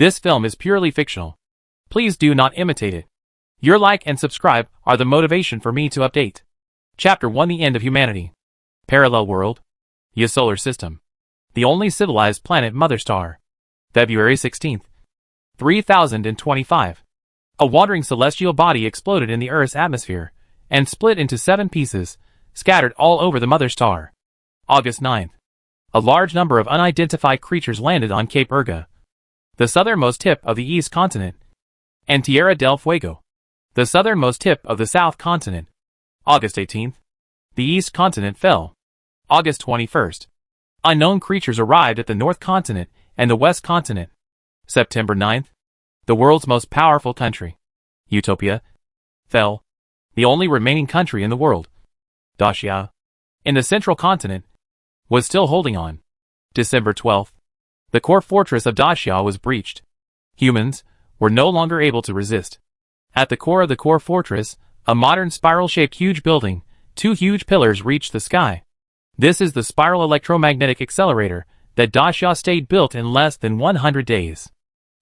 This film is purely fictional. Please do not imitate it. Your like and subscribe are the motivation for me to update. Chapter 1: The End of Humanity. Parallel World. Your Solar System. The only civilized planet Mother Star. February 16th. 3025. A wandering celestial body exploded in the Earth's atmosphere, and split into 7 pieces, scattered all over the Mother Star. August 9th. A large number of unidentified creatures landed on Cape Urga, the southernmost tip of the East Continent, and Tierra del Fuego, the southernmost tip of the South Continent. August 18th. The East Continent fell. August 21st. Unknown creatures arrived at the North Continent and the West Continent. September 9th. The world's most powerful country, Utopia, fell. The only remaining country in the world, Dacia, in the Central Continent, was still holding on. December 12th. The core fortress of Dacia was breached. Humans were no longer able to resist. At the core of the core fortress, a modern spiral-shaped huge building, 2 huge pillars reached the sky. This is the spiral electromagnetic accelerator that Dacia stayed built in less than 100 days.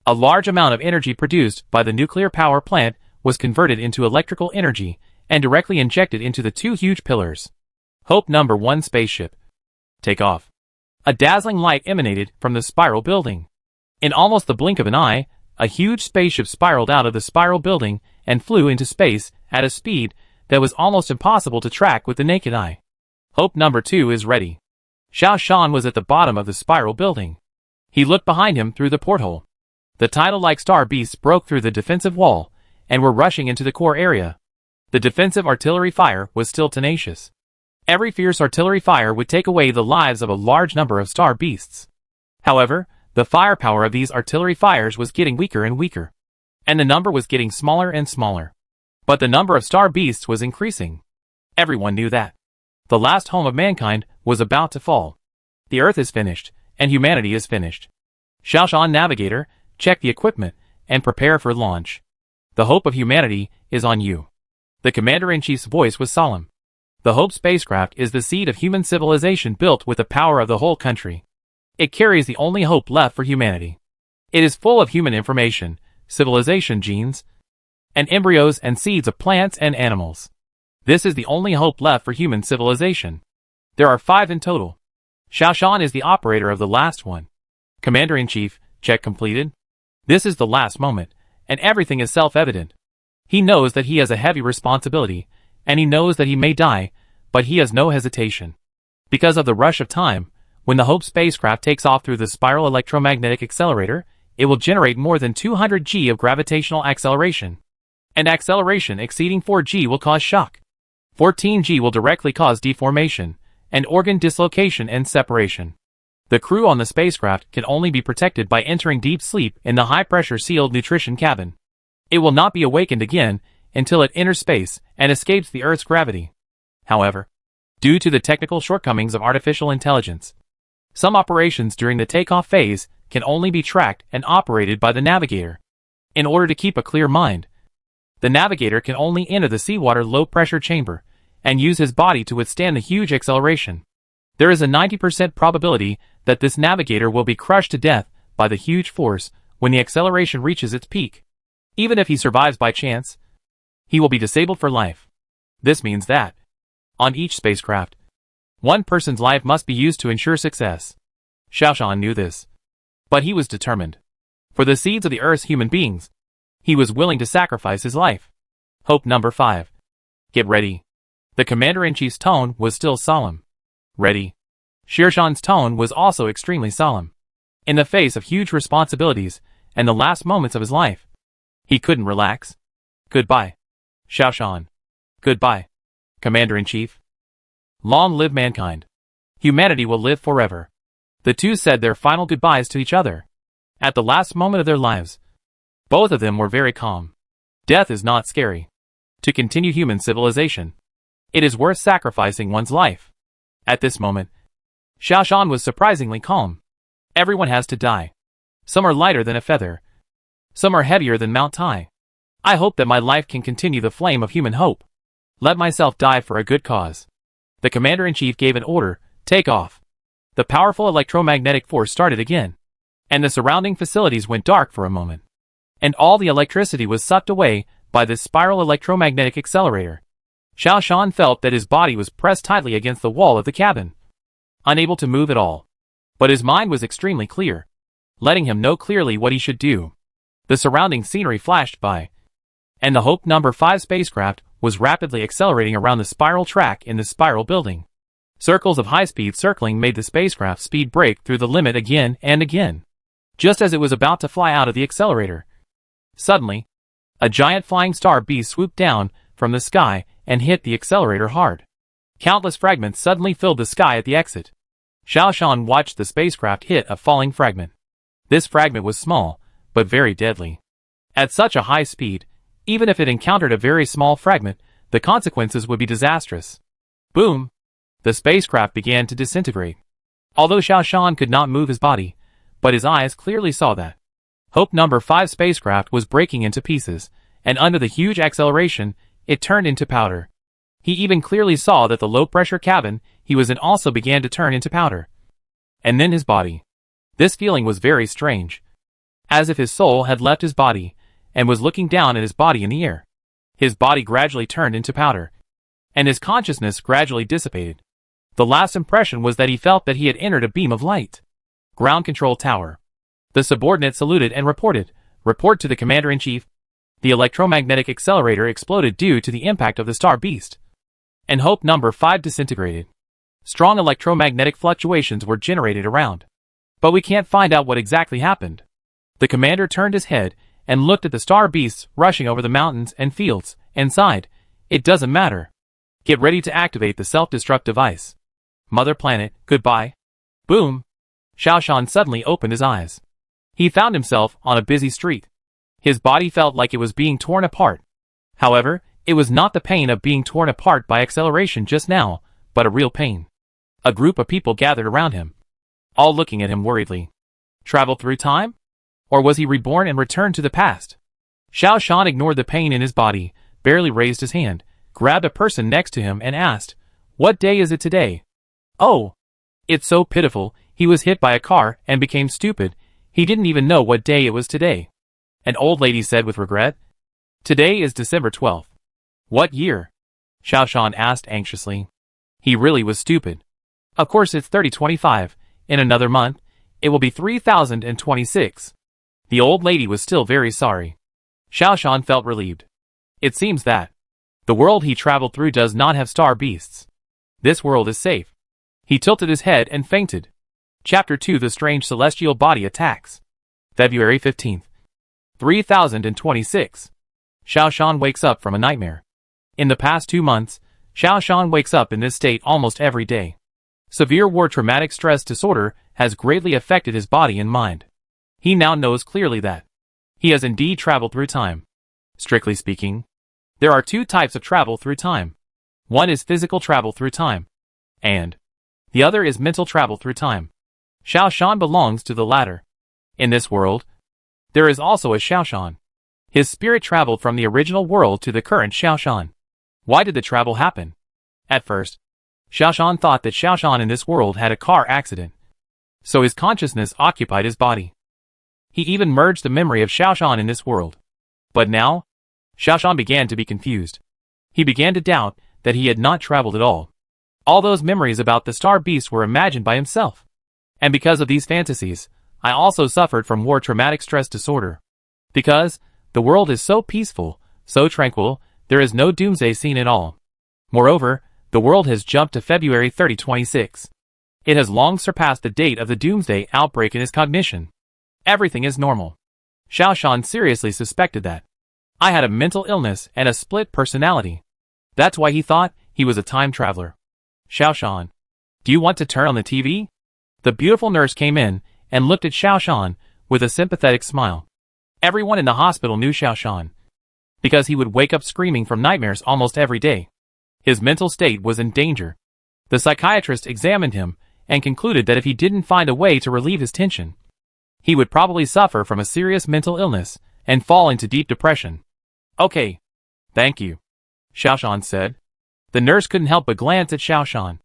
A large amount of energy produced by the nuclear power plant was converted into electrical energy and directly injected into the 2 huge pillars. Hope No. 1 spaceship. Take off. A dazzling light emanated from the spiral building. In almost the blink of an eye, a huge spaceship spiraled out of the spiral building and flew into space at a speed that was almost impossible to track with the naked eye. Hope No. 2 is ready. Xiao Shan was at the bottom of the spiral building. He looked behind him through the porthole. The tidal-like star beasts broke through the defensive wall and were rushing into the core area. The defensive artillery fire was still tenacious. Every fierce artillery fire would take away the lives of a large number of star beasts. However, the firepower of these artillery fires was getting weaker and weaker, and the number was getting smaller and smaller. But the number of star beasts was increasing. Everyone knew that the last home of mankind was about to fall. The Earth is finished, and humanity is finished. Xiaoshan Navigator, check the equipment, and prepare for launch. The hope of humanity is on you. The Commander-in-Chief's voice was solemn. The Hope spacecraft is the seed of human civilization built with the power of the whole country. It carries the only hope left for humanity. It is full of human information, civilization genes, and embryos and seeds of plants and animals. This is the only hope left for human civilization. There are 5 in total. Xiaoshan is the operator of the last one. Commander-in-Chief, check completed. This is the last moment, and everything is self-evident. He knows that he has a heavy responsibility, and he knows that he may die, but he has no hesitation. Because of the rush of time, when the Hope spacecraft takes off through the spiral electromagnetic accelerator, it will generate more than 200 g of gravitational acceleration. And acceleration exceeding 4 g will cause shock. 14 g will directly cause deformation, and organ dislocation and separation. The crew on the spacecraft can only be protected by entering deep sleep in the high-pressure sealed nutrition cabin. It will not be awakened again until it enters space and escapes the Earth's gravity. However, due to the technical shortcomings of artificial intelligence, some operations during the takeoff phase can only be tracked and operated by the navigator. In order to keep a clear mind, the navigator can only enter the seawater low-pressure chamber and use his body to withstand the huge acceleration. There is a 90% probability that this navigator will be crushed to death by the huge force when the acceleration reaches its peak. Even if he survives by chance, he will be disabled for life. This means that, on each spacecraft, one person's life must be used to ensure success. Xiaoshan knew this, but he was determined. For the seeds of the Earth's human beings, he was willing to sacrifice his life. Hope No. 5. Get ready. The Commander-in-Chief's tone was still solemn. Ready. Xiaoshan's tone was also extremely solemn. In the face of huge responsibilities and the last moments of his life, he couldn't relax. Goodbye, Xiaoshan. Goodbye, Commander-in-Chief. Long live mankind. Humanity will live forever. The two said their final goodbyes to each other. At the last moment of their lives, both of them were very calm. Death is not scary. To continue human civilization, it is worth sacrificing one's life. At this moment, Xiaoshan was surprisingly calm. Everyone has to die. Some are lighter than a feather. Some are heavier than Mount Tai. I hope that my life can continue the flame of human hope. Let myself die for a good cause. The Commander-in-Chief gave an order, take off. The powerful electromagnetic force started again. and the surrounding facilities went dark for a moment. And all the electricity was sucked away by this spiral electromagnetic accelerator. Xiao Shan felt that his body was pressed tightly against the wall of the cabin, unable to move at all. But his mind was extremely clear, letting him know clearly what he should do. The surrounding scenery flashed by, and the Hope No. 5 spacecraft was rapidly accelerating around the spiral track in the spiral building. Circles of high-speed circling made the spacecraft's speed break through the limit again and again. Just as it was about to fly out of the accelerator, suddenly, a giant flying star beast swooped down from the sky and hit the accelerator hard. Countless fragments suddenly filled the sky at the exit. Xiao Shan watched the spacecraft hit a falling fragment. This fragment was small, but very deadly. At such a high speed, even if it encountered a very small fragment, the consequences would be disastrous. Boom! The spacecraft began to disintegrate. Although Xiao Shan could not move his body, but his eyes clearly saw that Hope No. 5 spacecraft was breaking into pieces, and under the huge acceleration, it turned into powder. He even clearly saw that the low-pressure cabin he was in also began to turn into powder. And then his body. This feeling was very strange, as if his soul had left his body, and was looking down at his body in the air. His body gradually turned into powder, and his consciousness gradually dissipated. The last impression was that he felt that he had entered a beam of light. Ground control tower. The subordinate saluted and reported. Report to the commander-in-chief. The electromagnetic accelerator exploded due to the impact of the star beast, and Hope No. 5 disintegrated. Strong electromagnetic fluctuations were generated around, but we can't find out what exactly happened. The commander turned his head and looked at the star beasts rushing over the mountains and fields, and sighed. It doesn't matter. Get ready to activate the self-destruct device. Mother Planet, goodbye. Boom! Xiao Shan suddenly opened his eyes. He found himself on a busy street. His body felt like it was being torn apart. However, it was not the pain of being torn apart by acceleration just now, but a real pain. A group of people gathered around him, all looking at him worriedly. Travel through time? Or was he reborn and returned to the past? Xiao Shan ignored the pain in his body, barely raised his hand, grabbed a person next to him and asked, "What day is it today?" "Oh, it's so pitiful. He was hit by a car and became stupid. He didn't even know what day it was today." An old lady said with regret. "Today is December 12th. What year?" Xiao Shan asked anxiously. He really was stupid. Of course it's 3025. In another month, it will be 3026. The old lady was still very sorry. Xiao Shan felt relieved. It seems that the world he traveled through does not have star beasts. This world is safe. He tilted his head and fainted. Chapter 2: The Strange Celestial Body Attacks. February 15th. 3026. Xiao Shan wakes up from a nightmare. In the past 2 months, Xiao Shan wakes up in this state almost every day. Severe war traumatic stress disorder has greatly affected his body and mind. He now knows clearly that he has indeed traveled through time. Strictly speaking, there are 2 types of travel through time. One is physical travel through time, and the other is mental travel through time. Xiao Shan belongs to the latter. In this world, there is also a Xiao Shan. His spirit traveled from the original world to the current Xiao Shan. Why did the travel happen? At first, Xiao Shan thought that Xiao Shan in this world had a car accident, so his consciousness occupied his body. He even merged the memory of Xiao Shan in this world. But now, Xiao Shan began to be confused. He began to doubt that he had not traveled at all. All those memories about the star beast were imagined by himself. And because of these fantasies, I also suffered from war traumatic stress disorder. Because the world is so peaceful, so tranquil, there is no doomsday scene at all. Moreover, the world has jumped to February 3026. It has long surpassed the date of the doomsday outbreak in his cognition. Everything is normal. Xiao Shan seriously suspected that I had a mental illness and a split personality. That's why he thought he was a time traveler. Xiao Shan, do you want to turn on the TV? The beautiful nurse came in and looked at Xiao Shan with a sympathetic smile. Everyone in the hospital knew Xiao Shan, because he would wake up screaming from nightmares almost every day. His mental state was in danger. The psychiatrist examined him and concluded that if he didn't find a way to relieve his tension, he would probably suffer from a serious mental illness and fall into deep depression. Okay. Thank you, Xiao Shan said. The nurse couldn't help but glance at Xiao Shan.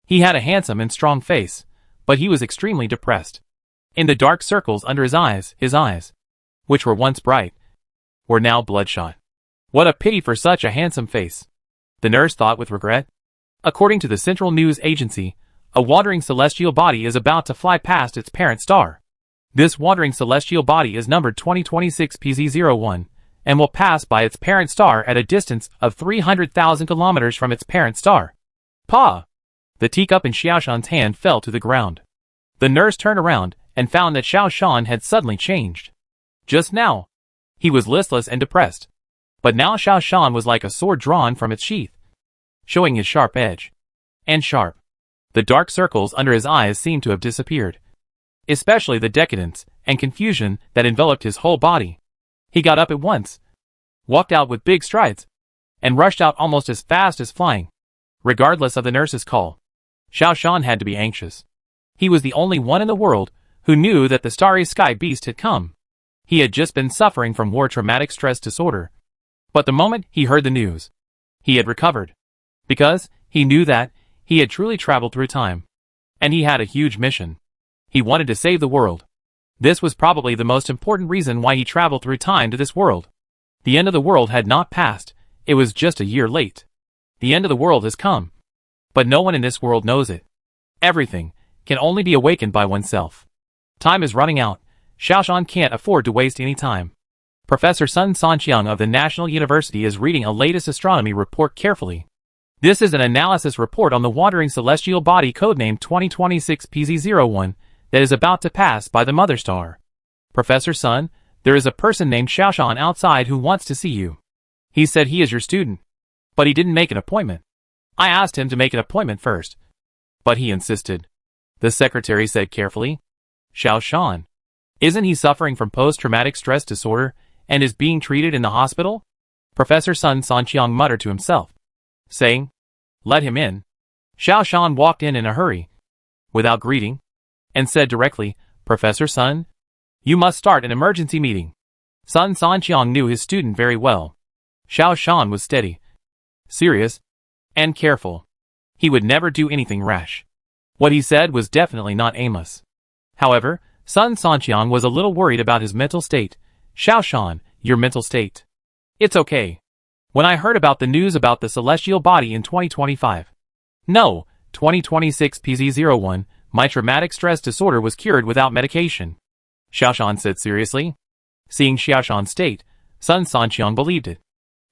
He had a handsome and strong face, but he was extremely depressed. In the dark circles under his eyes, which were once bright, were now bloodshot. What a pity for such a handsome face, the nurse thought with regret. According to the Central News Agency, a wandering celestial body is about to fly past its parent star. This wandering celestial body is numbered 2026 PZ01 and will pass by its parent star at a distance of 300,000 kilometers from its parent star. Pa! The teacup in Xiaoshan's hand fell to the ground. The nurse turned around and found that Xiaoshan had suddenly changed. Just now, he was listless and depressed. But now Xiaoshan was like a sword drawn from its sheath, showing his sharp edge. And sharp. The dark circles under his eyes seemed to have disappeared, especially the decadence and confusion that enveloped his whole body. He got up at once, walked out with big strides, and rushed out almost as fast as flying. Regardless of the nurse's call, Xiaoshan had to be anxious. He was the only one in the world who knew that the starry sky beast had come. He had just been suffering from war traumatic stress disorder. But the moment he heard the news, he had recovered. Because he knew that he had truly traveled through time. And he had a huge mission. He wanted to save the world. This was probably the most important reason why he traveled through time to this world. The end of the world had not passed, it was just a year late. The end of the world has come. But no one in this world knows it. Everything can only be awakened by oneself. Time is running out. Xiaoshan can't afford to waste any time. Professor Sun Sanqiang of the National University is reading a latest astronomy report carefully. This is an analysis report on the wandering celestial body codenamed 2026 PZ01 that is about to pass by the mother star. Professor Sun, there is a person named Xiaoshan outside who wants to see you. He said he is your student. But he didn't make an appointment. I asked him to make an appointment first. But he insisted. The secretary said carefully. Xiaoshan. Isn't he suffering from post-traumatic stress disorder and is being treated in the hospital? Professor Sun Sanqiang muttered to himself, saying, let him in. Xiaoshan walked in a hurry, without greeting, and said directly, Professor Sun, you must start an emergency meeting. Sun Sanqiang knew his student very well. Xiaoshan was steady, serious, and careful. He would never do anything rash. What he said was definitely not aimless. However, Sun Sanqiang was a little worried about his mental state. Xiaoshan, your mental state. It's okay. When I heard about the news about the celestial body in 2025. No, 2026 PZ01, my traumatic stress disorder was cured without medication. Xiaoshan said seriously. Seeing Xiaoshan's state, Sun Sanqiang believed it.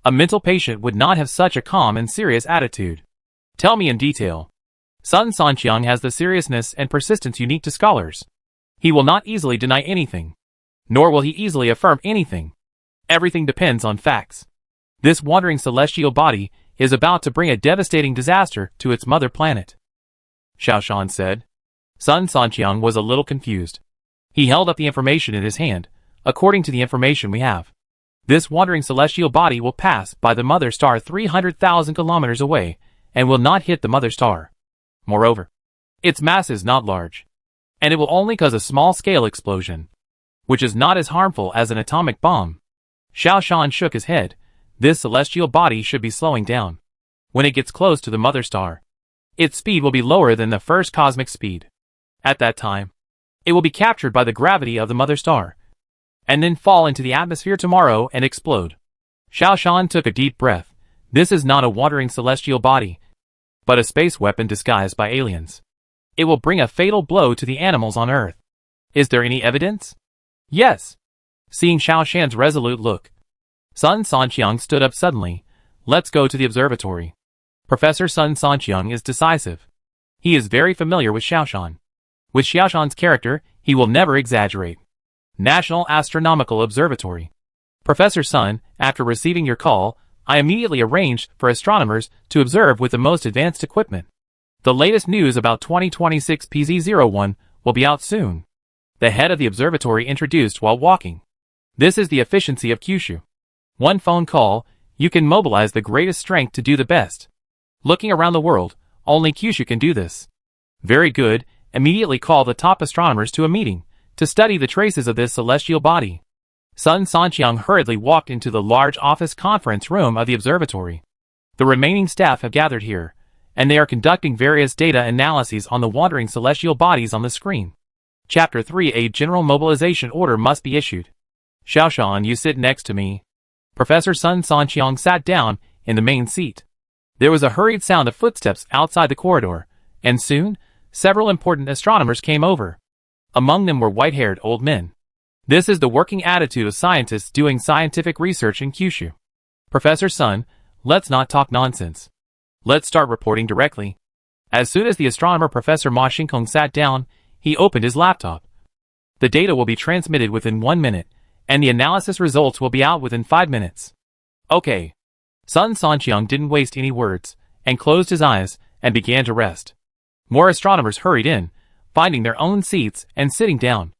A mental patient would not have such a calm and serious attitude. Tell me in detail. Sun Sanqiang has the seriousness and persistence unique to scholars. He will not easily deny anything. Nor will he easily affirm anything. Everything depends on facts. This wandering celestial body is about to bring a devastating disaster to its mother planet. Xiaoshan said. Sun Sanqiang was a little confused. He held up the information in his hand. According to the information we have, this wandering celestial body will pass by the mother star 300,000 kilometers away and will not hit the mother star. Moreover, its mass is not large, and it will only cause a small-scale explosion, which is not as harmful as an atomic bomb. Xiaoshan shook his head. This celestial body should be slowing down. When it gets close to the mother star, its speed will be lower than the first cosmic speed. At that time, it will be captured by the gravity of the mother star, and then fall into the atmosphere tomorrow and explode. Xiaoshan took a deep breath. This is not a wandering celestial body, but a space weapon disguised by aliens. It will bring a fatal blow to the animals on Earth. Is there any evidence? Yes. Seeing Xiaoshan's resolute look, Sun Sanqiang stood up suddenly. Let's go to the observatory. Professor Sun Sanqiang is decisive. He is very familiar with Xiaoshan. With Xiaoshan's character, he will never exaggerate. National Astronomical Observatory. Professor Sun, after receiving your call, I immediately arranged for astronomers to observe with the most advanced equipment. The latest news about 2026 PZ01 will be out soon. The head of the observatory introduced while walking. This is the efficiency of Kyushu. One phone call, you can mobilize the greatest strength to do the best. Looking around the world, only Kyushu can do this. Very good, immediately call the top astronomers to a meeting, to study the traces of this celestial body. Sun Sanqiang hurriedly walked into the large office conference room of the observatory. The remaining staff have gathered here, and they are conducting various data analyses on the wandering celestial bodies on the screen. Chapter 3. A general mobilization order must be issued. Xiaoshan, you sit next to me. Professor Sun Sanqiang sat down in the main seat. There was a hurried sound of footsteps outside the corridor, and soon, several important astronomers came over. Among them were white-haired old men. This is the working attitude of scientists doing scientific research in Kyushu. Professor Sun, let's not talk nonsense. Let's start reporting directly. As soon as the astronomer Professor Ma Xinkong sat down, he opened his laptop. The data will be transmitted within 1 minute, and the analysis results will be out within 5 minutes. Okay. Sun Sanqiang didn't waste any words, and closed his eyes, and began to rest. More astronomers hurried in, finding their own seats and sitting down.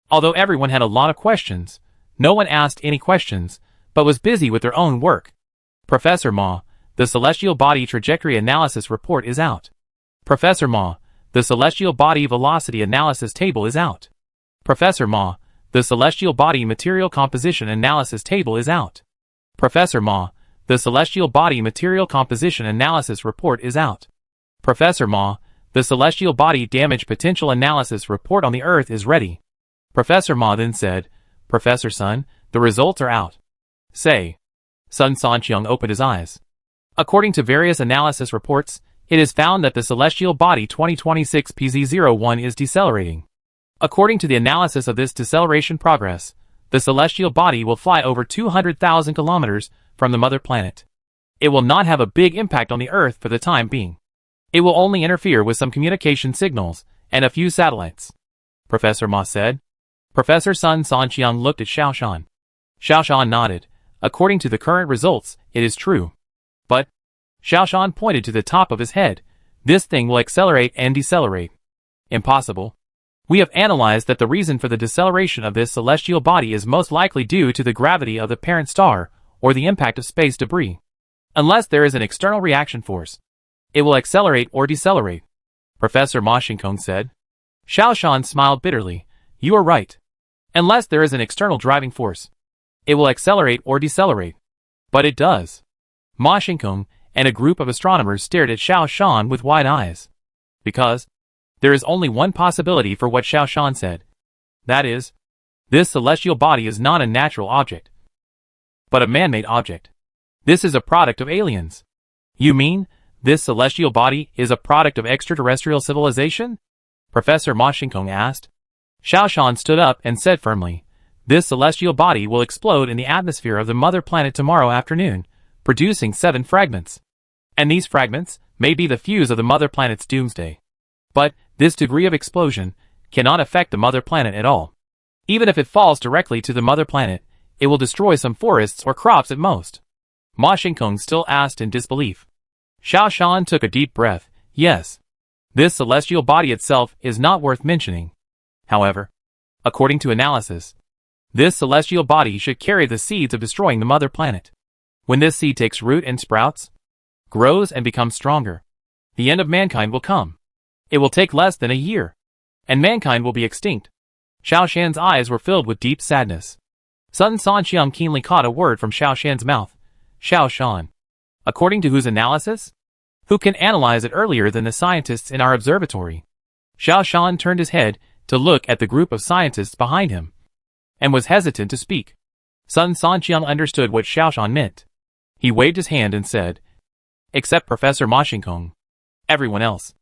Although everyone had a lot of questions, no one asked any questions, but was busy with their own work. Professor Ma, the celestial body trajectory analysis report is out. Professor Ma, the celestial body velocity analysis table is out. Professor Ma, the celestial body material composition analysis table is out. Professor Ma, the celestial body material composition analysis report is out. Professor Ma, the celestial body damage potential analysis report on the Earth is ready. Professor Ma then said, Professor Sun, the results are out. Say. Sun Sanqiang opened his eyes. According to various analysis reports, it is found that the celestial body 2026 PZ01 is decelerating. According to the analysis of this deceleration progress, the celestial body will fly over 200,000 kilometers from the mother planet. It will not have a big impact on the Earth for the time being. It will only interfere with some communication signals and a few satellites. Professor Ma said. Professor Sun Sanqiang looked at Xiaoshan. Xiaoshan nodded. According to the current results, it is true. But, Xiaoshan pointed to the top of his head, this thing will accelerate and decelerate. Impossible. We have analyzed that the reason for the deceleration of this celestial body is most likely due to the gravity of the parent star or the impact of space debris. Unless there is an external reaction force, it will accelerate or decelerate, Professor Ma Xinkong said. Xiaoshan smiled bitterly. You are right. Unless there is an external driving force, it will accelerate or decelerate. But it does. Ma Xinkong and a group of astronomers stared at Xiaoshan with wide eyes. Because there is only one possibility for what Xiaoshan said. That is, this celestial body is not a natural object, but a man-made object. This is a product of aliens. You mean, this celestial body is a product of extraterrestrial civilization? Professor Ma Xinkong asked. Xiaoshan stood up and said firmly, this celestial body will explode in the atmosphere of the mother planet tomorrow afternoon, producing 7 fragments. And these fragments may be the fuse of the mother planet's doomsday. But this degree of explosion cannot affect the mother planet at all. Even if it falls directly to the mother planet, it will destroy some forests or crops at most. Ma Xinkong still asked in disbelief. Xiaoshan took a deep breath. Yes. This celestial body itself is not worth mentioning. However, according to analysis, this celestial body should carry the seeds of destroying the mother planet. When this seed takes root and sprouts, grows and becomes stronger, the end of mankind will come. It will take less than a year, and mankind will be extinct. Xiaoshan's eyes were filled with deep sadness. Sun Sanqiang keenly caught a word from Xiaoshan's mouth. Xiaoshan. According to whose analysis? Who can analyze it earlier than the scientists in our observatory? Xiaoshan turned his head to look at the group of scientists behind him, and was hesitant to speak. Sun Sanqiang understood what Xiaoshan meant. He waved his hand and said, except Professor Ma Xinkong. Everyone else,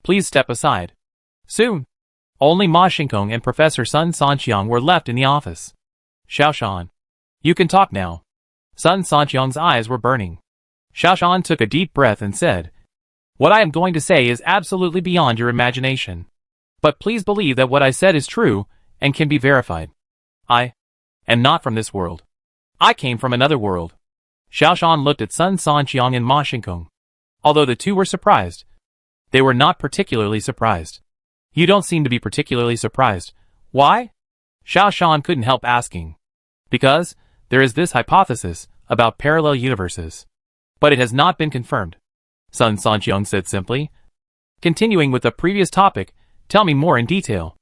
please step aside. Soon, only Ma Xinkong and Professor Sun Sanqiang were left in the office. Xiaoshan, you can talk now. Sun Sanqiang's eyes were burning. Xiaoshan took a deep breath and said, what I am going to say is absolutely beyond your imagination. But please believe that what I said is true and can be verified. I am not from this world. I came from another world. Xiaoshan looked at Sun Sanqiang and Ma Xinkong. Although the two were surprised, they were not particularly surprised. You don't seem to be particularly surprised. Why? Xiaoshan couldn't help asking. Because there is this hypothesis about parallel universes. But it has not been confirmed. Sun Sanqiang said simply. Continuing with the previous topic, tell me more in detail.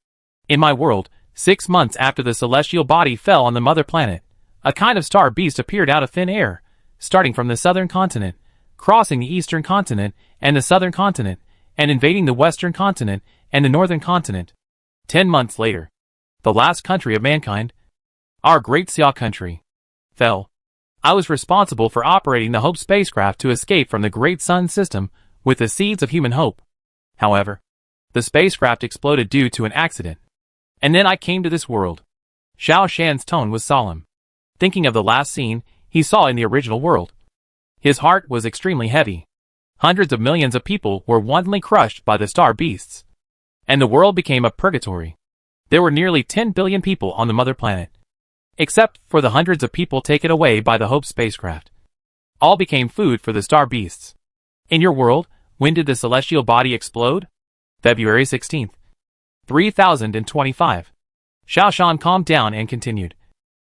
In my world, 6 months after the celestial body fell on the mother planet, a kind of star beast appeared out of thin air, starting from the southern continent, crossing the eastern continent and the southern continent, and invading the western continent and the northern continent. 10 months later, the last country of mankind, our great Xia country, fell. I was responsible for operating the Hope spacecraft to escape from the Great Sun system with the seeds of human hope. However, the spacecraft exploded due to an accident. And then I came to this world. Xiao Shan's tone was solemn, thinking of the last scene he saw in the original world. His heart was extremely heavy. Hundreds of millions of people were wantonly crushed by the star beasts, and the world became a purgatory. There were nearly 10 billion people on the mother planet, except for the hundreds of people taken away by the Hope spacecraft. All became food for the star beasts. In your world, when did the celestial body explode? February 16th, 3025. Xiao Shan calmed down and continued.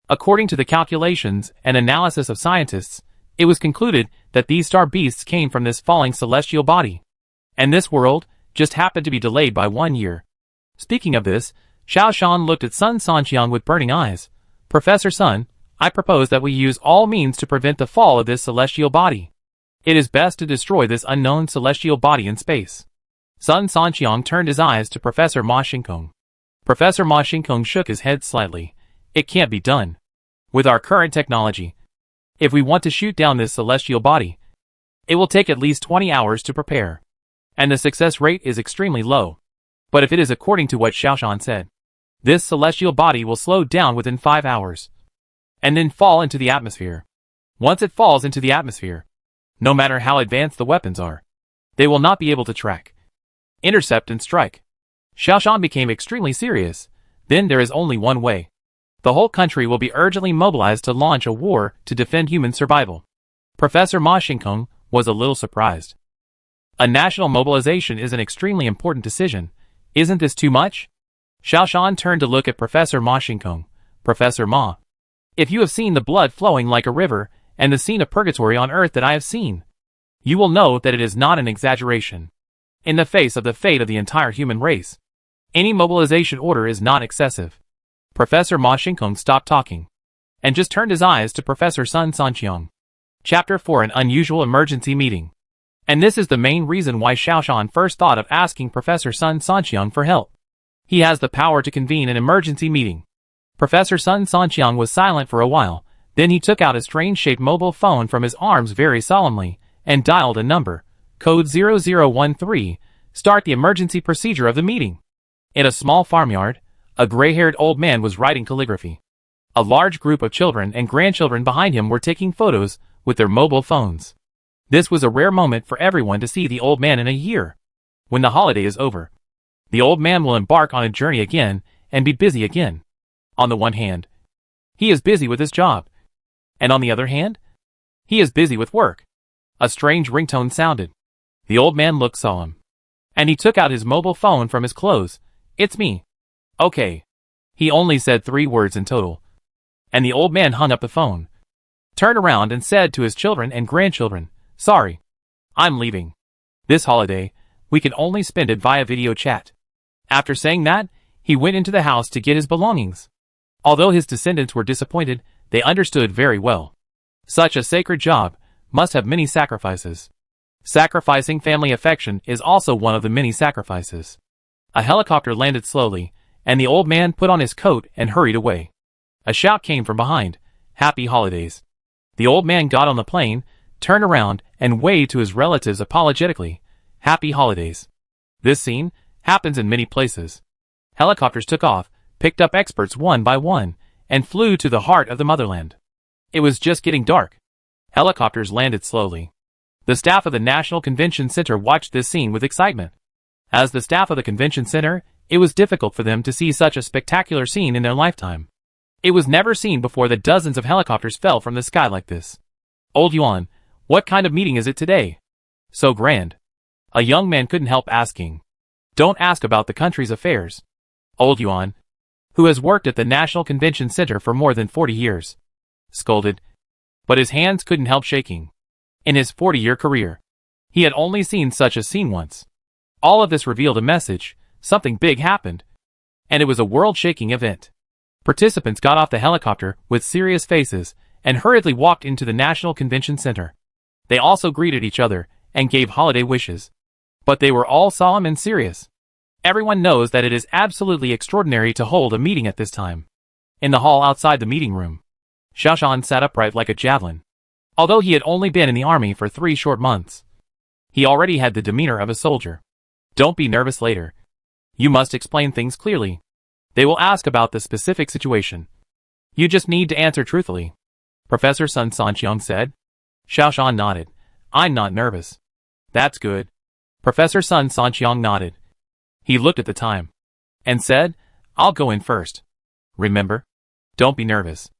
According to the calculations and analysis of scientists, it was concluded that these star beasts came from this falling celestial body. And this world just happened to be delayed by 1 year. Speaking of this, Xiao Shan looked at Sun Sanqiang with burning eyes. Professor Sun, I propose that we use all means to prevent the fall of this celestial body. It is best to destroy this unknown celestial body in space. Sun Sanqiang turned his eyes to Professor Ma Xinkong. Professor Ma Xinkong shook his head slightly. It can't be done. With our current technology, if we want to shoot down this celestial body, it will take at least 20 hours to prepare. And the success rate is extremely low. But if it is according to what Xiao Shan said, this celestial body will slow down within 5 hours, and then fall into the atmosphere. Once it falls into the atmosphere, no matter how advanced the weapons are, they will not be able to track, intercept and strike. Xiao Shan became extremely serious. Then there is only one way. The whole country will be urgently mobilized to launch a war to defend human survival. Professor Ma Xinkong was a little surprised. A national mobilization is an extremely important decision. Isn't this too much? Xiao Shan turned to look at Professor Ma Xinkong. Professor Ma, if you have seen the blood flowing like a river and the scene of purgatory on earth that I have seen, you will know that it is not an exaggeration. In the face of the fate of the entire human race, any mobilization order is not excessive. Professor Ma Xinkong stopped talking and just turned his eyes to Professor Sun Sanqiang. Chapter 4: An Unusual Emergency Meeting. And this is the main reason why Xiao Shan first thought of asking Professor Sun Sanqiang for help. He has the power to convene an emergency meeting. Professor Sun Sanqiang was silent for a while, then he took out a strange-shaped mobile phone from his arms very solemnly and dialed a number, code 0013, start the emergency procedure of the meeting. In a small farmyard, a gray-haired old man was writing calligraphy. A large group of children and grandchildren behind him were taking photos with their mobile phones. This was a rare moment for everyone to see the old man in a year. When the holiday is over, the old man will embark on a journey again and be busy again. On the one hand, he is busy with his job. And on the other hand, he is busy with work. A strange ringtone sounded. The old man looked solemn. And he took out his mobile phone from his clothes. It's me. Okay. He only said 3 words in total. And the old man hung up the phone, turned around and said to his children and grandchildren, sorry, I'm leaving. This holiday, we can only spend it via video chat. After saying that, he went into the house to get his belongings. Although his descendants were disappointed, they understood very well. Such a sacred job must have many sacrifices. Sacrificing family affection is also one of the many sacrifices. A helicopter landed slowly, and the old man put on his coat and hurried away. A shout came from behind, Happy Holidays. The old man got on the plane, turned around, and waved to his relatives apologetically, Happy Holidays. This scene happens in many places. Helicopters took off, picked up experts one by one, and flew to the heart of the motherland. It was just getting dark. Helicopters landed slowly. The staff of the National Convention Center watched this scene with excitement. As the staff of the convention center, it was difficult for them to see such a spectacular scene in their lifetime. It was never seen before that dozens of helicopters fell from the sky like this. Old Yuan, what kind of meeting is it today? So grand. A young man couldn't help asking. Don't ask about the country's affairs. Old Yuan, who has worked at the National Convention Center for more than 40 years, scolded. But his hands couldn't help shaking. In his 40-year career, he had only seen such a scene once. All of this revealed a message. Something big happened. And it was a world-shaking event. Participants got off the helicopter with serious faces and hurriedly walked into the National Convention Center. They also greeted each other and gave holiday wishes. But they were all solemn and serious. Everyone knows that it is absolutely extraordinary to hold a meeting at this time. In the hall outside the meeting room, Xiaoshan sat upright like a javelin. Although he had only been in the army for 3 short months, he already had the demeanor of a soldier. Don't be nervous later. You must explain things clearly. They will ask about the specific situation. You just need to answer truthfully, Professor Sun Sanqiang said. Xiaoshan nodded. I'm not nervous. That's good. Professor Sun Sanqiang nodded. He looked at the time and said, I'll go in first. Remember? Don't be nervous.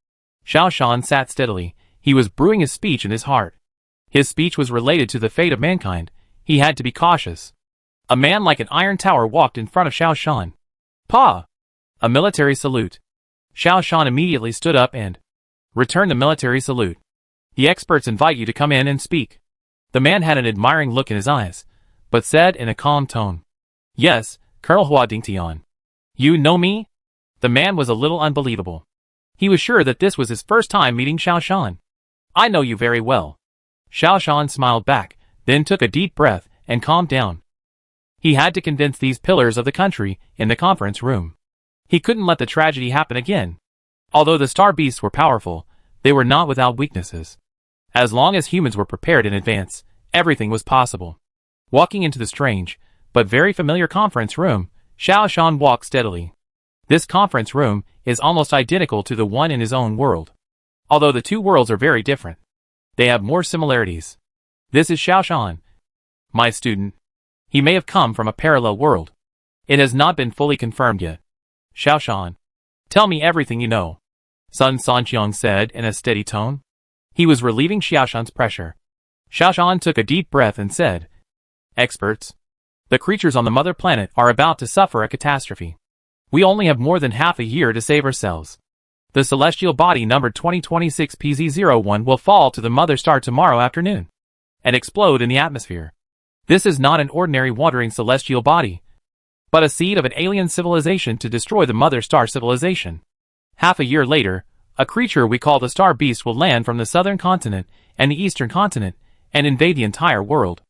Xiaoshan sat steadily. He was brewing his speech in his heart. His speech was related to the fate of mankind. He had to be cautious. A man like an iron tower walked in front of Xiaoshan. Pa! A military salute. Xiaoshan immediately stood up and returned the military salute. The experts invite you to come in and speak. The man had an admiring look in his eyes, but said in a calm tone, Yes, Colonel Hua Dingtian. You know me? The man was a little unbelievable. He was sure that this was his first time meeting Xiaoshan. I know you very well. Xiaoshan smiled back, then took a deep breath and calmed down. He had to convince these pillars of the country in the conference room. He couldn't let the tragedy happen again. Although the star beasts were powerful, they were not without weaknesses. As long as humans were prepared in advance, everything was possible. Walking into the strange, but very familiar conference room, Xiaoshan walked steadily. This conference room is almost identical to the one in his own world. Although the two worlds are very different, they have more similarities. This is Xiaoshan, my student. He may have come from a parallel world. It has not been fully confirmed yet. Xiaoshan, tell me everything you know, Sun Sanqiang said in a steady tone. He was relieving Xiaoshan's pressure. Xiaoshan took a deep breath and said, Experts, the creatures on the mother planet are about to suffer a catastrophe. We only have more than half a year to save ourselves. The celestial body numbered 2026 PZ01 will fall to the mother star tomorrow afternoon and explode in the atmosphere. This is not an ordinary wandering celestial body, but a seed of an alien civilization to destroy the mother star civilization. Half a year later, a creature we call the Star Beast will land from the southern continent and the eastern continent and invade the entire world.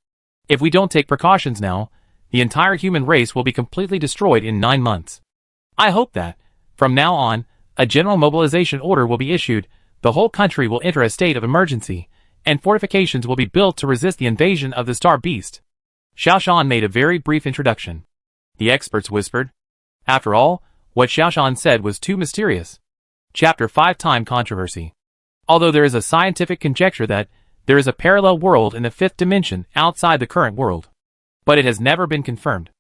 If we don't take precautions now, the entire human race will be completely destroyed in 9 months. I hope that, from now on, a general mobilization order will be issued, the whole country will enter a state of emergency, and fortifications will be built to resist the invasion of the Star Beast. Xiaoshan made a very brief introduction. The experts whispered. After all, what Xiaoshan said was too mysterious. Chapter 5 Time Controversy. Although there is a scientific conjecture that there is a parallel world in the 5th dimension outside the current world, but it has never been confirmed.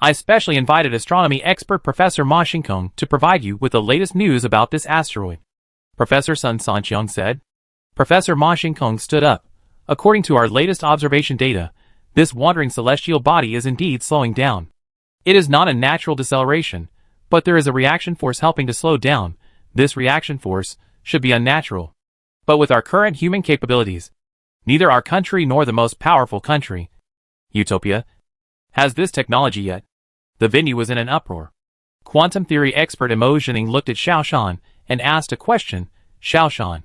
I specially invited astronomy expert Professor Ma Xinkong to provide you with the latest news about this asteroid, Professor Sun Sanqiang said. Professor Ma Xinkong stood up. According to our latest observation data, this wandering celestial body is indeed slowing down. It is not a natural deceleration, but there is a reaction force helping to slow down. This reaction force should be unnatural. But with our current human capabilities, neither our country nor the most powerful country, Utopia, has this technology yet. The venue was in an uproar. Quantum theory expert Mo Zhening looked at Xiaoshan and asked a question. Xiaoshan,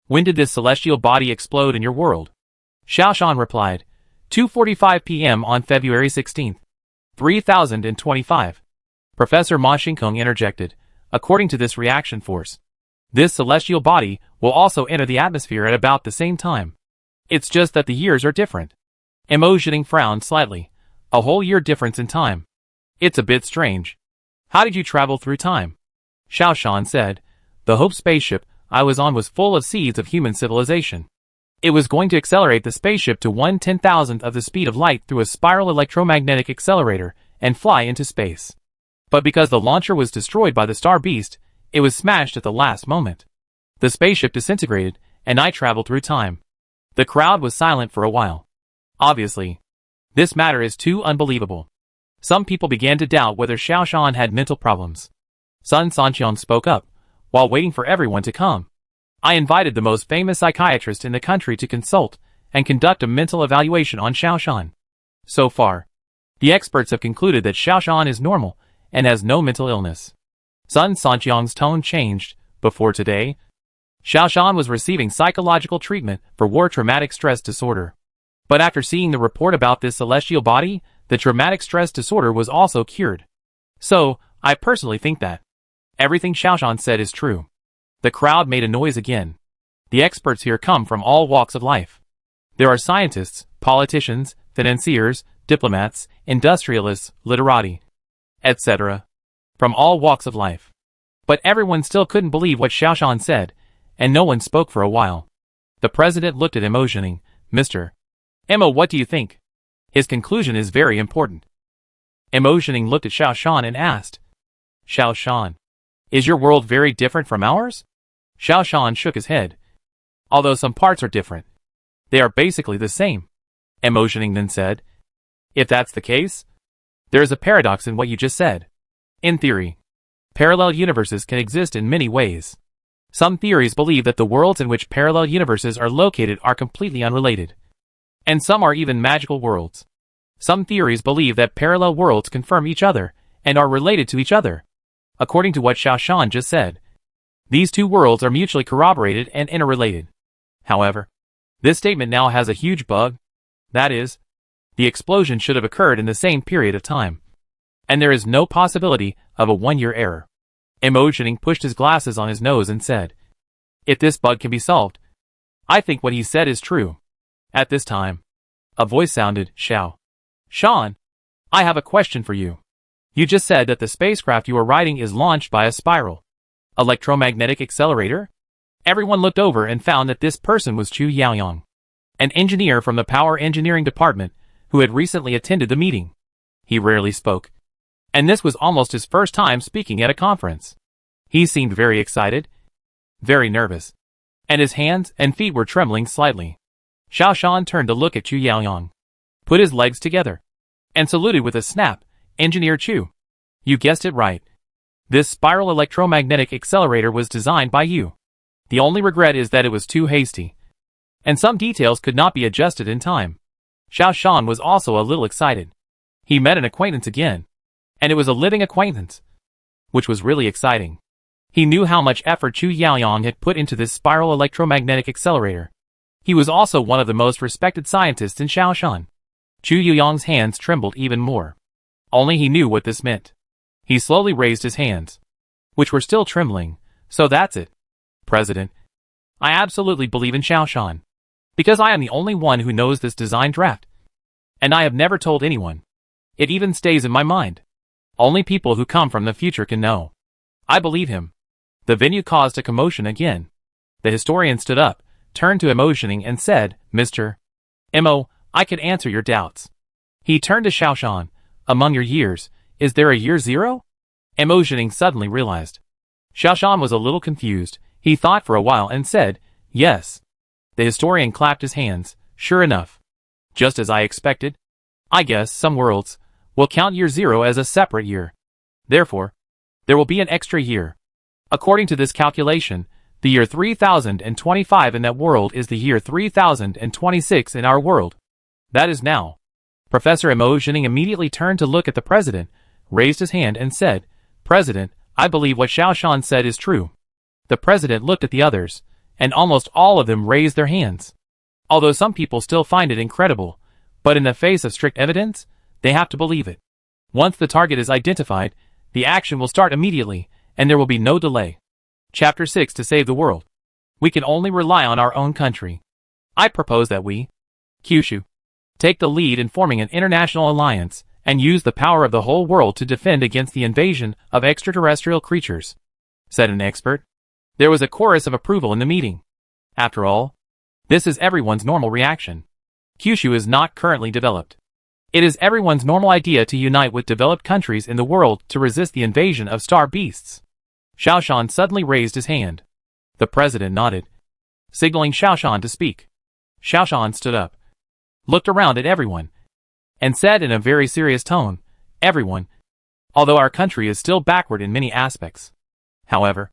when did this celestial body explode in your world? Xiaoshan replied, 2:45 p.m. on February 16th, 3025. Professor Ma Xinkong interjected, according to this reaction force, this celestial body will also enter the atmosphere at about the same time. It's just that the years are different. Mo Zhening frowned slightly. A whole year difference in time. It's a bit strange. How did you travel through time? Xiaoshan said, the Hope spaceship I was on was full of seeds of human civilization. It was going to accelerate the spaceship to 1/10,000th of the speed of light through a spiral electromagnetic accelerator and fly into space. But because the launcher was destroyed by the Star Beast, it was smashed at the last moment. The spaceship disintegrated, and I traveled through time. The crowd was silent for a while. Obviously, this matter is too unbelievable. Some people began to doubt whether Xiaoshan had mental problems. Sun Sanqiang spoke up, while waiting for everyone to come. I invited the most famous psychiatrist in the country to consult and conduct a mental evaluation on Xiaoshan. So far, the experts have concluded that Xiaoshan is normal and has no mental illness. Sun Sanqiang's tone changed. Before today, Xiaoshan was receiving psychological treatment for war traumatic stress disorder. But after seeing the report about this celestial body, The traumatic stress disorder was also cured. So, I personally think that everything Xiaoshan said is true. The crowd made a noise again. The experts here come from all walks of life. There are scientists, politicians, financiers, diplomats, industrialists, literati, etc. from all walks of life. But everyone still couldn't believe what Xiaoshan said, and no one spoke for a while. The president looked at him, motioning, Mr. Emma, what do you think? His conclusion is very important. Emotioning looked at Xiaoshan and asked, Xiaoshan, is your world very different from ours? Xiaoshan shook his head. Although some parts are different, they are basically the same. Emotioning then said, if that's the case, there is a paradox in what you just said. In theory, parallel universes can exist in many ways. Some theories believe that the worlds in which parallel universes are located are completely unrelated. And some are even magical worlds. Some theories believe that parallel worlds confirm each other and are related to each other. According to what Xiaoshan just said, these two worlds are mutually corroborated and interrelated. However, this statement now has a huge bug. That is, the explosion should have occurred in the same period of time. And there is no possibility of a one-year error. Emotioning pushed his glasses on his nose and said, if this bug can be solved, I think what he said is true. At this time, a voice sounded, Xiaoshan, I have a question for you. You just said that the spacecraft you are riding is launched by a spiral electromagnetic accelerator? Everyone looked over and found that this person was Chu Yaoyang, an engineer from the power engineering department who had recently attended the meeting. He rarely spoke, and this was almost his first time speaking at a conference. He seemed very excited, very nervous, and his hands and feet were trembling slightly. Xiaoshan turned to look at Chu Yaoyang, put his legs together, and saluted with a snap, Engineer Chu. You guessed it right. This spiral electromagnetic accelerator was designed by you. The only regret is that it was too hasty, and some details could not be adjusted in time. Xiaoshan was also a little excited. He met an acquaintance again, and it was a living acquaintance, which was really exciting. He knew how much effort Chu Yaoyang had put into this spiral electromagnetic accelerator. He was also one of the most respected scientists in Xiaoshan. Chu Yaoyang's hands trembled even more. Only he knew what this meant. He slowly raised his hands, which were still trembling. So that's it. President, I absolutely believe in Xiaoshan, because I am the only one who knows this design draft. And I have never told anyone. It even stays in my mind. Only people who come from the future can know. I believe him. The venue caused a commotion again. The historian stood up, turned to Emotioning and said, Mr. Emo, I could answer your doubts. He turned to Xiaoshan. Among your years, is there a year zero? Emotioning suddenly realized. Xiaoshan was a little confused. He thought for a while and said, yes. The historian clapped his hands. Sure enough. Just as I expected. I guess some worlds will count year zero as a separate year. Therefore, there will be an extra year. According to this calculation, the year 3025 in that world is the year 3026 in our world. That is now. Professor Emotioning immediately turned to look at the president, raised his hand and said, President, I believe what Xiaoshan said is true. The president looked at the others, and almost all of them raised their hands. Although some people still find it incredible, but in the face of strict evidence, they have to believe it. Once the target is identified, the action will start immediately, and there will be no delay. Chapter 6 To save the world. We can only rely on our own country. I propose that we, Kyushu, take the lead in forming an international alliance and use the power of the whole world to defend against the invasion of extraterrestrial creatures, said an expert. There was a chorus of approval in the meeting. After all, this is everyone's normal reaction. Kyushu is not currently developed. It is everyone's normal idea to unite with developed countries in the world to resist the invasion of star beasts. Xiaoshan suddenly raised his hand. The president nodded, signaling Xiaoshan to speak. Xiaoshan stood up, looked around at everyone, and said in a very serious tone, Everyone, although our country is still backward in many aspects. However,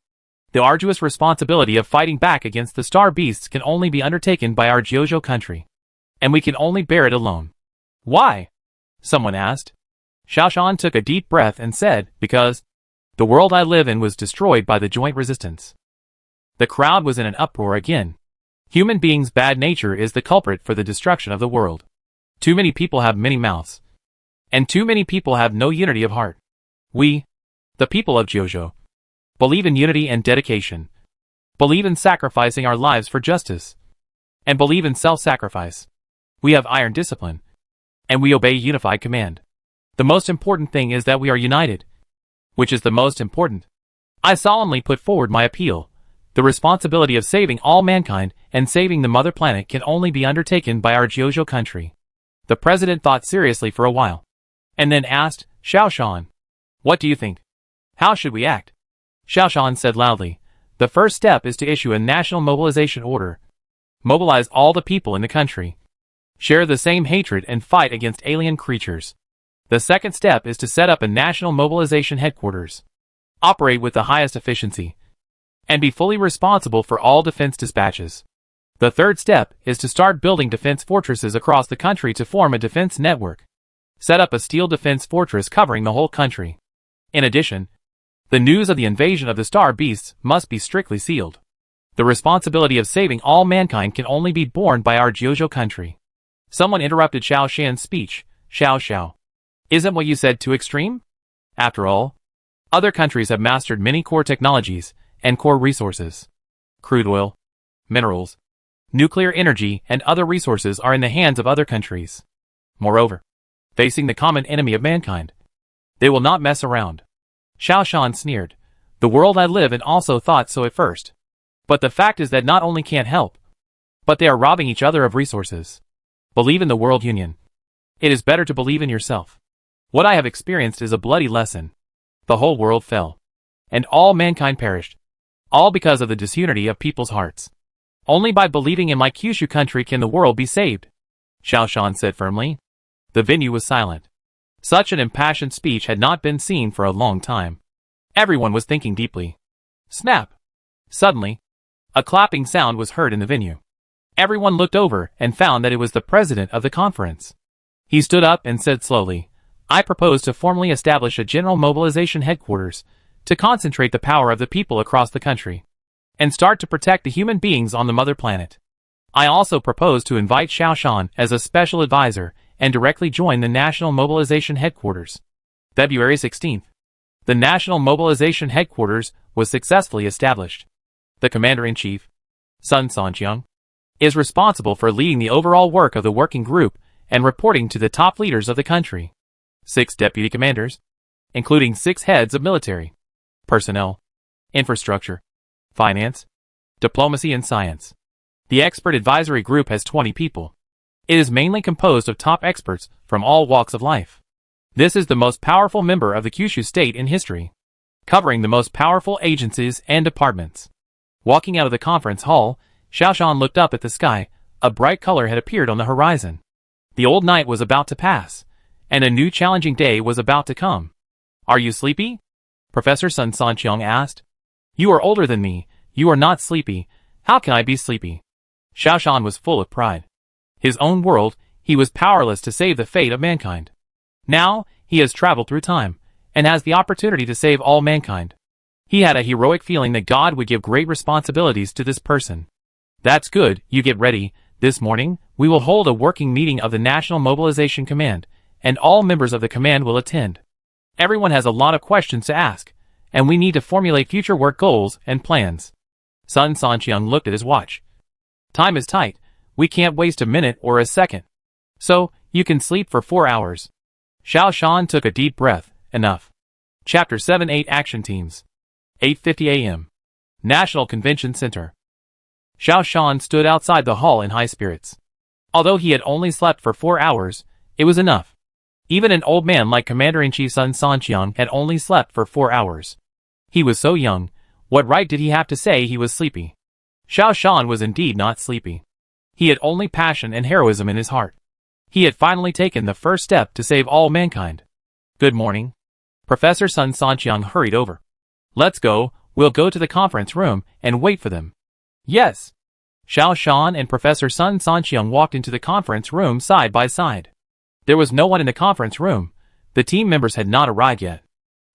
the arduous responsibility of fighting back against the star beasts can only be undertaken by our Jiuzhou country, and we can only bear it alone. Why? Someone asked. Xiaoshan took a deep breath and said, Because the world I live in was destroyed by the joint resistance. The crowd was in an uproar again. Human beings' bad nature is the culprit for the destruction of the world. Too many people have many mouths. And too many people have no unity of heart. We, the people of Jiuzhou, believe in unity and dedication, believe in sacrificing our lives for justice, and believe in self-sacrifice. We have iron discipline, and we obey unified command. The most important thing is that we are united. Which is the most important? I solemnly put forward my appeal. The responsibility of saving all mankind and saving the mother planet can only be undertaken by our Jiuzhou country. The president thought seriously for a while, and then asked, Xiaoshan, what do you think? How should we act? Xiaoshan said loudly, the first step is to issue a national mobilization order. Mobilize all the people in the country. Share the same hatred and fight against alien creatures. The second step is to set up a national mobilization headquarters. Operate with the highest efficiency, and be fully responsible for all defense dispatches. The third step is to start building defense fortresses across the country to form a defense network. Set up a steel defense fortress covering the whole country. In addition, the news of the invasion of the star beasts must be strictly sealed. The responsibility of saving all mankind can only be borne by our Jiuzhou country. Someone interrupted Xiao Shan's speech. Xiao. Isn't what you said too extreme? After all, other countries have mastered many core technologies and core resources. Crude oil, minerals, nuclear energy, and other resources are in the hands of other countries. Moreover, facing the common enemy of mankind, they will not mess around. Xiao Shan sneered. The world I live in also thought so at first. But the fact is that not only can't help, but they are robbing each other of resources. Believe in the world union. It is better to believe in yourself. What I have experienced is a bloody lesson. The whole world fell, and all mankind perished. All because of the disunity of people's hearts. Only by believing in my Kyushu country can the world be saved, Xiao Shan said firmly. The venue was silent. Such an impassioned speech had not been seen for a long time. Everyone was thinking deeply. Snap! Suddenly, a clapping sound was heard in the venue. Everyone looked over and found that it was the president of the conference. He stood up and said slowly, I propose to formally establish a general mobilization headquarters to concentrate the power of the people across the country and start to protect the human beings on the mother planet. I also propose to invite Xiao Shan as a special advisor and directly join the National Mobilization Headquarters. February 16th. The National Mobilization Headquarters was successfully established. The Commander-in-Chief, Sun Sanqiang, is responsible for leading the overall work of the working group and reporting to the top leaders of the country. 6 deputy commanders, including 6 heads of military, personnel, infrastructure, finance, diplomacy and science. The expert advisory group has 20 people. It is mainly composed of top experts from all walks of life. This is the most powerful member of the Kyushu state in history, covering the most powerful agencies and departments. Walking out of the conference hall, Xiao Shan looked up at the sky. A bright color had appeared on the horizon. The old night was about to pass, and a new challenging day was about to come. Are you sleepy? Professor Sun Sanqiang asked. You are older than me. You are not sleepy. How can I be sleepy? Xiao Shan was full of pride. His own world, he was powerless to save the fate of mankind. Now, he has traveled through time, and has the opportunity to save all mankind. He had a heroic feeling that God would give great responsibilities to this person. That's good, you get ready. This morning, we will hold a working meeting of the National Mobilization Command, and all members of the command will attend. Everyone has a lot of questions to ask, and we need to formulate future work goals and plans. Sun Sanqiang looked at his watch. Time is tight. We can't waste a minute or a second. So, you can sleep for 4 hours. Xiao Shan took a deep breath. Enough. Chapter 7-8 Action Teams. 8:50 a.m. National Convention Center. Xiao Shan stood outside the hall in high spirits. Although he had only slept for 4 hours, it was enough. Even an old man like Commander-in-Chief Sun Sanqiang had only slept for 4 hours. He was so young, what right did he have to say he was sleepy? Xiao Shan was indeed not sleepy. He had only passion and heroism in his heart. He had finally taken the first step to save all mankind. Good morning. Professor Sun Sanqiang hurried over. Let's go, we'll go to the conference room and wait for them. Yes. Xiao Shan and Professor Sun Sanqiang walked into the conference room side by side. There was no one in the conference room. The team members had not arrived yet.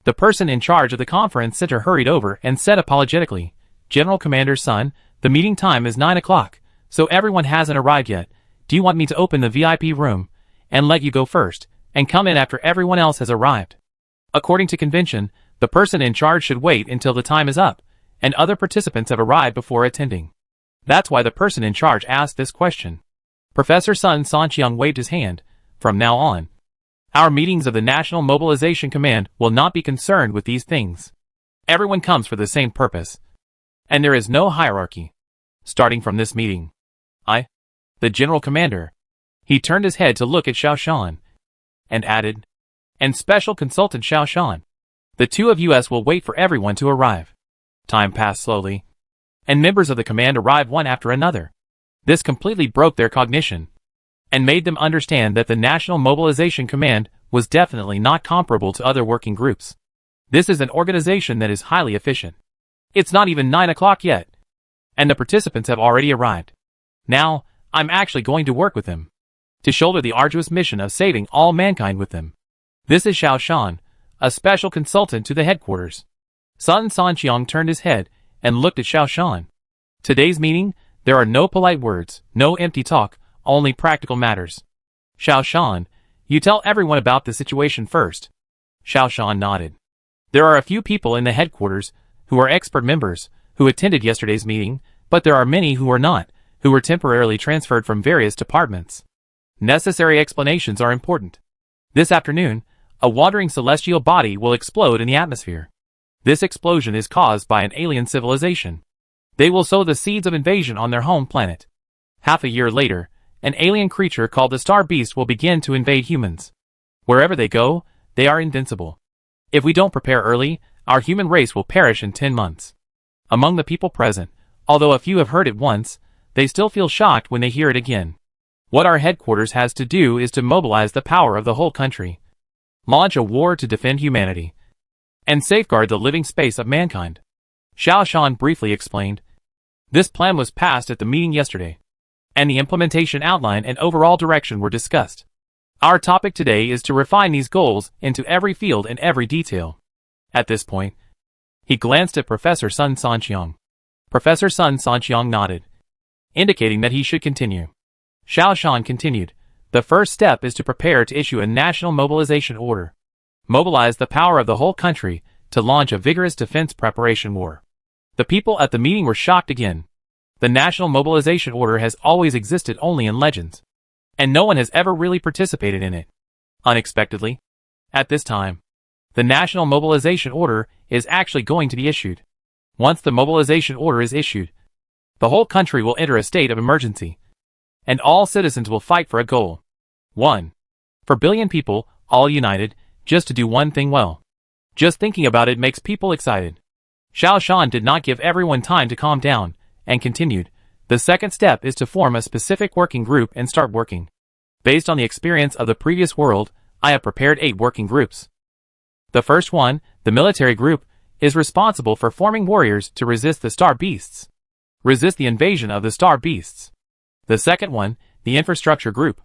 The person in charge of the conference center hurried over and said apologetically, General Commander Sun, the meeting time is 9 o'clock, so everyone hasn't arrived yet. Do you want me to open the VIP room and let you go first, and come in after everyone else has arrived. According to convention, the person in charge should wait until the time is up, and other participants have arrived before attending. That's why the person in charge asked this question. Professor Sun Sanqiang waved his hand. From now on, our meetings of the National Mobilization Command will not be concerned with these things. Everyone comes for the same purpose, and there is no hierarchy. Starting from this meeting, the general commander, he turned his head to look at Xiao Shan, and added, and Special Consultant Xiao Shan, the two of us will wait for everyone to arrive. Time passed slowly, and members of the command arrived one after another. This completely broke their cognition, and made them understand that the National Mobilization Command was definitely not comparable to other working groups. This is an organization that is highly efficient. It's not even 9 o'clock yet, and the participants have already arrived. Now, I'm actually going to work with them, to shoulder the arduous mission of saving all mankind with them. This is Xiao Shan, a special consultant to the headquarters. Sun Sanqiang turned his head and looked at Xiao Shan. Today's meeting, there are no polite words, no empty talk, only practical matters. Xiao Shan, you tell everyone about the situation first. Xiao Shan nodded. There are a few people in the headquarters who are expert members who attended yesterday's meeting, but there are many who are not, who were temporarily transferred from various departments. Necessary explanations are important. This afternoon, a wandering celestial body will explode in the atmosphere. This explosion is caused by an alien civilization. They will sow the seeds of invasion on their home planet. Half a year later, an alien creature called the Star Beast will begin to invade humans. Wherever they go, they are invincible. If we don't prepare early, our human race will perish in 10 months. Among the people present, although a few have heard it once, they still feel shocked when they hear it again. What our headquarters has to do is to mobilize the power of the whole country, launch a war to defend humanity, and safeguard the living space of mankind. Xiao Shan briefly explained. This plan was passed at the meeting yesterday, and the implementation outline and overall direction were discussed. Our topic today is to refine these goals into every field and every detail. At this point, he glanced at Professor Sun Sanqiang. Professor Sun Sanqiang nodded, indicating that he should continue. Xiao Shan continued. The first step is to prepare to issue a national mobilization order. Mobilize the power of the whole country to launch a vigorous defense preparation war. The people at the meeting were shocked again. The national mobilization order has always existed only in legends, and no one has ever really participated in it. Unexpectedly, at this time, the national mobilization order is actually going to be issued. Once the mobilization order is issued, the whole country will enter a state of emergency, and all citizens will fight for a goal. 1. For billion people, all united, just to do one thing well. Just thinking about it makes people excited. Xiao Shan did not give everyone time to calm down, and continued. The second step is to form a specific working group and start working. Based on the experience of the previous world, I have prepared 8 working groups. The first one, the military group, is responsible for forming warriors to resist the Star Beasts. Resist the invasion of the Star Beasts. The second one, the infrastructure group,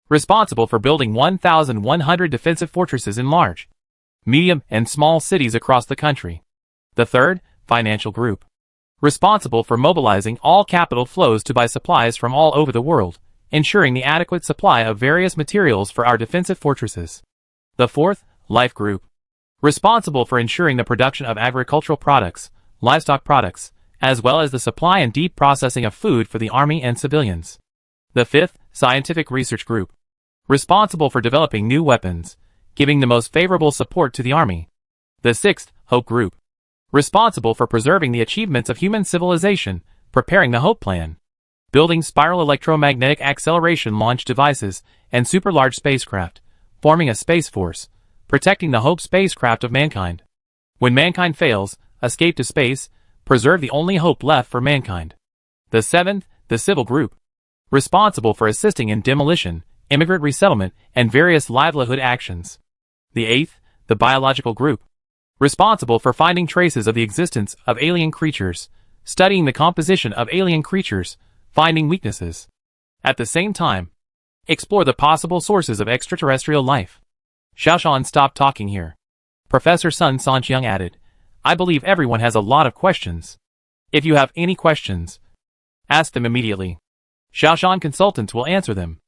responsible for building 1,100 defensive fortresses in large, medium, and small cities across the country. The third, financial group, responsible for mobilizing all capital flows to buy supplies from all over the world, ensuring the adequate supply of various materials for our defensive fortresses. The fourth, life group, responsible for ensuring the production of agricultural products, livestock products, as well as the supply and deep processing of food for the army and civilians. The fifth, scientific research group, responsible for developing new weapons, giving the most favorable support to the army. The sixth, hope group, responsible for preserving the achievements of human civilization, preparing the Hope Plan, building spiral electromagnetic acceleration launch devices and super-large spacecraft, forming a space force, protecting the Hope spacecraft of mankind. When mankind fails, escape to space, preserve the only hope left for mankind. The seventh, the civil group, responsible for assisting in demolition, immigrant resettlement, and various livelihood actions. The eighth, the biological group, responsible for finding traces of the existence of alien creatures, studying the composition of alien creatures, finding weaknesses. At the same time, explore the possible sources of extraterrestrial life. Xiao Shan stopped talking here. Professor Sun Sanqiang added, I believe everyone has a lot of questions. If you have any questions, ask them immediately. Xiao Shan consultants will answer them.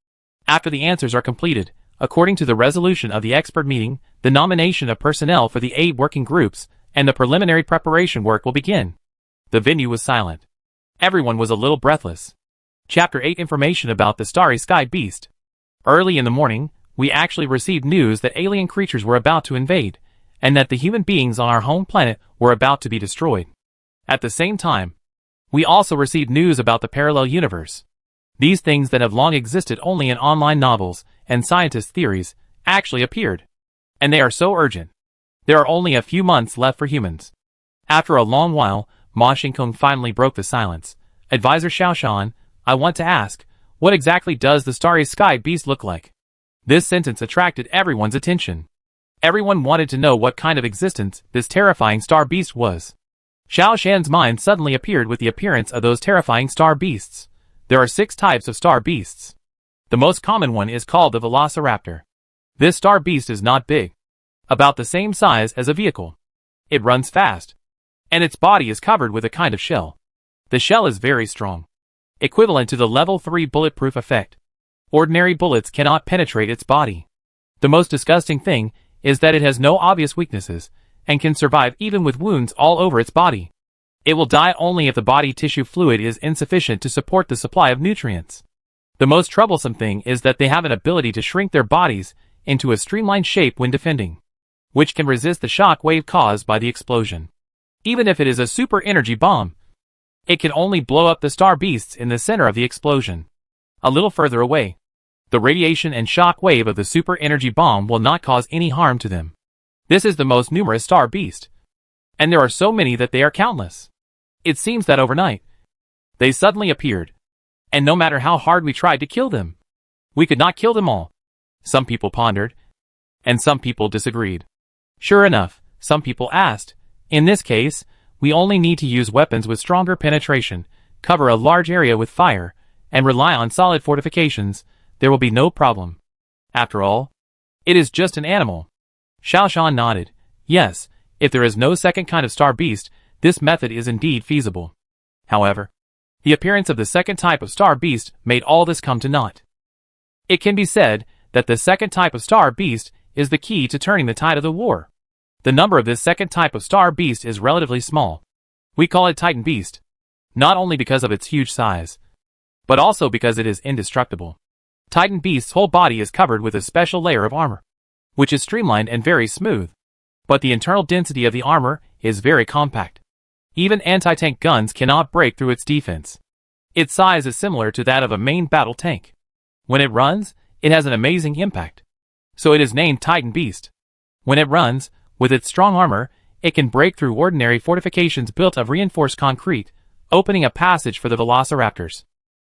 After the answers are completed, according to the resolution of the expert meeting, the nomination of personnel for the 8 working groups, and the preliminary preparation work will begin. The venue was silent. Everyone was a little breathless. Chapter 8 Information about the Starry Sky Beast. Early in the morning, we actually received news that alien creatures were about to invade, and that the human beings on our home planet were about to be destroyed. At the same time, we also received news about the parallel universe. These things that have long existed only in online novels and scientist theories actually appeared. And they are so urgent. There are only a few months left for humans. After a long while, Ma Xingkong finally broke the silence. Advisor Xiaoshan, I want to ask, what exactly does the Starry Sky Beast look like? This sentence attracted everyone's attention. Everyone wanted to know what kind of existence this terrifying star beast was. Xiaoshan's mind suddenly appeared with the appearance of those terrifying star beasts. There are 6 types of star beasts. The most common one is called the velociraptor. This star beast is not big. About the same size as a vehicle. It runs fast. And its body is covered with a kind of shell. The shell is very strong. Equivalent to the level 3 bulletproof effect. Ordinary bullets cannot penetrate its body. The most disgusting thing is that it has no obvious weaknesses, and can survive even with wounds all over its body. It will die only if the body tissue fluid is insufficient to support the supply of nutrients. The most troublesome thing is that they have an ability to shrink their bodies into a streamlined shape when defending, which can resist the shock wave caused by the explosion. Even if it is a super energy bomb, it can only blow up the star beasts in the center of the explosion. A little further away, the radiation and shock wave of the super energy bomb will not cause any harm to them. This is the most numerous star beast. And there are so many that they are countless. It seems that overnight, they suddenly appeared. And no matter how hard we tried to kill them, we could not kill them all. Some people pondered, and some people disagreed. Sure enough, some people asked, in this case, we only need to use weapons with stronger penetration, cover a large area with fire, and rely on solid fortifications. There will be no problem. After all, it is just an animal. Xiaoshan nodded. Yes, if there is no second kind of star beast, this method is indeed feasible. However, the appearance of the second type of star beast made all this come to naught. It can be said that the second type of star beast is the key to turning the tide of the war. The number of this second type of star beast is relatively small. We call it Titan Beast, not only because of its huge size, but also because it is indestructible. Titan Beast's whole body is covered with a special layer of armor, which is streamlined and very smooth. But the internal density of the armor is very compact. Even anti-tank guns cannot break through its defense. Its size is similar to that of a main battle tank. When it runs, it has an amazing impact. So it is named Titan Beast. When it runs, with its strong armor, it can break through ordinary fortifications built of reinforced concrete, opening a passage for the velociraptors.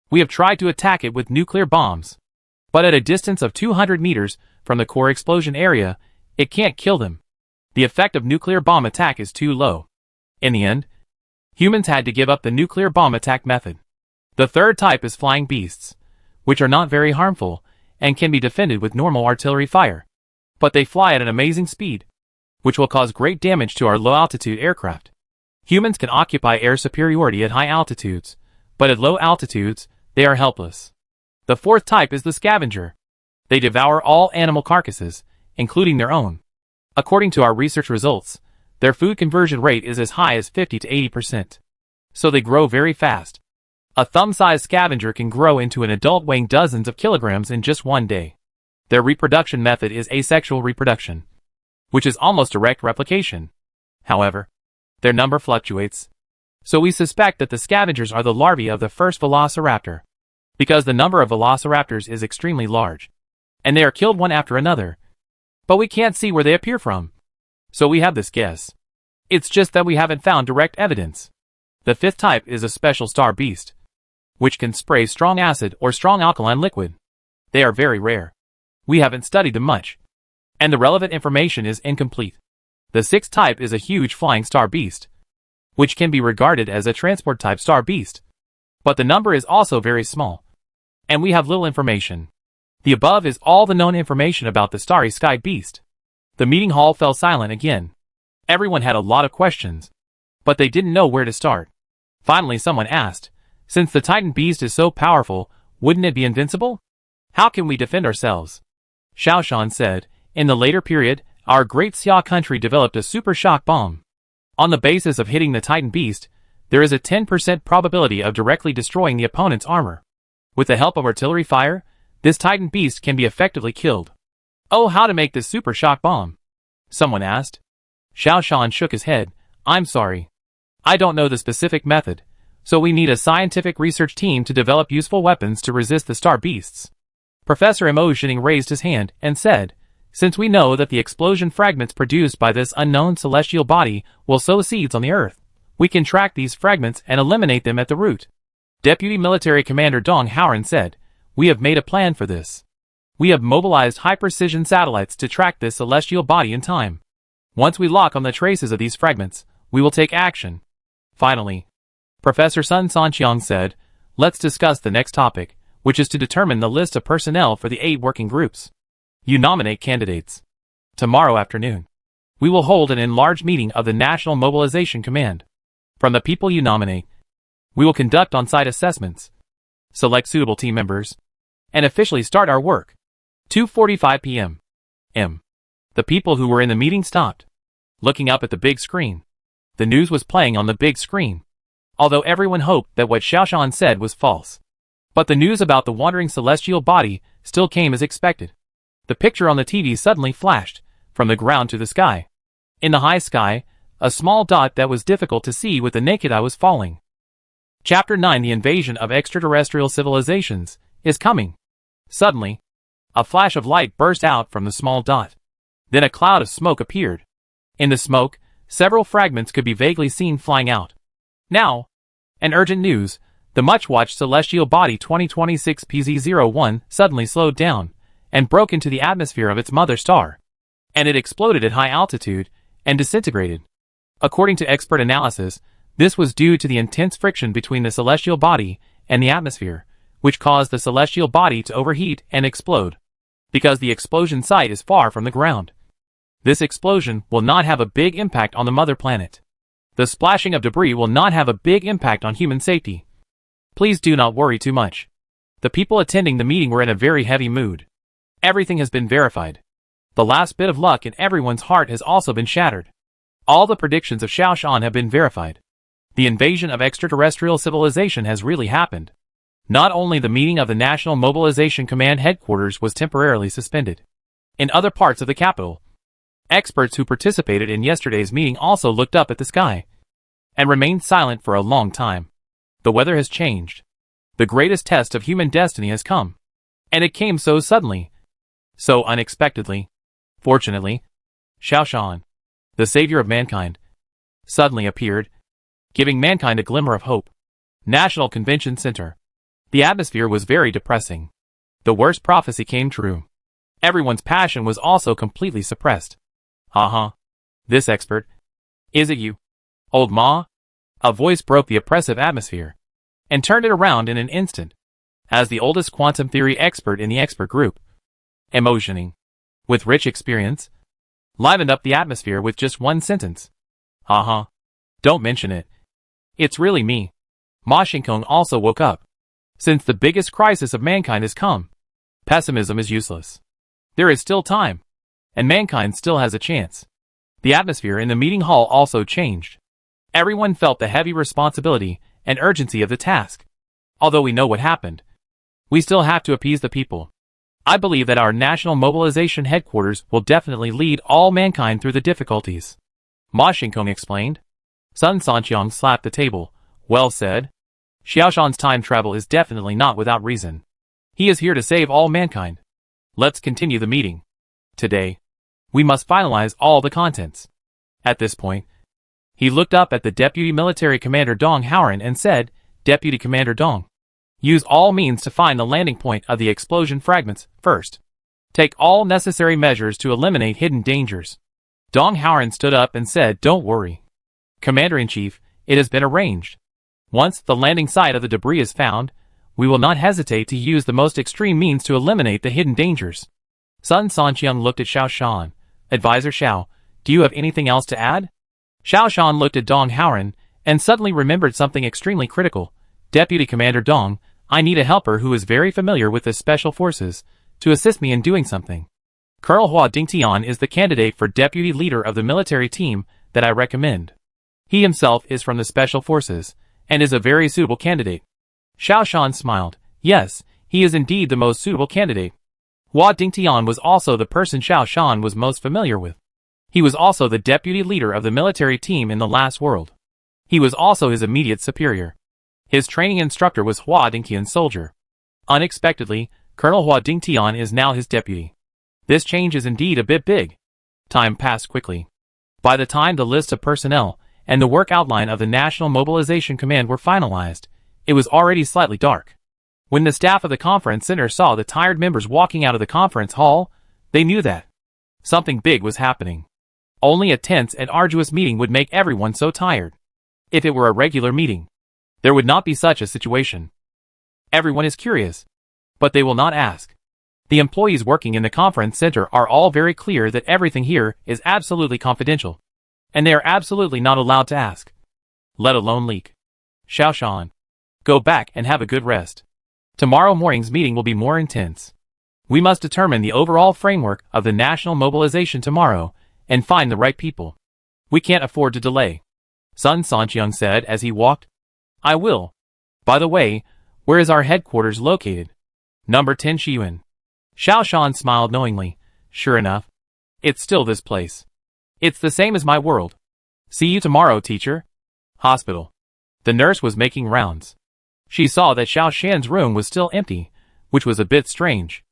We have tried to attack it with nuclear bombs. But at a distance of 200 meters from the core explosion area, it can't kill them. The effect of nuclear bomb attack is too low. In the end, humans had to give up the nuclear bomb attack method. The third type is flying beasts, which are not very harmful and can be defended with normal artillery fire. But they fly at an amazing speed, which will cause great damage to our low-altitude aircraft. Humans can occupy air superiority at high altitudes, but at low altitudes, they are helpless. The fourth type is the scavenger. They devour all animal carcasses, including their own. According to our research results, their food conversion rate is as high as 50 to 80%. So they grow very fast. A thumb-sized scavenger can grow into an adult weighing dozens of kilograms in just one day. Their reproduction method is asexual reproduction, which is almost direct replication. However, their number fluctuates. So we suspect that the scavengers are the larvae of the first velociraptor, because the number of velociraptors is extremely large, and they are killed one after another. But we can't see where they appear from. So we have this guess. It's just that we haven't found direct evidence. The fifth type is a special star beast, which can spray strong acid or strong alkaline liquid. They are very rare. We haven't studied them much, and the relevant information is incomplete. The sixth type is a huge flying star beast, which can be regarded as a transport type star beast. But the number is also very small, and we have little information. The above is all the known information about the Starry Sky Beast. The meeting hall fell silent again. Everyone had a lot of questions, but they didn't know where to start. Finally someone asked, since the Titan Beast is so powerful, wouldn't it be invincible? How can we defend ourselves? Xiaoshan said, in the later period, our great Xia country developed a super shock bomb. On the basis of hitting the Titan beast, there is a 10% probability of directly destroying the opponent's armor. With the help of artillery fire, this Titan beast can be effectively killed. Oh, how to make this super shock bomb? Someone asked. Xiaoshan shook his head. I'm sorry. I don't know the specific method, so we need a scientific research team to develop useful weapons to resist the star beasts. Professor Emotioning raised his hand and said, since we know that the explosion fragments produced by this unknown celestial body will sow seeds on the Earth, we can track these fragments and eliminate them at the root. Deputy Military Commander Dong Howren said, we have made a plan for this. We have mobilized high-precision satellites to track this celestial body in time. Once we lock on the traces of these fragments, we will take action. Finally, Professor Sun Sanqiang said, let's discuss the next topic, which is to determine the list of personnel for the 8 working groups. You nominate candidates. Tomorrow afternoon, we will hold an enlarged meeting of the National Mobilization Command. From the people you nominate, we will conduct on-site assessments, select suitable team members, and officially start our work. 2:45 p.m. The people who were in the meeting stopped, looking up at the big screen. The news was playing on the big screen, although everyone hoped that what Xiaoshan said was false. But the news about the wandering celestial body still came as expected. The picture on the TV suddenly flashed, from the ground to the sky. In the high sky, a small dot that was difficult to see with the naked eye was falling. Chapter 9 The Invasion of Extraterrestrial Civilizations is coming. Suddenly, a flash of light burst out from the small dot. Then a cloud of smoke appeared. In the smoke, several fragments could be vaguely seen flying out. Now, an urgent news, the much-watched celestial body 2026 PZ01 suddenly slowed down, and broke into the atmosphere of its mother star. And it exploded at high altitude, and disintegrated. According to expert analysis, this was due to the intense friction between the celestial body and the atmosphere, which caused the celestial body to overheat and explode. Because the explosion site is far from the ground, this explosion will not have a big impact on the mother planet. The splashing of debris will not have a big impact on human safety. Please do not worry too much. The people attending the meeting were in a very heavy mood. Everything has been verified. The last bit of luck in everyone's heart has also been shattered. All the predictions of Xiaoshan have been verified. The invasion of extraterrestrial civilization has really happened. Not only the meeting of the National Mobilization Command headquarters was temporarily suspended. In other parts of the capital, experts who participated in yesterday's meeting also looked up at the sky and remained silent for a long time. The weather has changed. The greatest test of human destiny has come. And it came so suddenly, so unexpectedly. Fortunately, Xiaoshan, the savior of mankind, suddenly appeared, giving mankind a glimmer of hope. National Convention Center. The atmosphere was very depressing. The worst prophecy came true. Everyone's passion was also completely suppressed. This expert. Is it you, old Ma? A voice broke the oppressive atmosphere and turned it around in an instant. As the oldest quantum theory expert in the expert group, Emotioning, with rich experience, livened up the atmosphere with just one sentence. Don't mention it. It's really me. Ma Xinkong also woke up. Since the biggest crisis of mankind has come, pessimism is useless. There is still time, and mankind still has a chance. The atmosphere in the meeting hall also changed. Everyone felt the heavy responsibility and urgency of the task. Although we know what happened, we still have to appease the people. I believe that our National Mobilization Headquarters will definitely lead all mankind through the difficulties. Ma Xinkong explained. Sun Sanqiang slapped the table. Well said. Xiaoshan's time travel is definitely not without reason. He is here to save all mankind. Let's continue the meeting. Today, we must finalize all the contents. At this point, he looked up at the Deputy Military Commander Dong Howren and said, Deputy Commander Dong, use all means to find the landing point of the explosion fragments first. Take all necessary measures to eliminate hidden dangers. Dong Howren stood up and said, Don't worry, Commander-in-Chief, it has been arranged. Once the landing site of the debris is found, we will not hesitate to use the most extreme means to eliminate the hidden dangers. Sun Sanqiang looked at Xiaoshan. Advisor Xiao, do you have anything else to add? Xiaoshan looked at Dong Howren and suddenly remembered something extremely critical. Deputy Commander Dong, I need a helper who is very familiar with the special forces to assist me in doing something. Colonel Hua Dingtian is the candidate for deputy leader of the military team that I recommend. He himself is from the Special Forces, and is a very suitable candidate. Xiao Shan smiled. Yes, he is indeed the most suitable candidate. Hua Dingtian was also the person Xiao Shan was most familiar with. He was also the deputy leader of the military team in the last world. He was also his immediate superior. His training instructor was Hua Dingtian's soldier. Unexpectedly, Colonel Hua Dingtian is now his deputy. This change is indeed a bit big. Time passed quickly. By the time the list of personnel and the work outline of the National Mobilization Command were finalized, it was already slightly dark. When the staff of the conference center saw the tired members walking out of the conference hall, they knew that something big was happening. Only a tense and arduous meeting would make everyone so tired. If it were a regular meeting, there would not be such a situation. Everyone is curious, but they will not ask. The employees working in the conference center are all very clear that everything here is absolutely confidential, and they are absolutely not allowed to ask, let alone leak. Xiao Shan, go back and have a good rest. Tomorrow morning's meeting will be more intense. We must determine the overall framework of the national mobilization tomorrow and find the right people. We can't afford to delay. Sun Sanqiang said as he walked. I will. By the way, where is our headquarters located? Number 10 Shiyuan. Xiao Shan smiled knowingly. Sure enough. It's still this place. It's the same as my world. See you tomorrow, teacher. Hospital. The nurse was making rounds. She saw that Xiao Shan's room was still empty, which was a bit strange.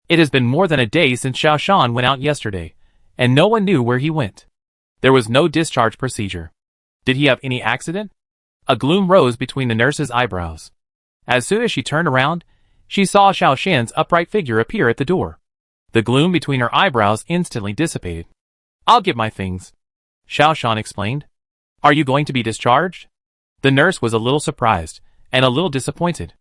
It has been more than a day since Xiao Shan went out yesterday, and no one knew where he went. There was no discharge procedure. Did he have any accident? A gloom rose between the nurse's eyebrows. As soon as she turned around, she saw Xiao Shan's upright figure appear at the door. The gloom between her eyebrows instantly dissipated. I'll get my things, Xiao Shan explained. Are you going to be discharged? The nurse was a little surprised, and a little disappointed.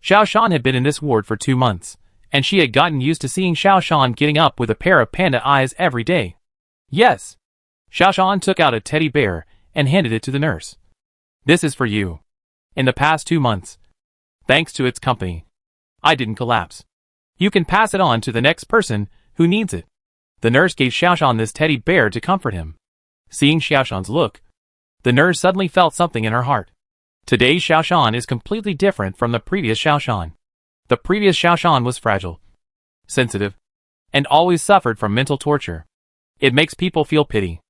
Xiao Shan had been in this ward for 2 months, and she had gotten used to seeing Xiao Shan getting up with a pair of panda eyes every day. Yes. Xiao Shan took out a teddy bear and handed it to the nurse. This is for you. In the past 2 months, thanks to its company, I didn't collapse. You can pass it on to the next person who needs it. The nurse gave Xiao Shan this teddy bear to comfort him. Seeing Xiao Shan's look, the nurse suddenly felt something in her heart. Today's Xiao Shan is completely different from the previous Xiao Shan. The previous Xiao Shan was fragile, sensitive, and always suffered from mental torture. It makes people feel pity.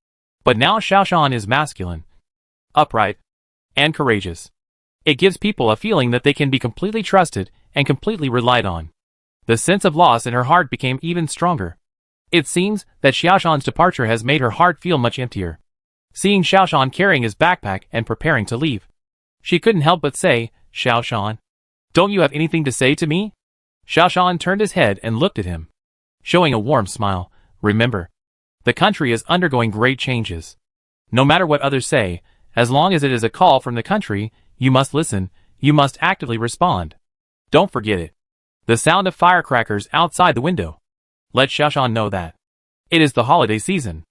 But now Xiao Shan is masculine, upright, and courageous. It gives people a feeling that they can be completely trusted and completely relied on. The sense of loss in her heart became even stronger. It seems that Xiao Shan's departure has made her heart feel much emptier. Seeing Xiao Shan carrying his backpack and preparing to leave, she couldn't help but say, Xiao Shan, don't you have anything to say to me? Xiao Shan turned his head and looked at him, showing a warm smile. Remember, the country is undergoing great changes. No matter what others say, as long as it is a call from the country, you must listen, you must actively respond. Don't forget it. The sound of firecrackers outside the window. Let Xiao Shan know that. It is the holiday season.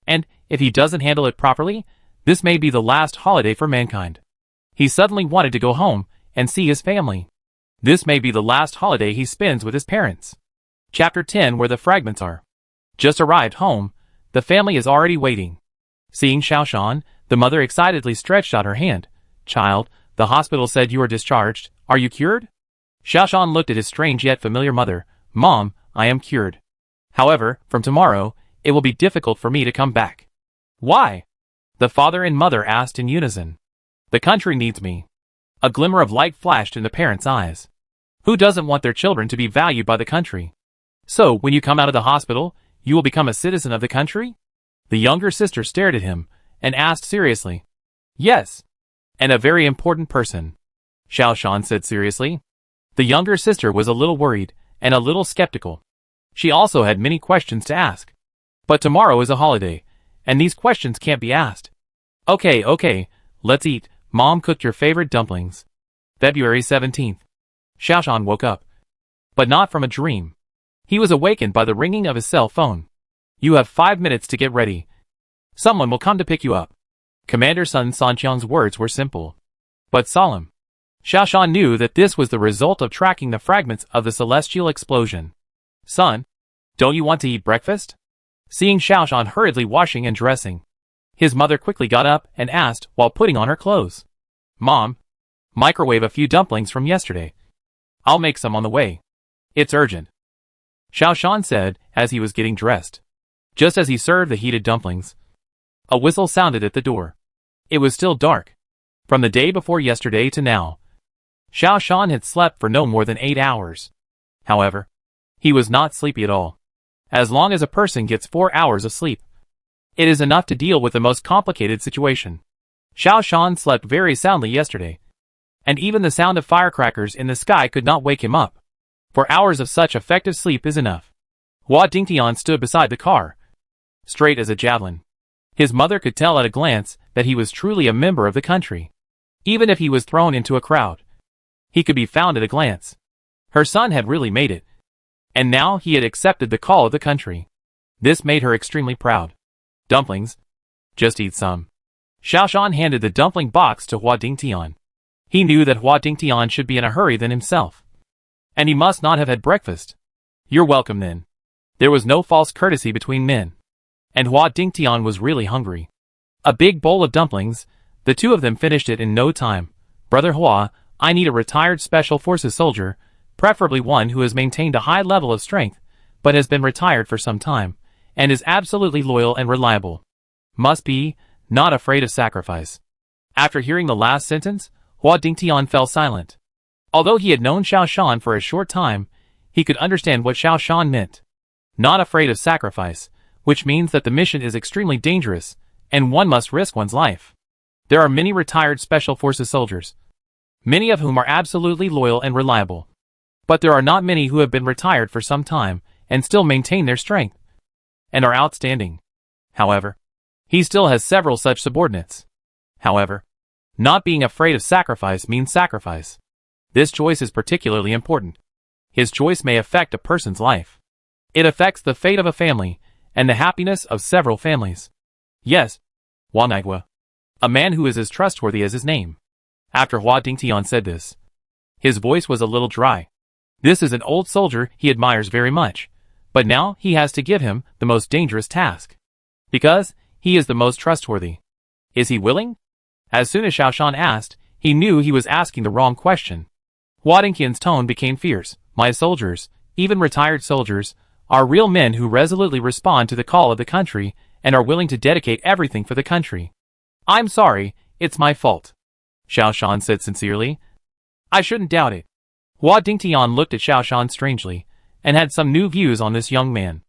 And, if he doesn't handle it properly, this may be the last holiday for mankind. He suddenly wanted to go home and see his family. This may be the last holiday he spends with his parents. Chapter 10 Where the Fragments Are. Just arrived home, the family is already waiting. Seeing Xiao Shan, the mother excitedly stretched out her hand. Child, the hospital said you are discharged. Are you cured? Xiao Shan looked at his strange yet familiar mother. Mom, I am cured. However, from tomorrow, it will be difficult for me to come back. Why? The father and mother asked in unison. The country needs me. A glimmer of light flashed in the parents' eyes. Who doesn't want their children to be valued by the country? So, when you come out of the hospital, you will become a citizen of the country? The younger sister stared at him, and asked seriously. Yes. And a very important person, Xiao Shan said seriously. The younger sister was a little worried, and a little skeptical. She also had many questions to ask. But tomorrow is a holiday, and these questions can't be asked. Okay, let's eat. Mom cooked your favorite dumplings. February 17th. Xiao Shan woke up. But not from a dream. He was awakened by the ringing of his cell phone. You have 5 minutes to get ready. Someone will come to pick you up. Commander Sun Sanqiang's words were simple, but solemn. Xiao Shan knew that this was the result of tracking the fragments of the celestial explosion. Son, Don't you want to eat breakfast? Seeing Xiaoshan hurriedly washing and dressing, his mother quickly got up and asked while putting on her clothes. Mom, microwave a few dumplings from yesterday. I'll make some on the way. It's urgent. Xiaoshan said as he was getting dressed. Just as he served the heated dumplings, a whistle sounded at the door. It was still dark. From the day before yesterday to now, Xiaoshan had slept for no more than 8 hours. However, he was not sleepy at all. As long as a person gets 4 hours of sleep, it is enough to deal with the most complicated situation. Xiaoshan slept very soundly yesterday, and even the sound of firecrackers in the sky could not wake him up. 4 hours of such effective sleep is enough. Hua Dingtian stood beside the car, straight as a javelin. His mother could tell at a glance that he was truly a member of the country. Even if he was thrown into a crowd, he could be found at a glance. Her son had really made it, and now he had accepted the call of the country. This made her extremely proud. Dumplings? Just eat some. Xiaoshan handed the dumpling box to Hua Dingtian. He knew that Hua Dingtian should be in a hurry than himself, and he must not have had breakfast. You're welcome then. There was no false courtesy between men, and Hua Dingtian was really hungry. A big bowl of dumplings, the two of them finished it in no time. Brother Hua, I need a retired special forces soldier, preferably one who has maintained a high level of strength, but has been retired for some time, and is absolutely loyal and reliable. Must be, not afraid of sacrifice. After hearing the last sentence, Hua Dingtian fell silent. Although he had known Xiaoshan for a short time, he could understand what Xiaoshan meant. Not afraid of sacrifice, which means that the mission is extremely dangerous, and one must risk one's life. There are many retired special forces soldiers, many of whom are absolutely loyal and reliable. But there are not many who have been retired for some time, and still maintain their strength, and are outstanding. However, he still has several such subordinates. However, not being afraid of sacrifice means sacrifice. This choice is particularly important. His choice may affect a person's life. It affects the fate of a family, and the happiness of several families. Yes, Hua Nigua, a man who is as trustworthy as his name. After Hua Dingtian said this, his voice was a little dry. This is an old soldier he admires very much, but now he has to give him the most dangerous task. Because he is the most trustworthy. Is he willing? As soon as Xiaoshan asked, he knew he was asking the wrong question. Hua Dingtian's tone became fierce. My soldiers, even retired soldiers, are real men who resolutely respond to the call of the country and are willing to dedicate everything for the country. I'm sorry, it's my fault, Xiaoshan said sincerely. I shouldn't doubt it. Hua Dingtian looked at Xiaoshan strangely, and had some new views on this young man.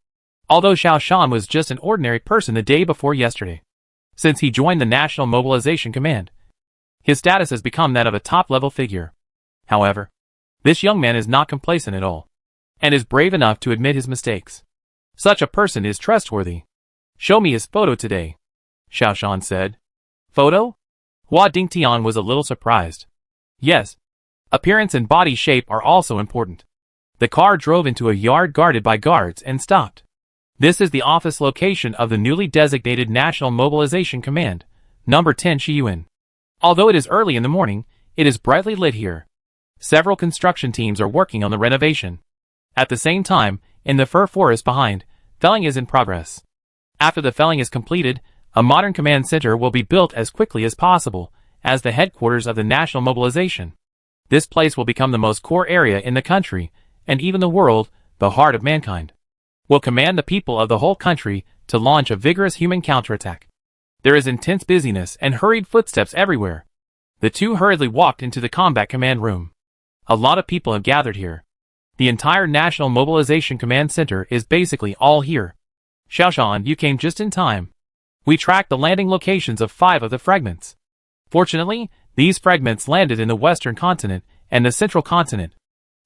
Although Xiaoshan was just an ordinary person the day before yesterday, since he joined the National Mobilization Command, his status has become that of a top-level figure. However, this young man is not complacent at all, and is brave enough to admit his mistakes. Such a person is trustworthy. Show me his photo today, Xiaoshan said. Photo? Hua Dingtian was a little surprised. Yes, appearance and body shape are also important. The car drove into a yard guarded by guards and stopped. This is the office location of the newly designated National Mobilization Command, number 10 Shiyuan. Although it is early in the morning, it is brightly lit here. Several construction teams are working on the renovation. At the same time, in the fir forest behind, felling is in progress. After the felling is completed, a modern command center will be built as quickly as possible, as the headquarters of the national mobilization. This place will become the most core area in the country, and even the world, the heart of mankind, will command the people of the whole country to launch a vigorous human counterattack. There is intense busyness and hurried footsteps everywhere. The two hurriedly walked into the combat command room. A lot of people have gathered here. The entire National Mobilization Command Center is basically all here. Xiaoshan, you came just in time. We tracked the landing locations of 5 of the fragments. Fortunately, these fragments landed in the Western continent and the Central continent.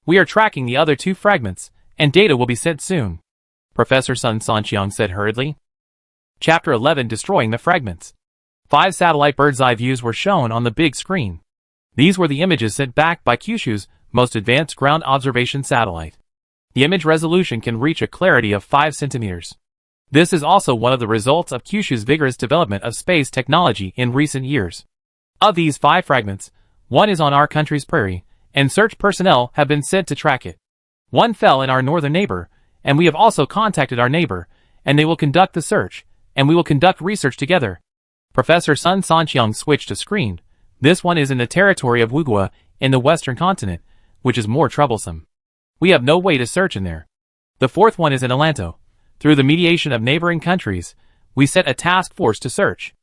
We are tracking the other 2 fragments, and data will be sent soon, Professor Sun Sanqiang said hurriedly. Chapter 11 Destroying the Fragments. 5 satellite bird's-eye views were shown on the big screen. These were the images sent back by Kyushu's most advanced ground observation satellite. The image resolution can reach a clarity of 5 centimeters. This is also one of the results of Kyushu's vigorous development of space technology in recent years. Of these 5 fragments, 1 is on our country's prairie, and search personnel have been sent to track it. 1 fell in our northern neighbor, and we have also contacted our neighbor, and they will conduct the search, and we will conduct research together. Professor Sun Sanqiang switched to screen. This one is in the territory of Wugua, in the western continent, which is more troublesome. We have no way to search in there. The fourth one is in Alanto. Through the mediation of neighboring countries, we set a task force to search.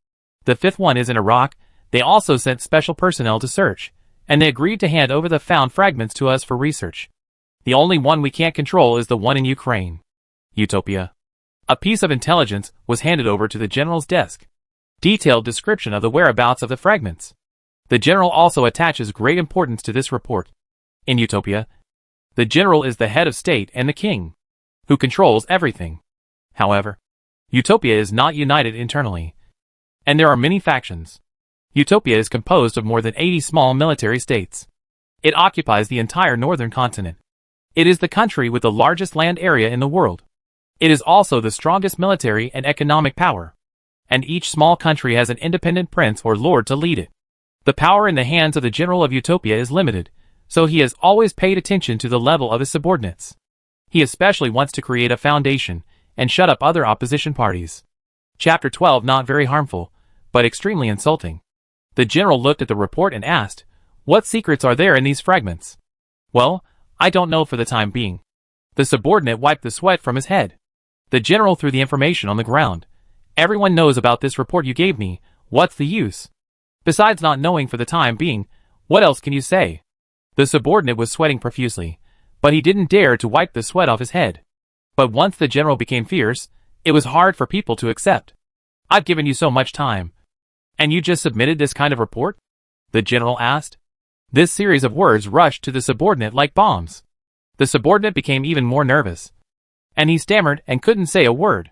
The fifth one is in Iraq. They also sent special personnel to search, and they agreed to hand over the found fragments to us for research. The only one we can't control is the one in Ukraine. Utopia. A piece of intelligence was handed over to the general's desk. Detailed description of the whereabouts of the fragments. The general also attaches great importance to this report. In Utopia, the general is the head of state and the king, who controls everything. However, Utopia is not united internally, and there are many factions. Utopia is composed of more than 80 small military states. It occupies the entire northern continent. It is the country with the largest land area in the world. It is also the strongest military and economic power. And each small country has an independent prince or lord to lead it. The power in the hands of the general of Utopia is limited, so he has always paid attention to the level of his subordinates. He especially wants to create a foundation and shut up other opposition parties. Chapter 12. Not very harmful, but extremely insulting. The general looked at the report and asked, "What secrets are there in these fragments?" "Well, I don't know for the time being." The subordinate wiped the sweat from his head. The general threw the information on the ground. "Everyone knows about this report you gave me. What's the use? Besides not knowing for the time being, what else can you say?" The subordinate was sweating profusely, but he didn't dare to wipe the sweat off his head. But once the general became fierce, it was hard for people to accept. "I've given you so much time, and you just submitted this kind of report?" the general asked. This series of words rushed to the subordinate like bombs. The subordinate became even more nervous, and he stammered and couldn't say a word.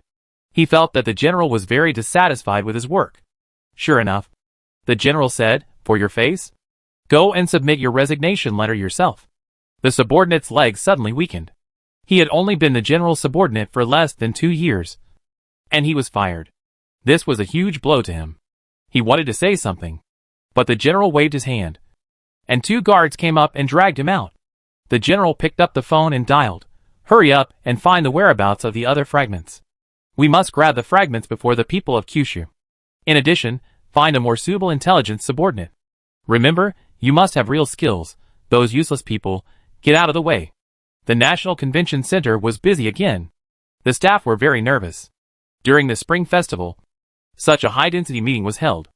He felt that the general was very dissatisfied with his work. Sure enough, the general said, "For your face? Go and submit your resignation letter yourself." The subordinate's legs suddenly weakened. He had only been the general's subordinate for less than 2 years, and he was fired. This was a huge blow to him. He wanted to say something, but the general waved his hand, and 2 guards came up and dragged him out. The general picked up the phone and dialed, "Hurry up and find the whereabouts of the other fragments. We must grab the fragments before the people of Kyushu. In addition, find a more suitable intelligence subordinate. Remember, you must have real skills. Those useless people, get out of the way." The National Convention Center was busy again. The staff were very nervous. During the Spring Festival, such a high-density meeting was held.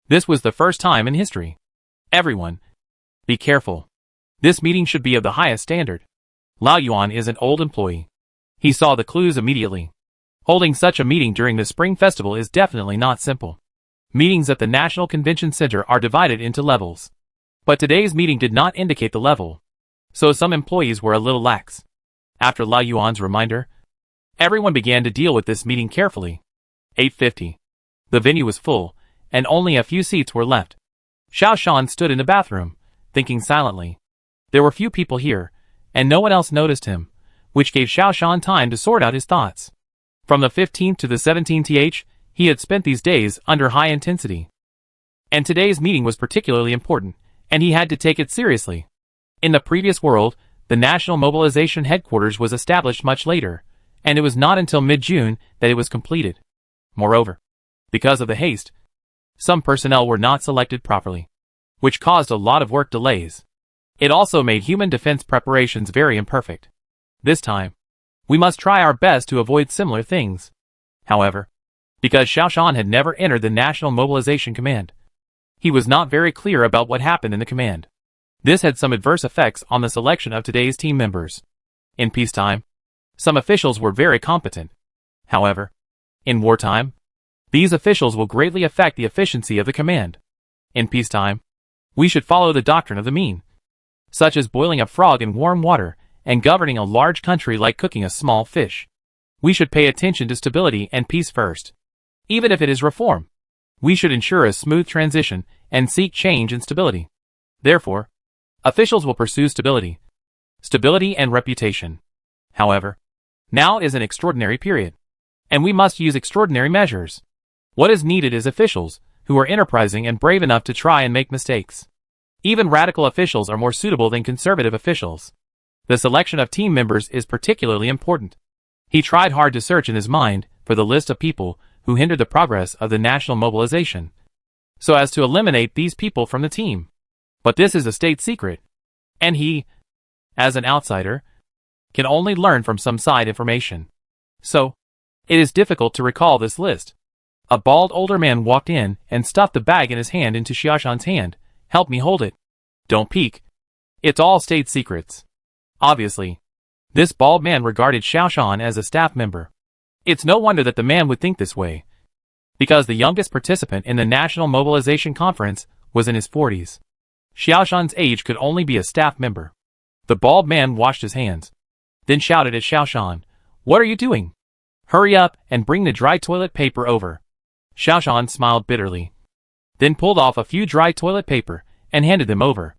This was the first time in history. Everyone, be careful. This meeting should be of the highest standard. Lao Yuan is an old employee. He saw the clues immediately. Holding such a meeting during the Spring Festival is definitely not simple. Meetings at the National Convention Center are divided into levels. But today's meeting did not indicate the level, so some employees were a little lax. After Lao Yuan's reminder, everyone began to deal with this meeting carefully. 8:50. The venue was full, and only a few seats were left. Xiao Shan stood in the bathroom, thinking silently. There were few people here, and no one else noticed him, which gave Xiao Shan time to sort out his thoughts. From the 15th to the 17th, he had spent these days under high intensity. And today's meeting was particularly important, and he had to take it seriously. In the previous world, the National Mobilization Headquarters was established much later, and it was not until mid-June that it was completed. Moreover, because of the haste, some personnel were not selected properly, which caused a lot of work delays. It also made human defense preparations very imperfect. This time, we must try our best to avoid similar things. However, because Xiao Shan had never entered the National Mobilization Command, he was not very clear about what happened in the command. This had some adverse effects on the selection of today's team members. In peacetime, some officials were very competent. However, in wartime, these officials will greatly affect the efficiency of the command. In peacetime, we should follow the doctrine of the mean, such as boiling a frog in warm water and governing a large country like cooking a small fish. We should pay attention to stability and peace first. Even if it is reform, we should ensure a smooth transition and seek change and stability. Therefore, officials will pursue stability and reputation. However, now is an extraordinary period, and we must use extraordinary measures. What is needed is officials who are enterprising and brave enough to try and make mistakes. Even radical officials are more suitable than conservative officials. The selection of team members is particularly important. He tried hard to search in his mind for the list of people who hindered the progress of the national mobilization, so as to eliminate these people from the team. But this is a state secret, and he, as an outsider, can only learn from some side information. So, it is difficult to recall this list. A bald older man walked in and stuffed the bag in his hand into Xiaoshan's hand. Help me hold it. Don't peek. It's all state secrets. Obviously, this bald man regarded Xiaoshan as a staff member. It's no wonder that the man would think this way, because the youngest participant in the National Mobilization Conference was in his 40s. Xiaoshan's age could only be a staff member. The bald man washed his hands, then shouted at Xiaoshan, "What are you doing? Hurry up and bring the dry toilet paper over." Xiaoshan smiled bitterly, then pulled off a few dry toilet paper and handed them over.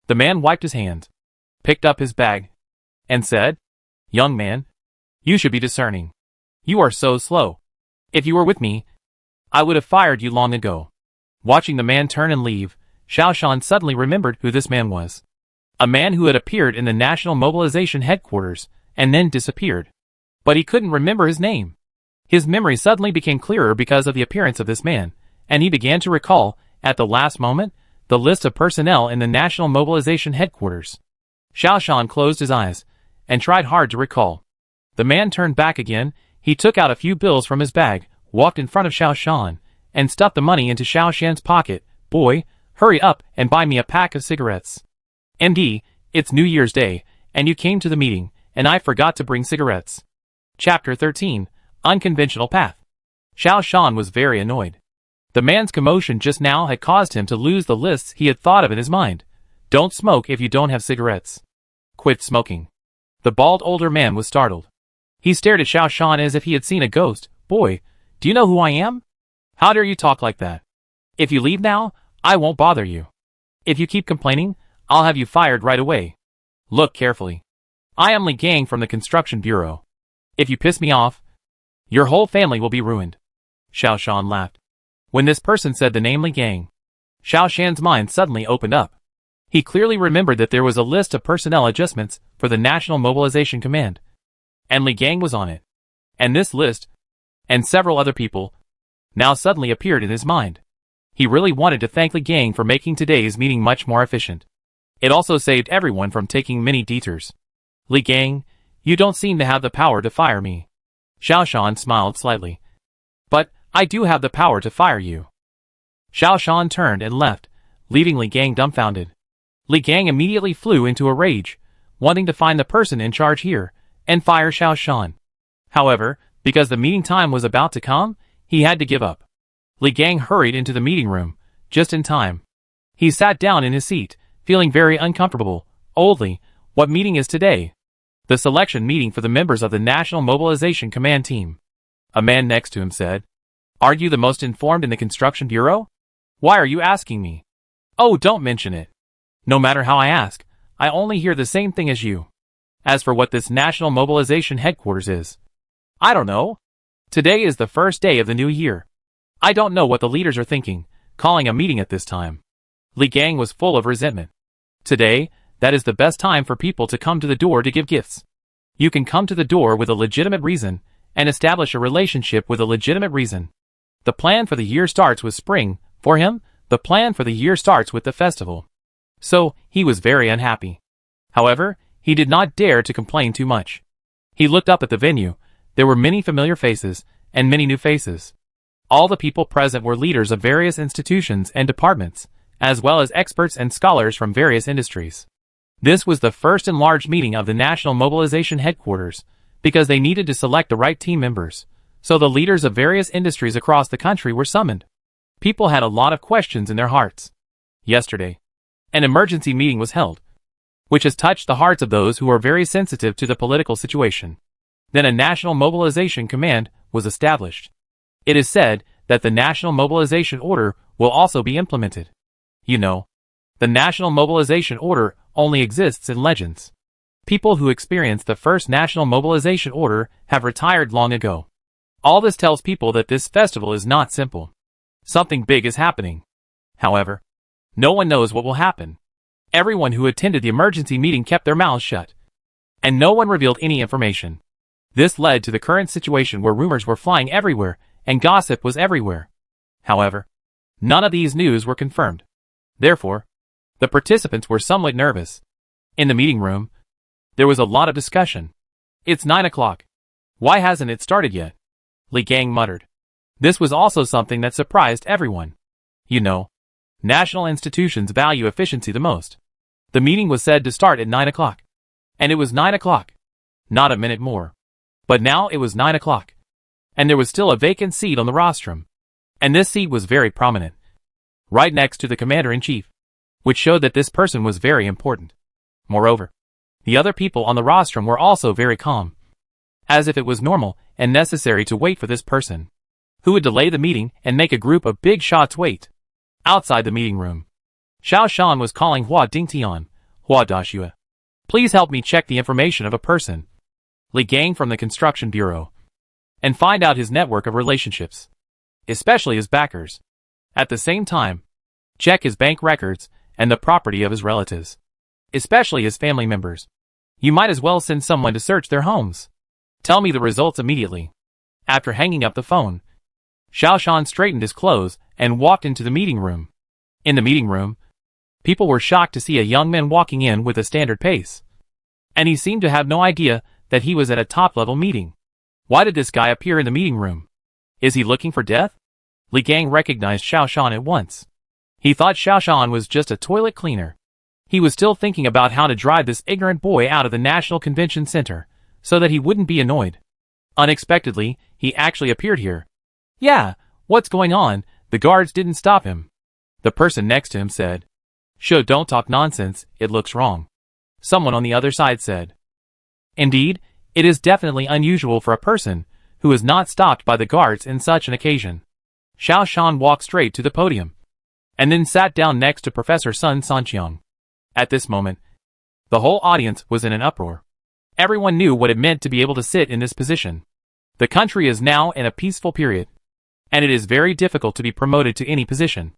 The man wiped his hands, picked up his bag, and said, "Young man, you should be discerning. You are so slow. If you were with me, I would have fired you long ago." Watching the man turn and leave, Xiaoshan suddenly remembered who this man was. A man who had appeared in the National Mobilization headquarters and then disappeared. But he couldn't remember his name. His memory suddenly became clearer because of the appearance of this man, and he began to recall, at the last moment, the list of personnel in the National Mobilization headquarters. Xiaoshan closed his eyes and tried hard to recall. The man turned back again. He took out a few bills from his bag, walked in front of Xiaoshan, and stuffed the money into Xiaoshan's pocket. "Boy, hurry up and buy me a pack of cigarettes. MD, it's New Year's Day, and you came to the meeting, and I forgot to bring cigarettes." Chapter 13, Unconventional Path. Xiaoshan was very annoyed. The man's commotion just now had caused him to lose the lists he had thought of in his mind. Don't smoke if you don't have cigarettes. Quit smoking. The bald older man was startled. He stared at Xiaoshan as if he had seen a ghost. "Boy, do you know who I am? How dare you talk like that? If you leave now, I won't bother you. If you keep complaining, I'll have you fired right away. Look carefully. I am Li Gang from the Construction Bureau. If you piss me off, your whole family will be ruined." Xiaoshan laughed. When this person said the name Li Gang, Xiaoshan's mind suddenly opened up. He clearly remembered that there was a list of personnel adjustments for the National Mobilization Command, and Li Gang was on it. And this list, and several other people, now suddenly appeared in his mind. He really wanted to thank Li Gang for making today's meeting much more efficient. It also saved everyone from taking many detours. "Li Gang, you don't seem to have the power to fire me." Xiaoshan smiled slightly. "But I do have the power to fire you." Xiaoshan turned and left, leaving Li Gang dumbfounded. Li Gang immediately flew into a rage, wanting to find the person in charge here, and fire Xiaoshan. However, because the meeting time was about to come, he had to give up. Li Gang hurried into the meeting room, just in time. He sat down in his seat, feeling very uncomfortable. "Oldly, what meeting is today?" "The selection meeting for the members of the National Mobilization Command Team." A man next to him said. "Aren't you the most informed in the Construction Bureau? Why are you asking me?" "Oh, don't mention it. No matter how I ask, I only hear the same thing as you. As for what this National Mobilization Headquarters is, I don't know. Today is the first day of the new year. I don't know what the leaders are thinking, calling a meeting at this time." Li Gang was full of resentment. "Today, that is the best time for people to come to the door to give gifts. You can come to the door with a legitimate reason, and establish a relationship with a legitimate reason. The plan for the year starts with spring. For him, the plan for the year starts with the festival." So, he was very unhappy. However, he did not dare to complain too much. He looked up at the venue. There were many familiar faces, and many new faces. All the people present were leaders of various institutions and departments, as well as experts and scholars from various industries. This was the first enlarged meeting of the National Mobilization Headquarters, because they needed to select the right team members, so the leaders of various industries across the country were summoned. People had a lot of questions in their hearts. Yesterday, an emergency meeting was held, which has touched the hearts of those who are very sensitive to the political situation. Then a National Mobilization Command was established. It is said that the National Mobilization Order will also be implemented. You know, the National Mobilization Order only exists in legends. People who experienced the first National Mobilization Order have retired long ago. All this tells people that this festival is not simple. Something big is happening. However, no one knows what will happen. Everyone who attended the emergency meeting kept their mouths shut, and no one revealed any information. This led to the current situation where rumors were flying everywhere and gossip was everywhere. However, none of these news were confirmed. Therefore, the participants were somewhat nervous. In the meeting room, there was a lot of discussion. It's 9 o'clock. Why hasn't it started yet? Li Gang muttered. This was also something that surprised everyone. You know, national institutions value efficiency the most. The meeting was said to start at 9 o'clock. And it was 9 o'clock. Not a minute more. But now it was 9 o'clock. And there was still a vacant seat on the rostrum. And this seat was very prominent. Right next to the commander-in-chief. Which showed that this person was very important. Moreover, the other people on the rostrum were also very calm. As if it was normal and necessary to wait for this person. Who would delay the meeting and make a group of big shots wait. Outside the meeting room, Xiao Shan was calling Hua Dingtian, Hua Dashua. Please help me check the information of a person. Li Gang from the construction bureau. And find out his network of relationships. Especially his backers. At the same time, check his bank records and the property of his relatives. Especially his family members. You might as well send someone to search their homes. Tell me the results immediately. After hanging up the phone, Xiao Shan straightened his clothes and walked into the meeting room. In the meeting room, people were shocked to see a young man walking in with a standard pace. And he seemed to have no idea that he was at a top-level meeting. Why did this guy appear in the meeting room? Is he looking for death? Li Gang recognized Xiao Shan at once. He thought Xiao Shan was just a toilet cleaner. He was still thinking about how to drive this ignorant boy out of the National Convention Center, so that he wouldn't be annoyed. Unexpectedly, he actually appeared here. Yeah, what's going on? The guards didn't stop him. The person next to him said. Sure, don't talk nonsense, it looks wrong. Someone on the other side said. Indeed, it is definitely unusual for a person who is not stopped by the guards in such an occasion. Xiao Shan walked straight to the podium, and then sat down next to Professor Sun Sanqiang. At this moment, the whole audience was in an uproar. Everyone knew what it meant to be able to sit in this position. The country is now in a peaceful period, and it is very difficult to be promoted to any position.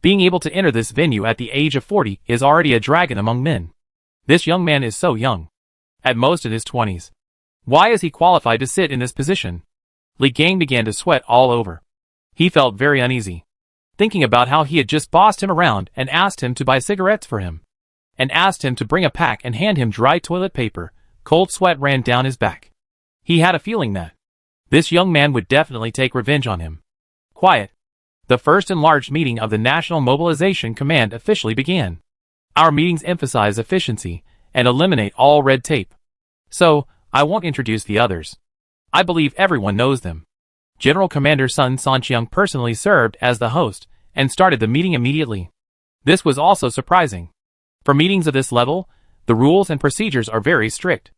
Being able to enter this venue at the age of 40 is already a dragon among men. This young man is so young. At most in his 20s. Why is he qualified to sit in this position? Li Gang began to sweat all over. He felt very uneasy, thinking about how he had just bossed him around and asked him to buy cigarettes for him, and asked him to bring a pack and hand him dry toilet paper. Cold sweat ran down his back. He had a feeling that this young man would definitely take revenge on him. Quiet. The first enlarged meeting of the National Mobilization Command officially began. Our meetings emphasize efficiency and eliminate all red tape. So, I won't introduce the others. I believe everyone knows them. General Commander Sun Sanqiang personally served as the host and started the meeting immediately. This was also surprising. For meetings of this level, the rules and procedures are very strict.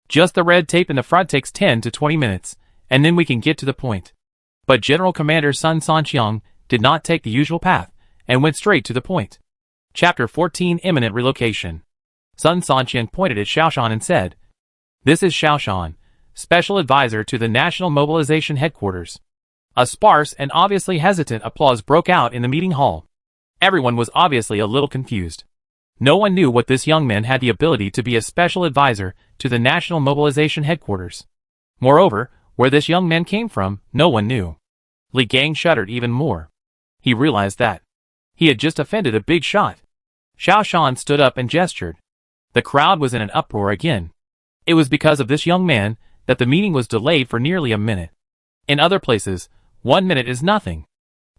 Just the red tape in the front takes 10 to 20 minutes, and then we can get to the point. But General Commander Sun Sanqiang did not take the usual path, and went straight to the point. Chapter 14 Imminent Relocation. Sun Sanqiang pointed at Xiao Shan and said, This is Xiao Shan, Special Advisor to the National Mobilization Headquarters. A sparse and obviously hesitant applause broke out in the meeting hall. Everyone was obviously a little confused. No one knew what this young man had the ability to be a special advisor to the National Mobilization Headquarters. Moreover, where this young man came from, no one knew. Li Gang shuddered even more. He realized that he had just offended a big shot. Xiao Shan stood up and gestured. The crowd was in an uproar again. It was because of this young man that the meeting was delayed for nearly a minute. In other places, 1 minute is nothing.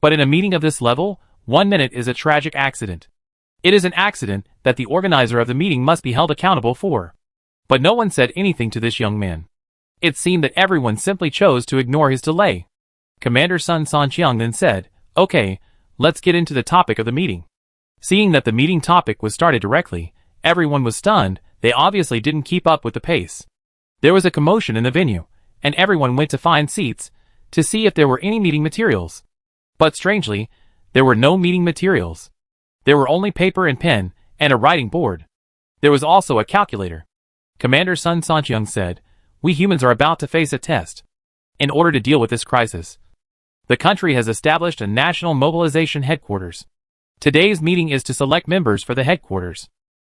But in a meeting of this level, 1 minute is a tragic accident. It is an accident that the organizer of the meeting must be held accountable for. But no one said anything to this young man. It seemed that everyone simply chose to ignore his delay. Commander Sun Sanqiang then said, Okay, let's get into the topic of the meeting. Seeing that the meeting topic was started directly, everyone was stunned. They obviously didn't keep up with the pace. There was a commotion in the venue, and everyone went to find seats to see if there were any meeting materials. But strangely, there were no meeting materials. There were only paper and pen, and a writing board. There was also a calculator. Commander Sun Sanqiang said, We humans are about to face a test. In order to deal with this crisis, the country has established a national mobilization headquarters. Today's meeting is to select members for the headquarters.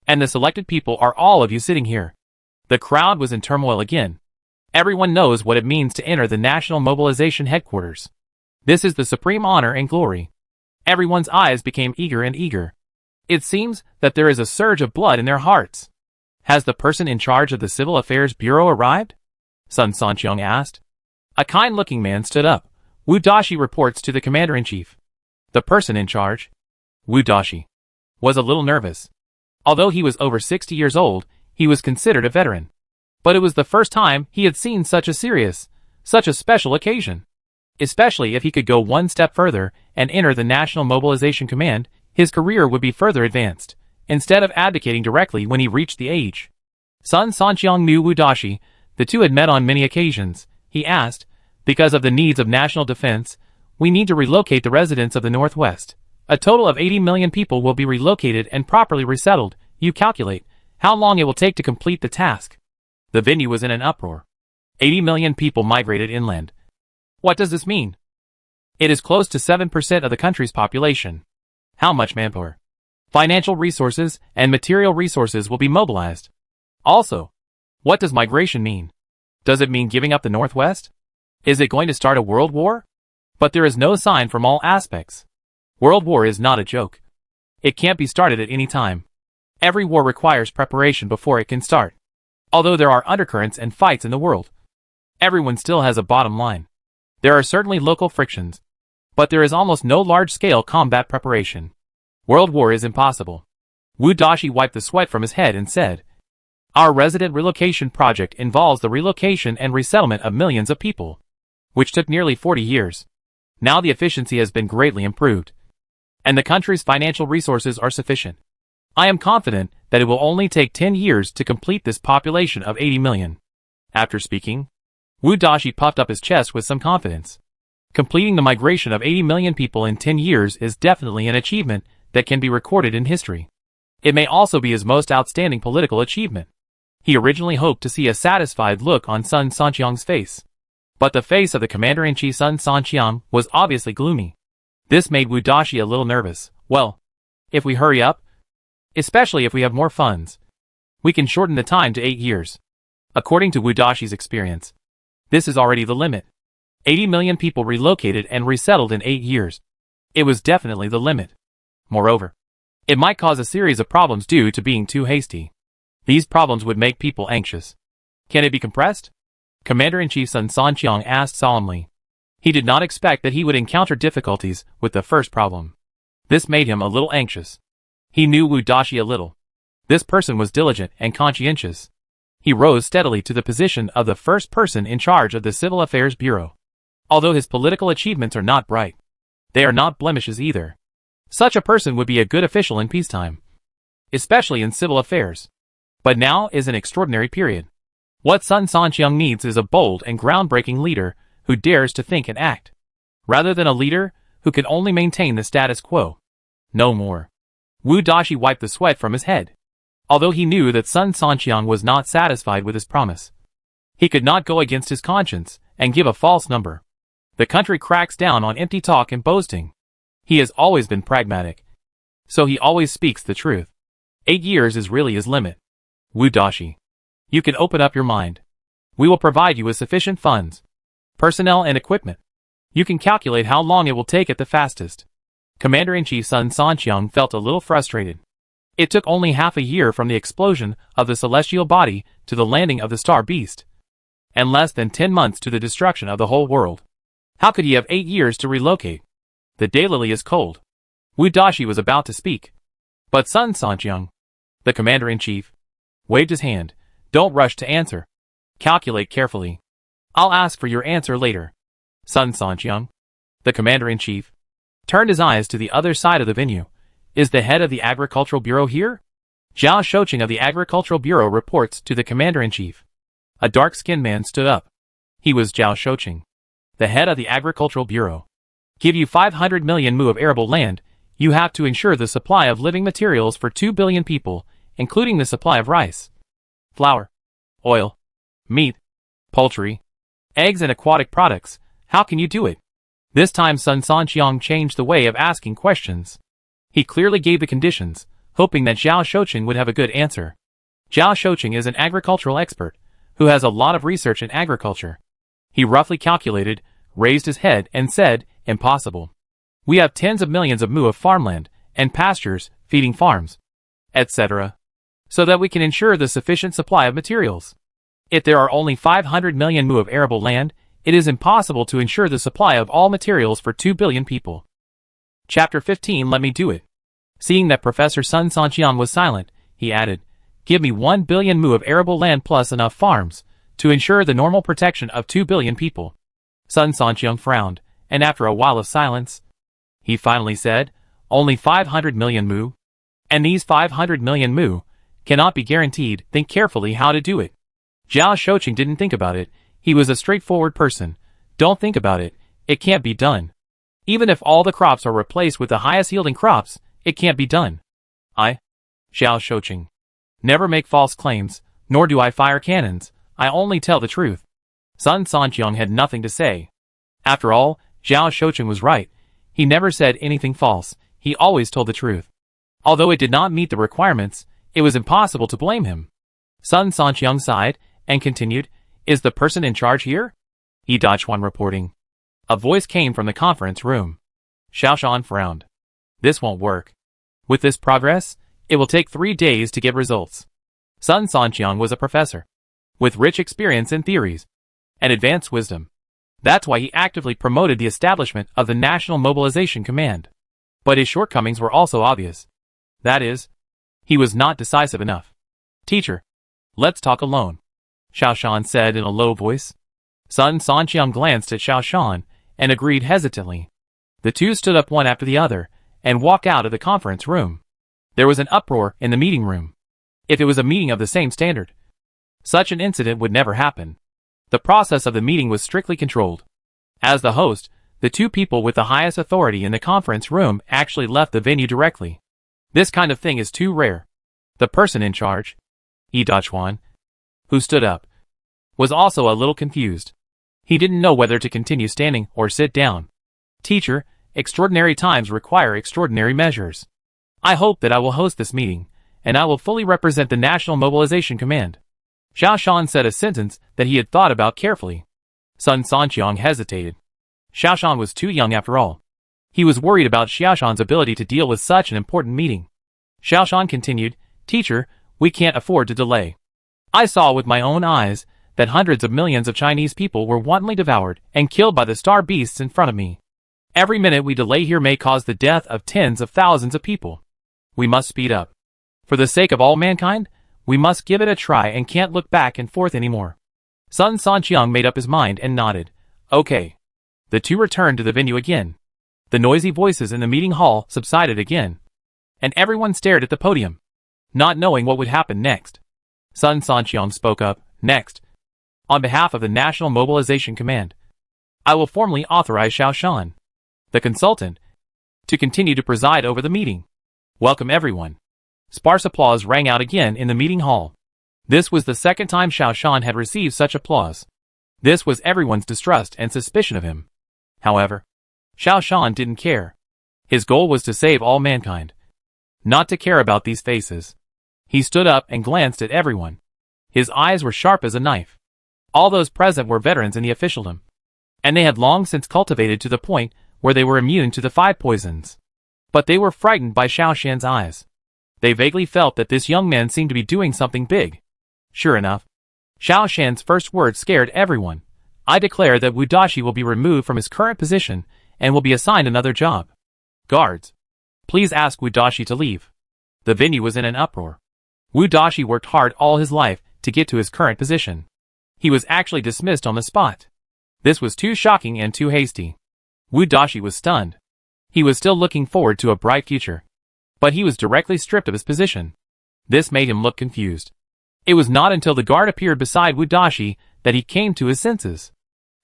And the selected people are all of you sitting here. The crowd was in turmoil again. Everyone knows what it means to enter the National Mobilization Headquarters. This is the supreme honor and glory. Everyone's eyes became eager and eager. It seems that there is a surge of blood in their hearts. Has the person in charge of the Civil Affairs Bureau arrived? Sun Sanqiang asked. A kind-looking man stood up. Wu Dashi reports to the commander-in-chief. The person in charge, Wu Dashi, was a little nervous. Although he was over 60 years old, he was considered a veteran. But it was the first time he had seen such a special occasion. Especially if he could go one step further and enter the National Mobilization Command, his career would be further advanced, instead of abdicating directly when he reached the age. Sun Sanqiang knew Wu Dashi. The two had met on many occasions. He asked, because of the needs of national defense, we need to relocate the residents of the Northwest. A total of 80 million people will be relocated and properly resettled. You calculate how long it will take to complete the task. The venue was in an uproar. 80 million people migrated inland. What does this mean? It is close to 7% of the country's population. How much manpower, financial resources, and material resources will be mobilized? Also, what does migration mean? Does it mean giving up the Northwest? Is it going to start a world war? But there is no sign from all aspects. World war is not a joke. It can't be started at any time. Every war requires preparation before it can start. Although there are undercurrents and fights in the world, everyone still has a bottom line. There are certainly local frictions, but there is almost no large-scale combat preparation. World war is impossible. Wu Dashi wiped the sweat from his head and said, our resident relocation project involves the relocation and resettlement of millions of people, which took nearly 40 years. Now the efficiency has been greatly improved, and the country's financial resources are sufficient. I am confident that it will only take 10 years to complete this population of 80 million. After speaking, Wu Dashi puffed up his chest with some confidence. Completing the migration of 80 million people in 10 years is definitely an achievement that can be recorded in history. It may also be his most outstanding political achievement. He originally hoped to see a satisfied look on Sun Sanqiang's face, but the face of the commander-in-chief Sun Sanqiang was obviously gloomy. This made Wu Dashi a little nervous. Well, if we hurry up, especially if we have more funds, we can shorten the time to 8 years. According to Wu Dashi's experience, this is already the limit. 80 million people relocated and resettled in 8 years. It was definitely the limit. Moreover, it might cause a series of problems due to being too hasty. These problems would make people anxious. Can it be compressed? Commander-in-Chief Sun Sanqiang asked solemnly. He did not expect that he would encounter difficulties with the first problem. This made him a little anxious. He knew Wu Dashi a little. This person was diligent and conscientious. He rose steadily to the position of the first person in charge of the Civil Affairs Bureau. Although his political achievements are not bright, they are not blemishes either. Such a person would be a good official in peacetime, especially in civil affairs. But now is an extraordinary period. What Sun Sanqiang needs is a bold and groundbreaking leader who dares to think and act, rather than a leader who can only maintain the status quo. No more. Wu Dashi wiped the sweat from his head. Although he knew that Sun Sanqiang was not satisfied with his promise, he could not go against his conscience and give a false number. The country cracks down on empty talk and boasting. He has always been pragmatic, so he always speaks the truth. 8 years is really his limit. Wu Dashi, you can open up your mind. We will provide you with sufficient funds, personnel and equipment. You can calculate how long it will take at the fastest. Commander-in-Chief Sun Sanqiang felt a little frustrated. It took only half a year from the explosion of the celestial body to the landing of the star beast, and less than 10 months to the destruction of the whole world. How could he have 8 years to relocate? The daylily is cold. Wu Dashi was about to speak, but Sun Sanqiang, the commander-in-chief, waved his hand. Don't rush to answer. Calculate carefully. I'll ask for your answer later. Sun Sanqiang, the commander-in-chief, turned his eyes to the other side of the venue. Is the head of the Agricultural Bureau here? Zhao Shouqing of the Agricultural Bureau reports to the commander-in-chief. A dark-skinned man stood up. He was Zhao Shouqing, the head of the Agricultural Bureau. Give you 500 million mu of arable land, you have to ensure the supply of living materials for 2 billion people, including the supply of rice, flour, oil, meat, poultry, eggs and aquatic products. How can you do it? This time Sun Sanqiang changed the way of asking questions. He clearly gave the conditions, hoping that Zhao Shouqing would have a good answer. Zhao Shouqing is an agricultural expert, who has a lot of research in agriculture. He roughly calculated, raised his head, and said, impossible. We have tens of millions of mu of farmland, and pastures, feeding farms, etc., so that we can ensure the sufficient supply of materials. If there are only 500 million mu of arable land, it is impossible to ensure the supply of all materials for 2 billion people. Chapter 15. Let me do it. Seeing that Professor Sun Sanqiang was silent, he added, give me 1 billion mu of arable land plus enough farms to ensure the normal protection of 2 billion people. Sun Sanqiang frowned, and after a while of silence, he finally said, only 500 million mu? And these 500 million mu cannot be guaranteed. Think carefully how to do it. Zhao Shouqing didn't think about it. He was a straightforward person. Don't think about it. It can't be done. Even if all the crops are replaced with the highest yielding crops, it can't be done. Zhao Shouqing. Never make false claims, nor do I fire cannons. I only tell the truth. Sun Sanqiang had nothing to say. After all, Zhao Shouqing was right. He never said anything false. He always told the truth. Although it did not meet the requirements, it was impossible to blame him. Sun Sanqiang sighed and continued, is the person in charge here? Dachuan reporting. A voice came from the conference room. Xiaoshan frowned. This won't work. With this progress, it will take 3 days to get results. Sun Sanqiang was a professor, with rich experience in theories and advanced wisdom. That's why he actively promoted the establishment of the National Mobilization Command. But his shortcomings were also obvious. That is, he was not decisive enough. Teacher, let's talk alone, Xiaoshan said in a low voice. Sun Sanqiang glanced at Xiaoshan and agreed hesitantly. The two stood up one after the other and walked out of the conference room. There was an uproar in the meeting room. If it was a meeting of the same standard, such an incident would never happen. The process of the meeting was strictly controlled. As the host, the two people with the highest authority in the conference room actually left the venue directly. This kind of thing is too rare. The person in charge, Dachuan, who stood up, was also a little confused. He didn't know whether to continue standing or sit down. Teacher, extraordinary times require extraordinary measures. I hope that I will host this meeting, and I will fully represent the National Mobilization Command. Xiaoshan said a sentence that he had thought about carefully. Sun Sanqiang hesitated. Xiaoshan was too young after all. He was worried about Xiaoshan's ability to deal with such an important meeting. Xiaoshan continued, Teacher, we can't afford to delay. I saw with my own eyes that hundreds of millions of Chinese people were wantonly devoured and killed by the star beasts in front of me. Every minute we delay here may cause the death of tens of thousands of people. We must speed up. For the sake of all mankind, we must give it a try and can't look back and forth anymore. Sun Sanqiang made up his mind and nodded. Okay. The two returned to the venue again. The noisy voices in the meeting hall subsided again, and everyone stared at the podium, not knowing what would happen next. Sun Sanqiang spoke up, next. On behalf of the National Mobilization Command, I will formally authorize Xiaoshan, the consultant, to continue to preside over the meeting. Welcome everyone. Sparse applause rang out again in the meeting hall. This was the second time Xiaoshan had received such applause. This was everyone's distrust and suspicion of him. However, Xiaoshan didn't care. His goal was to save all mankind, not to care about these faces. He stood up and glanced at everyone. His eyes were sharp as a knife. All those present were veterans in the officialdom, and they had long since cultivated to the point where they were immune to the 5 poisons. But they were frightened by Xiaoshan's eyes. They vaguely felt that this young man seemed to be doing something big. Sure enough, Xiaoshan's first words scared everyone. I declare that Wu Daxi will be removed from his current position and will be assigned another job. Guards, please ask Wu Daxi to leave. The venue was in an uproar. Wu Daxi worked hard all his life to get to his current position. He was actually dismissed on the spot. This was too shocking and too hasty. Wu Daxi was stunned. He was still looking forward to a bright future, but he was directly stripped of his position. This made him look confused. It was not until the guard appeared beside Wu Daxi that he came to his senses.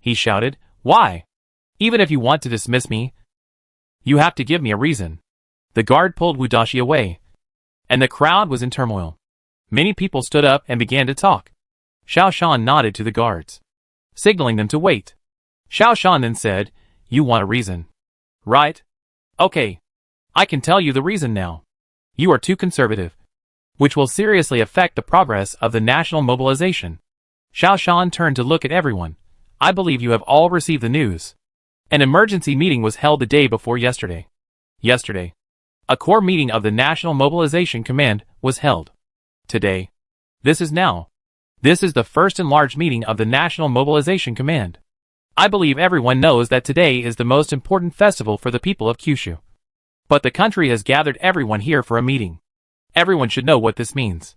He shouted, Why? Even if you want to dismiss me, you have to give me a reason. The guard pulled Wu Daxi away, and the crowd was in turmoil. Many people stood up and began to talk. Xiaoshan nodded to the guards, signaling them to wait. Xiaoshan then said, You want a reason, right? Okay. I can tell you the reason now. You are too conservative, which will seriously affect the progress of the national mobilization. Xiao Shan turned to look at everyone. I believe you have all received the news. An emergency meeting was held the day before yesterday. A core meeting of the National Mobilization Command was held. Today. This is now. This is the first enlarged meeting of the National Mobilization Command. I believe everyone knows that today is the most important festival for the people of Kyushu. But the country has gathered everyone here for a meeting. Everyone should know what this means.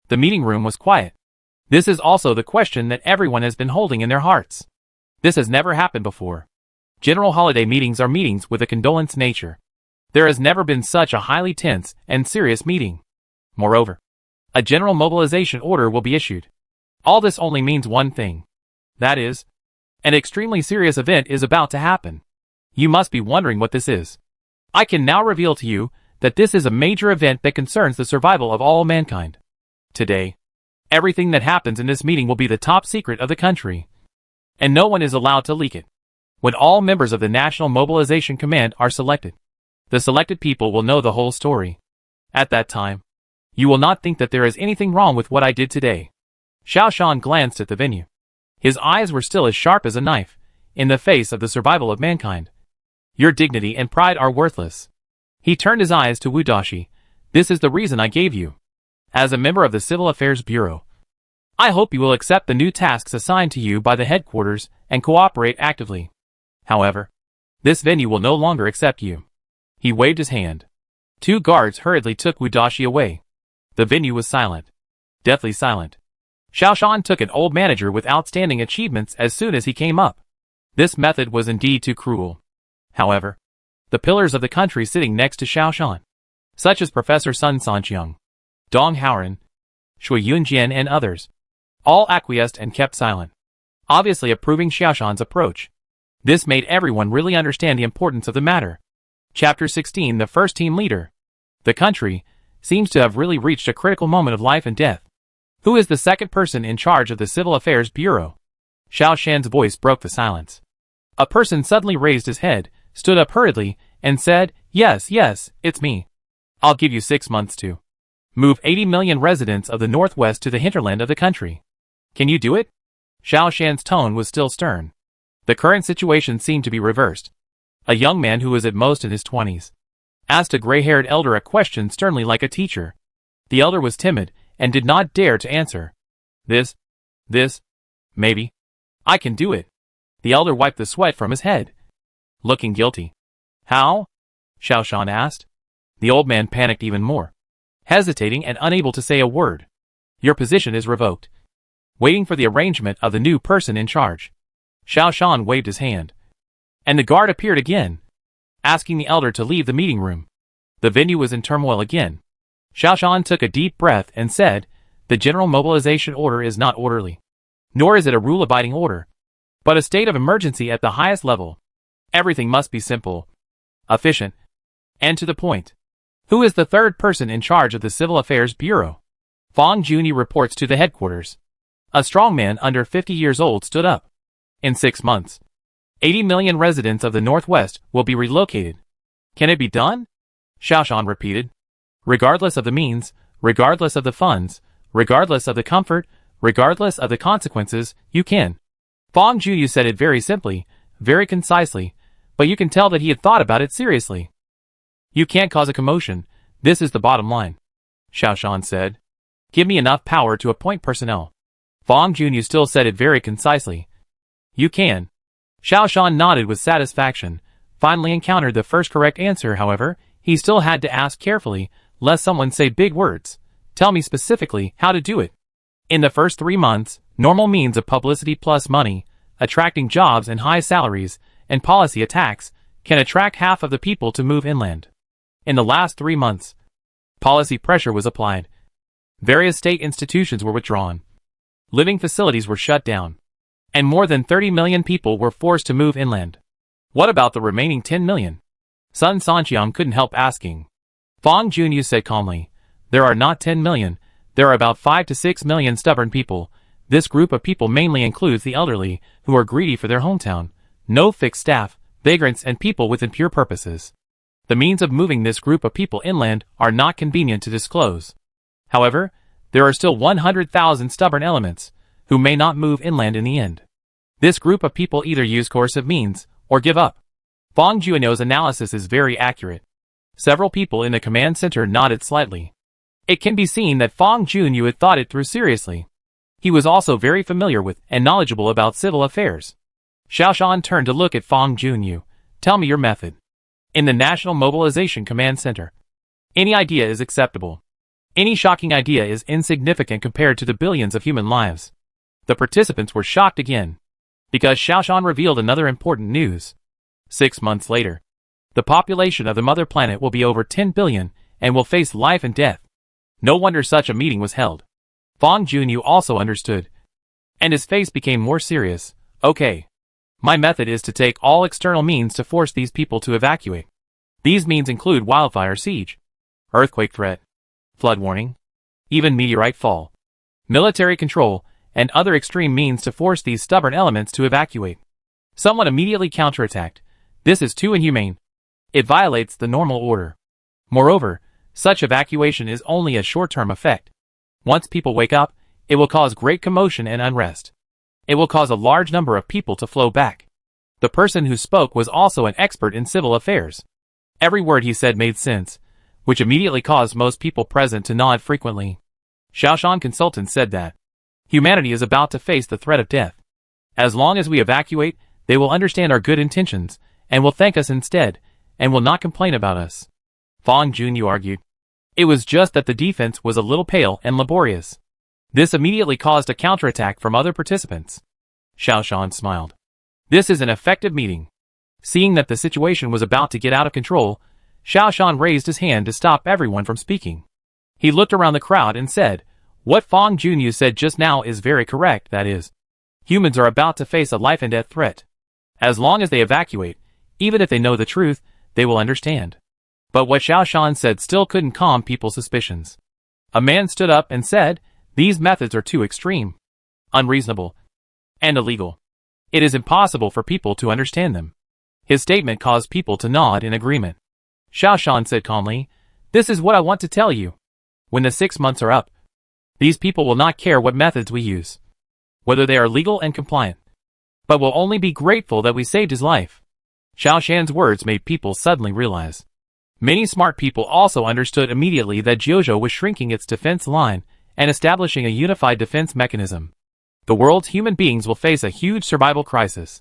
The meeting room was quiet. This is also the question that everyone has been holding in their hearts. This has never happened before. General holiday meetings are meetings with a condolence nature. There has never been such a highly tense and serious meeting. Moreover, a general mobilization order will be issued. All this only means one thing. That is, an extremely serious event is about to happen. You must be wondering what this is. I can now reveal to you that this is a major event that concerns the survival of all mankind. Today, everything that happens in this meeting will be the top secret of the country. And no one is allowed to leak it. When all members of the National Mobilization Command are selected, the selected people will know the whole story. At that time, you will not think that there is anything wrong with what I did today. Xiao Shan glanced at the venue. His eyes were still as sharp as a knife, in the face of the survival of mankind. Your dignity and pride are worthless. He turned his eyes to Wudashi. This is the reason I gave you. As a member of the Civil Affairs Bureau, I hope you will accept the new tasks assigned to you by the headquarters and cooperate actively. However, this venue will no longer accept you. He waved his hand. 2 guards hurriedly took Wudashi away. The venue was silent. Deathly silent. Xiao Shan took an old manager with outstanding achievements as soon as he came up. This method was indeed too cruel. However, the pillars of the country sitting next to Xiao Shan, such as Professor Sun Sanqiang, Dong Haoren, Shui Yunjian and others, all acquiesced and kept silent, obviously approving Xiao Shan's approach. This made everyone really understand the importance of the matter. Chapter 16. The first team leader. The country seems to have really reached a critical moment of life and death. Who is the second person in charge of the Civil Affairs Bureau? Xiao Shan's voice broke the silence. A person suddenly raised his head, stood up hurriedly, and said, Yes, it's me. I'll give you 6 months to move 80 million residents of the northwest to the hinterland of the country. Can you do it? Xiao Shan's tone was still stern. The current situation seemed to be reversed. A young man who was at most in his 20s asked a gray-haired elder a question sternly like a teacher. The elder was timid and did not dare to answer. This, maybe. I can do it. The elder wiped the sweat from his head, looking guilty. How? Xiao Shan asked. The old man panicked even more, hesitating and unable to say a word. Your position is revoked. Waiting for the arrangement of the new person in charge. Xiao Shan waved his hand. And the guard appeared again, asking the elder to leave the meeting room. The venue was in turmoil again. Xiao Shan took a deep breath and said, The general mobilization order is not orderly. Nor is it a rule-abiding order, but a state of emergency at the highest level. Everything must be simple, efficient, and to the point. Who is the third person in charge of the Civil Affairs Bureau? Fang Juni reports to the headquarters. A strong man under 50 years old stood up. In 6 months, 80 million residents of the Northwest will be relocated. Can it be done? Xiao Shan repeated. Regardless of the means, regardless of the funds, regardless of the comfort, regardless of the consequences, you can. Fang Juyu said it very simply, very concisely, but you can tell that he had thought about it seriously. You can't cause a commotion. This is the bottom line. Xiao Shan said. Give me enough power to appoint personnel. Fang Junyu still said it very concisely. You can. Xiao Shan nodded with satisfaction. Finally encountered the first correct answer, however, he still had to ask carefully, lest someone say big words. Tell me specifically how to do it. In the first 3 months, normal means of publicity plus money, attracting jobs and high salaries, and policy attacks, can attract half of the people to move inland. In the last 3 months, policy pressure was applied. Various state institutions were withdrawn. Living facilities were shut down. And more than 30 million people were forced to move inland. What about the remaining 10 million? Sun Sanqiang couldn't help asking. Fang Junyu said calmly, There are not 10 million, there are about 5 to 6 million stubborn people. This group of people mainly includes the elderly, who are greedy for their hometown, no fixed staff, vagrants and people with impure purposes. The means of moving this group of people inland are not convenient to disclose. However, there are still 100,000 stubborn elements, who may not move inland in the end. This group of people either use coercive means, or give up. Fang Juanyo's analysis is very accurate. Several people in the command center nodded slightly. It can be seen that Fang Juanyo had thought it through seriously. He was also very familiar with and knowledgeable about civil affairs. Xiaoshan turned to look at Fang Juanyo. Tell me your method. In the National Mobilization Command Center, any idea is acceptable. Any shocking idea is insignificant compared to the billions of human lives. The participants were shocked again, because Xiaoshan revealed another important news. 6 months later, the population of the mother planet will be over 10 billion and will face life and death. No wonder such a meeting was held. Fang Juanyo also understood, and his face became more serious. Okay. My method is to take all external means to force these people to evacuate. These means include wildfire siege, earthquake threat, flood warning, even meteorite fall, military control, and other extreme means to force these stubborn elements to evacuate. Someone immediately counterattacked. This is too inhumane. It violates the normal order. Moreover, such evacuation is only a short-term effect. Once people wake up, it will cause great commotion and unrest. It will cause a large number of people to flow back. The person who spoke was also an expert in civil affairs. Every word he said made sense, which immediately caused most people present to nod frequently. Xiaoshan consultant said that humanity is about to face the threat of death. As long as we evacuate, they will understand our good intentions, and will thank us instead, and will not complain about us. Fang Juanyo argued. It was just that the defense was a little pale and laborious. This immediately caused a counterattack from other participants. Xiaoshan smiled. This is an effective meeting. Seeing that the situation was about to get out of control, Xiaoshan raised his hand to stop everyone from speaking. He looked around the crowd and said, what Fang Juanyo said just now is very correct, that is, humans are about to face a life and death threat. As long as they evacuate, even if they know the truth, they will understand. But what Xiaoshan said still couldn't calm people's suspicions. A man stood up and said, these methods are too extreme, unreasonable, and illegal. It is impossible for people to understand them. His statement caused people to nod in agreement. Xiaoshan said calmly, this is what I want to tell you. When the 6 months are up, these people will not care what methods we use, whether they are legal and compliant, but will only be grateful that we saved his life. Xiaoshan's words made people suddenly realize. Many smart people also understood immediately that Jiuzhou was shrinking its defense line and establishing a unified defense mechanism. The world's human beings will face a huge survival crisis.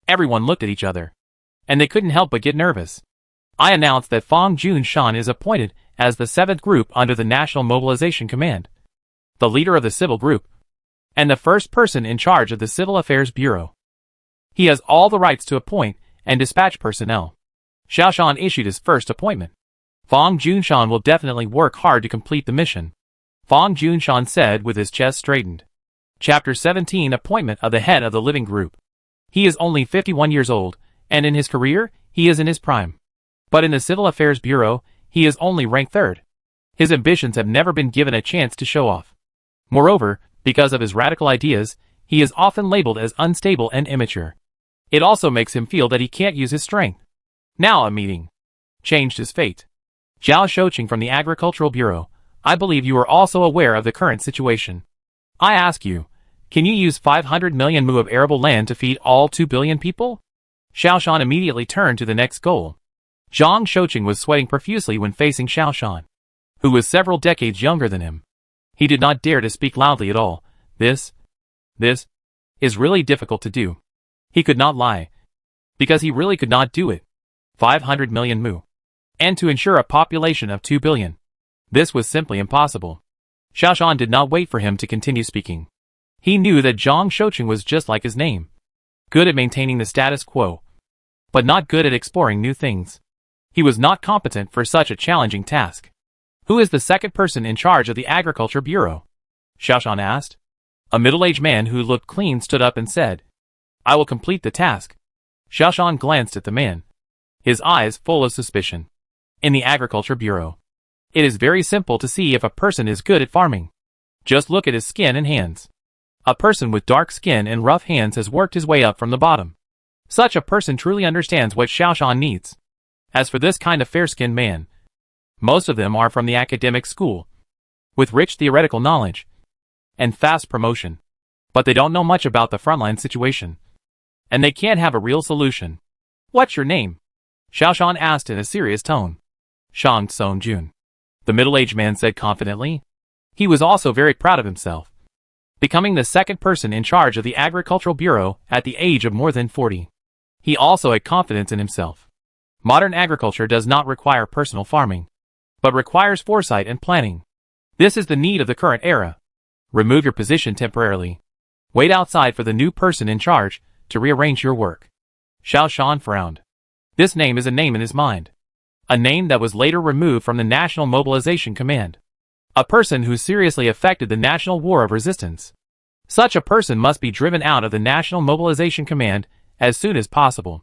Everyone looked at each other, and they couldn't help but get nervous. I announced that Fang Juanyo is appointed as the 7th group under the National Mobilization Command, the leader of the civil group, and the first person in charge of the Civil Affairs Bureau. He has all the rights to appoint and dispatch personnel. Xiaoshan issued his first appointment. Fang Juanyo will definitely work hard to complete the mission, Fang Juanyo said with his chest straightened. Chapter 17 Appointment of the Head of the Living Group. He is only 51 years old, and in his career, he is in his prime. But in the Civil Affairs Bureau, he is only ranked 3rd. His ambitions have never been given a chance to show off. Moreover, because of his radical ideas, he is often labeled as unstable and immature. It also makes him feel that he can't use his strength. Now a meeting changed his fate. Zhao Shouqing from the Agricultural Bureau, I believe you are also aware of the current situation. I ask you, can you use 500 million mu of arable land to feed all 2 billion people? Xiaoshan immediately turned to the next goal. Zhang Shouqing was sweating profusely when facing Xiaoshan, who was several decades younger than him. He did not dare to speak loudly at all. This is really difficult to do. He could not lie, because he really could not do it. 500 million mu. And to ensure a population of 2 billion. This was simply impossible. Xiaoshan did not wait for him to continue speaking. He knew that Zhang Shouqing was just like his name. Good at maintaining the status quo, but not good at exploring new things. He was not competent for such a challenging task. Who is the second person in charge of the Agriculture Bureau? Xiaoshan asked. A middle-aged man who looked clean stood up and said, I will complete the task. Xiaoshan glanced at the man, his eyes full of suspicion. In the Agriculture Bureau, it is very simple to see if a person is good at farming. Just look at his skin and hands. A person with dark skin and rough hands has worked his way up from the bottom. Such a person truly understands what Xiaoshan needs. As for this kind of fair-skinned man, most of them are from the academic school, with rich theoretical knowledge and fast promotion. but they don't know much about the frontline situation. And they can't have a real solution. What's your name? Xiaoshan asked in a serious tone. Shang Tsung-jun. The middle-aged man said confidently. He was also very proud of himself, becoming the second person in charge of the Agricultural Bureau at the age of more than 40. He also had confidence in himself. Modern agriculture does not require personal farming, but requires foresight and planning. This is the need of the current era. Remove your position temporarily. Wait outside for the new person in charge to rearrange your work. Xiaoshan frowned. This name is a name in his mind. A name that was later removed from the National Mobilization Command. A person who seriously affected the National War of Resistance. Such a person must be driven out of the National Mobilization Command as soon as possible.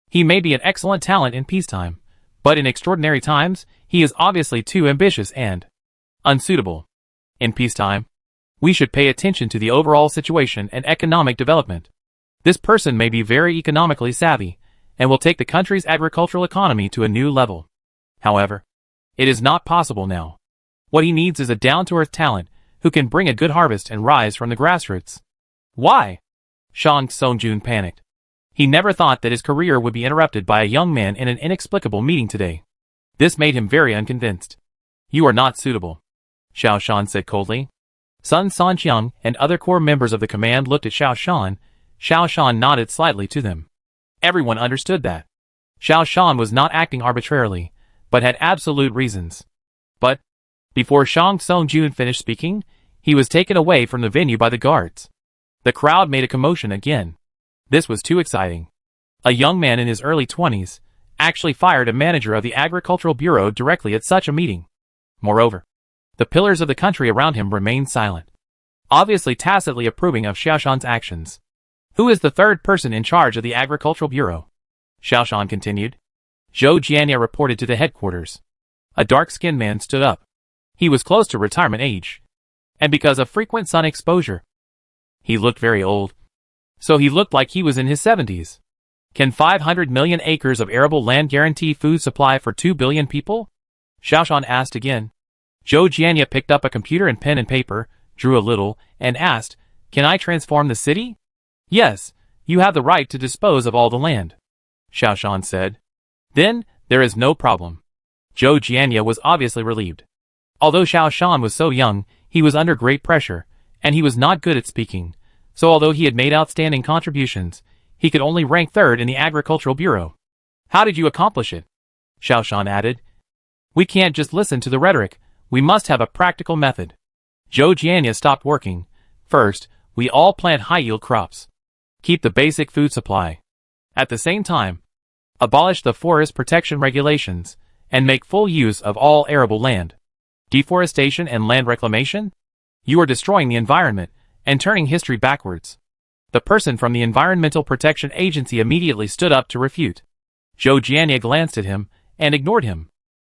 He may be an excellent talent in peacetime, but in extraordinary times, he is obviously too ambitious and unsuitable. In peacetime, we should pay attention to the overall situation and economic development. This person may be very economically savvy and will take the country's agricultural economy to a new level. However, it is not possible now. What he needs is a down-to-earth talent who can bring a good harvest and rise from the grassroots. Why? Shang Tsung-jun panicked. He never thought that his career would be interrupted by a young man in an inexplicable meeting today. This made him very unconvinced. You are not suitable, Xiaoshan said coldly. Sun Sanqiang and other core members of the command looked at Xiaoshan. Xiaoshan nodded slightly to them. Everyone understood that Xiaoshan was not acting arbitrarily, but had absolute reasons. But before Shang Tsung-jun finished speaking, he was taken away from the venue by the guards. The crowd made a commotion again. This was too exciting. A young man in his early 20s actually fired a manager of the Agricultural Bureau directly at such a meeting. Moreover, the pillars of the country around him remained silent, obviously tacitly approving of Xiaoshan's actions. Who is the third person in charge of the Agricultural Bureau? Xiaoshan continued. Zhou Jianya reported to the headquarters. A dark-skinned man stood up. He was close to retirement age, and because of frequent sun exposure, he looked very old. So he looked like he was in his 70s. Can 500 million acres of arable land guarantee food supply for 2 billion people? Xiaoshan asked again. Zhou Jianya picked up a computer and pen and paper, drew a little, and asked, Can I transform the city? Yes, you have the right to dispose of all the land, Xiaoshan said. Then, there is no problem. Zhou Jianya was obviously relieved. Although Xiaoshan was so young, he was under great pressure, and he was not good at speaking. So although he had made outstanding contributions, he could only rank third in the Agricultural Bureau. How did you accomplish it? Xiaoshan added. We can't just listen to the rhetoric, we must have a practical method. Zhou Jianya stopped working. First, we all plant high-yield crops. Keep the basic food supply. At the same time, abolish the forest protection regulations, and make full use of all arable land. Deforestation and land reclamation? You are destroying the environment and turning history backwards. The person from the Environmental Protection Agency immediately stood up to refute. Zhou Jianya glanced at him and ignored him.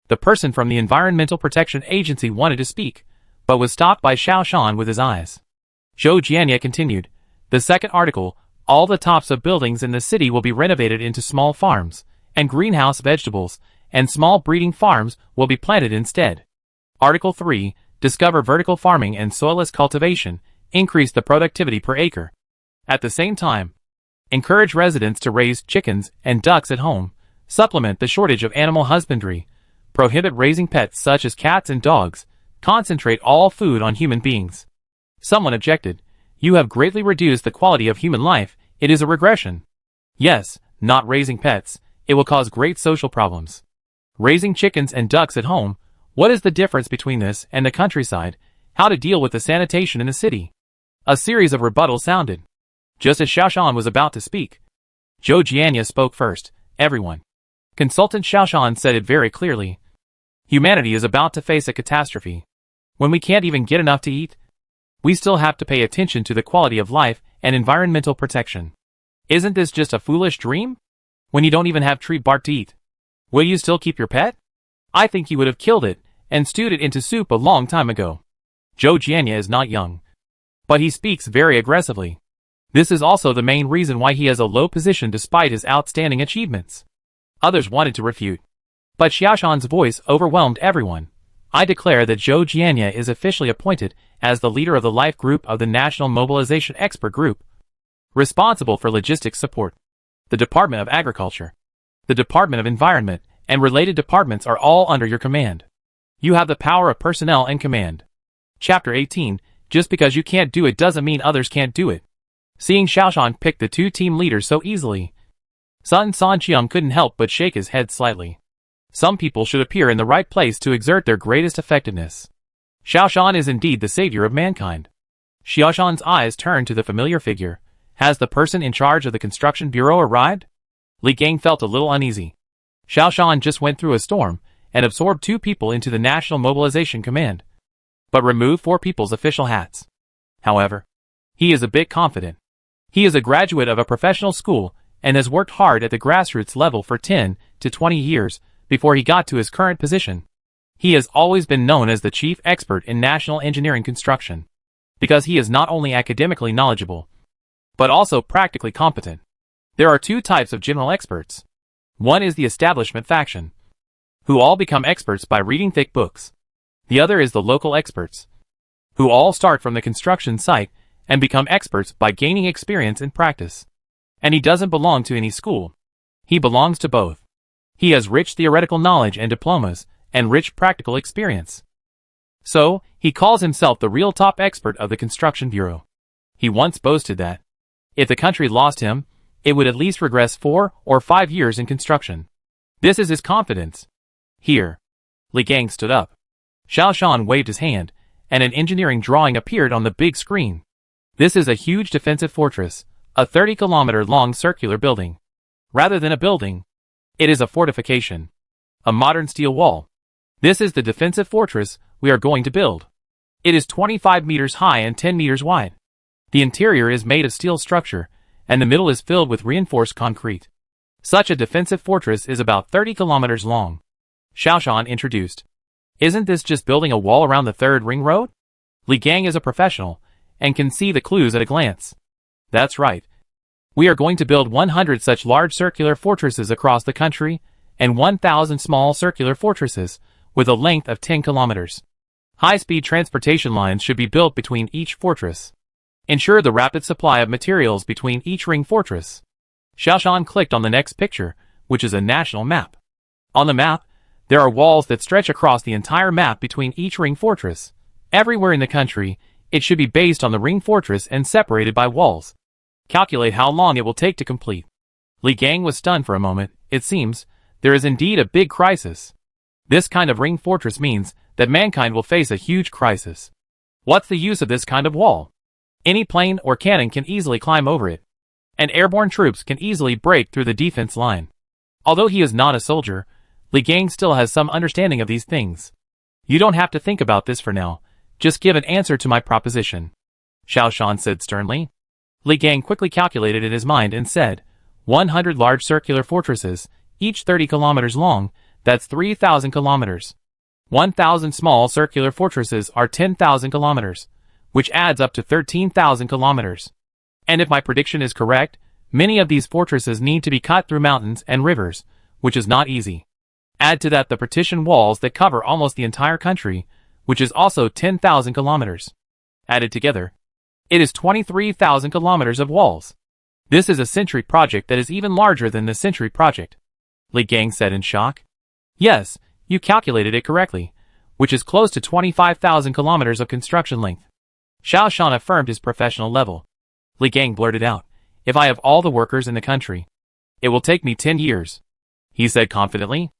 The person from the Environmental Protection Agency wanted to speak, but was stopped by Xiaoshan with his eyes. Zhou Jianya continued. The second article, all the tops of buildings in the city will be renovated into small farms, and greenhouse vegetables and small breeding farms will be planted instead. Article 3, discover vertical farming and soilless cultivation, increase the productivity per acre. At the same time, encourage residents to raise chickens and ducks at home, supplement the shortage of animal husbandry, prohibit raising pets such as cats and dogs, concentrate all food on human beings. Someone objected. You have greatly reduced the quality of human life, it is a regression. Yes, not raising pets, it will cause great social problems. Raising chickens and ducks at home, what is the difference between this and the countryside? How to deal with the sanitation in the city? A series of rebuttals sounded. Just as Xiaoshan was about to speak, Zhou Jianya spoke first. Everyone. Consultant Xiaoshan said it very clearly. Humanity is about to face a catastrophe. When we can't even get enough to eat, we still have to pay attention to the quality of life and environmental protection. Isn't this just a foolish dream? When you don't even have tree bark to eat, will you still keep your pet? I think you would have killed it and stewed it into soup a long time ago. Zhou Jianya is not young, but he speaks very aggressively. This is also the main reason why he has a low position despite his outstanding achievements. Others wanted to refute, but Xiaoshan's voice overwhelmed everyone. I declare that Zhou Jianya is officially appointed as the leader of the life group of the National Mobilization Expert Group, responsible for logistics support. The Department of Agriculture, the Department of Environment, and related departments are all under your command. You have the power of personnel and command. Chapter 18. Just because you can't do it doesn't mean others can't do it. Seeing Xiaoshan pick the two team leaders so easily, Sun Sanqiang couldn't help but shake his head slightly. Some people should appear in the right place to exert their greatest effectiveness. Xiaoshan is indeed the savior of mankind. Xiaoshan's eyes turned to the familiar figure. Has the person in charge of the construction bureau arrived? Li Gang felt a little uneasy. Xiaoshan just went through a storm and absorbed 2 people into the National Mobilization Command, but removed 4 people's official hats. However, he is a bit confident. He is a graduate of a professional school and has worked hard at the grassroots level for 10 to 20 years before he got to his current position. He has always been known as the chief expert in national engineering construction, because he is not only academically knowledgeable, but also practically competent. There are 2 types of general experts. One is the establishment faction, who all become experts by reading thick books. The other is the local experts, who all start from the construction site and become experts by gaining experience and practice. And he doesn't belong to any school. He belongs to both. He has rich theoretical knowledge and diplomas, and rich practical experience. So, he calls himself the real top expert of the construction bureau. He once boasted that, if the country lost him, it would at least regress 4 or 5 years in construction. This is his confidence. Here. Li Gang stood up. Xiaoshan waved his hand, and an engineering drawing appeared on the big screen. This is a huge defensive fortress, a 30-kilometer-long circular building. Rather than a building, it is a fortification. A modern steel wall. This is the defensive fortress we are going to build. It is 25 meters high and 10 meters wide. The interior is made of steel structure, and the middle is filled with reinforced concrete. Such a defensive fortress is about 30 kilometers long. Xiaoshan introduced. Isn't this just building a wall around the 3rd ring road? Li Gang is a professional, and can see the clues at a glance. That's right. We are going to build 100 such large circular fortresses across the country, and 1,000 small circular fortresses, with a length of 10 kilometers. High-speed transportation lines should be built between each fortress. Ensure the rapid supply of materials between each ring fortress. Xiaoshan clicked on the next picture, which is a national map. On the map, there are walls that stretch across the entire map between each ring fortress. Everywhere in the country, it should be based on the ring fortress and separated by walls. Calculate how long it will take to complete. Li Gang was stunned for a moment. It seems, there is indeed a big crisis. This kind of ring fortress means that mankind will face a huge crisis. What's the use of this kind of wall? Any plane or cannon can easily climb over it, and airborne troops can easily break through the defense line. Although he is not a soldier, Li Gang still has some understanding of these things. You don't have to think about this for now. Just give an answer to my proposition, Xiaoshan said sternly. Li Gang quickly calculated in his mind and said, 100 large circular fortresses, each 30 kilometers long, that's 3,000 kilometers. 1,000 small circular fortresses are 10,000 kilometers, which adds up to 13,000 kilometers. And if my prediction is correct, many of these fortresses need to be cut through mountains and rivers, which is not easy. Add to that the partition walls that cover almost the entire country, which is also 10,000 kilometers. Added together, it is 23,000 kilometers of walls. This is a century project that is even larger than the century project, Li Gang said in shock. Yes, you calculated it correctly, which is close to 25,000 kilometers of construction length. Xiaoshan affirmed his professional level. Li Gang blurted out, if I have all the workers in the country, it will take me 10 years. He said confidently.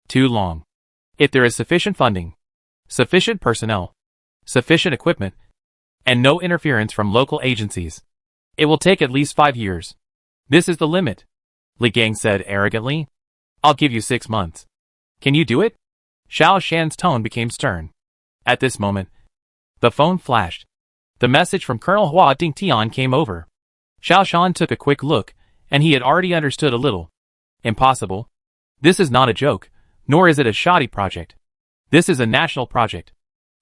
Too long. If there is sufficient funding, sufficient personnel, sufficient equipment, and no interference from local agencies, it will take at least 5 years. This is the limit, Li Gang said arrogantly. I'll give you 6 months. Can you do it? Xiaoshan's tone became stern. At this moment, the phone flashed. The message from Colonel Hua Dingtian came over. Xiaoshan took a quick look, and he had already understood a little. Impossible. This is not a joke, nor is it a shoddy project. This is a national project.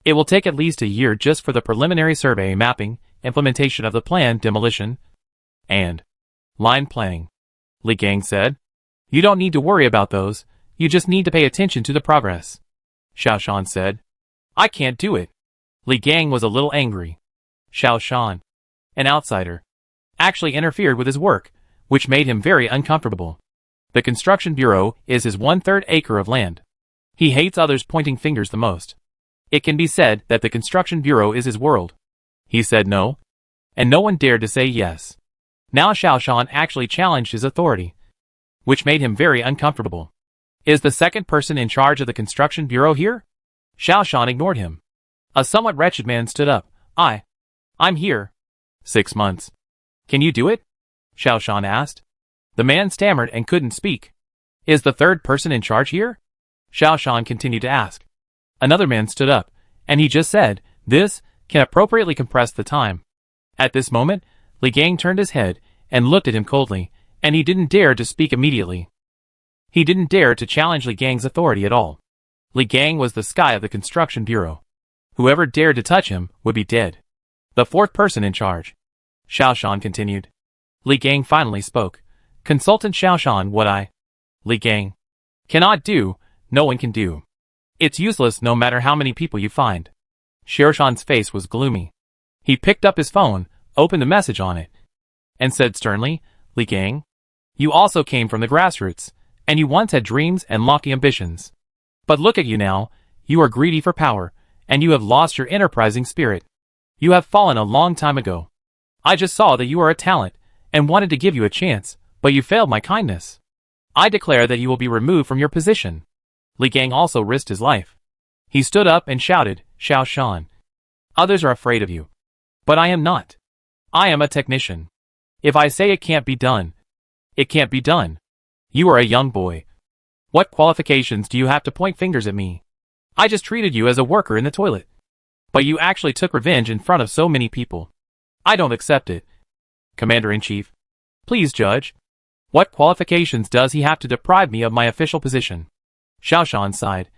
It will take at least a year just for the preliminary survey, mapping, implementation of the plan, demolition, and line planning, Li Gang said. You don't need to worry about those, you just need to pay attention to the progress, Xiaoshan said. I can't do it. Li Gang was a little angry. Xiao Shan, an outsider, actually interfered with his work, which made him very uncomfortable. The construction bureau is his 1/3 acre of land. He hates others pointing fingers the most. It can be said that the construction bureau is his world. He said no, and no one dared to say yes. Now Xiao Shan actually challenged his authority, which made him very uncomfortable. Is the second person in charge of the construction bureau here? Xiao Shan ignored him. A somewhat wretched man stood up. I'm here. 6 months. Can you do it? Xiao Shan asked. The man stammered and couldn't speak. Is the third person in charge here? Xiao Shan continued to ask. Another man stood up, and he just said, this can appropriately compress the time. At this moment, Li Gang turned his head and looked at him coldly, and he didn't dare to speak immediately. He didn't dare to challenge Li Gang's authority at all. Li Gang was the sky of the construction bureau. Whoever dared to touch him would be dead. The fourth person in charge. Xiao Shan continued. Li Gang finally spoke. Consultant Xiao Shan, what I, Li Gang, cannot do, no one can do. It's useless no matter how many people you find. Xiao Shan's face was gloomy. He picked up his phone, opened a message on it, and said sternly, Li Gang, you also came from the grassroots, and you once had dreams and lofty ambitions. But look at you now, you are greedy for power, and you have lost your enterprising spirit. You have fallen a long time ago. I just saw that you are a talent, and wanted to give you a chance, but you failed my kindness. I declare that you will be removed from your position. Li Gang also risked his life. He stood up and shouted, Xiao Shan. Others are afraid of you. But I am not. I am a technician. If I say it can't be done, it can't be done. You are a young boy. What qualifications do you have to point fingers at me? I just treated you as a worker in the toilet. But you actually took revenge in front of so many people. I don't accept it. Commander-in-Chief, please judge. What qualifications does he have to deprive me of my official position? Xiao Shan sighed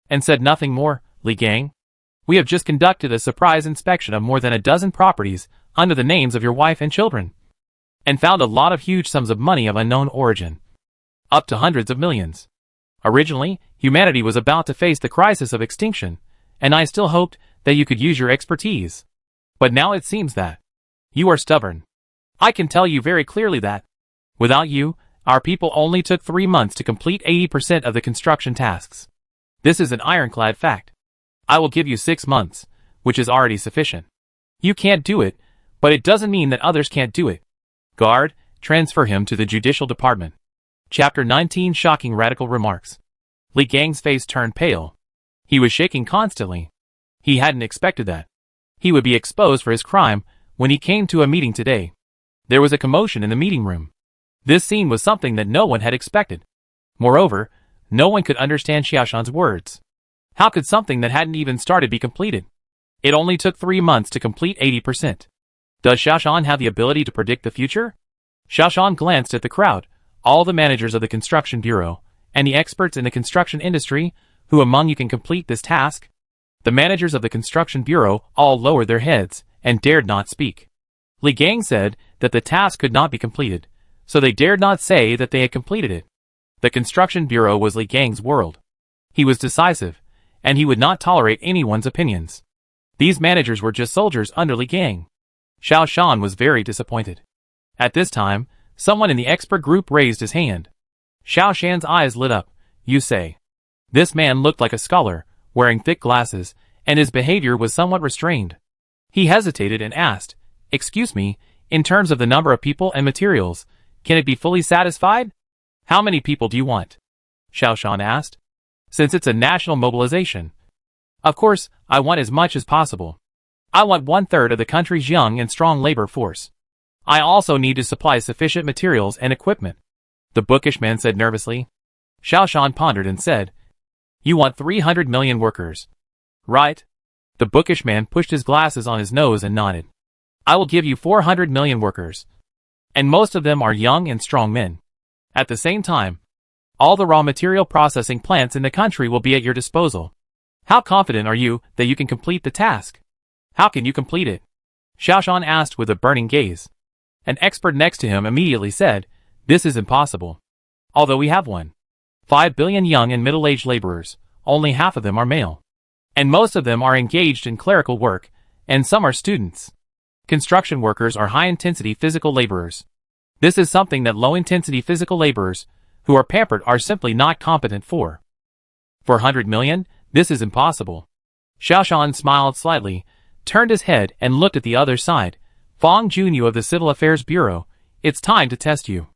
and said nothing more. Li Gang, we have just conducted a surprise inspection of more than a dozen properties under the names of your wife and children, and found a lot of huge sums of money of unknown origin, up to hundreds of millions. Originally, humanity was about to face the crisis of extinction, and I still hoped that you could use your expertise. But now it seems that you are stubborn. I can tell you very clearly that, without you, our people only took 3 months to complete 80% of the construction tasks. This is an ironclad fact. I will give you 6 months, which is already sufficient. You can't do it, but it doesn't mean that others can't do it. Guard, transfer him to the Judicial Department. Chapter 19 Shocking Radical Remarks. Li Gang's face turned pale. He was shaking constantly. He hadn't expected that he would be exposed for his crime when he came to a meeting today. There was a commotion in the meeting room. This scene was something that no one had expected. Moreover, no one could understand Xiao Shan's words. How could something that hadn't even started be completed? It only took 3 months to complete 80%. Does Xiao Shan have the ability to predict the future? Xiao Shan glanced at the crowd, all the managers of the construction bureau, and the experts in the construction industry. Who among you can complete this task? The managers of the construction bureau all lowered their heads and dared not speak. Li Gang said that the task could not be completed, so they dared not say that they had completed it. The construction bureau was Li Gang's world. He was decisive, and he would not tolerate anyone's opinions. These managers were just soldiers under Li Gang. Xiao Shan was very disappointed. At this time, someone in the expert group raised his hand. Xiao Shan's eyes lit up. You say. This man looked like a scholar, wearing thick glasses, and his behavior was somewhat restrained. He hesitated and asked, Excuse me, in terms of the number of people and materials, can it be fully satisfied? How many people do you want? Xiao Shan asked. Since it's a national mobilization. Of course, I want as much as possible. I want 1/3 of the country's young and strong labor force. I also need to supply sufficient materials and equipment. The bookish man said nervously. Xiao Shan pondered and said, You want 300 million workers. Right? The bookish man pushed his glasses on his nose and nodded. I will give you 400 million workers. And most of them are young and strong men. At the same time, all the raw material processing plants in the country will be at your disposal. How confident are you that you can complete the task? How can you complete it? Xiao Shan asked with a burning gaze. An expert next to him immediately said, This is impossible. Although we have 5 billion young and middle-aged laborers, only half of them are male. And most of them are engaged in clerical work, and some are students. Construction workers are high-intensity physical laborers. This is something that low-intensity physical laborers, who are pampered, are simply not competent for. 400 million? This is impossible. Xiaoshan smiled slightly, turned his head and looked at the other side. Fong Junyu of the Civil Affairs Bureau, it's time to test you.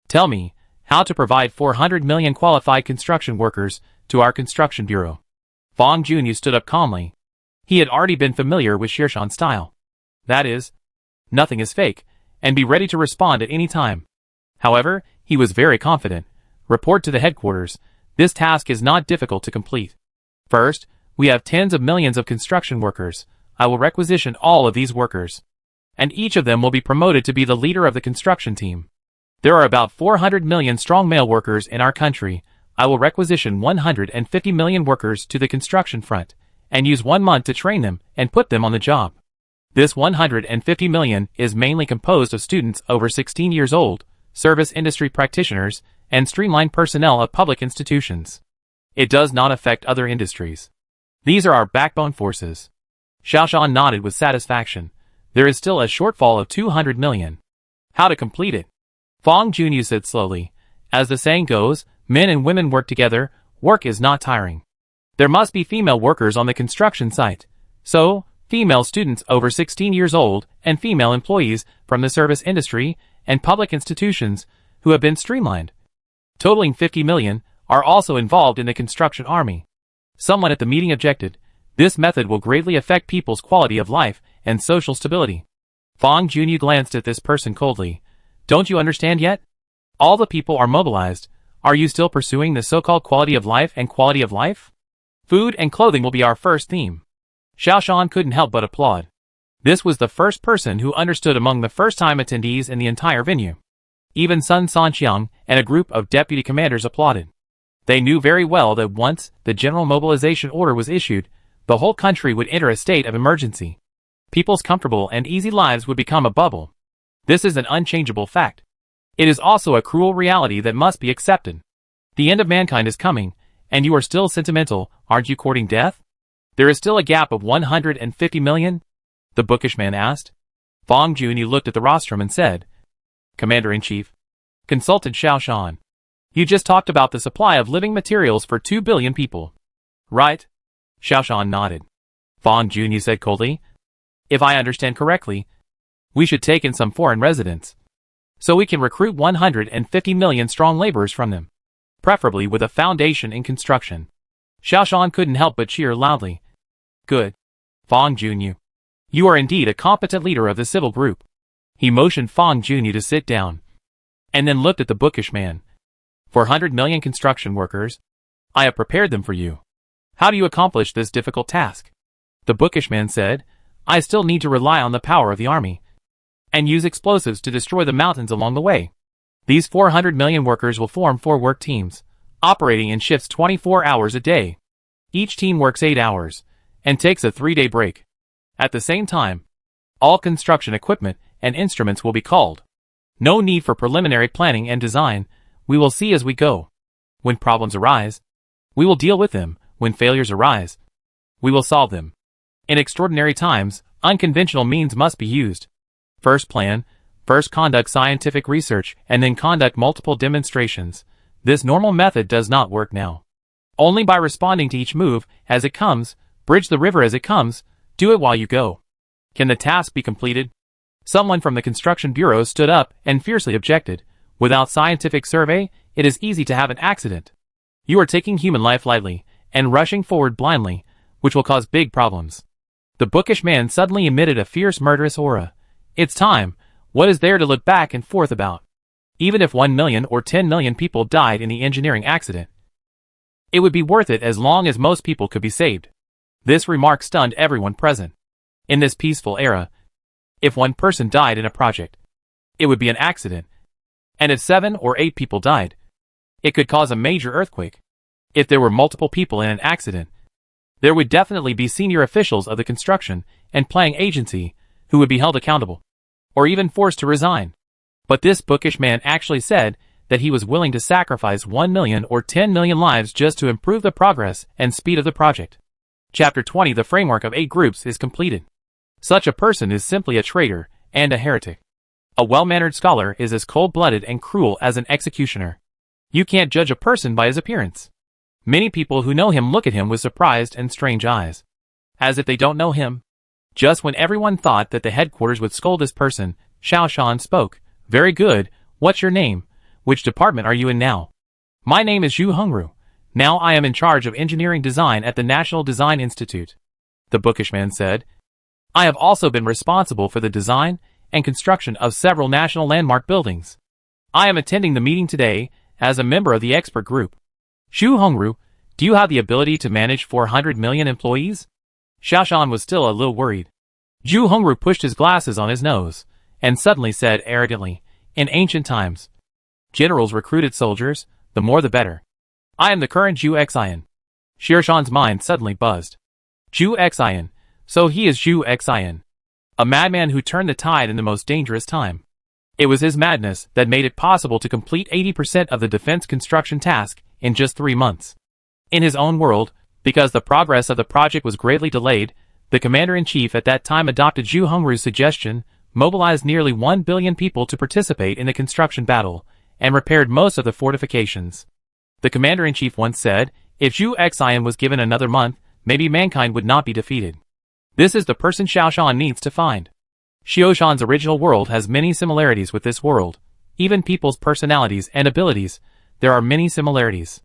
Tell me, how to provide 400 million qualified construction workers to our construction bureau. Fong Junyu stood up calmly. He had already been familiar with Xiaoshan's style. That is, nothing is fake, and be ready to respond at any time. However, he was very confident. Report to the headquarters. This task is not difficult to complete. First, we have tens of millions of construction workers. I will requisition all of these workers. And each of them will be promoted to be the leader of the construction team. There are about 400 million strong male workers in our country. I will requisition 150 million workers to the construction front, and use 1 month to train them and put them on the job. This 150 million is mainly composed of students over 16 years old, service industry practitioners, and streamlined personnel of public institutions. It does not affect other industries. These are our backbone forces. Xiaoshan nodded with satisfaction. There is still a shortfall of 200 million. How to complete it? Fong Junyu said slowly. As the saying goes, men and women work together, work is not tiring. There must be female workers on the construction site. So, female students over 16 years old and female employees from the service industry and public institutions who have been streamlined, totaling 50 million, are also involved in the construction army. Someone at the meeting objected. This method will greatly affect people's quality of life and social stability. Fong Junyu glanced at this person coldly. Don't you understand yet? All the people are mobilized. Are you still pursuing the so-called quality of life and quality of life? Food and clothing will be our first theme. Xiaoshan couldn't help but applaud. This was the first person who understood among the first-time attendees in the entire venue. Even Sun Sanqiang and a group of deputy commanders applauded. They knew very well that once the general mobilization order was issued, the whole country would enter a state of emergency. People's comfortable and easy lives would become a bubble. This is an unchangeable fact. It is also a cruel reality that must be accepted. The end of mankind is coming, and you are still sentimental, aren't you, courting death? There is still a gap of 150 million? The bookish man asked. Fong Junyu looked at the rostrum and said, Commander-in-Chief, consulted Xiaoshan. You just talked about the supply of living materials for 2 billion people. Right? Xiaoshan nodded. Fong Junyu said coldly, If I understand correctly, we should take in some foreign residents, so we can recruit 150 million strong laborers from them, preferably with a foundation in construction. Xiaoshan couldn't help but cheer loudly. Good. Fong Junyu. You are indeed a competent leader of the civil group. He motioned Fong Junyu to sit down, and then looked at the bookish man. 400 million construction workers. I have prepared them for you. How do you accomplish this difficult task? The bookish man said, I still need to rely on the power of the army, and use explosives to destroy the mountains along the way. These 400 million workers will form 4 work teams, operating in shifts 24 hours a day. Each team works 8 hours, and takes a 3-day break. At the same time, all construction equipment and instruments will be called. No need for preliminary planning and design. We will see as we go. When problems arise, we will deal with them. When failures arise, we will solve them. In extraordinary times, unconventional means must be used. First plan, first conduct scientific research, and then conduct multiple demonstrations. This normal method does not work now. Only by responding to each move as it comes, bridge the river as it comes, do it while you go. Can the task be completed? Someone from the construction bureau stood up and fiercely objected. Without scientific survey, it is easy to have an accident. You are taking human life lightly, and rushing forward blindly, which will cause big problems. The bookish man suddenly emitted a fierce murderous aura. It's time. What is there to look back and forth about? Even if 1 million or 10 million people died in the engineering accident, it would be worth it as long as most people could be saved. This remark stunned everyone present. In this peaceful era, if 1 person died in a project, it would be an accident. And if 7 or 8 people died, it could cause a major earthquake. If there were multiple people in an accident, there would definitely be senior officials of the construction and planning agency who would be held accountable, or even forced to resign. But this bookish man actually said that he was willing to sacrifice 1 million or 10 million lives just to improve the progress and speed of the project. Chapter 20. The framework of 8 groups is completed. Such a person is simply a traitor and a heretic. A well-mannered scholar is as cold-blooded and cruel as an executioner. You can't judge a person by his appearance. Many people who know him look at him with surprised and strange eyes, as if they don't know him. Just when everyone thought that the headquarters would scold this person, Xiao Shan spoke. Very good, what's your name? Which department are you in now? My name is Zhu Hengru. Now I am in charge of engineering design at the National Design Institute. The bookish man said. I have also been responsible for the design and construction of several national landmark buildings. I am attending the meeting today as a member of the expert group. Zhu Hengru, do you have the ability to manage 400 million employees? Xiao Shan was still a little worried. Zhu Hengru pushed his glasses on his nose and suddenly said arrogantly, in ancient times, generals recruited soldiers, the more the better. I am the current Zhu Xian. Xiao Shan's mind suddenly buzzed. Zhu Xian, so he is Zhu Xian. A madman who turned the tide in the most dangerous time. It was his madness that made it possible to complete 80% of the defense construction task in just 3 months. In his own world, because the progress of the project was greatly delayed, the commander-in-chief at that time adopted Zhu Hengru's suggestion, mobilized nearly 1 billion people to participate in the construction battle, and repaired most of the fortifications. The commander-in-chief once said, if Zhu Xian was given another month, maybe mankind would not be defeated. This is the person Xiao Shan needs to find. Xiao Shan's original world has many similarities with this world. Even people's personalities and abilities, there are many similarities.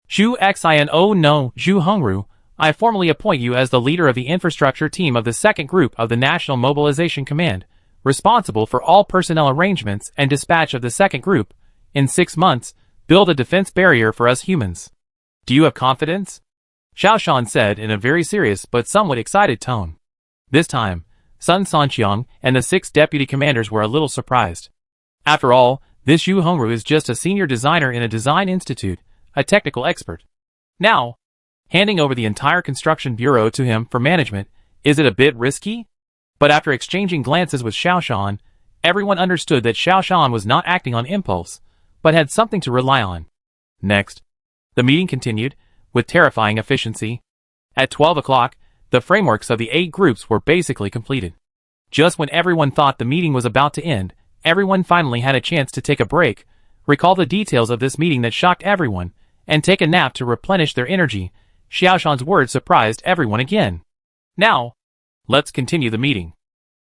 Zhu Xian. Oh no, Zhu Hengru, I formally appoint you as the leader of the infrastructure team of the second group of the National Mobilization Command, responsible for all personnel arrangements and dispatch of the second group. In 6 months, build a defense barrier for us humans. Do you have confidence? Xiao Shan said in a very serious but somewhat excited tone. This time, Sun Sanqiang and the 6 deputy commanders were a little surprised. After all, this Zhu Hengru is just a senior designer in a design institute, a technical expert. Now, handing over the entire construction bureau to him for management, is it a bit risky? But after exchanging glances with Xiao Shan, everyone understood that Xiao Shan was not acting on impulse, but had something to rely on. Next, the meeting continued, with terrifying efficiency. At 12 o'clock, the frameworks of the 8 groups were basically completed. Just when everyone thought the meeting was about to end, everyone finally had a chance to take a break, recall the details of this meeting that shocked everyone, and take a nap to replenish their energy. Xiao Shan's words surprised everyone again. Now, let's continue the meeting.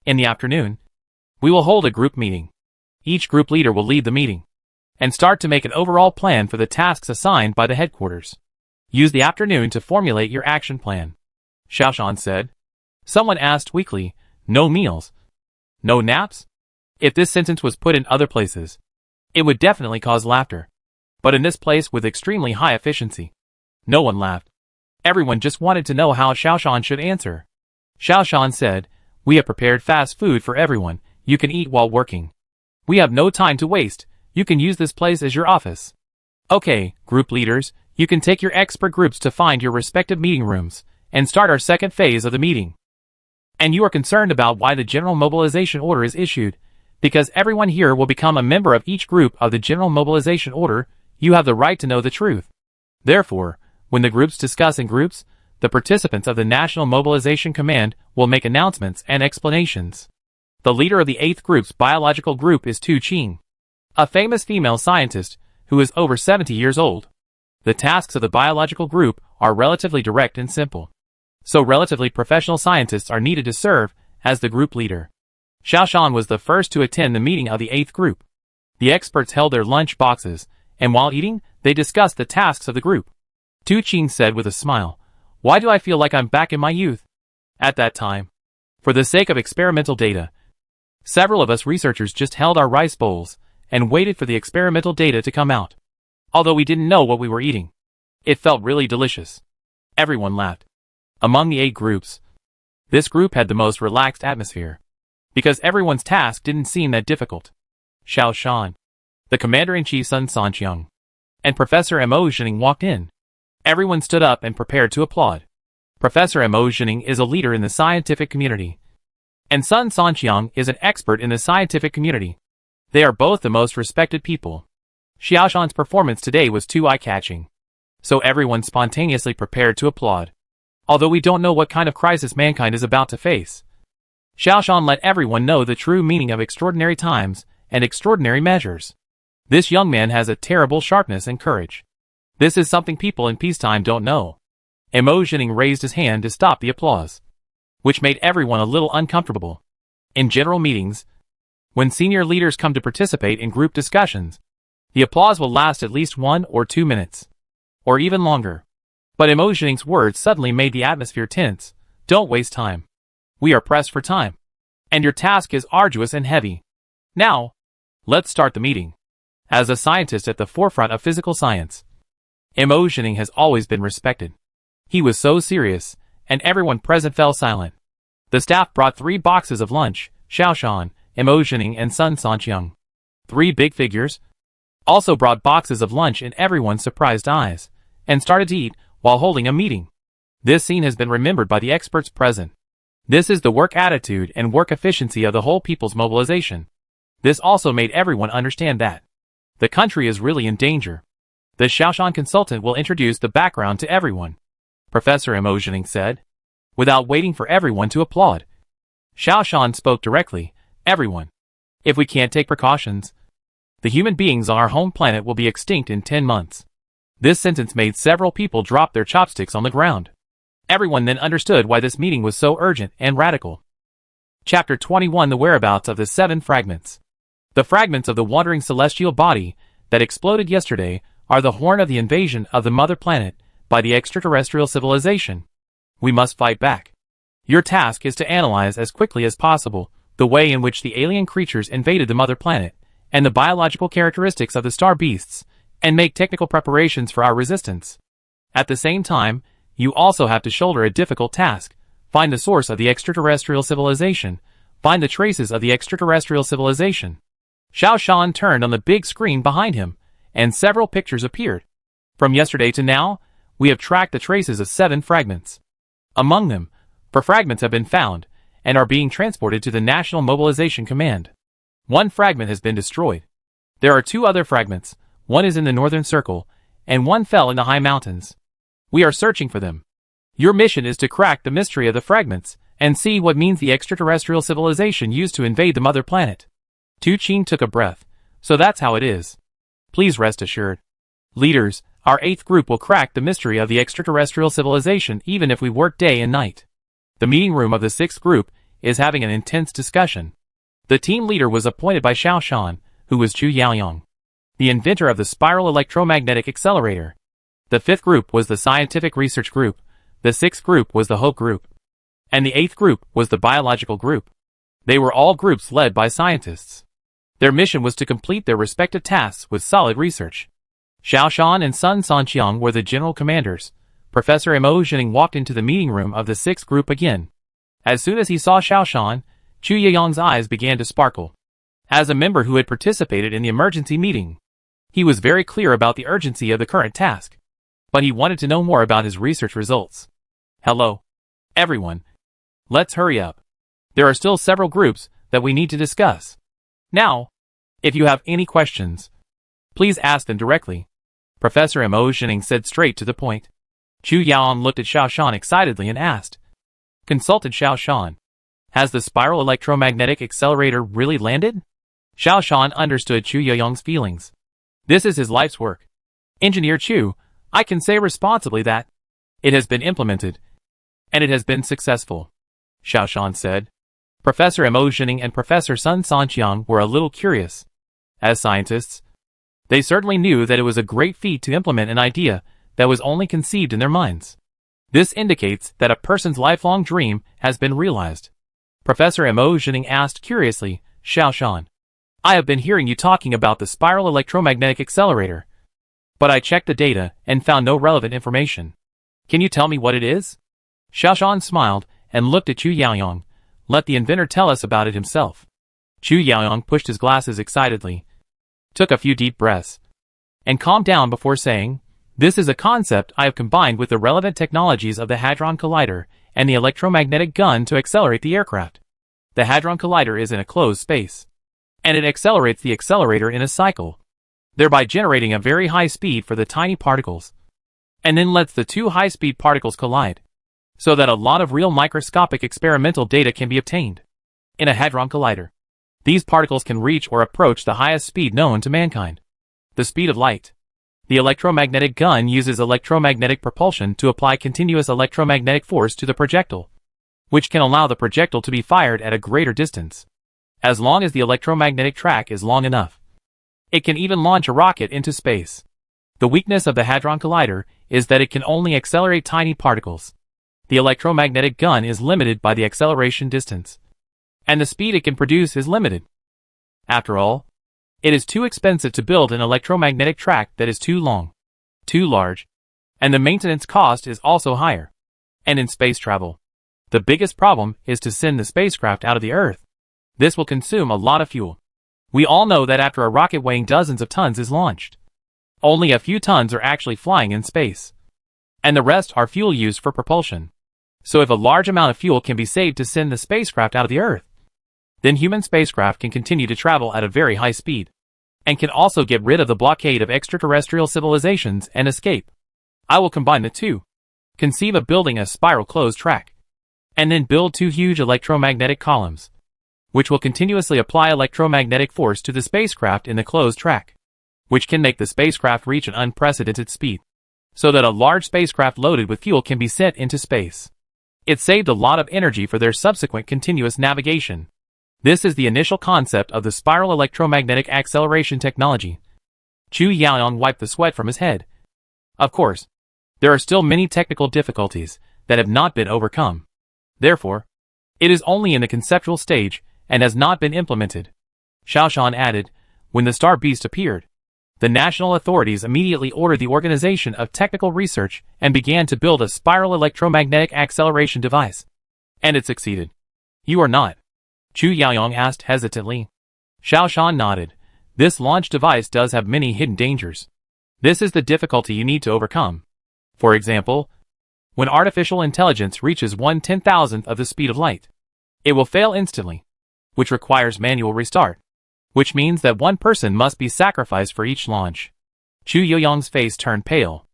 In the afternoon, we will hold a group meeting. Each group leader will lead the meeting and start to make an overall plan for the tasks assigned by the headquarters. Use the afternoon to formulate your action plan. Xiao Shan said. Someone asked weakly, no meals? No naps? If this sentence was put in other places, it would definitely cause laughter. But in this place with extremely high efficiency, no one laughed. Everyone just wanted to know how Xiao Shan should answer. Xiao Shan said, we have prepared fast food for everyone, you can eat while working. We have no time to waste, you can use this place as your office. Okay, group leaders, you can take your expert groups to find your respective meeting rooms, and start our second phase of the meeting. And you are concerned about why the General Mobilization Order is issued, because everyone here will become a member of each group of the General Mobilization Order, you have the right to know the truth. Therefore, when the groups discuss in groups, the participants of the National Mobilization Command will make announcements and explanations. The leader of the 8th group's biological group is Tu Qing, a famous female scientist who is over 70 years old. The tasks of the biological group are relatively direct and simple. So relatively professional scientists are needed to serve as the group leader. Xiao Shan was the first to attend the meeting of the 8th group. The experts held their lunch boxes, and while eating, they discussed the tasks of the group. Tu Qing said with a smile, why do I feel like I'm back in my youth? At that time, for the sake of experimental data, several of us researchers just held our rice bowls and waited for the experimental data to come out. Although we didn't know what we were eating, it felt really delicious. Everyone laughed. Among the 8 groups, this group had the most relaxed atmosphere, because everyone's task didn't seem that difficult. Xiao Shan, the commander-in-chief Sun Sanqiang, and Professor Mo Zhening walked in. Everyone stood up and prepared to applaud. Professor Mo Zhening is a leader in the scientific community, and Sun Sanqiang is an expert in the scientific community. They are both the most respected people. Xiao Shan's performance today was too eye-catching, so everyone spontaneously prepared to applaud. although we don't know what kind of crisis mankind is about to face. Xiaoshan let everyone know the true meaning of extraordinary times and extraordinary measures. This young man has a terrible sharpness and courage. This is something people in peacetime don't know. Mo Jining raised his hand to stop the applause, which made everyone a little uncomfortable. In general meetings, when senior leaders come to participate in group discussions, the applause will last at least 1 or 2 minutes, or even longer. But Mo Jining's words suddenly made the atmosphere tense. Don't waste time. We are pressed for time, and your task is arduous and heavy. Now, let's start the meeting. As a scientist at the forefront of physical science, Mo Jining has always been respected. He was so serious, and everyone present fell silent. The staff brought 3 boxes of lunch, Xiaoshan, Mo Jining and Sun Sanqiang. 3 big figures also brought boxes of lunch in everyone's surprised eyes, and started to eat while holding a meeting. This scene has been remembered by the experts present. This is the work attitude and work efficiency of the whole people's mobilization. This also made everyone understand that the country is really in danger. The Xiaoshan consultant will introduce the background to everyone, Professor Mo Jining said, without waiting for everyone to applaud. Xiaoshan spoke directly. Everyone, if we can't take precautions, the human beings on our home planet will be extinct in 10 months. This sentence made several people drop their chopsticks on the ground. Everyone then understood why this meeting was so urgent and radical. Chapter 21: The whereabouts of the 7 fragments. The fragments of the wandering celestial body that exploded yesterday are the horn of the invasion of the mother planet by the extraterrestrial civilization. We must fight back. Your task is to analyze as quickly as possible the way in which the alien creatures invaded the mother planet and the biological characteristics of the star beasts, and make technical preparations for our resistance. At the same time, you also have to shoulder a difficult task: find the source of the extraterrestrial civilization, find the traces of the extraterrestrial civilization. Xiaoshan turned on the big screen behind him, and several pictures appeared. From yesterday to now, we have tracked the traces of 7 fragments. Among them, 4 fragments have been found, and are being transported to the National Mobilization Command. 1 fragment has been destroyed. There are 2 other fragments. One is in the northern circle, and 1 fell in the high mountains. We are searching for them. Your mission is to crack the mystery of the fragments, and see what means the extraterrestrial civilization used to invade the mother planet. Tu Qing took a breath. So that's how it is. Please rest assured. Leaders, our 8th group will crack the mystery of the extraterrestrial civilization even if we work day and night. The meeting room of the 6th group is having an intense discussion. The team leader was appointed by Xiaoshan, who was Chu Yaoyang, the inventor of the spiral electromagnetic accelerator. The 5th group was the scientific research group, the 6th group was the hope group, and the 8th group was the biological group. They were all groups led by scientists. Their mission was to complete their respective tasks with solid research. Xiaoshan and Sun Sanqiang were the general commanders. Professor Mo Jining walked into the meeting room of the 6th group again. As soon as he saw Xiaoshan, Chu Yayang's eyes began to sparkle. As a member who had participated in the emergency meeting, he was very clear about the urgency of the current task. But he wanted to know more about his research results. Hello, everyone. Let's hurry up. There are still several groups that we need to discuss. Now, if you have any questions, please ask them directly. Professor Mo Jining said straight to the point. Chu Yaoyang looked at Xiaoshan excitedly and asked, Consultant Xiaoshan, has the spiral electromagnetic accelerator really landed? Xiaoshan understood Chu Yaoyang's feelings. This is his life's work. Engineer Chu, I can say responsibly that it has been implemented, and it has been successful, Xiaoshan said. Professor Mo Jining and Professor Sun Sanqiang were a little curious. As scientists, they certainly knew that it was a great feat to implement an idea that was only conceived in their minds. This indicates that a person's lifelong dream has been realized. Professor Mo Jining asked curiously, Xiaoshan, I have been hearing you talking about the spiral electromagnetic accelerator, but I checked the data and found no relevant information. Can you tell me what it is? Xiaoshan smiled and looked at Chu Yaoyang. Let the inventor tell us about it himself. Chu Yaoyang pushed his glasses excitedly, took a few deep breaths, and calmed down before saying, This is a concept I have combined with the relevant technologies of the Hadron Collider and the electromagnetic gun to accelerate the aircraft. The Hadron Collider is in a closed space, and it accelerates the accelerator in a cycle, thereby generating a very high speed for the tiny particles, and then lets the 2 high-speed particles collide. so that a lot of real microscopic experimental data can be obtained. In a Hadron Collider, these particles can reach or approach the highest speed known to mankind, the speed of light. The electromagnetic gun uses electromagnetic propulsion to apply continuous electromagnetic force to the projectile, which can allow the projectile to be fired at a greater distance, as long as the electromagnetic track is long enough. It can even launch a rocket into space. The weakness of the Hadron Collider is that it can only accelerate tiny particles. The electromagnetic gun is limited by the acceleration distance, and the speed it can produce is limited. After all, it is too expensive to build an electromagnetic track that is too long, too large, and the maintenance cost is also higher. And in space travel, the biggest problem is to send the spacecraft out of the Earth. This will consume a lot of fuel. We all know that after a rocket weighing dozens of tons is launched, only a few tons are actually flying in space, and the rest are fuel used for propulsion. So if a large amount of fuel can be saved to send the spacecraft out of the Earth, then human spacecraft can continue to travel at a very high speed, and can also get rid of the blockade of extraterrestrial civilizations and escape. I will combine the two. Conceive of building a spiral closed track, and then build two huge electromagnetic columns, which will continuously apply electromagnetic force to the spacecraft in the closed track, which can make the spacecraft reach an unprecedented speed, so that a large spacecraft loaded with fuel can be sent into space. It saved a lot of energy for their subsequent continuous navigation. This is the initial concept of the spiral electromagnetic acceleration technology. Chu Yaoyong wiped the sweat from his head. Of course, there are still many technical difficulties that have not been overcome. Therefore, it is only in the conceptual stage and has not been implemented. Xiaoshan added, when the Star Beast appeared, the national authorities immediately ordered the organization of technical research and began to build a spiral electromagnetic acceleration device. And it succeeded. You are not? Chu Yaoyong asked hesitantly. Xiaoshan nodded. This launch device does have many hidden dangers. This is the difficulty you need to overcome. For example, when artificial intelligence reaches 1/10,000th of the speed of light, it will fail instantly, which requires manual restart, which means that one person must be sacrificed for each launch. Chu Yaoyong's face turned pale.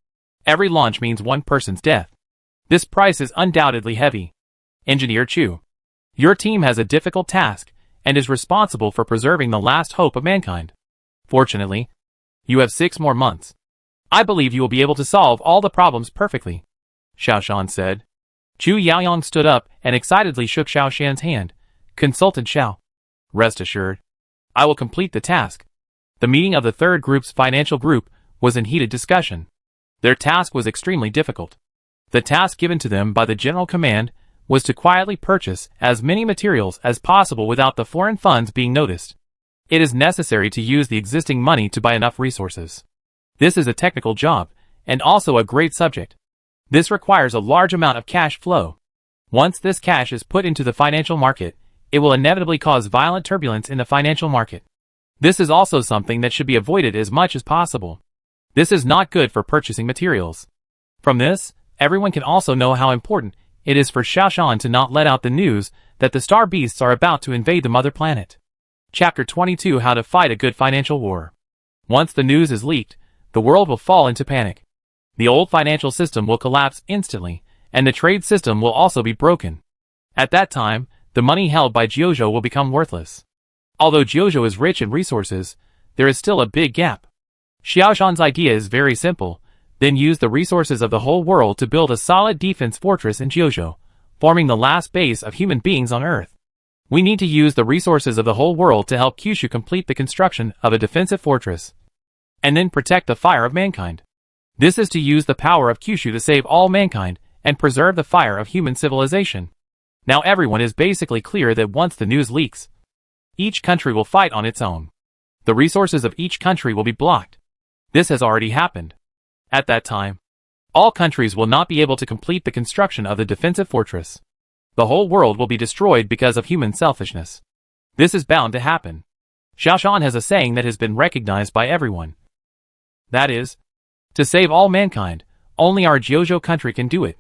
Every launch means one person's death. This price is undoubtedly heavy. Engineer Chu, your team has a difficult task and is responsible for preserving the last hope of mankind. Fortunately, you have 6 more months. I believe you will be able to solve all the problems perfectly, Xiaoshan said. Chu Yaoyong stood up and excitedly shook Xiaoshan's hand. Consultant Xiao, rest assured, I will complete the task. The meeting of the third group's financial group was in heated discussion. Their task was extremely difficult. The task given to them by the General Command was to quietly purchase as many materials as possible without the foreign funds being noticed. It is necessary to use the existing money to buy enough resources. This is a technical job, and also a great subject. This requires a large amount of cash flow. Once this cash is put into the financial market, it will inevitably cause violent turbulence in the financial market. This is also something that should be avoided as much as possible. This is not good for purchasing materials. From this, everyone can also know how important it is for Xiaoshan to not let out the news that the Star Beasts are about to invade the Mother Planet. Chapter 22: How to Fight a Good Financial War. Once the news is leaked, the world will fall into panic. The old financial system will collapse instantly, and the trade system will also be broken. At that time, the money held by Jiuzhou will become worthless. Although Jiuzhou is rich in resources, there is still a big gap. Xiaoshan's idea is very simple. Then use the resources of the whole world to build a solid defense fortress in Jiuzhou, forming the last base of human beings on Earth. We need to use the resources of the whole world to help Kyushu complete the construction of a defensive fortress, and then protect the fire of mankind. This is to use the power of Kyushu to save all mankind and preserve the fire of human civilization. Now everyone is basically clear that once the news leaks, each country will fight on its own. The resources of each country will be blocked. This has already happened. At that time, all countries will not be able to complete the construction of the defensive fortress. The whole world will be destroyed because of human selfishness. This is bound to happen. Xiaoshan has a saying that has been recognized by everyone. That is, to save all mankind, only our Jiuzhou country can do it.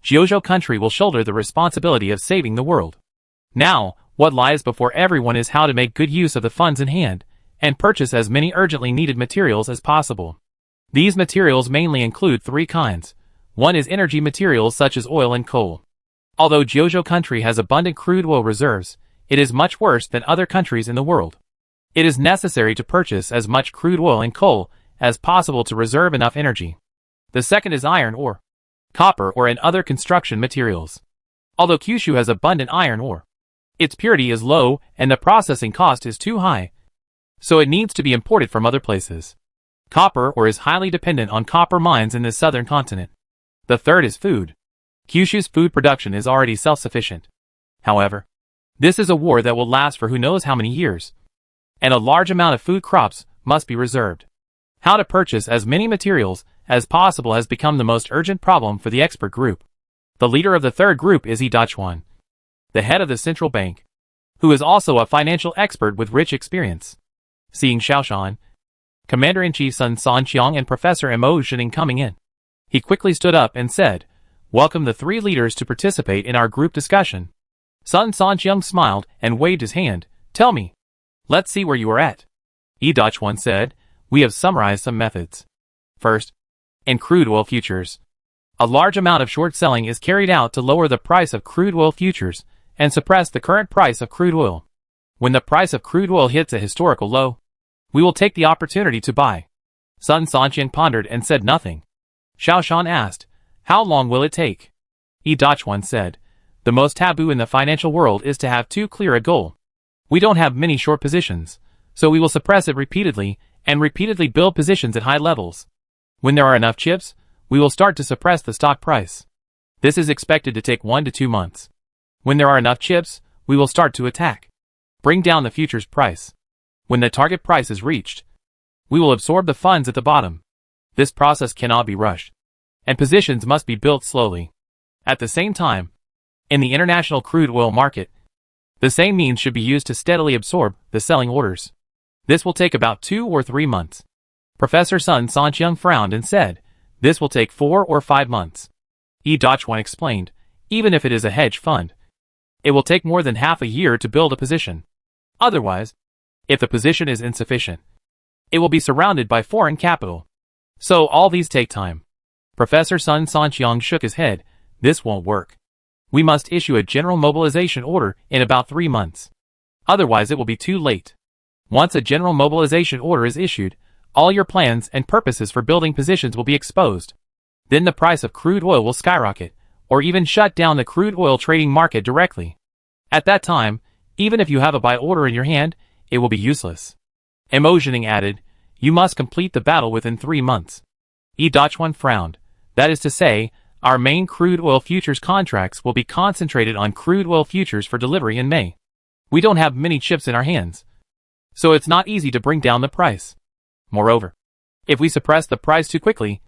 Jiuzhou country will shoulder the responsibility of saving the world. Now, what lies before everyone is how to make good use of the funds in hand, and purchase as many urgently needed materials as possible. These materials mainly include 3 kinds. One is energy materials such as oil and coal. Although Jiuzhou country has abundant crude oil reserves, it is much worse than other countries in the world. It is necessary to purchase as much crude oil and coal as possible to reserve enough energy. The second is iron ore, copper ore and other construction materials. Although Kyushu has abundant iron ore, its purity is low and the processing cost is too high, so it needs to be imported from other places. Copper ore is highly dependent on copper mines in the southern continent. The third is food. Kyushu's food production is already self-sufficient. However, this is a war that will last for who knows how many years, and a large amount of food crops must be reserved. How to purchase as many materials as possible has become the most urgent problem for the expert group. The leader of the third group is Idachuan, the head of the central bank, who is also a financial expert with rich experience. Seeing Xiaoshan, Commander-in-Chief Sun Sanqiang and Professor Mo Zhening coming in, he quickly stood up and said, "Welcome the three leaders to participate in our group discussion." Sun Sanqiang smiled and waved his hand. "Tell me. Let's see where you are at." Idachuan said, "We have summarized some methods. First, in crude oil futures, a large amount of short selling is carried out to lower the price of crude oil futures and suppress the current price of crude oil. When the price of crude oil hits a historical low, we will take the opportunity to buy." Sun Sanqiang pondered and said nothing. Xiaoshan asked, "How long will it take?" Idachuan said, "The most taboo in the financial world is to have too clear a goal. We don't have many short positions, so we will suppress it repeatedly and repeatedly build positions at high levels. When there are enough chips, we will start to suppress the stock price. This is expected to take 1 to 2 months. When there are enough chips, we will start to attack. Bring down the futures price. When the target price is reached, we will absorb the funds at the bottom. This process cannot be rushed, and positions must be built slowly. At the same time, in the international crude oil market, the same means should be used to steadily absorb the selling orders. This will take about 2 or 3 months." Professor Sun Sanqiang frowned and said, "This will take 4 or 5 months. Idachuan explained, "Even if it is a hedge fund, it will take more than half a year to build a position. Otherwise, if the position is insufficient, it will be surrounded by foreign capital. So all these take time." Professor Sun Sanqiang shook his head. "This won't work. We must issue a general mobilization order in about 3 months. Otherwise it will be too late. Once a general mobilization order is issued, all your plans and purposes for building positions will be exposed. Then the price of crude oil will skyrocket, or even shut down the crude oil trading market directly. At that time, even if you have a buy order in your hand, it will be useless." Mo Zhening added, "You must complete the battle within 3 months." Idachuan frowned. "That is to say, our main crude oil futures contracts will be concentrated on crude oil futures for delivery in May. We don't have many chips in our hands, so it's not easy to bring down the price. Moreover, if we suppress the price too quickly,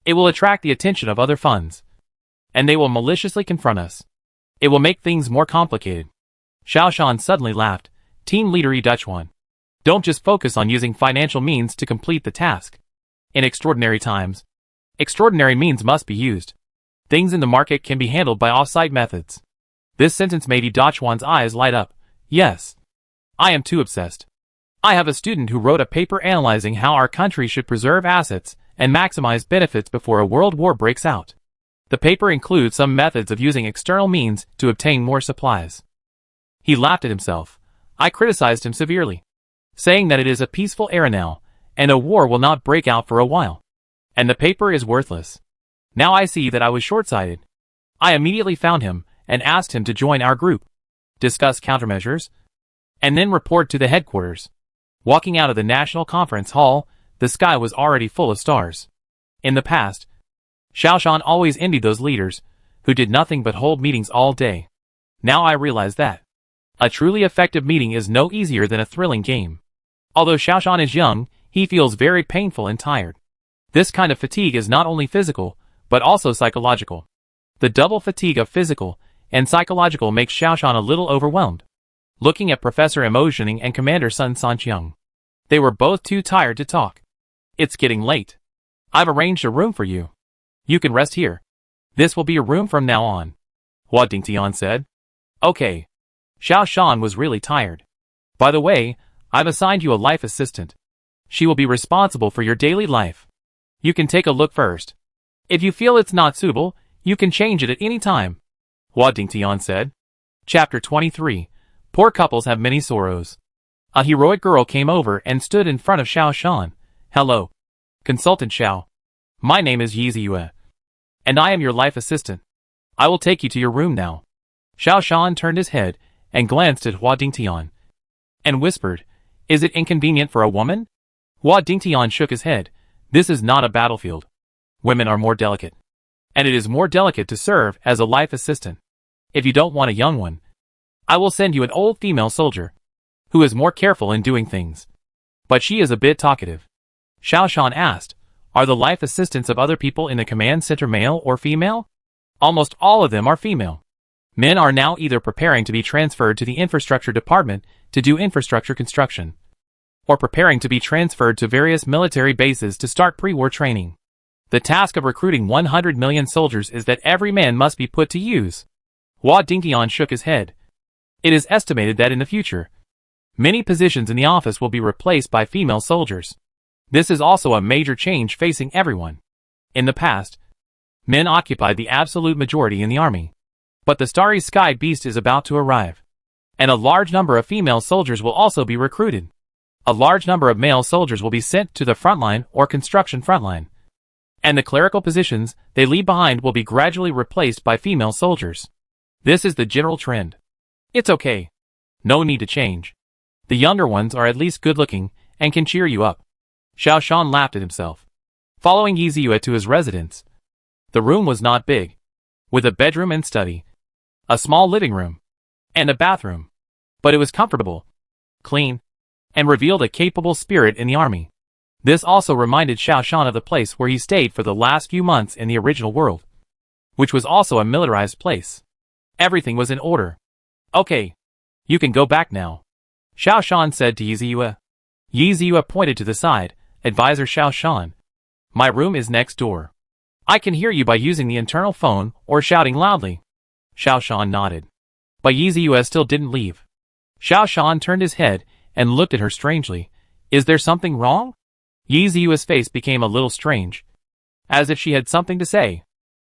it will attract the attention of other funds, and they will maliciously confront us. It will make things more complicated." Xiaoshan suddenly laughed. "Team leader Idachuan, don't just focus on using financial means to complete the task. In extraordinary times, extraordinary means must be used. Things in the market can be handled by off-site methods." This sentence made Idachuan's eyes light up. "Yes. I am too obsessed. I have a student who wrote a paper analyzing how our country should preserve assets and maximize benefits before a world war breaks out. The paper includes some methods of using external means to obtain more supplies." He laughed at himself. I criticized him severely, saying that it is a peaceful era now, and a war will not break out for a while, and the paper is worthless. Now I see that I was short-sighted. I immediately found him and asked him to join our group, discuss countermeasures, and then report to the headquarters. Walking out of the National Conference Hall, the sky was already full of stars. In the past, Xiaoshan always envied those leaders who did nothing but hold meetings all day. Now I realize that a truly effective meeting is no easier than a thrilling game. Although Xiaoshan is young, he feels very painful and tired. This kind of fatigue is not only physical, but also psychological. The double fatigue of physical and psychological makes Xiaoshan a little overwhelmed. Looking at Professor Mo Zhening and Commander Sun Sanqiang, they were both too tired to talk. "It's getting late. I've arranged a room for you. You can rest here. This will be your room from now on," Hua Dingtian said. "Okay." Xiaoshan was really tired. "By the way, I've assigned you a life assistant. She will be responsible for your daily life. You can take a look first." If you feel it's not suitable, you can change it at any time, Hua Dingtian said. Chapter 23. Poor couples have many sorrows. A heroic girl came over and stood in front of Xiao Shan. Hello. Consultant Xiao. My name is Yi Ziyue. And I am your life assistant. I will take you to your room now. Xiao Shan turned his head and glanced at Hua Dingtian and whispered, Is it inconvenient for a woman? Hua Dingtian shook his head. This is not a battlefield. Women are more delicate. And it is more delicate to serve as a life assistant. If you don't want a young one, I will send you an old female soldier who is more careful in doing things. But she is a bit talkative. Xiao Shan asked, Are the life assistants of other people in the command center male or female? Almost all of them are female. Men are now either preparing to be transferred to the infrastructure department to do infrastructure construction, or preparing to be transferred to various military bases to start pre-war training. The task of recruiting 100 million soldiers is that every man must be put to use. Hua Dingtian shook his head. It is estimated that in the future, many positions in the office will be replaced by female soldiers. This is also a major change facing everyone. In the past, men occupied the absolute majority in the army. But the starry sky beast is about to arrive. And a large number of female soldiers will also be recruited. A large number of male soldiers will be sent to the frontline or construction frontline. And the clerical positions they leave behind will be gradually replaced by female soldiers. This is the general trend. It's okay. No need to change. The younger ones are at least good-looking and can cheer you up. Xiao Shan laughed at himself. Following Yi Ziyue to his residence. The room was not big, with a bedroom and study, a small living room, and a bathroom. But it was comfortable, clean, and revealed a capable spirit in the army. This also reminded Xiao Shan of the place where he stayed for the last few months in the original world, which was also a militarized place. Everything was in order. Okay. You can go back now, Xiao Shan said to Yi Ziyue. Yi Ziyue pointed to the side. Advisor Xiao Shan. My room is next door. I can hear you by using the internal phone or shouting loudly. Xiao Shan nodded. But Yi Ziyue still didn't leave. Xiao Shan turned his head and looked at her strangely. Is there something wrong? Yi Ziyue's face became a little strange, as if she had something to say.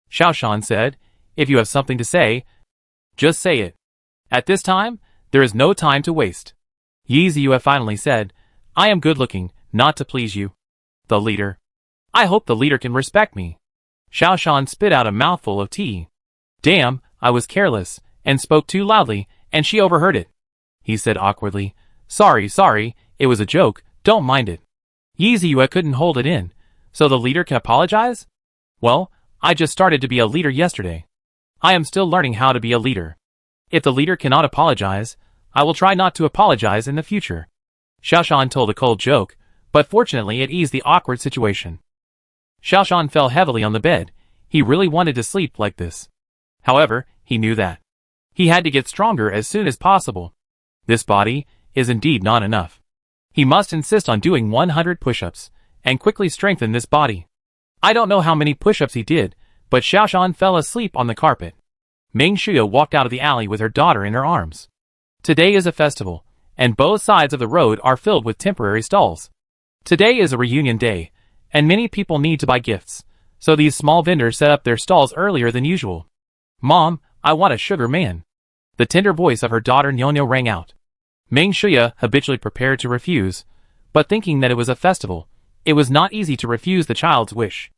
Xiao Shan said, If you have something to say, just say it. At this time, there is no time to waste. Yi Ziyue finally said, I am good-looking, not to please you. The leader. I hope the leader can respect me. Xiao Shan spit out a mouthful of tea. Damn, I was careless, and spoke too loudly, and she overheard it. He said awkwardly, Sorry, it was a joke, don't mind it. Yi Ziyue couldn't hold it in, so the leader can apologize? Well, I just started to be a leader yesterday. I am still learning how to be a leader. If the leader cannot apologize, I will try not to apologize in the future. Xiao Shan told a cold joke, but fortunately it eased the awkward situation. Xiao Shan fell heavily on the bed. He really wanted to sleep like this. However, he knew that he had to get stronger as soon as possible. This body is indeed not enough. He must insist on doing 100 push-ups and quickly strengthen this body. I don't know how many push-ups he did, but Xiao Shan fell asleep on the carpet. Ming Shuya walked out of the alley with her daughter in her arms. Today is a festival, and both sides of the road are filled with temporary stalls. Today is a reunion day, and many people need to buy gifts, so these small vendors set up their stalls earlier than usual. Mom, I want a sugar man. The tender voice of her daughter Nyonyo rang out. Ming Shuya habitually prepared to refuse, but thinking that it was a festival, it was not easy to refuse the child's wish.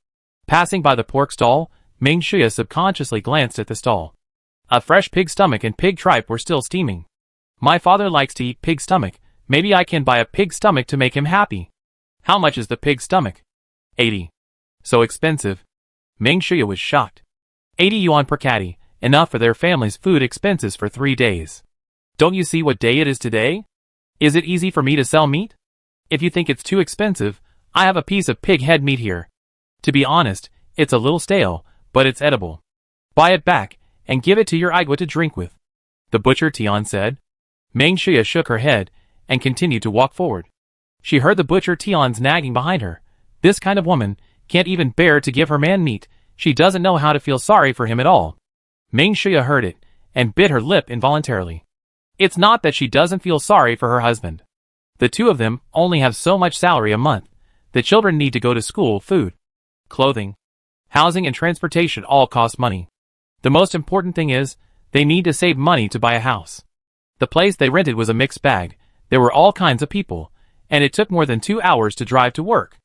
Passing by the pork stall, Ming Shuya subconsciously glanced at the stall. A fresh pig stomach and pig tripe were still steaming. My father likes to eat pig stomach. Maybe I can buy a pig stomach to make him happy. How much is the pig stomach? 80. So expensive. Ming Shuya was shocked. 80 yuan per caddy, enough for their family's food expenses for 3 days. Don't you see what day it is today? Is it easy for me to sell meat? If you think it's too expensive, I have a piece of pig head meat here. To be honest, it's a little stale, but it's edible. Buy it back, and give it to your Igwa to drink with. The butcher Tian said. Ming Shuya shook her head, and continued to walk forward. She heard the butcher Tian's nagging behind her. This kind of woman can't even bear to give her man meat. She doesn't know how to feel sorry for him at all. Ming Shuya heard it, and bit her lip involuntarily. It's not that she doesn't feel sorry for her husband. The two of them only have so much salary a month. The children need to go to school, food, clothing, Housing and transportation all cost money. The most important thing is, they need to save money to buy a house. The place they rented was a mixed bag. There were all kinds of people, and it took more than 2 hours to drive to work.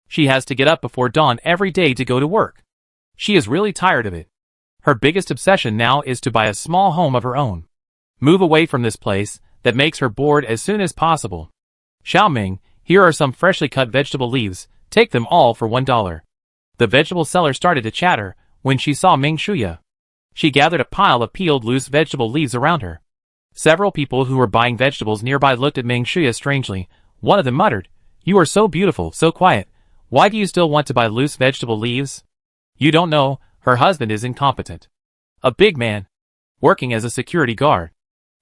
She has to get up before dawn every day to go to work. She is really tired of it. Her biggest obsession now is to buy a small home of her own. Move away from this place that makes her bored as soon as possible. Xiaoming, here are some freshly cut vegetable leaves. Take them all for $1. The vegetable seller started to chatter when she saw Ming Shuya. She gathered a pile of peeled loose vegetable leaves around her. Several people who were buying vegetables nearby looked at Ming Shuya strangely. One of them muttered, "You are so beautiful, so quiet. Why do you still want to buy loose vegetable leaves?" You don't know, her husband is incompetent. A big man, working as a security guard,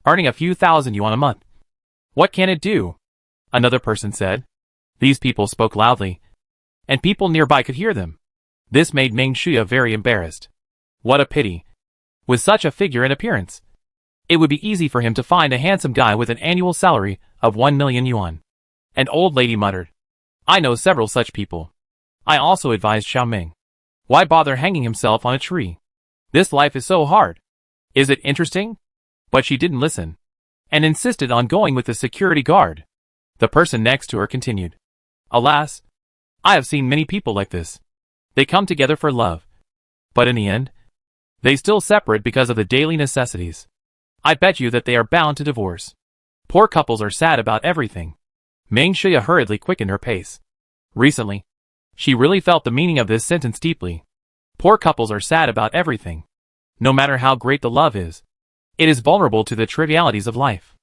earning a few thousand yuan a month. What can it do? Another person said. These people spoke loudly, and people nearby could hear them. This made Ming Shuya very embarrassed. What a pity. With such a figure and appearance, it would be easy for him to find a handsome guy with an annual salary of 1 million yuan. An old lady muttered, "I know several such people." I also advised Xiaoming. Why bother hanging himself on a tree? This life is so hard. Is it interesting? But she didn't listen, and insisted on going with the security guard. The person next to her continued, "Alas, I have seen many people like this. They come together for love, but in the end, they still separate because of the daily necessities. I bet you that they are bound to divorce. Poor couples are sad about everything." Ming Shuya hurriedly quickened her pace. Recently, she really felt the meaning of this sentence deeply. Poor couples are sad about everything. No matter how great the love is, it is vulnerable to the trivialities of life.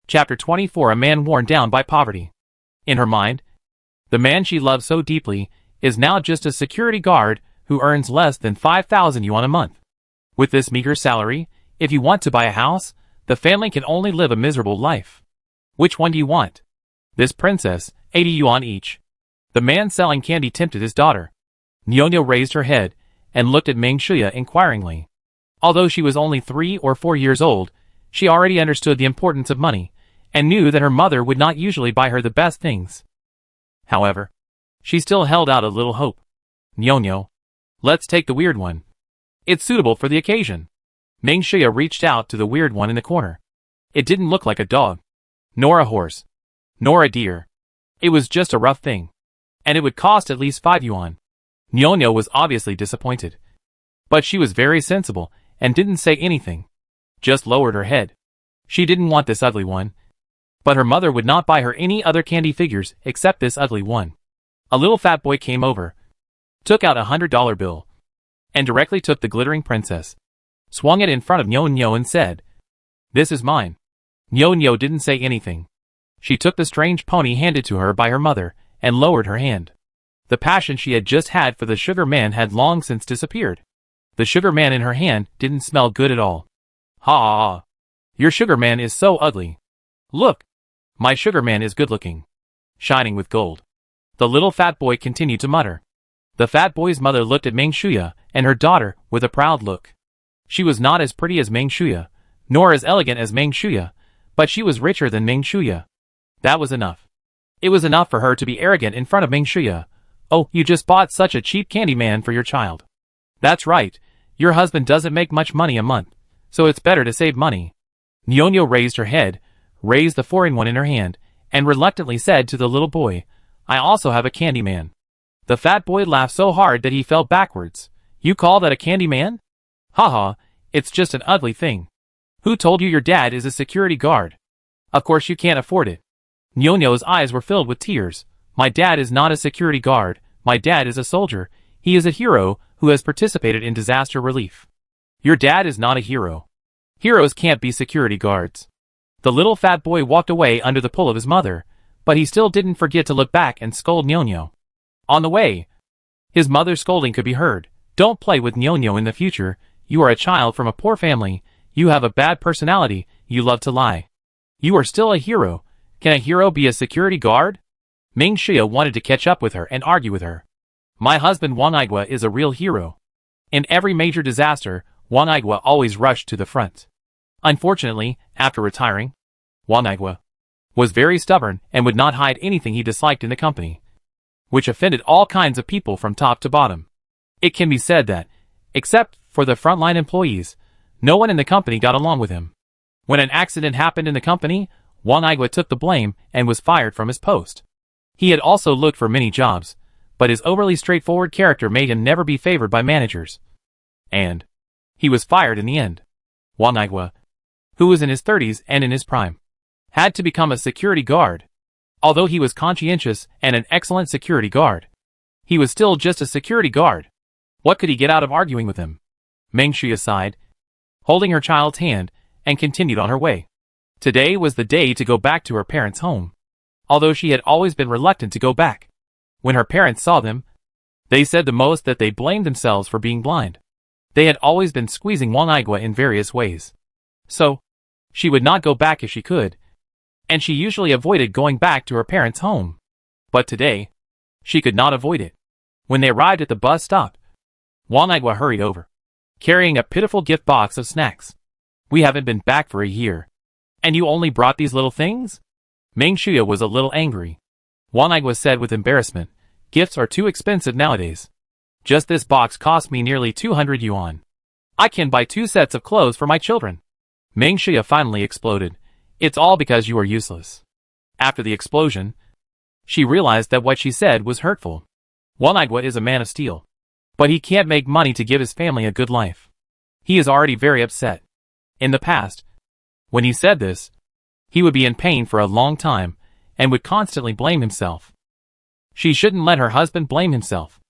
Chapter 24. A man worn down by poverty. In her mind, the man she loved so deeply is now just a security guard who earns less than 5,000 yuan a month. With this meager salary, if you want to buy a house, the family can only live a miserable life. Which one do you want? This princess, 80 yuan each. The man selling candy tempted his daughter. Nyonya raised her head and looked at Ming Shuya inquiringly. Although she was only 3 or 4 years old, she already understood the importance of money, and knew that her mother would not usually buy her the best things. However, she still held out a little hope. "Nyonya, let's take the weird one. It's suitable for the occasion." Ming Shuya reached out to the weird one in the corner. It didn't look like a dog, nor a horse, nor a deer. It was just a rough thing, and it would cost at least 5 yuan. Nyonya was obviously disappointed, but she was very sensible and didn't say anything, just lowered her head. She didn't want this ugly one, but her mother would not buy her any other candy figures except this ugly one. A little fat boy came over, took out a $100 bill, and directly took the glittering princess, swung it in front of Nyo and said, "This is mine." Nyo didn't say anything. She took the strange pony handed to her by her mother and lowered her hand. The passion she had just had for the sugar man had long since disappeared. The sugar man in her hand didn't smell good at all. "Ha! Your sugar man is so ugly. Look, my sugar man is good looking, shining with gold." The little fat boy continued to mutter. The fat boy's mother looked at Ming Shuya and her daughter with a proud look. She was not as pretty as Ming Shuya, nor as elegant as Ming Shuya, but she was richer than Ming Shuya. That was enough. It was enough for her to be arrogant in front of Ming Shuya. "Oh, you just bought such a cheap candy man for your child." "That's right, your husband doesn't make much money a month, so it's better to save money." Nyonya raised her head, raised the foreign one in her hand, and reluctantly said to the little boy, "I also have a candy man." The fat boy laughed so hard that he fell backwards. "You call that a candy man? Haha, it's just an ugly thing. Who told you your dad is a security guard? Of course you can't afford it." Nyonyo's eyes were filled with tears. "My dad is not a security guard, my dad is a soldier. He is a hero who has participated in disaster relief." "Your dad is not a hero. Heroes can't be security guards." The little fat boy walked away under the pull of his mother, but he still didn't forget to look back and scold Nyonyo. On the way, his mother's scolding could be heard. "Don't play with Nyonyo in the future. You are a child from a poor family. You have a bad personality. You love to lie. You are still a hero. Can a hero be a security guard?" Ming Shuya wanted to catch up with her and argue with her. "My husband Wang Igua is a real hero. In every major disaster, Wang Igua always rushed to the front." Unfortunately, after retiring, Wang Igua was very stubborn and would not hide anything he disliked in the company, which offended all kinds of people from top to bottom. It can be said that, except for the frontline employees, no one in the company got along with him. When an accident happened in the company, Juan Igua took the blame and was fired from his post. He had also looked for many jobs, but his overly straightforward character made him never be favored by managers. And he was fired in the end. Juan Igua, who was in his 30s and in his prime, had to become a security guard. Although he was conscientious and an excellent security guard, he was still just a security guard. What could he get out of arguing with him? Meng Xia sighed, holding her child's hand, and continued on her way. Today was the day to go back to her parents' home. Although she had always been reluctant to go back. When her parents saw them, they said the most that they blamed themselves for being blind. They had always been squeezing Juan Igua in various ways. So, she would not go back if she could, and she usually avoided going back to her parents' home. But today, she could not avoid it. When they arrived at the bus stop, Juan Igua hurried over, carrying a pitiful gift box of snacks. We haven't been back for a year. And you only brought these little things? Meng Xia was a little angry. Juan Igua said with embarrassment, gifts are too expensive nowadays. Just this box cost me nearly 200 yuan. I can buy 2 sets of clothes for my children. Meng Xia finally exploded. It's all because you are useless. After the explosion, she realized that what she said was hurtful. Juan Igua is a man of steel. But he can't make money to give his family a good life. He is already very upset. In the past, when he said this, he would be in pain for a long time, and would constantly blame himself. She shouldn't let her husband blame himself.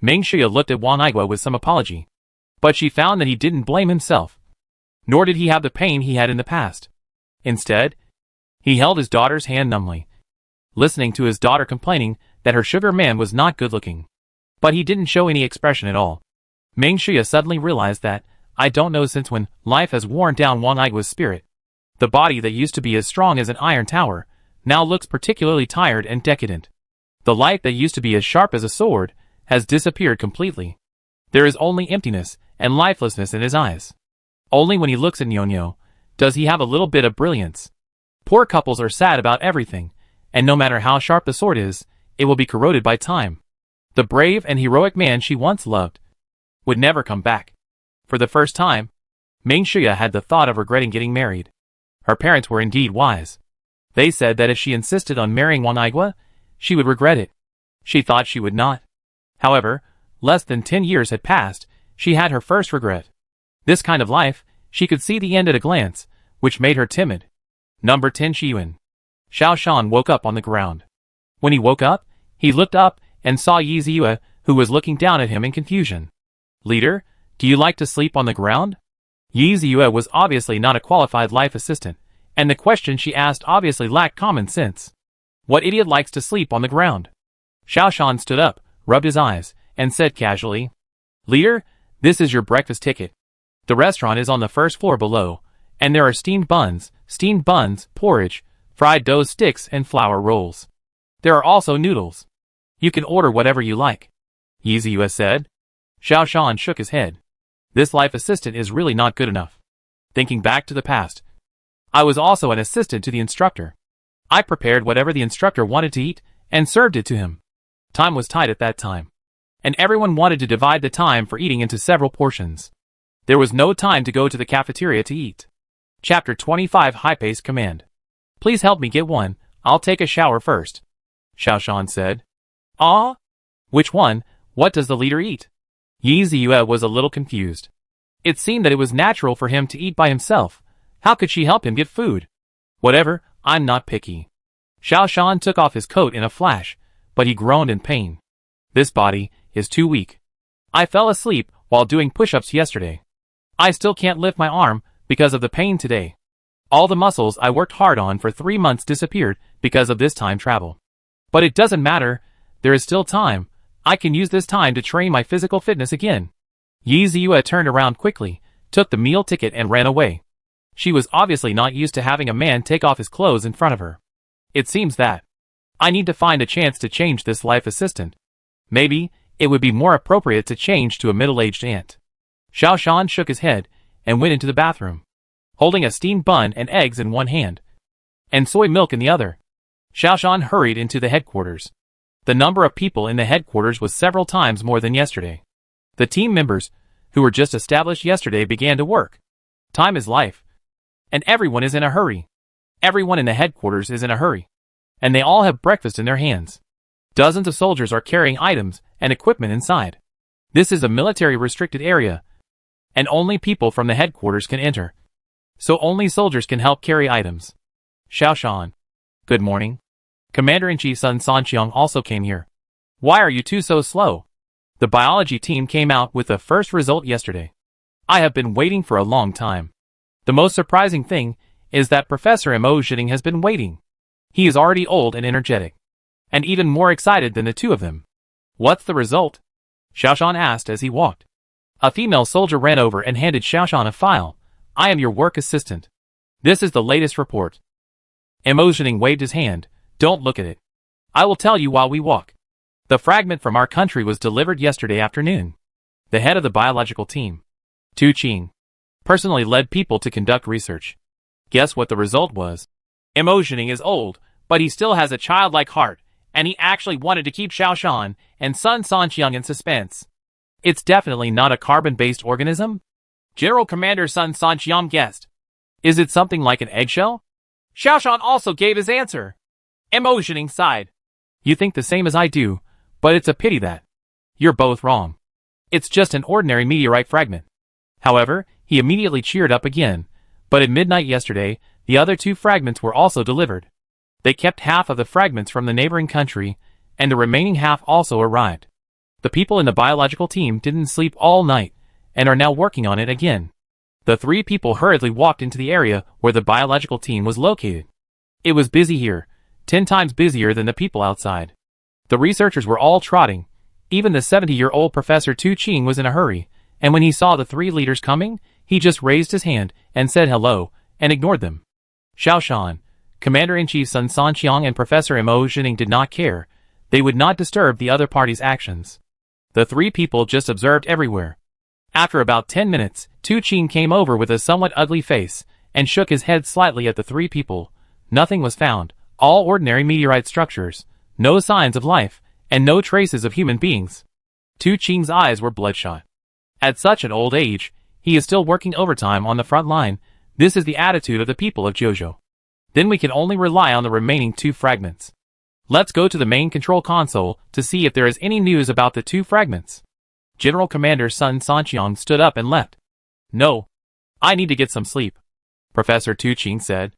Meng Xia looked at Juan Igua with some apology. But she found that he didn't blame himself. Nor did he have the pain he had in the past. Instead, he held his daughter's hand numbly, listening to his daughter complaining that her sugar man was not good looking. But he didn't show any expression at all. Meng Xia suddenly realized that, I don't know since when, life has worn down Juan Igua's spirit. The body that used to be as strong as an iron tower, now looks particularly tired and decadent. The light that used to be as sharp as a sword, has disappeared completely. There is only emptiness and lifelessness in his eyes. Only when he looks at Nyonyo, does he have a little bit of brilliance. Poor couples are sad about everything, and no matter how sharp the sword is, it will be corroded by time. The brave and heroic man she once loved would never come back. For the first time, Meng Xia had the thought of regretting getting married. Her parents were indeed wise. They said that if she insisted on marrying Juan Igua, she would regret it. She thought she would not. However, less than 10 years had passed, she had her first regret. This kind of life, she could see the end at a glance, which made her timid. Number 10 Shiyuan. Xiao Shan woke up on the ground. When he woke up, he looked up and saw Yi Ziyue, who was looking down at him in confusion. Leader, do you like to sleep on the ground? Yi Ziyue was obviously not a qualified life assistant, and the question she asked obviously lacked common sense. What idiot likes to sleep on the ground? Xiao Shan stood up, rubbed his eyes, and said casually, Leader, this is your breakfast ticket. The restaurant is on the first floor below, and there are steamed buns, porridge, fried dough sticks, and flour rolls. There are also noodles. You can order whatever you like. Yi Ziyue said. Xiao Shan shook his head. This life assistant is really not good enough. Thinking back to the past, I was also an assistant to the instructor. I prepared whatever the instructor wanted to eat, and served it to him. Time was tight at that time, and everyone wanted to divide the time for eating into several portions. There was no time to go to the cafeteria to eat. Chapter 25 High-Paced Command. Please help me get one, I'll take a shower first. Xiao Shan said. Ah? Which one? What does the leader eat? Yi Ziyue was a little confused. It seemed that it was natural for him to eat by himself. How could she help him get food? Whatever, I'm not picky. Xiao Shan took off his coat in a flash, but he groaned in pain. This body is too weak. I fell asleep while doing push-ups yesterday. I still can't lift my arm because of the pain today. All the muscles I worked hard on for 3 months disappeared because of this time travel. But it doesn't matter, there is still time. I can use this time to train my physical fitness again. Yi Ziyue turned around quickly, took the meal ticket and ran away. She was obviously not used to having a man take off his clothes in front of her. It seems that I need to find a chance to change this life assistant. Maybe it would be more appropriate to change to a middle-aged aunt. Xiao Shan shook his head and went into the bathroom, holding a steamed bun and eggs in one hand, and soy milk in the other. Xiao Shan hurried into the headquarters. The number of people in the headquarters was several times more than yesterday. The team members, who were just established yesterday, began to work. Time is life. And everyone is in a hurry. Everyone in the headquarters is in a hurry. And they all have breakfast in their hands. Dozens of soldiers are carrying items and equipment inside. This is a military restricted area, and only people from the headquarters can enter. So only soldiers can help carry items. Xiaoshan. Good morning. Commander-in-Chief Sun Sanqiang also came here. Why are you two so slow? The biology team came out with the first result yesterday. I have been waiting for a long time. The most surprising thing is that Professor Mo Zhiting has been waiting. He is already old and energetic, and even more excited than the two of them. What's the result? Xiaoshan asked as he walked. A female soldier ran over and handed Xiaoshan a file. I am your work assistant. This is the latest report. Mo Zhiting waved his hand. Don't look at it. I will tell you while we walk. The fragment from our country was delivered yesterday afternoon. The head of the biological team, Tu Qing, personally led people to conduct research. Guess what the result was? Mo Zhiting is old, but he still has a childlike heart, and he actually wanted to keep Xiaoshan and Sun Sanqiang in suspense. It's definitely not a carbon-based organism? General Commander Sun Sanqiang guessed. Is it something like an eggshell? Xiaoshan also gave his answer. Mo Zhiting sighed. You think the same as I do, but it's a pity that you're both wrong. It's just an ordinary meteorite fragment. However, he immediately cheered up again, but at midnight yesterday, the other two fragments were also delivered. They kept half of the fragments from the neighboring country, and the remaining half also arrived. The people in the biological team didn't sleep all night, and are now working on it again. The three people hurriedly walked into the area where the biological team was located. It was busy here, 10 times busier than the people outside. The researchers were all trotting. Even the 70-year-old Professor Tu Qing was in a hurry, and when he saw the three leaders coming, he just raised his hand and said hello, and ignored them. Xiaoshan, Commander-in-Chief Sun Sanqiang and Professor Mo Zhiting did not care. They would not disturb the other party's actions. The three people just observed everywhere. After about 10 minutes, Tu Qing came over with a somewhat ugly face, and shook his head slightly at the three people. Nothing was found, all ordinary meteorite structures, no signs of life, and no traces of human beings. Tu Qing's eyes were bloodshot. At such an old age, he is still working overtime on the front line. This is the attitude of the people of Jojo. Then we can only rely on the remaining two fragments. Let's go to the main control console to see if there is any news about the two fragments. General Commander Sun Sanqiang stood up and left. No. I need to get some sleep, Professor Tu Qing said.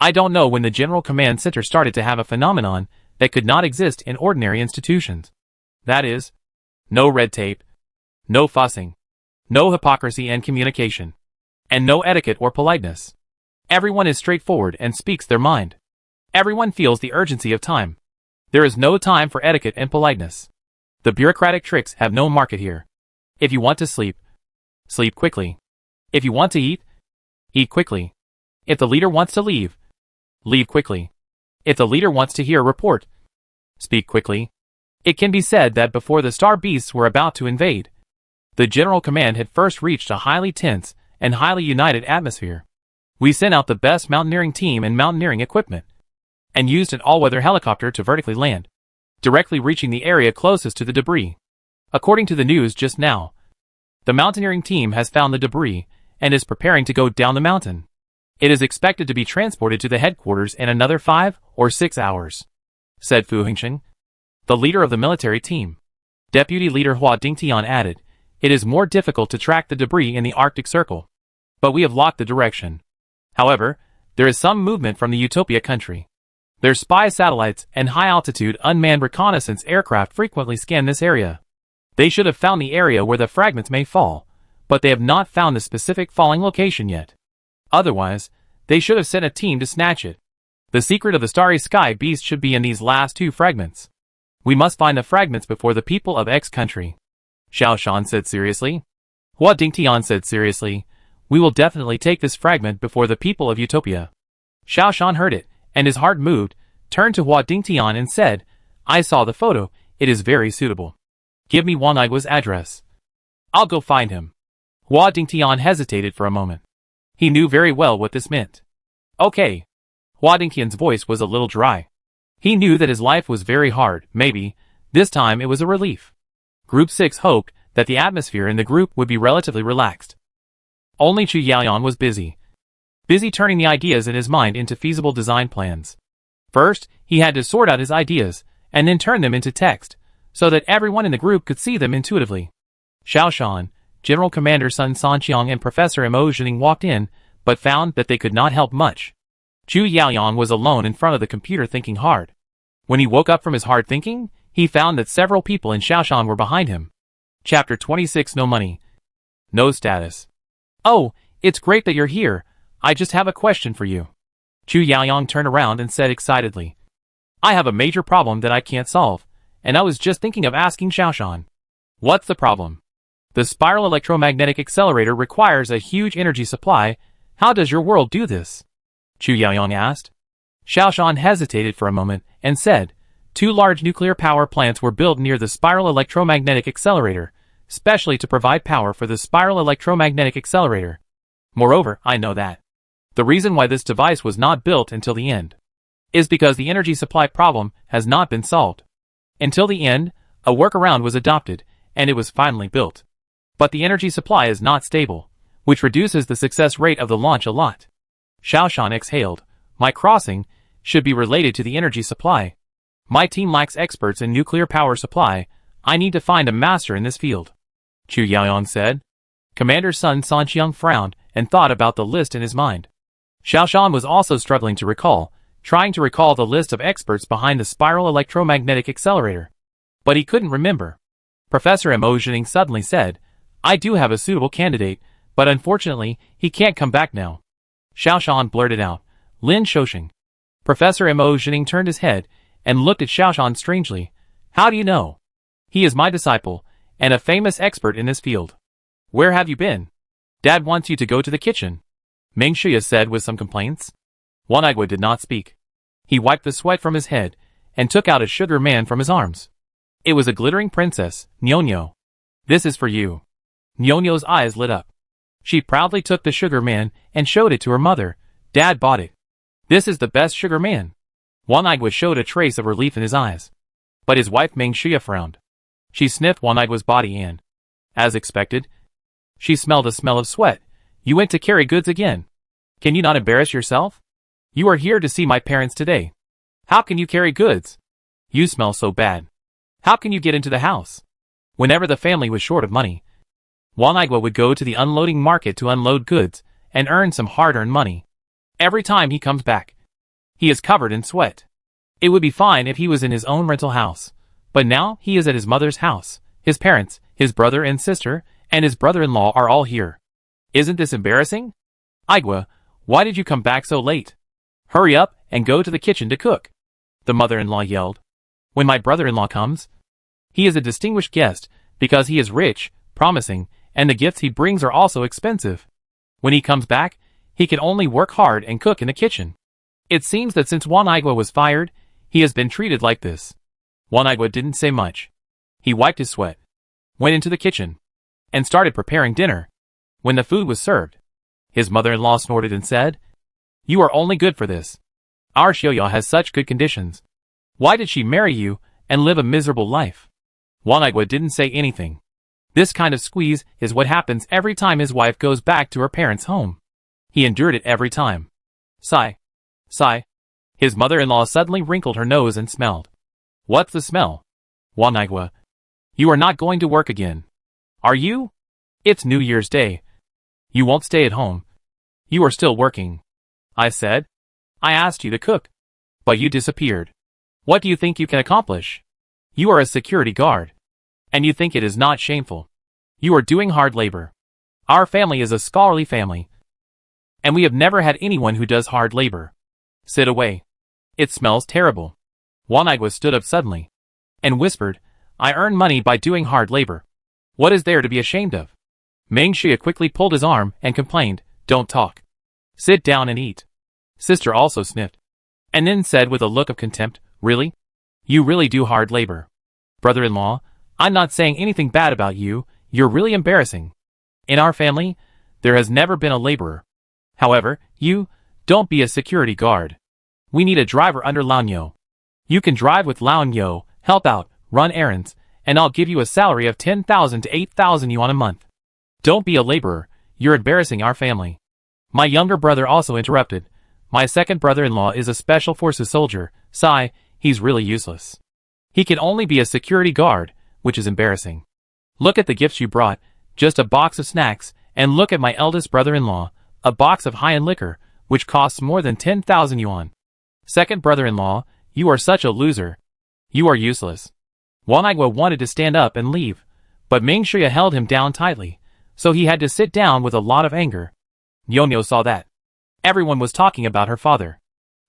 I don't know when the General Command Center started to have a phenomenon that could not exist in ordinary institutions. That is, no red tape, no fussing, no hypocrisy and communication, and no etiquette or politeness. Everyone is straightforward and speaks their mind. Everyone feels the urgency of time. There is no time for etiquette and politeness. The bureaucratic tricks have no market here. If you want to sleep, sleep quickly. If you want to eat, eat quickly. If the leader wants to leave, leave quickly. If the leader wants to hear a report, speak quickly. It can be said that before the Star Beasts were about to invade, the General Command had first reached a highly tense and highly united atmosphere. We sent out the best mountaineering team and mountaineering equipment, and used an all-weather helicopter to vertically land, directly reaching the area closest to the debris. According to the news just now, the mountaineering team has found the debris and is preparing to go down the mountain. It is expected to be transported to the headquarters in another 5 or 6 hours, said Fu Hengsheng, the leader of the military team. Deputy Leader Hua Dingtian added, it is more difficult to track the debris in the Arctic Circle, but we have locked the direction. However, there is some movement from the Utopia country. Their spy satellites and high-altitude unmanned reconnaissance aircraft frequently scan this area. They should have found the area where the fragments may fall, but they have not found the specific falling location yet. Otherwise, they should have sent a team to snatch it. The secret of the starry sky beast should be in these last two fragments. We must find the fragments before the people of X country. Xiaoshan said seriously. Hua Dingtian said seriously. We will definitely take this fragment before the people of Utopia. Xiaoshan heard it, and his heart moved, turned to Hua Dingtian and said, I saw the photo, it is very suitable. Give me Wang Aigua's address. I'll go find him. Hua Dingtian hesitated for a moment. He knew very well what this meant. Okay. Hua Dingtian's voice was a little dry. He knew that his life was very hard, maybe, this time it was a relief. Group 6 hoped that the atmosphere in the group would be relatively relaxed. Only Chu Yaoyan was busy turning the ideas in his mind into feasible design plans. First, he had to sort out his ideas, and then turn them into text, so that everyone in the group could see them intuitively. Xiaoshan, General Commander Sun Sanqiang and Professor Mo Zhining walked in, but found that they could not help much. Chu Yaoyan was alone in front of the computer thinking hard. When he woke up from his hard thinking, he found that several people in Xiaoshan were behind him. Chapter 26. No money. No status. Oh, it's great that you're here. I just have a question for you. Chu Yaoyan turned around and said excitedly. I have a major problem that I can't solve, and I was just thinking of asking Xiaoshan. What's the problem? The spiral electromagnetic accelerator requires a huge energy supply. How does your world do this? Chu Yaoyan asked. Xiaoshan hesitated for a moment and said, 2 large nuclear power plants were built near the spiral electromagnetic accelerator, specially to provide power for the spiral electromagnetic accelerator. Moreover, I know that the reason why this device was not built until the end is because the energy supply problem has not been solved. Until the end, a workaround was adopted, and it was finally built. But the energy supply is not stable, which reduces the success rate of the launch a lot. Xiaoshan exhaled. My crossing should be related to the energy supply. My team lacks experts in nuclear power supply. I need to find a master in this field. Chu Yaoyan said. Commander Sun Sanqiang frowned and thought about the list in his mind. Xiaoshan was also struggling to recall, trying to recall the list of experts behind the spiral electromagnetic accelerator. But he couldn't remember. Professor Mo Zhining suddenly said, I do have a suitable candidate, but unfortunately, he can't come back now. Xiaoshan blurted out, Lin Shouxing. Professor Mo Zhining turned his head and looked at Xiaoshan strangely. How do you know? He is my disciple, and a famous expert in this field. Where have you been? Dad wants you to go to the kitchen, Meng Shuya said with some complaints. Wanigwa did not speak. He wiped the sweat from his head and took out a sugar man from his arms. It was a glittering princess, Nyonyo. This is for you. Nyonyo's eyes lit up. She proudly took the sugar man and showed it to her mother. Dad bought it. This is the best sugar man. Wanigwa showed a trace of relief in his eyes. But his wife Meng Shuya frowned. She sniffed Wanigwa's body and, as expected, she smelled a smell of sweat. You went to carry goods again. Can you not embarrass yourself? You are here to see my parents today. How can you carry goods? You smell so bad. How can you get into the house? Whenever the family was short of money, Wanigwa would go to the unloading market to unload goods and earn some hard-earned money. Every time he comes back, he is covered in sweat. It would be fine if he was in his own rental house, but now he is at his mother's house. His parents, his brother and sister, and his brother-in-law are all here. Isn't this embarrassing? Igwa, why did you come back so late? Hurry up and go to the kitchen to cook, the mother-in-law yelled. When my brother-in-law comes, he is a distinguished guest because he is rich, promising, and the gifts he brings are also expensive. When he comes back, he can only work hard and cook in the kitchen. It seems that since Wanigwa was fired, he has been treated like this. Wanigwa didn't say much. He wiped his sweat, went into the kitchen, and started preparing dinner. When the food was served, his mother-in-law snorted and said, You are only good for this. Our Xiaoya has such good conditions. Why did she marry you and live a miserable life? Wanigwa didn't say anything. This kind of squeeze is what happens every time his wife goes back to her parents' home. He endured it every time. Sigh. Sigh. His mother-in-law suddenly wrinkled her nose and smelled. What's the smell? Wanigwa. You are not going to work again. Are you? It's New Year's Day. You won't stay at home. You are still working. I said. I asked you to cook. But you disappeared. What do you think you can accomplish? You are a security guard. And you think it is not shameful. You are doing hard labor. Our family is a scholarly family. And we have never had anyone who does hard labor. Sit away. It smells terrible. Wanigwa stood up suddenly and whispered, I earn money by doing hard labor. What is there to be ashamed of? Meng Xia quickly pulled his arm and complained, Don't talk. Sit down and eat. Sister also sniffed, and then said with a look of contempt, Really? You really do hard labor. Brother-in-law, I'm not saying anything bad about you, you're really embarrassing. In our family, there has never been a laborer. However, you, don't be a security guard. We need a driver under Lao Nyo. You can drive with Lao Nyo, help out, run errands, and I'll give you a salary of 10,000 to 8,000 yuan a month. Don't be a laborer, you're embarrassing our family. My younger brother also interrupted. My second brother-in-law is a special forces soldier, sigh, he's really useless. He can only be a security guard, which is embarrassing. Look at the gifts you brought, just a box of snacks, and look at my eldest brother-in-law, a box of high-end liquor, which costs more than 10,000 yuan. Second brother-in-law, you are such a loser. You are useless. Wang Aigua wanted to stand up and leave, but Meng Shuya held him down tightly, so he had to sit down with a lot of anger. Niu saw that. Everyone was talking about her father.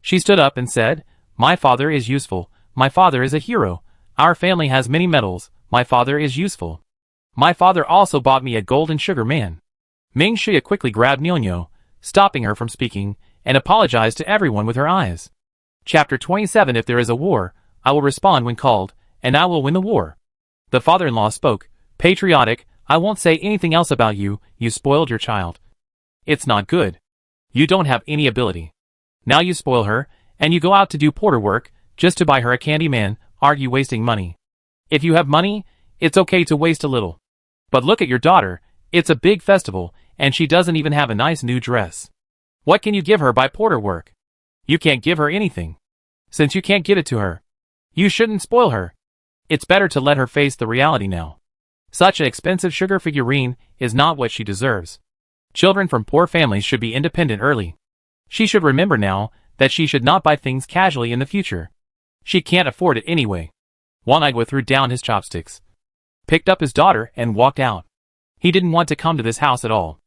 She stood up and said, my father is useful, my father is a hero, our family has many medals, my father is useful. My father also bought me a golden sugar man. Meng Shuya quickly grabbed Niu, stopping her from speaking, and apologized to everyone with her eyes. Chapter 27 If there is a war, I will respond when called, and I will win the war. The father-in-law spoke, patriotic, I won't say anything else about you, you spoiled your child. It's not good. You don't have any ability. Now you spoil her, and you go out to do porter work, just to buy her a candy man, aren't you wasting money? If you have money, it's okay to waste a little. But look at your daughter, it's a big festival, and she doesn't even have a nice new dress. What can you give her by porter work? You can't give her anything. Since you can't give it to her, you shouldn't spoil her. It's better to let her face the reality now. Such an expensive sugar figurine is not what she deserves. Children from poor families should be independent early. She should remember now that she should not buy things casually in the future. She can't afford it anyway. Wang Aigua threw down his chopsticks, picked up his daughter and walked out. He didn't want to come to this house at all.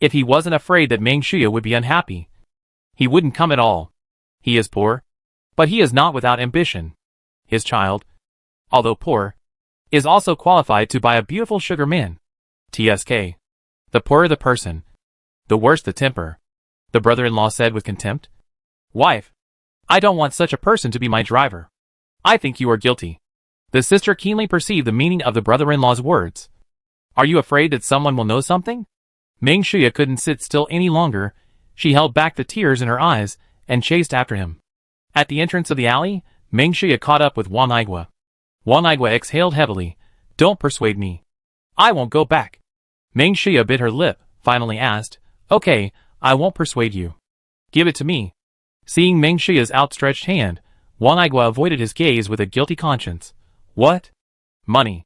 If he wasn't afraid that Meng Shuya would be unhappy, he wouldn't come at all. He is poor, but he is not without ambition. His child, although poor, is also qualified to buy a beautiful sugar man. TSK. The poorer the person, the worse the temper, the brother-in-law said with contempt. Wife, I don't want such a person to be my driver. I think you are guilty. The sister keenly perceived the meaning of the brother-in-law's words. Are you afraid that someone will know something? Meng Shuya couldn't sit still any longer. She held back the tears in her eyes and chased after him. At the entrance of the alley, Meng Shuya caught up with Wang Aigua. Wang Aigua exhaled heavily. Don't persuade me. I won't go back. Meng Shuya bit her lip, finally asked, okay, I won't persuade you. Give it to me. Seeing Meng Shuya's outstretched hand, Wang Aigua avoided his gaze with a guilty conscience. What? Money.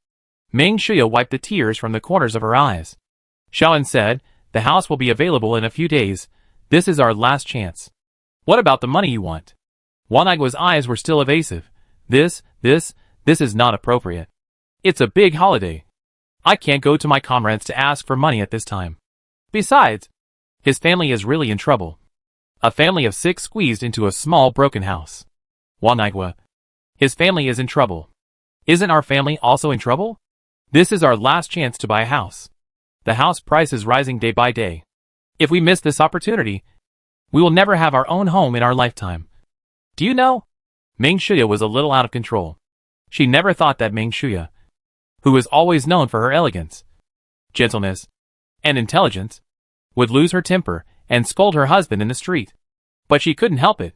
Meng Shuya wiped the tears from the corners of her eyes. Xiaoan said, the house will be available in a few days. This is our last chance. What about the money you want? Wang Aigua's eyes were still evasive. This is not appropriate. It's a big holiday. I can't go to my comrades to ask for money at this time. Besides, his family is really in trouble. A family of 6 squeezed into a small broken house. Wang Aigua. His family is in trouble. Isn't our family also in trouble? This is our last chance to buy a house. The house price is rising day by day. If we miss this opportunity, we will never have our own home in our lifetime. Do you know? Meng Shuya was a little out of control. She never thought that Meng Shuya, who was always known for her elegance, gentleness, and intelligence, would lose her temper and scold her husband in the street. But she couldn't help it.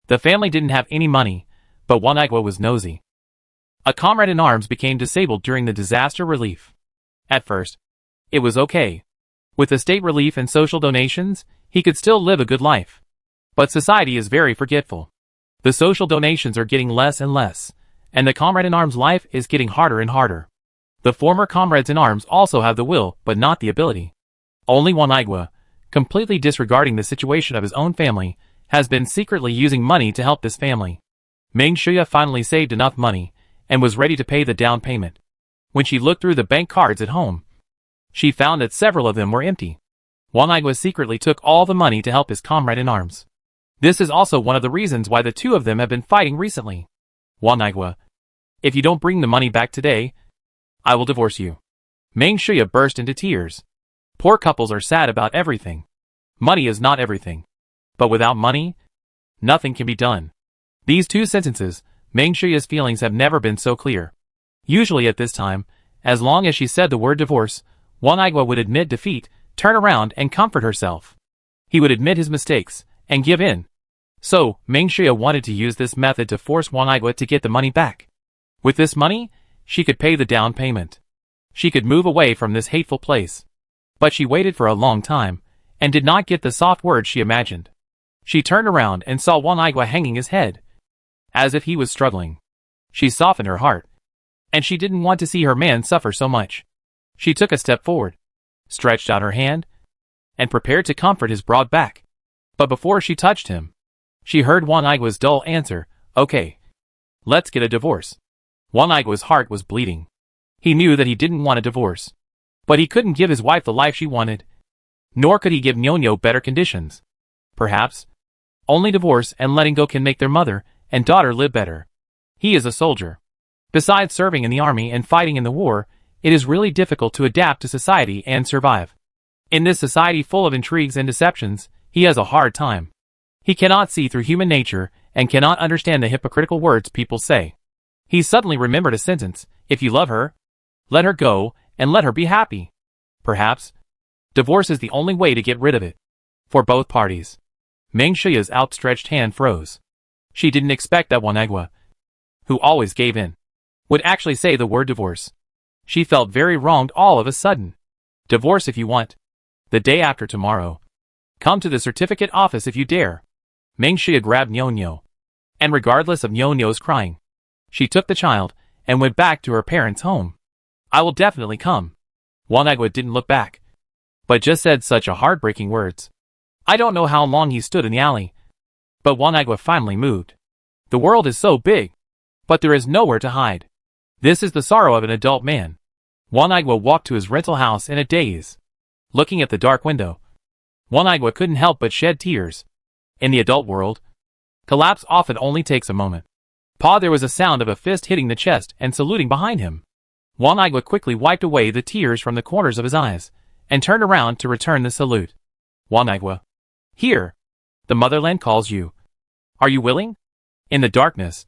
The family didn't have any money, but Wang Aigua was nosy. A comrade-in-arms became disabled during the disaster relief. At first, it was okay. With the state relief and social donations, he could still live a good life. But society is very forgetful. The social donations are getting less and less, and the comrade-in-arms life is getting harder and harder. The former comrades-in-arms also have the will, but not the ability. Only Wang Aigua, completely disregarding the situation of his own family, has been secretly using money to help this family. Meng Shuya finally saved enough money, and was ready to pay the down payment. When she looked through the bank cards at home, she found that several of them were empty. Wang Aigua secretly took all the money to help his comrade-in-arms. This is also one of the reasons why the two of them have been fighting recently. Wang Aigua, if you don't bring the money back today, I will divorce you. Meng Shuya burst into tears. Poor couples are sad about everything. Money is not everything. But without money, nothing can be done. These two sentences, Meng Shuya's feelings have never been so clear. Usually at this time, as long as she said the word divorce, Wang Aigua would admit defeat, turn around and comfort herself. He would admit his mistakes, and give in. So, Meng Shuya wanted to use this method to force Wang Aigua to get the money back. With this money, She could pay the down payment. She could move away from this hateful place. But she waited for a long time, and did not get the soft words she imagined. She turned around and saw Juan Igua hanging his head, as if he was struggling. She softened her heart, and she didn't want to see her man suffer so much. She took a step forward, stretched out her hand, and prepared to comfort his broad back. But before she touched him, she heard Juan Igua's dull answer, "Okay. Let's get a divorce." Juan Igua's heart was bleeding. He knew that he didn't want a divorce. But he couldn't give his wife the life she wanted. Nor could he give Ñoño better conditions. Perhaps only divorce and letting go can make their mother and daughter live better. He is a soldier. Besides serving in the army and fighting in the war, it is really difficult to adapt to society and survive. In this society full of intrigues and deceptions, he has a hard time. He cannot see through human nature and cannot understand the hypocritical words people say. He suddenly remembered a sentence, "If you love her, let her go and let her be happy." Perhaps divorce is the only way to get rid of it. For both parties. Meng Shuya's outstretched hand froze. She didn't expect that Juan Igua, who always gave in, would actually say the word divorce. She felt very wronged all of a sudden. "Divorce if you want. The day after tomorrow. Come to the certificate office if you dare." Meng Shuya grabbed Ñoño. And regardless of Ñoño's crying, she took the child and went back to her parents' home. "I will definitely come." Juan Igua didn't look back, but just said such a heartbreaking words. I don't know how long he stood in the alley, but Juan Igua finally moved. The world is so big, but there is nowhere to hide. This is the sorrow of an adult man. Juan Igua walked to his rental house in a daze. Looking at the dark window, Juan Igua couldn't help but shed tears. In the adult world, collapse often only takes a moment. There was a sound of a fist hitting the chest and saluting behind him. Juan Igua quickly wiped away the tears from the corners of his eyes, and turned around to return the salute. "Juan Igua. Here. The motherland calls you. Are you willing?" In the darkness,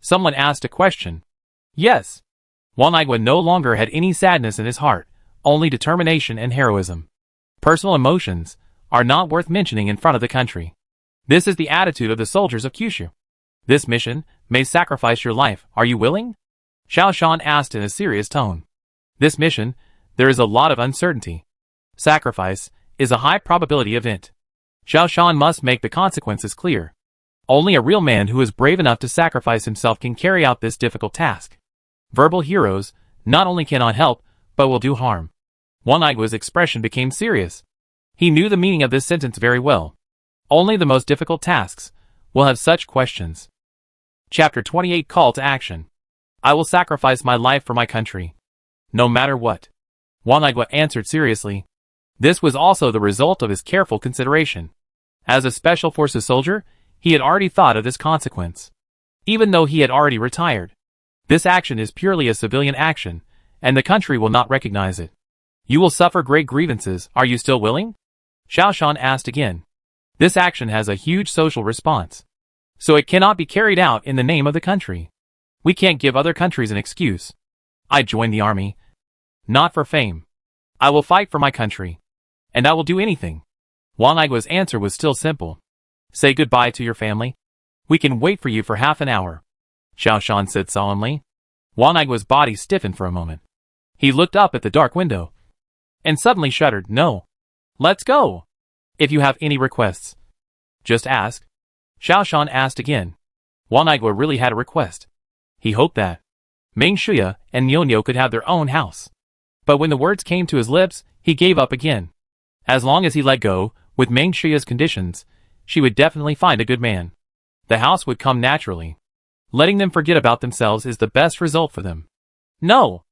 someone asked a question. Yes. Juan Igua no longer had any sadness in his heart, only determination and heroism. Personal emotions are not worth mentioning in front of the country. This is the attitude of the soldiers of Kyushu. "This mission may sacrifice your life. Are you willing?" Xiao Shan asked in a serious tone. "This mission, there is a lot of uncertainty. Sacrifice is a high probability event. Xiao Shan must make the consequences clear. Only a real man who is brave enough to sacrifice himself can carry out this difficult task. Verbal heroes not only cannot help, but will do harm." Juan Igua's expression became serious. He knew the meaning of this sentence very well. Only the most difficult tasks will have such questions. Chapter 28 Call to Action. "I will sacrifice my life for my country. No matter what." Juan Igua answered seriously. This was also the result of his careful consideration. As a Special Forces soldier, he had already thought of this consequence. Even though he had already retired, this action is purely a civilian action, and the country will not recognize it. "You will suffer great grievances. Are you still willing?" Xiao Shan asked again. This action has a huge social response, so it cannot be carried out in the name of the country. We can't give other countries an excuse. I joined the army, not for fame. I will fight for my country, and I will do anything. Juan Igua's answer was still simple. "Say goodbye to your family. We can wait for you for half an hour," Xiao Shan said solemnly. Juan Igua's body stiffened for a moment. He looked up at the dark window, and suddenly shuddered. "No. Let's go. If you have any requests, just ask." Xiao Shan asked again. Juan Igua really had a request. He hoped that Meng Shuya and Ñoño could have their own house. But when the words came to his lips, he gave up again. As long as he let go, with Meng Shuya's conditions, she would definitely find a good man. The house would come naturally. Letting them forget about themselves is the best result for them. "No.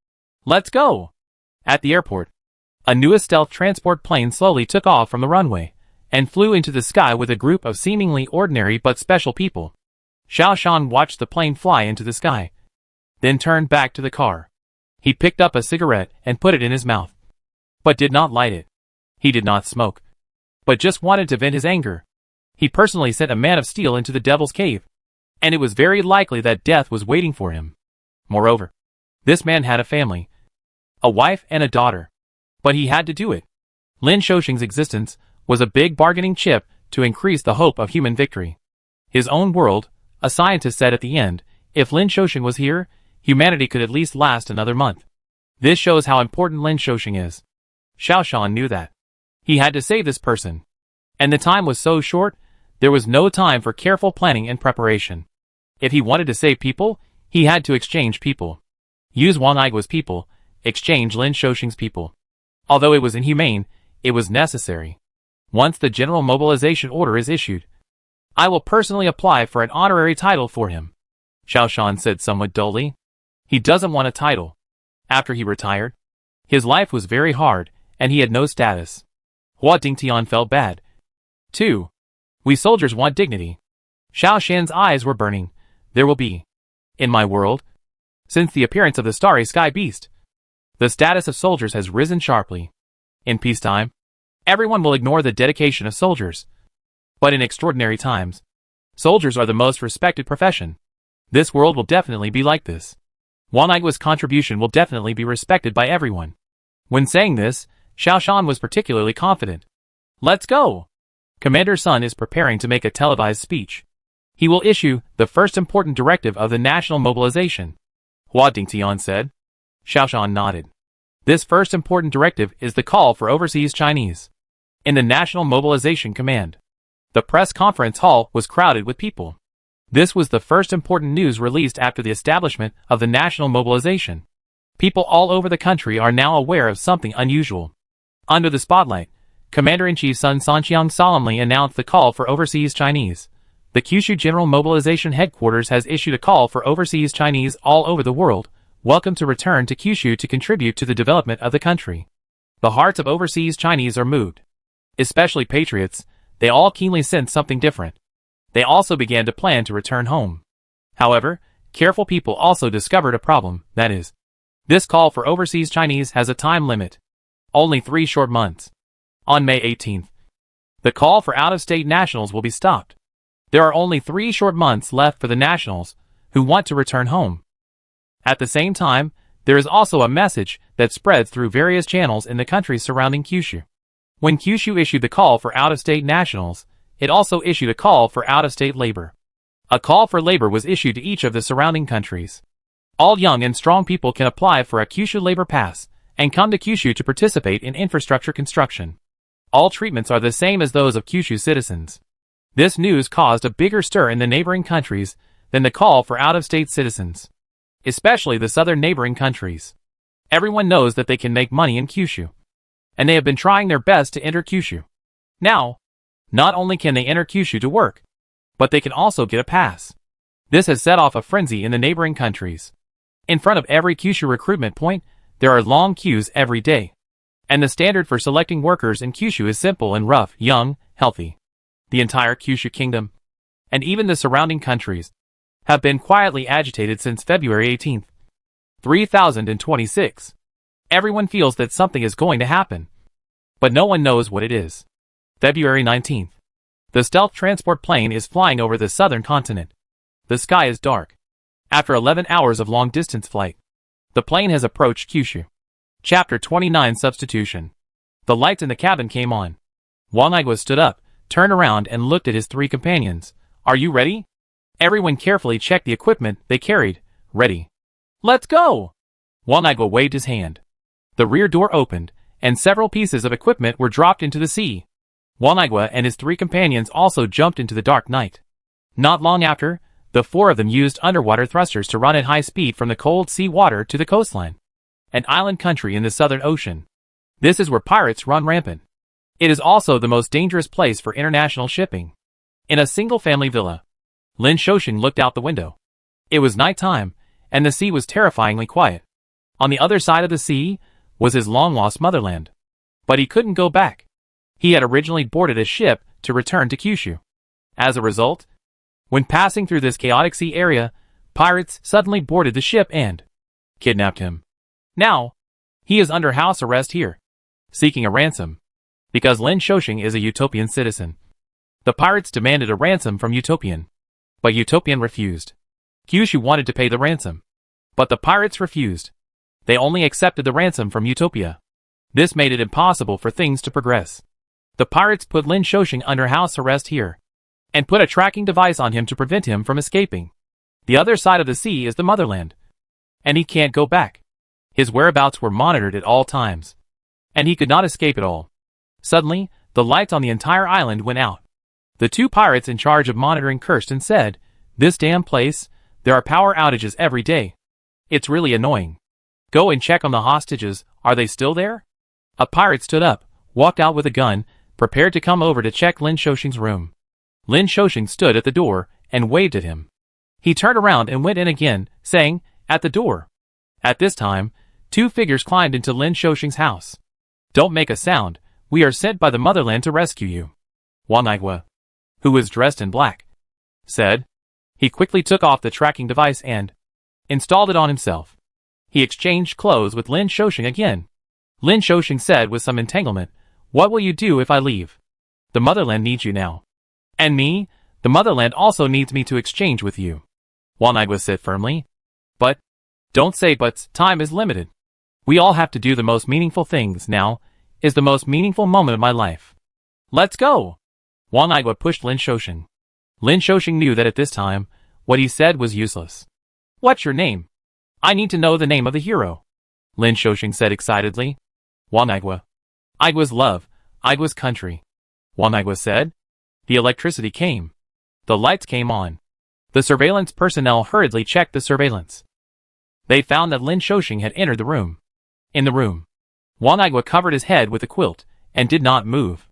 Let's go." At the airport, a new stealth transport plane slowly took off from the runway, and flew into the sky with a group of seemingly ordinary but special people. Xiao Shan watched the plane fly into the sky, then turned back to the car. He picked up a cigarette and put it in his mouth, but did not light it. He did not smoke, but just wanted to vent his anger. He personally sent a man of steel into the devil's cave, and it was very likely that death was waiting for him. Moreover, this man had a family, a wife and a daughter, but he had to do it. Lin Shouxing's existence was a big bargaining chip to increase the hope of human victory. His own world, a scientist said at the end, if Lin Shouxing was here, humanity could at least last another month. This shows how important Lin Shouxing is. Xiao Shan knew that. He had to save this person. And the time was so short, there was no time for careful planning and preparation. If he wanted to save people, he had to exchange people. Use Wang Aigua's people, exchange Lin Shouxing's people. Although it was inhumane, it was necessary. Once the general mobilization order is issued, I will personally apply for an honorary title for him. Xiao Shan said somewhat dully. He doesn't want a title. After he retired, his life was very hard, and he had no status. Hua Dingtian felt bad. 2. We soldiers want dignity. Xiao Shan's eyes were burning. There will be, in my world, since the appearance of the starry sky beast, the status of soldiers has risen sharply. In peacetime, everyone will ignore the dedication of soldiers. But in extraordinary times, soldiers are the most respected profession. This world will definitely be like this. Wang Aigua's contribution will definitely be respected by everyone. When saying this, Xiao Shan was particularly confident. Let's go! Commander Sun is preparing to make a televised speech. He will issue the first important directive of the national mobilization. Hua Dingtian said. Xiao Shan nodded. This first important directive is the call for overseas Chinese. In the National Mobilization Command, the press conference hall was crowded with people. This was the first important news released after the establishment of the national mobilization. People all over the country are now aware of something unusual. Under the spotlight, Commander-in-Chief Sun Sanqiang solemnly announced the call for overseas Chinese. The Kyushu General Mobilization Headquarters has issued a call for overseas Chinese all over the world. Welcome to return to Kyushu to contribute to the development of the country. The hearts of overseas Chinese are moved. Especially patriots, they all keenly sense something different. They also began to plan to return home. However, careful people also discovered a problem, that is, this call for overseas Chinese has a time limit. Only 3 short months. On May 18th, the call for out-of-state nationals will be stopped. There are only 3 short months left for the nationals who want to return home. At the same time, there is also a message that spreads through various channels in the countries surrounding Kyushu. When Kyushu issued the call for out-of-state nationals, it also issued a call for out-of-state labor. A call for labor was issued to each of the surrounding countries. All young and strong people can apply for a Kyushu labor pass and come to Kyushu to participate in infrastructure construction. All treatments are the same as those of Kyushu citizens. This news caused a bigger stir in the neighboring countries than the call for out-of-state citizens, especially the southern neighboring countries. Everyone knows that they can make money in Kyushu, and they have been trying their best to enter Kyushu. Now, not only can they enter Kyushu to work, but they can also get a pass. This has set off a frenzy in the neighboring countries. In front of every Kyushu recruitment point, there are long queues every day. And the standard for selecting workers in Kyushu is simple and rough, young, healthy. The entire Kyushu kingdom, and even the surrounding countries, have been quietly agitated since February 18th. 3026. Everyone feels that something is going to happen, but no one knows what it is. February 19th. The stealth transport plane is flying over the southern continent. The sky is dark. After 11 hours of long-distance flight, the plane has approached Kyushu. Chapter 29 Substitution. The lights in the cabin came on. Wang Aigua stood up, turned around and looked at his 3 companions. Are you ready? Everyone carefully checked the equipment they carried. Ready. Let's go! Wang Aigua waved his hand. The rear door opened, and several pieces of equipment were dropped into the sea. Wang Aigua and his 3 companions also jumped into the dark night. Not long after, the 4 of them used underwater thrusters to run at high speed from the cold sea water to the coastline, an island country in the Southern Ocean. This is where pirates run rampant. It is also the most dangerous place for international shipping. In a single-family villa, Lin Shouxing looked out the window. It was nighttime, and the sea was terrifyingly quiet. On the other side of the sea was his long-lost motherland. But he couldn't go back. He had originally boarded a ship to return to Kyushu. As a result, when passing through this chaotic sea area, pirates suddenly boarded the ship and kidnapped him. Now, he is under house arrest here, seeking a ransom, because Lin Shouxing is a Utopian citizen. The pirates demanded a ransom from Utopian, but Utopian refused. Kyushu wanted to pay the ransom, but the pirates refused. They only accepted the ransom from Utopia. This made it impossible for things to progress. The pirates put Lin Shouxing under house arrest here, and put a tracking device on him to prevent him from escaping. The other side of the sea is the motherland. And he can't go back. His whereabouts were monitored at all times. And he could not escape at all. Suddenly, the lights on the entire island went out. The two pirates in charge of monitoring cursed and said, "This damn place, there are power outages every day. It's really annoying. Go and check on the hostages, are they still there?" A pirate stood up, walked out with a gun, prepared to come over to check Lin Shouxing's room. Lin Shouxing stood at the door and waved at him. He turned around and went in again, saying, "At the door." At this time, two figures climbed into Lin Shouxing's house. "Don't make a sound, we are sent by the motherland to rescue you," Wang Igua, who was dressed in black, said. He quickly took off the tracking device and installed it on himself. He exchanged clothes with Lin Shouxing again. Lin Shouxing said with some entanglement, "What will you do if I leave? The motherland needs you now. And me, the motherland also needs me to exchange with you," Wang Igua said firmly. "But, don't say buts, time is limited. We all have to do the most meaningful things now, is the most meaningful moment of my life. Let's go!" Wang Igua pushed Lin Shouxing. Lin Shouxing knew that at this time, what he said was useless. "What's your name? I need to know the name of the hero," Lin Shouxing said excitedly. Wang Igua. "Igua's love, Igua's country," Wang Igua said. The electricity came. The lights came on. The surveillance personnel hurriedly checked the surveillance. They found that Lin Shouxing had entered the room. In the room, Wang Igua covered his head with a quilt and did not move.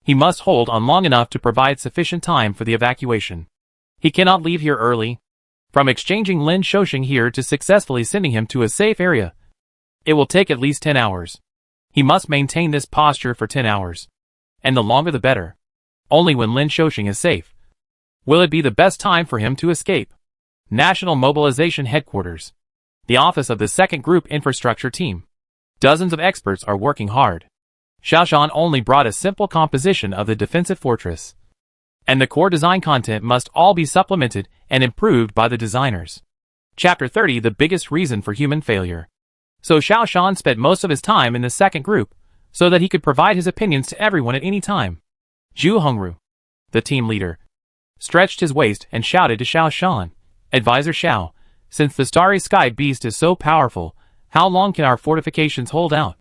He must hold on long enough to provide sufficient time for the evacuation. He cannot leave here early. From exchanging Lin Shouxing here to successfully sending him to a safe area, it will take at least 10 hours. He must maintain this posture for 10 hours. And the longer the better. Only when Lin Shouxing is safe will it be the best time for him to escape. National Mobilization Headquarters. The office of the Second Group Infrastructure Team. Dozens of experts are working hard. Xiaoshan only brought a simple composition of the defensive fortress. And the core design content must all be supplemented and improved by the designers. Chapter 30: The biggest reason for human failure. So Xiaoshan spent most of his time in the second group, so that he could provide his opinions to everyone at any time. Zhu Hongru, the team leader, stretched his waist and shouted to Xiaoshan, "Advisor Xiao, since the starry sky beast is so powerful, how long can our fortifications hold out?"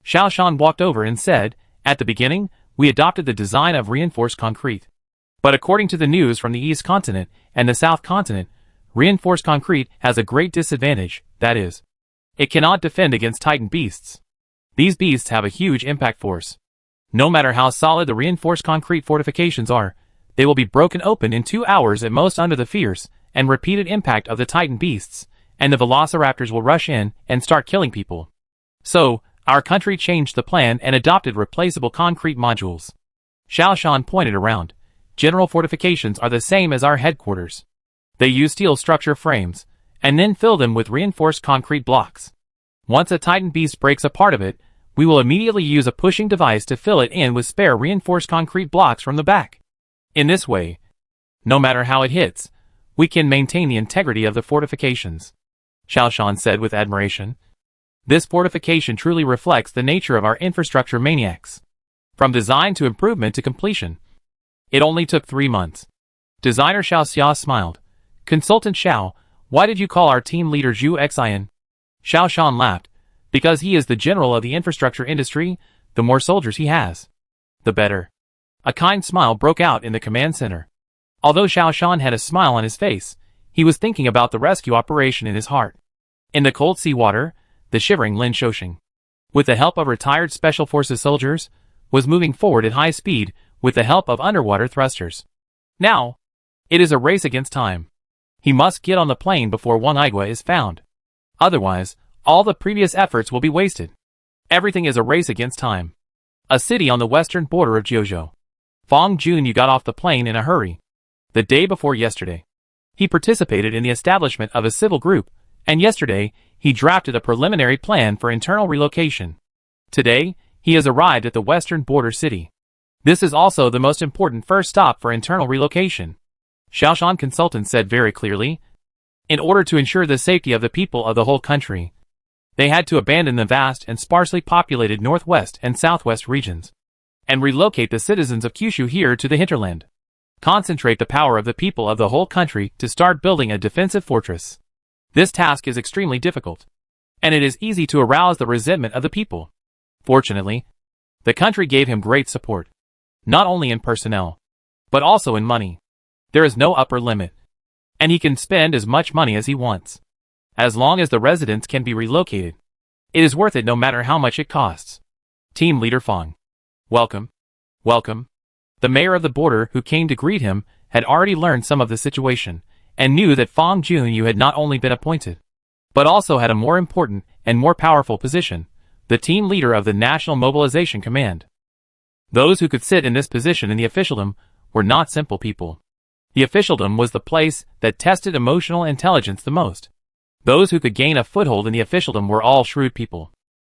Xiaoshan walked over and said, "At the beginning, we adopted the design of reinforced concrete. But according to the news from the East Continent and the South Continent, reinforced concrete has a great disadvantage, that is, it cannot defend against Titan beasts. These beasts have a huge impact force. No matter how solid the reinforced concrete fortifications are, they will be broken open in 2 hours at most under the fierce and repeated impact of the Titan beasts, and the velociraptors will rush in and start killing people. So, our country changed the plan and adopted replaceable concrete modules." Xiaoshan pointed around. "General fortifications are the same as our headquarters. They use steel structure frames, and then fill them with reinforced concrete blocks. Once a Titan beast breaks a part of it, we will immediately use a pushing device to fill it in with spare reinforced concrete blocks from the back. In this way, no matter how it hits, we can maintain the integrity of the fortifications," Xiaoshan said with admiration. "This fortification truly reflects the nature of our infrastructure maniacs. From design to improvement to completion. It only took 3 months." Designer Xiao Xia smiled. "Consultant Xiao, why did you call our team leader Zhu Xian?" Xiaoshan laughed. "Because he is the general of the infrastructure industry, the more soldiers he has, the better." A kind smile broke out in the command center. Although Xiaoshan had a smile on his face, he was thinking about the rescue operation in his heart. In the cold sea water, the shivering Lin Shouxing, with the help of retired Special Forces soldiers, was moving forward at high speed with the help of underwater thrusters. Now, it is a race against time. He must get on the plane before Wang Igua is found. Otherwise, all the previous efforts will be wasted. Everything is a race against time. A city on the western border of Jiuzhou. Fang Jun got off the plane in a hurry. The day before yesterday, he participated in the establishment of a civil group, and yesterday, he drafted a preliminary plan for internal relocation. Today, he has arrived at the western border city. This is also the most important first stop for internal relocation, Xiaoshan consultant said very clearly. In order to ensure the safety of the people of the whole country, they had to abandon the vast and sparsely populated northwest and southwest regions, and relocate the citizens of Kyushu here to the hinterland. Concentrate the power of the people of the whole country to start building a defensive fortress. This task is extremely difficult, and it is easy to arouse the resentment of the people. Fortunately, the country gave him great support, not only in personnel, but also in money. There is no upper limit, and he can spend as much money as he wants. As long as the residents can be relocated, it is worth it no matter how much it costs. Team Leader Fong. Welcome. Welcome. The mayor of the border who came to greet him had already learned some of the situation, and knew that Fong Junyu had not only been appointed, but also had a more important and more powerful position, the team leader of the National Mobilization Command. Those who could sit in this position in the officialdom were not simple people. The officialdom was the place that tested emotional intelligence the most. Those who could gain a foothold in the officialdom were all shrewd people.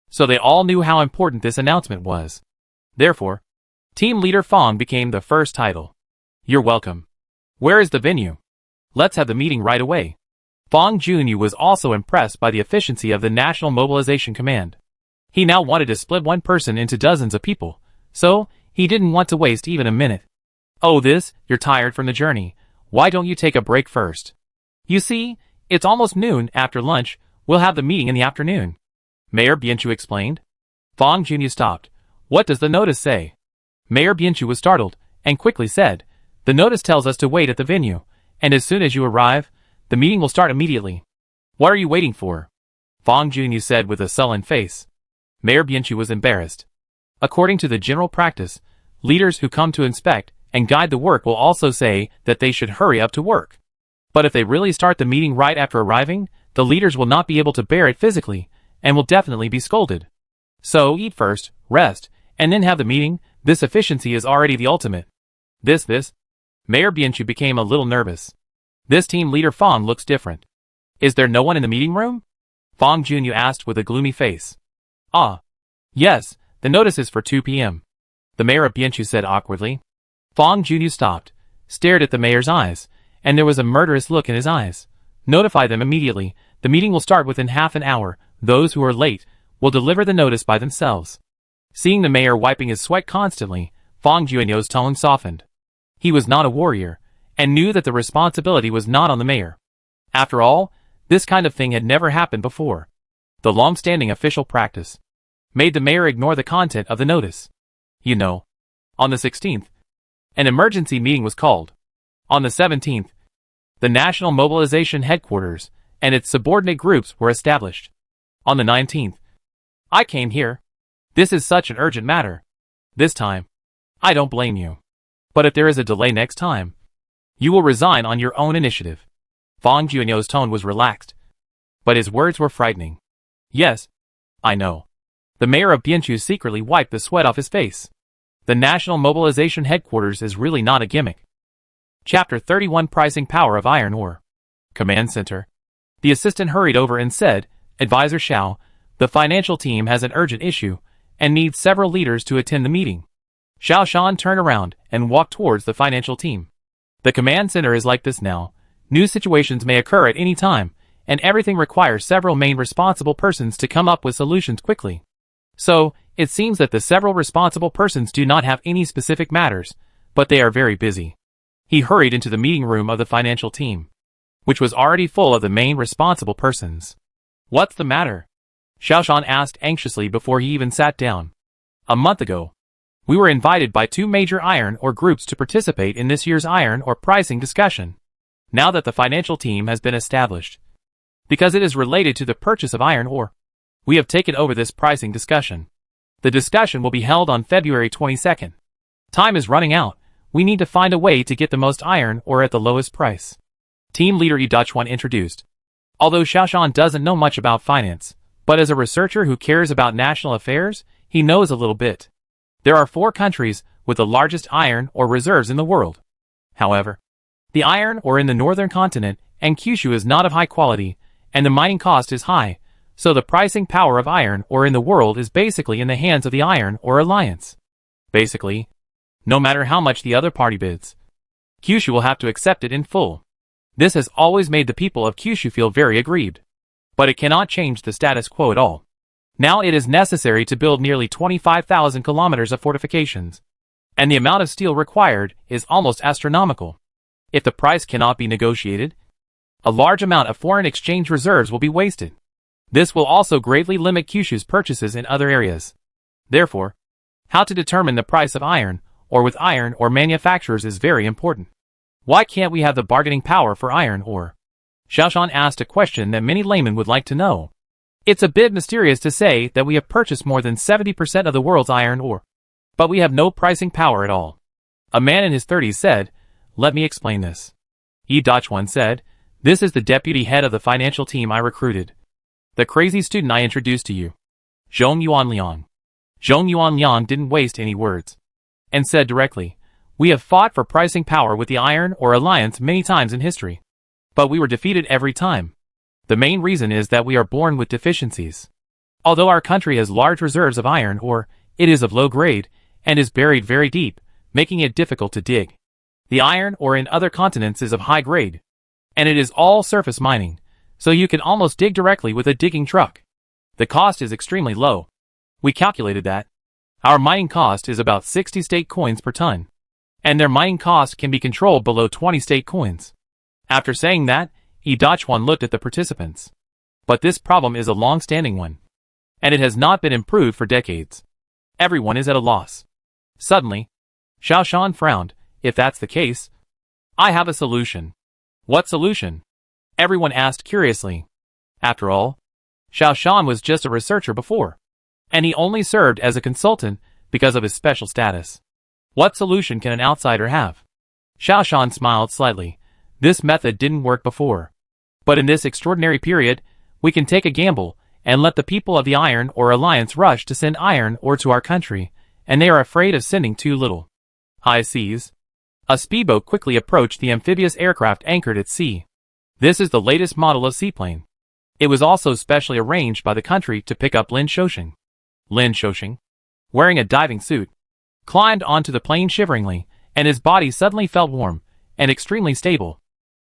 So they all knew how important this announcement was. Therefore, Team Leader Fong became the first title. You're welcome. Where is the venue? Let's have the meeting right away. Fong Junyu was also impressed by the efficiency of the National Mobilization Command. He now wanted to split one person into dozens of people, so he didn't want to waste even a minute. Oh, you're tired from the journey. Why don't you take a break first? You see, it's almost noon. After lunch, we'll have the meeting in the afternoon. Mayor Bianchu explained. Fong Junyu stopped. What does the notice say? Mayor Bianchu was startled, and quickly said, the notice tells us to wait at the venue, and as soon as you arrive, the meeting will start immediately. What are you waiting for? Fong Junyu said with a sullen face. Mayor Bianchu was embarrassed. According to the general practice, leaders who come to inspect and guide the work will also say that they should hurry up to work. But if they really start the meeting right after arriving, the leaders will not be able to bear it physically, and will definitely be scolded. So eat first, rest, and then have the meeting. This efficiency is already the ultimate. Mayor Bianchu became a little nervous. This team leader Fong looks different. Is there no one in the meeting room? Fong Junyu asked with a gloomy face. Yes, the notice is for 2 p.m. The mayor of Bianchu said awkwardly. Fong Junyu stopped, stared at the mayor's eyes, and there was a murderous look in his eyes. Notify them immediately. The meeting will start within half an hour. Those who are late will deliver the notice by themselves. Seeing the mayor wiping his sweat constantly, Fong Junyu's tone softened. He was not a warrior, and knew that the responsibility was not on the mayor. After all, this kind of thing had never happened before. The long-standing official practice made the mayor ignore the content of the notice. On the 16th, an emergency meeting was called. On the 17th, the National Mobilization Headquarters and its subordinate groups were established. On the 19th, I came here. This is such an urgent matter. This time, I don't blame you. But if there is a delay next time, you will resign on your own initiative. Fong Junyu's tone was relaxed, but his words were frightening. Yes, I know. The mayor of Bianchu secretly wiped the sweat off his face. The National Mobilization Headquarters is really not a gimmick. Chapter 31 Pricing Power of Iron Ore. Command Center. The assistant hurried over and said, Advisor Xiao, the financial team has an urgent issue and needs several leaders to attend the meeting. Xiao Shan turned around and walked towards the financial team. The command center is like this now. New situations may occur at any time, and everything requires several main responsible persons to come up with solutions quickly. So, it seems that the several responsible persons do not have any specific matters, but they are very busy. He hurried into the meeting room of the financial team, which was already full of the main responsible persons. What's the matter? Xiao Shan asked anxiously before he even sat down. A month ago, we were invited by 2 major iron ore groups to participate in this year's iron ore pricing discussion. Now that the financial team has been established, because it is related to the purchase of iron ore, we have taken over this pricing discussion. The discussion will be held on February 22nd. Time is running out. We need to find a way to get the most iron ore at the lowest price. Team leader Yiduchuan introduced. Although Xiaoshan doesn't know much about finance, but as a researcher who cares about national affairs, he knows a little bit. There are 4 countries with the largest iron ore reserves in the world. However, the iron ore in the northern continent and Kyushu is not of high quality, and the mining cost is high, so the pricing power of iron ore in the world is basically in the hands of the Iron Ore Alliance. Basically, no matter how much the other party bids, Kyushu will have to accept it in full. This has always made the people of Kyushu feel very aggrieved. But it cannot change the status quo at all. Now it is necessary to build nearly 25,000 kilometers of fortifications, and the amount of steel required is almost astronomical. If the price cannot be negotiated, A large amount of foreign exchange reserves will be wasted. This will also greatly limit Kyushu's purchases in other areas. Therefore, how to determine the price of iron, or with iron ore manufacturers, is very important. Why can't we have the bargaining power for iron ore? Xiaoshan asked a question that many laymen would like to know. It's a bit mysterious to say that we have purchased more than 70% of the world's iron ore, but we have no pricing power at all. A man in his 30s said, "Let me explain this." Yi Dachuan said, "This is the deputy head of the financial team I recruited. The crazy student I introduced to you. Zhong Yuanliang." Zhong Yuanliang didn't waste any words, and said directly, "We have fought for pricing power with the Iron Ore Alliance many times in history, but we were defeated every time. The main reason is that we are born with deficiencies. Although our country has large reserves of iron ore, it is of low grade, and is buried very deep, making it difficult to dig. The iron ore in other continents is of high grade, and it is all surface mining, so you can almost dig directly with a digging truck. The cost is extremely low. We calculated that our mining cost is about 60 state coins per ton, and their mining cost can be controlled below 20 state coins." After saying that, Yi Dachuan looked at the participants. But this problem is a long-standing one, and it has not been improved for decades. Everyone is at a loss. Suddenly, Xiaoshan frowned. "If that's the case, I have a solution." "What solution?" everyone asked curiously. After all, Xiaoshan was just a researcher before, and he only served as a consultant because of his special status. What solution can an outsider have? Xiaoshan smiled slightly. This method didn't work before, but in this extraordinary period, we can take a gamble and let the people of the Iron Ore Alliance rush to send iron ore to our country, and they are afraid of sending too little. High seas. A speedboat quickly approached the amphibious aircraft anchored at sea. This is the latest model of seaplane. It was also specially arranged by the country to pick up Lin Shoshing. Lin Shoshing, wearing a diving suit, climbed onto the plane shiveringly, and his body suddenly felt warm and extremely stable.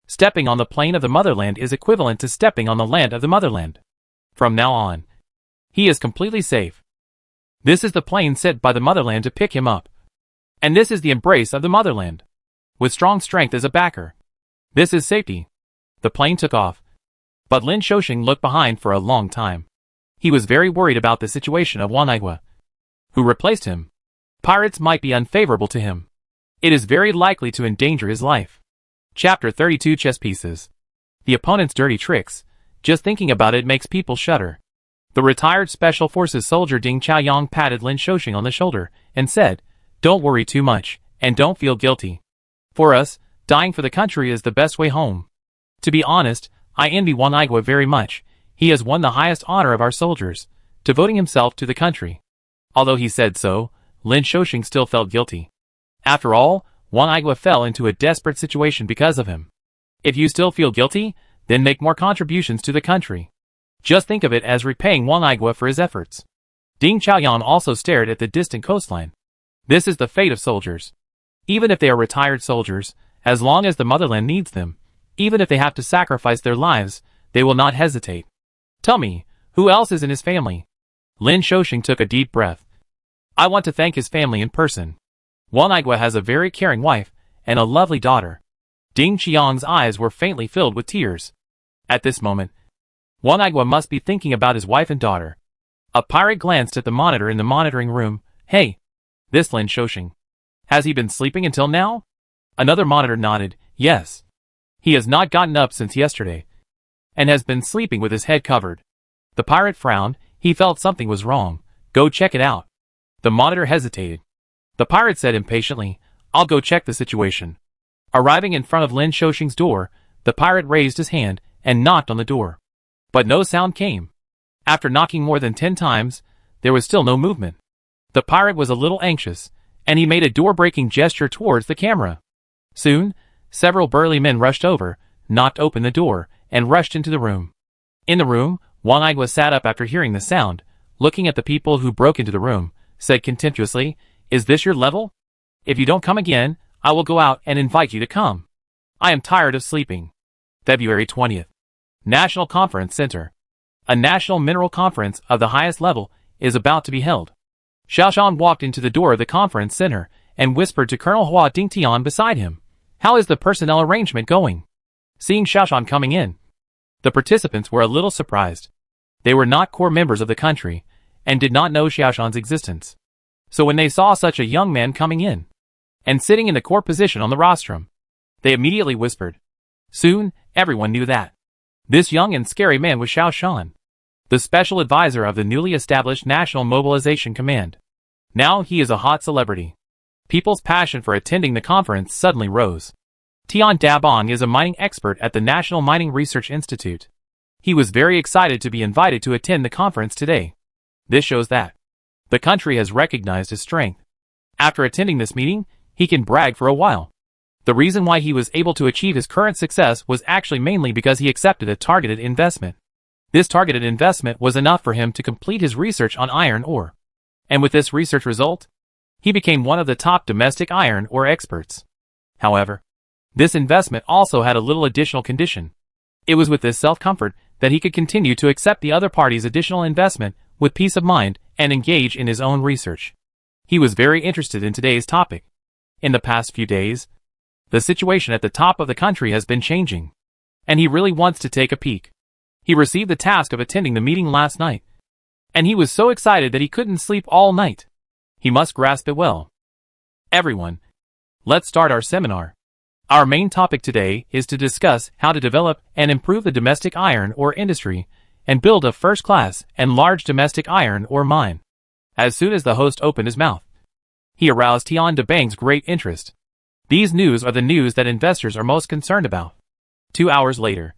Stepping on the plane of the motherland is equivalent to stepping on the land of the motherland. From now on, he is completely safe. This is the plane sent by the motherland to pick him up. And this is the embrace of the motherland, with strong strength as a backer. This is safety. The plane took off, but Lin Shoshing looked behind for a long time. He was very worried about the situation of Wanaigua, who replaced him. Pirates might be unfavorable to him. It is very likely to endanger his life. Chapter 32 Chess Pieces. The opponent's dirty tricks. Just thinking about it makes people shudder. The retired Special Forces soldier Ding Chaoyang patted Lin Shoshing on the shoulder and said, "Don't worry too much, and don't feel guilty. For us, dying for the country is the best way home. To be honest, I envy Wanaigua very much. He has won the highest honor of our soldiers, devoting himself to the country." Although he said so, Lin Shoshing still felt guilty. After all, Wanaigua fell into a desperate situation because of him. If you still feel guilty, then make more contributions to the country. Just think of it as repaying Wanaigua for his efforts. Ding Chaoyang also stared at the distant coastline. This is the fate of soldiers. Even if they are retired soldiers, as long as the motherland needs them, even if they have to sacrifice their lives, they will not hesitate. Tell me, who else is in his family? Lin Shoshing took a deep breath. I want to thank his family in person. Wanaigua has a very caring wife and a lovely daughter. Ding Qiang's eyes were faintly filled with tears. At this moment, Wanaigua must be thinking about his wife and daughter. A pirate glanced at the monitor in the monitoring room. Hey, this Lin Shoshing. Has he been sleeping until now? Another monitor nodded. Yes. He has not gotten up since yesterday, and has been sleeping with his head covered. The pirate frowned. He felt something was wrong. Go check it out. The monitor hesitated. The pirate said impatiently, I'll go check the situation. Arriving in front of Lin Shoshing's door, the pirate raised his hand and knocked on the door. But no sound came. After knocking more than 10 times, there was still no movement. The pirate was a little anxious, and he made a door-breaking gesture towards the camera. Soon, several burly men rushed over, knocked open the door, and rushed into the room. In the room, Wanaigua sat up after hearing the sound, looking at the people who broke into the room, said contemptuously, Is this your level? If you don't come again, I will go out and invite you to come. I am tired of sleeping. February 20th. National Conference Center. A national mineral conference of the highest level is about to be held. Xiaoshan walked into the door of the conference center and whispered to Colonel Hua Dingtian beside him. How is the personnel arrangement going? Seeing Xiaoshan coming in, the participants were a little surprised. They were not core members of the country, and did not know Xiaoshan's existence. So when they saw such a young man coming in, and sitting in the core position on the rostrum, they immediately whispered. Soon, everyone knew that this young and scary man was Xiaoshan, the special advisor of the newly established National Mobilization Command. Now he is a hot celebrity. People's passion for attending the conference suddenly rose. Tian Dabong is a mining expert at the National Mining Research Institute. He was very excited to be invited to attend the conference today. This shows that the country has recognized his strength. After attending this meeting, he can brag for a while. The reason why he was able to achieve his current success was actually mainly because he accepted a targeted investment. This targeted investment was enough for him to complete his research on iron ore. And with this research result, he became one of the top domestic iron ore experts. However, this investment also had a little additional condition. It was with this self-comfort that he could continue to accept the other party's additional investment with peace of mind and engage in his own research. He was very interested in today's topic. In the past few days, the situation at the top of the country has been changing, and he really wants to take a peek. He received the task of attending the meeting last night, and he was so excited that he couldn't sleep all night. He must grasp it well. Everyone, let's start our seminar. Our main topic today is to discuss how to develop and improve the domestic iron ore industry and build a first-class and large domestic iron ore mine. As soon as the host opened his mouth, he aroused Tian Dabong's great interest. These news are the news that investors are most concerned about. 2 hours later,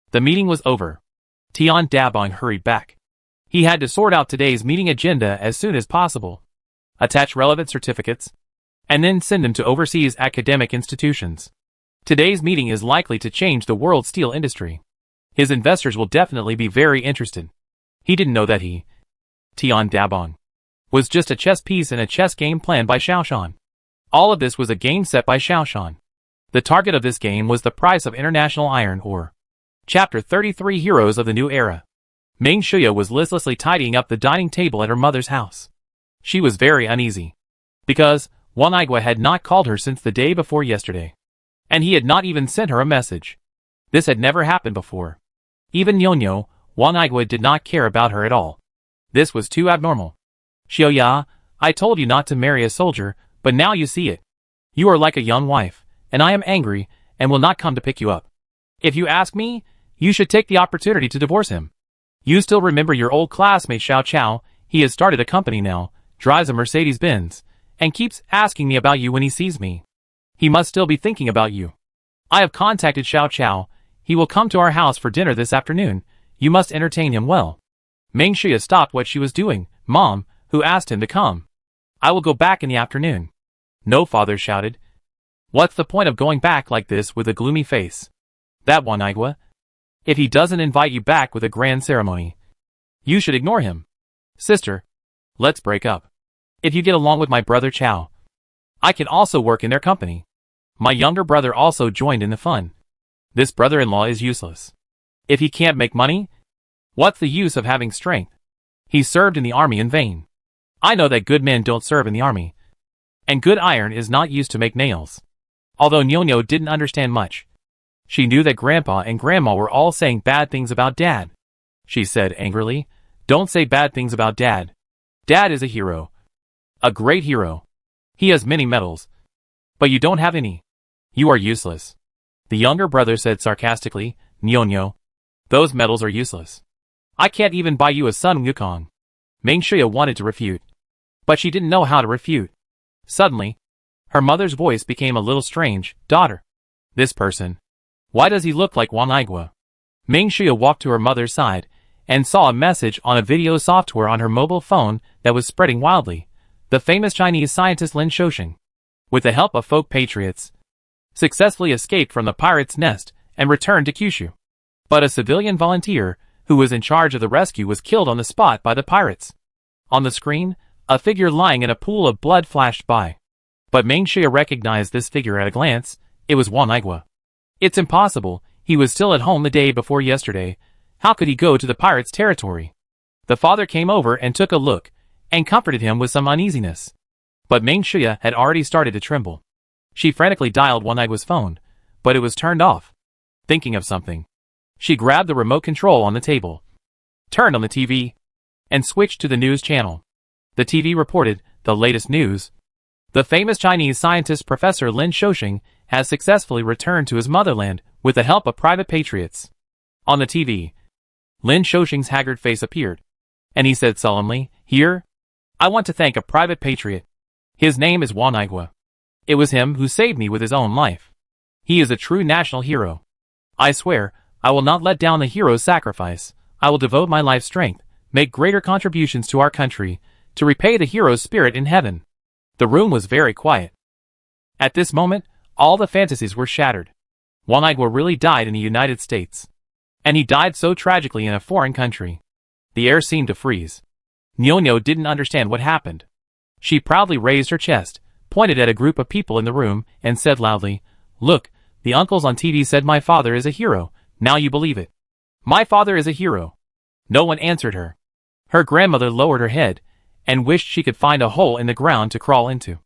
the meeting was over. Tian Dabong hurried back. He had to sort out today's meeting agenda as soon as possible, attach relevant certificates, and then send them to overseas academic institutions. Today's meeting is likely to change the world steel industry. His investors will definitely be very interested. He didn't know that he, Tian Dabong, was just a chess piece in a chess game planned by Xiaoshan. All of this was a game set by Xiaoshan. The target of this game was the price of international iron ore. Chapter 33 Heroes of the New Era. Meng Shuya was listlessly tidying up the dining table at her mother's house. She was very uneasy, because Wang Igua had not called her since the day before yesterday, and he had not even sent her a message. This had never happened before. Even Nyonyo, Wang Igua did not care about her at all. This was too abnormal. Xiaoya, I told you not to marry a soldier, but now you see it. You are like a young wife, and I am angry, and will not come to pick you up. If you ask me, you should take the opportunity to divorce him. You still remember your old classmate Xiao Chao? He has started a company now, drives a Mercedes-Benz, and keeps asking me about you when he sees me. He must still be thinking about you. I have contacted Xiao Chao. He will come to our house for dinner this afternoon. You must entertain him well. Meng Shuya stopped what she was doing, Mom, who asked him to come. I will go back in the afternoon. No, father shouted. What's the point of going back like this with a gloomy face? That Wang Igua. If he doesn't invite you back with a grand ceremony, you should ignore him. Sister, let's break up. If you get along with my brother Chao, I can also work in their company. My younger brother also joined in the fun. This brother-in-law is useless. If he can't make money, what's the use of having strength? He served in the army in vain. I know that good men don't serve in the army, and good iron is not used to make nails. Although Nyonyo didn't understand much, she knew that Grandpa and Grandma were all saying bad things about Dad. She said angrily, Don't say bad things about Dad. Dad is a hero. A great hero. He has many medals. But you don't have any. You are useless. The younger brother said sarcastically, Nyonyo, those medals are useless. I can't even buy you a Sun Wukong. Meng Shuya wanted to refute, but she didn't know how to refute. Suddenly, her mother's voice became a little strange. Daughter. This person. Why does he look like Wang Igua? Meng Shuya walked to her mother's side and saw a message on a video software on her mobile phone that was spreading wildly. The famous Chinese scientist Lin Shouxing, with the help of folk patriots, successfully escaped from the pirate's nest and returned to Kyushu. But a civilian volunteer who was in charge of the rescue was killed on the spot by the pirates. On the screen, a figure lying in a pool of blood flashed by. But Meng Shuya recognized this figure at a glance. It was Wang Igua. It's impossible. He was still at home the day before yesterday. How could he go to the pirates' territory? The father came over and took a look, and comforted him with some uneasiness. But Meng Shuya had already started to tremble. She frantically dialed Wang Igua's phone, but it was turned off. Thinking of something, she grabbed the remote control on the table, turned on the TV, and switched to the news channel. The TV reported the latest news. The famous Chinese scientist Professor Lin Shouxing has successfully returned to his motherland with the help of private patriots. On the TV, Lin Shouxing's haggard face appeared, and he said solemnly, "Here, I want to thank a private patriot. His name is Wan Igua. It was him who saved me with his own life. He is a true national hero. I swear, I will not let down the hero's sacrifice. I will devote my life's strength, make greater contributions to our country, to repay the hero's spirit in heaven." The room was very quiet. At this moment, all the fantasies were shattered. Wan Igua really died in the United States. And he died so tragically in a foreign country. The air seemed to freeze. Nyo didn't understand what happened. She proudly raised her chest, pointed at a group of people in the room, and said loudly, "Look, the uncles on TV said my father is a hero. Now you believe it. My father is a hero." No one answered her. Her grandmother lowered her head, and wished she could find a hole in the ground to crawl into.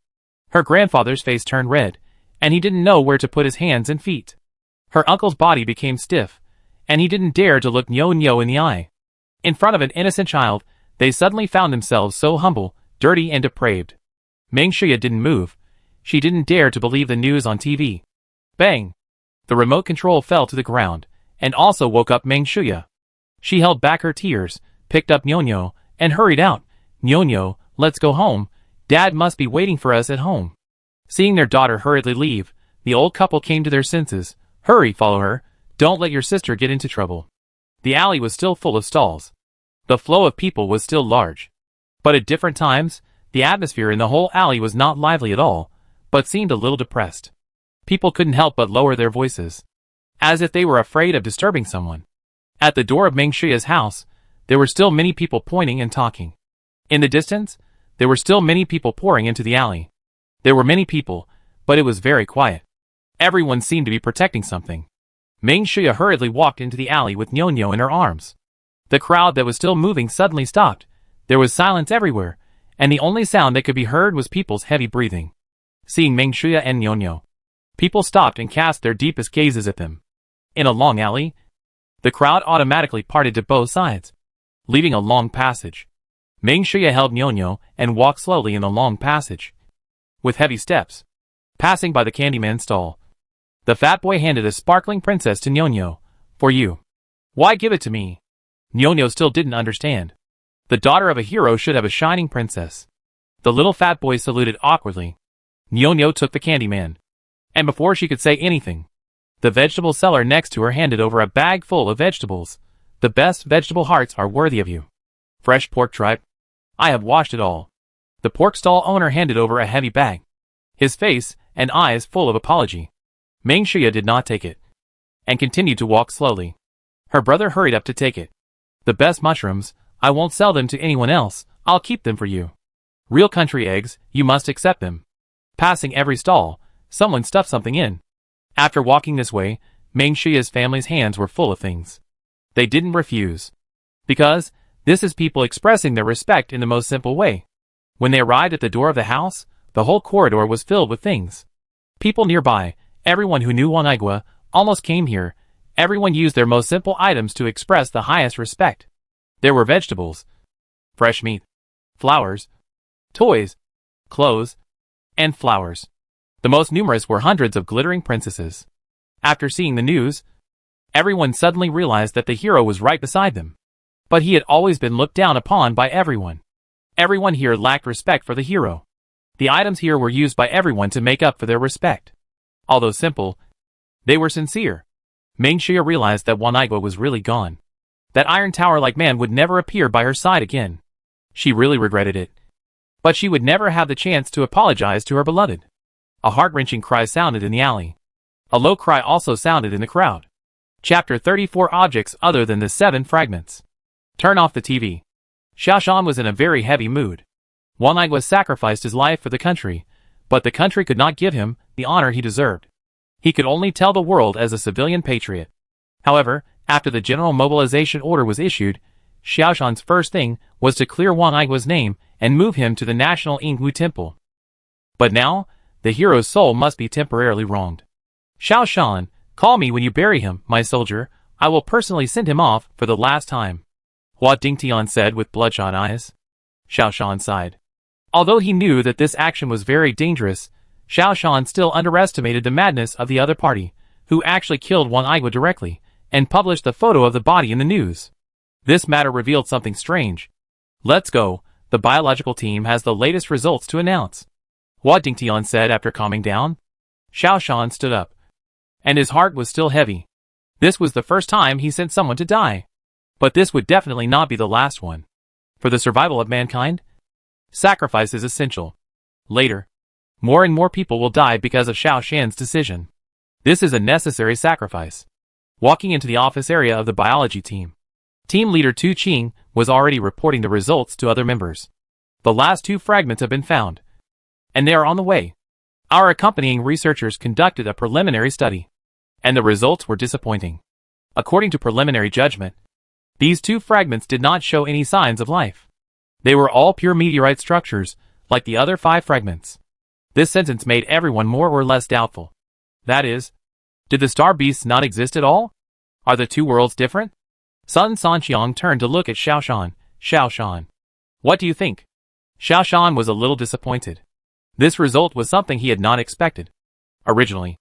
Her grandfather's face turned red, and he didn't know where to put his hands and feet. Her uncle's body became stiff, and he didn't dare to look Nyo in the eye. In front of an innocent child, they suddenly found themselves so humble, dirty and depraved. Meng Shuya didn't move. She didn't dare to believe the news on TV. Bang! The remote control fell to the ground, and also woke up Meng Shuya. She held back her tears, picked up Nyo, and hurried out. "Nyo, let's go home. Dad must be waiting for us at home." Seeing their daughter hurriedly leave, the old couple came to their senses. "Hurry, follow her. Don't let your sister get into trouble." The alley was still full of stalls. The flow of people was still large. But at different times, the atmosphere in the whole alley was not lively at all, but seemed a little depressed. People couldn't help but lower their voices, as if they were afraid of disturbing someone. At the door of Meng Shuya's house, there were still many people pointing and talking. In the distance, there were still many people pouring into the alley. There were many people, but it was very quiet. Everyone seemed to be protecting something. Meng Shuya hurriedly walked into the alley with Nyo in her arms. The crowd that was still moving suddenly stopped. There was silence everywhere, and the only sound that could be heard was people's heavy breathing. Seeing Meng Shuya and Nyo, people stopped and cast their deepest gazes at them. In a long alley, the crowd automatically parted to both sides, leaving a long passage. Meng Shuya held Nyo and walked slowly in the long passage, with heavy steps, passing by the Candyman stall. The fat boy handed a sparkling princess to Nyo. "For you." "Why give it to me?" Nyo still didn't understand. The daughter of a hero should have a shining princess. The little fat boy saluted awkwardly. Nyo took the Candyman, and before she could say anything, the vegetable seller next to her handed over a bag full of vegetables. "The best vegetable hearts are worthy of you. Fresh pork tripe. I have washed it all." The pork stall owner handed over a heavy bag, his face and eyes full of apology. Meng Shuya did not take it, and continued to walk slowly. Her brother hurried up to take it. "The best mushrooms, I won't sell them to anyone else, I'll keep them for you. Real country eggs, you must accept them." Passing every stall, someone stuffed something in. After walking this way, Meng Shuya's family's hands were full of things. They didn't refuse, because this is people expressing their respect in the most simple way. When they arrived at the door of the house, the whole corridor was filled with things. People nearby, everyone who knew Wan Igua, almost came here. Everyone used their most simple items to express the highest respect. There were vegetables, fresh meat, flowers, toys, clothes, and flowers. The most numerous were hundreds of glittering princesses. After seeing the news, everyone suddenly realized that the hero was right beside them. But he had always been looked down upon by everyone. Everyone here lacked respect for the hero. The items here were used by everyone to make up for their respect. Although simple, they were sincere. Meng Shuya realized that Wan Igua was really gone. That iron tower-like man would never appear by her side again. She really regretted it. But she would never have the chance to apologize to her beloved. A heart-wrenching cry sounded in the alley. A low cry also sounded in the crowd. Chapter 34 Objects Other Than the 7 Fragments. Turn off the TV. Xiaoshan was in a very heavy mood. Wan Igua sacrificed his life for the country, but the country could not give him the honor he deserved. He could only tell the world as a civilian patriot. However, after the general mobilization order was issued, Xiaoshan's first thing was to clear Wan Igua's name and move him to the National Ingwu Temple. But now, the hero's soul must be temporarily wronged. Xiaoshan, Call me when you bury him, my soldier. I will personally send him off for the last time. Hua Dingtian said with bloodshot eyes. Xiao Shan sighed. Although he knew that this action was very dangerous, Xiao Shan still underestimated the madness of the other party, who actually killed Wang Igua directly, and published the photo of the body in the news. This matter revealed something strange. Let's go, the biological team has the latest results to announce. Hua Dingtian said after calming down. Xiao Shan stood up, and his heart was still heavy. This was the first time he sent someone to die. But this would definitely not be the last one. For the survival of mankind, sacrifice is essential. Later, more and more people will die because of Xiao Shan's decision. This is a necessary sacrifice. Walking into the office area of the biology team, team leader Tu Qing was already reporting the results to other members. The last 2 fragments have been found, and they are on the way. Our accompanying researchers conducted a preliminary study, and the results were disappointing. According to preliminary judgment, these 2 fragments did not show any signs of life. They were all pure meteorite structures, like the other 5 fragments. This sentence made everyone more or less doubtful. That is, did the star beasts not exist at all? Are the 2 worlds different? Sun Sanqiang turned to look at Xiao Shan. Xiao Shan, what do you think? Xiao Shan was a little disappointed. This result was something he had not expected. Originally,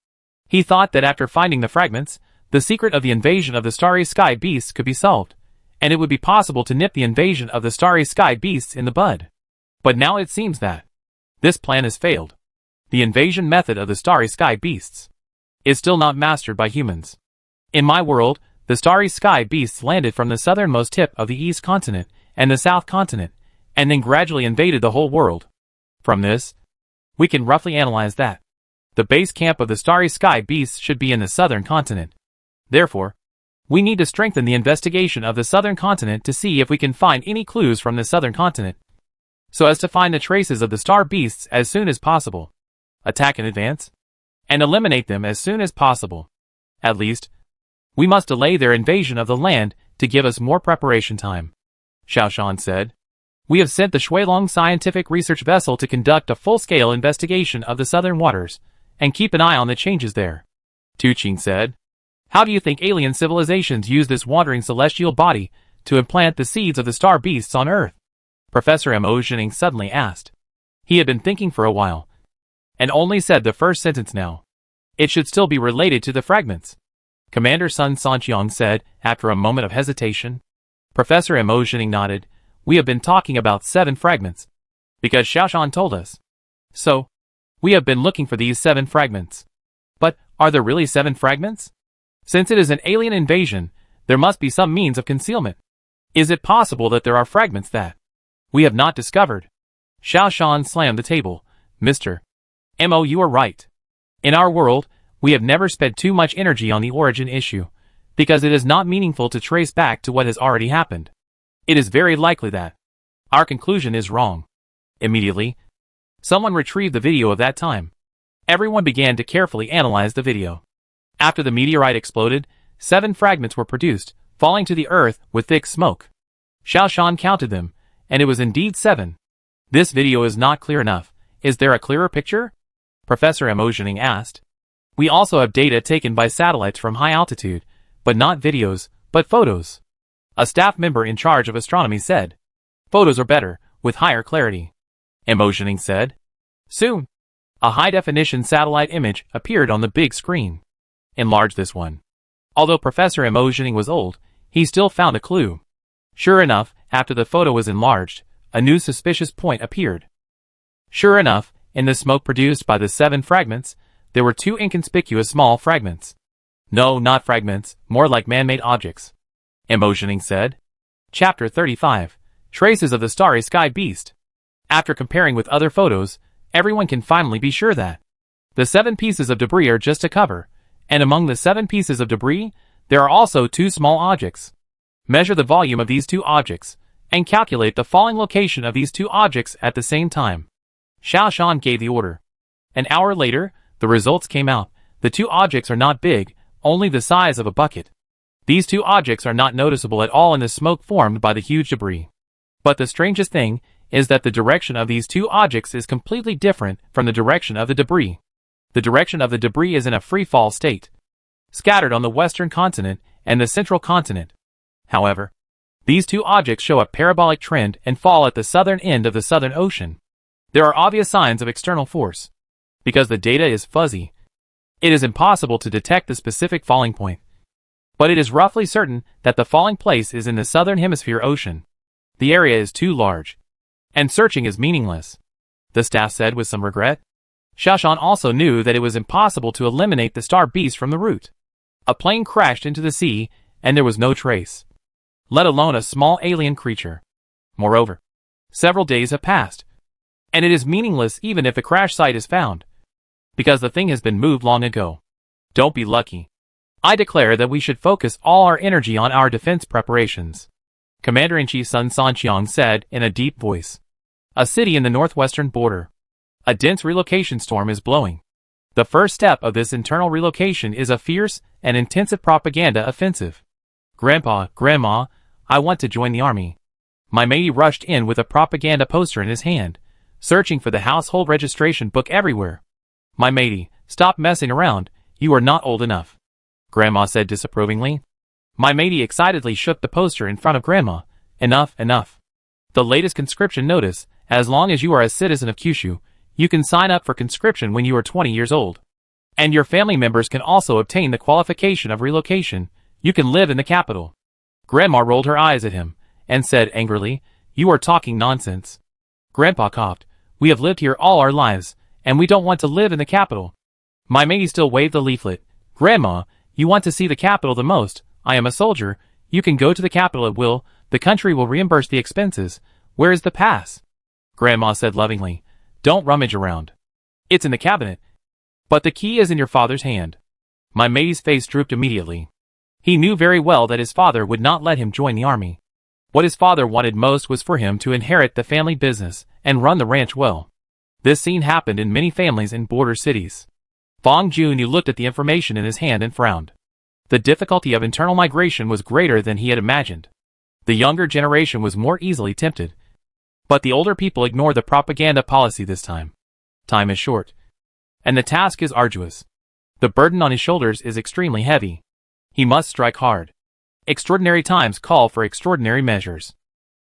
he thought that after finding the fragments, the secret of the invasion of the starry sky beasts could be solved, and it would be possible to nip the invasion of the starry sky beasts in the bud. But now it seems that this plan has failed. The invasion method of the starry sky beasts is still not mastered by humans. In my world, the starry sky beasts landed from the southernmost tip of the east continent and the south continent, and then gradually invaded the whole world. From this, we can roughly analyze that the base camp of the starry sky beasts should be in the southern continent. Therefore, we need to strengthen the investigation of the southern continent to see if we can find any clues from the southern continent, so as to find the traces of the star beasts as soon as possible, attack in advance, and eliminate them as soon as possible. At least, we must delay their invasion of the land to give us more preparation time. Xiao Shan said. We have sent the Shuilong scientific research vessel to conduct a full-scale investigation of the southern waters, and keep an eye on the changes there. Tu Qing said. How do you think alien civilizations use this wandering celestial body to implant the seeds of the star beasts on Earth? Professor Mo Zhening suddenly asked. He had been thinking for a while, and only said the first sentence now. It should still be related to the fragments. Commander Sun Sanqiang said, after a moment of hesitation. Professor Mo Zhening nodded. We have been talking about 7 fragments, because Xiao Shan told us. So, we have been looking for these 7 fragments. But, are there really 7 fragments? Since it is an alien invasion, there must be some means of concealment. Is it possible that there are fragments that we have not discovered? Xiao Shan slammed the table. Mr. Mo, you are right. In our world, we have never spent too much energy on the origin issue, because it is not meaningful to trace back to what has already happened. It is very likely that our conclusion is wrong. Immediately, someone retrieved the video of that time. Everyone began to carefully analyze the video. After the meteorite exploded, 7 fragments were produced, falling to the earth with thick smoke. Xiao Shan counted them, and it was indeed 7. This video is not clear enough. Is there a clearer picture? Professor Mo Zhening asked. We also have data taken by satellites from high altitude, but not videos, but photos. A staff member in charge of astronomy said. Photos are better, with higher clarity. Mo Zhening said. Soon, a high-definition satellite image appeared on the big screen. Enlarge this one. Although Professor Mo Zhening was old, he still found a clue. Sure enough, after the photo was enlarged, a new suspicious point appeared. Sure enough, in the smoke produced by the 7 fragments, there were 2 inconspicuous small fragments. No, not fragments, more like man-made objects. Mo Zhening said. Chapter 35. Traces of the Starry Sky Beast. After comparing with other photos, everyone can finally be sure that the 7 pieces of debris are just a cover, and among the 7 pieces of debris, there are also 2 small objects. Measure the volume of these 2 objects, and calculate the falling location of these 2 objects at the same time. Xiao Shan gave the order. An hour later, the results came out. The 2 objects are not big, only the size of a bucket. These 2 objects are not noticeable at all in the smoke formed by the huge debris. But the strangest thing is that the direction of these 2 objects is completely different from the direction of the debris. The direction of the debris is in a free fall state. scattered on the western continent and the central continent. However, these two objects show a parabolic trend and fall at the southern end of the Southern Ocean. There are obvious signs of external force. Because the data is fuzzy, it is impossible to detect the specific falling point. But it is roughly certain that the falling place is in the Southern Hemisphere Ocean. The area is too large, and searching is meaningless, the staff said with some regret. Xiaoshan also knew that it was impossible to eliminate the star beast from the route. A plane crashed into the sea, and there was no trace, let alone a small alien creature. Moreover, several days have passed, and it is meaningless even if a crash site is found, because the thing has been moved long ago. Don't be lucky. I declare that we should focus all our energy on our defense preparations, Commander-in-Chief Sun Sanqiang said in a deep voice. A city in the northwestern border. A dense relocation storm is blowing. The first step of this internal relocation is a fierce and intensive propaganda offensive. Grandpa, Grandma, I want to join the army. My matey rushed in with a propaganda poster in his hand, searching for the household registration book everywhere. My matey, stop messing around, you are not old enough, Grandma said disapprovingly. My matey excitedly shook the poster in front of Grandma. Enough, enough. The latest conscription notice, as long as you are a citizen of Kyushu, you can sign up for conscription when you are 20 years old. And your family members can also obtain the qualification of relocation. You can live in the capital. Grandma rolled her eyes at him, and said angrily, you are talking nonsense. Grandpa coughed. We have lived here all our lives, and we don't want to live in the capital. My matey still waved the leaflet. Grandma, you want to see the capital the most. I am a soldier. You can go to the capital at will. The country will reimburse the expenses. Where is the pass? Grandma said lovingly. Don't rummage around. It's in the cabinet. But the key is in your father's hand. My matey's face drooped immediately. He knew very well that his father would not let him join the army. What his father wanted most was for him to inherit the family business and run the ranch well. This scene happened in many families in border cities. Fang Junyu looked at the information in his hand and frowned. The difficulty of internal migration was greater than he had imagined. The younger generation was more easily tempted. But the older people ignore the propaganda policy this time. Time is short, and the task is arduous. The burden on his shoulders is extremely heavy. He must strike hard. Extraordinary times call for extraordinary measures.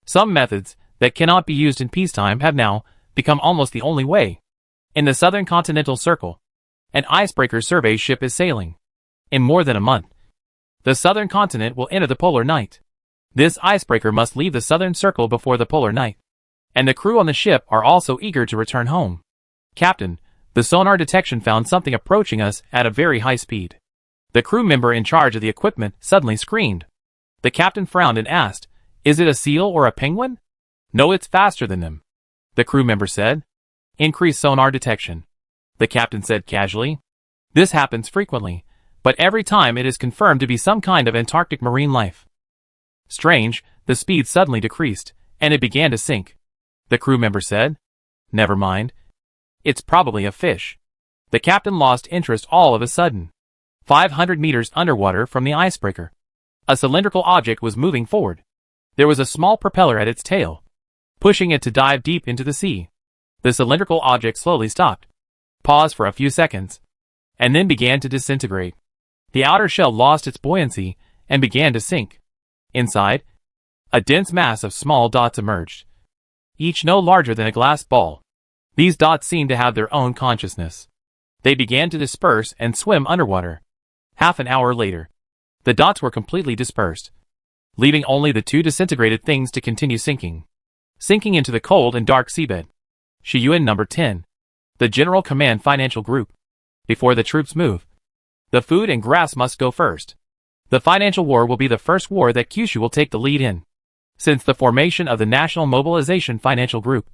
Some methods that cannot be used in peacetime have now become almost the only way. In the southern continental circle, an icebreaker survey ship is sailing. In more than a month, the southern continent will enter the polar night. This icebreaker must leave the southern circle before the polar night. And the crew on the ship are also eager to return home. Captain, the sonar detection found something approaching us at a very high speed. The crew member in charge of the equipment suddenly screamed. The captain frowned and asked, is it a seal or a penguin? No, it's faster than them, the crew member said. Increase sonar detection, the captain said casually. This happens frequently, but every time it is confirmed to be some kind of Antarctic marine life. Strange, the speed suddenly decreased, and it began to sink. The crew member said. Never mind. It's probably a fish. The captain lost interest all of a sudden. 500 meters underwater from the icebreaker, a cylindrical object was moving forward. There was a small propeller at its tail, pushing it to dive deep into the sea. The cylindrical object slowly stopped, paused for a few seconds, and then began to disintegrate. The outer shell lost its buoyancy and began to sink. Inside, a dense mass of small dots emerged, each no larger than a glass ball. These dots seemed to have their own consciousness. They began to disperse and swim underwater. Half an hour later, the dots were completely dispersed, leaving only the two disintegrated things to continue sinking into the cold and dark seabed. Shiyuan number 10. The General Command Financial Group. Before the troops move, the food and grass must go first. The financial war will be the first war that Kyushu will take the lead in. Since the formation of the National Mobilization Financial Group,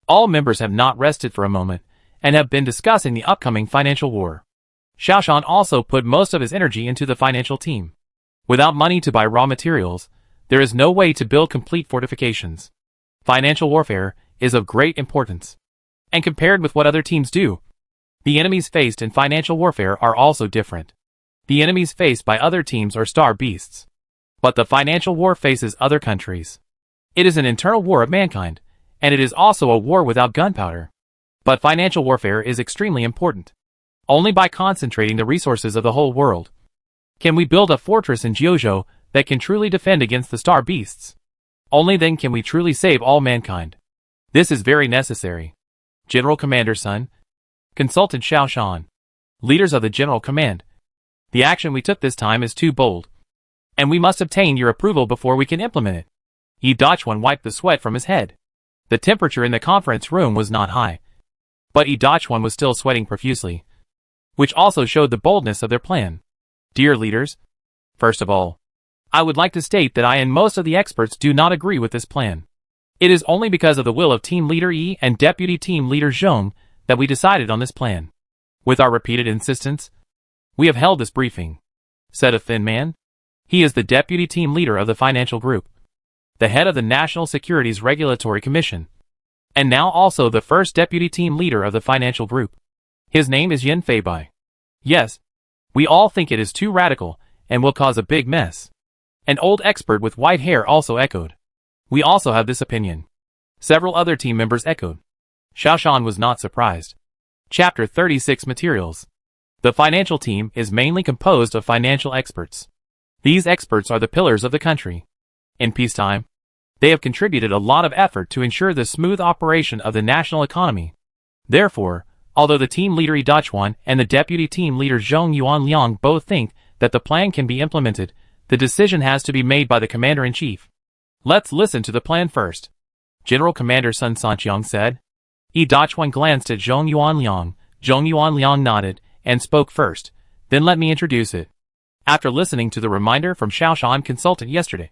all members have not rested for a moment, and have been discussing the upcoming financial war. Xiaoshan also put most of his energy into the financial team. Without money to buy raw materials, there is no way to build complete fortifications. Financial warfare is of great importance. And compared with what other teams do, the enemies faced in financial warfare are also different. The enemies faced by other teams are star beasts. But the financial war faces other countries. It is an internal war of mankind, and it is also a war without gunpowder. But financial warfare is extremely important. Only by concentrating the resources of the whole world, Can we build a fortress in Jiuzhou that can truly defend against the star beasts? Only then can we truly save all mankind. This is very necessary. General Commander Sun, Consultant Xiao Shan, leaders of the General Command. The action we took this time is too bold, and we must obtain your approval before we can implement it. Yi Dachuan wiped the sweat from his head. The temperature in the conference room was not high, but Yi Dachuan was still sweating profusely, which also showed the boldness of their plan. Dear leaders, first of all, I would like to state that I and most of the experts do not agree with this plan. It is only because of the will of Team Leader Yi and Deputy Team Leader Zhong that we decided on this plan. With our repeated insistence, we have held this briefing, said a thin man. He is the Deputy Team Leader of the Financial Group, the head of the National Securities Regulatory Commission, and now also the first Deputy Team Leader of the Financial Group. His name is Yin Feibai. Yes, we all think it is too radical and will cause a big mess. An old expert with white hair also echoed. We also have this opinion. Several other team members echoed. Xiao Shan was not surprised. Chapter 36 Materials. The financial team is mainly composed of financial experts. These experts are the pillars of the country. In peacetime, they have contributed a lot of effort to ensure the smooth operation of the national economy. Therefore, although the team leader Yi Dachuan and the deputy team leader Zhong Yuanliang both think that the plan can be implemented, the decision has to be made by the commander-in-chief. Let's listen to the plan first. General Commander Sun Sanqiang said. Yi Dachuan glanced at Zhong Yuanliang. Zhong Yuanliang nodded and spoke first. Then let me introduce it. After listening to the reminder from Xiao Shan consultant yesterday,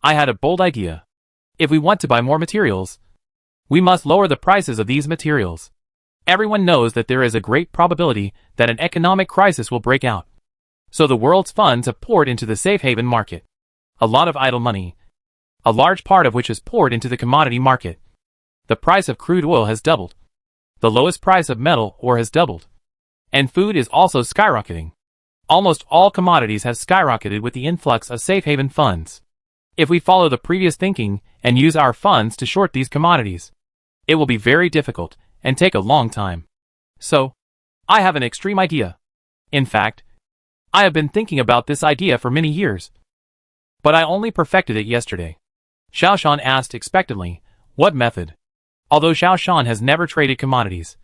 I had a bold idea. If we want to buy more materials, we must lower the prices of these materials. Everyone knows that there is a great probability that an economic crisis will break out. So the world's funds have poured into the safe haven market. A lot of idle money, a large part of which is poured into the commodity market. The price of crude oil has doubled. The lowest price of metal ore has doubled. And food is also skyrocketing. Almost all commodities have skyrocketed with the influx of safe haven funds. If we follow the previous thinking and use our funds to short these commodities, it will be very difficult and take a long time. So, I have an extreme idea. In fact, I have been thinking about this idea for many years, but I only perfected it yesterday. Xiao Shan asked expectantly, what method? Although Xiao Shan has never traded commodities,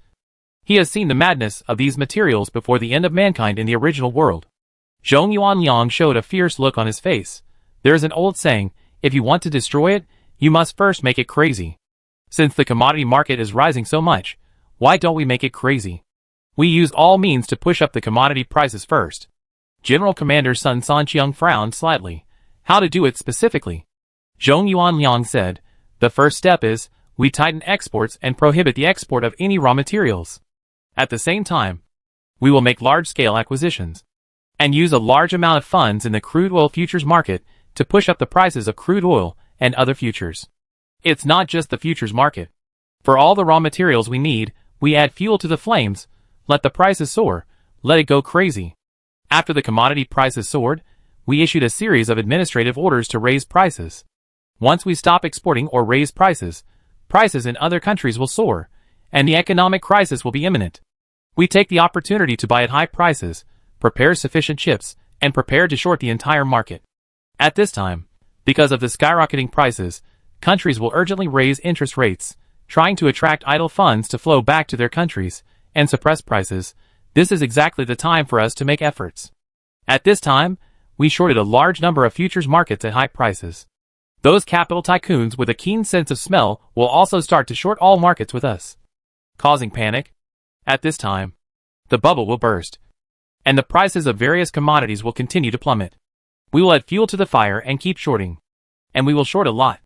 he has seen the madness of these materials before the end of mankind in the original world. Zhong Yuanliang showed a fierce look on his face. There is an old saying, if you want to destroy it, you must first make it crazy. Since the commodity market is rising so much, why don't we make it crazy? We use all means to push up the commodity prices first. General Commander Sun Sanqiang frowned slightly. How to do it specifically? Zhong Yuanliang said, the first step is, we tighten exports and prohibit the export of any raw materials. At the same time, we will make large-scale acquisitions and use a large amount of funds in the crude oil futures market to push up the prices of crude oil and other futures. It's not just the futures market. For all the raw materials we need, we add fuel to the flames, let the prices soar, let it go crazy. After the commodity prices soared, we issued a series of administrative orders to raise prices. Once we stop exporting or raise prices, prices in other countries will soar, and the economic crisis will be imminent. We take the opportunity to buy at high prices, prepare sufficient chips, and prepare to short the entire market. At this time, because of the skyrocketing prices, countries will urgently raise interest rates, trying to attract idle funds to flow back to their countries, and suppress prices. This is exactly the time for us to make efforts. At this time, we shorted a large number of futures markets at high prices. Those capital tycoons with a keen sense of smell will also start to short all markets with us, causing panic. At this time, the bubble will burst, and the prices of various commodities will continue to plummet. We will add fuel to the fire and keep shorting, and we will short a lot,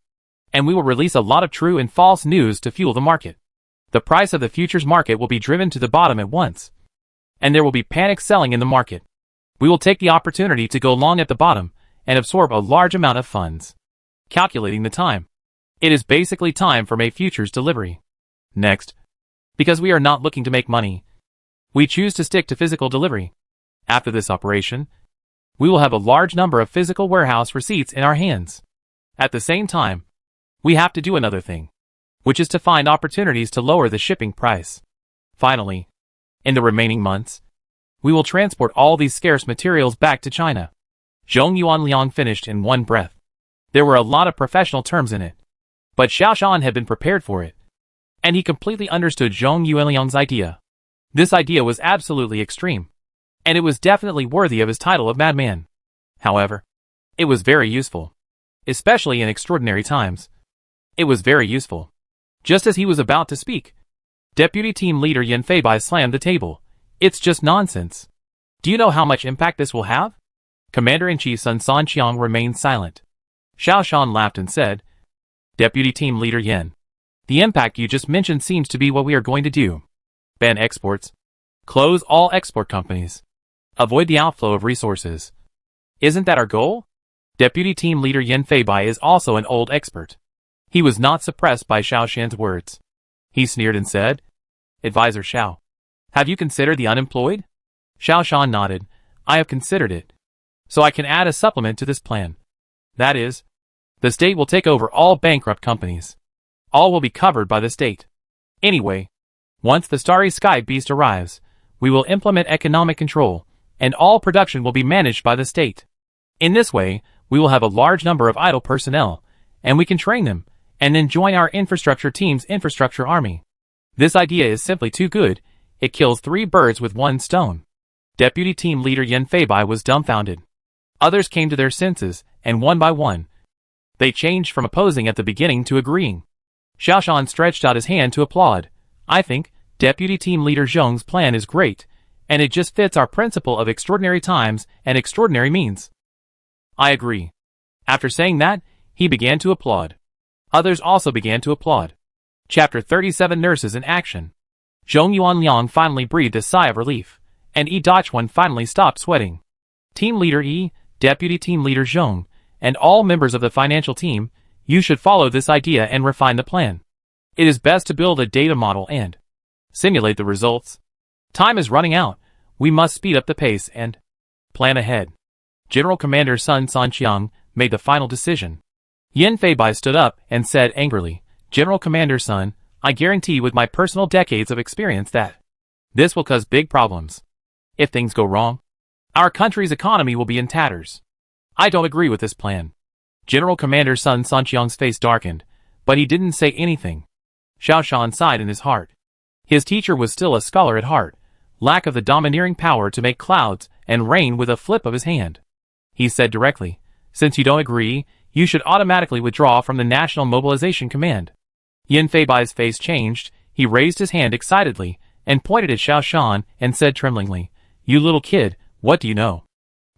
and we will release a lot of true and false news to fuel the market. The price of the futures market will be driven to the bottom at once, and there will be panic selling in the market. We will take the opportunity to go long at the bottom and absorb a large amount of funds. Calculating the time. It is basically time for May futures delivery. Next, because we are not looking to make money, we choose to stick to physical delivery. After this operation, we will have a large number of physical warehouse receipts in our hands. At the same time, we have to do another thing, which is to find opportunities to lower the shipping price. Finally, in the remaining months, We will transport all these scarce materials back to China. Zhong Yuanliang finished in one breath. There were a lot of professional terms in it. But Xiao Shan had been prepared for it. And he completely understood Zhong Yuanliang's idea. This idea was absolutely extreme. And it was definitely worthy of his title of madman. However, it was very useful. Especially in extraordinary times. It was very useful. Just as he was about to speak, Deputy Team Leader Yan Feibai slammed the table. It's just nonsense. Do you know how much impact this will have? Commander-in-Chief Sun Sanqiang remained silent. Xiao Shan laughed and said, Deputy Team Leader Yan, the impact you just mentioned seems to be what we are going to do. Ban exports. Close all export companies. Avoid the outflow of resources. Isn't that our goal? Deputy Team Leader Yan Feibai is also an old expert. He was not suppressed by Xiao Shan's words. He sneered and said, Advisor Xiao, have you considered the unemployed? Xiao Shan nodded. I have considered it. So I can add a supplement to this plan. That is, the state will take over all bankrupt companies. All will be covered by the state. Anyway, once the Starry Sky Beast arrives, we will implement economic control, and all production will be managed by the state. In this way, we will have a large number of idle personnel, and we can train them, and then join our infrastructure team's infrastructure army. This idea is simply too good. It kills 3 birds with 1 stone. Deputy Team Leader Yan Feibai was dumbfounded. Others came to their senses, and one by one, they changed from opposing at the beginning to agreeing. Xiao Shan stretched out his hand to applaud. I think Deputy Team Leader Zhong's plan is great, and it just fits our principle of extraordinary times and extraordinary means. I agree. After saying that, he began to applaud. Others also began to applaud. Chapter 37 Nurses in Action. Zhong Yuanliang finally breathed a sigh of relief, and Yi Dachuan finally stopped sweating. Team Leader Yi, Deputy Team Leader Zhong, and all members of the financial team, you should follow this idea and refine the plan. It is best to build a data model and simulate the results. Time is running out. We must speed up the pace and plan ahead. General Commander Sun Sanqiang made the final decision. Yan Feibai stood up and said angrily, General Commander Sun, I guarantee with my personal decades of experience that this will cause big problems. If things go wrong, our country's economy will be in tatters. I don't agree with this plan. General Commander Sun Sanqiang's face darkened, but he didn't say anything. Xiao Shan sighed in his heart. His teacher was still a scholar at heart, lack of the domineering power to make clouds and rain with a flip of his hand. He said directly, since you don't agree, you should automatically withdraw from the National Mobilization Command. Yan Feibai's face changed. He raised his hand excitedly and pointed at Xiao Shan and said tremblingly, You little kid, what do you know?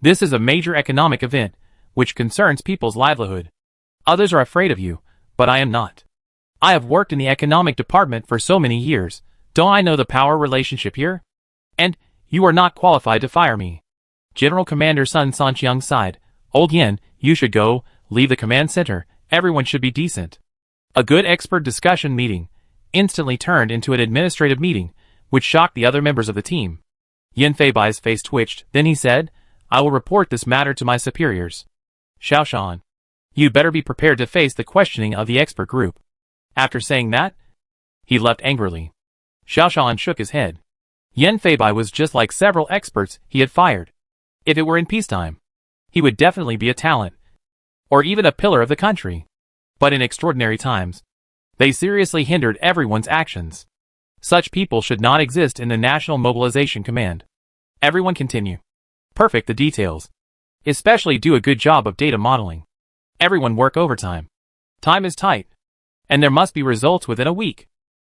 This is a major economic event, which concerns people's livelihood. Others are afraid of you, but I am not. I have worked in the economic department for so many years. Don't I know the power relationship here? And you are not qualified to fire me. General Commander Sun Sanqiang sighed. Old Yan, you should go, leave the command center. Everyone should be decent. A good expert discussion meeting instantly turned into an administrative meeting, which shocked the other members of the team. Yan Feibai's face twitched. Then he said, I will report this matter to my superiors. Xiao Shan, you'd better be prepared to face the questioning of the expert group. After saying that, he left angrily. Xiao Shan shook his head. Yan Feibai was just like several experts he had fired. If it were in peacetime, he would definitely be a talent, or even a pillar of the country. But in extraordinary times, they seriously hindered everyone's actions. Such people should not exist in the National Mobilization Command. Everyone continue. Perfect the details. Especially do a good job of data modeling. Everyone work overtime. Time is tight. And there must be results within a week.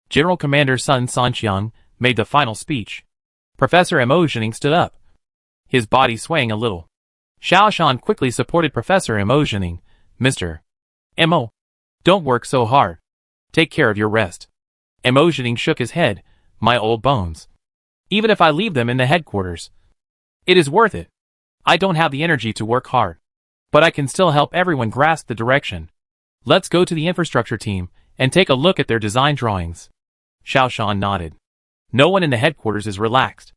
General Commander Sun Sanqiang made the final speech. Professor Mo Zhening stood up, his body swaying a little. Xiao Shan quickly supported Professor Mo Zhening. Mr. Mo, don't work so hard. Take care of your rest. Mo Zhening shook his head. My old bones. Even if I leave them in the headquarters, it is worth it. I don't have the energy to work hard. But I can still help everyone grasp the direction. Let's go to the infrastructure team and take a look at their design drawings. Xiao Shan nodded. No one in the headquarters is relaxed.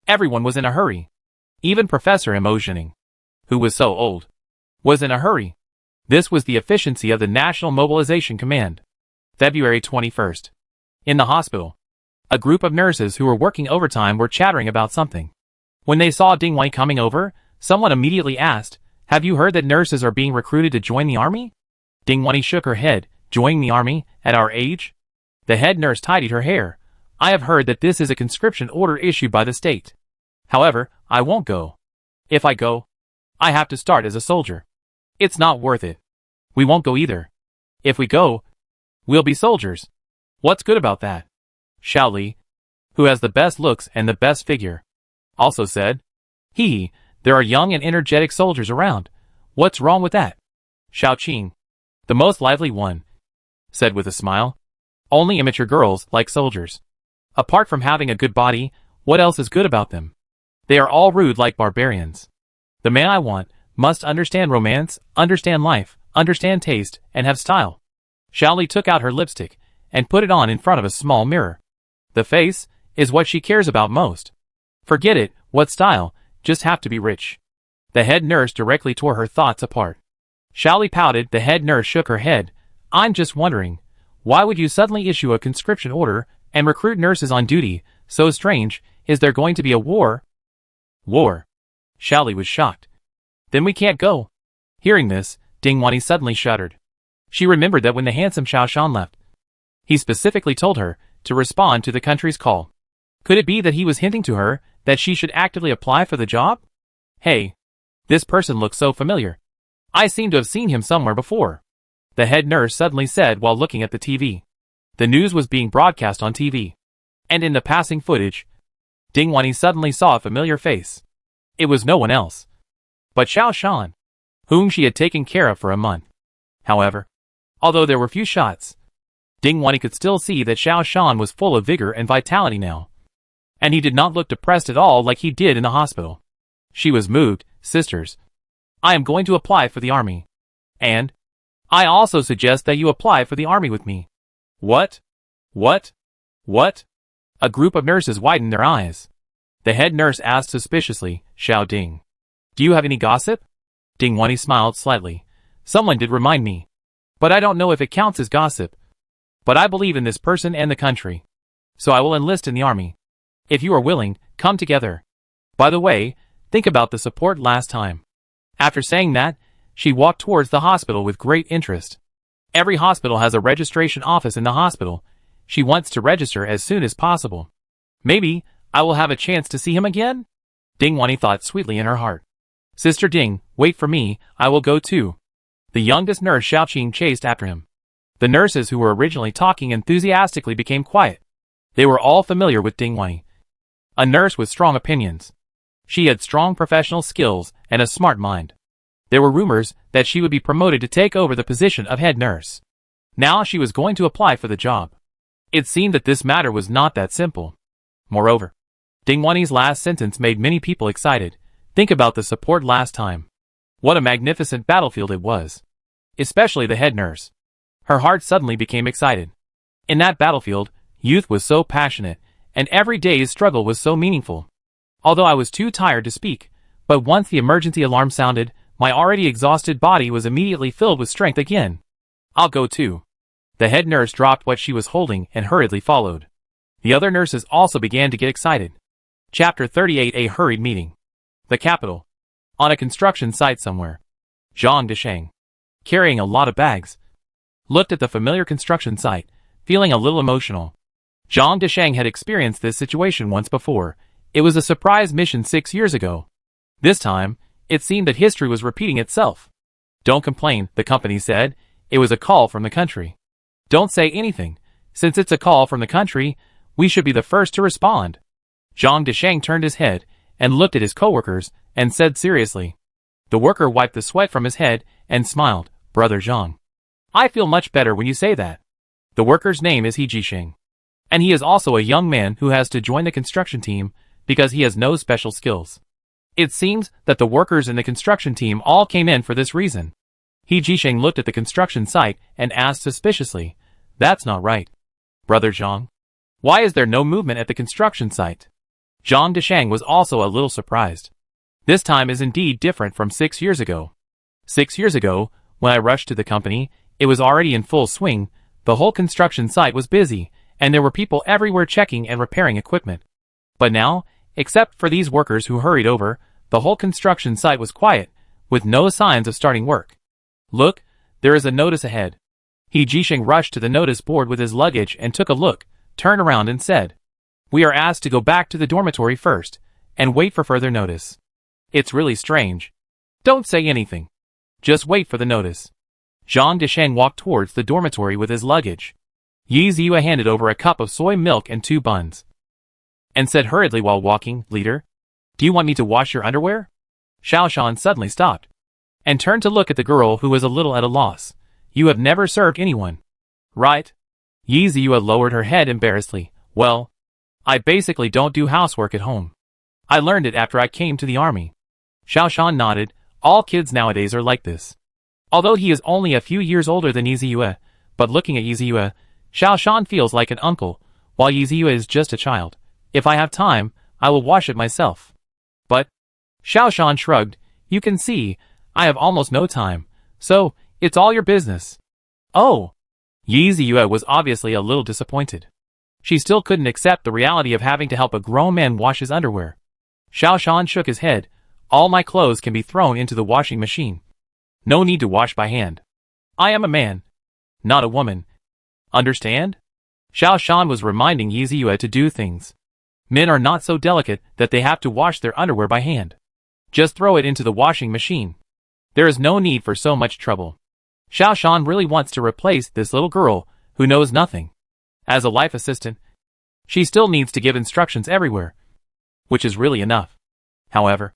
Everyone was in a hurry. Even Professor Mo Zhening, who was so old, was in a hurry. This was the efficiency of the National Mobilization Command. February 21st. In the hospital, a group of nurses who were working overtime were chattering about something. When they saw Ding Wei coming over, someone immediately asked, "Have you heard that nurses are being recruited to join the army?" Ding Wei shook her head. "Join the army? At our age?" The head nurse tidied her hair. "I have heard that this is a conscription order issued by the state. However, I won't go. If I go, I have to start as a soldier. It's not worth it. We won't go either. If we go, we'll be soldiers. What's good about that?" Xiao Li, who has the best looks and the best figure, also said, There are young and energetic soldiers around. What's wrong with that?" Xiao Qing, the most lively one, said with a smile, "Only immature girls like soldiers. Apart from having a good body, what else is good about them? They are all rude like barbarians. The man I want must understand romance, understand life, understand taste, and have style." Xiao Li took out her lipstick and put it on in front of a small mirror. The face is what she cares about most. Forget it, what style, just have to be rich. The head nurse directly tore her thoughts apart. Xiao Li pouted. The head nurse shook her head. "I'm just wondering, why would you suddenly issue a conscription order and recruit nurses on duty? So strange. Is there going to be a war?" "War?" Xiao Li was shocked. "Then we can't go." Hearing this, Ding Wani suddenly shuddered. She remembered that when the handsome Xiao Shan left, he specifically told her to respond to the country's call. Could it be that he was hinting to her that she should actively apply for the job? "Hey, this person looks so familiar. I seem to have seen him somewhere before," the head nurse suddenly said while looking at the TV. The news was being broadcast on TV. And in the passing footage, Ding Wani suddenly saw a familiar face. It was no one else but Xiao Shan, whom she had taken care of for a month. However, although there were few shots, Ding Wani could still see that Xiao Shan was full of vigor and vitality now. And he did not look depressed at all like he did in the hospital. She was moved. "Sisters, I am going to apply for the army. And I also suggest that you apply for the army with me." "What? What? What?" A group of nurses widened their eyes. The head nurse asked suspiciously, "Xiao Ding, do you have any gossip?" Ding Wani smiled slightly. "Someone did remind me. But I don't know if it counts as gossip. But I believe in this person and the country. So I will enlist in the army. If you are willing, come together. By the way, think about the support last time." After saying that, she walked towards the hospital with great interest. Every hospital has a registration office in the hospital. She wants to register as soon as possible. Maybe I will have a chance to see him again? Ding Wani thought sweetly in her heart. "Sister Ding, wait for me, I will go too." The youngest nurse Xiaoqing chased after him. The nurses who were originally talking enthusiastically became quiet. They were all familiar with Ding Wani. A nurse with strong opinions. She had strong professional skills and a smart mind. There were rumors that she would be promoted to take over the position of head nurse. Now she was going to apply for the job. It seemed that this matter was not that simple. Moreover, Ding Wani's last sentence made many people excited. Think about the support last time. What a magnificent battlefield it was. Especially the head nurse. Her heart suddenly became excited. In that battlefield, youth was so passionate, and every day's struggle was so meaningful. Although I was too tired to speak, but once the emergency alarm sounded, my already exhausted body was immediately filled with strength again. "I'll go too." The head nurse dropped what she was holding and hurriedly followed. The other nurses also began to get excited. Chapter 38. A hurried meeting. The capital. On a construction site somewhere. Zhang Desheng, carrying a lot of bags, looked at the familiar construction site, feeling a little emotional. Zhang Desheng had experienced this situation once before. It was a surprise mission 6 years ago. This time, it seemed that history was repeating itself. "Don't complain," the company said. "It was a call from the country. Don't say anything. Since it's a call from the country, we should be the first to respond." Zhang Desheng turned his head and looked at his coworkers and said seriously. The worker wiped the sweat from his head and smiled. "Brother Zhang, I feel much better when you say that." The worker's name is He Jisheng, and he is also a young man who has to join the construction team because he has no special skills. It seems that the workers in the construction team all came in for this reason. He Jisheng looked at the construction site and asked suspiciously, "That's not right. Brother Zhang, why is there no movement at the construction site?" Zhang Desheng was also a little surprised. This time is indeed different from 6 years ago. 6 years ago, when I rushed to the company, it was already in full swing. The whole construction site was busy, and there were people everywhere checking and repairing equipment. But now, Except for these workers who hurried over, the whole construction site was quiet, with no signs of starting work. Look, there is a notice ahead. He Jisheng rushed to the notice board with his luggage and took a look, turned around and said, "We are asked to go back to the dormitory first, and wait for further notice. It's really strange. Don't say anything. Just wait for the notice." Zhang Disheng walked towards the dormitory with his luggage. Yi Ziyue handed over a cup of soy milk and 2 buns, and said hurriedly while walking, "Leader, do you want me to wash your underwear?" Xiao Shan suddenly stopped, and turned to look at the girl who was a little at a loss. "You have never served anyone, right?" Yi Ziyue lowered her head embarrassedly. "Well, I basically don't do housework at home. I learned it after I came to the army." Xiao Shan nodded. All kids nowadays are like this. Although he is only a few years older than Yi Ziyue, but looking at Yi Ziyue, Xiao Shan feels like an uncle, while Yi Ziyue is just a child. "If I have time, I will wash it myself." "But," Xiao Shan shrugged, "you can see, I have almost no time, so it's all your business." "Oh." Yi Ziyue was obviously a little disappointed. She still couldn't accept the reality of having to help a grown man wash his underwear. Xiao Shan shook his head. "All my clothes can be thrown into the washing machine. No need to wash by hand. I am a man, not a woman. Understand?" Xiao Shan was reminding Yi Ziyue to do things. Men are not so delicate that they have to wash their underwear by hand. Just throw it into the washing machine. There is no need for so much trouble. Xiao Shan really wants to replace this little girl who knows nothing. As a life assistant, she still needs to give instructions everywhere, which is really enough. However,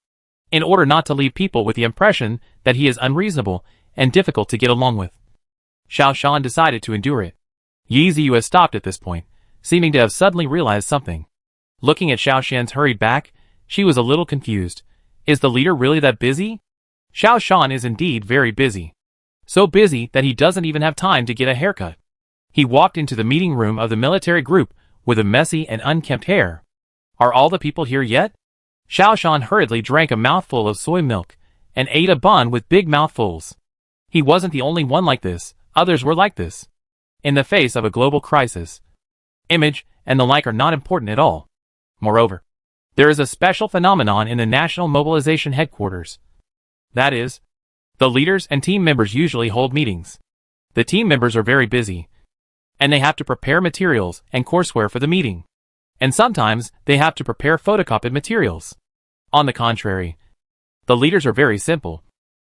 in order not to leave people with the impression that he is unreasonable and difficult to get along with, Xiao Shan decided to endure it. Yi Ziyue stopped at this point, seeming to have suddenly realized something. Looking at Xiao Shan's hurried back, she was a little confused. Is the leader really that busy? Xiao Shan is indeed very busy. So busy that he doesn't even have time to get a haircut. He walked into the meeting room of the military group with a messy and unkempt hair. "Are all the people here yet?" Xiao Shan hurriedly drank a mouthful of soy milk and ate a bun with big mouthfuls. He wasn't the only one like this, others were like this. In the face of a global crisis, image and the like are not important at all. Moreover, there is a special phenomenon in the National Mobilization Headquarters. That is, the leaders and team members usually hold meetings. The team members are very busy, and they have to prepare materials and courseware for the meeting. And sometimes they have to prepare photocopied materials. On the contrary, the leaders are very simple,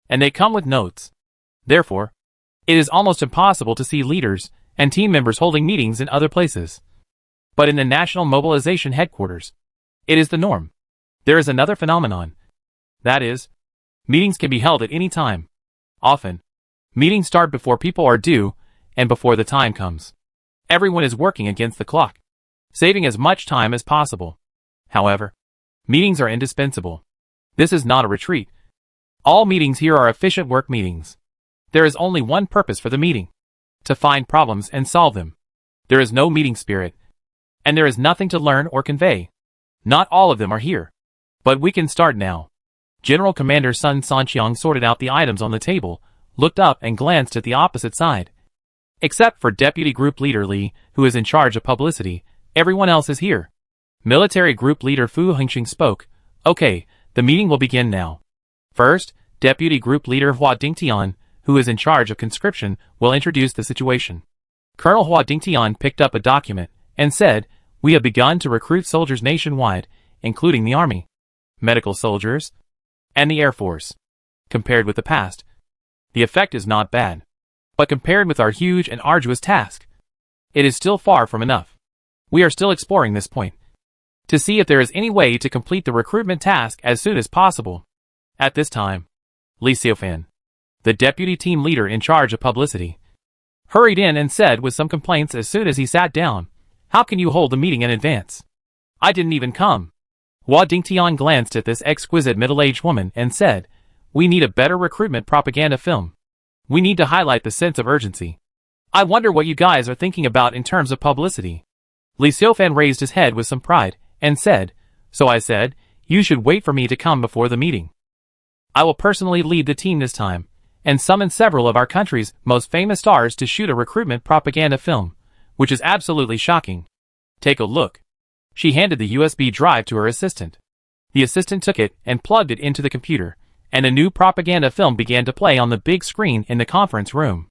and they come with notes. Therefore, it is almost impossible to see leaders and team members holding meetings in other places. But in the National Mobilization Headquarters, it is the norm. There is another phenomenon. That is, meetings can be held at any time. Often, meetings start before people are due and before the time comes. Everyone is working against the clock, saving as much time as possible. However, meetings are indispensable. This is not a retreat. All meetings here are efficient work meetings. There is only one purpose for the meeting: to find problems and solve them. There is no meeting spirit, and there is nothing to learn or convey. Not all of them are here. But we can start now. General Commander Sun Sanqiang sorted out the items on the table, looked up and glanced at the opposite side. Except for Deputy Group Leader Li, who is in charge of publicity, everyone else is here. Military Group Leader Fu Hengqing spoke. "Okay, the meeting will begin now. First, Deputy Group Leader Hua Dingtian, who is in charge of conscription, will introduce the situation." Colonel Hua Dingtian picked up a document and said, "We have begun to recruit soldiers nationwide, including the army, medical soldiers, and the Air Force. Compared with the past, the effect is not bad. But compared with our huge and arduous task, it is still far from enough. We are still exploring this point, to see if there is any way to complete the recruitment task as soon as possible." At this time, Li Xiaofan, the deputy team leader in charge of publicity, hurried in and said with some complaints as soon as he sat down, "How can you hold the meeting in advance? I didn't even come." Hua Dingtian glanced at this exquisite middle-aged woman and said, "We need a better recruitment propaganda film. We need to highlight the sense of urgency. I wonder what you guys are thinking about in terms of publicity." Li Xiaofan raised his head with some pride and said, "So I said, you should wait for me to come before the meeting. I will personally lead the team this time, and summon several of our country's most famous stars to shoot a recruitment propaganda film, which is absolutely shocking. Take a look." She handed the USB drive to her assistant. The assistant took it and plugged it into the computer, and a new propaganda film began to play on the big screen in the conference room.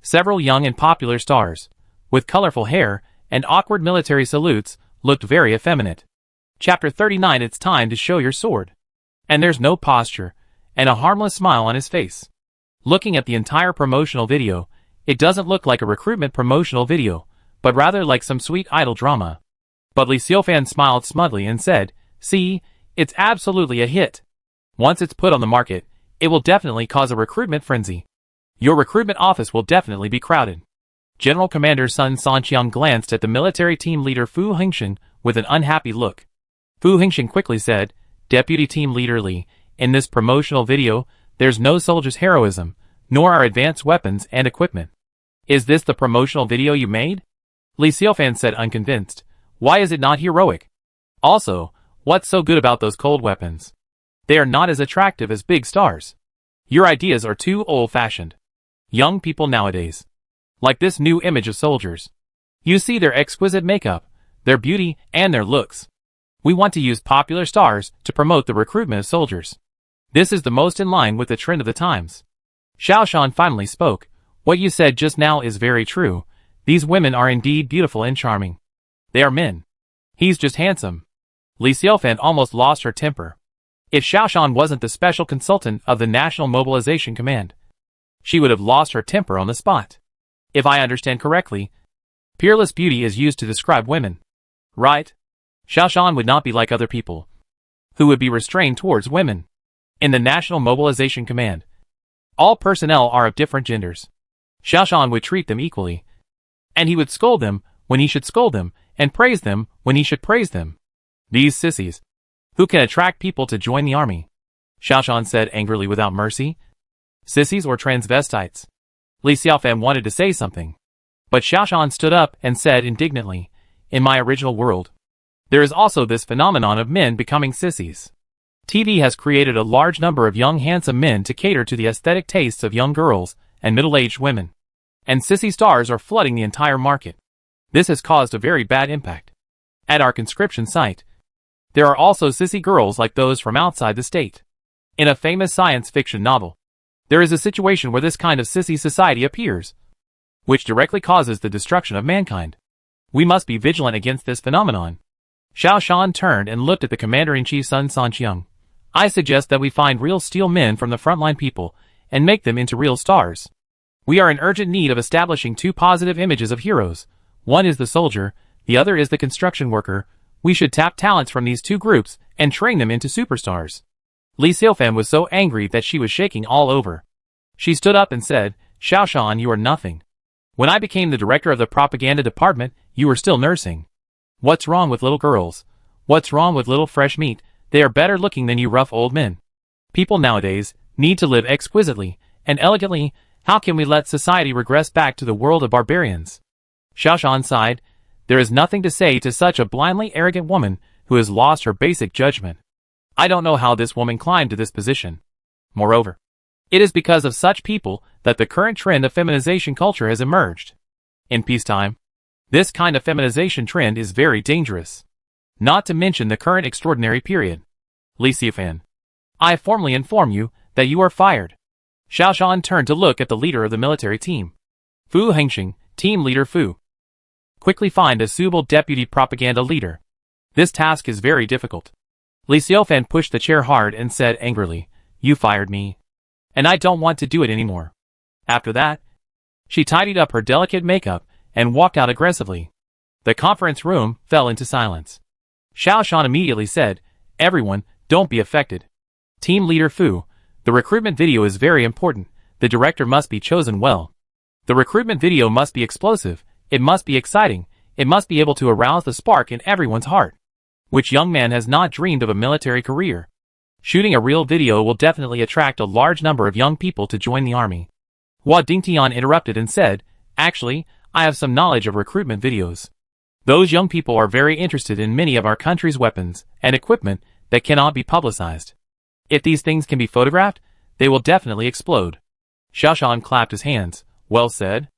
Several young and popular stars, with colorful hair and awkward military salutes, looked very effeminate. Chapter 39. It's time to show your sword. And there's no posture, and a harmless smile on his face. Looking at the entire promotional video, it doesn't look like a recruitment promotional video, but rather like some sweet idol drama. But Lee Seofan smiled smugly and said, "See, it's absolutely a hit. Once it's put on the market, it will definitely cause a recruitment frenzy. Your recruitment office will definitely be crowded." General Commander Sun Sanqiang glanced at the military team leader Fu Hengxian with an unhappy look. Fu Hengxian quickly said, "Deputy Team Leader Lee, in this promotional video, there's no soldier's heroism, nor are advanced weapons and equipment. Is this the promotional video you made?" Lee Seofan said unconvinced. "Why is it not heroic? Also, what's so good about those cold weapons? They are not as attractive as big stars. Your ideas are too old-fashioned. Young people nowadays like this new image of soldiers. You see their exquisite makeup, their beauty, and their looks. We want to use popular stars to promote the recruitment of soldiers. This is the most in line with the trend of the times." Xiao Shan finally spoke. "What you said just now is very true. These women are indeed beautiful and charming. They are men. He's just handsome." Lee Seofan almost lost her temper. If Xiao Shan wasn't the special consultant of the National Mobilization Command, she would have lost her temper on the spot. If I understand correctly, peerless beauty is used to describe women, right? Xiao Shan would not be like other people, who would be restrained towards women. In the National Mobilization Command, all personnel are of different genders. Xiao Shan would treat them equally, and he would scold them when he should scold them, and praise them when he should praise them. These sissies, who can attract people to join the army? Xiao Shan said angrily without mercy. Sissies or transvestites? Lee Seofan wanted to say something, but Xiao Shan stood up and said indignantly, "In my original world, there is also this phenomenon of men becoming sissies. TV has created a large number of young handsome men to cater to the aesthetic tastes of young girls and middle-aged women. And sissy stars are flooding the entire market. This has caused a very bad impact. At our conscription site, there are also sissy girls like those from outside the state. In a famous science fiction novel, there is a situation where this kind of sissy society appears, which directly causes the destruction of mankind. We must be vigilant against this phenomenon." Xiao Shan turned and looked at the Commander-in-Chief Sun Sanqiang. "I suggest that we find real steel men from the frontline people and make them into real stars. We are in urgent need of establishing two positive images of heroes. One is the soldier, the other is the construction worker. We should tap talents from these two groups and train them into superstars." Lee Seofan was so angry that she was shaking all over. She stood up and said, "Xiao Shan, you are nothing. When I became the director of the propaganda department, you were still nursing. What's wrong with little girls? What's wrong with little fresh meat? They are better looking than you rough old men. People nowadays need to live exquisitely and elegantly. How can we let society regress back to the world of barbarians?" Xiao Shan sighed. "There is nothing to say to such a blindly arrogant woman who has lost her basic judgment. I don't know how this woman climbed to this position. Moreover, it is because of such people that the current trend of feminization culture has emerged. In peacetime, this kind of feminization trend is very dangerous. Not to mention the current extraordinary period. Lee Seofan, I formally inform you that you are fired." Xiao Shan turned to look at the leader of the military team. Fu Hengxian, Team Leader Fu. "Quickly find a suitable deputy propaganda leader. This task is very difficult." Lee Seofan pushed the chair hard and said angrily, "You fired me, and I don't want to do it anymore." After that, she tidied up her delicate makeup and walked out aggressively. The conference room fell into silence. Xiao Shan immediately said, "Everyone, don't be affected. Team Leader Fu, the recruitment video is very important. The director must be chosen well. The recruitment video must be explosive, it must be exciting, it must be able to arouse the spark in everyone's heart. Which young man has not dreamed of a military career? Shooting a real video will definitely attract a large number of young people to join the army." Hua Dingtian interrupted and said, "Actually, I have some knowledge of recruitment videos. Those young people are very interested in many of our country's weapons and equipment that cannot be publicized. If these things can be photographed, they will definitely explode." Xiao Shan clapped his hands. "Well said.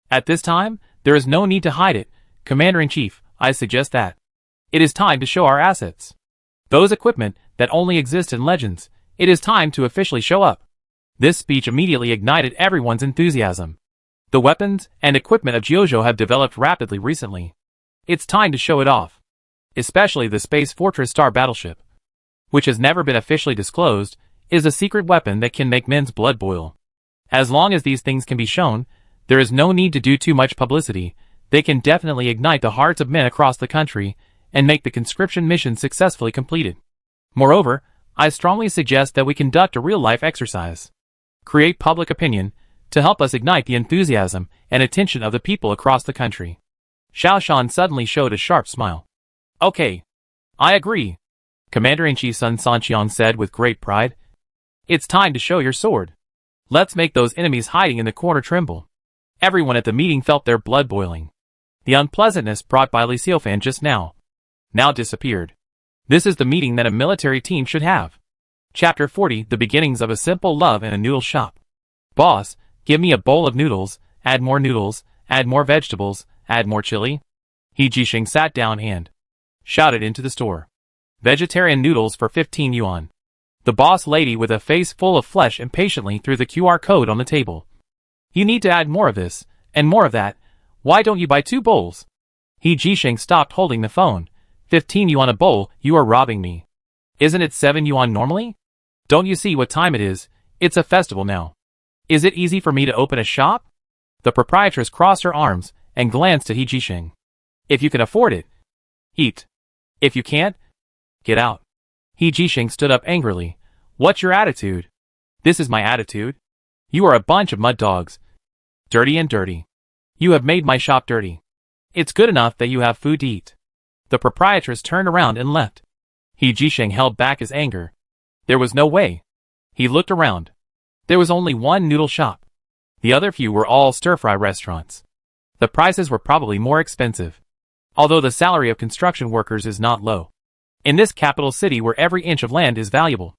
At this time, there is no need to hide it. Commander-in-Chief, I suggest that It is time to show our assets. Those equipment that only exist in legends. It is time to officially show up. This speech immediately ignited everyone's enthusiasm. The weapons and equipment of Gyojou have developed rapidly recently. It's time to show it off. Especially the Space Fortress Star battleship, which has never been officially disclosed, is a secret weapon that can make men's blood boil. As long as these things can be shown, there is no need to do too much publicity. They can definitely ignite the hearts of men across the country and make the conscription mission successfully completed. Moreover, I strongly suggest that we conduct a real-life exercise. Create public opinion to help us ignite the enthusiasm and attention of the people across the country. Xiao Shan suddenly showed a sharp smile. Okay. I agree, Commander-in-Chief Sun Sanqian said with great pride. It's time to show your sword. Let's make those enemies hiding in the corner tremble. Everyone at the meeting felt their blood boiling. The unpleasantness brought by Li Xiaofan just now disappeared. This is the meeting that a military team should have. Chapter 40, The Beginnings of a Simple Love in a Noodle Shop. Boss, give me a bowl of noodles, add more noodles, add more vegetables, add more chili. He Jixing sat down and shouted into the store. Vegetarian noodles for 15 yuan. The boss lady with a face full of flesh impatiently threw the QR code on the table. You need to add more of this, and more of that. Why don't you buy 2 bowls? He Jixing stopped holding the phone. 15 yuan a bowl, you are robbing me. Isn't it 7 yuan normally? Don't you see what time it is? It's a festival now. Is it easy for me to open a shop? The proprietress crossed her arms and glanced at He Jixing. If you can afford it, eat. If you can't, get out. He Jixing stood up angrily. What's your attitude? This is my attitude. You are a bunch of mud dogs. Dirty and dirty. You have made my shop dirty. It's good enough that you have food to eat. The proprietress turned around and left. He Jixing held back his anger. There was no way. He looked around. There was only one noodle shop. The other few were all stir-fry restaurants. The prices were probably more expensive. Although the salary of construction workers is not low. In this capital city where every inch of land is valuable,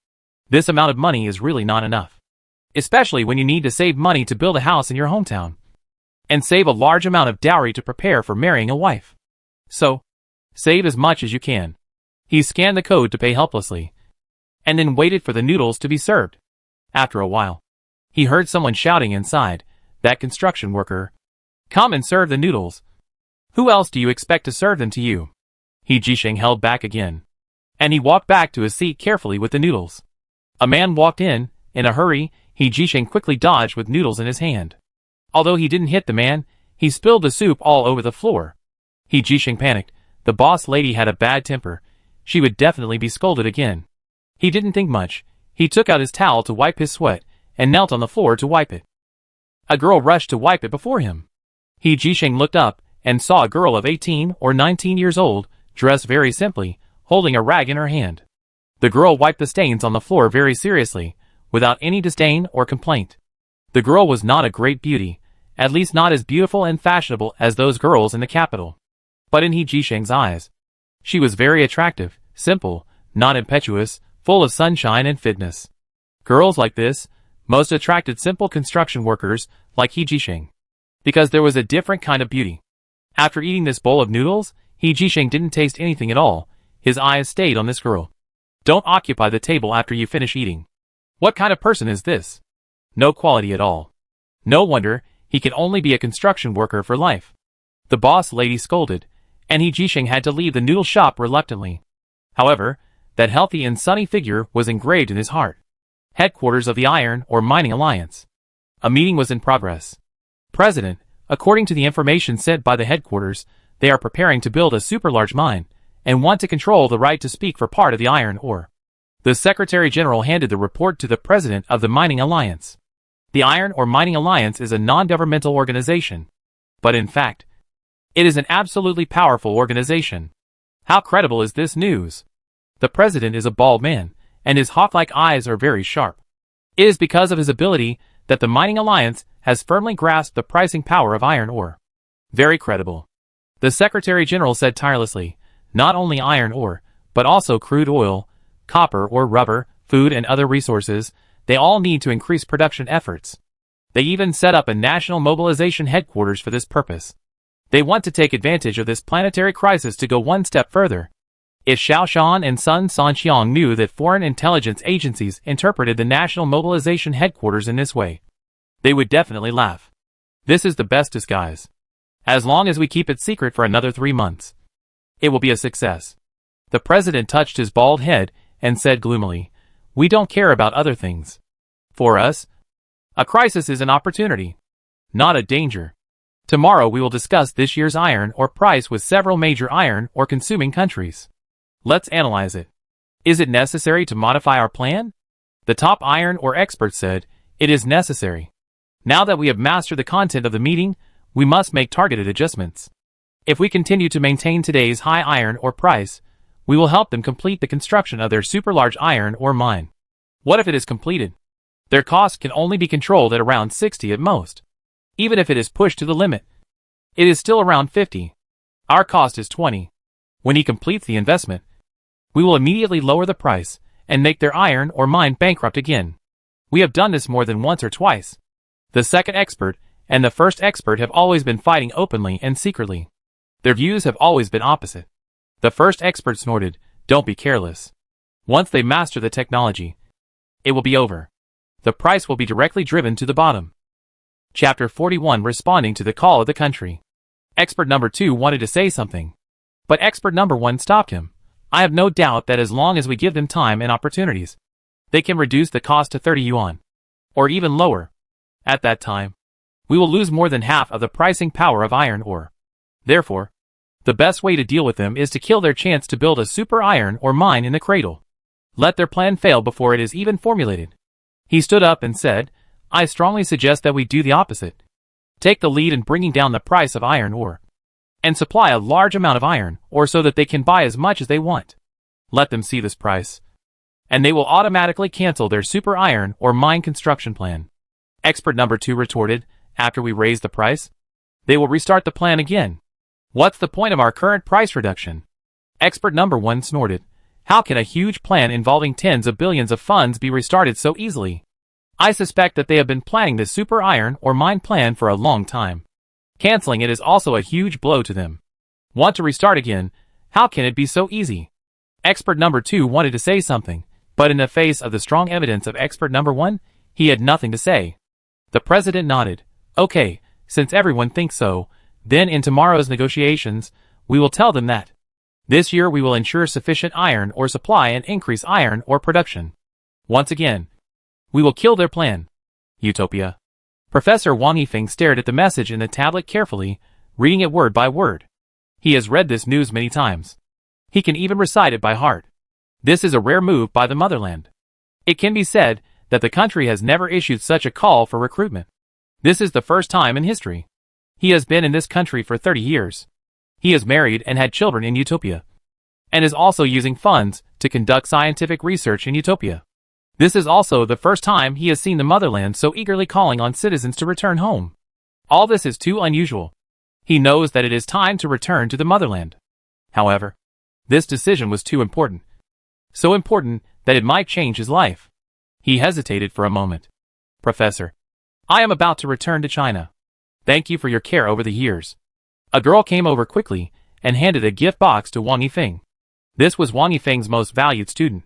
this amount of money is really not enough. Especially when you need to save money to build a house in your hometown. And save a large amount of dowry to prepare for marrying a wife. So, save as much as you can. He scanned the code to pay helplessly. And then waited for the noodles to be served. After a while, he heard someone shouting inside, that construction worker. Come and serve the noodles. Who else do you expect to serve them to you? He Jixing held back again. And he walked back to his seat carefully with the noodles. A man walked in a hurry. He Jixing quickly dodged with noodles in his hand. Although he didn't hit the man, he spilled the soup all over the floor. He Jixing panicked. The boss lady had a bad temper. She would definitely be scolded again. He didn't think much. He took out his towel to wipe his sweat, and knelt on the floor to wipe it. A girl rushed to wipe it before him. He Jixing looked up, and saw a girl of 18 or 19 years old, dressed very simply, holding a rag in her hand. The girl wiped the stains on the floor very seriously, without any disdain or complaint. The girl was not a great beauty, at least not as beautiful and fashionable as those girls in the capital. But in He Jixing's eyes, she was very attractive, simple, not impetuous, full of sunshine and fitness. Girls like this most attracted simple construction workers like He Jixing, because there was a different kind of beauty. After eating this bowl of noodles, He Jixing didn't taste anything at all. His eyes stayed on this girl. Don't occupy the table after you finish eating. What kind of person is this? No quality at all. No wonder he can only be a construction worker for life. The boss lady scolded, and He Jixing had to leave the noodle shop reluctantly. However, that healthy and sunny figure was engraved in his heart. Headquarters of the Iron or Mining Alliance. A meeting was in progress. President, according to the information sent by the headquarters, they are preparing to build a super large mine, and want to control the right to speak for part of the iron ore. The Secretary General handed the report to the President of the Mining Alliance. The Iron or Mining Alliance is a non-governmental organization. But in fact, it is an absolutely powerful organization. How credible is this news? The President is a bald man, and his hawk-like eyes are very sharp. It is because of his ability that the Mining Alliance has firmly grasped the pricing power of iron ore. Very credible. The Secretary General said tirelessly, not only iron ore, but also crude oil, copper or rubber, food and other resources, they all need to increase production efforts. They even set up a national mobilization headquarters for this purpose. They want to take advantage of this planetary crisis to go one step further. If Xiao Shan and Sun Sanxiang knew that foreign intelligence agencies interpreted the National Mobilization Headquarters in this way, they would definitely laugh. This is the best disguise. As long as we keep it secret for another 3 months, it will be a success. The president touched his bald head and said gloomily, "We don't care about other things. For us, a crisis is an opportunity, not a danger. Tomorrow we will discuss this year's iron ore price with several major iron ore consuming countries. Let's analyze it. Is it necessary to modify our plan?" The top iron ore expert said, "It is necessary. Now that we have mastered the content of the meeting, we must make targeted adjustments. If we continue to maintain today's high iron ore price, we will help them complete the construction of their super large iron ore mine. What if it is completed? Their cost can only be controlled at around 60 at most. Even if it is pushed to the limit, it is still around 50. Our cost is 20. When he completes the investment, we will immediately lower the price and make their iron ore mine bankrupt again. We have done this more than once or twice." The second expert and the first expert have always been fighting openly and secretly. Their views have always been opposite. The first expert snorted, "Don't be careless. Once they master the technology, it will be over. The price will be directly driven to the bottom." Chapter 41 Responding to the Call of the Country. Expert number 2 wanted to say something, but expert number 1 stopped him. "I have no doubt that as long as we give them time and opportunities, they can reduce the cost to 30 yuan, or even lower. At that time, we will lose more than half of the pricing power of iron ore. Therefore, the best way to deal with them is to kill their chance to build a super iron ore mine in the cradle. Let their plan fail before it is even formulated." He stood up and said, "I strongly suggest that we do the opposite. Take the lead in bringing down the price of iron ore, and supply a large amount of iron ore so that they can buy as much as they want. Let them see this price, and they will automatically cancel their super iron ore mine construction plan." Expert number 2 retorted, "After we raise the price, they will restart the plan again. What's the point of our current price reduction?" Expert number 1 snorted, "How can a huge plan involving tens of billions of funds be restarted so easily? I suspect that they have been planning this super iron ore mine plan for a long time. Canceling it is also a huge blow to them. Want to restart again? How can it be so easy?" Expert number 2 wanted to say something, but in the face of the strong evidence of expert number 1, he had nothing to say. The president nodded. "Okay, since everyone thinks so, then in tomorrow's negotiations, we will tell them that this year we will ensure sufficient iron ore supply and increase iron ore production. Once again, we will kill their plan. Utopia." Professor Wang Yifeng stared at the message in the tablet carefully, reading it word by word. He has read this news many times. He can even recite it by heart. This is a rare move by the motherland. It can be said that the country has never issued such a call for recruitment. This is the first time in history. He has been in this country for 30 years. He is married and had children in Utopia, and is also using funds to conduct scientific research in Utopia. This is also the first time he has seen the motherland so eagerly calling on citizens to return home. All this is too unusual. He knows that it is time to return to the motherland. However, this decision was too important. So important that it might change his life. He hesitated for a moment. "Professor, I am about to return to China. Thank you for your care over the years." A girl came over quickly and handed a gift box to Wang Yifeng. This was Wang Yifeng's most valued student,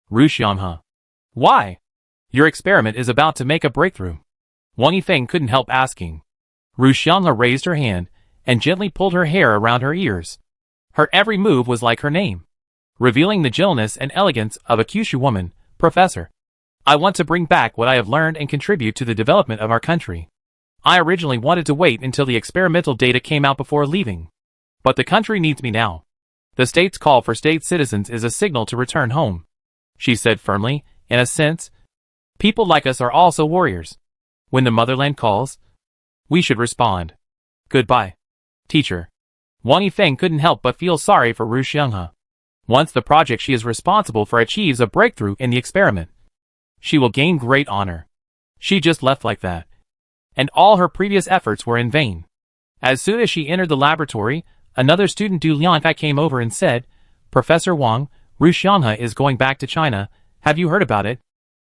Ru Xianghe. "Why? Your experiment is about to make a breakthrough." Wang Yifeng couldn't help asking. Ru Xianghe raised her hand and gently pulled her hair around her ears. Her every move was like her name, revealing the gentleness and elegance of a Kyushu woman. "Professor, I want to bring back what I have learned and contribute to the development of our country. I originally wanted to wait until the experimental data came out before leaving, but the country needs me now. The state's call for state citizens is a signal to return home," she said firmly. "In a sense, people like us are also warriors. When the motherland calls, we should respond. Goodbye, teacher." Wang Yifeng couldn't help but feel sorry for Ru Xianghe. Once the project she is responsible for achieves a breakthrough in the experiment, she will gain great honor. She just left like that, and all her previous efforts were in vain. As soon as she entered the laboratory, another student Du Liankai came over and said, "Professor Wang, Ru Xianghe is going back to China. Have you heard about it?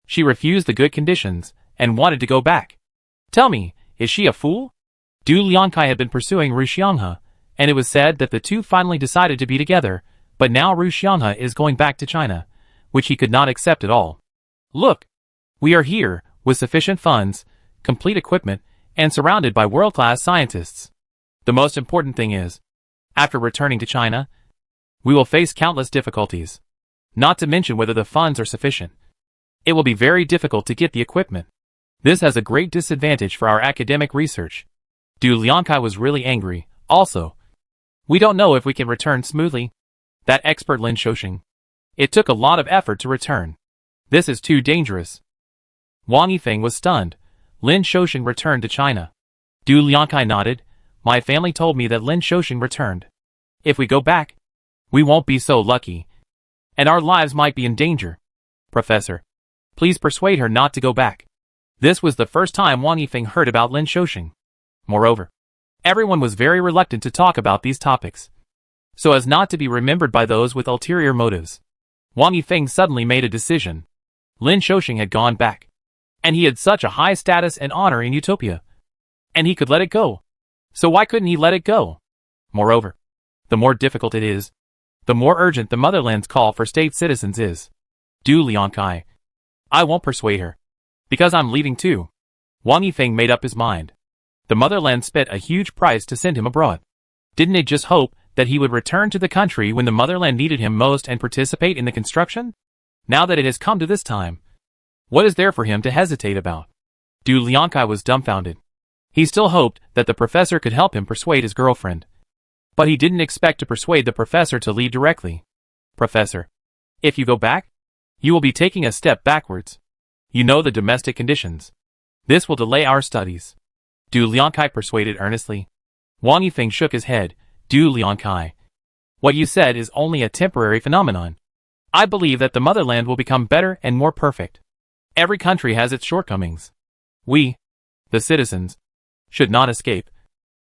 She refused the good conditions and wanted to go back. Tell me, is she a fool?" Du Liankai had been pursuing Ru Xianghe, and it was said that the two finally decided to be together, But now Ru Xianghe is going back to China, which he could not accept at all. Look! We are here, with sufficient funds, complete equipment, and surrounded by world-class scientists. The most important thing is, after returning to China, we will face countless difficulties. Not to mention whether the funds are sufficient. It will be very difficult to get the equipment. This has a great disadvantage for our academic research. Du Liankai was really angry. Also, we don't know if we can return smoothly. That expert Lin Shouxing. It took a lot of effort to return. This is too dangerous. Wang Yifeng was stunned. Lin Shouxing returned to China. Du Liankai nodded. My family told me that Lin Shouxing returned. If we go back, we won't be so lucky. And our lives might be in danger. Professor, please persuade her not to go back. This was the first time Wang Yifeng heard about Lin Shouxing. Moreover, everyone was very reluctant to talk about these topics, so as not to be remembered by those with ulterior motives. Wang Yifeng suddenly made a decision. Lin Shouxing had gone back, and he had such a high status and honor in Utopia, and he could let it go. So why couldn't he let it go? Moreover, the more difficult it is, the more urgent the motherland's call for state citizens is. Du Liankai, I won't persuade her, because I'm leaving too. Wang Yifeng made up his mind. The motherland spent a huge price to send him abroad. Didn't it just hope that he would return to the country when the motherland needed him most and participate in the construction? Now that it has come to this time, what is there for him to hesitate about? Du Liankai was dumbfounded. He still hoped that the professor could help him persuade his girlfriend. But he didn't expect to persuade the professor to leave directly. Professor, if you go back, you will be taking a step backwards. You know the domestic conditions. This will delay our studies. Du Liankai persuaded earnestly. Wang Yifeng shook his head. Du Liankai, what you said is only a temporary phenomenon. I believe that the motherland will become better and more perfect. Every country has its shortcomings. We, the citizens, should not escape,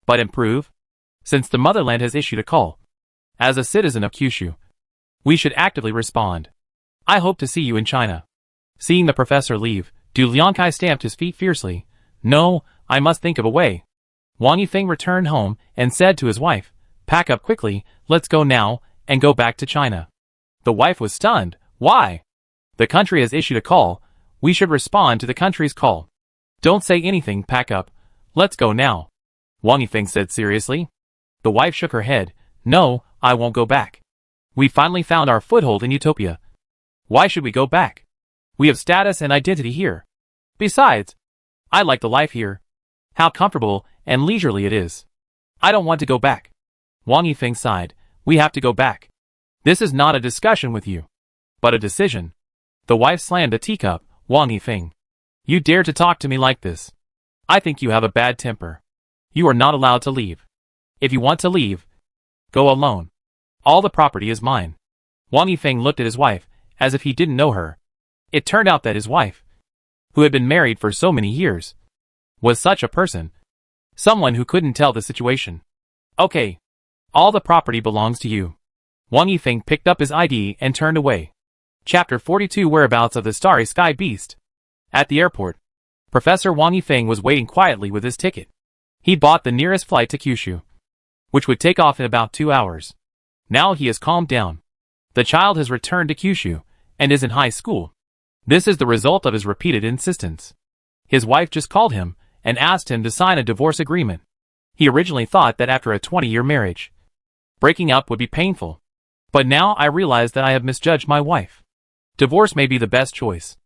but improve. Since the motherland has issued a call, as a citizen of Kyushu, we should actively respond. I hope to see you in China. Seeing the professor leave, Du Liankai stamped his feet fiercely. No, I must think of a way. Wang Yifeng returned home and said to his wife, pack up quickly, let's go now, and go back to China. The wife was stunned. Why? The country has issued a call. We should respond to the country's call. Don't say anything, pack up. Let's go now. Wang Yifeng said seriously. The wife shook her head. No, I won't go back. We finally found our foothold in Utopia. Why should we go back? We have status and identity here. Besides, I like the life here. How comfortable and leisurely it is. I don't want to go back. Wang Yifeng sighed. We have to go back. This is not a discussion with you, but a decision. The wife slammed a teacup. Wang Yifeng, you dare to talk to me like this? I think you have a bad temper. You are not allowed to leave. If you want to leave, go alone. All the property is mine. Wang Yifeng looked at his wife, as if he didn't know her. It turned out that his wife, who had been married for so many years, was such a person. Someone who couldn't tell the situation. Okay. All the property belongs to you. Wang Yifeng picked up his ID and turned away. Chapter 42 Whereabouts of the Starry Sky Beast. At the airport, Professor Wang Yifeng was waiting quietly with his ticket. He bought the nearest flight to Kyushu, which would take off in about 2 hours. Now he has calmed down. The child has returned to Kyushu, and is in high school. This is the result of his repeated insistence. His wife just called him, and asked him to sign a divorce agreement. He originally thought that after a 20-year marriage, breaking up would be painful. But now I realize that I have misjudged my wife. Divorce may be the best choice.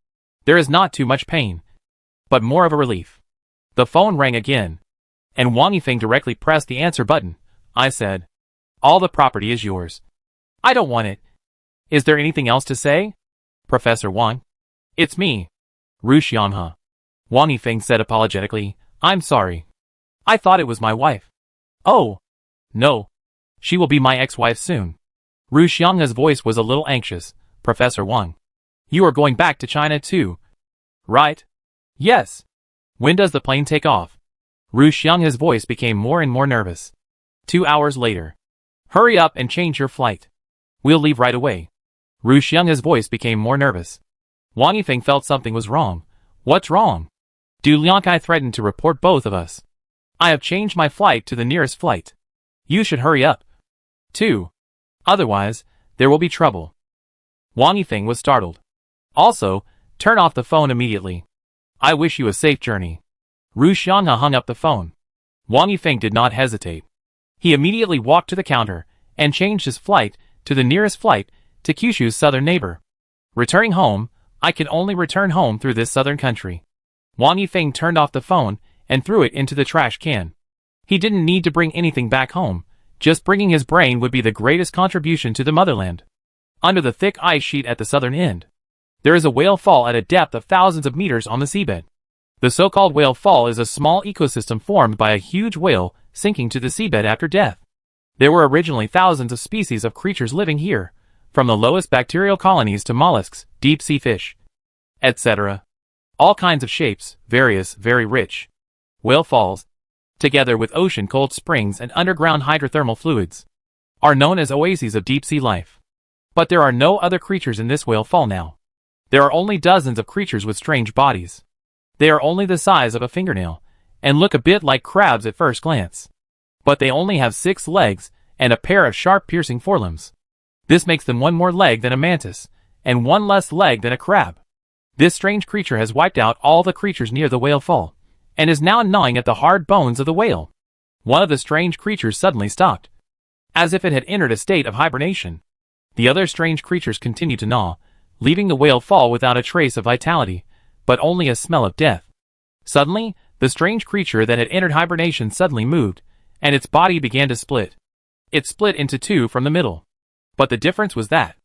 There is not too much pain, but more of a relief. The phone rang again, and Wang Yifeng directly pressed the answer button. I said, all the property is yours. I don't want it. Is there anything else to say? Professor Wang? It's me. Ru Xianghe. Wang Yifeng said apologetically, I'm sorry. I thought it was my wife. Oh. No. She will be my ex-wife soon. Ru Xianghe's voice was a little anxious. Professor Wang. You are going back to China too, right? Yes. When does the plane take off? Ru Xianghe's voice became more and more nervous. 2 hours later. Hurry up and change your flight. We'll leave right away. Ru Xianghe's voice became more nervous. Wang Yifeng felt something was wrong. What's wrong? Du Liankai threatened to report both of us. I have changed my flight to the nearest flight. You should hurry up, too. Otherwise, There will be trouble. Wang Yifeng was startled. Also, turn off the phone immediately. I wish you a safe journey. Ru Xianghe hung up the phone. Wang Yifeng did not hesitate. He immediately walked to the counter and changed his flight to the nearest flight to Kyushu's southern neighbor. Returning home, I can only return home through this southern country. Wang Yifeng turned off the phone and threw it into the trash can. He didn't need to bring anything back home, just bringing his brain would be the greatest contribution to the motherland. Under the thick ice sheet at the southern end, there is a whale fall at a depth of thousands of meters on the seabed. The so-called whale fall is a small ecosystem formed by a huge whale sinking to the seabed after death. There were originally thousands of species of creatures living here, from the lowest bacterial colonies to mollusks, deep-sea fish, etc. All kinds of shapes, various, very rich. Whale falls, together with ocean cold springs and underground hydrothermal fluids, are known as oases of deep-sea life. But there are no other creatures in this whale fall now. There are only dozens of creatures with strange bodies. They are only the size of a fingernail, and look a bit like crabs at first glance. But they only have 6 legs, and a pair of sharp piercing forelimbs. This makes them 1 more leg than a mantis, and 1 less leg than a crab. This strange creature has wiped out all the creatures near the whale fall, and is now gnawing at the hard bones of the whale. One of the strange creatures suddenly stopped, as if it had entered a state of hibernation. The other strange creatures continued to gnaw, leaving the whale fall without a trace of vitality, but only a smell of death. Suddenly, the strange creature that had entered hibernation suddenly moved, and its body began to split. It split into 2 from the middle. But the difference was that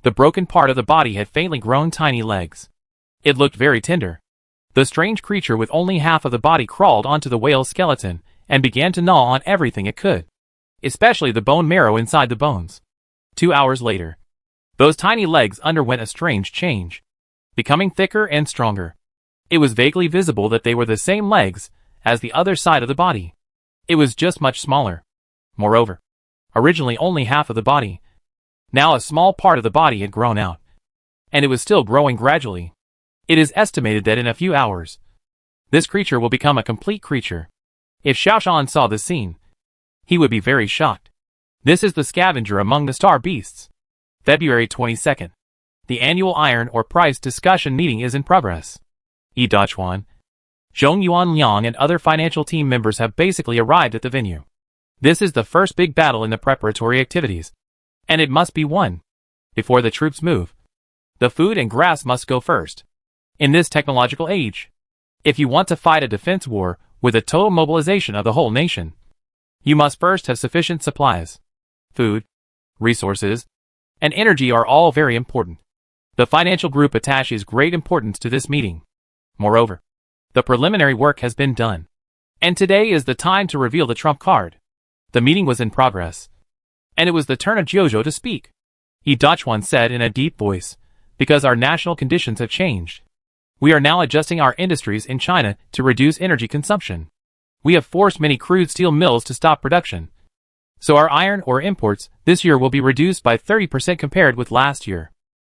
the broken part of the body had faintly grown tiny legs. It looked very tender. The strange creature with only half of the body crawled onto the whale's skeleton and began to gnaw on everything it could, especially the bone marrow inside the bones. 2 hours later, those tiny legs underwent a strange change, becoming thicker and stronger. It was vaguely visible that they were the same legs as the other side of the body. It was just much smaller. Moreover, originally only half of the body, now a small part of the body had grown out, and it was still growing gradually. It is estimated that in a few hours, this creature will become a complete creature. If Xiaoshan saw this scene, he would be very shocked. This is the scavenger among the star beasts. February 22nd. The annual iron ore price discussion meeting is in progress. Yi Dachuan, Zhong Yuanliang and other financial team members have basically arrived at the venue. This is the first big battle in the preparatory activities, and it must be won before the troops move. The food and grass must go first. In this technological age, if you want to fight a defense war with a total mobilization of the whole nation, you must first have sufficient supplies. Food, resources, and energy are all very important. The financial group attaches great importance to this meeting. Moreover, the preliminary work has been done, and today is the time to reveal the trump card. The meeting was in progress, and it was the turn of Jiuzhou to speak. Yi Dachuan said in a deep voice, because our national conditions have changed. We are now adjusting our industries in China to reduce energy consumption. We have forced many crude steel mills to stop production. So our iron ore imports this year will be reduced by 30% compared with last year.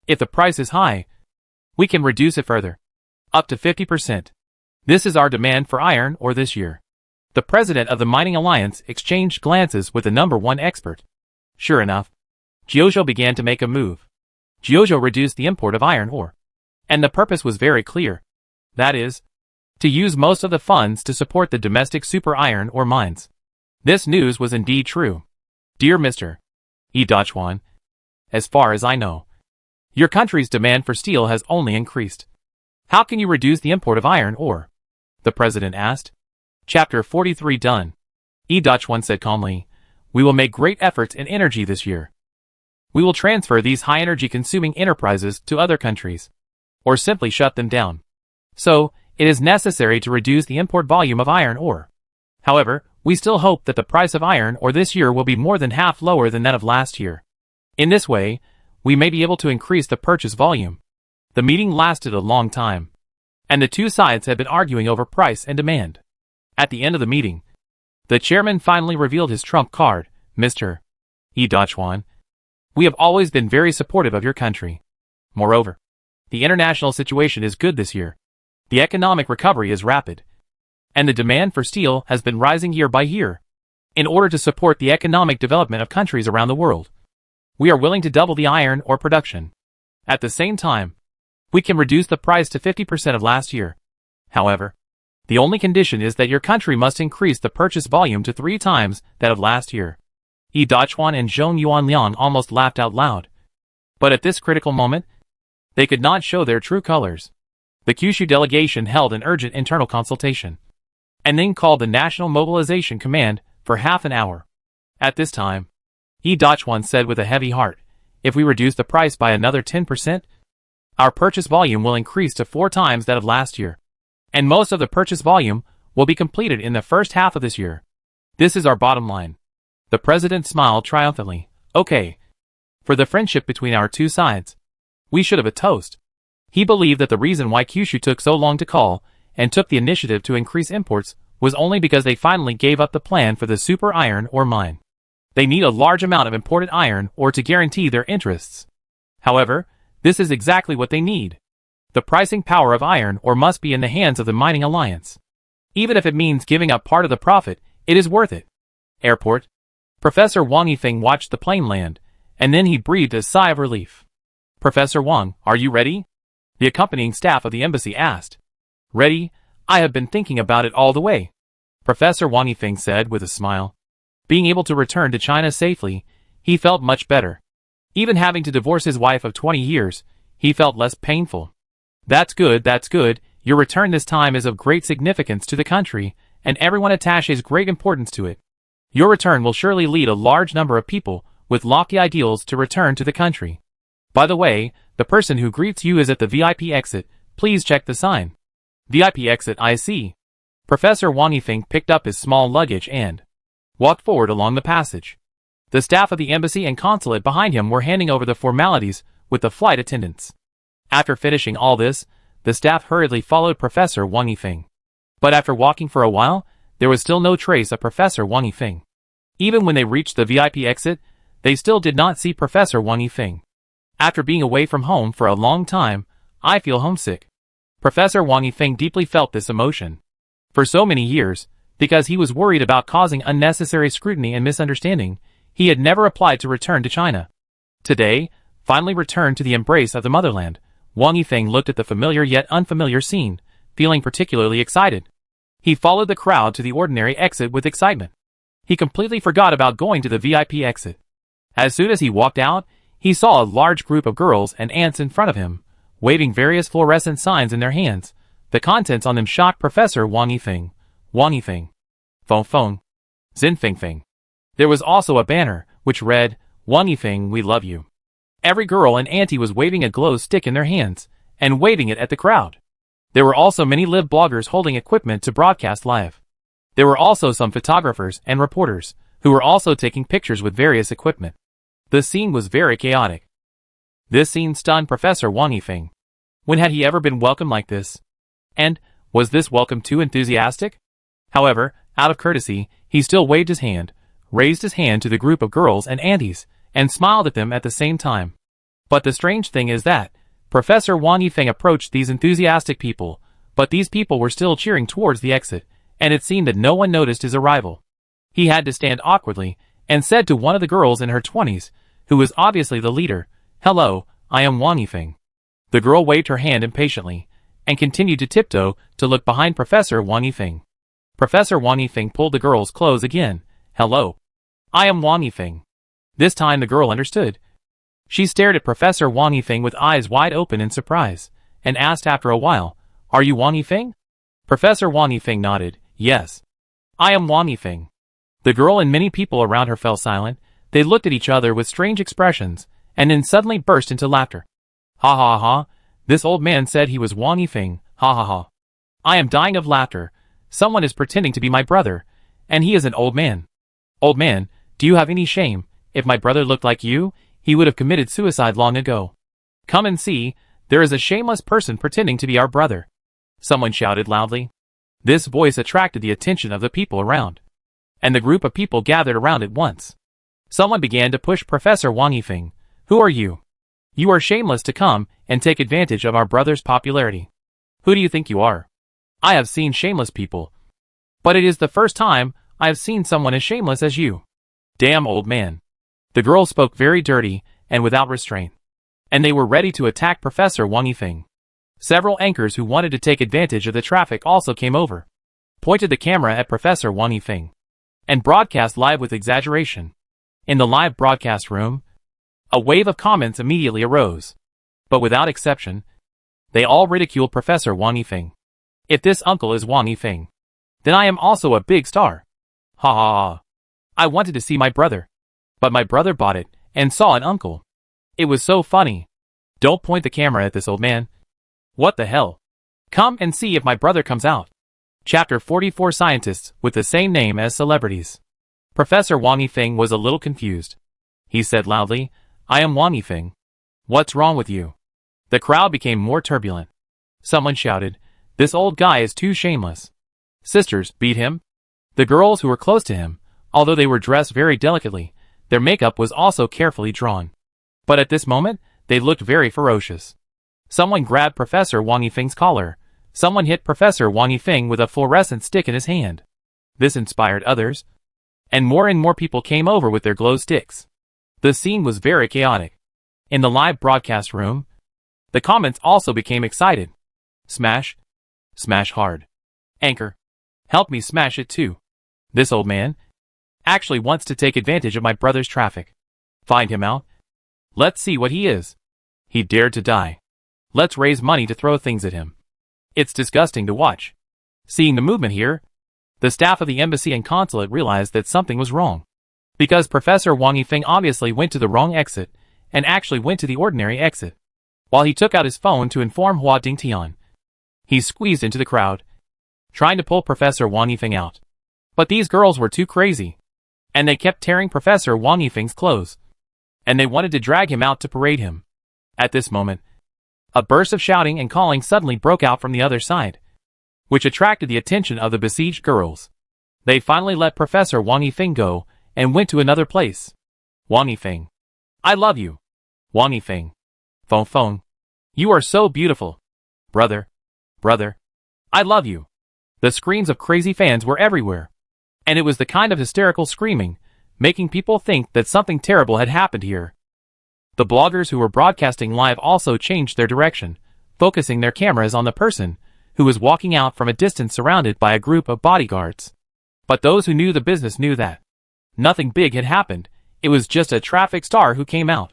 If the price is high, we can reduce it further, up to 50%. This is our demand for iron ore this year. The president of the Mining Alliance exchanged glances with the #1 expert. Sure enough, Jiuzhou began to make a move. Jiuzhou reduced the import of iron ore, and the purpose was very clear. That is, to use most of the funds to support the domestic super iron ore mines. This news was indeed true. Dear Mr. Yi Dachuan, as far as I know, your country's demand for steel has only increased. How can you reduce the import of iron ore? The president asked. Chapter 43 done. Yi Dachuan said calmly, we will make great efforts in energy this year. We will transfer these high-energy consuming enterprises to other countries, or simply shut them down. So, it is necessary to reduce the import volume of iron ore. However, we still hope that the price of iron ore this year will be more than half lower than that of last year. In this way, we may be able to increase the purchase volume. The meeting lasted a long time, and the two sides had been arguing over price and demand. At the end of the meeting, the chairman finally revealed his trump card. Mr. Yi Dachuan, we have always been very supportive of your country. Moreover, the international situation is good this year. The economic recovery is rapid, and the demand for steel has been rising year by year. In order to support the economic development of countries around the world, We are willing to double the iron ore production. At the same time, we can reduce the price to 50% of last year. However, the only condition is that your country must increase the purchase volume to 3 times that of last year. Dachuan and Zhong Yuanliang almost laughed out loud. But at this critical moment, they could not show their true colors. The Kyushu delegation held an urgent internal consultation, and then called the National Mobilization Command for half an hour. At this time, Dachuan said with a heavy heart, if we reduce the price by another 10%, our purchase volume will increase to 4 times that of last year. And most of the purchase volume will be completed in the first half of this year. This is our bottom line. The president smiled triumphantly. Okay. For the friendship between our two sides, we should have a toast. He believed that the reason why Kyushu took so long to call and took the initiative to increase imports was only because they finally gave up the plan for the super iron ore mine. They need a large amount of imported iron ore to guarantee their interests. However, this is exactly what they need. The pricing power of iron ore must be in the hands of the mining alliance. Even if it means giving up part of the profit, it is worth it. Airport. Professor Wang Yifeng watched the plane land, and then he breathed a sigh of relief. Professor Wang, are you ready? The accompanying staff of the embassy asked. Ready? I have been thinking about it all the way. Professor Wang Yifeng said with a smile. Being able to return to China safely, he felt much better. Even having to divorce his wife of 20 years, he felt less painful. That's good, that's good. Your return this time is of great significance to the country, and everyone attaches great importance to it. Your return will surely lead a large number of people with lofty ideals to return to the country. By the way, the person who greets you is at the VIP exit. Please check the sign. VIP exit, I see. Professor Wang Yifeng picked up his small luggage and walked forward along the passage. The staff of the embassy and consulate behind him were handing over the formalities with the flight attendants. After finishing all this, the staff hurriedly followed Professor Wang Yifeng. But after walking for a while, there was still no trace of Professor Wang Yifeng. Even when they reached the VIP exit, they still did not see Professor Wang Yifeng. After being away from home for a long time, I feel homesick. Professor Wang Yifeng deeply felt this emotion. For so many years, because he was worried about causing unnecessary scrutiny and misunderstanding, he had never applied to return to China. Today, finally returned to the embrace of the motherland, Wang Yifeng looked at the familiar yet unfamiliar scene, feeling particularly excited. He followed the crowd to the ordinary exit with excitement. He completely forgot about going to the VIP exit. As soon as he walked out, he saw a large group of girls and aunts in front of him, waving various fluorescent signs in their hands. The contents on them shocked Professor Wang Yifeng. Wang Yifeng. Feng Feng. Xin Feng Feng. There was also a banner, which read, Wang Yifeng, we love you. Every girl and auntie was waving a glow stick in their hands, and waving it at the crowd. There were also many live bloggers holding equipment to broadcast live. There were also some photographers and reporters, who were also taking pictures with various equipment. The scene was very chaotic. This scene stunned Professor Wang Yifeng. When had he ever been welcomed like this? And, was this welcome too enthusiastic? However, out of courtesy, he still waved his hand, raised his hand to the group of girls and aunties, and smiled at them at the same time. But the strange thing is that, Professor Wang Yifeng approached these enthusiastic people, but these people were still cheering towards the exit, and it seemed that no one noticed his arrival. He had to stand awkwardly, and said to one of the girls in her 20s, who was obviously the leader, Hello, I am Wang Yifeng. The girl waved her hand impatiently, and continued to tiptoe to look behind Professor Wang Yifeng. Professor Wang Yifeng pulled the girl's clothes again. Hello. I am Wang Yifeng. This time the girl understood. She stared at Professor Wang Yifeng with eyes wide open in surprise, and asked after a while, Are you Wang Yifeng? Professor Wang Yifeng nodded, Yes. I am Wang Yifeng. The girl and many people around her fell silent. They looked at each other with strange expressions, and then suddenly burst into laughter. Ha ha ha, this old man said he was Wang Yifeng, ha ha ha. I am dying of laughter. Someone is pretending to be my brother, and he is an old man. Old man, do you have any shame? If my brother looked like you, he would have committed suicide long ago. Come and see, there is a shameless person pretending to be our brother. Someone shouted loudly. This voice attracted the attention of the people around, and the group of people gathered around at once. Someone began to push Professor Wang Yifeng. Who are you? You are shameless to come and take advantage of our brother's popularity. Who do you think you are? I have seen shameless people, but it is the first time I have seen someone as shameless as you. Damn old man. The girls spoke very dirty and without restraint, and they were ready to attack Professor Wang Yifeng. Several anchors who wanted to take advantage of the traffic also came over, pointed the camera at Professor Wang Yifeng, and broadcast live with exaggeration. In the live broadcast room, a wave of comments immediately arose, but without exception, they all ridiculed Professor Wang Yifeng. If this uncle is Wang Yifeng, then I am also a big star. Ha ha ha. I wanted to see my brother, but my brother bought it and saw an uncle. It was so funny. Don't point the camera at this old man. What the hell? Come and see if my brother comes out. Chapter 44 Scientists with the same name as celebrities. Professor Wang Yifeng was a little confused. He said loudly, I am Wang Yifeng. What's wrong with you? The crowd became more turbulent. Someone shouted, this old guy is too shameless. Sisters, beat him. The girls who were close to him, although they were dressed very delicately, their makeup was also carefully drawn. But at this moment, they looked very ferocious. Someone grabbed Professor Wang Yifeng's collar. Someone hit Professor Wang Yifeng with a fluorescent stick in his hand. This inspired others, and more people came over with their glow sticks. The scene was very chaotic. In the live broadcast room, the comments also became excited. Smash. Smash hard. Anchor. Help me smash it too. This old man actually wants to take advantage of my brother's traffic. Find him out. Let's see what he is. He dared to die. Let's raise money to throw things at him. It's disgusting to watch. Seeing the movement here, the staff of the embassy and consulate realized that something was wrong. Because Professor Wang Yifeng obviously went to the wrong exit, and actually went to the ordinary exit. While he took out his phone to inform Hua Dingtian, he squeezed into the crowd, trying to pull Professor Wang Yifeng out. But these girls were too crazy, and they kept tearing Professor Wang Yifeng's clothes, and they wanted to drag him out to parade him. At this moment, a burst of shouting and calling suddenly broke out from the other side, which attracted the attention of the besieged girls. They finally let Professor Wang Yifeng go, and went to another place. Wang Yifeng. I love you. Wang Yifeng. Phone. You are so beautiful. Brother. I love you. The screams of crazy fans were everywhere. And it was the kind of hysterical screaming, making people think that something terrible had happened here. The bloggers who were broadcasting live also changed their direction, focusing their cameras on the person who was walking out from a distance surrounded by a group of bodyguards. But those who knew the business knew that nothing big had happened. It was just a traffic star who came out.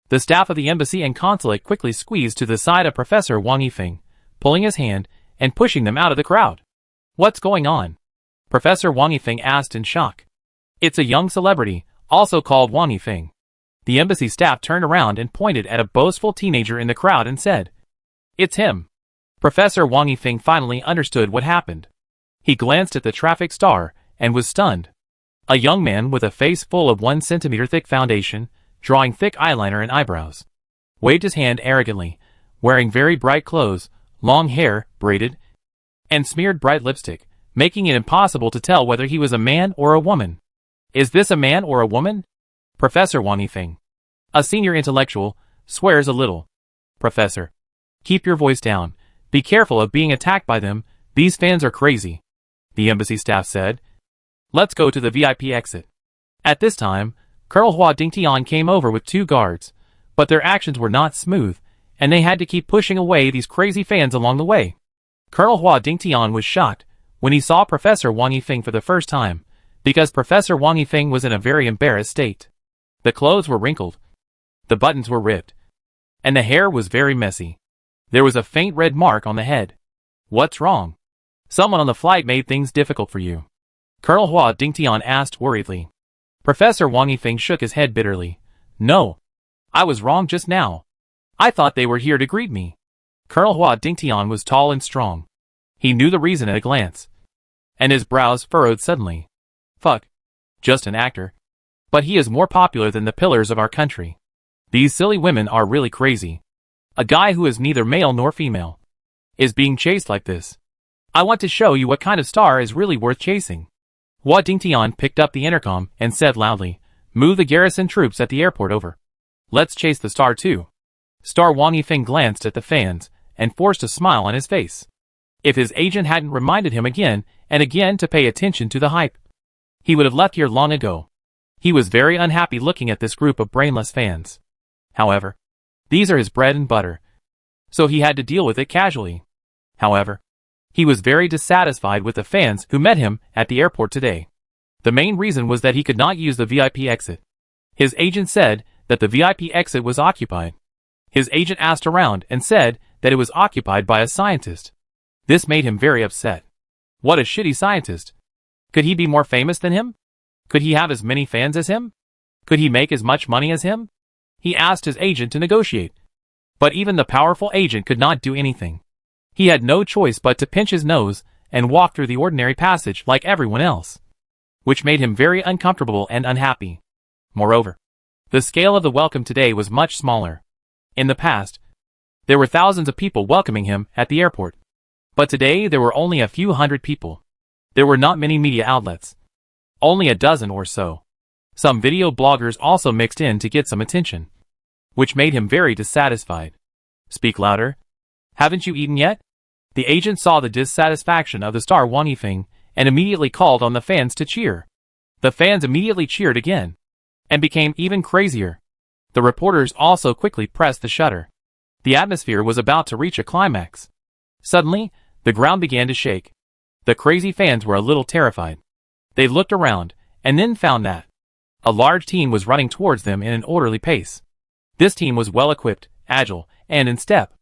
The staff of the embassy and consulate quickly squeezed to the side of Professor Wang Yifeng, pulling his hand and pushing them out of the crowd. What's going on? Professor Wang Yifeng asked in shock. It's a young celebrity, also called Wang Yifeng. The embassy staff turned around and pointed at a boastful teenager in the crowd and said, It's him. Professor Wang Yifeng finally understood what happened. He glanced at the traffic star and was stunned. A young man with a face full of 1 centimeter thick foundation, drawing thick eyeliner and eyebrows, waved his hand arrogantly, wearing very bright clothes, long hair, braided, and smeared bright lipstick, making it impossible to tell whether he was a man or a woman. Is this a man or a woman? Professor Wang Yifeng, a senior intellectual, swears a little. Professor, keep your voice down. Be careful of being attacked by them. These fans are crazy. The embassy staff said. Let's go to the VIP exit. At this time, Colonel Hua Dingtian came over with 2 guards, but their actions were not smooth, and they had to keep pushing away these crazy fans along the way. Colonel Hua Dingtian was shocked when he saw Professor Wang Yifeng for the first time, because Professor Wang Yifeng was in a very embarrassed state. The clothes were wrinkled, the buttons were ripped, and the hair was very messy. There was a faint red mark on the head. What's wrong? Someone on the flight made things difficult for you. Colonel Hua Dingtian asked worriedly. Professor Wang Yifeng shook his head bitterly. No. I was wrong just now. I thought they were here to greet me. Colonel Hua Dingtian was tall and strong. He knew the reason at a glance. And his brows furrowed suddenly. Fuck. Just an actor. But he is more popular than the pillars of our country. These silly women are really crazy. A guy who is neither male nor female is being chased like this. I want to show you what kind of star is really worth chasing. Hua Dingtian picked up the intercom and said loudly, Move the garrison troops at the airport over. Let's chase the star too. Star Wang Yifeng glanced at the fans and forced a smile on his face. If his agent hadn't reminded him again and again to pay attention to the hype, he would have left here long ago. He was very unhappy looking at this group of brainless fans. However, these are his bread and butter, so he had to deal with it casually. However, he was very dissatisfied with the fans who met him at the airport today. The main reason was that he could not use the VIP exit. His agent said that the VIP exit was occupied. His agent asked around and said that it was occupied by a scientist. This made him very upset. What a shitty scientist. Could he be more famous than him? Could he have as many fans as him? Could he make as much money as him? He asked his agent to negotiate. But even the powerful agent could not do anything. He had no choice but to pinch his nose and walk through the ordinary passage like everyone else, which made him very uncomfortable and unhappy. Moreover, the scale of the welcome today was much smaller. In the past, there were thousands of people welcoming him at the airport. But today there were only a few hundred people. There were not many media outlets. Only a dozen or so. Some video bloggers also mixed in to get some attention, which made him very dissatisfied. Speak louder. Haven't you eaten yet? The agent saw the dissatisfaction of the star Wang Yifeng and immediately called on the fans to cheer. The fans immediately cheered again and became even crazier. The reporters also quickly pressed the shutter. The atmosphere was about to reach a climax. Suddenly, the ground began to shake. The crazy fans were a little terrified. They looked around and then found that a large team was running towards them in an orderly pace. This team was well equipped, agile, and in step.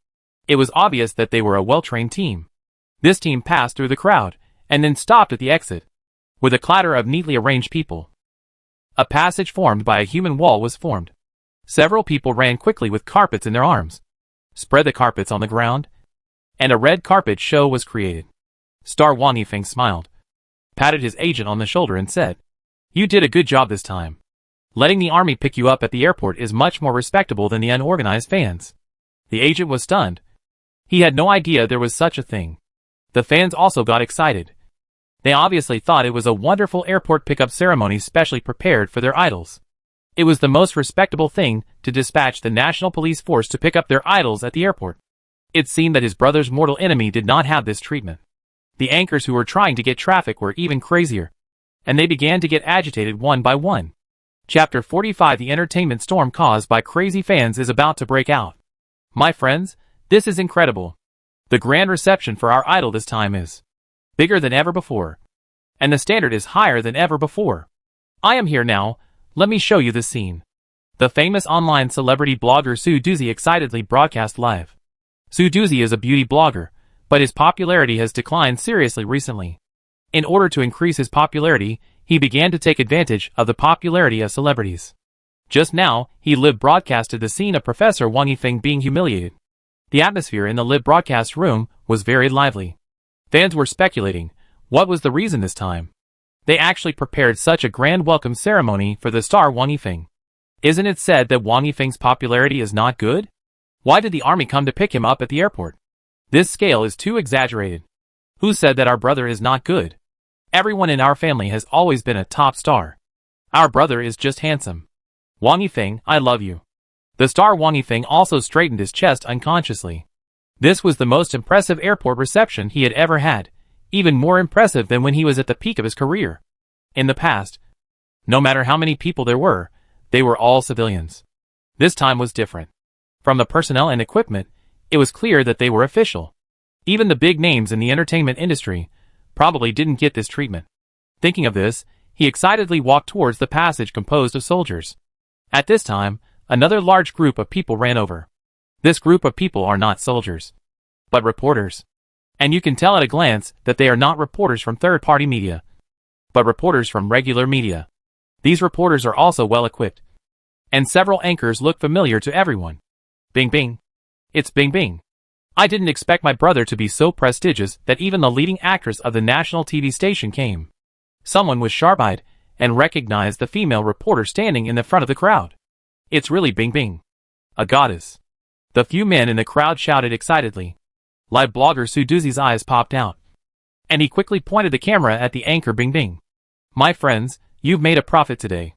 It was obvious that they were a well-trained team. This team passed through the crowd and then stopped at the exit. With a clatter of neatly arranged people, a passage formed by a human wall was formed. Several people ran quickly with carpets in their arms, spread the carpets on the ground, and a red carpet show was created. Star Wang Yifeng smiled, patted his agent on the shoulder and said, "You did a good job this time. Letting the army pick you up at the airport is much more respectable than the unorganized fans." The agent was stunned. He had no idea there was such a thing. The fans also got excited. They obviously thought it was a wonderful airport pickup ceremony specially prepared for their idols. It was the most respectable thing to dispatch the National Police Force to pick up their idols at the airport. It seemed that his brother's mortal enemy did not have this treatment. The anchors who were trying to get traffic were even crazier, and they began to get agitated one by one. Chapter 45. The entertainment storm caused by crazy fans is about to break out. My friends, this is incredible. The grand reception for our idol this time is bigger than ever before, and the standard is higher than ever before. I am here now. Let me show you the scene. The famous online celebrity blogger Su Duzi excitedly broadcast live. Su Duzi is a beauty blogger, but his popularity has declined seriously recently. In order to increase his popularity, he began to take advantage of the popularity of celebrities. Just now, he live broadcasted the scene of Professor Wang Yifeng being humiliated. The atmosphere in the live broadcast room was very lively. Fans were speculating, what was the reason this time? They actually prepared such a grand welcome ceremony for the star Wang Yifeng. Isn't it said that Wang Yifeng's popularity is not good? Why did the army come to pick him up at the airport? This scale is too exaggerated. Who said that our brother is not good? Everyone in our family has always been a top star. Our brother is just handsome. Wang Yifeng, I love you. The star Wang Yifeng also straightened his chest unconsciously. This was the most impressive airport reception he had ever had, even more impressive than when he was at the peak of his career. In the past, no matter how many people there were, they were all civilians. This time was different. From the personnel and equipment, it was clear that they were official. Even the big names in the entertainment industry probably didn't get this treatment. Thinking of this, he excitedly walked towards the passage composed of soldiers. At this time, another large group of people ran over. This group of people are not soldiers, but reporters. And you can tell at a glance that they are not reporters from third-party media, but reporters from regular media. These reporters are also well equipped, and several anchors look familiar to everyone. Bing Bing. It's Bing Bing. I didn't expect my brother to be so prestigious that even the leading actress of the national TV station came. Someone was sharp-eyed and recognized the female reporter standing in the front of the crowd. It's really Bing Bing, a goddess. The few men in the crowd shouted excitedly. Live blogger Su Duzi's eyes popped out, and he quickly pointed the camera at the anchor Bing Bing. My friends, you've made a profit today.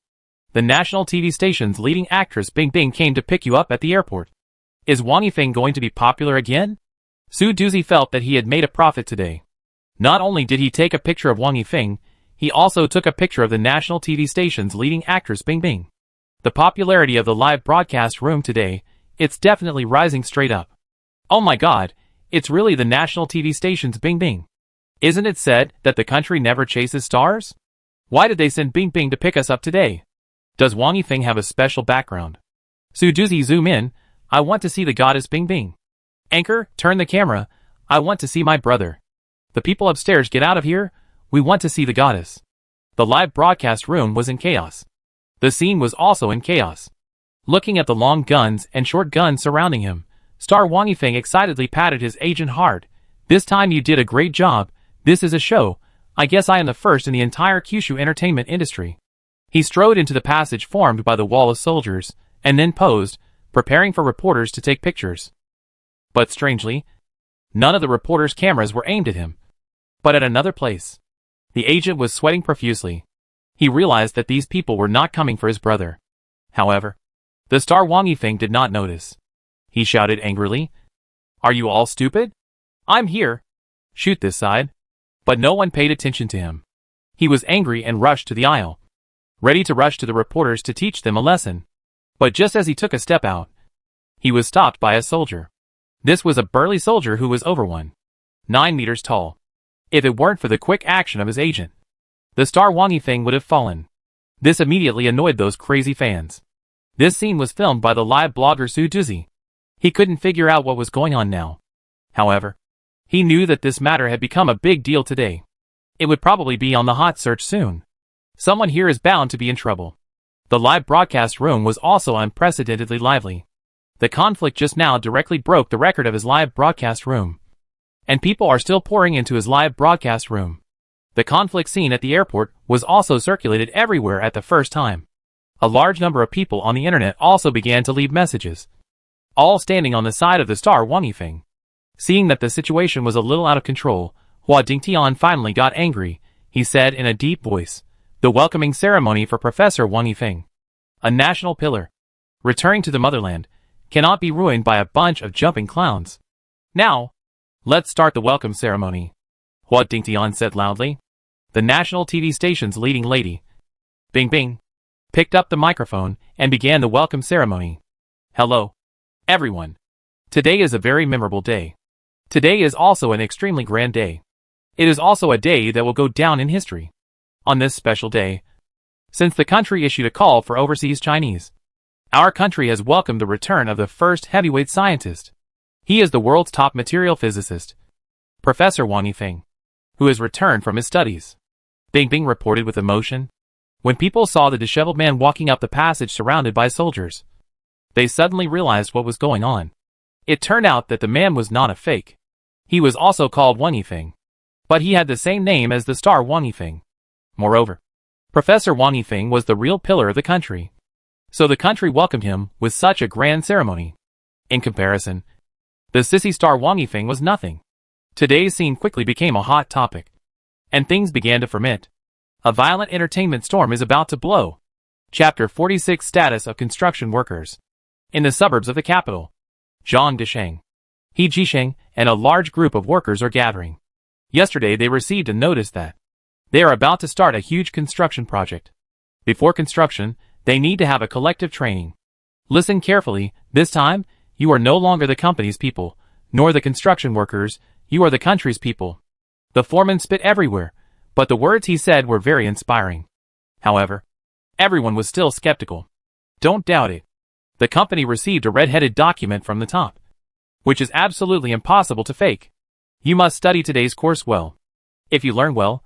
The national TV station's leading actress Bing Bing came to pick you up at the airport. Is Wang Yifeng going to be popular again? Su Duzi felt that he had made a profit today. Not only did he take a picture of Wang Yifeng, he also took a picture of the national TV station's leading actress Bing Bing. The popularity of the live broadcast room today, it's definitely rising straight up. Oh my god, it's really the national TV station's Bing Bing. Isn't it said that the country never chases stars? Why did they send Bing Bing to pick us up today? Does Wang Yifeng have a special background? Suzuzi, zoom in, I want to see the goddess Bing Bing. Anchor, turn the camera, I want to see my brother. The people upstairs, get out of here, we want to see the goddess. The live broadcast room was in chaos. The scene was also in chaos. Looking at the long guns and short guns surrounding him, star Wang Yifeng excitedly patted his agent hard. This time you did a great job, this is a show, I guess I am the first in the entire Kyushu entertainment industry. He strode into the passage formed by the wall of soldiers, and then posed, preparing for reporters to take pictures. But strangely, none of the reporters' cameras were aimed at him, but at another place. The agent was sweating profusely. He realized that these people were not coming for his brother. However, the star Wang Yifeng did not notice. He shouted angrily, "Are you all stupid? I'm here. Shoot this side." But no one paid attention to him. He was angry and rushed to the aisle, ready to rush to the reporters to teach them a lesson. But just as he took a step out, he was stopped by a soldier. This was a burly soldier who was over 1.9 meters tall. If it weren't for the quick action of his agent, the star Wang Yifeng would have fallen. This immediately annoyed those crazy fans. This scene was filmed by the live blogger Suzuzi. He couldn't figure out what was going on now. However, he knew that this matter had become a big deal today. It would probably be on the hot search soon. Someone here is bound to be in trouble. The live broadcast room was also unprecedentedly lively. The conflict just now directly broke the record of his live broadcast room. And people are still pouring into his live broadcast room. The conflict scene at the airport was also circulated everywhere at the first time. A large number of people on the internet also began to leave messages, all standing on the side of the star Wang Yifeng. Seeing that the situation was a little out of control, Hua Dingtian finally got angry. He said in a deep voice, "The welcoming ceremony for Professor Wang Yifeng, a national pillar, returning to the motherland, cannot be ruined by a bunch of jumping clowns. Now, let's start the welcome ceremony," Hua Dingtian said loudly. The national TV station's leading lady, Bing Bing, picked up the microphone and began the welcome ceremony. "Hello, everyone. Today is a very memorable day. Today is also an extremely grand day. It is also a day that will go down in history. On this special day, since the country issued a call for overseas Chinese, our country has welcomed the return of the first heavyweight scientist. He is the world's top material physicist, Professor Wang Yifeng, who has returned from his studies," Bing Bing reported with emotion. When people saw the disheveled man walking up the passage surrounded by soldiers, they suddenly realized what was going on. It turned out that the man was not a fake. He was also called Wang Yifeng, but he had the same name as the star Wang Yifeng. Moreover, Professor Wang Yifeng was the real pillar of the country. So the country welcomed him with such a grand ceremony. In comparison, the sissy star Wang Yifeng was nothing. Today's scene quickly became a hot topic, and things began to ferment. A violent entertainment storm is about to blow. Chapter 46: Status of Construction Workers. In the suburbs of the capital, Zhangdisheng, He Jisheng, and a large group of workers are gathering. Yesterday they received a notice that they are about to start a huge construction project. Before construction, they need to have a collective training. Listen carefully, this time, you are no longer the company's people, nor the construction workers, you are the country's people. The foreman spit everywhere, but the words he said were very inspiring. However, everyone was still skeptical. Don't doubt it. The company received a red-headed document from the top, which is absolutely impossible to fake. You must study today's course well. If you learn well,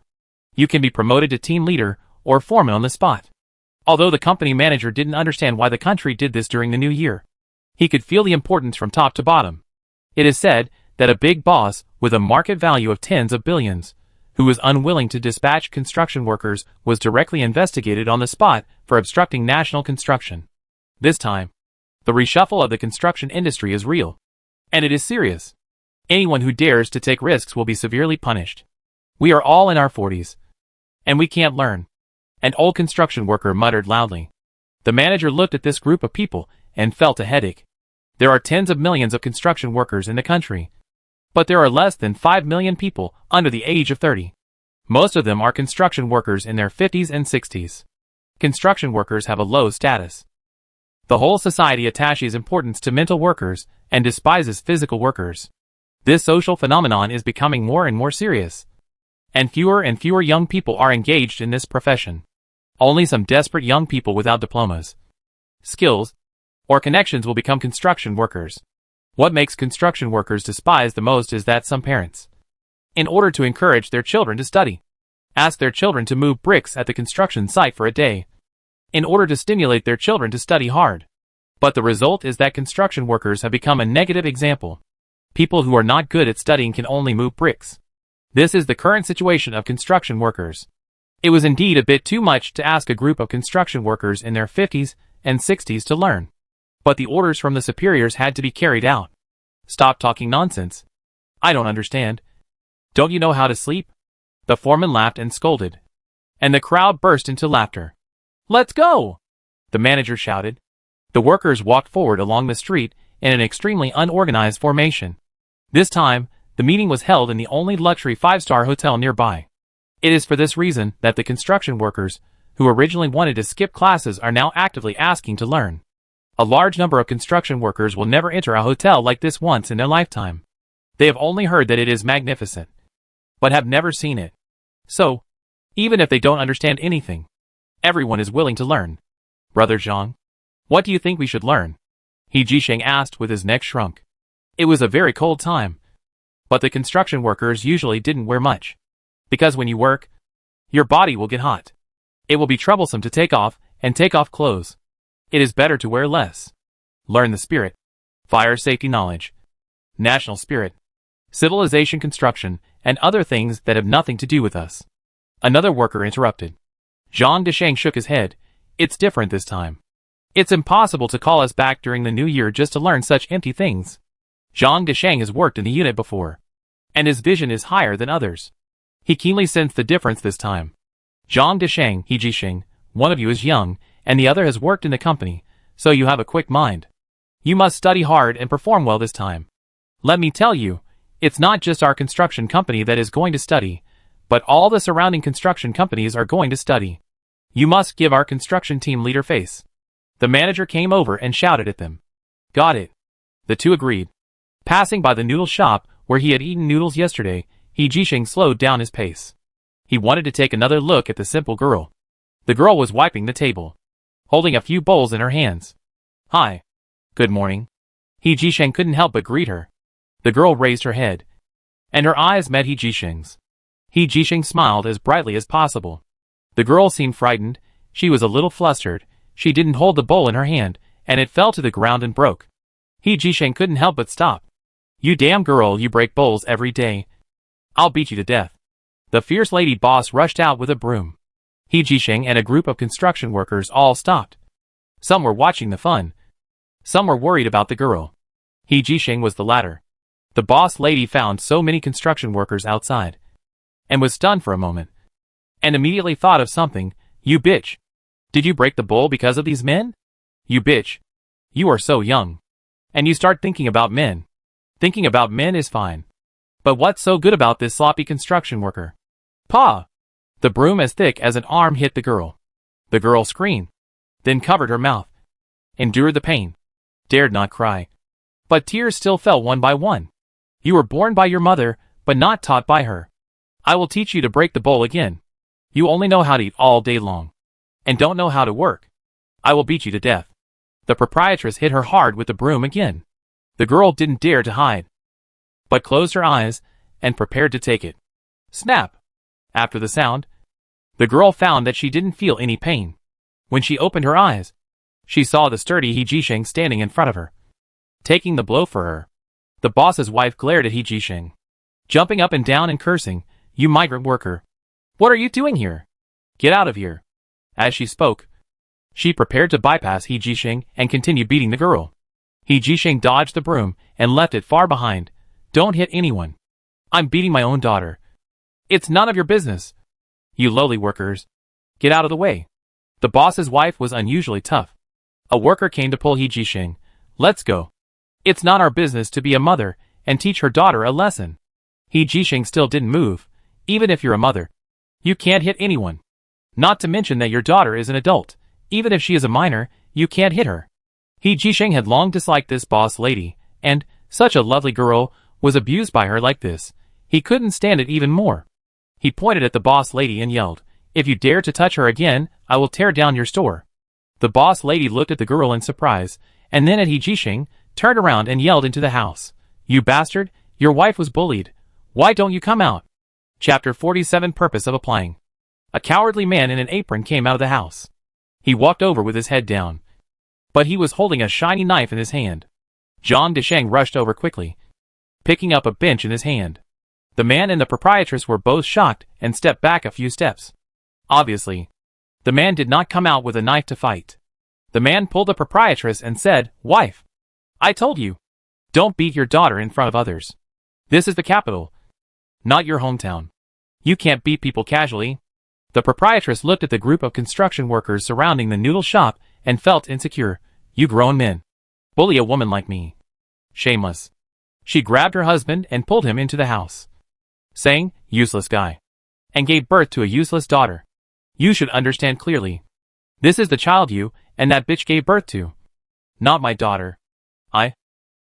you can be promoted to team leader or foreman on the spot. Although the company manager didn't understand why the country did this during the new year, he could feel the importance from top to bottom. It is said that a big boss with a market value of tens of billions, who was unwilling to dispatch construction workers, was directly investigated on the spot for obstructing national construction. This time, the reshuffle of the construction industry is real. And it is serious. Anyone who dares to take risks will be severely punished. We are all in our 40s. And we can't learn. An old construction worker muttered loudly. The manager looked at this group of people and felt a headache. There are tens of millions of construction workers in the country, but there are less than 5 million people under the age of 30. Most of them are construction workers in their 50s and 60s. Construction workers have a low status. The whole society attaches importance to mental workers and despises physical workers. This social phenomenon is becoming more and more serious. And fewer young people are engaged in this profession. Only some desperate young people without diplomas, skills, or connections will become construction workers. What makes construction workers despised the most is that some parents, in order to encourage their children to study, ask their children to move bricks at the construction site for a day, in order to stimulate their children to study hard. But the result is that construction workers have become a negative example. People who are not good at studying can only move bricks. This is the current situation of construction workers. It was indeed a bit too much to ask a group of construction workers in their 50s and 60s to learn. But the orders from the superiors had to be carried out. Stop talking nonsense. I don't understand. Don't you know how to sleep? The foreman laughed and scolded. And the crowd burst into laughter. Let's go! The manager shouted. The workers walked forward along the street in an extremely unorganized formation. This time, the meeting was held in the only luxury 5-star hotel nearby. It is for this reason that the construction workers, who originally wanted to skip classes, are now actively asking to learn. A large number of construction workers will never enter a hotel like this once in their lifetime. They have only heard that it is magnificent, but have never seen it. So, even if they don't understand anything, everyone is willing to learn. Brother Zhang, what do you think we should learn? He Jisheng asked with his neck shrunk. It was a very cold time. But the construction workers usually didn't wear much. Because when you work, your body will get hot. It will be troublesome to take off clothes. It is better to wear less. Learn the spirit, fire safety knowledge, national spirit, civilization construction, and other things that have nothing to do with us. Another worker interrupted. Zhang Desheng shook his head. It's different this time. It's impossible to call us back during the new year just to learn such empty things. Zhang Desheng has worked in the unit before, and his vision is higher than others. He keenly sensed the difference this time. Zhang Desheng, He Jisheng, one of you is young, and the other has worked in the company, so you have a quick mind. You must study hard and perform well this time. Let me tell you, it's not just our construction company that is going to study, but all the surrounding construction companies are going to study. You must give our construction team leader face. The manager came over and shouted at them. Got it. The two agreed. Passing by the noodle shop, where he had eaten noodles yesterday, He Jisheng slowed down his pace. He wanted to take another look at the simple girl. The girl was wiping the table, holding a few bowls in her hands. Hi. Good morning. He Jisheng couldn't help but greet her. The girl raised her head, and her eyes met He Jisheng's. He Jisheng smiled as brightly as possible. The girl seemed frightened. She was a little flustered. She didn't hold the bowl in her hand, and it fell to the ground and broke. He Jisheng couldn't help but stop. You damn girl, you break bowls every day. I'll beat you to death. The fierce lady boss rushed out with a broom. He Jisheng and a group of construction workers all stopped. Some were watching the fun. Some were worried about the girl. He Jisheng was the latter. The boss lady found so many construction workers outside, and was stunned for a moment, and immediately thought of something. You bitch. Did you break the bowl because of these men? You bitch. You are so young. And you start thinking about men. Thinking about men is fine. But what's so good about this sloppy construction worker? Pa! The broom as thick as an arm hit the girl. The girl screamed, then covered her mouth, endured the pain, dared not cry. But tears still fell one by one. You were born by your mother, but not taught by her. I will teach you to break the bowl again. You only know how to eat all day long, and don't know how to work. I will beat you to death. The proprietress hit her hard with the broom again. The girl didn't dare to hide, but closed her eyes and prepared to take it. Snap! After the sound, the girl found that she didn't feel any pain. When she opened her eyes, she saw the sturdy He Jisheng standing in front of her, taking the blow for her. The boss's wife glared at He Jisheng, jumping up and down and cursing, You migrant worker! What are you doing here? Get out of here! As she spoke, she prepared to bypass He Jisheng and continue beating the girl. He Jisheng dodged the broom and left it far behind. Don't hit anyone. I'm beating my own daughter. It's none of your business. You lowly workers. Get out of the way. The boss's wife was unusually tough. A worker came to pull He Jisheng. Let's go. It's not our business to be a mother and teach her daughter a lesson. He Jisheng still didn't move. Even if you're a mother, You can't hit anyone. Not to mention that your daughter is an adult. Even if she is a minor, you can't hit her. He Jisheng had long disliked this boss lady, and, such a lovely girl, was abused by her like this. He couldn't stand it even more. He pointed at the boss lady and yelled, "If you dare to touch her again, I will tear down your store." The boss lady looked at the girl in surprise, and then at He Jisheng, turned around and yelled into the house, "You bastard, your wife was bullied. Why don't you come out?" Chapter 47 Purpose of Applying. A cowardly man in an apron came out of the house. He walked over with his head down, but he was holding a shiny knife in his hand. Zhang Desheng rushed over quickly, picking up a bench in his hand. The man and the proprietress were both shocked and stepped back a few steps. Obviously, the man did not come out with a knife to fight. The man pulled the proprietress and said, "Wife, I told you, don't beat your daughter in front of others. This is the capital, not your hometown. You can't beat people casually." The proprietress looked at the group of construction workers surrounding the noodle shop and felt insecure. "You grown men bully a woman like me. Shameless." She grabbed her husband and pulled him into the house, saying, "Useless guy," and gave birth to a useless daughter. You should understand clearly. This is the child you and that bitch gave birth to. Not my daughter. I,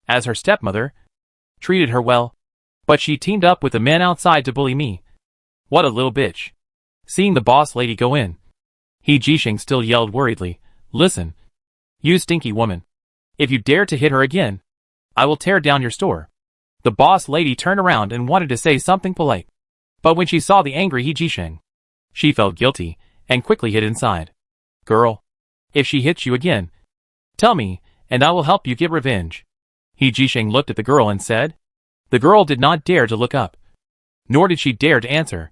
as her stepmother, treated her well, but she teamed up with the men outside to bully me. What a little bitch." Seeing the boss lady go in, He Jisheng still yelled worriedly, "Listen, you stinky woman. If you dare to hit her again, I will tear down your store." The boss lady turned around and wanted to say something polite, but when she saw the angry He Jisheng, she felt guilty and quickly hid inside. "Girl, if she hits you again, tell me, and I will help you get revenge." He Jisheng looked at the girl and said. The girl did not dare to look up, nor did she dare to answer.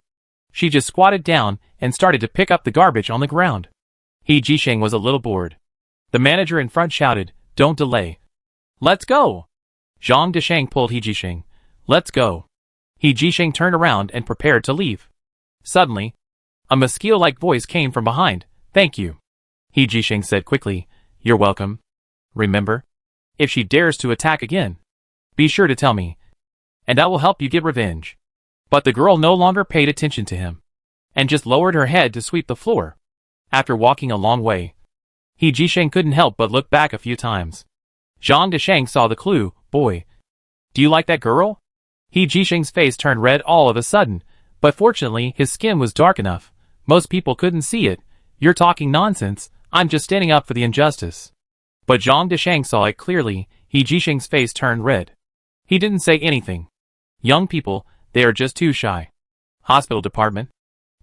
She just squatted down and started to pick up the garbage on the ground. He Jisheng was a little bored. The manager in front shouted, "Don't delay. Let's go." Zhang Desheng pulled He Jisheng. "Let's go." He Jisheng turned around and prepared to leave. Suddenly, a mosquito-like voice came from behind. "Thank you," He Jisheng said quickly. "You're welcome. Remember, if she dares to attack again, be sure to tell me, and I will help you get revenge." But the girl no longer paid attention to him, and just lowered her head to sweep the floor. After walking a long way, He Jisheng couldn't help but look back a few times. Zhang Desheng saw the clue. "Boy, do you like that girl?" He Jisheng's face turned red all of a sudden, but fortunately his skin was dark enough. Most people couldn't see it. "You're talking nonsense. I'm just standing up for the injustice." But Zhang Desheng saw it clearly. He Jisheng's face turned red. He didn't say anything. Young people, they are just too shy. Hospital department.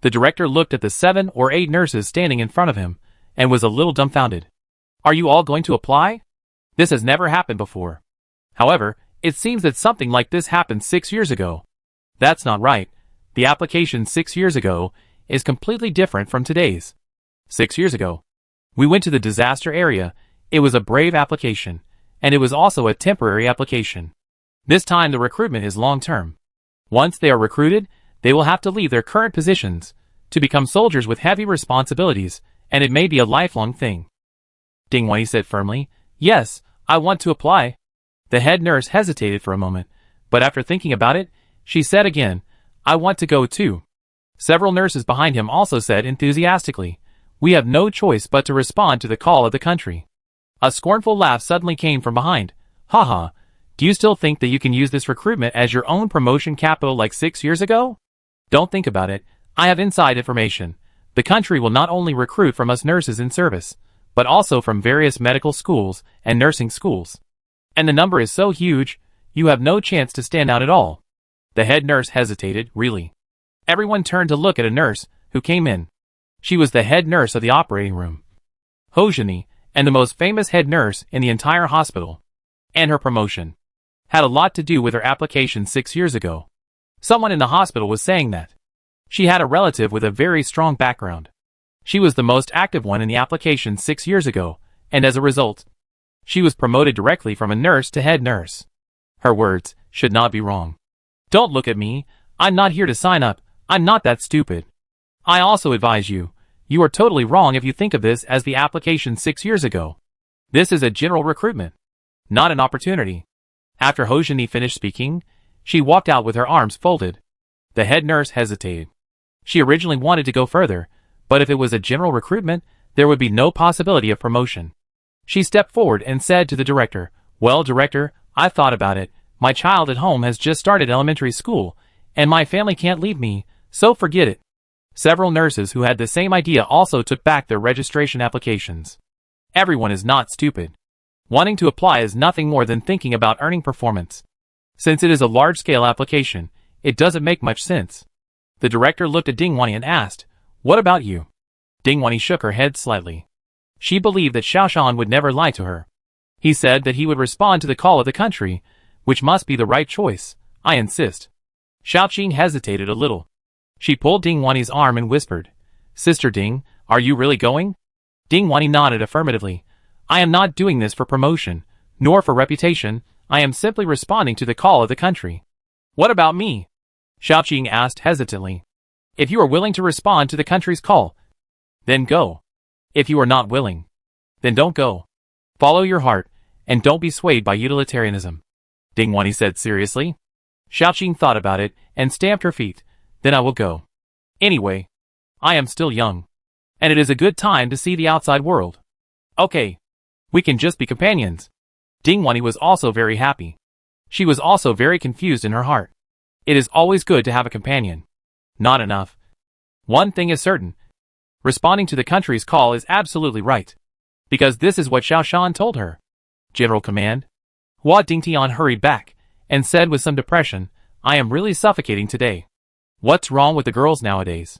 The director looked at the 7 or 8 nurses standing in front of him, and was a little dumbfounded. "Are you all going to apply? This has never happened before. However, it seems that something like this happened 6 years ago." "That's not right. The application 6 years ago is completely different from today's." 6 years ago, we went to the disaster area. It was a brave application, and it was also a temporary application. This time the recruitment is long-term. Once they are recruited, they will have to leave their current positions to become soldiers with heavy responsibilities, and it may be a lifelong thing. Ding Wei said firmly, "Yes, I want to apply." The head nurse hesitated for a moment, but after thinking about it, she said again, "I want to go too." Several nurses behind him also said enthusiastically, "We have no choice but to respond to the call of the country." A scornful laugh suddenly came from behind. "Haha, do you still think that you can use this recruitment as your own promotion capital like 6 years ago? Don't think about it. I have inside information. The country will not only recruit from us nurses in service, but also from various medical schools and nursing schools. And the number is so huge, you have no chance to stand out at all." The head nurse hesitated. "Really?" Everyone turned to look at a nurse who came in. She was the head nurse of the operating room, Hojini, and the most famous head nurse in the entire hospital. And her promotion had a lot to do with her application 6 years ago. Someone in the hospital was saying that she had a relative with a very strong background. She was the most active one in the application 6 years ago, and as a result, she was promoted directly from a nurse to head nurse. Her words should not be wrong. "Don't look at me. I'm not here to sign up. I'm not that stupid. I also advise you, you are totally wrong if you think of this as the application 6 years ago. This is a general recruitment, not an opportunity." After Hojini finished speaking, she walked out with her arms folded. The head nurse hesitated. She originally wanted to go further, but if it was a general recruitment, there would be no possibility of promotion. She stepped forward and said to the director, "Well, director, I've thought about it. My child at home has just started elementary school, and my family can't leave me, so forget it." Several nurses who had the same idea also took back their registration applications. Everyone is not stupid. Wanting to apply is nothing more than thinking about earning performance. Since it is a large-scale application, it doesn't make much sense. The director looked at Ding Wanyi and asked, "What about you?" Ding Wanyi shook her head slightly. She believed that Xiaoshan would never lie to her. He said that he would respond to the call of the country, which must be the right choice. "I insist." Xiaoqing hesitated a little. She pulled Ding Wanyi's arm and whispered, "Sister Ding, are you really going?" Ding Wanyi nodded affirmatively. "I am not doing this for promotion, nor for reputation. I am simply responding to the call of the country." "What about me?" Xiaoqing asked hesitantly. "If you are willing to respond to the country's call, then go. If you are not willing, then don't go. Follow your heart, and don't be swayed by utilitarianism," Ding Wanyi said seriously. Xiaoqing thought about it and stamped her feet. "Then I will go. Anyway, I am still young, and it is a good time to see the outside world. Okay, we can just be companions." Ding Wanyi was also very happy. She was also very confused in her heart. It is always good to have a companion. Not enough. One thing is certain. Responding to the country's call is absolutely right. Because this is what Xiaoshan told her. "General command." Hua Dingtian hurried back, and said with some depression, "I am really suffocating today. What's wrong with the girls nowadays?"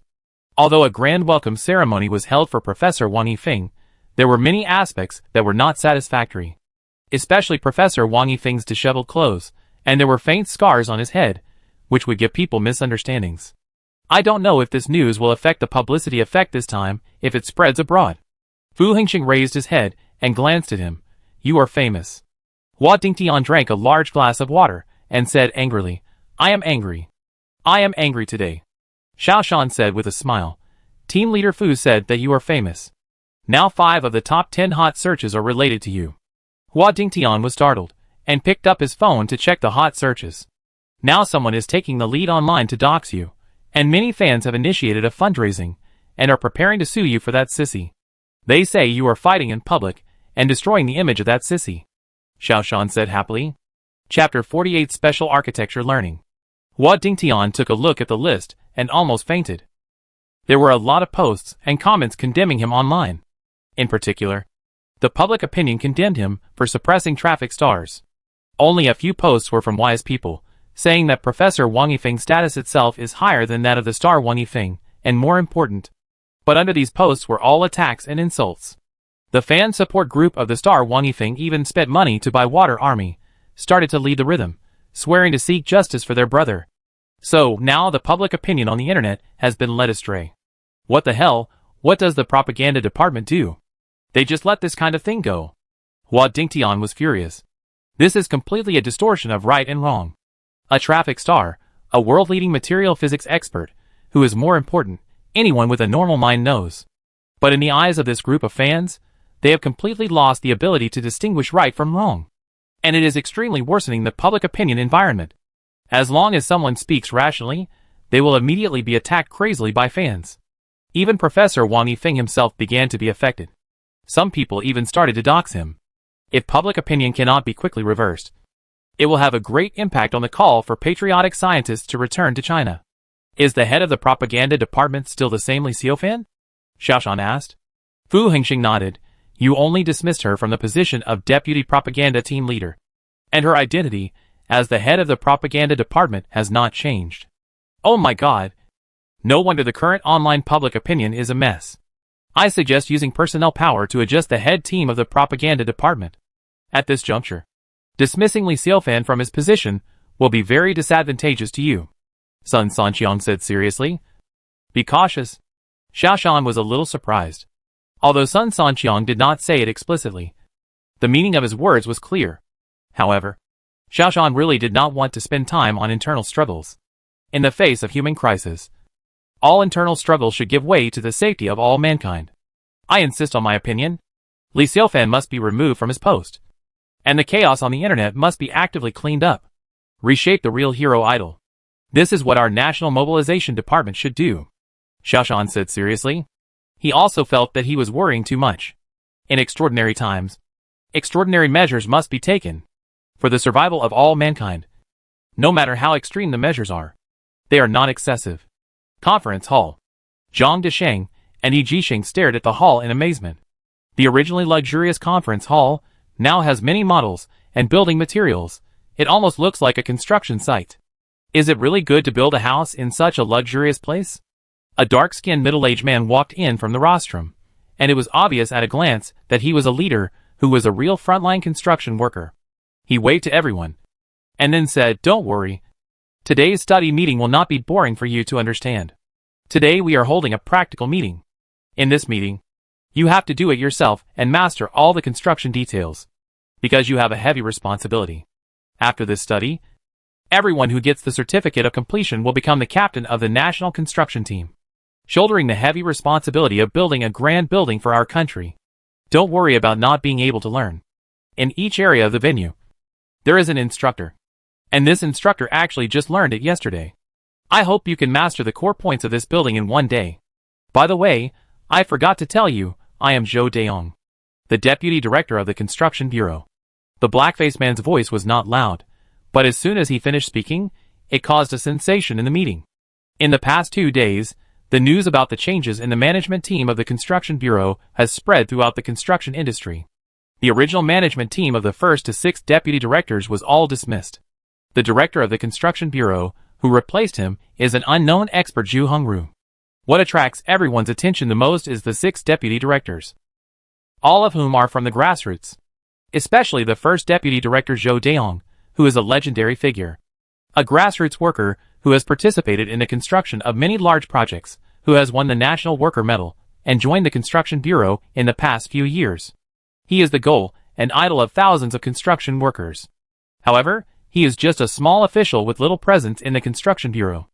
Although a grand welcome ceremony was held for Professor Wang Yifeng, there were many aspects that were not satisfactory. Especially Professor Wang Yifeng's disheveled clothes, and there were faint scars on his head, which would give people misunderstandings. I don't know if this news will affect the publicity effect this time, if it spreads abroad. Fu Hengxing raised his head and glanced at him. "You are famous." Hua Dingtian drank a large glass of water and said angrily, "I am angry. I am angry today." Xiaoshan said with a smile, "Team leader Fu said that you are famous. Now 5 of the top 10 hot searches are related to you." Hua Dingtian was startled, and picked up his phone to check the hot searches. Now someone is taking the lead online to dox you, and many fans have initiated a fundraising, and are preparing to sue you for that sissy. They say you are fighting in public, and destroying the image of that sissy. Xiaoshan said happily. Chapter 48 Special Architecture Learning. Hua Dingtian took a look at the list, and almost fainted. There were a lot of posts and comments condemning him online. In particular, the public opinion condemned him for suppressing traffic stars. Only a few posts were from wise people, saying that Professor Wang Yifeng's status itself is higher than that of the star Wang Yifeng, and more important. But under these posts were all attacks and insults. The fan support group of the star Wang Yifeng even spent money to buy water army, started to lead the rhythm, swearing to seek justice for their brother. So, now the public opinion on the internet has been led astray. What the hell, what does the propaganda department do? They just let this kind of thing go. Hua Dingtian was furious. This is completely a distortion of right and wrong. A traffic star, a world-leading material physics expert, who is more important, anyone with a normal mind knows. But in the eyes of this group of fans, they have completely lost the ability to distinguish right from wrong. And it is extremely worsening the public opinion environment. As long as someone speaks rationally, they will immediately be attacked crazily by fans. Even Professor Wang Yifeng himself began to be affected. Some people even started to dox him. If public opinion cannot be quickly reversed, it will have a great impact on the call for patriotic scientists to return to China. Is the head of the propaganda department still the same Li Xiaofan? Xiaoshan asked. Fu Hengxing nodded. You only dismissed her from the position of deputy propaganda team leader. And her identity, as the head of the propaganda department, has not changed. Oh my god. No wonder the current online public opinion is a mess. I suggest using personnel power to adjust the head team of the propaganda department. At this juncture, dismissing Li Xiaofan from his position will be very disadvantageous to you. Sun Sanqiang said seriously. Be cautious. Xiaoshan was a little surprised. Although Sun Sanqiang did not say it explicitly, the meaning of his words was clear. However, Xiaoshan really did not want to spend time on internal struggles. In the face of human crisis, all internal struggles should give way to the safety of all mankind. I insist on my opinion. Li Xiaofan must be removed from his post. And the chaos on the internet must be actively cleaned up. Reshape the real hero idol. This is what our National Mobilization Department should do. Shashan said seriously. He also felt that he was worrying too much. In extraordinary times, extraordinary measures must be taken for the survival of all mankind. No matter how extreme the measures are, they are not excessive. Conference Hall. Zhang Desheng and Yi Jisheng stared at the hall in amazement. The originally luxurious conference hall now has many models and building materials. It almost looks like a construction site. Is it really good to build a house in such a luxurious place? A dark-skinned middle-aged man walked in from the rostrum, and it was obvious at a glance that he was a leader who was a real frontline construction worker. He waved to everyone, and then said, "Don't worry. Today's study meeting will not be boring for you to understand. Today we are holding a practical meeting. In this meeting, you have to do it yourself and master all the construction details, because you have a heavy responsibility. After this study, everyone who gets the certificate of completion will become the captain of the national construction team, shouldering the heavy responsibility of building a grand building for our country. Don't worry about not being able to learn. In each area of the venue, there is an instructor, and this instructor actually just learned it yesterday. I hope you can master the core points of this building in one day. By the way, I forgot to tell you, I am Zhou Deong, the deputy director of the construction bureau." The black-faced man's voice was not loud, but as soon as he finished speaking, it caused a sensation in the meeting. In the past 2 days, the news about the changes in the management team of the construction bureau has spread throughout the construction industry. The original management team of the 1st to 6th deputy directors was all dismissed. The director of the construction bureau, who replaced him, is an unknown expert, Zhu Hongru. What attracts everyone's attention the most is the 6 deputy directors, all of whom are from the grassroots, especially the 1st deputy director Zhou Deong, who is a legendary figure. A grassroots worker who has participated in the construction of many large projects, who has won the National Worker Medal, and joined the construction bureau in the past few years. He is the goal and idol of thousands of construction workers. However, he is just a small official with little presence in the construction bureau.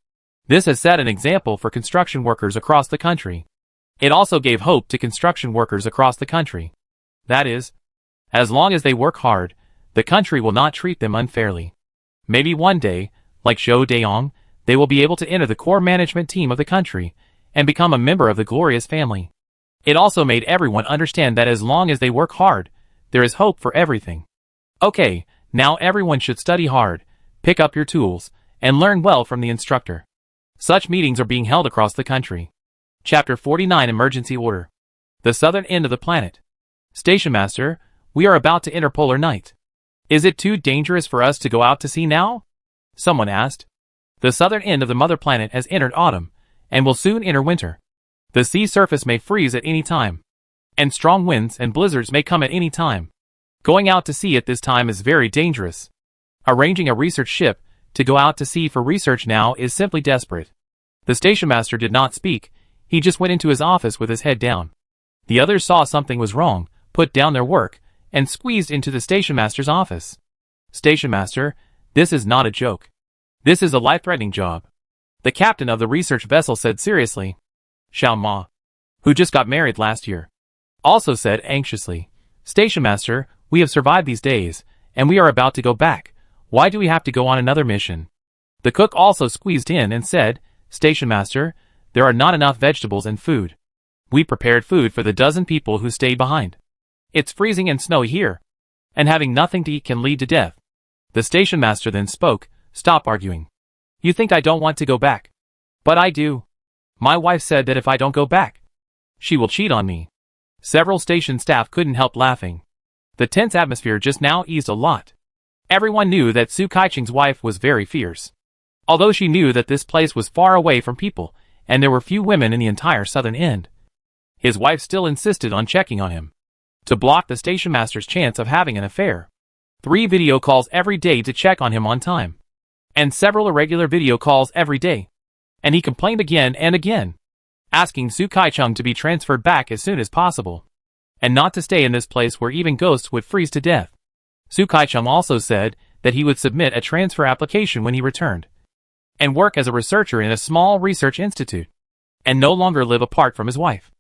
This has set an example for construction workers across the country. It also gave hope to construction workers across the country. That is, as long as they work hard, the country will not treat them unfairly. Maybe one day, like Zhou Deong, they will be able to enter the core management team of the country and become a member of the glorious family. It also made everyone understand that as long as they work hard, there is hope for everything. Okay, now everyone should study hard, pick up your tools, and learn well from the instructor. Such meetings are being held across the country. Chapter 49 Emergency Order. The southern end of the planet. Station Master, we are about to enter polar night. Is it too dangerous for us to go out to sea now? Someone asked. The southern end of the mother planet has entered autumn, and will soon enter winter. The sea surface may freeze at any time, and strong winds and blizzards may come at any time. Going out to sea at this time is very dangerous. Arranging a research ship to go out to sea for research now is simply desperate. The station master did not speak, he just went into his office with his head down. The others saw something was wrong, put down their work, and squeezed into the station master's office. "Station master, this is not a joke. This is a life-threatening job," the captain of the research vessel said seriously. Xiao Ma, who just got married last year, also said anxiously, "Station master, we have survived these days, and we are about to go back. Why do we have to go on another mission?" The cook also squeezed in and said, "Station master, there are not enough vegetables and food. We prepared food for the dozen people who stayed behind. It's freezing and snowy here, and having nothing to eat can lead to death." The station master then spoke, "Stop arguing. You think I don't want to go back? But I do. My wife said that if I don't go back, she will cheat on me." Several station staff couldn't help laughing. The tense atmosphere just now eased a lot. Everyone knew that Su Kaicheng's wife was very fierce. Although she knew that this place was far away from people, and there were few women in the entire southern end, his wife still insisted on checking on him, to block the station master's chance of having an affair. 3 video calls every day to check on him on time, and several irregular video calls every day. And he complained again and again, asking Su Kaicheng to be transferred back as soon as possible, and not to stay in this place where even ghosts would freeze to death. Su Kaicheng also said that he would submit a transfer application when he returned, and work as a researcher in a small research institute, and no longer live apart from his wife.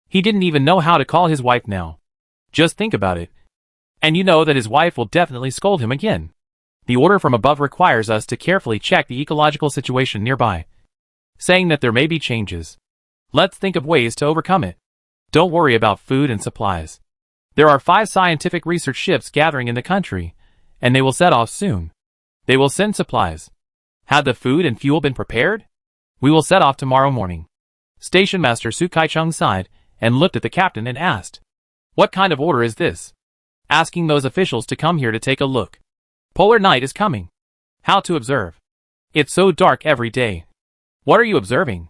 He didn't even know how to call his wife now. Just think about it. And you know that his wife will definitely scold him again. The order from above requires us to carefully check the ecological situation nearby, saying that there may be changes, Let's think of ways to overcome it. Don't worry about food and supplies. There are 5 scientific research ships gathering in the country, and they will set off soon. They will send supplies. Had the food and fuel been prepared? We will set off tomorrow morning. Station Master Su Kai-chung sighed and looked at the captain and asked, "What kind of order is this?" "Asking those officials to come here to take a look. Polar night is coming." "How to observe?" "It's so dark every day." "What are you observing?"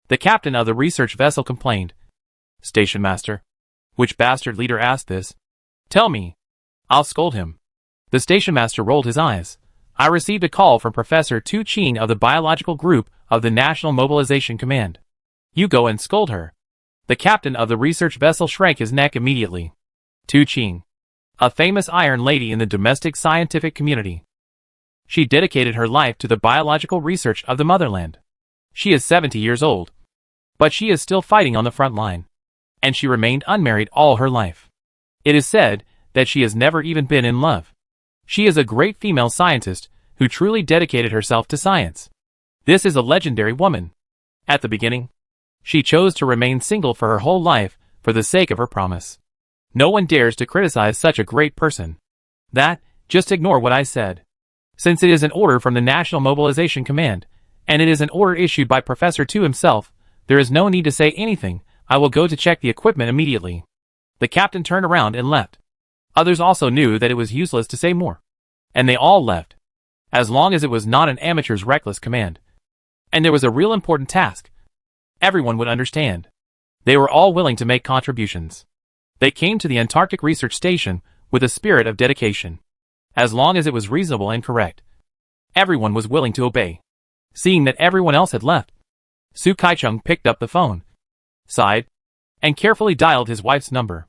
The captain of the research vessel complained. "Station Master." "Which bastard leader asked this?" "Tell me. I'll scold him." The station master rolled his eyes. "I received a call from Professor Tu Ching of the biological group of the National Mobilization Command." "You go and scold her." The captain of the research vessel shrank his neck immediately. Tu Ching. A famous iron lady in the domestic scientific community. She dedicated her life to the biological research of the motherland. She is 70 years old. But she is still fighting on the front line. And she remained unmarried all her life. It is said that she has never even been in love. She is a great female scientist who truly dedicated herself to science. This is a legendary woman. At the beginning, she chose to remain single for her whole life for the sake of her promise. No one dares to criticize such a great person. Just ignore what I said. Since it is an order from the National Mobilization Command, and it is an order issued by Professor Tu himself, there is no need to say anything. I will go to check the equipment immediately. The captain turned around and left. Others also knew that it was useless to say more. And they all left. As long as it was not an amateur's reckless command. And there was a real important task. Everyone would understand. They were all willing to make contributions. They came to the Antarctic Research Station with a spirit of dedication. As long as it was reasonable and correct. Everyone was willing to obey. Seeing that everyone else had left, Su Kai-chung picked up the phone, sighed, and carefully dialed his wife's number.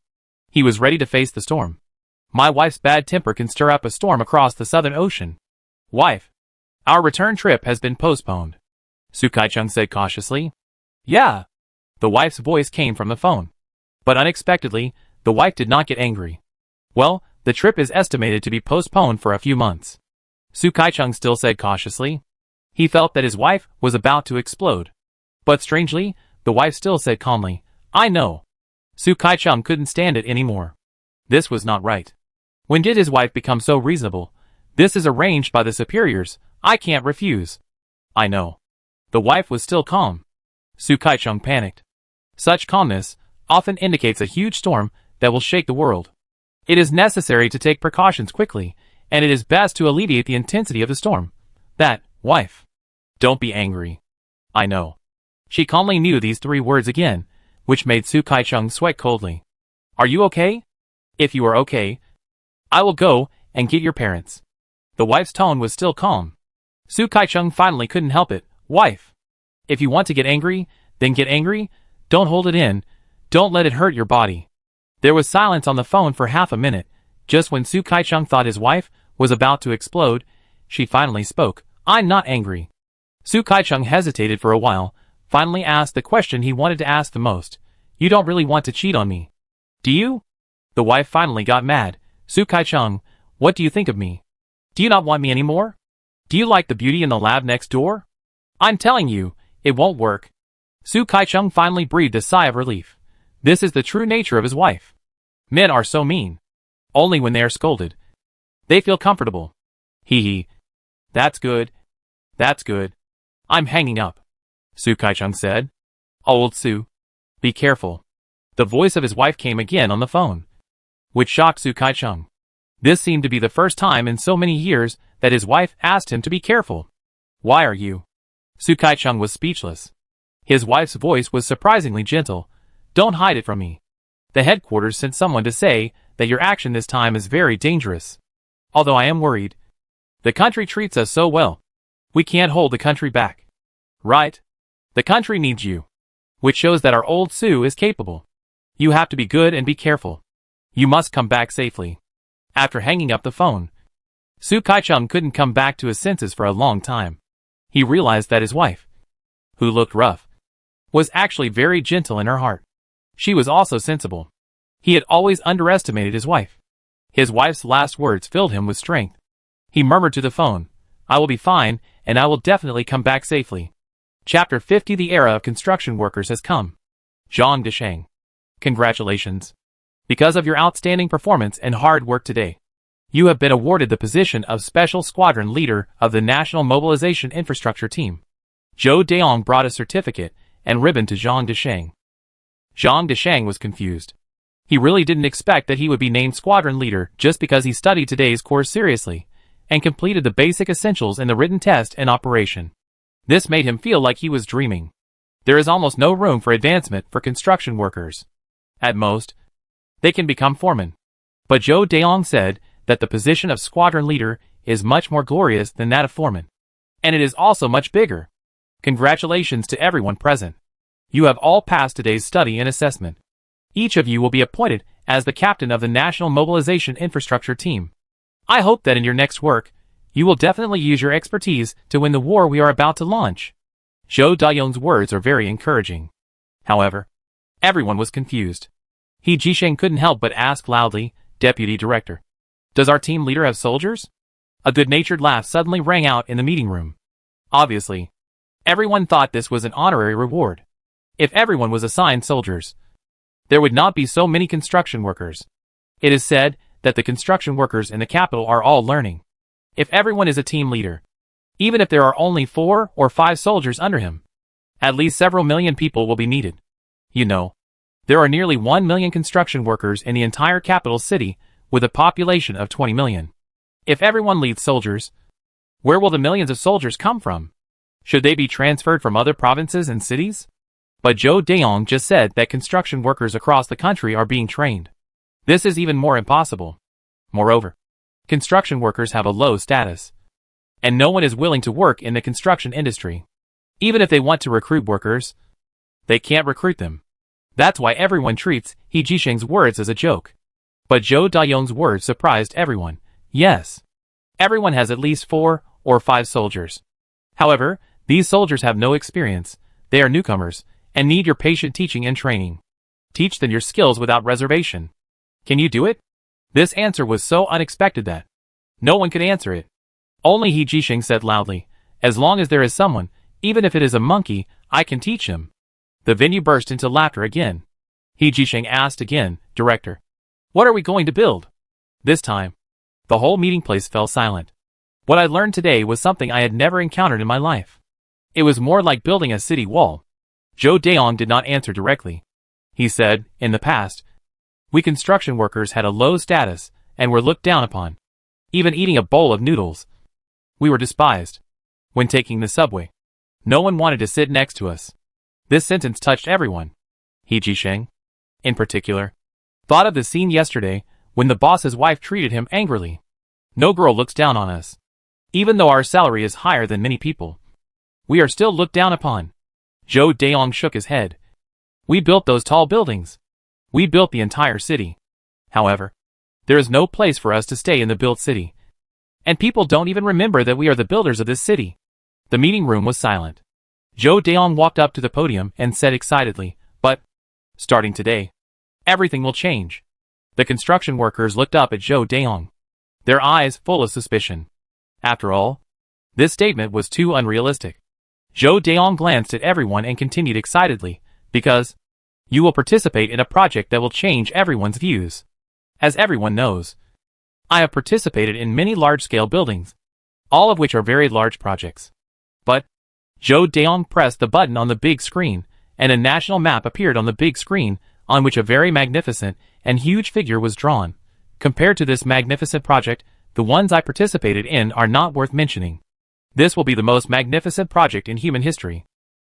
He was ready to face the storm. My wife's bad temper can stir up a storm across the Southern Ocean. Wife, our return trip has been postponed. Su Kai-chung said cautiously. Yeah. The wife's voice came from the phone. But unexpectedly, the wife did not get angry. Well, the trip is estimated to be postponed for a few months. Su Kai-chung still said cautiously. He felt that his wife was about to explode. But strangely, the wife still said calmly, I know. Su Kai-chung couldn't stand it anymore. This was not right. When did his wife become so reasonable? This is arranged by the superiors. I can't refuse. I know. The wife was still calm. Su Kai-chung panicked. Such calmness often indicates a huge storm that will shake the world. It is necessary to take precautions quickly, and it is best to alleviate the intensity of the storm. Wife. Don't be angry. I know. She calmly knew these 3 words again, which made Su Kai-chung sweat coldly. Are you okay? If you are okay, I will go and get your parents. The wife's tone was still calm. Su Kai-chung finally couldn't help it. Wife. If you want to get angry, then get angry. Don't hold it in. Don't let it hurt your body. There was silence on the phone for half a minute. Just when Su Kai-chung thought his wife was about to explode, she finally spoke. I'm not angry. Su Kai-chung hesitated for a while, finally asked the question he wanted to ask the most. You don't really want to cheat on me, do you? The wife finally got mad. Su Kai-chung, what do you think of me? Do you not want me anymore? Do you like the beauty in the lab next door? I'm telling you, it won't work. Su Kai-chung finally breathed a sigh of relief. This is the true nature of his wife. Men are so mean. Only when they are scolded. They feel comfortable. Hee. That's good. That's good. I'm hanging up. Su Kai-chung said. Old Su. Be careful. The voice of his wife came again on the phone. Which shocked Su Kai-chung. This seemed to be the first time in so many years that his wife asked him to be careful. Why are you? Su Kai-chung was speechless. His wife's voice was surprisingly gentle. Don't hide it from me. The headquarters sent someone to say that your action this time is very dangerous. Although I am worried. The country treats us so well. We can't hold the country back. Right? The country needs you. Which shows that our old Su is capable. You have to be good and be careful. You must come back safely. After hanging up the phone, Su Kai-chung couldn't come back to his senses for a long time. He realized that his wife, who looked rough, was actually very gentle in her heart. She was also sensible. He had always underestimated his wife. His wife's last words filled him with strength. He murmured to the phone, I will be fine, and I will definitely come back safely. Chapter 50 The era of construction workers has come. Zhang Desheng. Congratulations. Because of your outstanding performance and hard work today, you have been awarded the position of Special Squadron Leader of the National Mobilization Infrastructure Team. Zhou Daong brought a certificate and ribbon to Zhang Desheng. Zhang Desheng was confused. He really didn't expect that he would be named Squadron Leader just because he studied today's course seriously and completed the basic essentials in the written test and operation. This made him feel like he was dreaming. There is almost no room for advancement for construction workers. At most, they can become foremen. But Zhou Daong said that the position of Squadron Leader is much more glorious than that of foreman. And it is also much bigger. Congratulations to everyone present. You have all passed today's study and assessment. Each of you will be appointed as the captain of the National Mobilization Infrastructure Team. I hope that in your next work, you will definitely use your expertise to win the war we are about to launch. Zhou Daong's words are very encouraging. However, everyone was confused. He Jisheng couldn't help but ask loudly, Deputy Director, does our team leader have soldiers? A good-natured laugh suddenly rang out in the meeting room. Obviously, everyone thought this was an honorary reward. If everyone was assigned soldiers, there would not be so many construction workers. It is said that the construction workers in the capital are all learning. If everyone is a team leader, even if there are only 4 or 5 soldiers under him, at least several million people will be needed. You know, there are nearly 1 million construction workers in the entire capital city with a population of 20 million. If everyone leads soldiers, where will the millions of soldiers come from? Should they be transferred from other provinces and cities? But Zhou Daong just said that construction workers across the country are being trained. This is even more impossible. Moreover, construction workers have a low status, and no one is willing to work in the construction industry. Even if they want to recruit workers, they can't recruit them. That's why everyone treats He Jisheng's words as a joke. But Zhou Daong's words surprised everyone. Yes, everyone has at least 4 or 5 soldiers. However, these soldiers have no experience, they are newcomers, and need your patient teaching and training. Teach them your skills without reservation. Can you do it? This answer was so unexpected that no one could answer it. Only He Jisheng said loudly, as long as there is someone, even if it is a monkey, I can teach him. The venue burst into laughter again. He Jisheng asked again, Director, what are we going to build? This time, the whole meeting place fell silent. What I learned today was something I had never encountered in my life. It was more like building a city wall. Zhou Daong did not answer directly. He said, in the past, we construction workers had a low status and were looked down upon. Even eating a bowl of noodles, we were despised. When taking the subway, no one wanted to sit next to us. This sentence touched everyone. He Jisheng, in particular, thought of the scene yesterday when the boss's wife treated him angrily. No girl looks down on us. Even though our salary is higher than many people, we are still looked down upon. Zhou Daong shook his head. We built those tall buildings. We built the entire city. However, there is no place for us to stay in the built city. And people don't even remember that we are the builders of this city. The meeting room was silent. Zhou Daong walked up to the podium and said excitedly, but, starting today, everything will change. The construction workers looked up at Zhou Daong, their eyes full of suspicion. After all, this statement was too unrealistic. Zhou Daong glanced at everyone and continued excitedly, because you will participate in a project that will change everyone's views. As everyone knows, I have participated in many large-scale buildings, all of which are very large projects. But, Zhou Daong pressed the button on the big screen, and a national map appeared on the big screen, on which a very magnificent and huge figure was drawn. Compared to this magnificent project, the ones I participated in are not worth mentioning. This will be the most magnificent project in human history.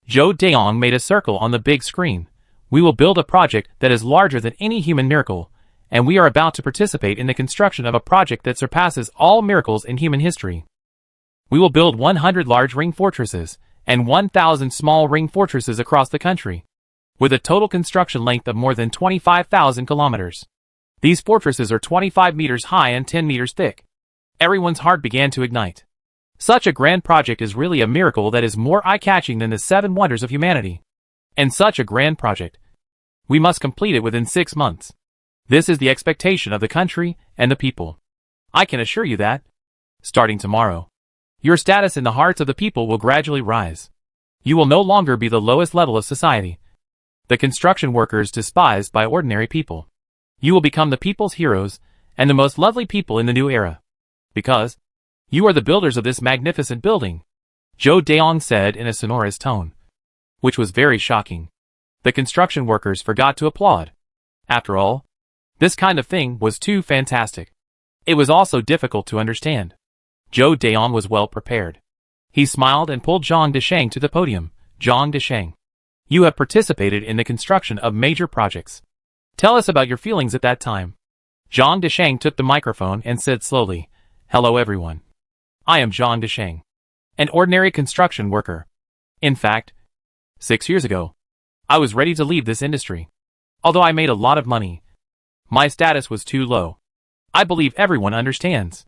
Zhou Daong made a circle on the big screen. We will build a project that is larger than any human miracle, and we are about to participate in the construction of a project that surpasses all miracles in human history. We will build 100 large ring fortresses and 1,000 small ring fortresses across the country, with a total construction length of more than 25,000 kilometers. These fortresses are 25 meters high and 10 meters thick. Everyone's heart began to ignite. Such a grand project is really a miracle that is more eye-catching than the 7 wonders of humanity. And such a grand project, we must complete it within 6 months. This is the expectation of the country and the people. I can assure you that, starting tomorrow, your status in the hearts of the people will gradually rise. You will no longer be the lowest level of society, The construction workers despised by ordinary people. You will become the people's heroes and the most lovely people in the new era. Because you are the builders of this magnificent building, Joe Daong said in a sonorous tone, which was very shocking. The construction workers forgot to applaud. After all, this kind of thing was too fantastic. It was also difficult to understand. Joe Daong was well prepared. He smiled and pulled Zhang Desheng to the podium. Zhang Desheng, you have participated in the construction of major projects. Tell us about your feelings at that time. Zhang Desheng took the microphone and said slowly, "Hello everyone. I am Zhang Desheng, an ordinary construction worker. In fact, 6 years ago, I was ready to leave this industry. Although I made a lot of money, my status was too low. I believe everyone understands.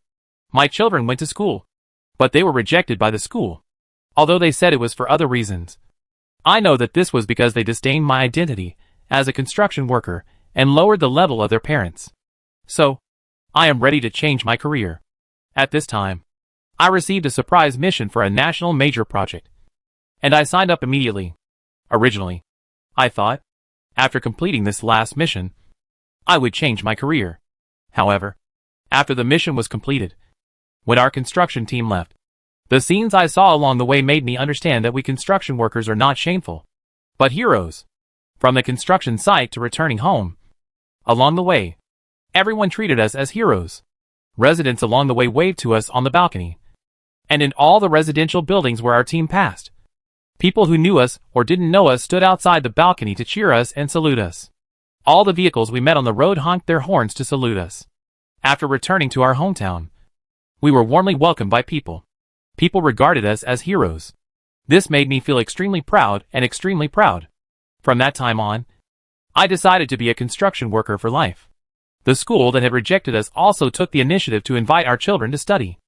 My children went to school, but they were rejected by the school, although they said it was for other reasons. I know that this was because they disdained my identity as a construction worker and lowered the level of their parents. So, I am ready to change my career. At this time, I received a surprise mission for a national major project, and I signed up immediately. Originally, I thought, after completing this last mission, I would change my career. However, after the mission was completed, when our construction team left, the scenes I saw along the way made me understand that we construction workers are not shameful, but heroes. From the construction site to returning home, along the way, everyone treated us as heroes. Residents along the way waved to us on the balcony, and in all the residential buildings where our team passed, people who knew us or didn't know us stood outside the balcony to cheer us and salute us. All the vehicles we met on the road honked their horns to salute us. After returning to our hometown, we were warmly welcomed by people. People regarded us as heroes. This made me feel extremely proud and extremely proud. From that time on, I decided to be a construction worker for life. The school that had rejected us also took the initiative to invite our children to study.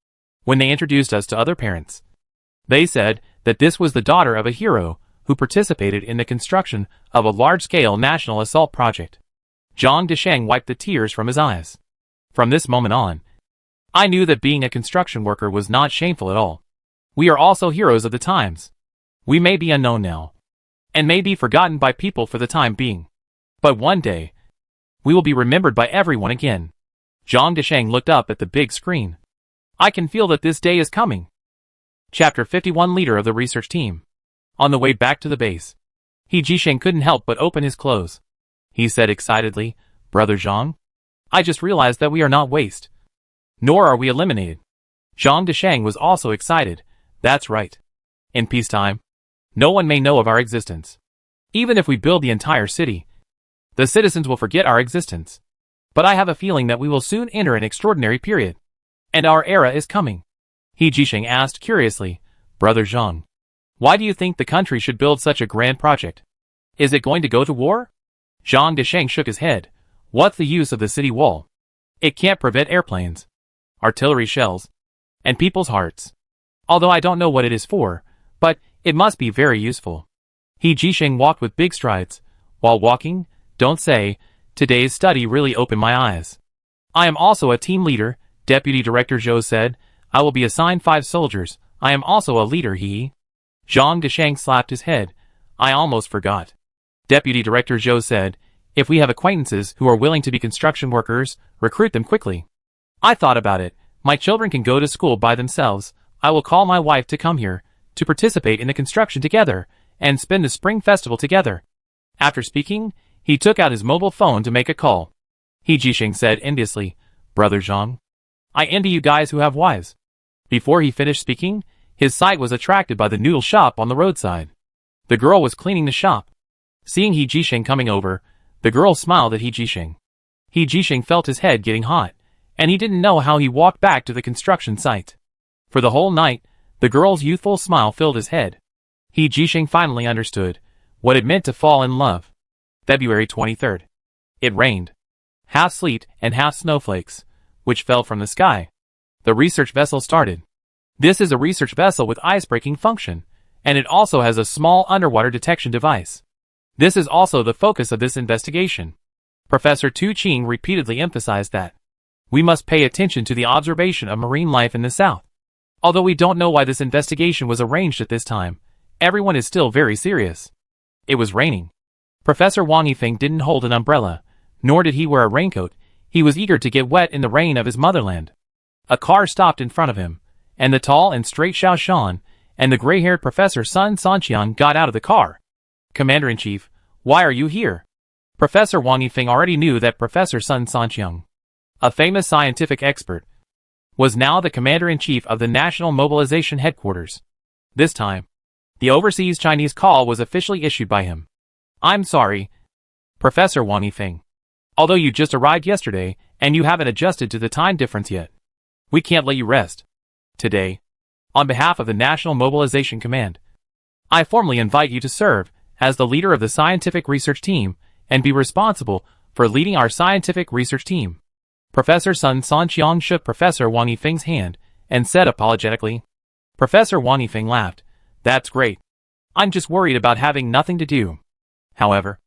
When they introduced us to other parents, they said that this was the daughter of a hero who participated in the construction of a large-scale national assault project. Zhang Desheng wiped the tears from his eyes. From this moment on, I knew that being a construction worker was not shameful at all. We are also heroes of the times. We may be unknown now, and may be forgotten by people for the time being, but one day, we will be remembered by everyone again." Zhang Desheng looked up at the big screen. "I can feel that this day is coming." Chapter 51. Leader of the research team. On the way back to the base, He Jisheng couldn't help but open his clothes. He said excitedly, "Brother Zhang, I just realized that we are not waste. Nor are we eliminated." Zhang Desheng was also excited. "That's right. In peacetime, no one may know of our existence. Even if we build the entire city, the citizens will forget our existence. But I have a feeling that we will soon enter an extraordinary period. And our era is coming." He Jisheng asked curiously, "Brother Zhang, why do you think the country should build such a grand project? Is it going to go to war?" Zhang Desheng shook his head. "What's the use of the city wall? It can't prevent airplanes, artillery shells, and people's hearts. Although I don't know what it is for, but it must be very useful." He Jisheng walked with big strides. While walking, don't say, "Today's study really opened my eyes." "I am also a team leader," Deputy Director Zhou said. "I will be assigned 5 soldiers. I am also a leader." Zhang Desheng slapped his head. "I almost forgot." Deputy Director Zhou said, "If we have acquaintances who are willing to be construction workers, recruit them quickly." "I thought about it. My children can go to school by themselves. I will call my wife to come here, to participate in the construction together, and spend the spring festival together." After speaking, he took out his mobile phone to make a call. He Jisheng said enviously, "Brother Zhang, I envy you guys who have wives." Before he finished speaking, his sight was attracted by the noodle shop on the roadside. The girl was cleaning the shop. Seeing He Jisheng coming over, the girl smiled at He Jisheng. He Jisheng felt his head getting hot, and he didn't know how he walked back to the construction site. For the whole night, the girl's youthful smile filled his head. He Jisheng finally understood what it meant to fall in love. February 23rd. It rained. Half sleet and half snowflakes, which fell from the sky. The research vessel started. This is a research vessel with ice-breaking function, and it also has a small underwater detection device. This is also the focus of this investigation. Professor Tu Qing repeatedly emphasized that we must pay attention to the observation of marine life in the south. Although we don't know why this investigation was arranged at this time, everyone is still very serious. It was raining. Professor Wang Yifeng didn't hold an umbrella, nor did he wear a raincoat. He was eager to get wet in the rain of his motherland. A car stopped in front of him, and the tall and straight Xiao Shan and the gray-haired Professor Sun Sanqiang got out of the car. Commander-in-Chief, why are you here? Professor Wang Yifeng already knew that Professor Sun Sanqiang, a famous scientific expert, was now the Commander-in-Chief of the National Mobilization Headquarters. This time, the overseas Chinese call was officially issued by him. I'm sorry, Professor Wang Yifeng. Although you just arrived yesterday, and you haven't adjusted to the time difference yet, we can't let you rest. Today, on behalf of the National Mobilization Command, I formally invite you to serve as the leader of the scientific research team and be responsible for leading our scientific research team. Professor Sun Sanqiang shook Professor Wang Yifeng's hand and said apologetically. Professor Wang Yifeng laughed. That's great. I'm just worried about having nothing to do. However,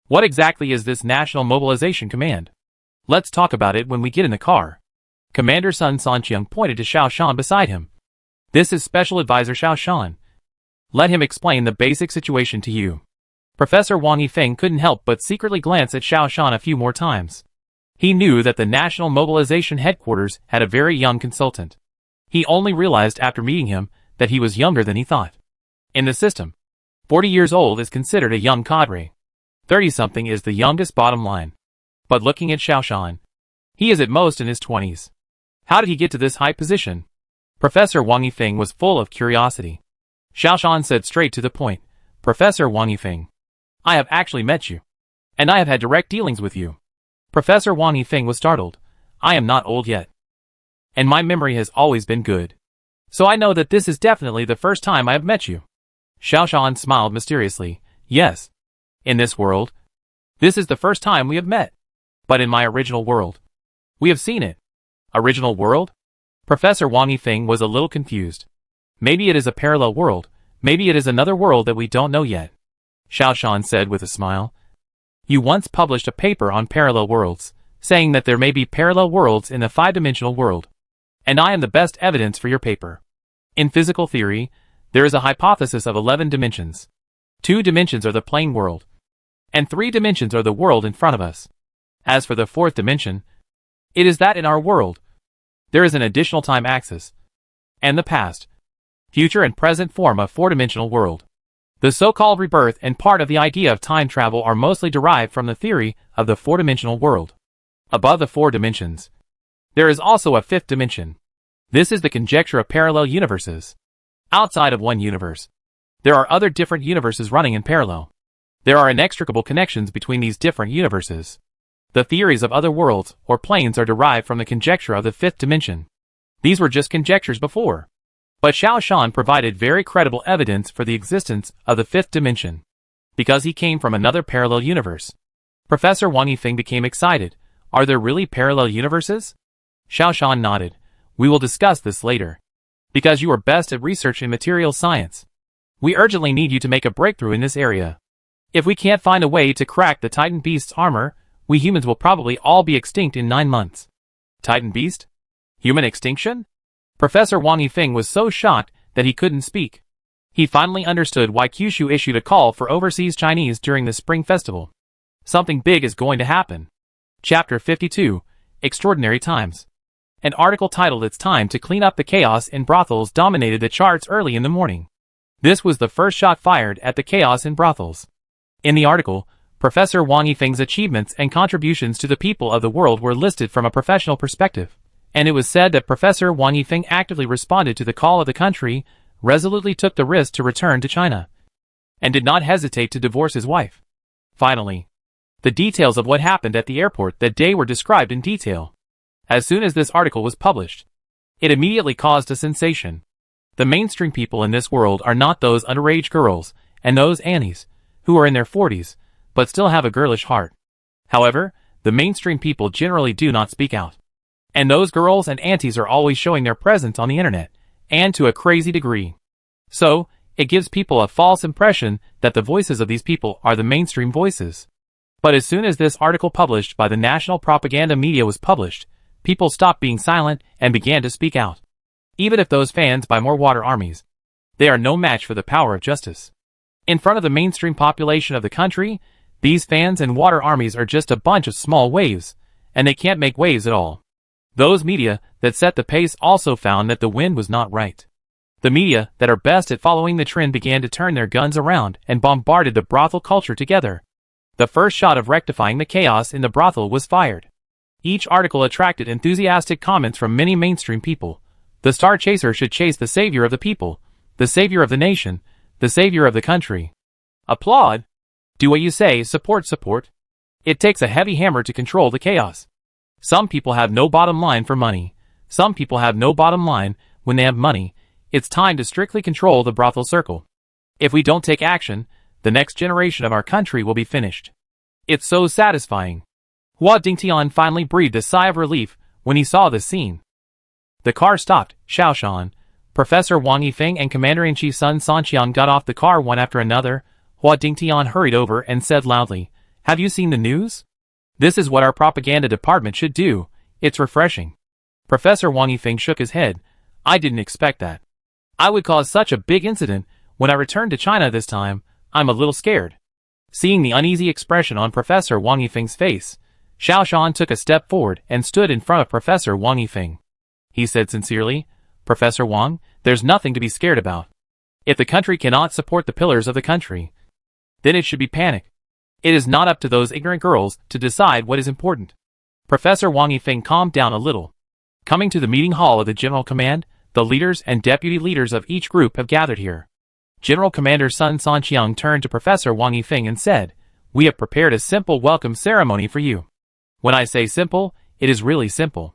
what exactly is this National Mobilization Command? Let's talk about it when we get in the car. Commander Sun Sanqiang pointed to Xiao Shan beside him. This is Special Advisor Xiao Shan. Let him explain the basic situation to you. Professor Wang Yifeng couldn't help but secretly glance at Xiao Shan a few more times. He knew that the National Mobilization Headquarters had a very young consultant. He only realized after meeting him that he was younger than he thought. In the system, 40 years old is considered a young cadre. 30-something is the youngest bottom line. But looking at Xiao Shan, he is at most in his 20s. How did he get to this high position? Professor Wang Yifeng was full of curiosity. Xiao Shan said straight to the point, Professor Wang Yifeng, I have actually met you. And I have had direct dealings with you. Professor Wang Yifeng was startled. I am not old yet. And my memory has always been good. So I know that this is definitely the first time I have met you. Xiao Shan smiled mysteriously. Yes. In this world, this is the first time we have met. But in my original world, we have seen it. Original world? Professor Wang Yifeng was a little confused. Maybe it is a parallel world. Maybe it is another world that we don't know yet. Xiao Shan said with a smile. You once published a paper on parallel worlds, saying that there may be parallel worlds in the five-dimensional world. And I am the best evidence for your paper. In physical theory, there is a hypothesis of 11 dimensions. 2 dimensions are the plane world, and 3 dimensions are the world in front of us. As for the 4th dimension, it is that in our world, there is an additional time axis, and the past, future and present form a 4-dimensional world. The so-called rebirth and part of the idea of time travel are mostly derived from the theory of the 4-dimensional world. Above the 4 dimensions, there is also a 5th dimension. This is the conjecture of parallel universes. Outside of one universe, there are other different universes running in parallel. There are inextricable connections between these different universes. The theories of other worlds or planes are derived from the conjecture of the 5th dimension. These were just conjectures before. But Xiao Shan provided very credible evidence for the existence of the 5th dimension, because he came from another parallel universe. Professor Wang Yifeng became excited. Are there really parallel universes? Xiao Shan nodded. We will discuss this later. Because you are best at research in material science, we urgently need you to make a breakthrough in this area. If we can't find a way to crack the Titan Beast's armor, we humans will probably all be extinct in 9 months. Titan Beast? Human extinction? Professor Wang Yifeng was so shocked that he couldn't speak. He finally understood why Kyushu issued a call for overseas Chinese during the Spring Festival. Something big is going to happen. Chapter 52, Extraordinary Times. An article titled It's Time to Clean Up the Chaos in Brothels dominated the charts early in the morning. This was the first shot fired at the chaos in brothels. In the article, Professor Wang Yifeng's achievements and contributions to the people of the world were listed from a professional perspective, and it was said that Professor Wang Yifeng actively responded to the call of the country, resolutely took the risk to return to China, and did not hesitate to divorce his wife. Finally, the details of what happened at the airport that day were described in detail. As soon as this article was published, it immediately caused a sensation. The mainstream people in this world are not those underage girls and those aunties who are in their 40s, but still have a girlish heart. However, the mainstream people generally do not speak out. And those girls and aunties are always showing their presence on the internet, and to a crazy degree. So, it gives people a false impression that the voices of these people are the mainstream voices. But as soon as this article published by the national propaganda media was published, people stopped being silent and began to speak out. Even if those fans buy more water armies, they are no match for the power of justice. In front of the mainstream population of the country, These fans and water armies are just a bunch of small waves, and they can't make waves at all. Those media that set the pace also found that the wind was not right. The media that are best at following the trend began to turn their guns around and bombarded the brothel culture together. The first shot of rectifying the chaos in the brothel was fired. Each article attracted enthusiastic comments from many mainstream people. The star chaser should chase the savior of the people, the savior of the nation, the savior of the country. Applaud. Do what you say, support. It takes a heavy hammer to control the chaos. Some people have no bottom line for money. Some people have no bottom line when they have money. It's time to strictly control the brothel circle. If we don't take action, the next generation of our country will be finished. It's so satisfying. Hua Dingtian finally breathed a sigh of relief when he saw this scene. The car stopped. Xiaoshan, Professor Wang Yifeng and Commander-in-Chief Sun Sanqiang got off the car one after another. Hua Dingtian hurried over and said loudly, "Have you seen the news? This is what our propaganda department should do. It's refreshing." Professor Wang Yifeng shook his head. "I didn't expect that. I would cause such a big incident when I returned to China this time. I'm a little scared." Seeing the uneasy expression on Professor Wang Yifeng's face, Xiaoshan took a step forward and stood in front of Professor Wang Yifeng. He said sincerely, "Professor Wang, there's nothing to be scared about. If the country cannot support the pillars of the country, then it should be panic. It is not up to those ignorant girls to decide what is important." Professor Wang Yifeng calmed down a little. Coming to the meeting hall of the General Command, the leaders and deputy leaders of each group have gathered here. General Commander Sun Sanqiang turned to Professor Wang Yifeng and said, "We have prepared a simple welcome ceremony for you. When I say simple, it is really simple.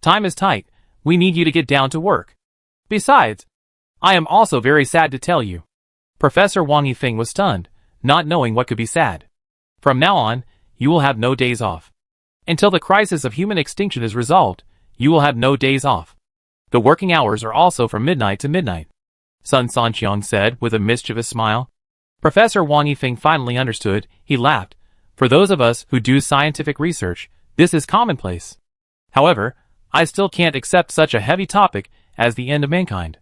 Time is tight. We need you to get down to work. Besides, I am also very sad to tell you." Professor Wang Yifeng was stunned, not knowing what could be sad. "From now on, you will have no days off. Until the crisis of human extinction is resolved, you will have no days off. The working hours are also from midnight to midnight," Sun Sanqiang said with a mischievous smile. Professor Wang Yifeng finally understood. He laughed. "For those of us who do scientific research, this is commonplace. However, I still can't accept such a heavy topic as the end of mankind."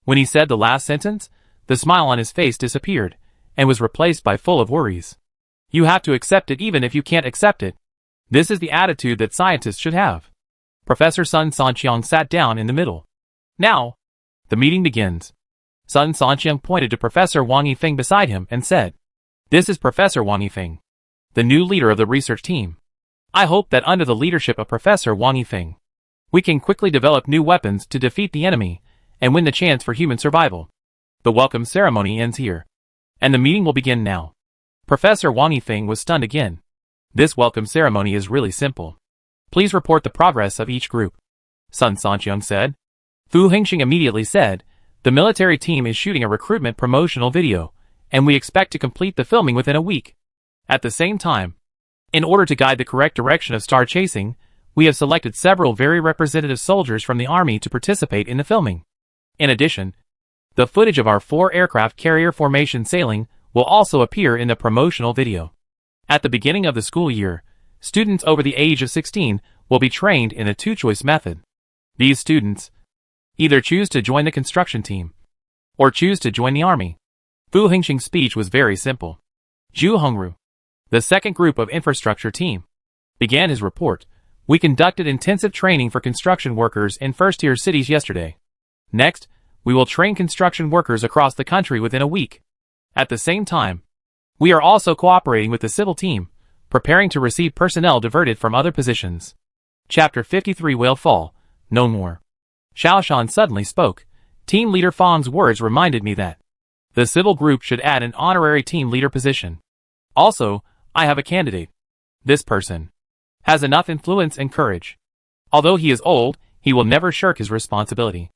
When he said the last sentence, the smile on his face disappeared and was replaced by full of worries. You have to accept it even if you can't accept it. This is the attitude that scientists should have. Professor Sun Sanqiang sat down in the middle. "Now, the meeting begins." Sun Sanqiang pointed to Professor Wang Yifeng beside him and said, "This is Professor Wang Yifeng, the new leader of the research team. I hope that under the leadership of Professor Wang Yifeng, we can quickly develop new weapons to defeat the enemy and win the chance for human survival. The welcome ceremony ends here, and the meeting will begin now." Professor Wang Yifeng was stunned again. "This welcome ceremony is really simple. Please report the progress of each group," Sun Sanqiang said. Fu Hingxing immediately said, "The military team is shooting a recruitment promotional video, and we expect to complete the filming within a week. At the same time, in order to guide the correct direction of star chasing, we have selected several very representative soldiers from the army to participate in the filming. In addition, the footage of our 4 aircraft carrier formation sailing will also appear in the promotional video. At the beginning of the school year, students over the age of 16 will be trained in a 2-choice method. These students either choose to join the construction team or choose to join the army." Fu Hingxing's speech was very simple. Zhu Hongru, the second group of infrastructure team, began his report. "We conducted intensive training for construction workers in first-tier cities yesterday. Next, we will train construction workers across the country within a week. At the same time, we are also cooperating with the civil team, preparing to receive personnel diverted from other positions." Chapter 53 Whale Fall, No More. Xiaoshan suddenly spoke. "Team Leader Fang's words reminded me that the civil group should add an honorary team leader position. Also, I have a candidate. This person has enough influence and courage. Although he is old, he will never shirk his responsibility."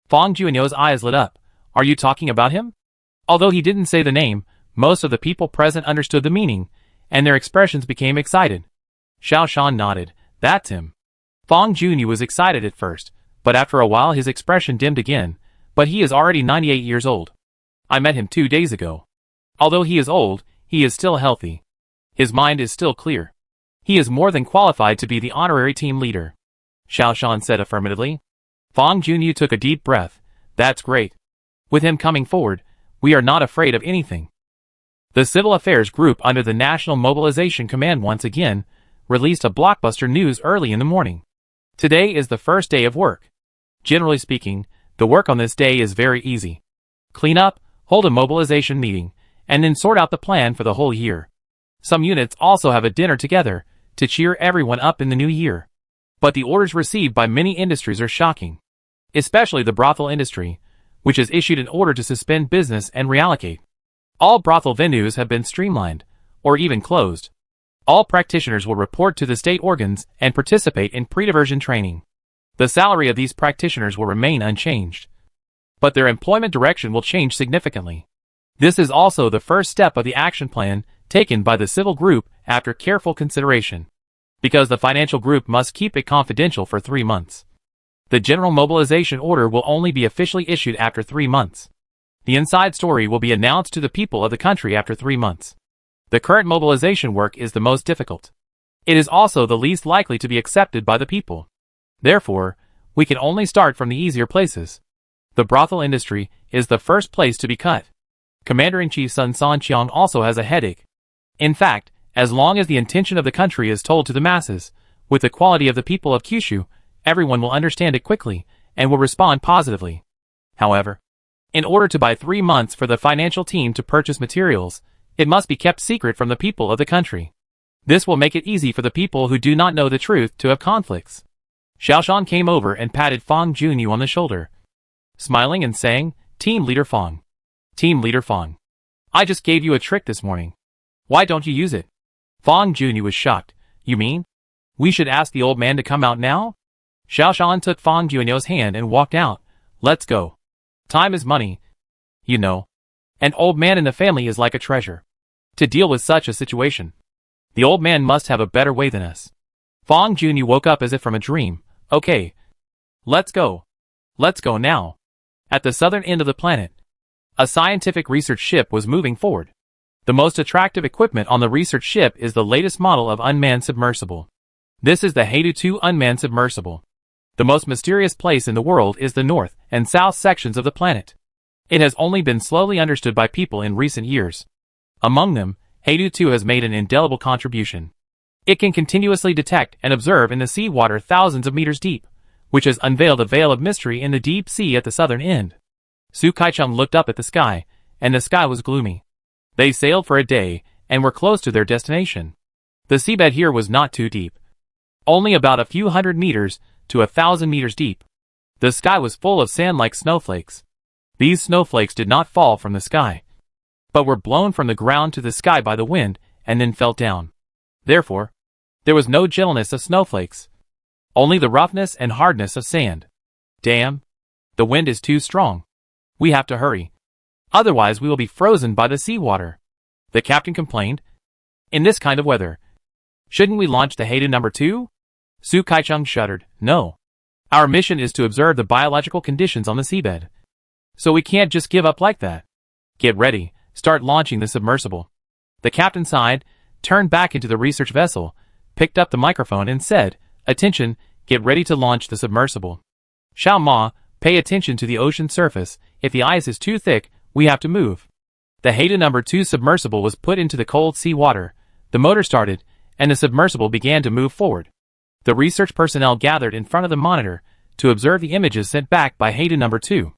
Fang Juanyo's eyes lit up. "Are you talking about him?" Although he didn't say the name, most of the people present understood the meaning, and their expressions became excited. Xiaoshan nodded. "That's him." Fang Junyu was excited at first, but after a while his expression dimmed again. "But he is already 98 years old. I met him 2 days ago. Although he is old, he is still healthy. His mind is still clear. He is more than qualified to be the honorary team leader," Xiaoshan said affirmatively. Fang Junyu took a deep breath. "That's great. With him coming forward, we are not afraid of anything." The Civil Affairs Group under the National Mobilization Command once again released a blockbuster news early in the morning. Today is the first day of work. Generally speaking, the work on this day is very easy. Clean up, hold a mobilization meeting, and then sort out the plan for the whole year. Some units also have a dinner together to cheer everyone up in the new year. But the orders received by many industries are shocking. Especially the brothel industry, which has issued an order to suspend business and reallocate. All brothel venues have been streamlined, or even closed. All practitioners will report to the state organs and participate in pre-diversion training. The salary of these practitioners will remain unchanged. But their employment direction will change significantly. This is also the first step of the action plan taken by the civil group after careful consideration. Because the financial group must keep it confidential for 3 months. The general mobilization order will only be officially issued after 3 months. The inside story will be announced to the people of the country after 3 months. The current mobilization work is the most difficult. It is also the least likely to be accepted by the people. Therefore, we can only start from the easier places. The brothel industry is the first place to be cut. Commander-in-Chief Sun Sanqiang also has a headache. In fact, as long as the intention of the country is told to the masses, with the quality of the people of Kyushu, everyone will understand it quickly and will respond positively. However, in order to buy 3 months for the financial team to purchase materials, it must be kept secret from the people of the country. This will make it easy for the people who do not know the truth to have conflicts. Xiaoshan came over and patted Fang Junyu on the shoulder, smiling and saying, "Team Leader Fang. Team Leader Fang. I just gave you a trick this morning. Why don't you use it?" Fang Junyu was shocked. "You mean? We should ask the old man to come out now?" Xiaoshan took Fang Junyu's hand and walked out. "Let's go. Time is money. You know. An old man in the family is like a treasure. To deal with such a situation, the old man must have a better way than us." Fang Junyu woke up as if from a dream. "Okay. Let's go. Let's go now." At the southern end of the planet, a scientific research ship was moving forward. The most attractive equipment on the research ship is the latest model of unmanned submersible. This is the Heidu 2 unmanned submersible. The most mysterious place in the world is the north and south sections of the planet. It has only been slowly understood by people in recent years. Among them, Heidu 2 has made an indelible contribution. It can continuously detect and observe in the sea water thousands of meters deep, which has unveiled a veil of mystery in the deep sea at the southern end. Su Kaicheng looked up at the sky, and the sky was gloomy. They sailed for a day, and were close to their destination. The seabed here was not too deep. Only about a few hundred meters to 1,000 meters deep. The sky was full of sand like snowflakes. These snowflakes did not fall from the sky, but were blown from the ground to the sky by the wind, and then fell down. Therefore, there was no gentleness of snowflakes. Only the roughness and hardness of sand. "Damn! The wind is too strong. We have to hurry. Otherwise we will be frozen by the seawater," the captain complained. "In this kind of weather, shouldn't we launch the Heidu No. 2? Su Kaicheng shuddered. "No. Our mission is to observe the biological conditions on the seabed. So we can't just give up like that. Get ready, start launching the submersible." The captain sighed, turned back into the research vessel, picked up the microphone and said, "Attention, get ready to launch the submersible. Xiao Ma, pay attention to the ocean surface. If the ice is too thick, we have to move." The Heidu No. 2 submersible was put into the cold sea water, the motor started, and the submersible began to move forward. The research personnel gathered in front of the monitor to observe the images sent back by Heidu No. 2.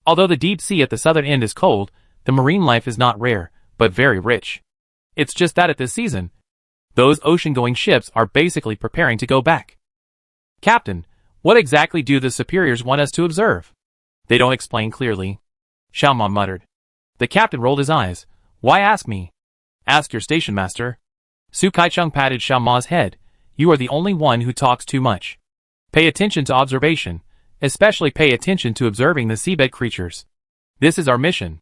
Although the deep sea at the southern end is cold, the marine life is not rare, but very rich. It's just that at this season, those ocean-going ships are basically preparing to go back. "Captain, what exactly do the superiors want us to observe?" "They don't explain clearly," Xiao Ma muttered. The captain rolled his eyes. "Why ask me? Ask your station master." Su Kaicheng patted Xiao Ma's head. "You are the only one who talks too much. Pay attention to observation, especially pay attention to observing the seabed creatures. This is our mission."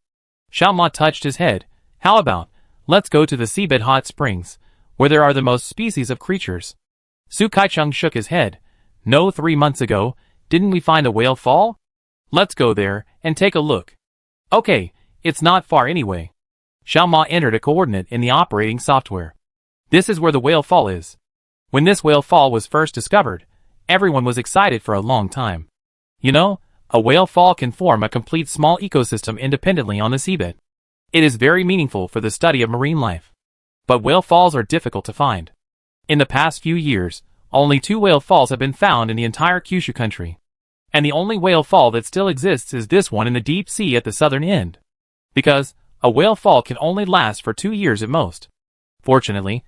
Xiao Ma touched his head. "How about, let's go to the seabed hot springs, where there are the most species of creatures." Su Kaicheng shook his head. "No, 3 months ago, didn't we find a whale fall? Let's go there and take a look." "Okay, it's not far anyway." Xiao Ma entered a coordinate in the operating software. "This is where the whale fall is." When this whale fall was first discovered, everyone was excited for a long time. You know, a whale fall can form a complete small ecosystem independently on the seabed. It is very meaningful for the study of marine life. But whale falls are difficult to find. In the past few years, only 2 whale falls have been found in the entire Kyushu country. And the only whale fall that still exists is this one in the deep sea at the southern end. Because a whale fall can only last for 2 years at most. Fortunately,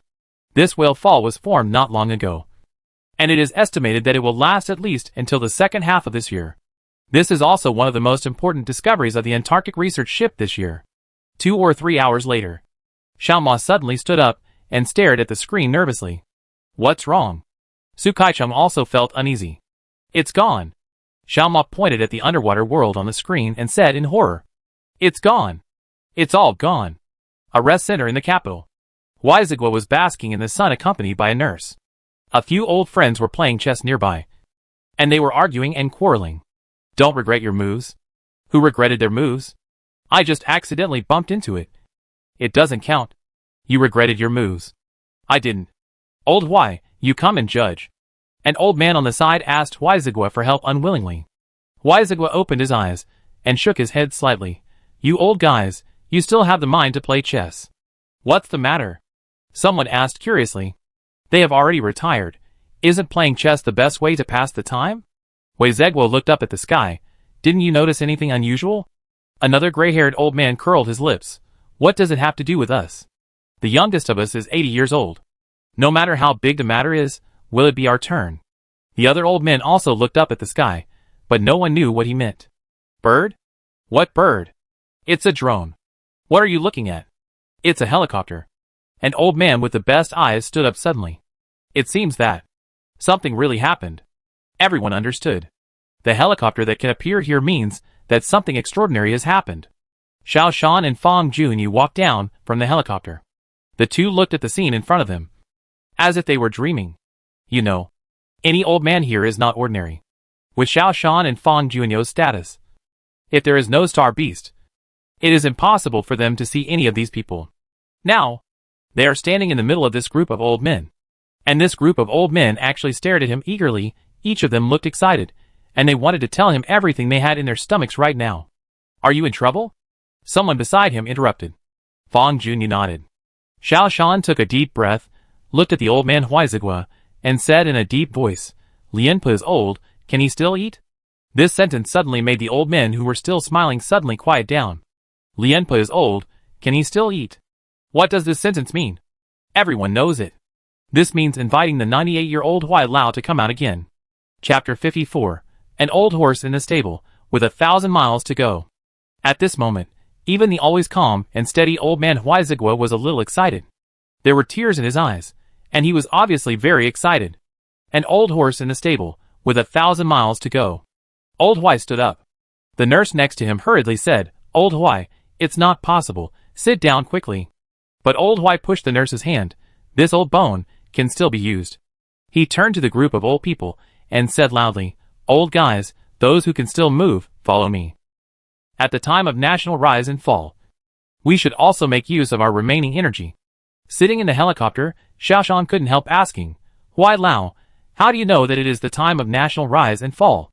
this whale fall was formed not long ago. And it is estimated that it will last at least until the second half of this year. This is also one of the most important discoveries of the Antarctic research ship this year. 2 or 3 hours later, Xiaoma suddenly stood up and stared at the screen nervously. What's wrong? Su Kaicheng also felt uneasy. It's gone. Xiaoma pointed at the underwater world on the screen and said in horror. It's gone. It's all gone. A rest center in the capital. Huizigua was basking in the sun accompanied by a nurse. A few old friends were playing chess nearby. And they were arguing and quarreling. Don't regret your moves. Who regretted their moves? I just accidentally bumped into it. It doesn't count. You regretted your moves. I didn't. Old Hui, you come and judge. An old man on the side asked Huizigua for help unwillingly. Huizigua opened his eyes and shook his head slightly. You old guys, you still have the mind to play chess. What's the matter? Someone asked curiously. They have already retired. Isn't playing chess the best way to pass the time? Huizigua looked up at the sky. Didn't you notice anything unusual? Another gray-haired old man curled his lips. What does it have to do with us? The youngest of us is 80 years old. No matter how big the matter is, will it be our turn? The other old men also looked up at the sky, but no one knew what he meant. Bird? What bird? It's a drone. What are you looking at? It's a helicopter. An old man with the best eyes stood up suddenly. It seems that something really happened. Everyone understood. The helicopter that can appear here means that something extraordinary has happened. Xiao Shan and Fang Junyu walked down from the helicopter. The two looked at the scene in front of them, as if they were dreaming. You know, any old man here is not ordinary. With Xiao Shan and Fang Junyu's status, if there is no star beast, it is impossible for them to see any of these people. Now, they are standing in the middle of this group of old men. And this group of old men actually stared at him eagerly. Each of them looked excited, and they wanted to tell him everything they had in their stomachs right now. Are you in trouble? Someone beside him interrupted. Fang Junyu nodded. Xiao Shan took a deep breath, looked at the old man Huizigua, and said in a deep voice, Lianpa is old, can he still eat? This sentence suddenly made the old men who were still smiling suddenly quiet down. Lianpa is old, can he still eat? What does this sentence mean? Everyone knows it. This means inviting the 98-year-old Hui Lao to come out again. Chapter 54. An old horse in the stable, with 1,000 miles to go. At this moment, even the always calm and steady old man Huizigua was a little excited. There were tears in his eyes, and he was obviously very excited. An old horse in the stable, with 1,000 miles to go. Old Hui stood up. The nurse next to him hurriedly said, Old Hui, it's not possible, sit down quickly. But Old Hui pushed the nurse's hand. This old bone can still be used. He turned to the group of old people and said loudly, Old guys, those who can still move, follow me. At the time of national rise and fall, we should also make use of our remaining energy. Sitting in the helicopter, Xiao Shan couldn't help asking, Hui Lao, how do you know that it is the time of national rise and fall?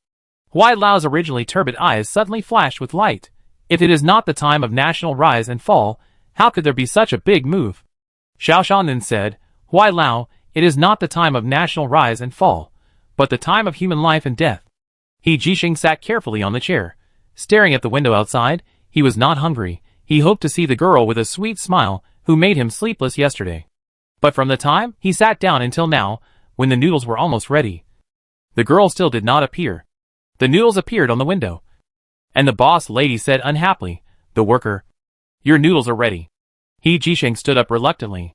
Hui Lao's originally turbid eyes suddenly flashed with light. If it is not the time of national rise and fall, how could there be such a big move? Xiao Shan then said, Hui Lao, it is not the time of national rise and fall, but the time of human life and death. He Jixing sat carefully on the chair, staring at the window outside. He was not hungry. He hoped to see the girl with a sweet smile who made him sleepless yesterday. But from the time he sat down until now, when the noodles were almost ready, the girl still did not appear. The noodles appeared on the window. And the boss lady said unhappily, the worker, your noodles are ready. He Jixing stood up reluctantly.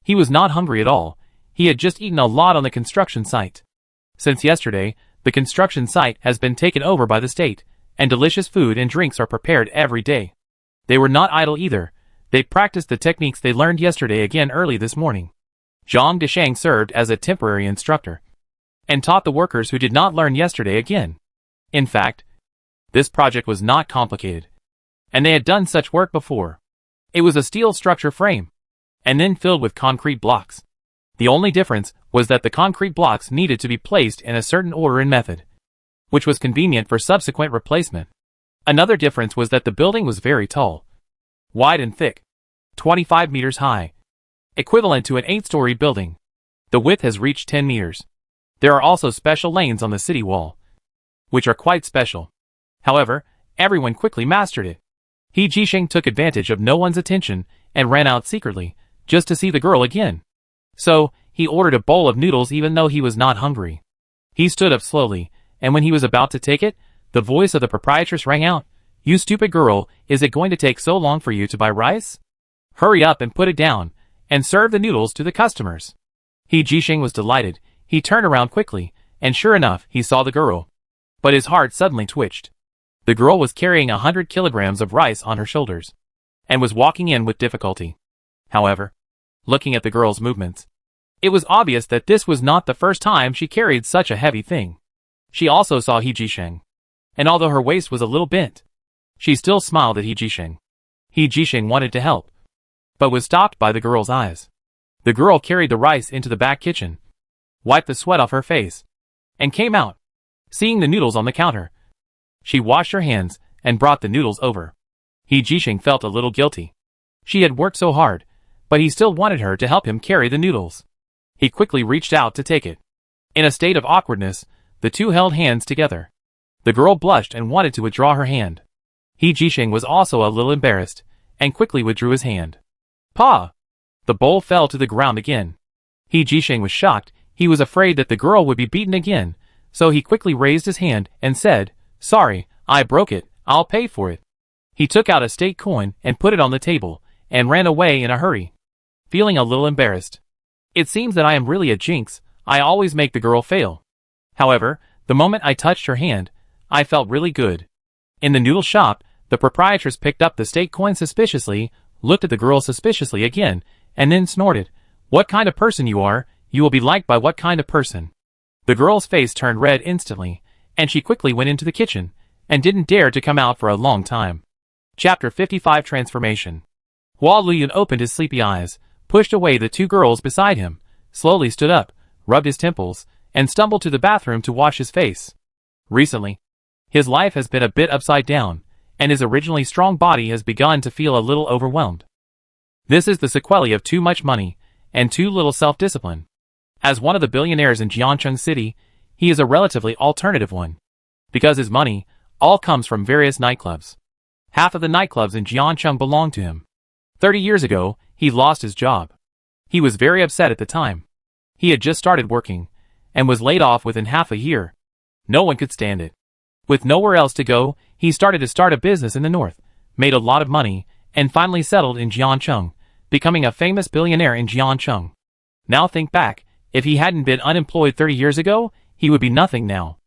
He was not hungry at all. He had just eaten a lot on the construction site. Since yesterday, the construction site has been taken over by the state, and delicious food and drinks are prepared every day. They were not idle either. They practiced the techniques they learned yesterday again early this morning. Zhang Deshang served as a temporary instructor and taught the workers who did not learn yesterday again. In fact, this project was not complicated, and they had done such work before. It was a steel structure frame, and then filled with concrete blocks. The only difference was that the concrete blocks needed to be placed in a certain order and method, which was convenient for subsequent replacement. Another difference was that the building was very tall. wide and thick, 25 meters high, equivalent to an 8-story building. The width has reached 10 meters. There are also special lanes on the city wall, which are quite special. However, everyone quickly mastered it. He Jisheng took advantage of no one's attention and ran out secretly, just to see the girl again. So, he ordered a bowl of noodles even though he was not hungry. He stood up slowly, and when he was about to take it, the voice of the proprietress rang out, "You stupid girl, is it going to take so long for you to buy rice? Hurry up and put it down, and serve the noodles to the customers." He Jisheng was delighted. He turned around quickly, and sure enough, he saw the girl. But his heart suddenly twitched. The girl was carrying 100 kilograms of rice on her shoulders, and was walking in with difficulty. However, looking at the girl's movements, it was obvious that this was not the first time she carried such a heavy thing. She also saw He Jisheng, and although her waist was a little bent, she still smiled at He Jisheng. He Jisheng wanted to help, but was stopped by the girl's eyes. The girl carried the rice into the back kitchen, wiped the sweat off her face, and came out. Seeing the noodles on the counter, she washed her hands and brought the noodles over. He Jisheng felt a little guilty. She had worked so hard, but he still wanted her to help him carry the noodles. He quickly reached out to take it. In a state of awkwardness, the two held hands together. The girl blushed and wanted to withdraw her hand. He Jisheng was also a little embarrassed, and quickly withdrew his hand. Pa! The bowl fell to the ground again. He Jisheng was shocked. He was afraid that the girl would be beaten again, so he quickly raised his hand and said, "Sorry, I broke it, I'll pay for it." He took out a state coin and put it on the table, and ran away in a hurry, feeling a little embarrassed. It seems that I am really a jinx. I always make the girl fail. However, the moment I touched her hand, I felt really good. In the noodle shop, the proprietress picked up the state coin suspiciously, looked at the girl suspiciously again, and then snorted, "What kind of person you are, you will be liked by what kind of person." The girl's face turned red instantly, and she quickly went into the kitchen, and didn't dare to come out for a long time. Chapter 55 Transformation. Hua Luyun opened his sleepy eyes, pushed away the two girls beside him, slowly stood up, rubbed his temples, and stumbled to the bathroom to wash his face. Recently, his life has been a bit upside down, and his originally strong body has begun to feel a little overwhelmed. This is the sequelae of too much money, and too little self-discipline. As one of the billionaires in Jiancheng City, he is a relatively alternative one. Because his money all comes from various nightclubs. Half of the nightclubs in Jiancheng belong to him. 30 years ago, he lost his job. He was very upset at the time. He had just started working, and was laid off within half a year. No one could stand it. With nowhere else to go, he started to start a business in the north, made a lot of money, and finally settled in Jiancheng, becoming a famous billionaire in Jiancheng. Now think back, if he hadn't been unemployed 30 years ago, he would be nothing now.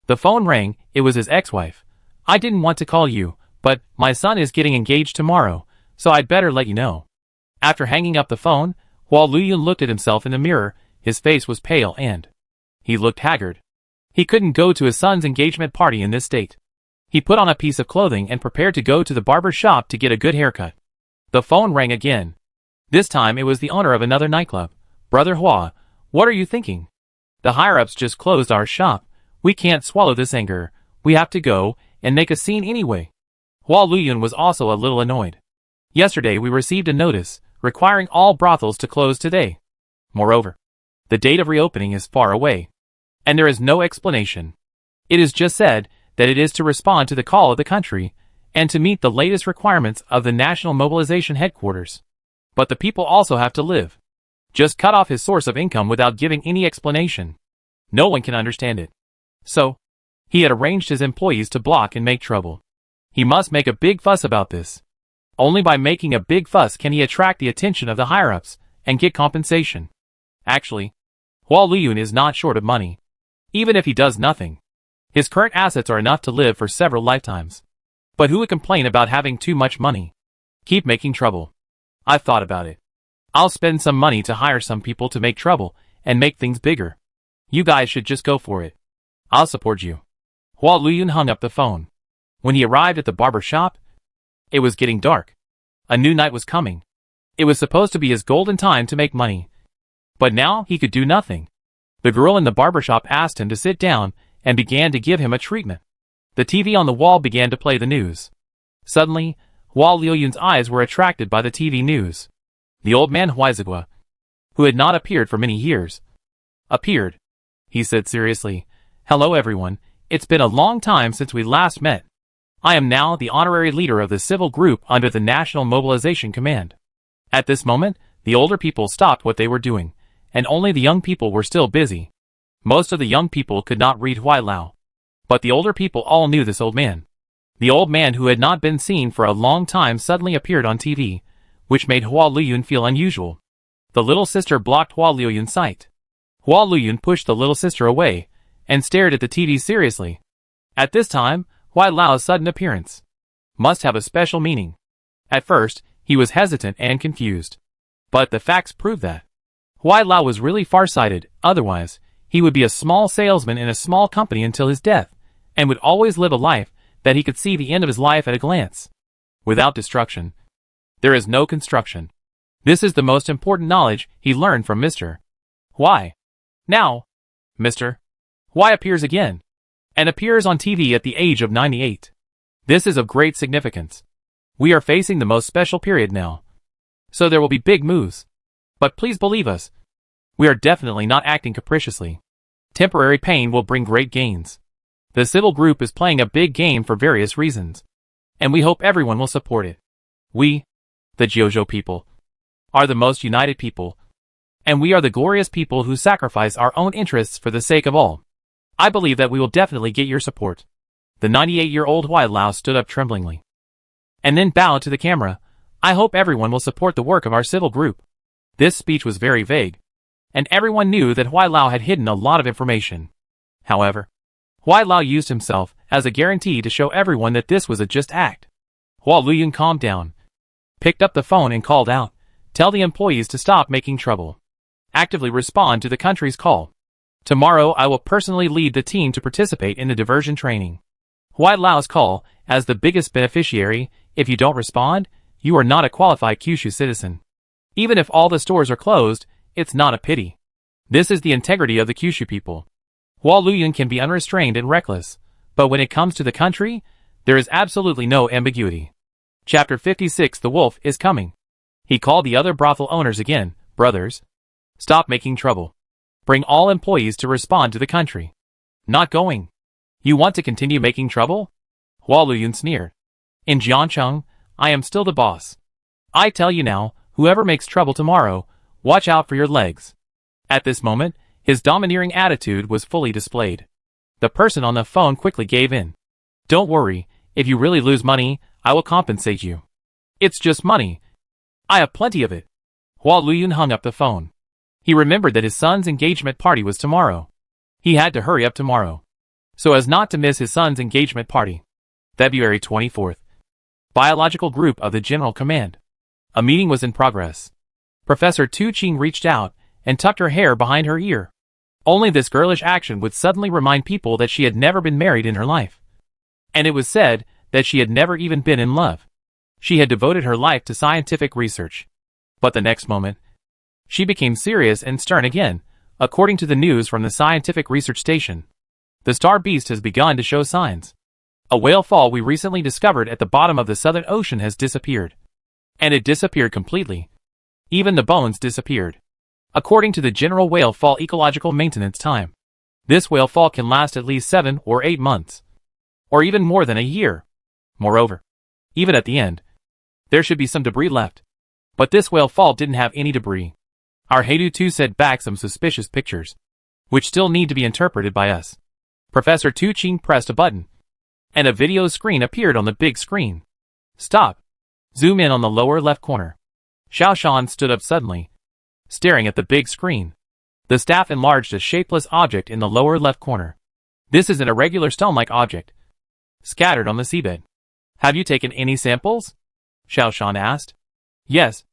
The phone rang. It was his ex-wife. "I didn't want to call you, but my son is getting engaged tomorrow, so I'd better let you know." After hanging up the phone, Hua Luyun looked at himself in the mirror. His face was pale and he looked haggard. He couldn't go to his son's engagement party in this state. He put on a piece of clothing and prepared to go to the barber shop to get a good haircut. The phone rang again. This time it was the owner of another nightclub. "Brother Hua, what are you thinking? The higher-ups just closed our shop. We can't swallow this anger. We have to go and make a scene anyway." Hua Luyun was also a little annoyed. "Yesterday we received a notice requiring all brothels to close today. Moreover, the date of reopening is far away, and there is no explanation. It is just said that it is to respond to the call of the country and to meet the latest requirements of the National Mobilization Headquarters. But the people also have to live. Just cut off his source of income without giving any explanation. No one can understand it. So, he had arranged his employees to block and make trouble. He must make a big fuss about this. Only by making a big fuss can he attract the attention of the higher-ups and get compensation. Actually, Hua Luyun is not short of money. Even if he does nothing, his current assets are enough to live for several lifetimes. But who would complain about having too much money? Keep making trouble. I've thought about it. I'll spend some money to hire some people to make trouble and make things bigger. You guys should just go for it. I'll support you." Hua Luyun hung up the phone. When he arrived at the barber shop, it was getting dark. A new night was coming. It was supposed to be his golden time to make money. But now he could do nothing. The girl in the barber shop asked him to sit down and began to give him a treatment. The TV on the wall began to play the news. Suddenly, Hua Liuyun's eyes were attracted by the TV news. The old man Huizigua, who had not appeared for many years, appeared. He said seriously, "Hello everyone, it's been a long time since we last met. I am now the honorary leader of the civil group under the National Mobilization Command." At this moment, the older people stopped what they were doing, and only the young people were still busy. Most of the young people could not read Huailao, but the older people all knew this old man. The old man who had not been seen for a long time suddenly appeared on TV, which made Hua Liyun feel unusual. The little sister blocked Hua Liyun's sight. Hua Liyun pushed the little sister away, and stared at the TV seriously. At this time, Huailao's sudden appearance must have a special meaning. At first, he was hesitant and confused. But the facts proved that Huailao was really farsighted, otherwise, he would be a small salesman in a small company until his death, and would always live a life that he could see the end of his life at a glance. Without destruction, there is no construction. This is the most important knowledge he learned from Mr. Why. Now, Mr. Why appears again, and appears on TV at the age of 98. This is of great significance. We are facing the most special period now. So there will be big moves. But please believe us. We are definitely not acting capriciously. Temporary pain will bring great gains. The civil group is playing a big game for various reasons, and we hope everyone will support it. We, the Jiuzhou people, are the most united people, and we are the glorious people who sacrifice our own interests for the sake of all. I believe that we will definitely get your support. The 98-year-old Huailao stood up tremblingly, and then bowed to the camera. I hope everyone will support the work of our civil group. This speech was very vague, and everyone knew that Huailao had hidden a lot of information. However, Huailao used himself as a guarantee to show everyone that this was a just act. Hua Liyun calmed down, picked up the phone and called out, "Tell the employees to stop making trouble. Actively respond to the country's call. Tomorrow I will personally lead the team to participate in the diversion training." Huailao's call, as the biggest beneficiary, if you don't respond, you are not a qualified Kyushu citizen. Even if all the stores are closed, it's not a pity. This is the integrity of the Kyushu people. Hua Liyun can be unrestrained and reckless, but when it comes to the country, there is absolutely no ambiguity. Chapter 56. The wolf is coming. He called the other brothel owners again. "Brothers, stop making trouble. Bring all employees to respond to the country." "Not going. You want to continue making trouble?" Hua Liyun sneered. "In Jiancheng, I am still the boss. I tell you now, whoever makes trouble tomorrow, watch out for your legs." At this moment, his domineering attitude was fully displayed. The person on the phone quickly gave in. "Don't worry, if you really lose money, I will compensate you. It's just money. I have plenty of it." Hua Liyun hung up the phone. He remembered that his son's engagement party was tomorrow. He had to hurry up tomorrow, so as not to miss his son's engagement party. February 24th. Biological Group of the General Command. A meeting was in progress. Professor Tu Qing reached out and tucked her hair behind her ear. Only this girlish action would suddenly remind people that she had never been married in her life. And it was said that she had never even been in love. She had devoted her life to scientific research. But the next moment, she became serious and stern again, according to the news from the scientific research station. The star beast has begun to show signs. A whale fall we recently discovered at the bottom of the Southern Ocean has disappeared. And it disappeared completely. Even the bones disappeared. According to the general whale fall ecological maintenance time, this whale fall can last at least 7 or 8 months. Or even more than a year. Moreover, even at the end, there should be some debris left. But this whale fall didn't have any debris. Our Heidu 2 sent back some suspicious pictures, which still need to be interpreted by us. Professor Tu Qing pressed a button, and a video screen appeared on the big screen. "Stop. Zoom in on the lower left corner." Xiao Shan stood up suddenly, staring at the big screen. The staff enlarged a shapeless object in the lower left corner. This is an irregular stone-like object, scattered on the seabed. "Have you taken any samples?" Xiao Shan asked. "Yes,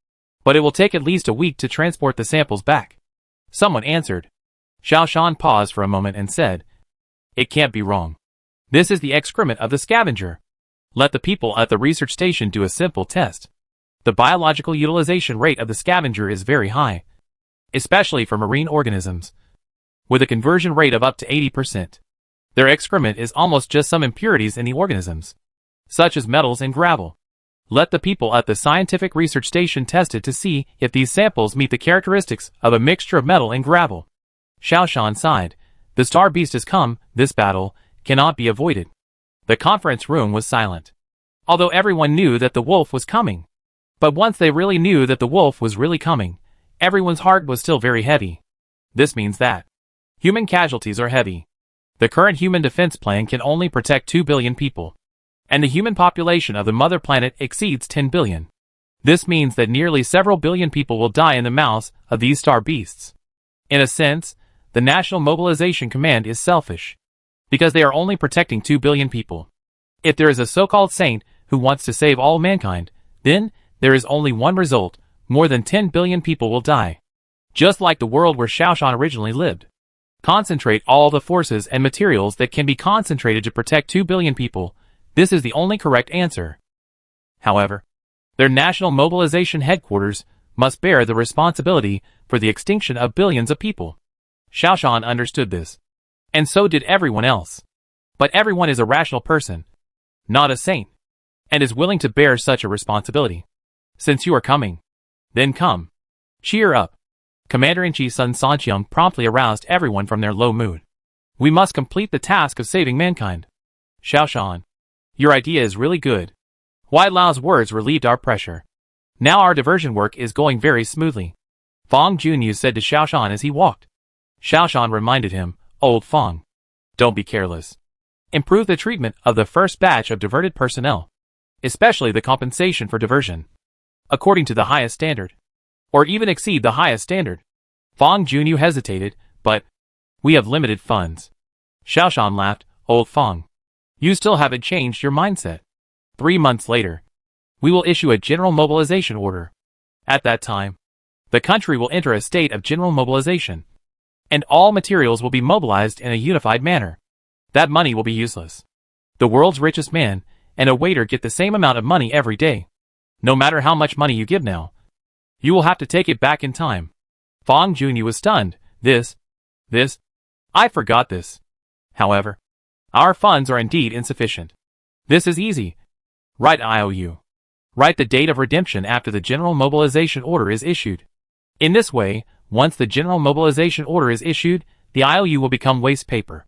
but it will take at least a week to transport the samples back," someone answered. Xiao Shan paused for a moment and said, "It can't be wrong. This is the excrement of the scavenger. Let the people at the research station do a simple test. The biological utilization rate of the scavenger is very high, especially for marine organisms, with a conversion rate of up to 80%. Their excrement is almost just some impurities in the organisms, such as metals and gravel. Let the people at the scientific research station test it to see if these samples meet the characteristics of a mixture of metal and gravel. Xiao Shan sighed. The star beast has come, this battle cannot be avoided. The conference room was silent. Although everyone knew that the wolf was coming. But once they really knew that the wolf was really coming, everyone's heart was still very heavy. This means that human casualties are heavy. The current human defense plan can only protect 2 billion people. And the human population of the mother planet exceeds 10 billion. This means that nearly several billion people will die in the mouths of these star beasts. In a sense, the National Mobilization Command is selfish. Because they are only protecting 2 billion people. If there is a so-called saint who wants to save all mankind, then there is only one result: more than 10 billion people will die. Just like the world where Xiao Shan originally lived. Concentrate all the forces and materials that can be concentrated to protect 2 billion people. This is the only correct answer. However, their national mobilization headquarters must bear the responsibility for the extinction of billions of people. Xiao Shan understood this. And so did everyone else. But everyone is a rational person, not a saint, and is willing to bear such a responsibility. Since you are coming, then come. Cheer up. Commander-in-Chief Sun Sanqiang promptly aroused everyone from their low mood. We must complete the task of saving mankind. Xiao Shan, your idea is really good. Wai Lao's words relieved our pressure. Now our diversion work is going very smoothly. Fang Junyu said to Xiao Shan as he walked. Xiao Shan reminded him, Old Fang, don't be careless. Improve the treatment of the first batch of diverted personnel. Especially the compensation for diversion. According to the highest standard. Or even exceed the highest standard. Fang Junyu hesitated, but we have limited funds. Xiao Shan laughed. Old Fang, you still haven't changed your mindset. 3 months later, we will issue a general mobilization order. At that time, the country will enter a state of general mobilization. And all materials will be mobilized in a unified manner. That money will be useless. The world's richest man and a waiter get the same amount of money every day. No matter how much money you give now, you will have to take it back in time. Fang Junyu was stunned. This, I forgot this. However, our funds are indeed insufficient. This is easy. Write IOU. Write the date of redemption after the general mobilization order is issued. In this way, once the general mobilization order is issued, the IOU will become waste paper.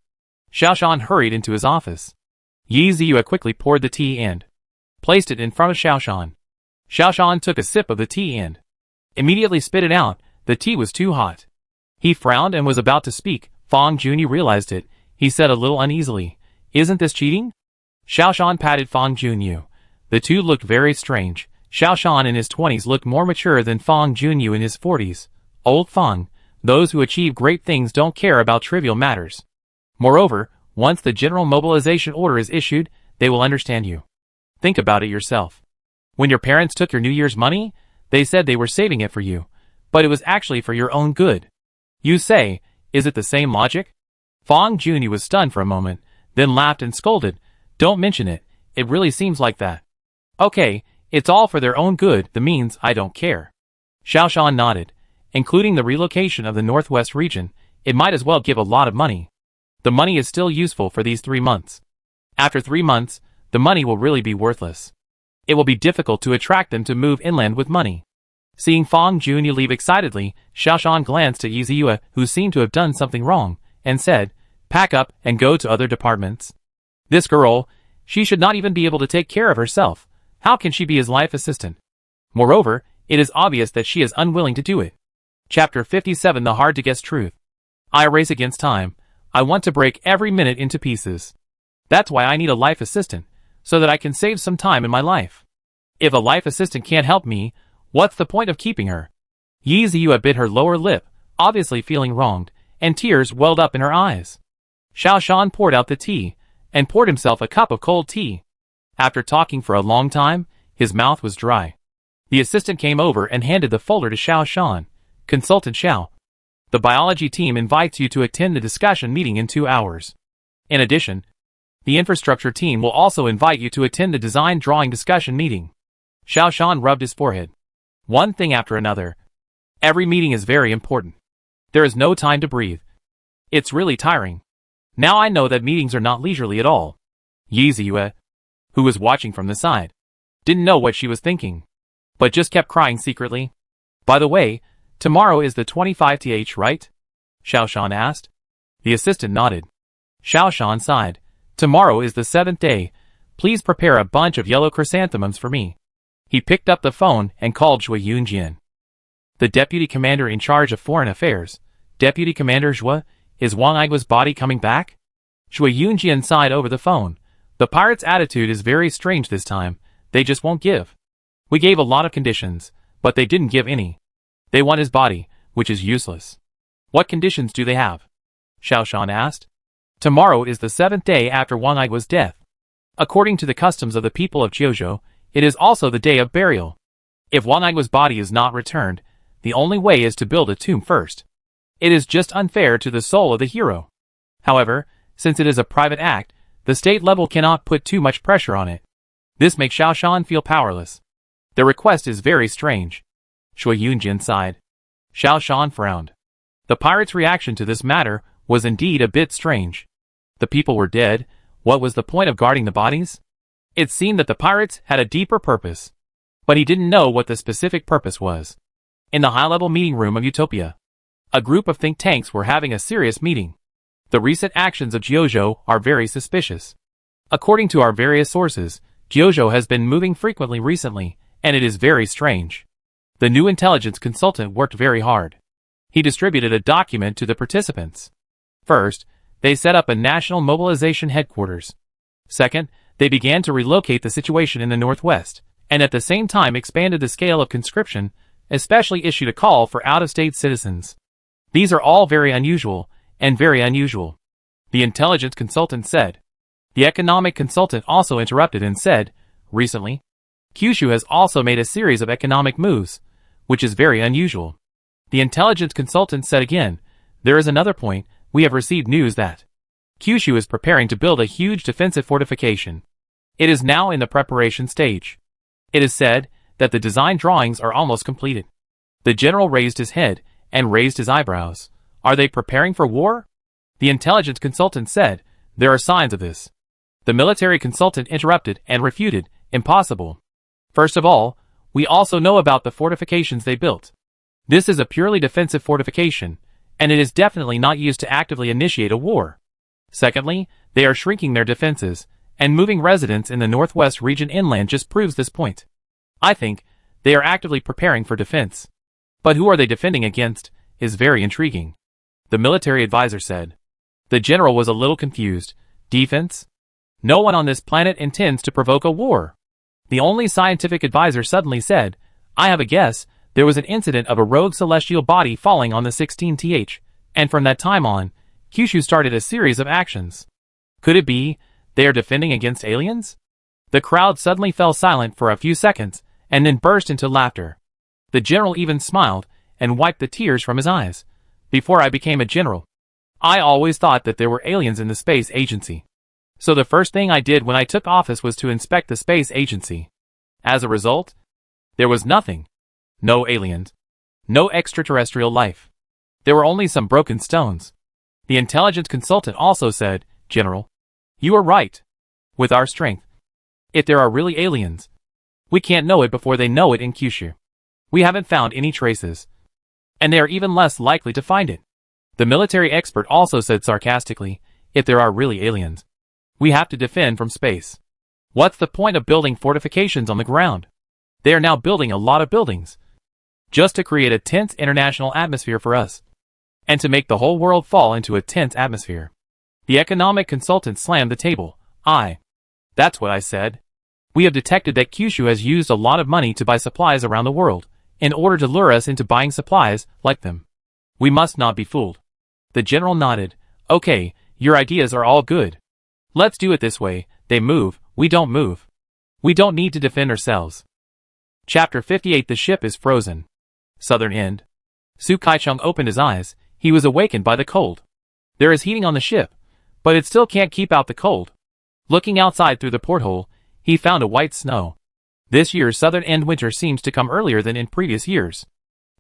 Xiao Shan hurried into his office. Yi Ziyue quickly poured the tea and placed it in front of Xiao Shan. Xiao Shan took a sip of the tea and immediately spit it out. The tea was too hot. He frowned and was about to speak. Fang Junyu realized it. He said a little uneasily, Isn't this cheating? Xiao Shan patted Fang Junyu. The two looked very strange. Xiao Shan in his 20s looked more mature than Fang Junyu in his 40s. Old Fang, those who achieve great things don't care about trivial matters. Moreover, once the general mobilization order is issued, they will understand you. Think about it yourself. When your parents took your New Year's money, they said they were saving it for you, but it was actually for your own good. You say, is it the same logic? Fang Junyu was stunned for a moment, then laughed and scolded. Don't mention it, it really seems like that. Okay, it's all for their own good, the means I don't care. Xiao Shan nodded. Including the relocation of the Northwest region, it might as well give a lot of money. The money is still useful for these 3 months. After 3 months, the money will really be worthless. It will be difficult to attract them to move inland with money. Seeing Fang Junyu leave excitedly, Xiao Shan glanced at Yi Ziyue, who seemed to have done something wrong, and said, Pack up and go to other departments. This girl, she should not even be able to take care of herself. How can she be his life assistant? Moreover, it is obvious that she is unwilling to do it. Chapter 57 The Hard-to-Guess Truth. I race against time. I want to break every minute into pieces. That's why I need a life assistant, so that I can save some time in my life. If a life assistant can't help me, what's the point of keeping her? Yi Ziyue bit her lower lip, obviously feeling wronged, and tears welled up in her eyes. Xiao Shan poured out the tea, and poured himself a cup of cold tea. After talking for a long time, his mouth was dry. The assistant came over and handed the folder to Xiao Shan. Consultant Xiao. The biology team invites you to attend the discussion meeting in 2 hours. In addition, the infrastructure team will also invite you to attend the design drawing discussion meeting. Xiao Shan rubbed his forehead. One thing after another. Every meeting is very important. There is no time to breathe. It's really tiring. Now I know that meetings are not leisurely at all. Yi Ziyue, who was watching from the side, Didn't know what she was thinking, but just kept crying secretly. By the way, tomorrow is the 25th, right? Xiao Shan asked. The assistant nodded. Xiao Shan sighed. Tomorrow is the 7th day. Please prepare a bunch of yellow chrysanthemums for me. He picked up the phone and called Zhuo Yunjian. The deputy commander in charge of foreign affairs. Deputy Commander Zhuo, is Wang Aige's body coming back? Zhuo Yunjian sighed over the phone. The pirates' attitude is very strange this time. They just won't give. We gave a lot of conditions, but they didn't give any. They want his body, which is useless. What conditions do they have? Xiao Shan asked. Tomorrow is the 7th day after Wang Aige's death. According to the customs of the people of Jiuzhou, it is also the day of burial. If Wang Aige's body is not returned, the only way is to build a tomb first. It is just unfair to the soul of the hero. However, since it is a private act, the state level cannot put too much pressure on it. This makes Xiao Shan feel powerless. The request is very strange. Zhuo Yunjian sighed. Xiao Shan frowned. The pirates' reaction to this matter was indeed a bit strange. The people were dead. What was the point of guarding the bodies? It seemed that the pirates had a deeper purpose. But he didn't know what the specific purpose was. In the high-level meeting room of Utopia, a group of think tanks were having a serious meeting. The recent actions of Jiuzhou are very suspicious. According to our various sources, Jiuzhou has been moving frequently recently, and it is very strange. The new intelligence consultant worked very hard. He distributed a document to the participants. First, they set up a national mobilization headquarters. Second, they began to relocate the situation in the northwest, and at the same time expanded the scale of conscription, especially issued a call for out-of-state citizens. These are all very unusual, and very unusual. The intelligence consultant said. The economic consultant also interrupted and said, recently, Kyushu has also made a series of economic moves, which is very unusual. The intelligence consultant said again, there is another point, we have received news that Kyushu is preparing to build a huge defensive fortification. It is now in the preparation stage. It is said that the design drawings are almost completed. The general raised his head and raised his eyebrows. Are they preparing for war? The intelligence consultant said, there are signs of this. The military consultant interrupted and refuted, impossible. First of all, we also know about the fortifications they built. This is a purely defensive fortification, and it is definitely not used to actively initiate a war. Secondly, they are shrinking their defenses, and moving residents in the northwest region inland just proves this point. I think they are actively preparing for defense. But who are they defending against, is very intriguing. The military advisor said. The general was a little confused. Defense? No one on this planet intends to provoke a war. The only scientific advisor suddenly said, I have a guess, there was an incident of a rogue celestial body falling on the 16th, and from that time on, Kyushu started a series of actions. Could it be, they are defending against aliens? The crowd suddenly fell silent for a few seconds, and then burst into laughter. The general even smiled, and wiped the tears from his eyes. Before I became a general, I always thought that there were aliens in the space agency. So the first thing I did when I took office was to inspect the space agency. As a result, there was nothing. No aliens. No extraterrestrial life. There were only some broken stones. The intelligence consultant also said, General, you are right. With our strength, if there are really aliens, we can't know it before they know it in Kyushu. We haven't found any traces. And they are even less likely to find it. The military expert also said sarcastically, if there are really aliens, we have to defend from space. What's the point of building fortifications on the ground? They are now building a lot of buildings. Just to create a tense international atmosphere for us. And to make the whole world fall into a tense atmosphere. The economic consultant slammed the table. That's what I said. We have detected that Kyushu has used a lot of money to buy supplies around the world, in order to lure us into buying supplies like them. We must not be fooled. The general nodded. Okay, your ideas are all good. Let's do it this way, they move, we don't move. We don't need to defend ourselves. Chapter 58. The ship is frozen. Southern end. Su Kaichung opened his eyes. He was awakened by the cold. There is heating on the ship, but it still can't keep out the cold. Looking outside through the porthole, he found a white snow. This year's southern end winter seems to come earlier than in previous years.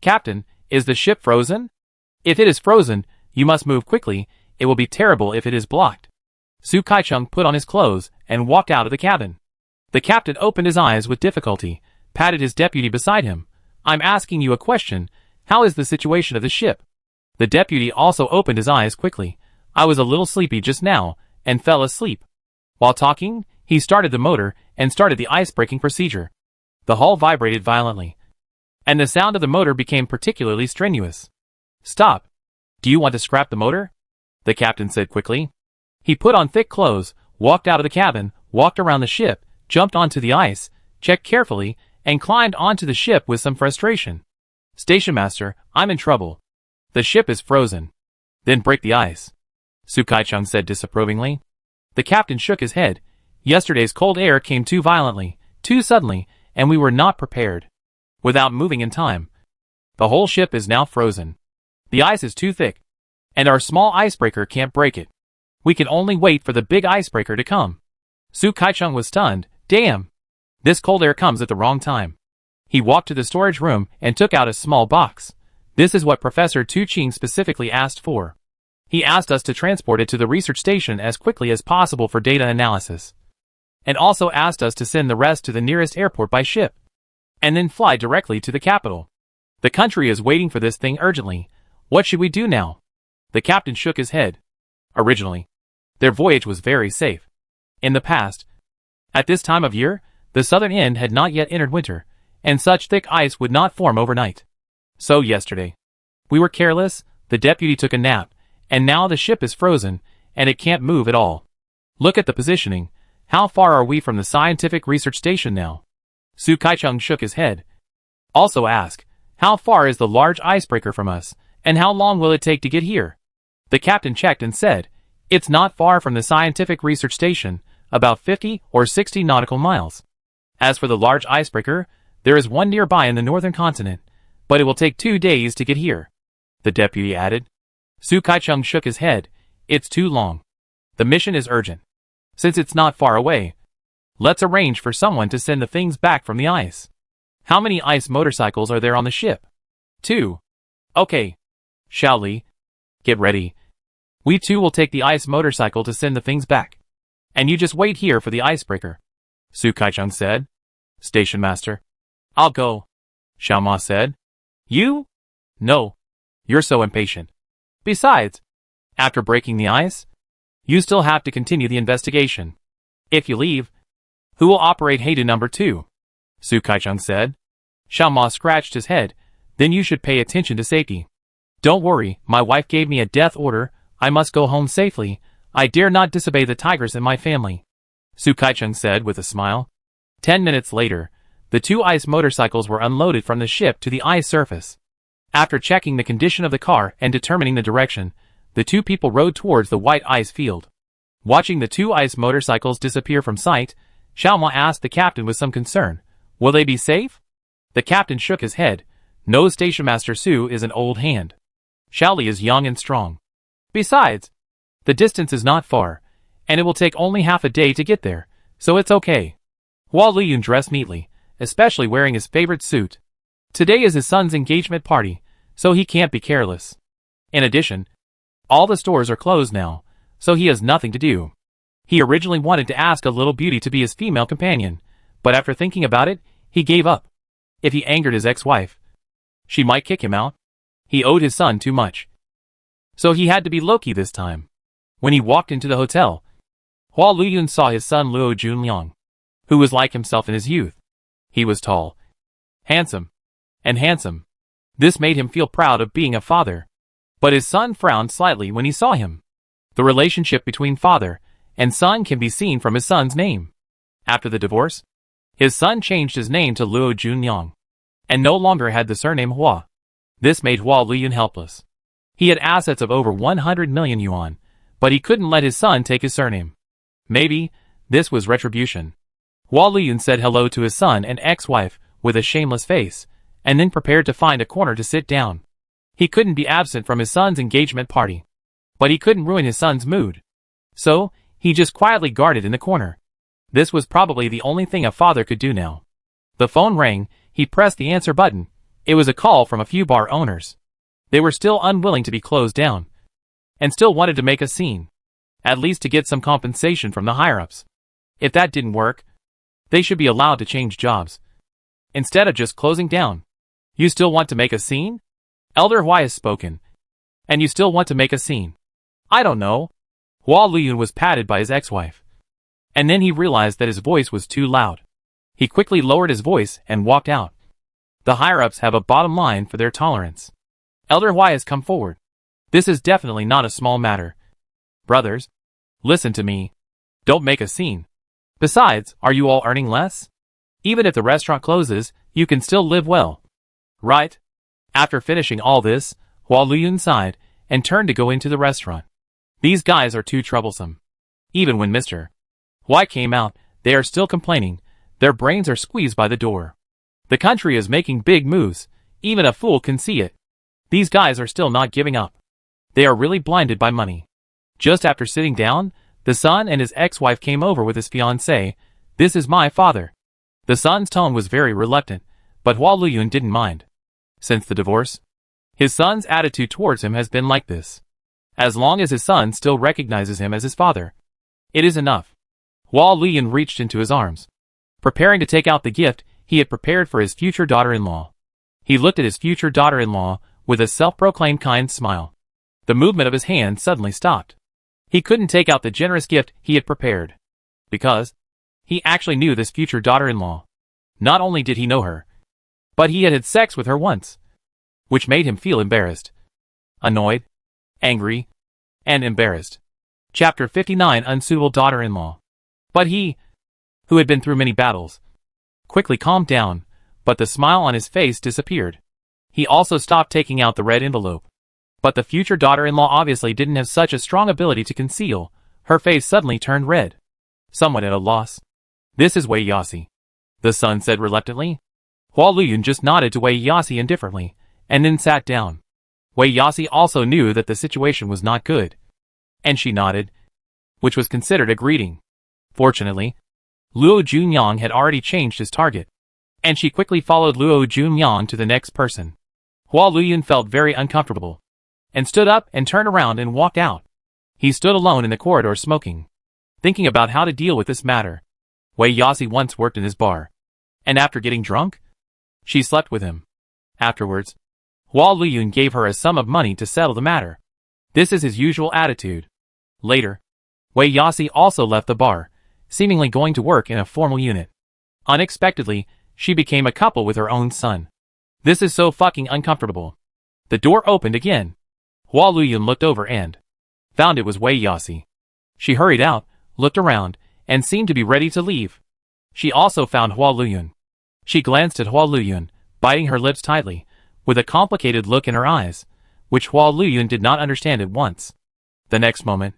Captain, is the ship frozen? If it is frozen, you must move quickly. It will be terrible if it is blocked. Su Kaichung put on his clothes and walked out of the cabin. The captain opened his eyes with difficulty, patted his deputy beside him. I'm asking you a question. How is the situation of the ship? The deputy also opened his eyes quickly. I was a little sleepy just now, and fell asleep. While talking, he started the motor, and started the ice-breaking procedure. The hull vibrated violently, and the sound of the motor became particularly strenuous. Stop. Do you want to scrap the motor? The captain said quickly. He put on thick clothes, walked out of the cabin, walked around the ship, jumped onto the ice, checked carefully, and climbed onto the ship with some frustration. Station master, I'm in trouble. The ship is frozen. Then break the ice. Su Kai-chung said disapprovingly. The captain shook his head. Yesterday's cold air came too violently, too suddenly, and we were not prepared. Without moving in time. The whole ship is now frozen. The ice is too thick, and our small icebreaker can't break it. We can only wait for the big icebreaker to come. Su Kai-chung was stunned. Damn! This cold air comes at the wrong time. He walked to the storage room and took out a small box. This is what Professor Tu Ching specifically asked for. He asked us to transport it to the research station as quickly as possible for data analysis. And also asked us to send the rest to the nearest airport by ship. And then fly directly to the capital. The country is waiting for this thing urgently. What should we do now? The captain shook his head. Originally, their voyage was very safe. In the past, at this time of year, the southern end had not yet entered winter, and such thick ice would not form overnight. So yesterday, we were careless, the deputy took a nap, and now the ship is frozen, and it can't move at all. Look at the positioning. How far are we from the scientific research station now? Su Kai-chung shook his head. Also ask, how far is the large icebreaker from us, and how long will it take to get here? The captain checked and said, it's not far from the scientific research station, about 50 or 60 nautical miles. As for the large icebreaker, there is one nearby in the northern continent, but it will take 2 days to get here. The deputy added. Su Kai-chung shook his head. It's too long. The mission is urgent. Since it's not far away, let's arrange for someone to send the things back from the ice. How many ice motorcycles are there on the ship? 2. Okay. Xiao Li, get ready. We too will take the ice motorcycle to send the things back. And you just wait here for the icebreaker. Su Kai-chung said. Station master. I'll go. Xiao Ma said. You? No. You're so impatient. Besides, after breaking the ice, you still have to continue the investigation. If you leave, who will operate Hayden number 2? Su Kai-chung said. Xiao Ma scratched his head. Then you should pay attention to safety. Don't worry, my wife gave me a death order. I must go home safely. I dare not disobey the tigers in my family. Su Kai-chung said with a smile. 10 minutes later, the 2 ice motorcycles were unloaded from the ship to the ice surface. After checking the condition of the car and determining the direction, the 2 people rode towards the white ice field. Watching the 2 ice motorcycles disappear from sight, Xiao Ma asked the captain with some concern, will they be safe? The captain shook his head. No, Station Master Su is an old hand. Xiao Li is young and strong. Besides, the distance is not far, and it will take only half a day to get there, so it's okay. Hua Liyun dressed neatly, especially wearing his favorite suit. Today is his son's engagement party, so he can't be careless. In addition, all the stores are closed now, so he has nothing to do. He originally wanted to ask a little beauty to be his female companion, but after thinking about it, he gave up. If he angered his ex-wife, she might kick him out. He owed his son too much. So he had to be Loki this time. When he walked into the hotel, Hua Liyun saw his son Luo Junliang, who was like himself in his youth. He was tall, handsome. This made him feel proud of being a father. But his son frowned slightly when he saw him. The relationship between father and son can be seen from his son's name. After the divorce, his son changed his name to Luo Junliang, and no longer had the surname Hua. This made Hua Liyun helpless. He had assets of over 100 million yuan, but he couldn't let his son take his surname. Maybe this was retribution. Hua Liyun said hello to his son and ex-wife with a shameless face, and then prepared to find a corner to sit down. He couldn't be absent from his son's engagement party, but he couldn't ruin his son's mood. So, he just quietly guarded in the corner. This was probably the only thing a father could do now. The phone rang, he pressed the answer button. It was a call from a few bar owners. They were still unwilling to be closed down, and still wanted to make a scene, at least to get some compensation from the higher-ups. If that didn't work, They should be allowed to change jobs, instead of just closing down. You still want to make a scene? Elder Hui has spoken. And you still want to make a scene? I don't know. Hua Luyun was patted by his ex-wife. And then he realized that his voice was too loud. He quickly lowered his voice and walked out. The higher-ups have a bottom line for their tolerance. Elder Hui has come forward. This is definitely not a small matter. Brothers, listen to me. Don't make a scene. Besides, are you all earning less? Even if the restaurant closes, you can still live well. Right? After finishing all this, Hua Luyun sighed and turned to go into the restaurant. These guys are too troublesome. Even when Mr. Hui came out, they are still complaining. Their brains are squeezed by the door. The country is making big moves. Even a fool can see it. These guys are still not giving up. They are really blinded by money. Just after sitting down, the son and his ex-wife came over with his fiancée. This is my father. The son's tone was very reluctant, but Hua Luyun didn't mind. Since the divorce, his son's attitude towards him has been like this. As long as his son still recognizes him as his father, it is enough. Hua Luyun reached into his arms, preparing to take out the gift he had prepared for his future daughter-in-law. He looked at his future daughter-in-law with a self-proclaimed kind smile. The movement of his hand suddenly stopped. He couldn't take out the generous gift he had prepared. Because he actually knew this future daughter-in-law. Not only did he know her, but he had had sex with her once, which made him feel embarrassed. Annoyed, angry, and embarrassed. Chapter 59 Unsuitable Daughter-in-Law. But he, who had been through many battles, quickly calmed down, but the smile on his face disappeared. He also stopped taking out the red envelope. But the future daughter-in-law obviously didn't have such a strong ability to conceal. Her face suddenly turned red. Somewhat at a loss. This is Wei Yasi, the son said reluctantly. Hua Luyun just nodded to Wei Yasi indifferently, and then sat down. Wei Yasi also knew that the situation was not good. And she nodded, which was considered a greeting. Fortunately, Luo Junyang had already changed his target, and she quickly followed Luo Junyang to the next person. Hua Luyun felt very uncomfortable, and stood up and turned around and walked out. He stood alone in the corridor smoking, thinking about how to deal with this matter. Wei Yasi once worked in his bar, and after getting drunk, she slept with him. Afterwards, Hua Luyun gave her a sum of money to settle the matter. This is his usual attitude. Later, Wei Yasi also left the bar, seemingly going to work in a formal unit. Unexpectedly, she became a couple with her own son. This is so fucking uncomfortable. The door opened again. Hua Luyun looked over and found it was Wei Yasi. She hurried out, looked around, and seemed to be ready to leave. She also found Hua Luyun. She glanced at Hua Luyun, biting her lips tightly, with a complicated look in her eyes, which Hua Luyun did not understand at once. The next moment,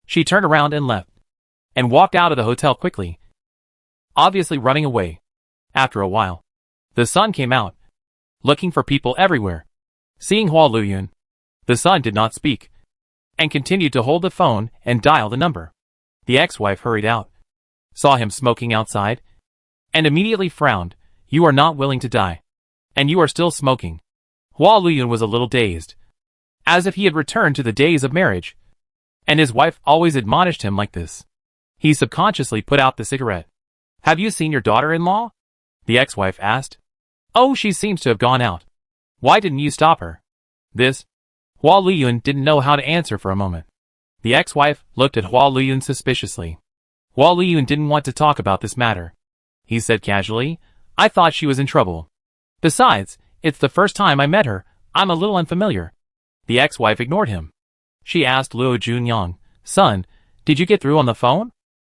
she turned around and left, and walked out of the hotel quickly, obviously running away. After a while, the son came out, looking for people everywhere. Seeing Hua Luyun, the son did not speak, and continued to hold the phone and dial the number. The ex-wife hurried out, saw him smoking outside, and immediately frowned. You are not willing to die, and you are still smoking. Hua Luyun was a little dazed, as if he had returned to the days of marriage, and his wife always admonished him like this. He subconsciously put out the cigarette. Have you seen your daughter-in-law? The ex-wife asked. Oh, she seems to have gone out. Why didn't you stop her? This, Hua Luyun didn't know how to answer for a moment. The ex-wife looked at Hua Luyun suspiciously. Hua Luyun didn't want to talk about this matter. He said casually, I thought she was in trouble. Besides, it's the first time I met her. I'm a little unfamiliar. The ex-wife ignored him. She asked Luo Junyang, Son, did you get through on the phone?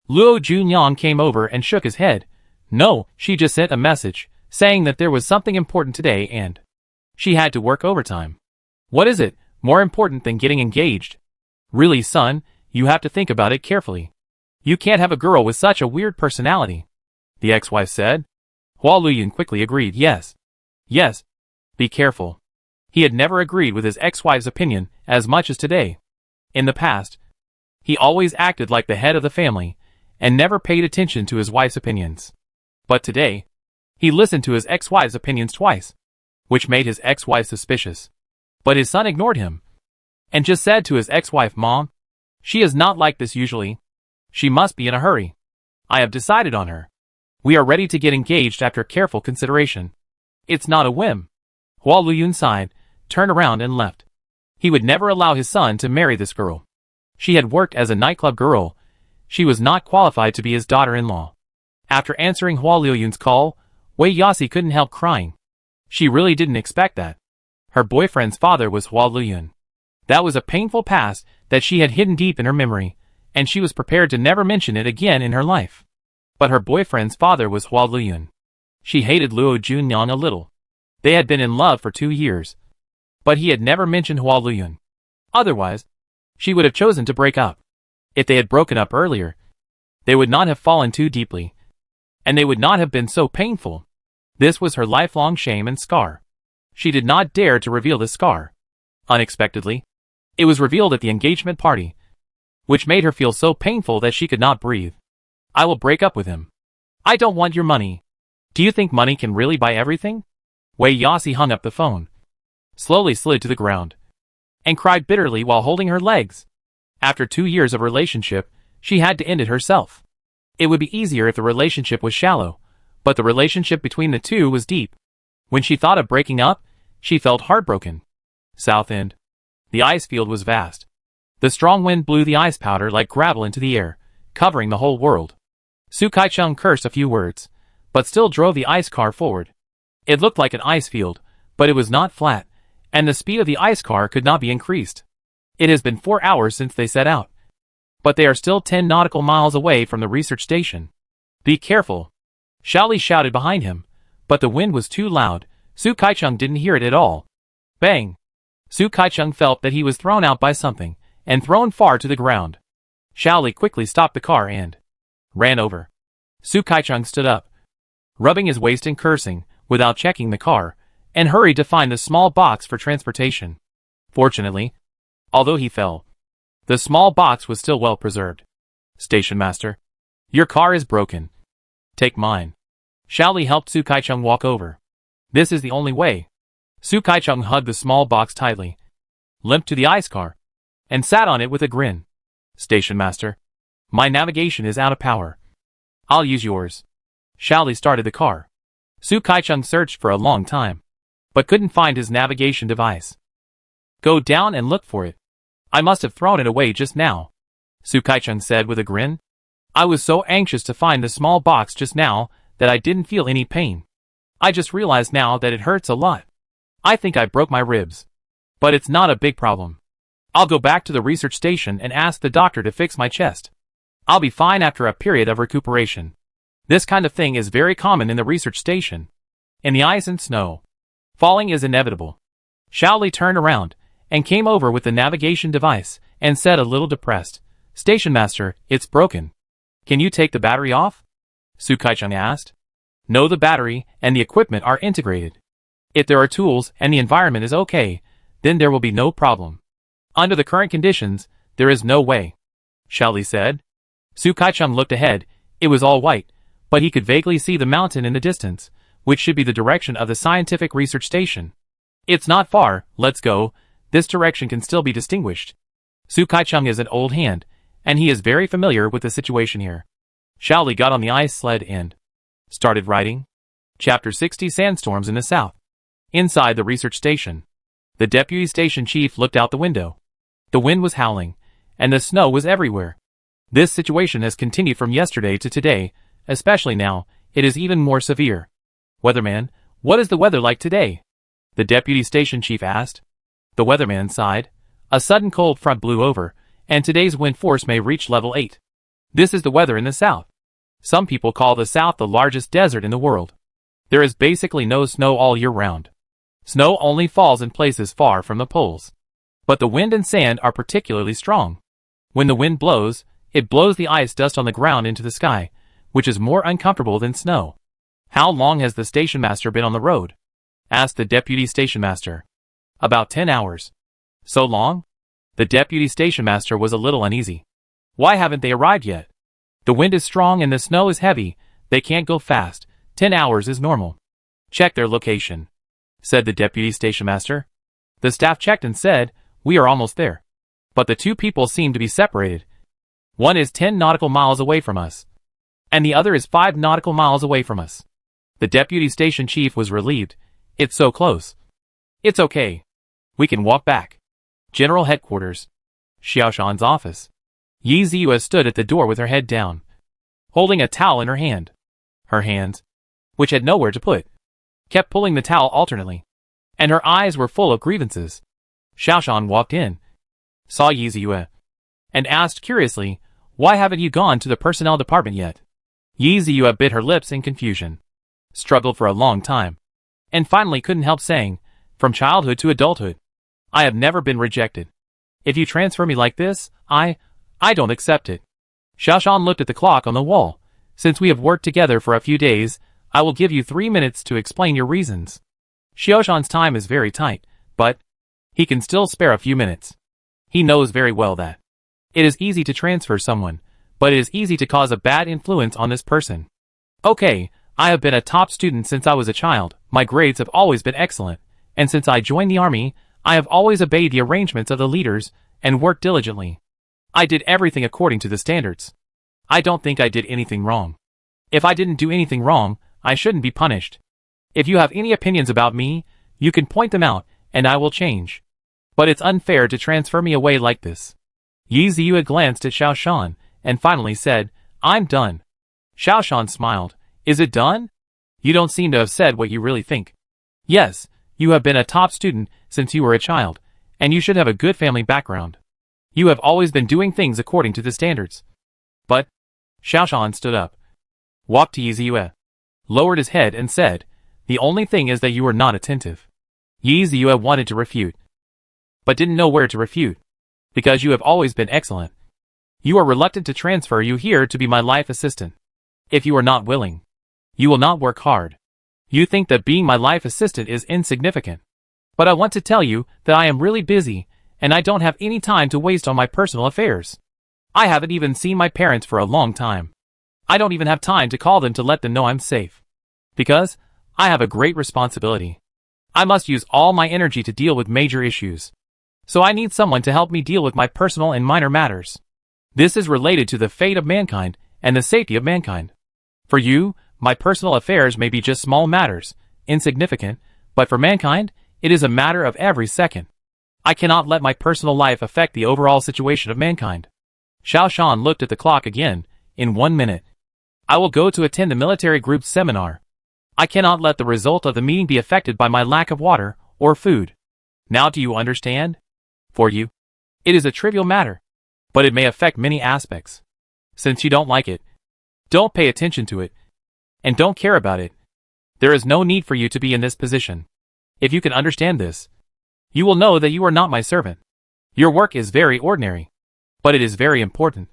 Luo Junyang came over and shook his head. No, she just sent a message, saying that there was something important today and she had to work overtime. What is it, more important than getting engaged? Really, son, you have to think about it carefully. You can't have a girl with such a weird personality, the ex-wife said. Hua Luyun quickly agreed, yes. Yes. Be careful. He had never agreed with his ex-wife's opinion as much as today. In the past, he always acted like the head of the family and never paid attention to his wife's opinions. But today, he listened to his ex-wife's opinions twice, which made his ex-wife suspicious. But his son ignored him and just said to his ex-wife, Mom, she is not like this usually. She must be in a hurry. I have decided on her. We are ready to get engaged after careful consideration. It's not a whim. Hua Luyun sighed, turned around and left. He would never allow his son to marry this girl. She had worked as a nightclub girl. She was not qualified to be his daughter-in-law. After answering Hua Luyun's call, Wei Yasi couldn't help crying. She really didn't expect that. Her boyfriend's father was Hua Luyun. That was a painful past that she had hidden deep in her memory, and she was prepared to never mention it again in her life. But her boyfriend's father was Hua Luyun. She hated Luo Junyan a little. They had been in love for 2 years. But he had never mentioned Hua Luyun. Otherwise, she would have chosen to break up. If they had broken up earlier, they would not have fallen too deeply. And they would not have been so painful. This was her lifelong shame and scar. She did not dare to reveal this scar. Unexpectedly, it was revealed at the engagement party, which made her feel so painful that she could not breathe. I will break up with him. I don't want your money. Do you think money can really buy everything? Wei Yasi hung up the phone, slowly slid to the ground, and cried bitterly while holding her legs. After 2 years of relationship, she had to end it herself. It would be easier if the relationship was shallow, but the relationship between the two was deep. When she thought of breaking up, she felt heartbroken. South End. The ice field was vast. The strong wind blew the ice powder like gravel into the air, covering the whole world. Su Kai-chung cursed a few words, but still drove the ice car forward. It looked like an ice field, but it was not flat, and the speed of the ice car could not be increased. It has been 4 hours since they set out. But they are still 10 nautical miles away from the research station. Be careful. Xiaoli shouted behind him, but the wind was too loud. Su Kai-chung didn't hear it at all. Bang! Su Kai-chung felt that he was thrown out by something, and thrown far to the ground. Xiaoli quickly stopped the car and ran over. Su Kai-chung stood up, rubbing his waist and cursing, without checking the car, and hurried to find the small box for transportation. Fortunately, although he fell, the small box was still well preserved. Station master, your car is broken. Take mine. Xiaoli helped Su Kai-chung walk over. This is the only way. Su Kai-chung hugged the small box tightly, limped to the ice car, and sat on it with a grin. Station master, my navigation is out of power. I'll use yours. Xiaoli started the car. Su Kai-chung searched for a long time, but couldn't find his navigation device. Go down and look for it. I must have thrown it away just now, Su Kai-chung said with a grin. I was so anxious to find the small box just now that I didn't feel any pain. I just realized now that it hurts a lot. I think I broke my ribs. But it's not a big problem. I'll go back to the research station and ask the doctor to fix my chest. I'll be fine after a period of recuperation. This kind of thing is very common in the research station. In the ice and snow, falling is inevitable. Xiaoli turned around and came over with the navigation device and said a little depressed, Station master, it's broken. Can you take the battery off? Su Kai-chung asked. No, the battery and the equipment are integrated. If there are tools and the environment is okay, then there will be no problem. Under the current conditions, there is no way, Xiaoli said. Su Kai-chung looked ahead. It was all white, but he could vaguely see the mountain in the distance, which should be the direction of the scientific research station. It's not far, let's go. This direction can still be distinguished. Su Kai-chung is an old hand, and he is very familiar with the situation here. Xiaoli got on the ice sled and started riding. Chapter 60 Sandstorms in the South. Inside the research station, the deputy station chief looked out the window. The wind was howling, and the snow was everywhere. This situation has continued from yesterday to today, especially now, it is even more severe. Weatherman, what is the weather like today? The deputy station chief asked. The weatherman sighed. A sudden cold front blew over, and today's wind force may reach level 8. This is the weather in the south. Some people call the south the largest desert in the world. There is basically no snow all year round. Snow only falls in places far from the poles. But the wind and sand are particularly strong. When the wind blows, it blows the ice dust on the ground into the sky, which is more uncomfortable than snow. How long has the station master been on the road? Asked the deputy station master. About 10 hours. So long? The deputy station master was a little uneasy. Why haven't they arrived yet? The wind is strong and the snow is heavy. They can't go fast. 10 hours is normal. Check their location, said the deputy station master. The staff checked and said, we are almost there. But the two people seem to be separated. One is 10 nautical miles away from us. and the other is 5 nautical miles away from us. The deputy station chief was relieved. It's so close. It's okay. We can walk back. General Headquarters. Xiaoshan's office. Yi Ziyue stood at the door with her head down, holding a towel in her hand. Her hands, which had nowhere to put, kept pulling the towel alternately, and her eyes were full of grievances. Xiaoshan walked in, saw Yi Ziyue, and asked curiously, "Why haven't you gone to the personnel department yet?" Yi Ziyue bit her lips in confusion, struggled for a long time, and finally couldn't help saying, "From childhood to adulthood, I have never been rejected. If you transfer me like this, I don't accept it." Xiaoshan looked at the clock on the wall. "Since we have worked together for a few days, I will give you 3 minutes to explain your reasons." Xiaoshan's time is very tight, but he can still spare a few minutes. He knows very well that it is easy to transfer someone, but it is easy to cause a bad influence on this person. "Okay, I have been a top student since I was a child. My grades have always been excellent, and since I joined the army, I have always obeyed the arrangements of the leaders and worked diligently. I did everything according to the standards. I don't think I did anything wrong. If I didn't do anything wrong, I shouldn't be punished. If you have any opinions about me, you can point them out, and I will change. But it's unfair to transfer me away like this." Yi Ziyue glanced at Xiaoshan, and finally said, "I'm done." Xiaoshan smiled. "Is it done? You don't seem to have said what you really think." "Yes, you have been a top student since you were a child, and you should have a good family background. You have always been doing things according to the standards." But Xiaoshan stood up, walked to Yi Ziyue, lowered his head and said, "The only thing is that you are not attentive." Yi Ziyue wanted to refute, but didn't know where to refute. "Because you have always been excellent. You are reluctant to transfer you here to be my life assistant. If you are not willing, you will not work hard. You think that being my life assistant is insignificant. But I want to tell you that I am really busy, and I don't have any time to waste on my personal affairs. I haven't even seen my parents for a long time. I don't even have time to call them to let them know I'm safe. Because I have a great responsibility. I must use all my energy to deal with major issues. So I need someone to help me deal with my personal and minor matters. This is related to the fate of mankind and the safety of mankind. For you, my personal affairs may be just small matters, insignificant, but for mankind, it is a matter of every second. I cannot let my personal life affect the overall situation of mankind." Xiaoshan looked at the clock again. "In 1 minute. I will go to attend the military group's seminar. I cannot let the result of the meeting be affected by my lack of water or food. Now do you understand? For you, it is a trivial matter, but it may affect many aspects. Since you don't like it, don't pay attention to it, and don't care about it. There is no need for you to be in this position. If you can understand this, you will know that you are not my servant. Your work is very ordinary, but it is very important.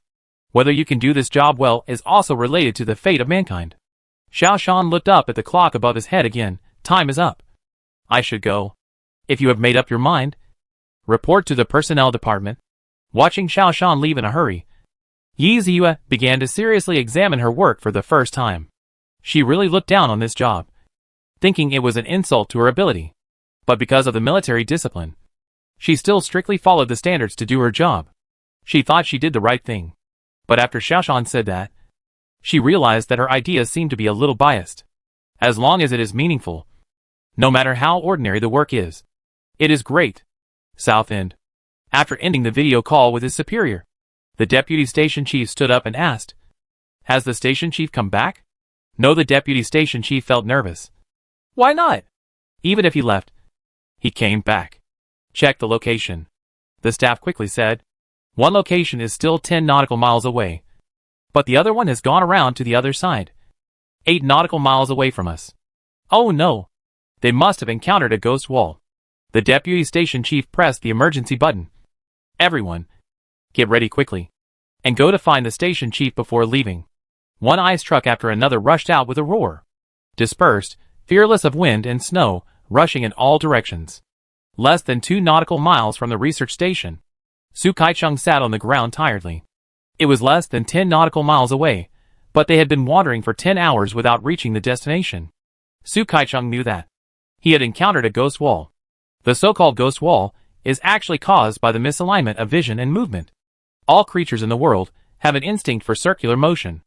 Whether you can do this job well is also related to the fate of mankind." Xiaoshan looked up at the clock above his head again. "Time is up. I should go. If you have made up your mind, report to the personnel department." Watching Xiaoshan leave in a hurry, Yi Ziyue began to seriously examine her work for the first time. She really looked down on this job, thinking it was an insult to her ability. But because of the military discipline, she still strictly followed the standards to do her job. She thought she did the right thing. But after Xiaoshan said that, she realized that her ideas seemed to be a little biased. As long as it is meaningful, no matter how ordinary the work is, it is great. South End. After ending the video call with his superior, the deputy station chief stood up and asked, "Has the station chief come back?" No, the deputy station chief felt nervous. Why not? Even if he left, he came back. Check the location. The staff quickly said. One location is still 10 nautical miles away, but the other one has gone around to the other side, 8 nautical miles away from us. Oh no! They must have encountered a ghost wall. The deputy station chief pressed the emergency button. Everyone, get ready quickly, and go to find the station chief before leaving. One ice truck after another rushed out with a roar, dispersed, fearless of wind and snow, rushing in all directions. Less than 2 nautical miles from the research station, Su Kaicheng sat on the ground tiredly. It was less than 10 nautical miles away, but they had been wandering for 10 hours without reaching the destination. Su Kaicheng knew that he had encountered a ghost wall. The so-called ghost wall is actually caused by the misalignment of vision and movement. All creatures in the world have an instinct for circular motion.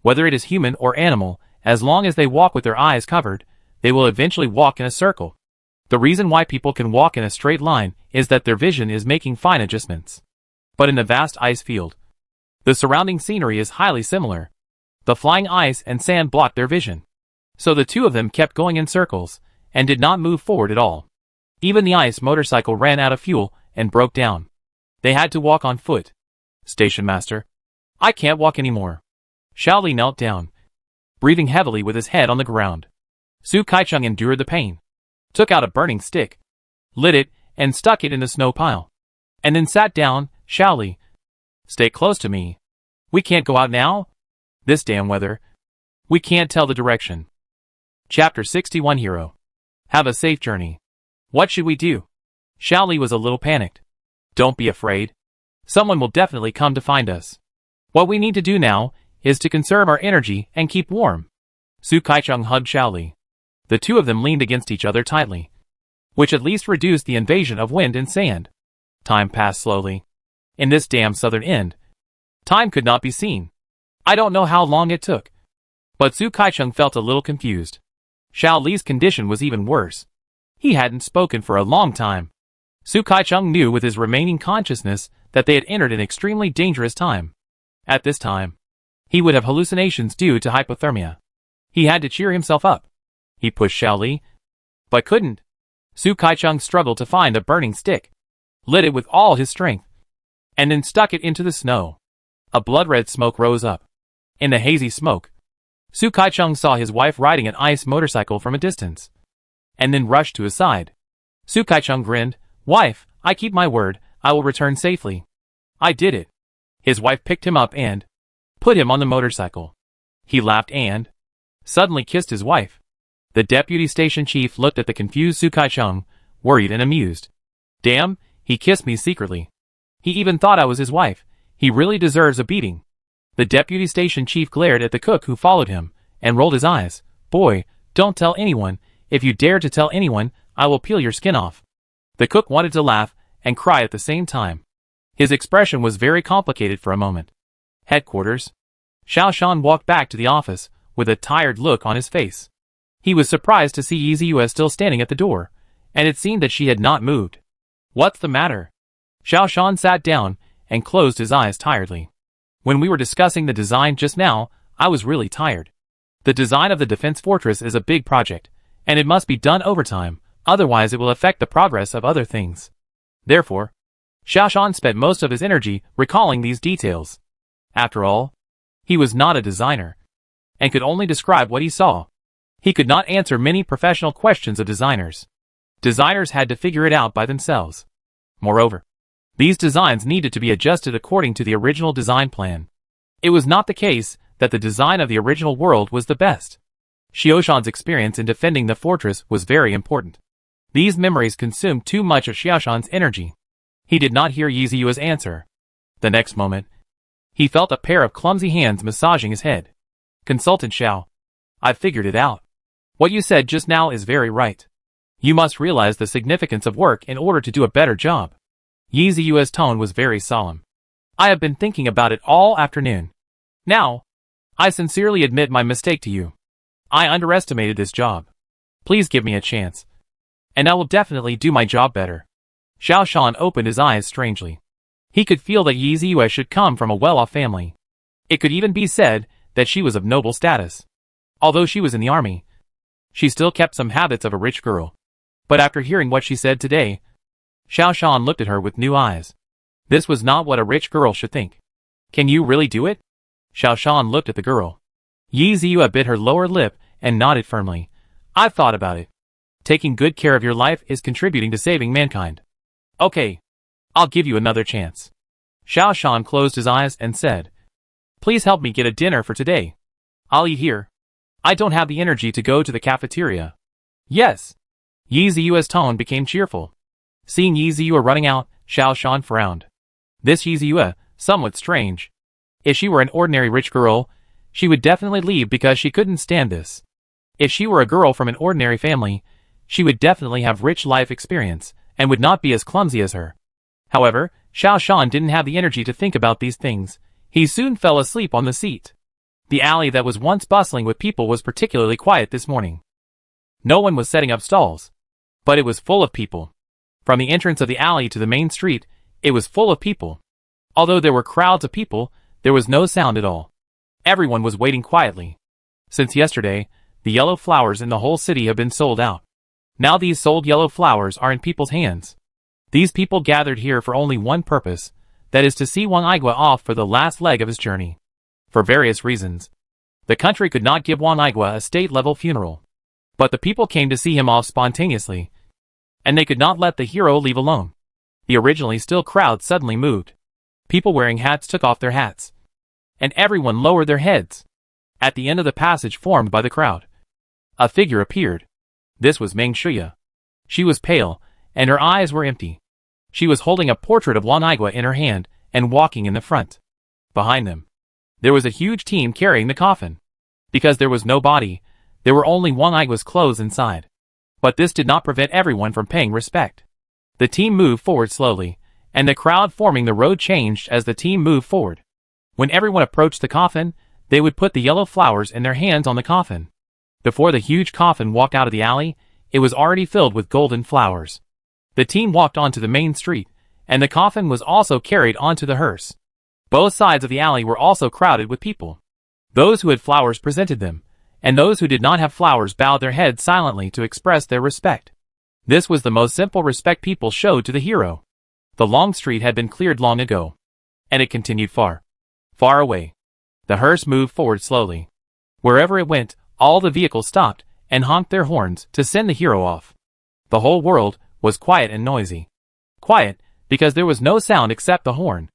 Whether it is human or animal, as long as they walk with their eyes covered, they will eventually walk in a circle. The reason why people can walk in a straight line is that their vision is making fine adjustments. But in the vast ice field, the surrounding scenery is highly similar. The flying ice and sand blocked their vision. So the two of them kept going in circles, and did not move forward at all. Even the ice motorcycle ran out of fuel and broke down. They had to walk on foot. Station master, I can't walk anymore. Xiaoli knelt down, breathing heavily with his head on the ground. Su Kaicheng endured the pain, took out a burning stick, lit it, and stuck it in the snow pile. And then sat down. Xiaoli, stay close to me. We can't go out now? This damn weather. We can't tell the direction. Chapter 61 Hero. Have a safe journey. What should we do? Xiaoli was a little panicked. Don't be afraid. Someone will definitely come to find us. What we need to do now is to conserve our energy and keep warm. Su Kaicheng hugged Xiaoli. The two of them leaned against each other tightly, which at least reduced the invasion of wind and sand. Time passed slowly. In this damn southern end, time could not be seen. I don't know how long it took. But Su Kaicheng felt a little confused. Xiaoli's condition was even worse. He hadn't spoken for a long time. Su Kaicheng knew with his remaining consciousness that they had entered an extremely dangerous time. At this time, he would have hallucinations due to hypothermia. He had to cheer himself up. He pushed Xiaoli, but couldn't. Su Kaicheng struggled to find a burning stick, lit it with all his strength, and then stuck it into the snow. A blood-red smoke rose up. In the hazy smoke, Su Kaicheng saw his wife riding an ice motorcycle from a distance, and then rushed to his side. Su Kaicheng grinned. Wife, I keep my word, I will return safely. I did it. His wife picked him up and put him on the motorcycle. He laughed and suddenly kissed his wife. The deputy station chief looked at the confused Su Kaicheng, worried and amused. Damn, he kissed me secretly. He even thought I was his wife. He really deserves a beating. The deputy station chief glared at the cook who followed him, and rolled his eyes. Boy, don't tell anyone. If you dare to tell anyone, I will peel your skin off. The cook wanted to laugh and cry at the same time. His expression was very complicated for a moment. Headquarters. Xiao Shan walked back to the office, with a tired look on his face. He was surprised to see Yi Ziyue still standing at the door, and it seemed that she had not moved. What's the matter? Xiao Shan sat down and closed his eyes tiredly. When we were discussing the design just now, I was really tired. The design of the defense fortress is a big project, and it must be done over time, otherwise it will affect the progress of other things. Therefore, Xiao Shan spent most of his energy recalling these details. After all, he was not a designer, and could only describe what he saw. He could not answer many professional questions of designers. Designers had to figure it out by themselves. Moreover, these designs needed to be adjusted according to the original design plan. It was not the case that the design of the original world was the best. Xiaoshan's experience in defending the fortress was very important. These memories consumed too much of Xiaoshan's energy. He did not hear Yi Ziyue's answer. The next moment, he felt a pair of clumsy hands massaging his head. Consultant Xiao, I've figured it out. What you said just now is very right. You must realize the significance of work in order to do a better job. Yi Ziyue's tone was very solemn. I have been thinking about it all afternoon. Now, I sincerely admit my mistake to you. I underestimated this job. Please give me a chance, and I will definitely do my job better. Xiao Shan opened his eyes strangely. He could feel that Yi Ziyue should come from a well-off family. It could even be said that she was of noble status. Although she was in the army, she still kept some habits of a rich girl. But after hearing what she said today, Xiao Shan looked at her with new eyes. This was not what a rich girl should think. Can you really do it? Xiao Shan looked at the girl. Yi Ziyue bit her lower lip and nodded firmly. I've thought about it. Taking good care of your life is contributing to saving mankind. Okay, I'll give you another chance. Xiao Shan closed his eyes and said, Please help me get a dinner for today. I'll eat here. I don't have the energy to go to the cafeteria. Yes. Yi Ziyue's tone became cheerful. Seeing Yi Ziyue running out, Xiao Shan frowned. This Yi Ziyue, somewhat strange. If she were an ordinary rich girl, she would definitely leave because she couldn't stand this. If she were a girl from an ordinary family, she would definitely have rich life experience, and would not be as clumsy as her. However, Xiao Shan didn't have the energy to think about these things. He soon fell asleep on the seat. The alley that was once bustling with people was particularly quiet this morning. No one was setting up stalls. But it was full of people. From the entrance of the alley to the main street, it was full of people. Although there were crowds of people, there was no sound at all. Everyone was waiting quietly. Since yesterday, the yellow flowers in the whole city have been sold out. Now these sold yellow flowers are in people's hands. These people gathered here for only one purpose, that is to see Juan Igua off for the last leg of his journey. For various reasons. The country could not give Juan Igua a state-level funeral. But the people came to see him off spontaneously. And they could not let the hero leave alone. The originally still crowd suddenly moved. People wearing hats took off their hats. And everyone lowered their heads. At the end of the passage formed by the crowd, a figure appeared. This was Meng Shuya. She was pale, and her eyes were empty. She was holding a portrait of Juan Igua in her hand, and walking in the front. Behind them, there was a huge team carrying the coffin. Because there was no body, there were only Juan Igua's clothes inside. But this did not prevent everyone from paying respect. The team moved forward slowly, and the crowd forming the road changed as the team moved forward. When everyone approached the coffin, they would put the yellow flowers in their hands on the coffin. Before the huge coffin walked out of the alley, it was already filled with golden flowers. The team walked onto the main street, and the coffin was also carried onto the hearse. Both sides of the alley were also crowded with people. Those who had flowers presented them, and those who did not have flowers bowed their heads silently to express their respect. This was the most simple respect people showed to the hero. The long street had been cleared long ago. And it continued far, far away. The hearse moved forward slowly. Wherever it went, all the vehicles stopped and honked their horns to send the hero off. The whole world was quiet and noisy. Quiet, because there was no sound except the horn.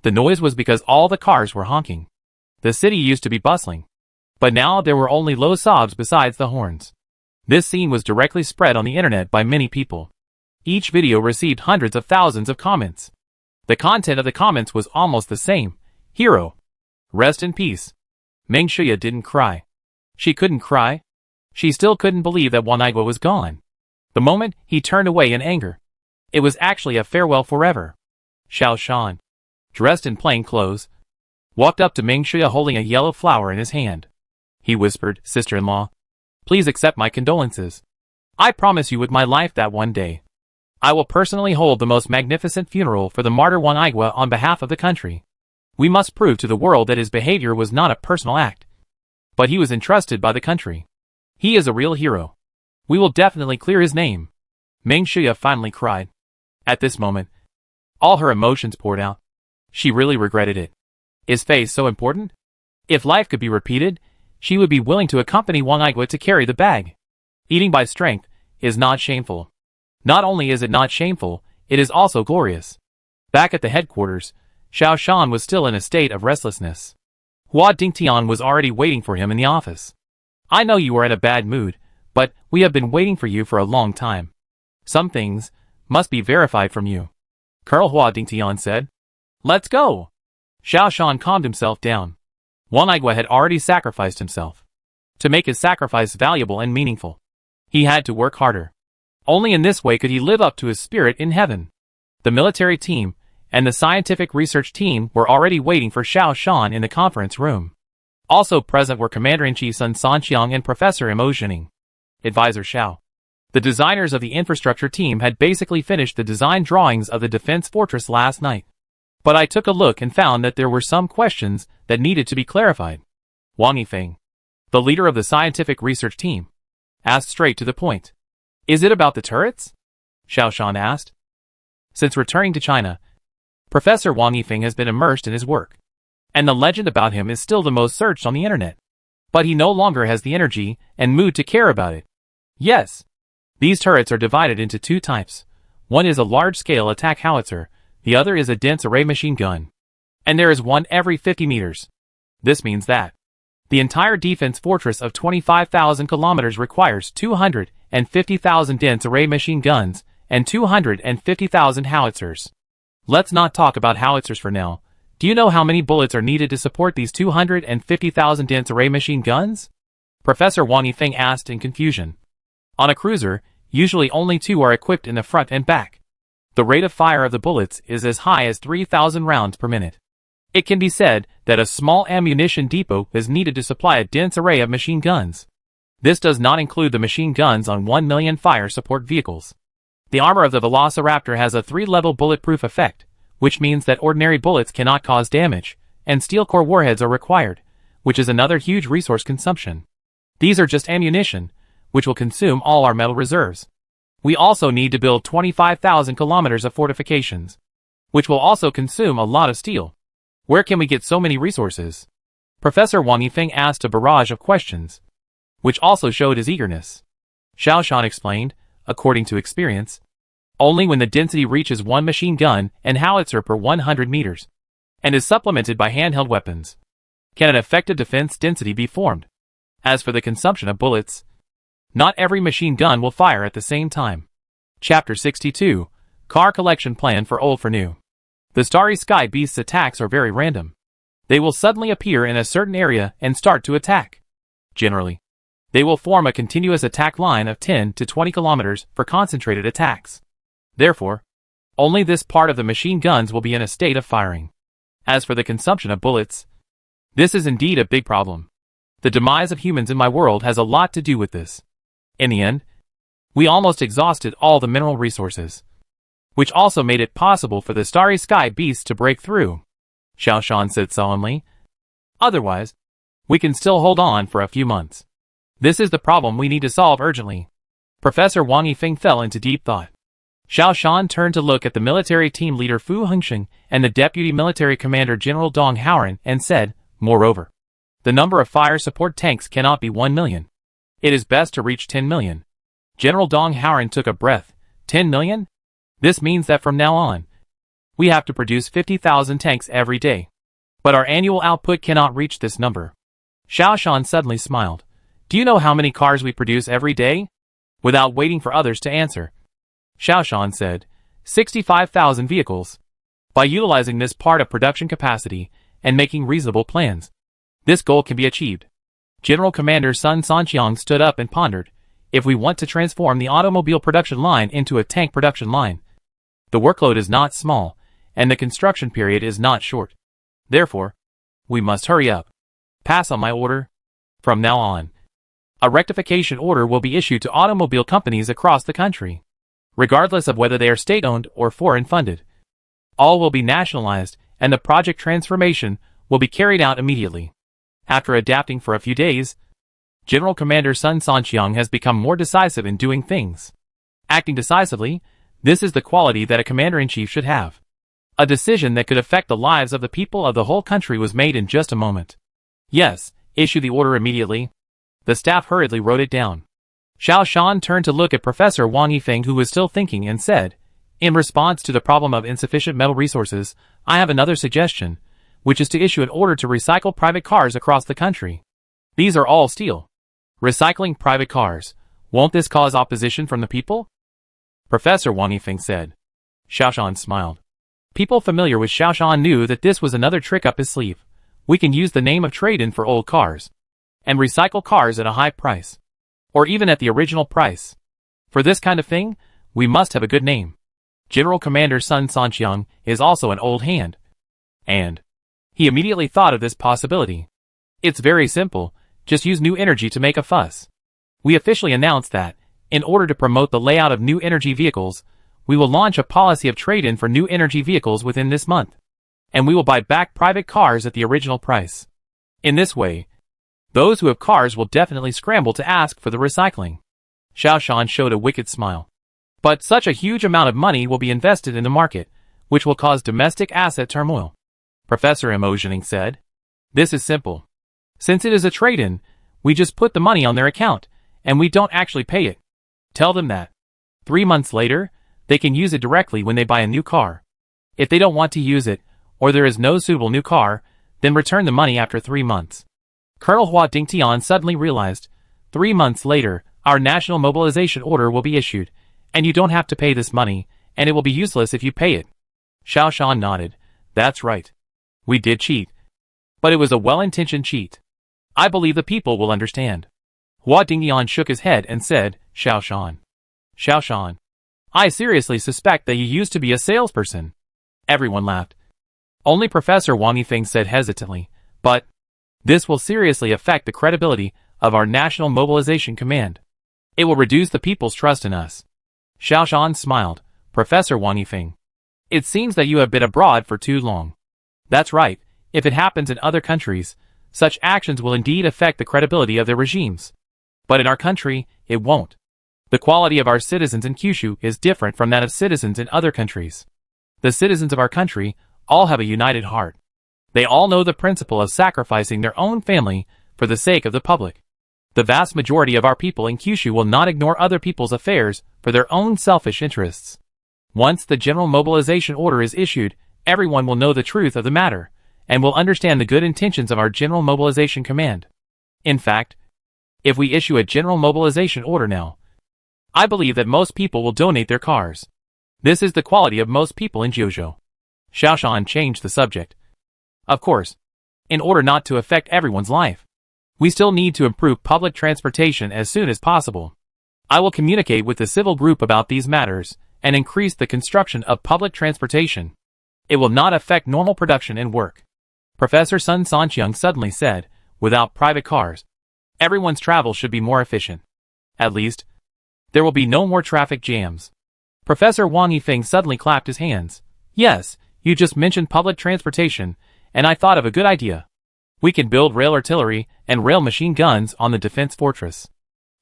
The noise was because all the cars were honking. The city used to be bustling. But now there were only low sobs besides the horns. This scene was directly spread on the internet by many people. Each video received hundreds of thousands of comments. The content of the comments was almost the same. Hero. Rest in peace. Meng Shuya didn't cry. She couldn't cry. She still couldn't believe that Juan Igua was gone. The moment, he turned away in anger. It was actually a farewell forever. Xiao Shan, dressed in plain clothes, walked up to Meng Shuya holding a yellow flower in his hand. He whispered, "Sister-in-law, please accept my condolences. I promise you with my life that one day, I will personally hold the most magnificent funeral for the martyr Juan Igua on behalf of the country. We must prove to the world that his behavior was not a personal act, but he was entrusted by the country. He is a real hero. We will definitely clear his name." Meng Shuya finally cried. At this moment, all her emotions poured out. She really regretted it. Is faith so important? If life could be repeated, she would be willing to accompany Juan Igua to carry the bag. Eating by strength is not shameful. Not only is it not shameful, it is also glorious. Back at the headquarters, Xiao Shan was still in a state of restlessness. Hua Dingtian was already waiting for him in the office. "I know you are in a bad mood, but we have been waiting for you for a long time. Some things must be verified from you," Colonel Hua Dingtian said. "Let's go." Xiao Shan calmed himself down. Juan Igua had already sacrificed himself. To make his sacrifice valuable and meaningful, he had to work harder. Only in this way could he live up to his spirit in heaven. The military team and the scientific research team were already waiting for Xiao Shan in the conference room. Also present were Commander-in-Chief Sun Sanqiang and Professor Mo Zhening. Advisor Xiao. The designers of the infrastructure team had basically finished the design drawings of the defense fortress last night. But I took a look and found that there were some questions that needed to be clarified. Wang Yifeng, the leader of the scientific research team, asked straight to the point. "Is it about the turrets?" Xiao Shan asked. Since returning to China, Professor Wang Yifeng has been immersed in his work. And the legend about him is still the most searched on the internet. But he no longer has the energy and mood to care about it. Yes. These turrets are divided into two types. One is a large-scale attack howitzer, the other is a dense array machine gun. And there is one every 50 meters. This means that the entire defense fortress of 25,000 kilometers requires 250,000 dense array machine guns and 250,000 howitzers. Let's not talk about howitzers for now. Do you know how many bullets are needed to support these 250,000 dense array machine guns? Professor Wang Yifeng asked in confusion. On a cruiser, usually only two are equipped in the front and back. The rate of fire of the bullets is as high as 3,000 rounds per minute. It can be said that a small ammunition depot is needed to supply a dense array of machine guns. This does not include the machine guns on 1 million fire support vehicles. The armor of the Velociraptor has a 3-level bulletproof effect, which means that ordinary bullets cannot cause damage, and steel core warheads are required, which is another huge resource consumption. These are just ammunition, which will consume all our metal reserves. We also need to build 25,000 kilometers of fortifications, which will also consume a lot of steel. Where can we get so many resources? Professor Wang Yifeng asked a barrage of questions, which also showed his eagerness. Xiao Shan explained, according to experience, only when the density reaches 1 machine gun and howitzer per 100 meters, and is supplemented by handheld weapons, can an effective defense density be formed. As for the consumption of bullets, not every machine gun will fire at the same time. Chapter 62, Car Collection Plan for Old for New. The Starry Sky Beast's attacks are very random. They will suddenly appear in a certain area and start to attack. Generally, they will form a continuous attack line of 10 to 20 kilometers for concentrated attacks. Therefore, only this part of the machine guns will be in a state of firing. As for the consumption of bullets, this is indeed a big problem. The demise of humans in my world has a lot to do with this. In the end, we almost exhausted all the mineral resources, which also made it possible for the Starry Sky Beast to break through, Xiao Shan said solemnly. Otherwise, we can still hold on for a few months. This is the problem we need to solve urgently. Professor Wang Yifeng fell into deep thought. Xiao Shan turned to look at the military team leader Fu Hengsheng and the deputy military commander General Dong Haoran and said, moreover, the number of fire support tanks cannot be 1 million. It is best to reach 10 million. General Dong Haoran took a breath. 10 million? This means that from now on, we have to produce 50,000 tanks every day. But our annual output cannot reach this number. Xiao Shan suddenly smiled. Do you know how many cars we produce every day? Without waiting for others to answer, Xiao Shan said, 65,000 vehicles. By utilizing this part of production capacity and making reasonable plans, this goal can be achieved. General Commander Sun Sanqiang stood up and pondered. If we want to transform the automobile production line into a tank production line, the workload is not small, and the construction period is not short. Therefore, we must hurry up. Pass on my order. From now on, a rectification order will be issued to automobile companies across the country, regardless of whether they are state-owned or foreign-funded. All will be nationalized, and the project transformation will be carried out immediately. After adapting for a few days, General Commander Sun Sanqiang has become more decisive in doing things. Acting decisively, this is the quality that a commander-in-chief should have. A decision that could affect the lives of the people of the whole country was made in just a moment. Yes, issue the order immediately. The staff hurriedly wrote it down. Xiao Shan turned to look at Professor Wang Yifeng, who was still thinking, and said, in response to the problem of insufficient metal resources, I have another suggestion, which is to issue an order to recycle private cars across the country. These are all steel. Recycling private cars, won't this cause opposition from the people? Professor Wang Yifeng said. Xiao Shan smiled. People familiar with Xiao Shan knew that this was another trick up his sleeve. We can use the name of trade-in for old cars, and recycle cars at a high price, or even at the original price. For this kind of thing, we must have a good name. General Commander Sun Sanqiang is also an old hand, and he immediately thought of this possibility. It's very simple, just use new energy to make a fuss. We officially announced that, in order to promote the layout of new energy vehicles, we will launch a policy of trade-in for new energy vehicles within this month, and we will buy back private cars at the original price. In this way, those who have cars will definitely scramble to ask for the recycling. Xiao Shan showed a wicked smile. But such a huge amount of money will be invested in the market, which will cause domestic asset turmoil. Professor Mo Zhening said. This is simple. Since it is a trade-in, we just put the money on their account, and we don't actually pay it. Tell them that 3 months later, they can use it directly when they buy a new car. If they don't want to use it, or there is no suitable new car, then return the money after 3 months. Colonel Hua Dingtian suddenly realized, 3 months later, our national mobilization order will be issued, and you don't have to pay this money, and it will be useless if you pay it. Xiao Shan nodded. That's right. We did cheat. But it was a well-intentioned cheat. I believe the people will understand. Hua Dingtian shook his head and said, Xiao Shan, I seriously suspect that you used to be a salesperson. Everyone laughed. Only Professor Wang Yifeng said hesitantly, but this will seriously affect the credibility of our National Mobilization Command. It will reduce the people's trust in us. Xiao Shan smiled. Professor Wang Yifeng, it seems that you have been abroad for too long. That's right, if it happens in other countries, such actions will indeed affect the credibility of their regimes. But in our country, it won't. The quality of our citizens in Kyushu is different from that of citizens in other countries. The citizens of our country all have a united heart. They all know the principle of sacrificing their own family for the sake of the public. The vast majority of our people in Kyushu will not ignore other people's affairs for their own selfish interests. Once the general mobilization order is issued, everyone will know the truth of the matter, and will understand the good intentions of our General Mobilization Command. In fact, if we issue a general mobilization order now, I believe that most people will donate their cars. This is the quality of most people in Jiuzhou. Xiao Shan changed the subject. Of course, in order not to affect everyone's life, we still need to improve public transportation as soon as possible. I will communicate with the civil group about these matters and increase the construction of public transportation. It will not affect normal production and work. Professor Sun Sanqiang suddenly said, without private cars, everyone's travel should be more efficient. At least, there will be no more traffic jams. Professor Wang Yifeng suddenly clapped his hands. Yes, you just mentioned public transportation, and I thought of a good idea. We can build rail artillery and rail machine guns on the defense fortress.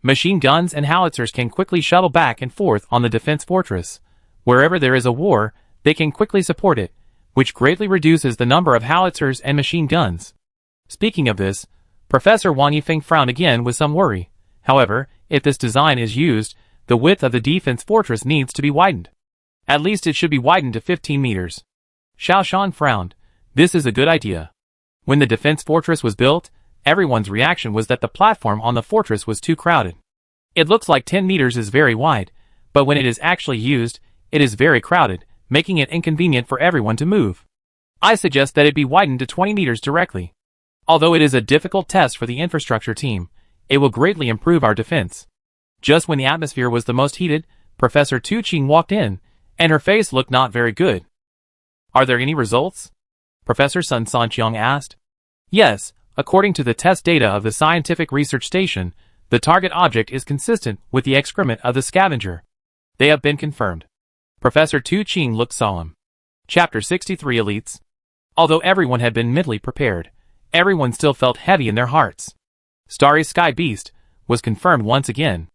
Machine guns and howitzers can quickly shuttle back and forth on the defense fortress. Wherever there is a war, they can quickly support it, which greatly reduces the number of howitzers and machine guns. Speaking of this, Professor Wang Yifeng frowned again with some worry. However, if this design is used, the width of the defense fortress needs to be widened. At least it should be widened to 15 meters. Xiao Shan frowned. This is a good idea. When the defense fortress was built, everyone's reaction was that the platform on the fortress was too crowded. It looks like 10 meters is very wide, but when it is actually used, it is very crowded, making it inconvenient for everyone to move. I suggest that it be widened to 20 meters directly. Although it is a difficult test for the infrastructure team, it will greatly improve our defense. Just when the atmosphere was the most heated, Professor Tu Qing walked in, and her face looked not very good. Are there any results? Professor Sun Sanqiang asked. Yes, according to the test data of the Scientific Research Station, the target object is consistent with the excrement of the scavenger. They have been confirmed. Professor Tu Qing looked solemn. Chapter 63 Elites. Although everyone had been mentally prepared, everyone still felt heavy in their hearts. Starry Sky Beast was confirmed once again.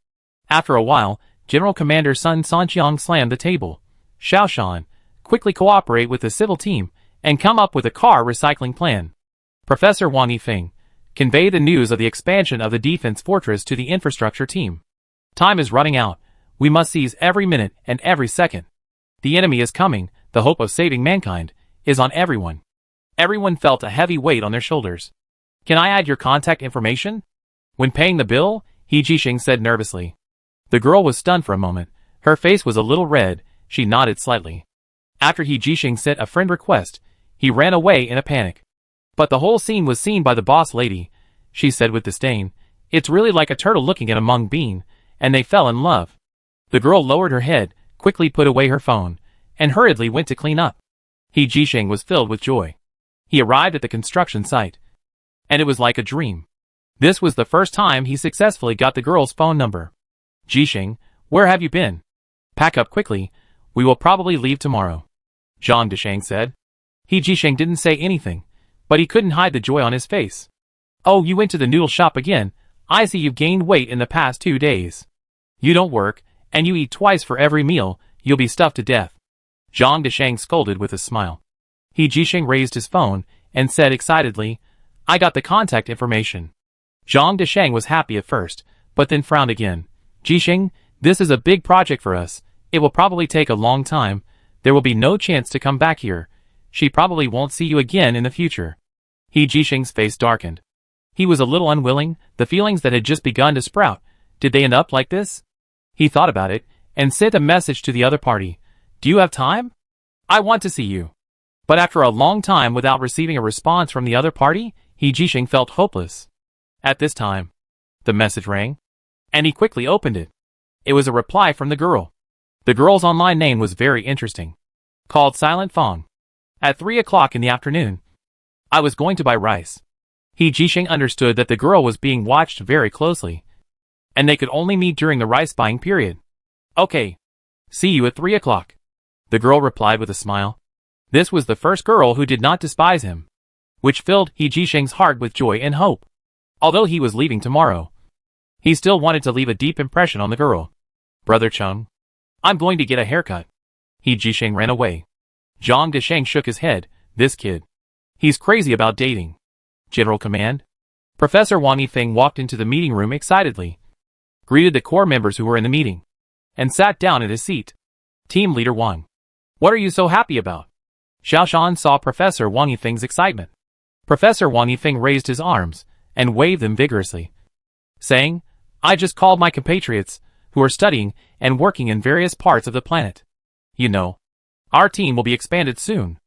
After a while, General Commander Sun Sanqiang slammed the table. Xiao Shan, quickly cooperate with the civil team and come up with a car recycling plan. Professor Wang Yifeng, convey the news of the expansion of the defense fortress to the infrastructure team. Time is running out. We must seize every minute and every second. The enemy is coming. The hope of saving mankind is on everyone. Everyone felt a heavy weight on their shoulders. Can I add your contact information? When paying the bill, He Jixing said nervously. The girl was stunned for a moment. Her face was a little red. She nodded slightly. After He Jixing sent a friend request, he ran away in a panic. But the whole scene was seen by the boss lady. She said with disdain, "It's really like a turtle looking at a mung bean," and they fell in love. The girl lowered her head, quickly put away her phone, and hurriedly went to clean up. He Jixing was filled with joy. He arrived at the construction site, and it was like a dream. This was the first time he successfully got the girl's phone number. "Jixing, where have you been? Pack up quickly, we will probably leave tomorrow," Zhang Deshang said. He Jixing didn't say anything, but he couldn't hide the joy on his face. "Oh, you went to the noodle shop again. I see you've gained weight in the past 2 days. You don't work, and you eat twice for every meal, you'll be stuffed to death," Zhang Deshang scolded with a smile. He Jixing raised his phone and said excitedly, "I got the contact information." Zhang Deshang was happy at first, but then frowned again. "Jixing, this is a big project for us. It will probably take a long time. There will be no chance to come back here. She probably won't see you again in the future." He Jixing's face darkened. He was a little unwilling. The feelings that had just begun to sprout, did they end up like this? He thought about it, and sent a message to the other party. "Do you have time? I want to see you." But after a long time without receiving a response from the other party, He Jixing felt hopeless. At this time, the message rang, and he quickly opened it. It was a reply from the girl. The girl's online name was very interesting. Called Silent Fong. At 3 o'clock in the afternoon. I was going to buy rice. He Jisheng understood that the girl was being watched very closely, and they could only meet during the rice buying period. Okay. See you at 3 o'clock. The girl replied with a smile. This was the first girl who did not despise him, which filled He Jisheng's heart with joy and hope. Although he was leaving tomorrow, he still wanted to leave a deep impression on the girl. Brother Chung, I'm going to get a haircut. He Jisheng ran away. Zhang Desheng shook his head. This kid. He's crazy about dating. General Command. Professor Wang Yifeng walked into the meeting room excitedly, greeted the core members who were in the meeting, and sat down at his seat. Team Leader Wang. What are you so happy about? Xiao Shan saw Professor Wang Yifeng's excitement. Professor Wang Yifeng raised his arms and waved them vigorously, saying, I just called my compatriots who are studying and working in various parts of the planet. You know, our team will be expanded soon.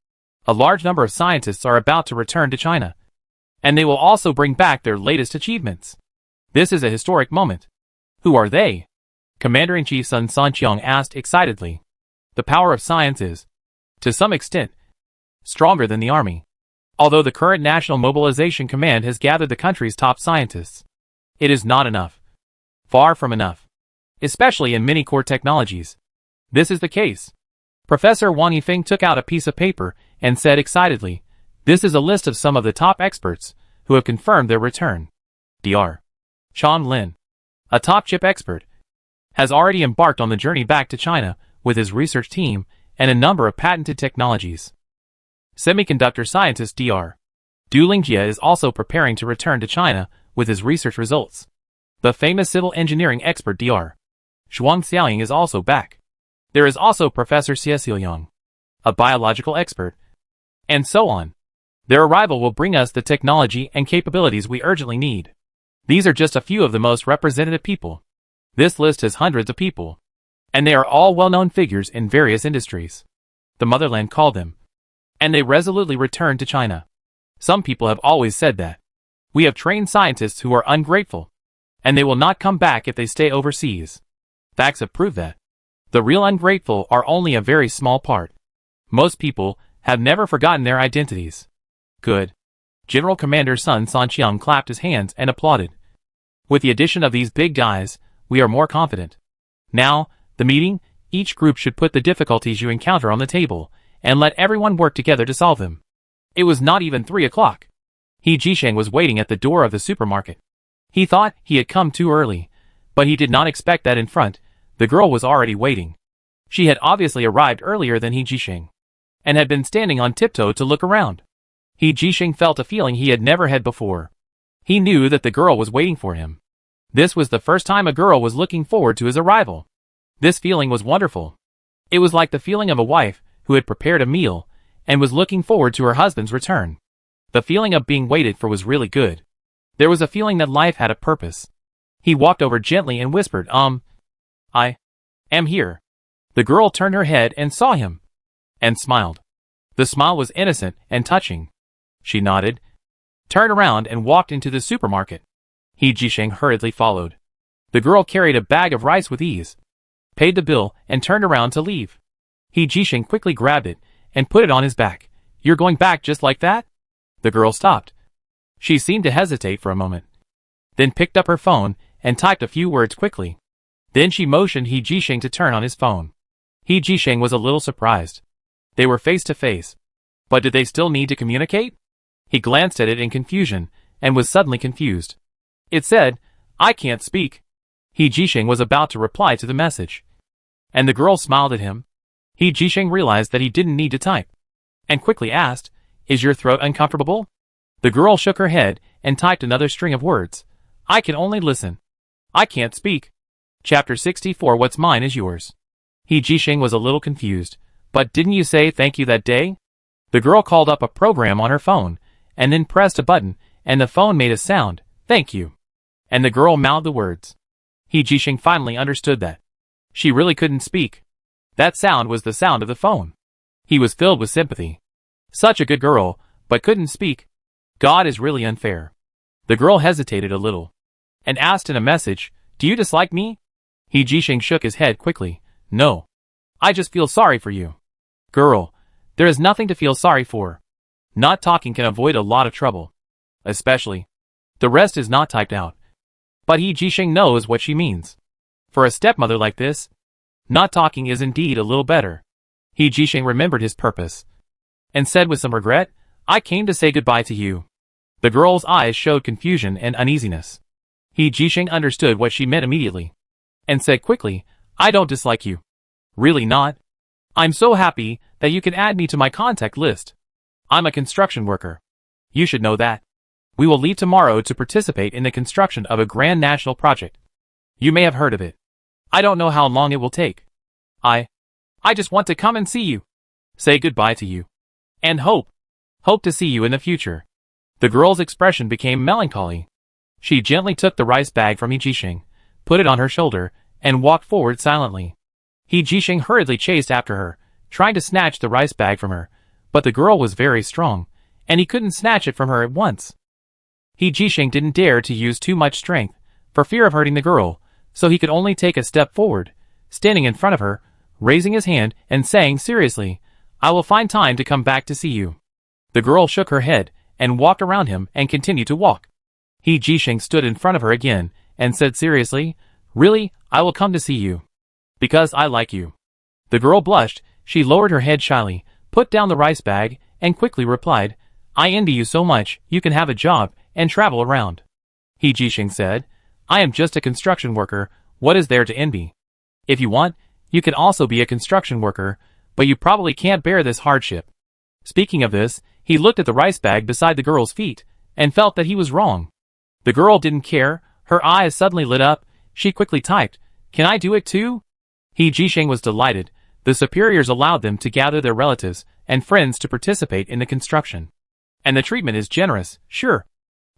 A large number of scientists are about to return to China, and they will also bring back their latest achievements. This is a historic moment. Who are they? Commander-in-Chief Sun Sanqiang asked excitedly. The power of science is, to some extent, stronger than the army. Although the current National Mobilization Command has gathered the country's top scientists, it is not enough. Far from enough. Especially in many core technologies. This is the case. Professor Wang Yifeng took out a piece of paper and said excitedly, this is a list of some of the top experts who have confirmed their return. Dr. Chan Lin, a top chip expert, has already embarked on the journey back to China with his research team and a number of patented technologies. Semiconductor scientist Dr. Du Lingjie is also preparing to return to China with his research results. The famous civil engineering expert Dr. Zhuang Xiaoying is also back. There is also Professor Xie Xiaoyang, a biological expert, and so on. Their arrival will bring us the technology and capabilities we urgently need. These are just a few of the most representative people. This list has hundreds of people, and they are all well-known figures in various industries. The motherland called them, and they resolutely returned to China. Some people have always said that. We have trained scientists who are ungrateful, and they will not come back if they stay overseas. Facts have proved that. The real ungrateful are only a very small part. Most people have never forgotten their identities. Good. General Commander Sun Sanqiang clapped his hands and applauded. With the addition of these big guys, we are more confident. Now, the meeting, each group should put the difficulties you encounter on the table, and let everyone work together to solve them. It was not even 3 o'clock. He Jisheng was waiting at the door of the supermarket. He thought he had come too early, but he did not expect that in front, the girl was already waiting. She had obviously arrived earlier than He Jisheng, and had been standing on tiptoe to look around. He Jisheng felt a feeling he had never had before. He knew that the girl was waiting for him. This was the first time a girl was looking forward to his arrival. This feeling was wonderful. It was like the feeling of a wife who had prepared a meal and was looking forward to her husband's return. The feeling of being waited for was really good. There was a feeling that life had a purpose. He walked over gently and whispered, I am here. The girl turned her head and saw him, and smiled. The smile was innocent and touching. She nodded, turned around and walked into the supermarket. He Jisheng hurriedly followed. The girl carried a bag of rice with ease, paid the bill, and turned around to leave. He Jisheng quickly grabbed it and put it on his back. You're going back just like that? The girl stopped. She seemed to hesitate for a moment, then picked up her phone and typed a few words quickly. Then she motioned He Jisheng to turn on his phone. He Jisheng was a little surprised. They were face to face. But did they still need to communicate? He glanced at it in confusion, and was suddenly confused. It said, I can't speak. He Jisheng was about to reply to the message, and the girl smiled at him. He Jisheng realized that he didn't need to type, and quickly asked, Is your throat uncomfortable? The girl shook her head and typed another string of words. I can only listen. I can't speak. Chapter 64. What's mine is yours. He Jisheng was a little confused. But didn't you say thank you that day? The girl called up a program on her phone, and then pressed a button, and the phone made a sound, thank you. And the girl mouthed the words. He Jisheng finally understood that she really couldn't speak. That sound was the sound of the phone. He was filled with sympathy. Such a good girl, but couldn't speak. God is really unfair. The girl hesitated a little, and asked in a message, Do you dislike me? He Jisheng shook his head quickly. No. I just feel sorry for you. Girl, There is nothing to feel sorry for. Not talking can avoid a lot of trouble. Especially. The rest is not typed out. But He Jisheng knows what she means. For a stepmother like this, not talking is indeed a little better. He Jisheng remembered his purpose. And said with some regret, I came to say goodbye to you. The girl's eyes showed confusion and uneasiness. He Jisheng understood what she meant immediately. And said quickly, I don't dislike you. Really not. I'm so happy that you can add me to my contact list. I'm a construction worker. You should know that. We will leave tomorrow to participate in the construction of a grand national project. You may have heard of it. I don't know how long it will take. I just want to come and see you. Say goodbye to you. And hope to see you in the future. The girl's expression became melancholy. She gently took the rice bag from He Jisheng, put it on her shoulder, and walked forward silently. He Jisheng hurriedly chased after her, trying to snatch the rice bag from her, but the girl was very strong, and he couldn't snatch it from her at once. He Jisheng didn't dare to use too much strength, for fear of hurting the girl, so he could only take a step forward, standing in front of her, raising his hand and saying seriously, I will find time to come back to see you. The girl shook her head, and walked around him and continued to walk. He Jisheng stood in front of her again, and said seriously, Really, I will come to see you. Because I like you. The girl blushed, she lowered her head shyly, put down the rice bag, and quickly replied, I envy you so much, you can have a job, and travel around. He Jisheng said, I am just a construction worker, what is there to envy? If you want, you can also be a construction worker, but you probably can't bear this hardship. Speaking of this, he looked at the rice bag beside the girl's feet, and felt that he was wrong. The girl didn't care, her eyes suddenly lit up, she quickly typed, Can I do it too? He Jisheng was delighted. The superiors allowed them to gather their relatives and friends to participate in the construction. And the treatment is generous, sure.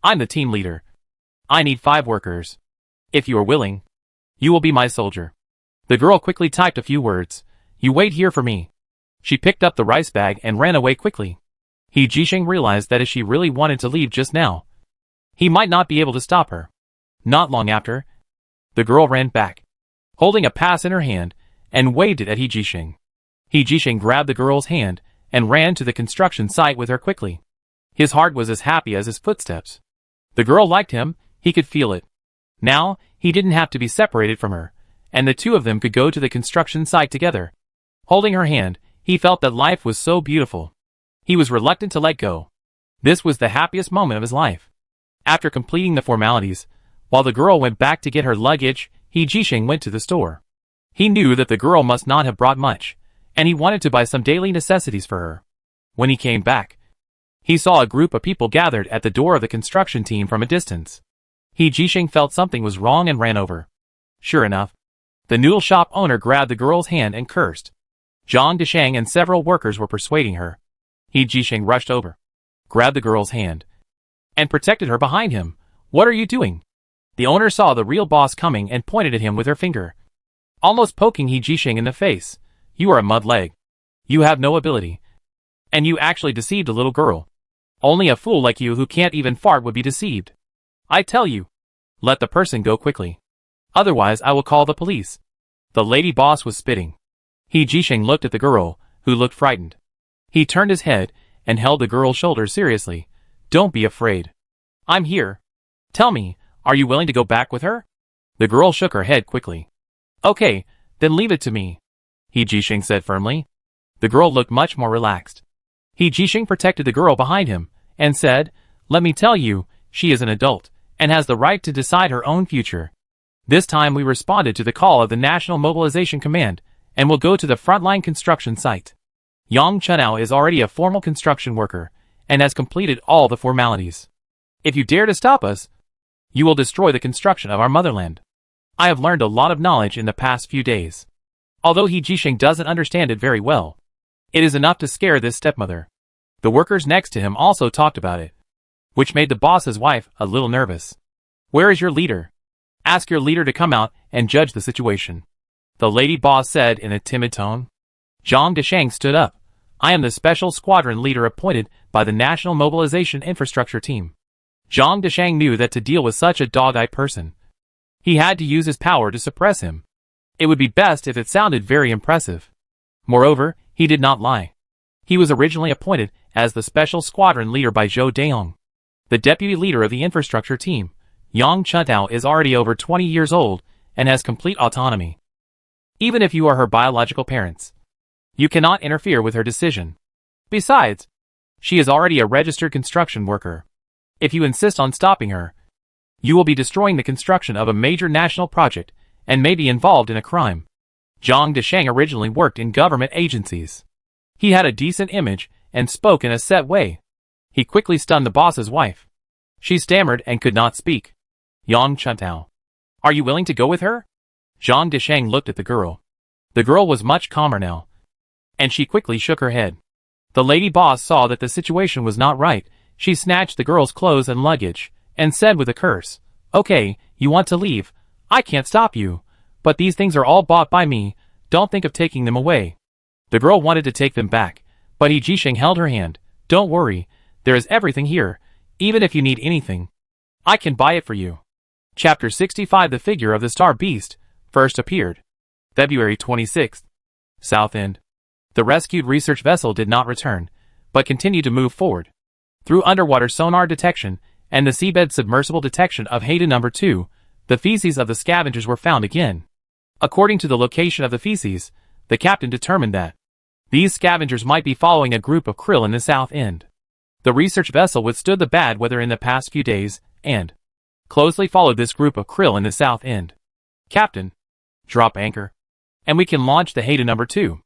I'm the team leader. I need 5 workers. If you are willing, you will be my soldier. The girl quickly typed a few words. You wait here for me. She picked up the rice bag and ran away quickly. He Jisheng realized that if she really wanted to leave just now, he might not be able to stop her. Not long after, the girl ran back, holding a pass in her hand, and waved it at He Jisheng. He Jisheng grabbed the girl's hand and ran to the construction site with her quickly. His heart was as happy as his footsteps. The girl liked him, he could feel it. Now, he didn't have to be separated from her, and the two of them could go to the construction site together. Holding her hand, he felt that life was so beautiful. He was reluctant to let go. This was the happiest moment of his life. After completing the formalities, while the girl went back to get her luggage, He Jisheng went to the store. He knew that the girl must not have brought much, and he wanted to buy some daily necessities for her. When he came back, he saw a group of people gathered at the door of the construction team from a distance. He Jisheng felt something was wrong and ran over. Sure enough, the noodle shop owner grabbed the girl's hand and cursed. Zhang Desheng and several workers were persuading her. He Jisheng rushed over, grabbed the girl's hand, and protected her behind him. What are you doing? The owner saw the real boss coming and pointed at him with her finger, almost poking He Jisheng in the face. You are a mud leg. You have no ability. And you actually deceived a little girl. Only a fool like you who can't even fart would be deceived. I tell you, let the person go quickly. Otherwise I will call the police. The lady boss was spitting. He Jisheng looked at the girl, who looked frightened. He turned his head and held the girl's shoulder seriously. Don't be afraid. I'm here. Tell me, are you willing to go back with her? The girl shook her head quickly. Okay, then leave it to me, He Jisheng said firmly. The girl looked much more relaxed. He Jisheng protected the girl behind him, and said, Let me tell you, she is an adult, and has the right to decide her own future. This time we responded to the call of the National Mobilization Command, and will go to the frontline construction site. Yang Chunao is already a formal construction worker, and has completed all the formalities. If you dare to stop us, you will destroy the construction of our motherland. I have learned a lot of knowledge in the past few days. Although He Jisheng doesn't understand it very well, it is enough to scare this stepmother. The workers next to him also talked about it, which made the boss's wife a little nervous. Where is your leader? Ask your leader to come out and judge the situation, the lady boss said in a timid tone. Zhang Desheng stood up. I am the special squadron leader appointed by the National Mobilization Infrastructure Team. Zhang Desheng knew that to deal with such a dog-eyed person, he had to use his power to suppress him. It would be best if it sounded very impressive. Moreover, he did not lie. He was originally appointed as the special squadron leader by Zhou Daong. The deputy leader of the infrastructure team, Yang Chuntao, is already over 20 years old and has complete autonomy. Even if you are her biological parents, you cannot interfere with her decision. Besides, she is already a registered construction worker. If you insist on stopping her, you will be destroying the construction of a major national project and may be involved in a crime. Zhang Desheng originally worked in government agencies. He had a decent image and spoke in a set way. He quickly stunned the boss's wife. She stammered and could not speak. Yang Chuntao, are you willing to go with her? Zhang Desheng looked at the girl. The girl was much calmer now, and she quickly shook her head. The lady boss saw that the situation was not right. She snatched the girl's clothes and luggage, and said with a curse, "Okay, you want to leave? I can't stop you. But these things are all bought by me. Don't think of taking them away." The girl wanted to take them back, but He Jisheng held her hand. "Don't worry, there is everything here. Even if you need anything, I can buy it for you." Chapter 65. The figure of the star beast first appeared. February 26th. South End. The rescued research vessel did not return, but continued to move forward. Through underwater sonar detection and the seabed submersible detection of Haida No. 2, the feces of the scavengers were found again. According to the location of the feces, the captain determined that these scavengers might be following a group of krill in the South End. The research vessel withstood the bad weather in the past few days, and closely followed this group of krill in the South End. "Captain, drop anchor, and we can launch the Haida No. 2.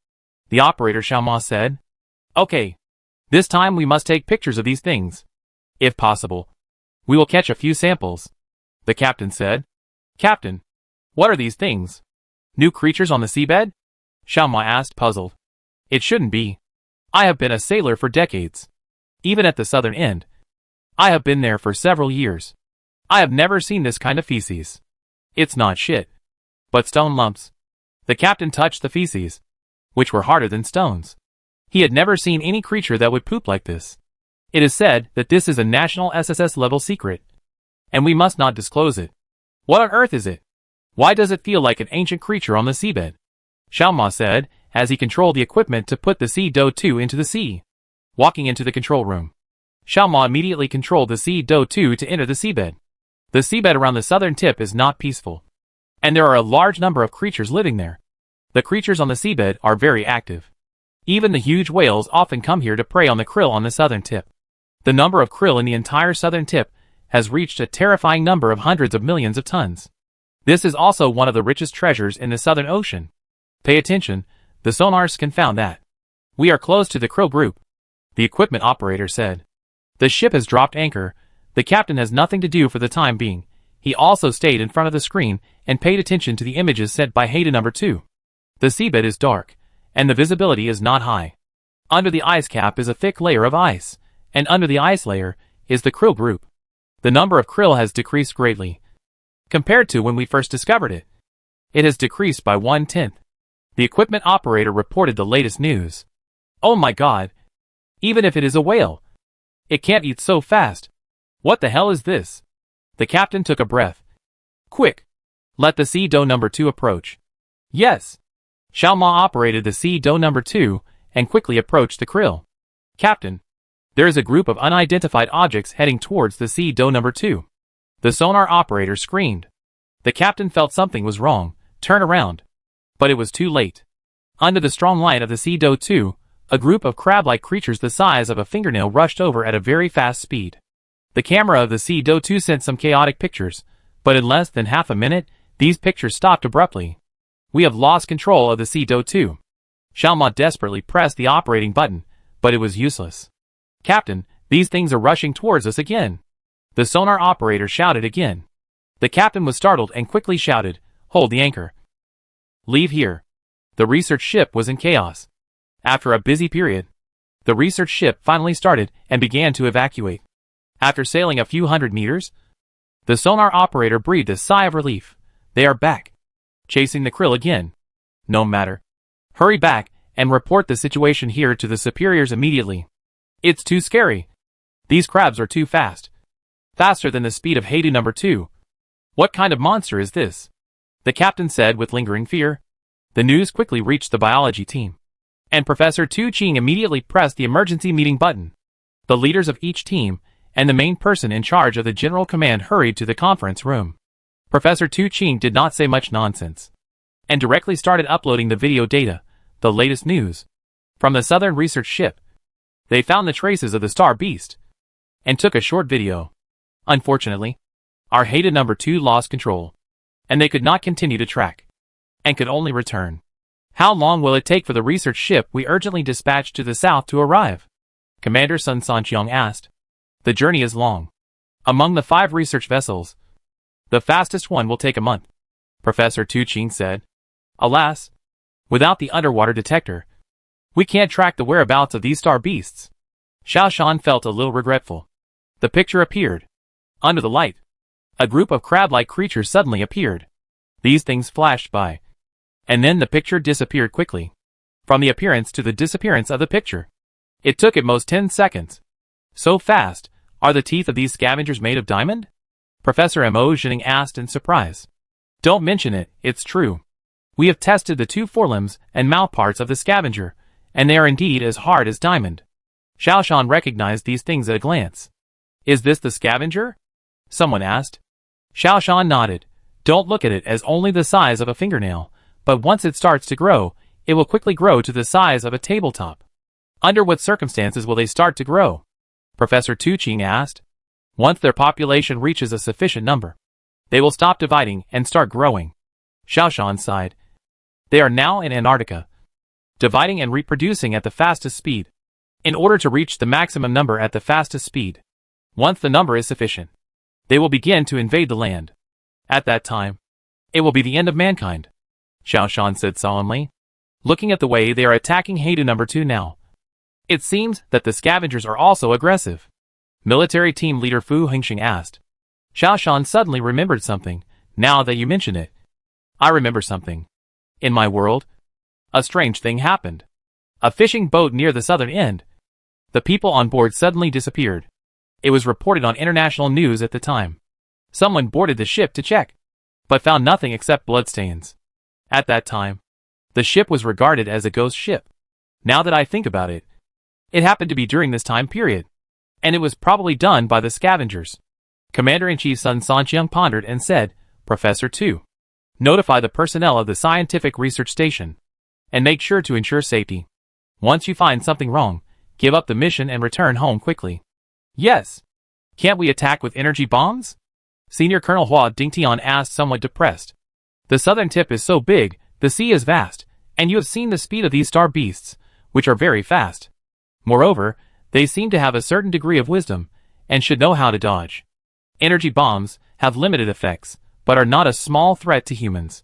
The operator Xiaoma said. "Okay. This time we must take pictures of these things. If possible, we will catch a few samples," the captain said. "Captain, what are these things? New creatures on the seabed?" Xiaoma asked, puzzled. "It shouldn't be. I have been a sailor for decades. Even at the southern end, I have been there for several years. I have never seen this kind of feces. It's not shit, but stone lumps." The captain touched the feces, which were harder than stones. He had never seen any creature that would poop like this. "It is said that this is a national SSS level secret, and we must not disclose it. What on earth is it? Why does it feel like an ancient creature on the seabed?" Xiaoma said, as he controlled the equipment to put the C-Do-2 into the sea. Walking into the control room, Xiaoma immediately controlled the C-Do-2 to enter the seabed. The seabed around the southern tip is not peaceful, and there are a large number of creatures living there. The creatures on the seabed are very active. Even the huge whales often come here to prey on the krill on the southern tip. The number of krill in the entire southern tip has reached a terrifying number of hundreds of millions of tons. This is also one of the richest treasures in the Southern Ocean. "Pay attention, the sonars can found that. We are close to the krill group," the equipment operator said. "The ship has dropped anchor. The captain has nothing to do for the time being." He also stayed in front of the screen and paid attention to the images sent by Haida No. 2. The seabed is dark, and the visibility is not high. Under the ice cap is a thick layer of ice, and under the ice layer is the krill group. The number of krill has decreased greatly compared to when we first discovered it. It has decreased by 1/10. The equipment operator reported the latest news. "Oh my god! Even if it is a whale, it can't eat so fast. What the hell is this?" The captain took a breath. "Quick! Let the C-Do No. 2 approach." "Yes." Xiaoma operated the C-Do No. 2 and quickly approached the krill. "Captain, there is a group of unidentified objects heading towards the C-Do No. 2. The sonar operator screamed. The captain felt something was wrong. "Turn around." But it was too late. Under the strong light of the C-Do 2, a group of crab-like creatures the size of a fingernail rushed over at a very fast speed. The camera of the C-Do 2 sent some chaotic pictures, but in less than half a minute, these pictures stopped abruptly. "We have lost control of the C-Do 2. Xiaoma desperately pressed the operating button, but it was useless. "Captain, these things are rushing towards us again." The sonar operator shouted again. The captain was startled and quickly shouted, "Hold the anchor. Leave here." The research ship was in chaos. After a busy period, the research ship finally started and began to evacuate. After sailing a few hundred meters, the sonar operator breathed a sigh of relief. "They are back. Chasing the krill again. No matter. Hurry back and report the situation here to the superiors immediately. It's too scary. These crabs are too fast. Faster than the speed of Haida No. 2. What kind of monster is this?" the captain said with lingering fear. The news quickly reached the biology team, and Professor Tu Ching immediately pressed the emergency meeting button. The leaders of each team and the main person in charge of the general command hurried to the conference room. Professor Tu Ching did not say much nonsense, and directly started uploading the video data, the latest news, from the Southern research ship. They found the traces of the star beast, and took a short video. Unfortunately, our hated number 2 lost control, and they could not continue to track, and could only return. How long will it take for the research ship we urgently dispatched to the south to arrive? Commander Sun Sanqiang asked. The journey is long. Among the 5 research vessels, the fastest one will take a month, Professor Tu Ching said. Alas, without the underwater detector, we can't track the whereabouts of these star beasts. Xiao Shan felt a little regretful. The picture appeared. Under the light, a group of crab-like creatures suddenly appeared. These things flashed by, and then the picture disappeared quickly. From the appearance to the disappearance of the picture, it took at most 10 seconds. So fast, are the teeth of these scavengers made of diamond? Professor Mo Zhening asked in surprise. Don't mention it, it's true. We have tested the 2 forelimbs and mouth parts of the scavenger, and they are indeed as hard as diamond. Xiao Shan recognized these things at a glance. Is this the scavenger? Someone asked. Xiao Shan nodded. Don't look at it as only the size of a fingernail, but once it starts to grow, it will quickly grow to the size of a tabletop. Under what circumstances will they start to grow? Professor Tu Ching asked. Once their population reaches a sufficient number, they will stop dividing and start growing. Xiao Shan sighed. They are now in Antarctica, dividing and reproducing at the fastest speed, in order to reach the maximum number at the fastest speed. Once the number is sufficient, they will begin to invade the land. At that time, it will be the end of mankind, Xiao Shan said solemnly, looking at the way they are attacking Haida number 2 now. It seems that the scavengers are also aggressive. Military team leader Fu Hengxing asked. Xiao Shan suddenly remembered something. Now that you mention it, I remember something. In my world, a strange thing happened. A fishing boat near the southern end. The people on board suddenly disappeared. It was reported on international news at the time. Someone boarded the ship to check, but found nothing except bloodstains. At that time, the ship was regarded as a ghost ship. Now that I think about it, it happened to be during this time period, and it was probably done by the scavengers. Commander-in-Chief Sun Sanqiang pondered and said, Professor Tu, notify the personnel of the scientific research station, and make sure to ensure safety. Once you find something wrong, give up the mission and return home quickly. Yes. Can't we attack with energy bombs? Senior Colonel Hua Dingtian asked, somewhat depressed. The southern tip is so big, the sea is vast, and you have seen the speed of these star beasts, which are very fast. Moreover, they seem to have a certain degree of wisdom, and should know how to dodge. Energy bombs have limited effects, but are not a small threat to humans.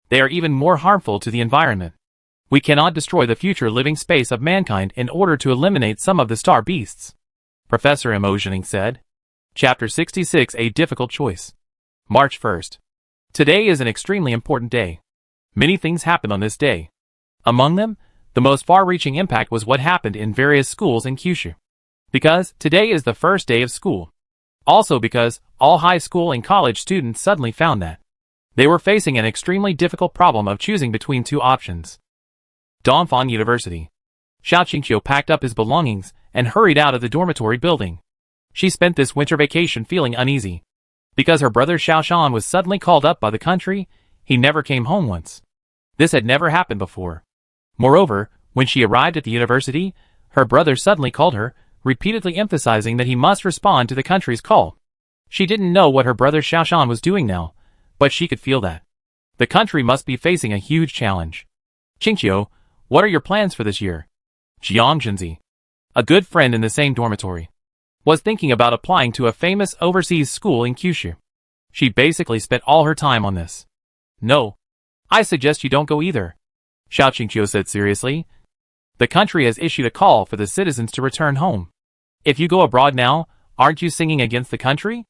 They are even more harmful to the environment. We cannot destroy the future living space of mankind in order to eliminate some of the star beasts, Professor Mo Zhening said. Chapter 66, A Difficult Choice. March 1st. Today is an extremely important day. Many things happened on this day. Among them, the most far-reaching impact was what happened in various schools in Kyushu. Because today is the first day of school. Also because all high school and college students suddenly found that they were facing an extremely difficult problem of choosing between 2 options. Dongfang University. Xiao Qingqiu packed up his belongings and hurried out of the dormitory building. She spent this winter vacation feeling uneasy. Because her brother Xiao Shan was suddenly called up by the country, he never came home once. This had never happened before. Moreover, when she arrived at the university, her brother suddenly called her, repeatedly emphasizing that he must respond to the country's call. She didn't know what her brother Xiao Shan was doing now, but she could feel that the country must be facing a huge challenge. Qingqiu, what are your plans for this year? Jiang Zhenzi, a good friend in the same dormitory, was thinking about applying to a famous overseas school in Kyushu. She basically spent all her time on this. No, I suggest you don't go either, Xiao Qingqiu said seriously. The country has issued a call for the citizens to return home. If you go abroad now, aren't you singing against the country?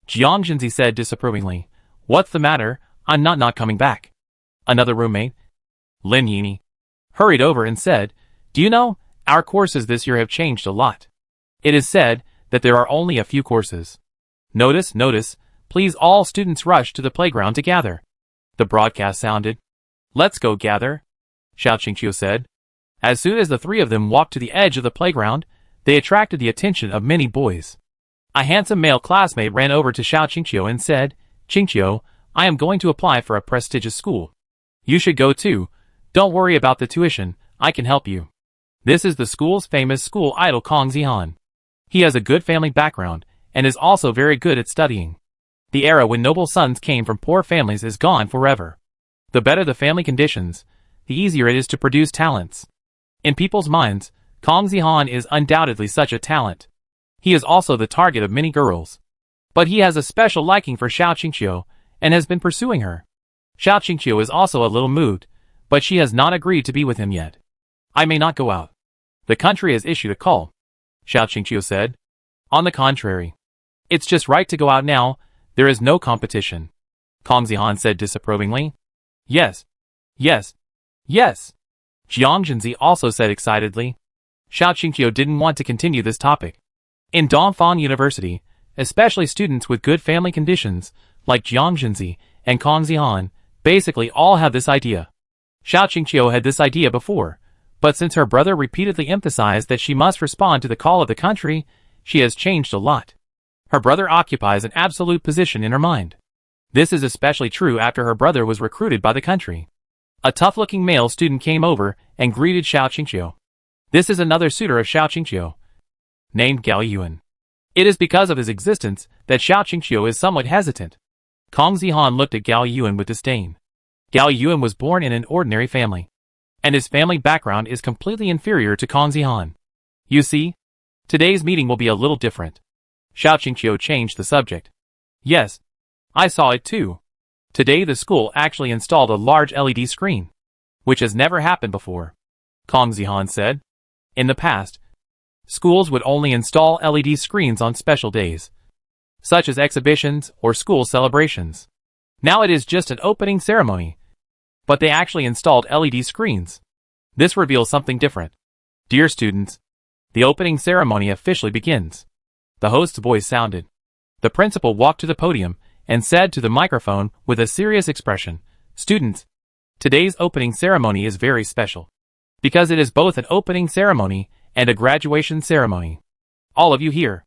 Jiang Zhenzi said disapprovingly. What's the matter? I'm not coming back. Another roommate, Lin Yini, hurried over and said, do you know, our courses this year have changed a lot. It is said that there are only a few courses. Notice, please all students rush to the playground to gather. The broadcast sounded. Let's go gather, Xiao Qingqiu said. As soon as the three of them walked to the edge of the playground, they attracted the attention of many boys. A handsome male classmate ran over to Xiao Qingqiu and said, "Qingqiu, I am going to apply for a prestigious school. You should go too. Don't worry about the tuition, I can help you." This is the school's famous school idol Kong Zihan. He has a good family background, and is also very good at studying. The era when noble sons came from poor families is gone forever. The better the family conditions, the easier it is to produce talents. In people's minds, Kong Zihan is undoubtedly such a talent. He is also the target of many girls. But he has a special liking for Xiao Qingqiu, and has been pursuing her. Xiao Qingqiu is also a little moved, but she has not agreed to be with him yet. "I may not go out. The country has issued a call," Xiao Qingqiu said. "On the contrary. It's just right to go out now, there is no competition," Kong Zihan said disapprovingly. "Yes. Yes. Yes," Jiang Zhenzi also said excitedly. Xiao Qingqiu didn't want to continue this topic. In Dongfang University, especially students with good family conditions, like Jiang Zhenzi and Kong Zihan, basically all have this idea. Xiao Qingqiu had this idea before, but since her brother repeatedly emphasized that she must respond to the call of the country, she has changed a lot. Her brother occupies an absolute position in her mind. This is especially true after her brother was recruited by the country. A tough-looking male student came over and greeted Xiao Qingqiu. This is another suitor of Xiao Qingqiu, named Gao Yuan. It is because of his existence that Xiao Qingqiu is somewhat hesitant. Kong Zihan looked at Gao Yuan with disdain. Gao Yuan was born in an ordinary family, and his family background is completely inferior to Kong Zihan. "You see? Today's meeting will be a little different." Xiao Qingqiu changed the subject. "Yes. I saw it too. Today the school actually installed a large LED screen, which has never happened before," Kong Zihan said. In the past, schools would only install LED screens on special days, such as exhibitions or school celebrations. Now it is just an opening ceremony, but they actually installed LED screens. This reveals something different. "Dear students, the opening ceremony officially begins." The host's voice sounded. The principal walked to the podium and said to the microphone with a serious expression, "Students, today's opening ceremony is very special, because it is both an opening ceremony and a graduation ceremony. All of you here,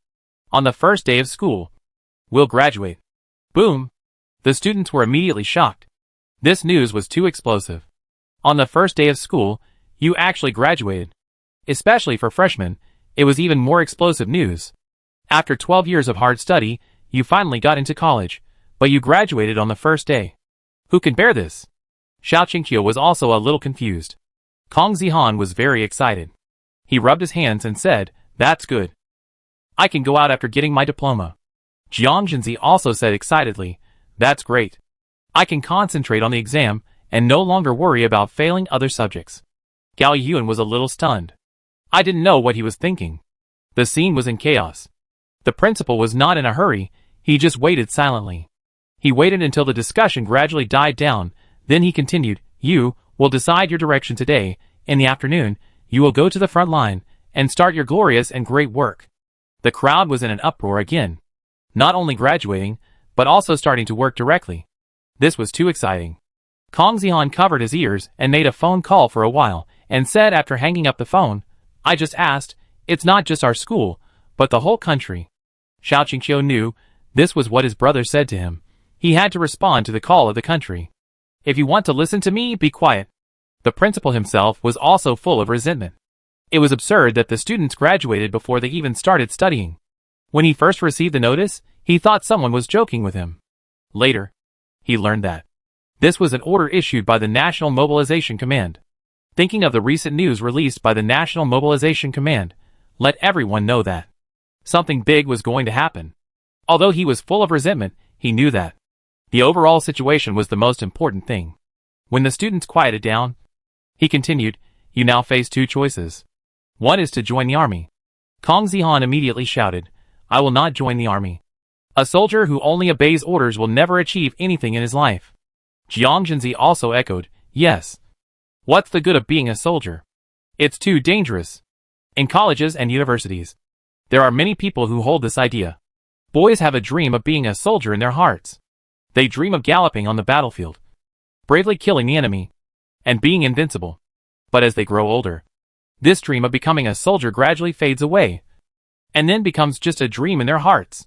on the first day of school, will graduate." Boom! The students were immediately shocked. This news was too explosive. On the first day of school, you actually graduated. Especially for freshmen, it was even more explosive news. After 12 years of hard study, you finally got into college, but you graduated on the first day. Who can bear this? Xiao Qingqiu was also a little confused. Kong Zihan was very excited. He rubbed his hands and said, "That's good. I can go out after getting my diploma." Jiang Zhenzi also said excitedly, "That's great. I can concentrate on the exam and no longer worry about failing other subjects." Gao Yuan was a little stunned. I didn't know what he was thinking. The scene was in chaos. The principal was not in a hurry, he just waited silently. He waited until the discussion gradually died down, then he continued, "You will decide your direction today. In the afternoon, you will go to the front line and start your glorious and great work." The crowd was in an uproar again. Not only graduating, but also starting to work directly. This was too exciting. Kong Zihan covered his ears and made a phone call for a while, and said after hanging up the phone, "I just asked, it's not just our school, but the whole country." Xiao Qingqiu knew this was what his brother said to him. He had to respond to the call of the country. "If you want to listen to me, be quiet." The principal himself was also full of resentment. It was absurd that the students graduated before they even started studying. When he first received the notice, he thought someone was joking with him. Later, he learned that this was an order issued by the National Mobilization Command. Thinking of the recent news released by the National Mobilization Command, let everyone know that something big was going to happen. Although he was full of resentment, he knew that the overall situation was the most important thing. When the students quieted down, he continued, "You now face two choices. One is to join the army." Kong Zihan immediately shouted, "I will not join the army. A soldier who only obeys orders will never achieve anything in his life." Jiang Zhenzi also echoed, "Yes. What's the good of being a soldier? It's too dangerous." In colleges and universities, there are many people who hold this idea. Boys have a dream of being a soldier in their hearts. They dream of galloping on the battlefield, bravely killing the enemy, and being invincible. But as they grow older, This dream of becoming a soldier gradually fades away, and then becomes just a dream in their hearts.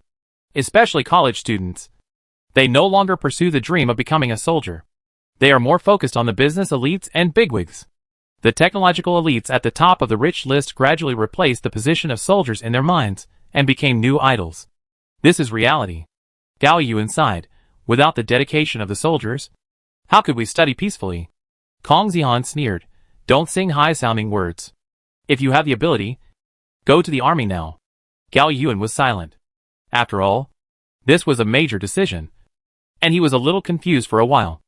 Especially college students. They no longer pursue the dream of becoming a soldier. They are more focused on the business elites and bigwigs. The technological elites at the top of the rich list gradually replaced the position of soldiers in their minds, and became new idols. This is reality. Gao Yu sighed. Without the dedication of the soldiers, how could we study peacefully? Kong Zihan sneered. Don't sing high-sounding words. If you have the ability, go to the army now. Gao Yuan was silent. After all, this was a major decision, and he was a little confused for a while.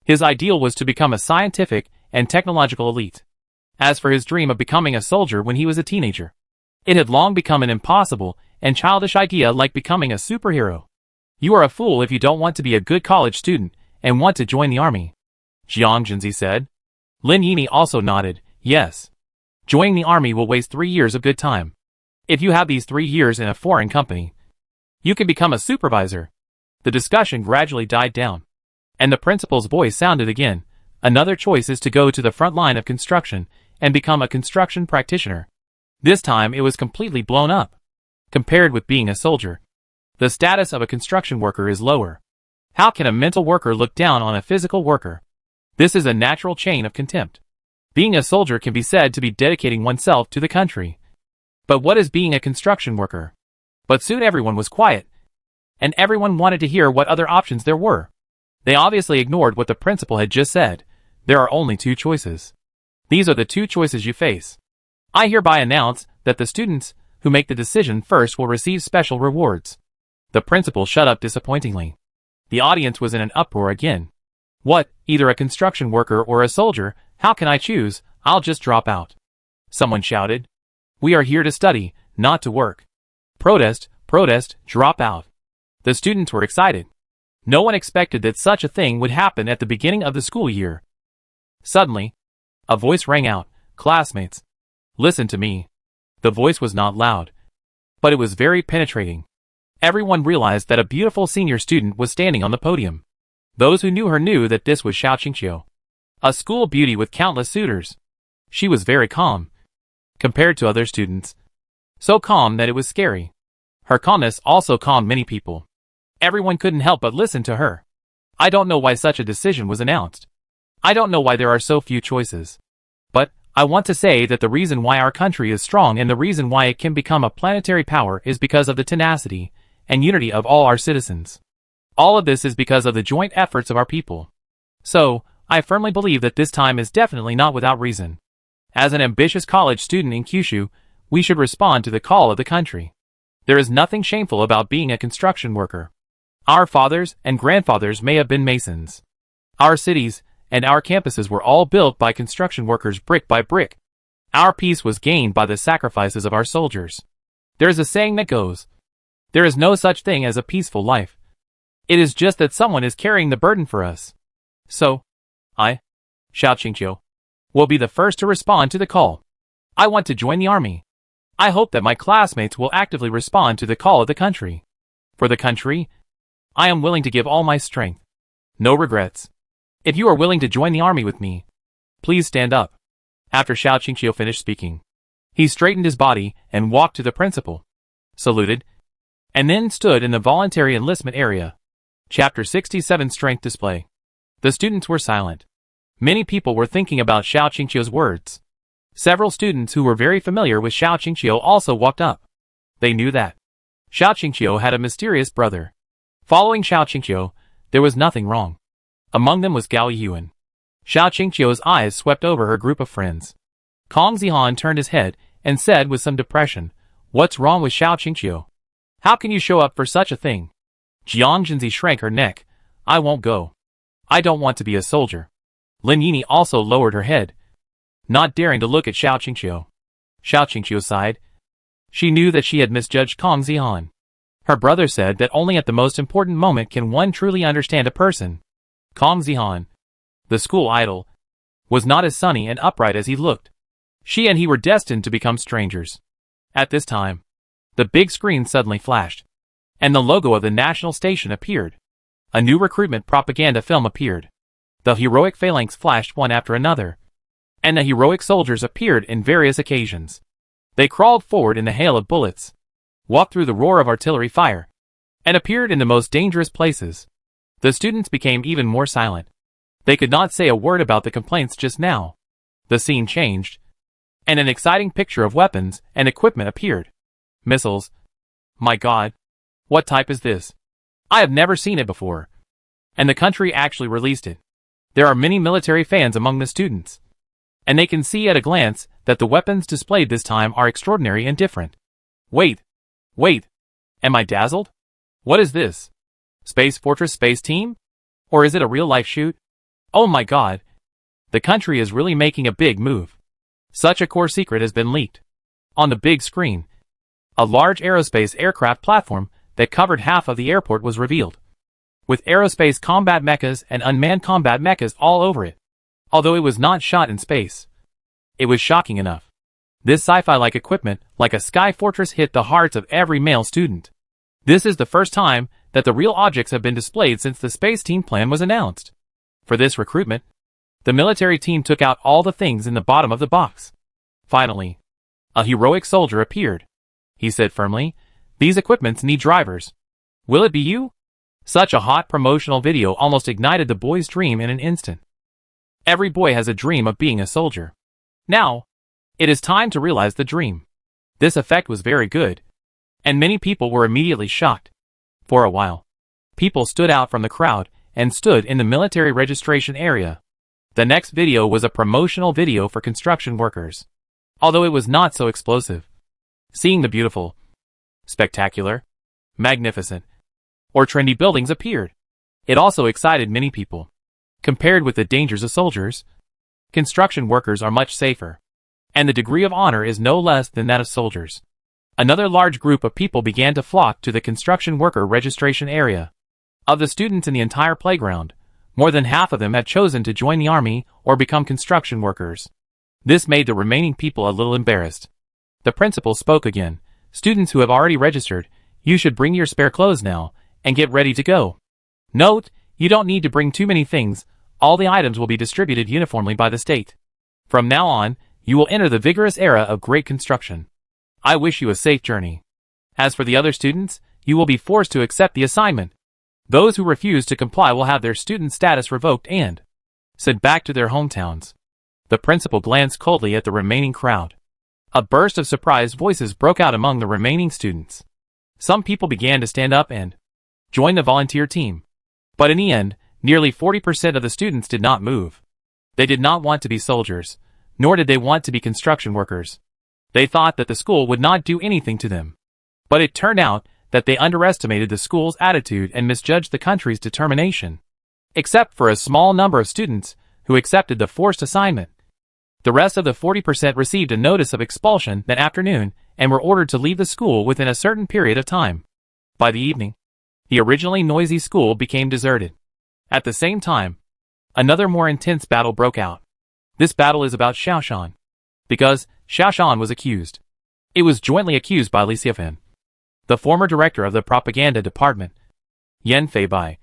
His ideal was to become a scientific and technological elite. As for his dream of becoming a soldier when he was a teenager, it had long become an impossible and childish idea like becoming a superhero. You are a fool if you don't want to be a good college student and want to join the army, Jiang Jinzi said. Lin Yini also nodded. Yes. Joining the army will waste 3 years of good time. If you have these 3 years in a foreign company, you can become a supervisor. The discussion gradually died down, and the principal's voice sounded again. Another choice is to go to the front line of construction and become a construction practitioner. This time it was completely blown up. Compared with being a soldier, the status of a construction worker is lower. How can a mental worker look down on a physical worker? This is a natural chain of contempt. Being a soldier can be said to be dedicating oneself to the country. But what is being a construction worker? But soon everyone was quiet, and everyone wanted to hear what other options there were. They obviously ignored what the principal had just said. There are only 2 choices. These are the 2 choices you face. I hereby announce that the students who make the decision first will receive special rewards. The principal shut up disappointingly. The audience was in an uproar again. What, either a construction worker or a soldier? How can I choose? I'll just drop out. Someone shouted. We are here to study, not to work. Protest, protest, drop out. The students were excited. No one expected that such a thing would happen at the beginning of the school year. Suddenly, a voice rang out. Classmates, listen to me. The voice was not loud, but it was very penetrating. Everyone realized that a beautiful senior student was standing on the podium. Those who knew her knew that this was Xiao Qingqiu, a school beauty with countless suitors. She was very calm, compared to other students. So calm that it was scary. Her calmness also calmed many people. Everyone couldn't help but listen to her. I don't know why such a decision was announced. I don't know why there are so few choices. But, I want to say that the reason why our country is strong and the reason why it can become a planetary power is because of the tenacity and unity of all our citizens. All of this is because of the joint efforts of our people. So, I firmly believe that this time is definitely not without reason. As an ambitious college student in Kyushu, we should respond to the call of the country. There is nothing shameful about being a construction worker. Our fathers and grandfathers may have been masons. Our cities and our campuses were all built by construction workers brick by brick. Our peace was gained by the sacrifices of our soldiers. There is a saying that goes, there is no such thing as a peaceful life. It is just that someone is carrying the burden for us. So, I, Xiao Qingqiu, will be the first to respond to the call. I want to join the army. I hope that my classmates will actively respond to the call of the country. For the country, I am willing to give all my strength. No regrets. If you are willing to join the army with me, please stand up. After Xiao Qingqiu finished speaking, he straightened his body and walked to the principal, saluted, and then stood in the voluntary enlistment area. Chapter 67 Strength Display. The students were silent. Many people were thinking about Xiao Qingqiu's words. Several students who were very familiar with Xiao Qingqiu also walked up. They knew that Xiao Qingqiu had a mysterious brother. Following Xiao Qingqiu, there was nothing wrong. Among them was Gao Yuan. Xiao Qingqiu's eyes swept over her group of friends. Kong Zihan turned his head and said with some depression, "What's wrong with Xiao Qingqiu? How can you show up for such a thing?" Jiang Jinzi shrank her neck. "I won't go. I don't want to be a soldier." Lin Yini also lowered her head, not daring to look at Xiao Qingqiu. Xiao Qingqiu sighed. She knew that she had misjudged Kong Zihan. Her brother said that only at the most important moment can one truly understand a person. Kong Zihan, the school idol, was not as sunny and upright as he looked. She and he were destined to become strangers. At this time, the big screen suddenly flashed, and the logo of the national station appeared. A new recruitment propaganda film appeared. The heroic phalanx flashed one after another. and the heroic soldiers appeared in various occasions. They crawled forward in the hail of bullets, walked through the roar of artillery fire, and appeared in the most dangerous places. The students became even more silent. They could not say a word about the complaints just now. The scene changed, and an exciting picture of weapons and equipment appeared. Missiles. My God. What type is this? I have never seen it before. And the country actually released it. There are many military fans among the students, and they can see at a glance that the weapons displayed this time are extraordinary and different. Wait. Am I dazzled? What is this? Space Fortress Space Team? Or is it a real-life shoot? Oh my God. The country is really making a big move. Such a core secret has been leaked. On the big screen, a large aerospace aircraft platform that covered half of the airport was revealed, with aerospace combat mechas and unmanned combat mechas all over it. Although it was not shot in space, it was shocking enough. This sci-fi-like equipment, like a sky fortress, hit the hearts of every male student. This is the first time that the real objects have been displayed since the space team plan was announced. For this recruitment, the military team took out all the things in the bottom of the box. Finally, a heroic soldier appeared. He said firmly, "These equipments need drivers. Will it be you?" Such a hot promotional video almost ignited the boy's dream in an instant. Every boy has a dream of being a soldier. Now, it is time to realize the dream. This effect was very good, and many people were immediately shocked. For a while, people stood out from the crowd and stood in the military registration area. The next video was a promotional video for construction workers. Although it was not so explosive. Seeing the beautiful, spectacular, magnificent, or trendy buildings appeared, it also excited many people. Compared with the dangers of soldiers, construction workers are much safer, and the degree of honor is no less than that of soldiers. Another large group of people began to flock to the construction worker registration area. Of the students in the entire playground, more than half of them had chosen to join the army or become construction workers. This made the remaining people a little embarrassed. The principal spoke again. "Students who have already registered, you should bring your spare clothes now, and get ready to go. Note, you don't need to bring too many things. All the items will be distributed uniformly by the state. From now on, you will enter the vigorous era of great construction. I wish you a safe journey. As for the other students, you will be forced to accept the assignment. Those who refuse to comply will have their student status revoked and sent back to their hometowns." The principal glanced coldly at the remaining crowd. A burst of surprised voices broke out among the remaining students. Some people began to stand up and join the volunteer team. But in the end, nearly 40% of the students did not move. They did not want to be soldiers, nor did they want to be construction workers. They thought that the school would not do anything to them. But it turned out that they underestimated the school's attitude and misjudged the country's determination. Except for a small number of students who accepted the forced assignment. The rest of the 40% received a notice of expulsion that afternoon and were ordered to leave the school within a certain period of time. By the evening, the originally noisy school became deserted. At the same time, another more intense battle broke out. This battle is about Xiaoshan, because Xiaoshan was accused. It was jointly accused by Li Xiaofan, the former director of the propaganda department, Yan Feibai,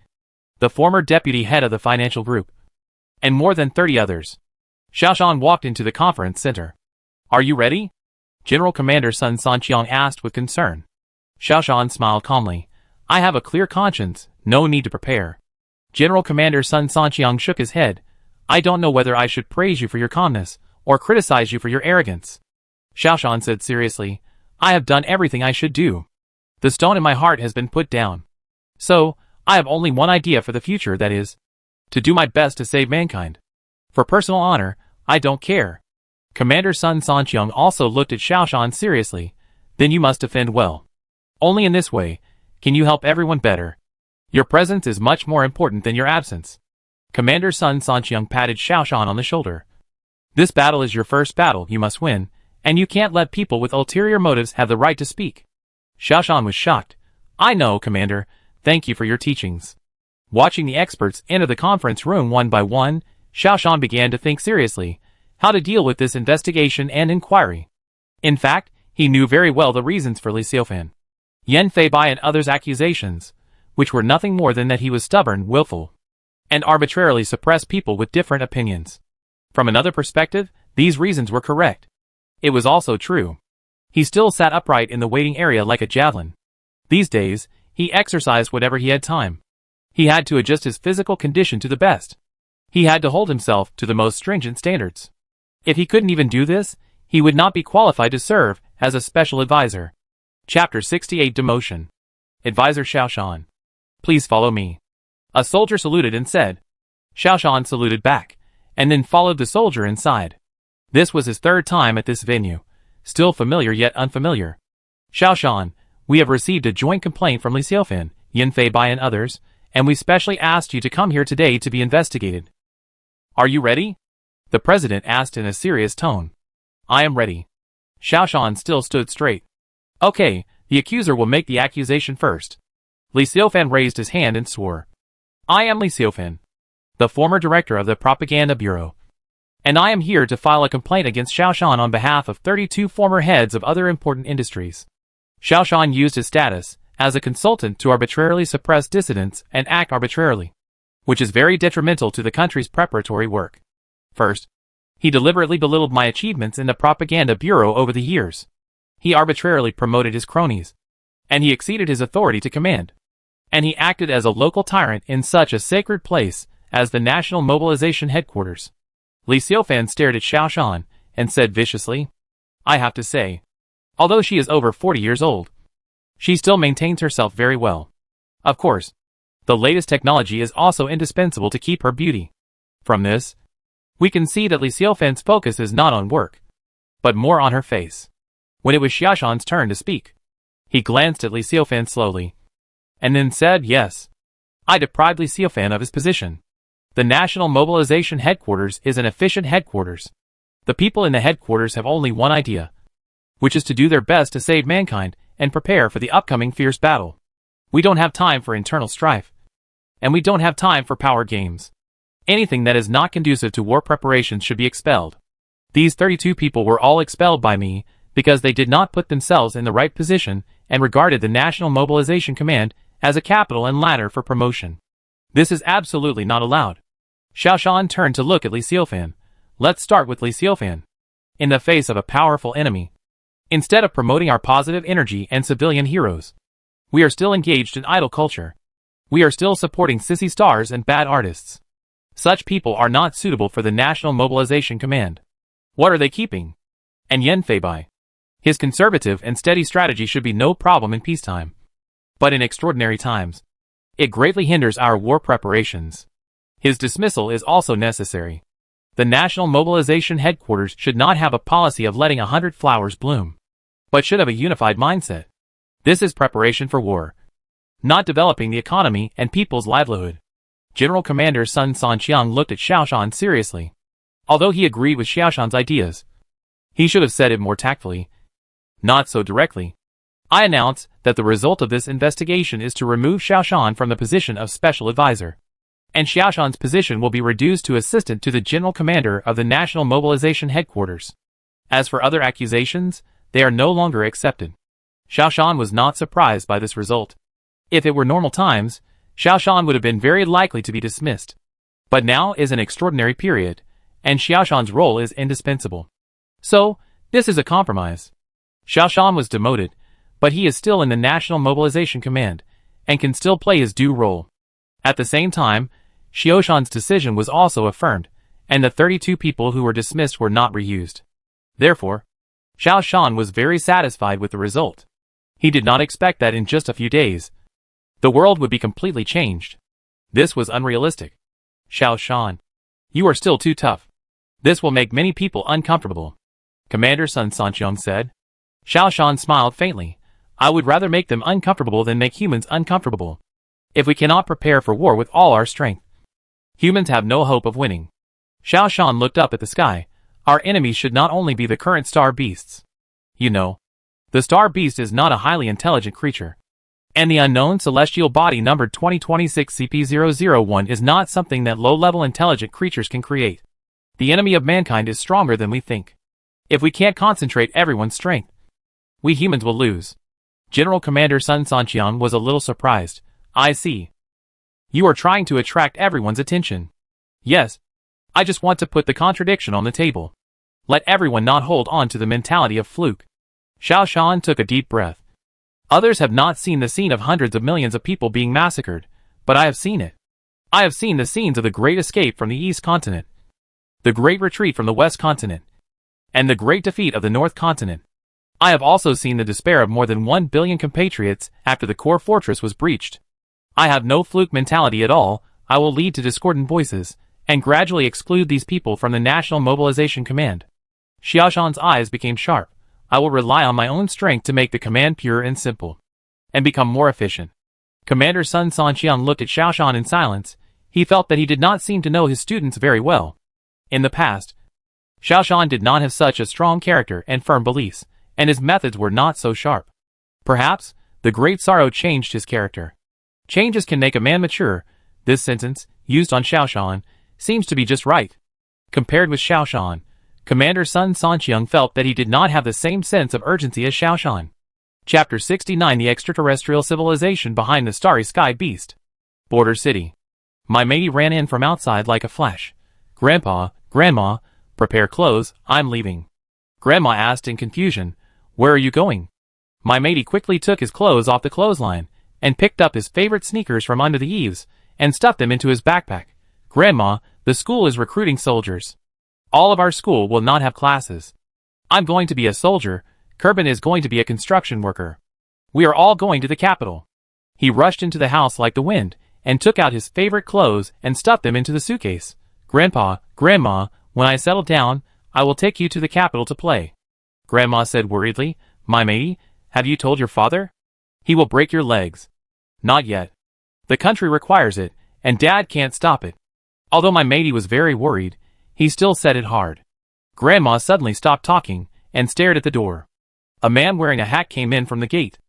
the former deputy head of the financial group, and more than 30 others. Xiaoshan walked into the conference center. "Are you ready?" General Commander Sun Sanqiang asked with concern. Xiaoshan smiled calmly. "I have a clear conscience, no need to prepare." General Commander Sun Sanqiang shook his head. "I don't know whether I should praise you for your calmness, or criticize you for your arrogance." Xiaoshan said seriously, "I have done everything I should do. The stone in my heart has been put down. So, I have only one idea for the future, that is, to do my best to save mankind. For personal honor, I don't care." Commander Sun Sanqiang also looked at Xiaoshan seriously. "Then you must defend well. Only in this way can you help everyone better. Your presence is much more important than your absence." Commander Sun Sanqiang patted Xiaoshan on the shoulder. "This battle is your first battle you must win, and you can't let people with ulterior motives have the right to speak." Xiaoshan was shocked. "I know, Commander. Thank you for your teachings." Watching the experts enter the conference room one by one, Xiaoshan began to think seriously how to deal with this investigation and inquiry. In fact, he knew very well the reasons for Li Xiaofan, Yan Feibai and others' accusations, which were nothing more than that he was stubborn, willful, and arbitrarily suppressed people with different opinions. From another perspective, These reasons were correct. It was also true. He still sat upright in the waiting area like a javelin. These days, he exercised whenever he had time. He had to adjust his physical condition to the best. He had to hold himself to the most stringent standards. If he couldn't even do this, he would not be qualified to serve as a special advisor. Chapter 68 Demotion. Advisor Xiaoshan. Please follow me. A soldier saluted and said. Xiaoshan saluted back, and then followed the soldier inside. This was his third time at this venue, still familiar yet unfamiliar. Xiaoshan, we have received a joint complaint from Li Xiaofan, Yin Feibai and others, and we specially asked you to come here today to be investigated. Are you ready? The president asked in a serious tone. I am ready. Xiaoshan still stood straight. Okay, the accuser will make the accusation first. Li Xiaofan raised his hand and swore. I am Li Xiaofan, the former director of the Propaganda Bureau. And I am here to file a complaint against Xiaoshan on behalf of 32 former heads of other important industries. Xiaoshan used his status as a consultant to arbitrarily suppress dissidents and act arbitrarily, which is very detrimental to the country's preparatory work. First, he deliberately belittled my achievements in the Propaganda Bureau over the years. He arbitrarily promoted his cronies. And he exceeded his authority to command. And he acted as a local tyrant in such a sacred place as the National Mobilization Headquarters. Li Xiaofan stared at Xiaoshan and said viciously, I have to say, although she is over 40 years old, she still maintains herself very well. Of course, the latest technology is also indispensable to keep her beauty. From this, we can see that Li Xiaofan's focus is not on work, but more on her face. When it was Xiaoshan's turn to speak, he glanced at Li Xiaofan slowly, and then said, yes, I deprived Li Xiaofan of his position. The National Mobilization Headquarters is an efficient headquarters. The people in the headquarters have only one idea, which is to do their best to save mankind and prepare for the upcoming fierce battle. We don't have time for internal strife. And we don't have time for power games. Anything that is not conducive to war preparations should be expelled. These 32 people were all expelled by me because they did not put themselves in the right position and regarded the National Mobilization Command as a capital and ladder for promotion. This is absolutely not allowed. Xiaoshan turned to look at Li Xiaofan. Let's start with Li Xiaofan. In the face of a powerful enemy, instead of promoting our positive energy and civilian heroes, we are still engaged in idol culture. We are still supporting sissy stars and bad artists. Such people are not suitable for the National Mobilization Command. What are they keeping? And Yin Feibai. His conservative and steady strategy should be no problem in peacetime. But in extraordinary times, it greatly hinders our war preparations. His dismissal is also necessary. The National Mobilization Headquarters should not have a policy of letting 100 flowers bloom, but should have a unified mindset. This is preparation for war, not developing the economy and people's livelihood. General Commander Sun Sanqiang looked at Xiaoshan seriously. Although he agreed with Xiaoshan's ideas, he should have said it more tactfully, not so directly. I announce that the result of this investigation is to remove Xiaoshan from the position of special advisor, and Xiaoshan's position will be reduced to assistant to the general commander of the National Mobilization Headquarters. As for other accusations, they are no longer accepted. Xiaoshan was not surprised by this result. If it were normal times, Xiaoshan would have been very likely to be dismissed. But now is an extraordinary period, and Xiaoshan's role is indispensable. So, this is a compromise. Xiaoshan was demoted, but he is still in the National Mobilization Command, and can still play his due role. At the same time, Xiaoshan's decision was also affirmed, and the 32 people who were dismissed were not reused. Therefore, Xiaoshan was very satisfied with the result. He did not expect that in just a few days, the world would be completely changed. This was unrealistic. Xiaoshan, you are still too tough. This will make many people uncomfortable, Commander Sun Sanqiang said. Xiaoshan smiled faintly. I would rather make them uncomfortable than make humans uncomfortable. If we cannot prepare for war with all our strength, humans have no hope of winning. Xiaoshan looked up at the sky. Our enemies should not only be the current star beasts. You know, the star beast is not a highly intelligent creature. And the unknown celestial body numbered 2026 CP001 is not something that low-level intelligent creatures can create. The enemy of mankind is stronger than we think. If we can't concentrate everyone's strength, we humans will lose. General Commander Sun Sanqiang was a little surprised. I see. You are trying to attract everyone's attention. Yes. I just want to put the contradiction on the table. Let everyone not hold on to the mentality of fluke. Xiao Shan took a deep breath. Others have not seen the scene of hundreds of millions of people being massacred, but I have seen it. I have seen the scenes of the Great Escape from the East Continent, the Great Retreat from the West Continent, and the Great Defeat of the North Continent. I have also seen the despair of more than 1 billion compatriots after the core fortress was breached. I have no fluke mentality at all. I will lead to discordant voices, and gradually exclude these people from the National Mobilization Command. Xiaoshan's eyes became sharp. I will rely on my own strength to make the command pure and simple, and become more efficient. Commander Sun Sanqiang looked at Xiaoshan in silence. He felt that he did not seem to know his students very well. In the past, Xiaoshan did not have such a strong character and firm beliefs, and his methods were not so sharp. Perhaps, the great sorrow changed his character. Changes can make a man mature. This sentence, used on Xiaoshan, seems to be just right. Compared with Xiaoshan, Commander Sun Sanqiang felt that he did not have the same sense of urgency as Xiaoshan. Chapter 69: The Extraterrestrial Civilization Behind the Starry Sky Beast. Border City. My matey ran in from outside like a flash. Grandpa, Grandma, prepare clothes, I'm leaving. Grandma asked in confusion, where are you going? My matey quickly took his clothes off the clothesline, and picked up his favorite sneakers from under the eaves, and stuffed them into his backpack. Grandma, the school is recruiting soldiers. All of our school will not have classes. I'm going to be a soldier. Kerbin is going to be a construction worker. We are all going to the capital. He rushed into the house like the wind, and took out his favorite clothes and stuffed them into the suitcase. Grandpa, Grandma, when I settle down, I will take you to the capital to play. Grandma said worriedly, my matey, have you told your father? He will break your legs. Not yet. The country requires it, and Dad can't stop it. Although my matey was very worried, he still said it hard. Grandma suddenly stopped talking, and stared at the door. A man wearing a hat came in from the gate.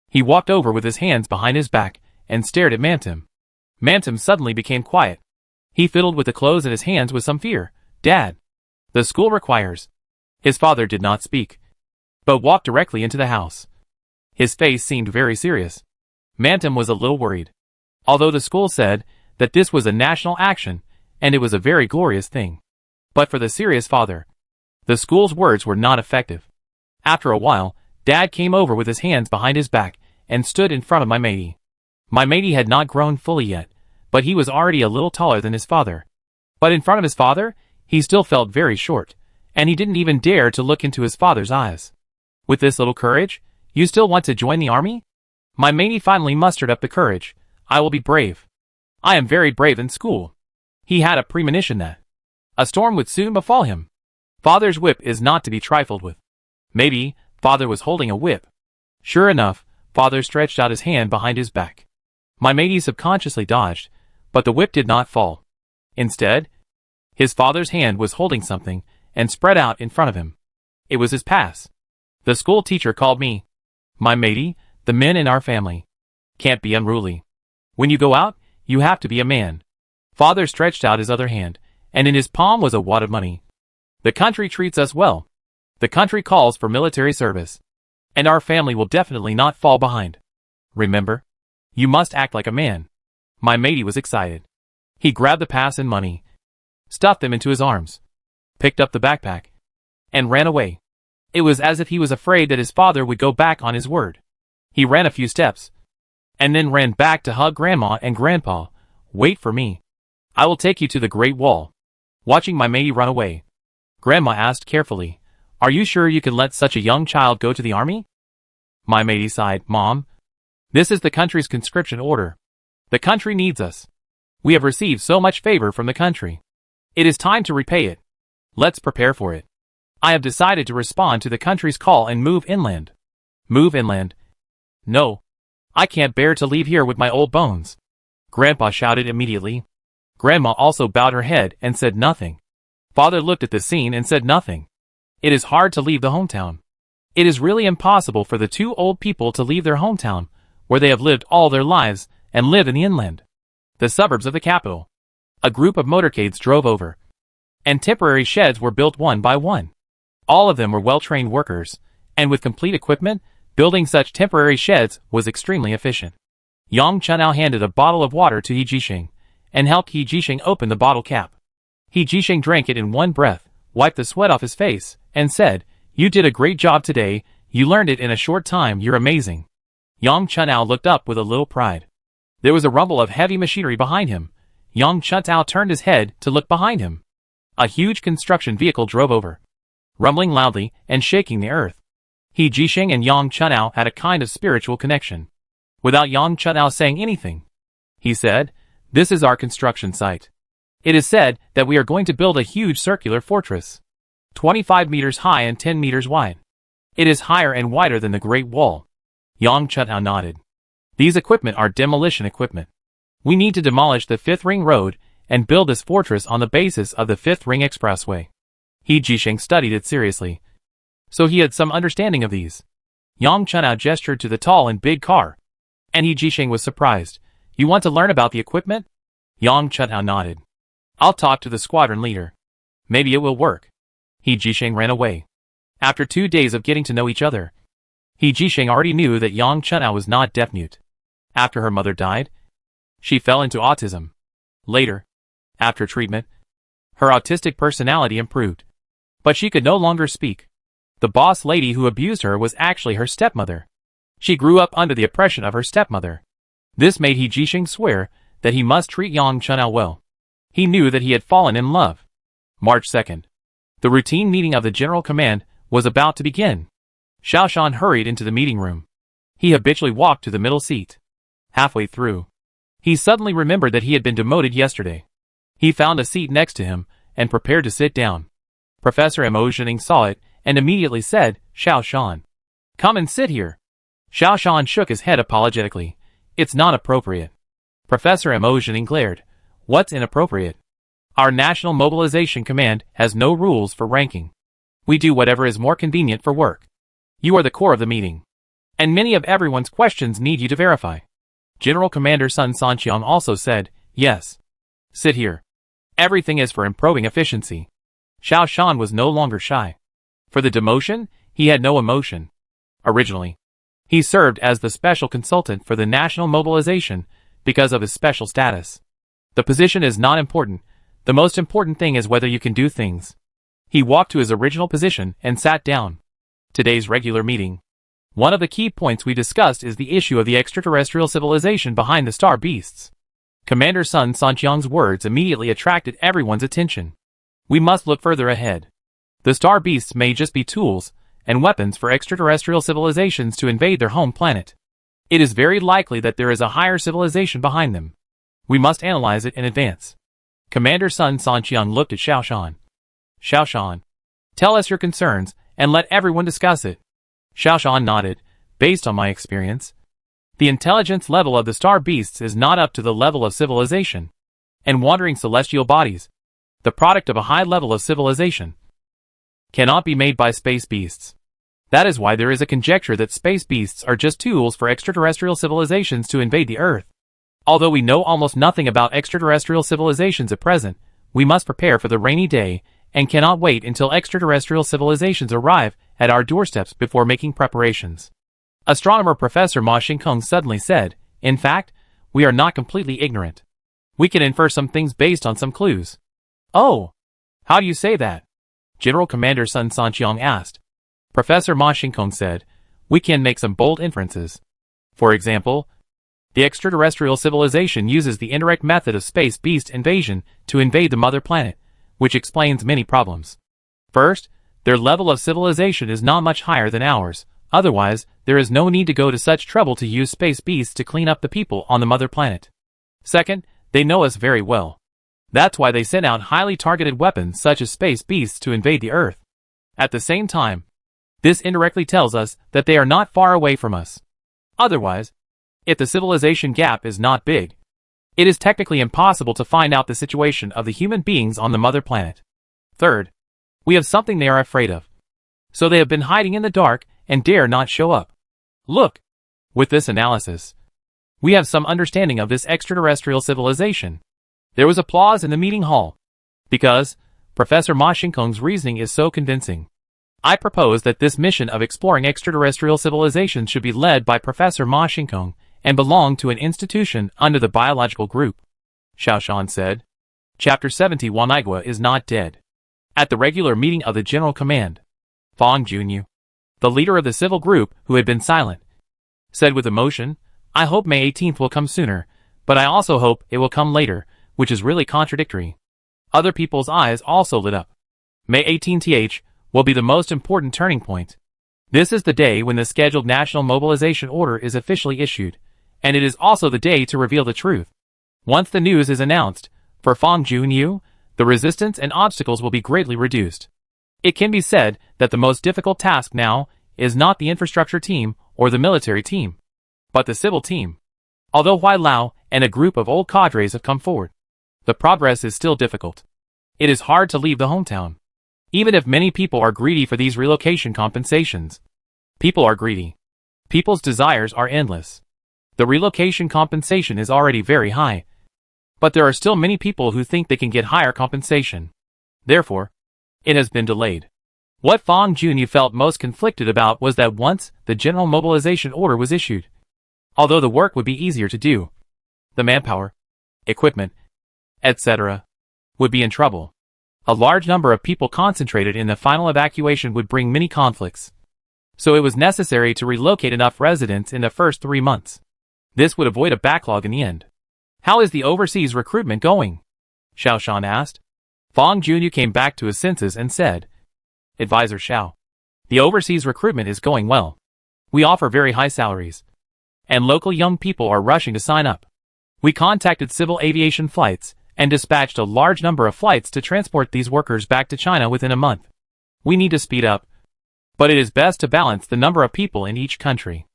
He walked over with his hands behind his back, and stared at Mantum. Mantum suddenly became quiet. He fiddled with the clothes in his hands with some fear. Dad. The school requires. His father did not speak, but walked directly into the house. His face seemed very serious. Mantum was a little worried. Although the school said that this was a national action, and it was a very glorious thing. But for the serious father, the school's words were not effective. After a while, Dad came over with his hands behind his back, and stood in front of my matey. My matey had not grown fully yet, but he was already a little taller than his father. But in front of his father, he still felt very short, and he didn't even dare to look into his father's eyes. With this little courage, you still want to join the army? My matey finally mustered up the courage. I will be brave. I am very brave in school. He had a premonition that a storm would soon befall him. Father's whip is not to be trifled with. Maybe, father was holding a whip. Sure enough, father stretched out his hand behind his back. My matey subconsciously dodged, but the whip did not fall. Instead, his father's hand was holding something, and spread out in front of him. It was his pass. The school teacher called me. My matey, the men in our family can't be unruly. When you go out, you have to be a man. Father stretched out his other hand, and in his palm was a wad of money. The country treats us well. The country calls for military service. And our family will definitely not fall behind. Remember? You must act like a man. My matey was excited. He grabbed the pass and money, stuffed them into his arms, picked up the backpack, and ran away. It was as if he was afraid that his father would go back on his word. He ran a few steps, and then ran back to hug Grandma and Grandpa. Wait for me. I will take you to the Great Wall. Watching my matey run away, Grandma asked carefully, are you sure you can let such a young child go to the army? My matey sighed, Mom. This is the country's conscription order. The country needs us. We have received so much favor from the country. It is time to repay it. Let's prepare for it. I have decided to respond to the country's call and move inland. Move inland? No. I can't bear to leave here with my old bones. Grandpa shouted immediately. Grandma also bowed her head and said nothing. Father looked at the scene and said nothing. It is hard to leave the hometown. It is really impossible for the two old people to leave their hometown, where they have lived all their lives, and live in the inland, the suburbs of the capital. A group of motorcades drove over, and temporary sheds were built one by one. All of them were well-trained workers, and with complete equipment, building such temporary sheds was extremely efficient. Yang Chunao handed a bottle of water to He Jisheng, and helped He Jisheng open the bottle cap. He Jisheng drank it in one breath. wiped the sweat off his face, and said, "You did a great job today, you learned it in a short time, you're amazing." Yang Chun'ao looked up with a little pride. There was a rumble of heavy machinery behind him. Yang Chun'ao turned his head to look behind him. A huge construction vehicle drove over, rumbling loudly and shaking the earth. He Jisheng and Yang Chun'ao had a kind of spiritual connection. Without Yang Chun'ao saying anything, he said, "This is our construction site. It is said that we are going to build a huge circular fortress, 25 meters high and 10 meters wide. It is higher and wider than the Great Wall." Yang Chun'ao nodded. "These equipment are demolition equipment. We need to demolish the 5th Ring Road and build this fortress on the basis of the 5th Ring Expressway." He Jisheng studied it seriously, so he had some understanding of these. Yang Chun'ao gestured to the tall and big car, and He Jisheng was surprised. "You want to learn about the equipment?" Yang Chun'ao nodded. "I'll talk to the squadron leader. Maybe it will work." He Jisheng ran away. After 2 days of getting to know each other, He Jisheng already knew that Yang Chun'ao was not deaf-mute. After her mother died, she fell into autism. Later, after treatment, her autistic personality improved. But she could no longer speak. The boss lady who abused her was actually her stepmother. She grew up under the oppression of her stepmother. This made He Jisheng swear that he must treat Yang Chun'ao well. He knew that he had fallen in love. March 2nd. The routine meeting of the General Command was about to begin. Xiaoshan hurried into the meeting room. He habitually walked to the middle seat. Halfway through, he suddenly remembered that he had been demoted yesterday. He found a seat next to him and prepared to sit down. Professor Mo Zhening saw it and immediately said, "Xiaoshan, come and sit here." Xiaoshan shook his head apologetically. "It's not appropriate." Professor Mo Zhening glared. "What's inappropriate?" "Our National Mobilization Command has no rules for ranking. We do whatever is more convenient for work. You are the core of the meeting, and many of everyone's questions need you to verify." General Commander Sun Sanqiang also said, "Yes. Sit here. Everything is for improving efficiency." Xiaoshan was no longer shy. For the demotion, he had no emotion. Originally, he served as the special consultant for the national mobilization because of his special status. The position is not important. The most important thing is whether you can do things. He walked to his original position and sat down. Today's regular meeting. One of the key points we discussed is the issue of the extraterrestrial civilization behind the star beasts. Commander Sun Sanqiang's words immediately attracted everyone's attention. We must look further ahead. The star beasts may just be tools and weapons for extraterrestrial civilizations to invade their home planet. It is very likely that there is a higher civilization behind them. We must analyze it in advance. Commander Sun Sanqiang looked at Xiaoshan. "Xiaoshan, tell us your concerns and let everyone discuss it." Xiaoshan nodded. "Based on my experience, the intelligence level of the star beasts is not up to the level of civilization. And wandering celestial bodies, the product of a high level of civilization, cannot be made by space beasts. That is why there is a conjecture that space beasts are just tools for extraterrestrial civilizations to invade the Earth. Although we know almost nothing about extraterrestrial civilizations at present, we must prepare for the rainy day and cannot wait until extraterrestrial civilizations arrive at our doorsteps before making preparations." Astronomer Professor Ma Xingkong suddenly said, "In fact, we are not completely ignorant. We can infer some things based on some clues." "Oh, how do you say that?" General Commander Sun Sanqiang asked. Professor Ma Xingkong said, "We can make some bold inferences. For example, the extraterrestrial civilization uses the indirect method of space beast invasion to invade the mother planet, which explains many problems. First, their level of civilization is not much higher than ours. Otherwise, there is no need to go to such trouble to use space beasts to clean up the people on the mother planet. Second, they know us very well. That's why they sent out highly targeted weapons such as space beasts to invade the Earth. At the same time, this indirectly tells us that they are not far away from us. Otherwise, if the civilization gap is not big, it is technically impossible to find out the situation of the human beings on the mother planet. Third, we have something they are afraid of. So they have been hiding in the dark and dare not show up. Look, with this analysis, we have some understanding of this extraterrestrial civilization." There was applause in the meeting hall, because Professor Ma Xingkong's reasoning is so convincing. I propose that this mission of exploring extraterrestrial civilizations should be led by Professor Ma Xingkong and belong to an institution under the biological group. Xiaoshan said. Chapter 71 Igua is not dead. At the regular meeting of the General Command, Fang Junyu, the leader of the civil group who had been silent, said with emotion, "I hope May 18th will come sooner, but I also hope it will come later," which is really contradictory. Other people's eyes also lit up. May 18th will be the most important turning point. This is the day when the scheduled national mobilization order is officially issued, and it is also the day to reveal the truth. Once the news is announced, for Fang Junyu, the resistance and obstacles will be greatly reduced. It can be said that the most difficult task now is not the infrastructure team or the military team, but the civil team. Although Huai Lao and a group of old cadres have come forward, the progress is still difficult. It is hard to leave the hometown. Even if many people are greedy for these relocation compensations. People are greedy. People's desires are endless. The relocation compensation is already very high. But there are still many people who think they can get higher compensation. Therefore, it has been delayed. What Fang Junyu felt most conflicted about was that once the general mobilization order was issued, although the work would be easier to do, the manpower, equipment, etc., would be in trouble. A large number of people concentrated in the final evacuation would bring many conflicts. So it was necessary to relocate enough residents in the first 3 months. This would avoid a backlog in the end. "How is the overseas recruitment going?" Xiao Shan asked. Fang Junyu came back to his senses and said, "Advisor Xiao, the overseas recruitment is going well. We offer very high salaries, and local young people are rushing to sign up. We contacted civil aviation flights and dispatched a large number of flights to transport these workers back to China within a month. We need to speed up, but it is best to balance the number of people in each country.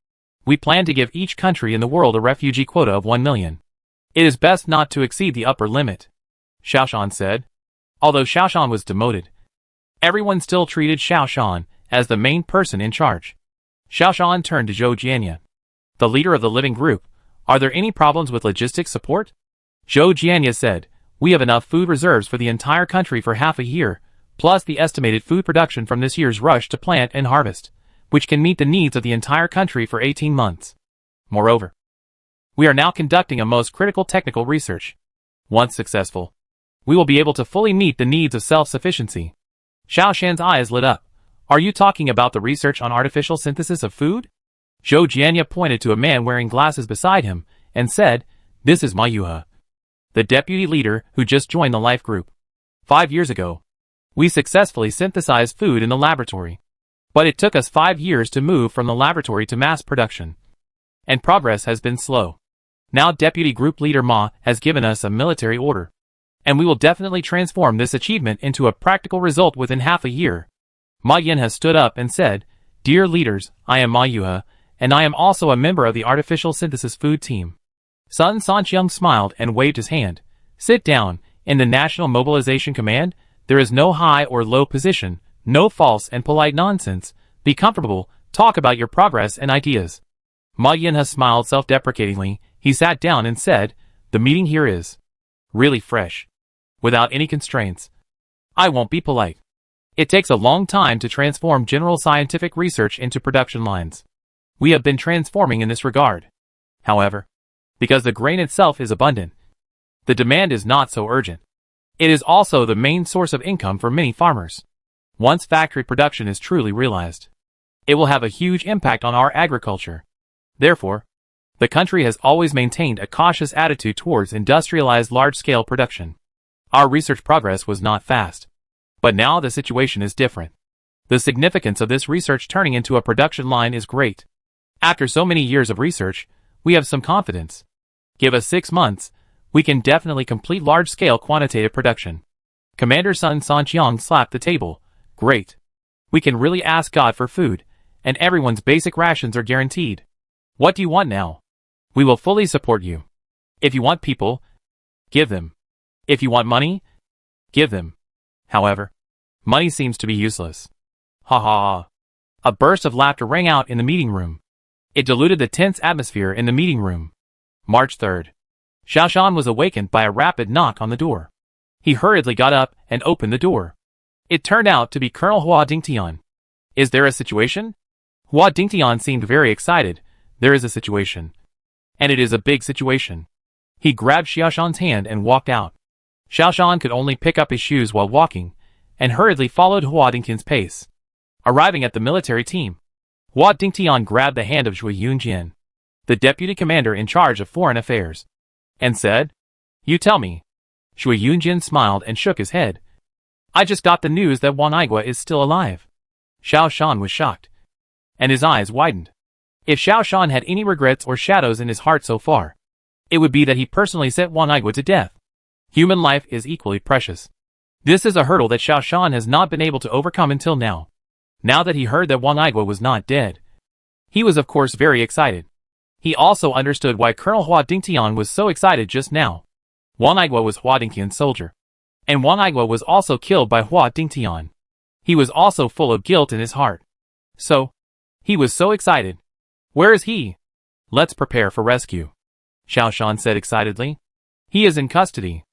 We plan to give each country in the world a refugee quota of 1 million. It is best not to exceed the upper limit," Xiao Shan said. Although Xiao Shan was demoted, everyone still treated Xiao Shan as the main person in charge. Xiao Shan turned to Zhou Jianya, the leader of the living group. "Are there any problems with logistics support?" Zhou Jianya said, "We have enough food reserves for the entire country for half a year, plus the estimated food production from this year's rush to plant and harvest, which can meet the needs of the entire country for 18 months. Moreover, we are now conducting a most critical technical research. Once successful, we will be able to fully meet the needs of self-sufficiency." Xiao Shan's eyes lit up. "Are you talking about the research on artificial synthesis of food?" Zhou Jianya pointed to a man wearing glasses beside him and said, "This is Ma Yuhe, the deputy leader who just joined the Life Group. 5 years ago, we successfully synthesized food in the laboratory. But it took us 5 years to move from the laboratory to mass production. And progress has been slow. Now Deputy Group Leader Ma has given us a military order. And we will definitely transform this achievement into a practical result within half a year." Ma Yin has stood up and said, "Dear leaders, I am Ma Yuhe, and I am also a member of the Artificial Synthesis Food Team." Sun Sanqiang smiled and waved his hand. "Sit down. In the National Mobilization Command, there is no high or low position, no false and polite nonsense. Be comfortable, talk about your progress and ideas." Ma Yin smiled self-deprecatingly. He sat down and said, "The meeting here is really fresh, without any constraints. I won't be polite. It takes a long time to transform general scientific research into production lines. We have been transforming in this regard. However, because the grain itself is abundant, the demand is not so urgent. It is also the main source of income for many farmers. Once factory production is truly realized, it will have a huge impact on our agriculture. Therefore, the country has always maintained a cautious attitude towards industrialized large-scale production. Our research progress was not fast. But now the situation is different. The significance of this research turning into a production line is great. After so many years of research, we have some confidence. Give us 6 months, we can definitely complete large-scale quantitative production." Commander Sun Sanqiang slapped the table. "Great. We can really ask God for food, and everyone's basic rations are guaranteed. What do you want now? We will fully support you. If you want people, give them. If you want money, give them. However, money seems to be useless." Ha ha ha. A burst of laughter rang out in the meeting room. It diluted the tense atmosphere in the meeting room. March 3rd. Xiao Shan was awakened by a rapid knock on the door. He hurriedly got up and opened the door. It turned out to be Colonel Hua Dingtian. "Is there a situation?" Hua Dingtian seemed very excited. "There is a situation. And it is a big situation." He grabbed Xiao Shan's hand and walked out. Xiao Shan could only pick up his shoes while walking, and hurriedly followed Hua Dingtian's pace. Arriving at the military team, Hua Dingtian grabbed the hand of Shui Yunjian, the deputy commander in charge of foreign affairs, and said, "You tell me." Shui Yunjian smiled and shook his head. "I just got the news that Wan Aigua is still alive." Xiao Shan was shocked, and his eyes widened. If Xiao Shan had any regrets or shadows in his heart so far, it would be that he personally sent Wan Aigua to death. Human life is equally precious. This is a hurdle that Xiao Shan has not been able to overcome until now. Now that he heard that Wan Aigua was not dead, he was of course very excited. He also understood why Colonel Hua Dingtian was so excited just now. Wan Aigua was Hua Dingtian's soldier, and Wan Aigua was also killed by Hua Dingtian. He was also full of guilt in his heart. So, he was so excited. "Where is he?" "Let's prepare for rescue," Xiao Shan said excitedly. "He is in custody."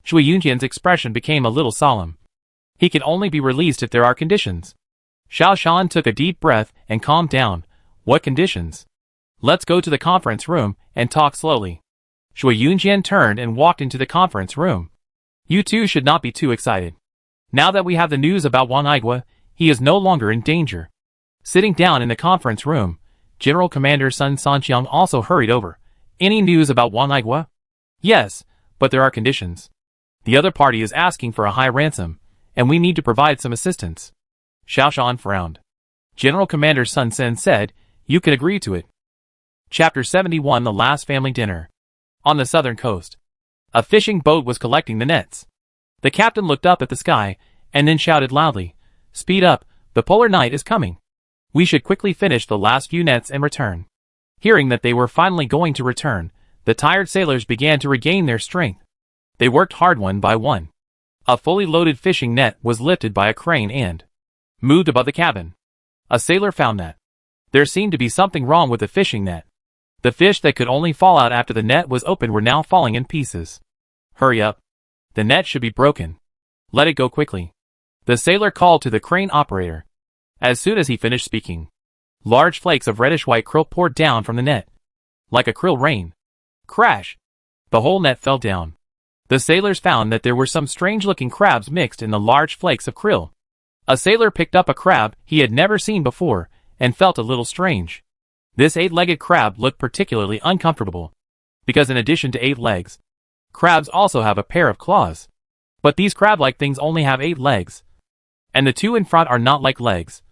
Shui Yunjian's expression became a little solemn. He can only be released if there are conditions. Xiao Shan took a deep breath and calmed down. "What conditions?" "Let's go to the conference room and talk slowly." Shui Yunjian turned and walked into the conference room. "You two should not be too excited. Now that we have the news about Wan Aigua, he is no longer in danger." Sitting down in the conference room, General Commander Sun Sanqiang also hurried over. "Any news about Wan Aigua?" "Yes, but there are conditions. The other party is asking for a high ransom, and we need to provide some assistance." Xiao Shan frowned. General Commander Sun Sen said, "You can agree to it." Chapter 71: The Last Family Dinner. On the southern coast, a fishing boat was collecting the nets. The captain looked up at the sky, and then shouted loudly, "Speed up, the polar night is coming. We should quickly finish the last few nets and return." Hearing that they were finally going to return, the tired sailors began to regain their strength. They worked hard one by one. A fully loaded fishing net was lifted by a crane and moved above the cabin. A sailor found that there seemed to be something wrong with the fishing net. The fish that could only fall out after the net was opened were now falling in pieces. "Hurry up. The net should be broken. Let it go quickly." The sailor called to the crane operator. As soon as he finished speaking, large flakes of reddish-white krill poured down from the net. Like a krill rain. Crash! The whole net fell down. The sailors found that there were some strange-looking crabs mixed in the large flakes of krill. A sailor picked up a crab he had never seen before, and felt a little strange. This 8-legged crab looked particularly uncomfortable, because in addition to 8 legs, crabs also have a pair of claws. But these crab-like things only have 8 legs. And the 2 in front are not like legs,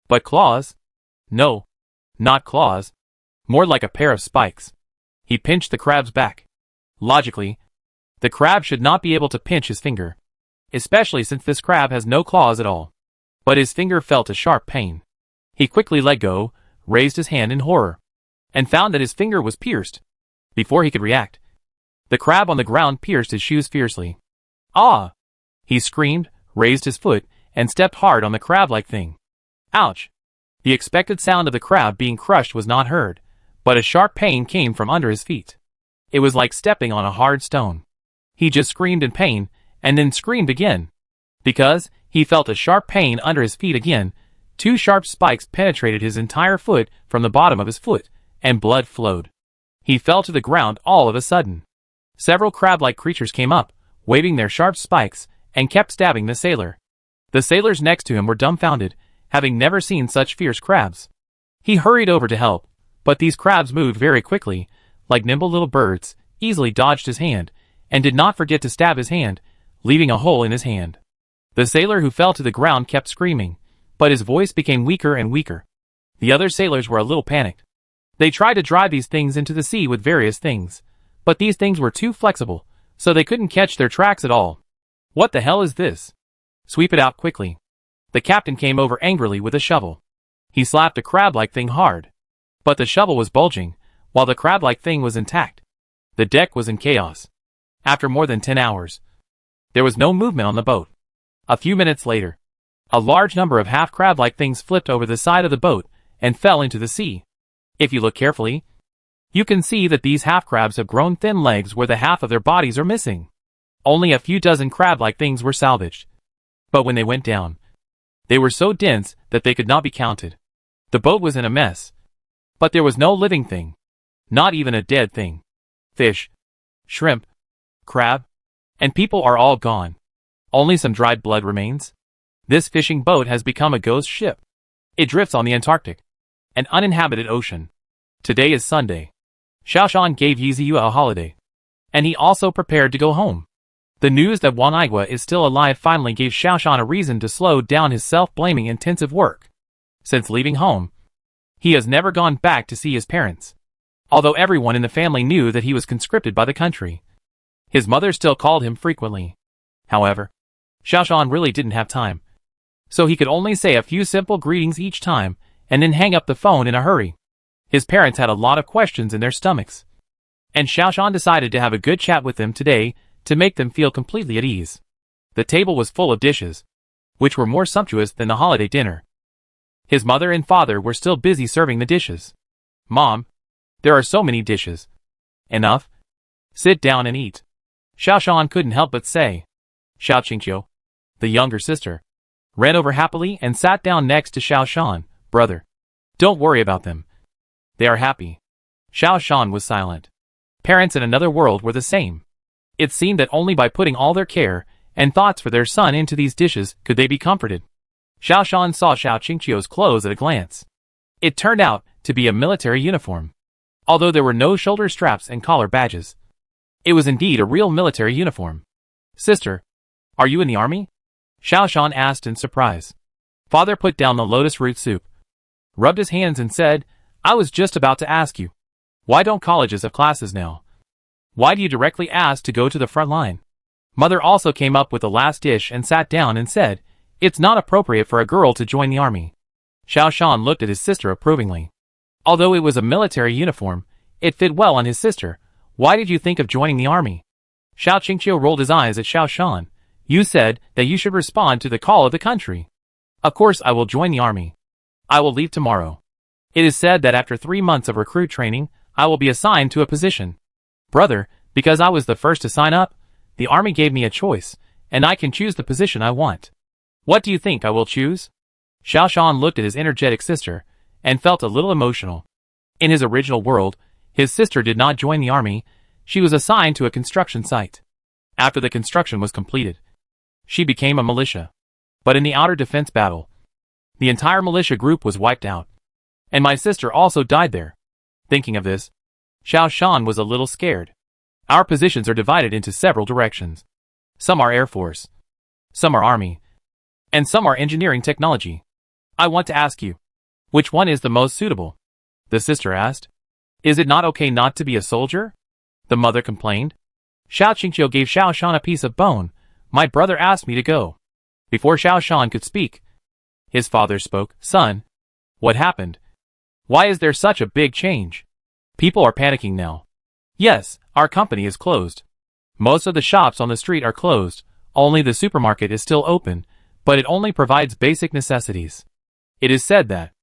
but claws? No, not claws. More like a pair of spikes. He pinched the crab's back. Logically, the crab should not be able to pinch his finger, especially since this crab has no claws at all. But his finger felt a sharp pain. He quickly let go, raised his hand in horror, and found that his finger was pierced. Before he could react, the crab on the ground pierced his shoes fiercely. "Ah!" He screamed, raised his foot, and stepped hard on the crab-like thing. Ouch! The expected sound of the crab being crushed was not heard, but a sharp pain came from under his feet. It was like stepping on a hard stone. He just screamed in pain, and then screamed again. Because he felt a sharp pain under his feet again, 2 sharp spikes penetrated his entire foot from the bottom of his foot, and blood flowed. He fell to the ground all of a sudden. Several crab-like creatures came up, waving their sharp spikes, and kept stabbing the sailor. The sailors next to him were dumbfounded, having never seen such fierce crabs. He hurried over to help, but these crabs moved very quickly, like nimble little birds, easily dodged his hand, and did not forget to stab his hand, leaving a hole in his hand. The sailor who fell to the ground kept screaming, but his voice became weaker and weaker. The other sailors were a little panicked. They tried to drive these things into the sea with various things, but these things were too flexible, so they couldn't catch their tracks at all. "What the hell is this? Sweep it out quickly." The captain came over angrily with a shovel. He slapped a crab-like thing hard. But the shovel was bulging, while the crab-like thing was intact. The deck was in chaos. After more than 10 hours, there was no movement on the boat. A few minutes later, a large number of half-crab-like things flipped over the side of the boat and fell into the sea. If you look carefully, you can see that these half-crabs have grown thin legs where the half of their bodies are missing. Only a few dozen crab-like things were salvaged. But when they went down, they were so dense that they could not be counted. The boat was in a mess. But there was no living thing. Not even a dead thing. Fish, shrimp, crab, and people are all gone. Only some dried blood remains. This fishing boat has become a ghost ship. It drifts on the Antarctic, an uninhabited ocean. Today is Sunday. Xiaoshan gave Yiziyu a holiday, and he also prepared to go home. The news that Wang Aigua is still alive finally gave Xiaoshan a reason to slow down his self-blaming intensive work. Since leaving home, he has never gone back to see his parents. Although everyone in the family knew that he was conscripted by the country, his mother still called him frequently. However, Xiaoshan really didn't have time, so he could only say a few simple greetings each time, and then hang up the phone in a hurry. His parents had a lot of questions in their stomachs, and Xiaoshan decided to have a good chat with them today to make them feel completely at ease. The table was full of dishes, which were more sumptuous than the holiday dinner. His mother and father were still busy serving the dishes. "Mom, there are so many dishes." "Enough. Sit down and eat." Xiaoshan couldn't help but say. Xiao Qingqiu, the younger sister, ran over happily and sat down next to Xiaoshan. "Brother, don't worry about them. They are happy." Xiaoshan was silent. Parents in another world were the same. It seemed that only by putting all their care and thoughts for their son into these dishes could they be comforted. Xiaoshan saw Xiao Qingqiu's clothes at a glance. It turned out to be a military uniform. Although there were no shoulder straps and collar badges, it was indeed a real military uniform. "Sister, are you in the army?" Xiaoshan asked in surprise. Father put down the lotus root soup, rubbed his hands and said, "I was just about to ask you. Why don't colleges have classes now? Why do you directly ask to go to the front line?" Mother also came up with the last dish and sat down and said, "It's not appropriate for a girl to join the army." Xiaoshan looked at his sister approvingly. Although it was a military uniform, it fit well on his sister. "Why did you think of joining the army?" Xiao Qingqiu rolled his eyes at Xiaoshan. "You said that you should respond to the call of the country." "Of course I will join the army. I will leave tomorrow. It is said that after 3 months of recruit training, I will be assigned to a position." "Brother, because I was the first to sign up, the army gave me a choice, and I can choose the position I want. What do you think I will choose?" Xiaoshan looked at his energetic sister and felt a little emotional. In his original world, his sister did not join the army. She was assigned to a construction site. After the construction was completed, she became a militia. But in the outer defense battle, the entire militia group was wiped out, and my sister also died there. Thinking of this, Xiaoshan was a little scared. Our positions are divided into several directions. Some are Air Force, some are Army, and some are engineering technology. I want to ask you, which one is the most suitable?" the sister asked. "Is it not okay not to be a soldier?" the mother complained. Xiao Qingqiu gave Xiaoshan a piece of bone. "My brother asked me to go." Before Xiaoshan could speak, his father spoke. "Son, what happened? Why is there such a big change? People are panicking now." "Yes, our company is closed. Most of the shops on the street are closed. Only the supermarket is still open, but it only provides basic necessities. It is said that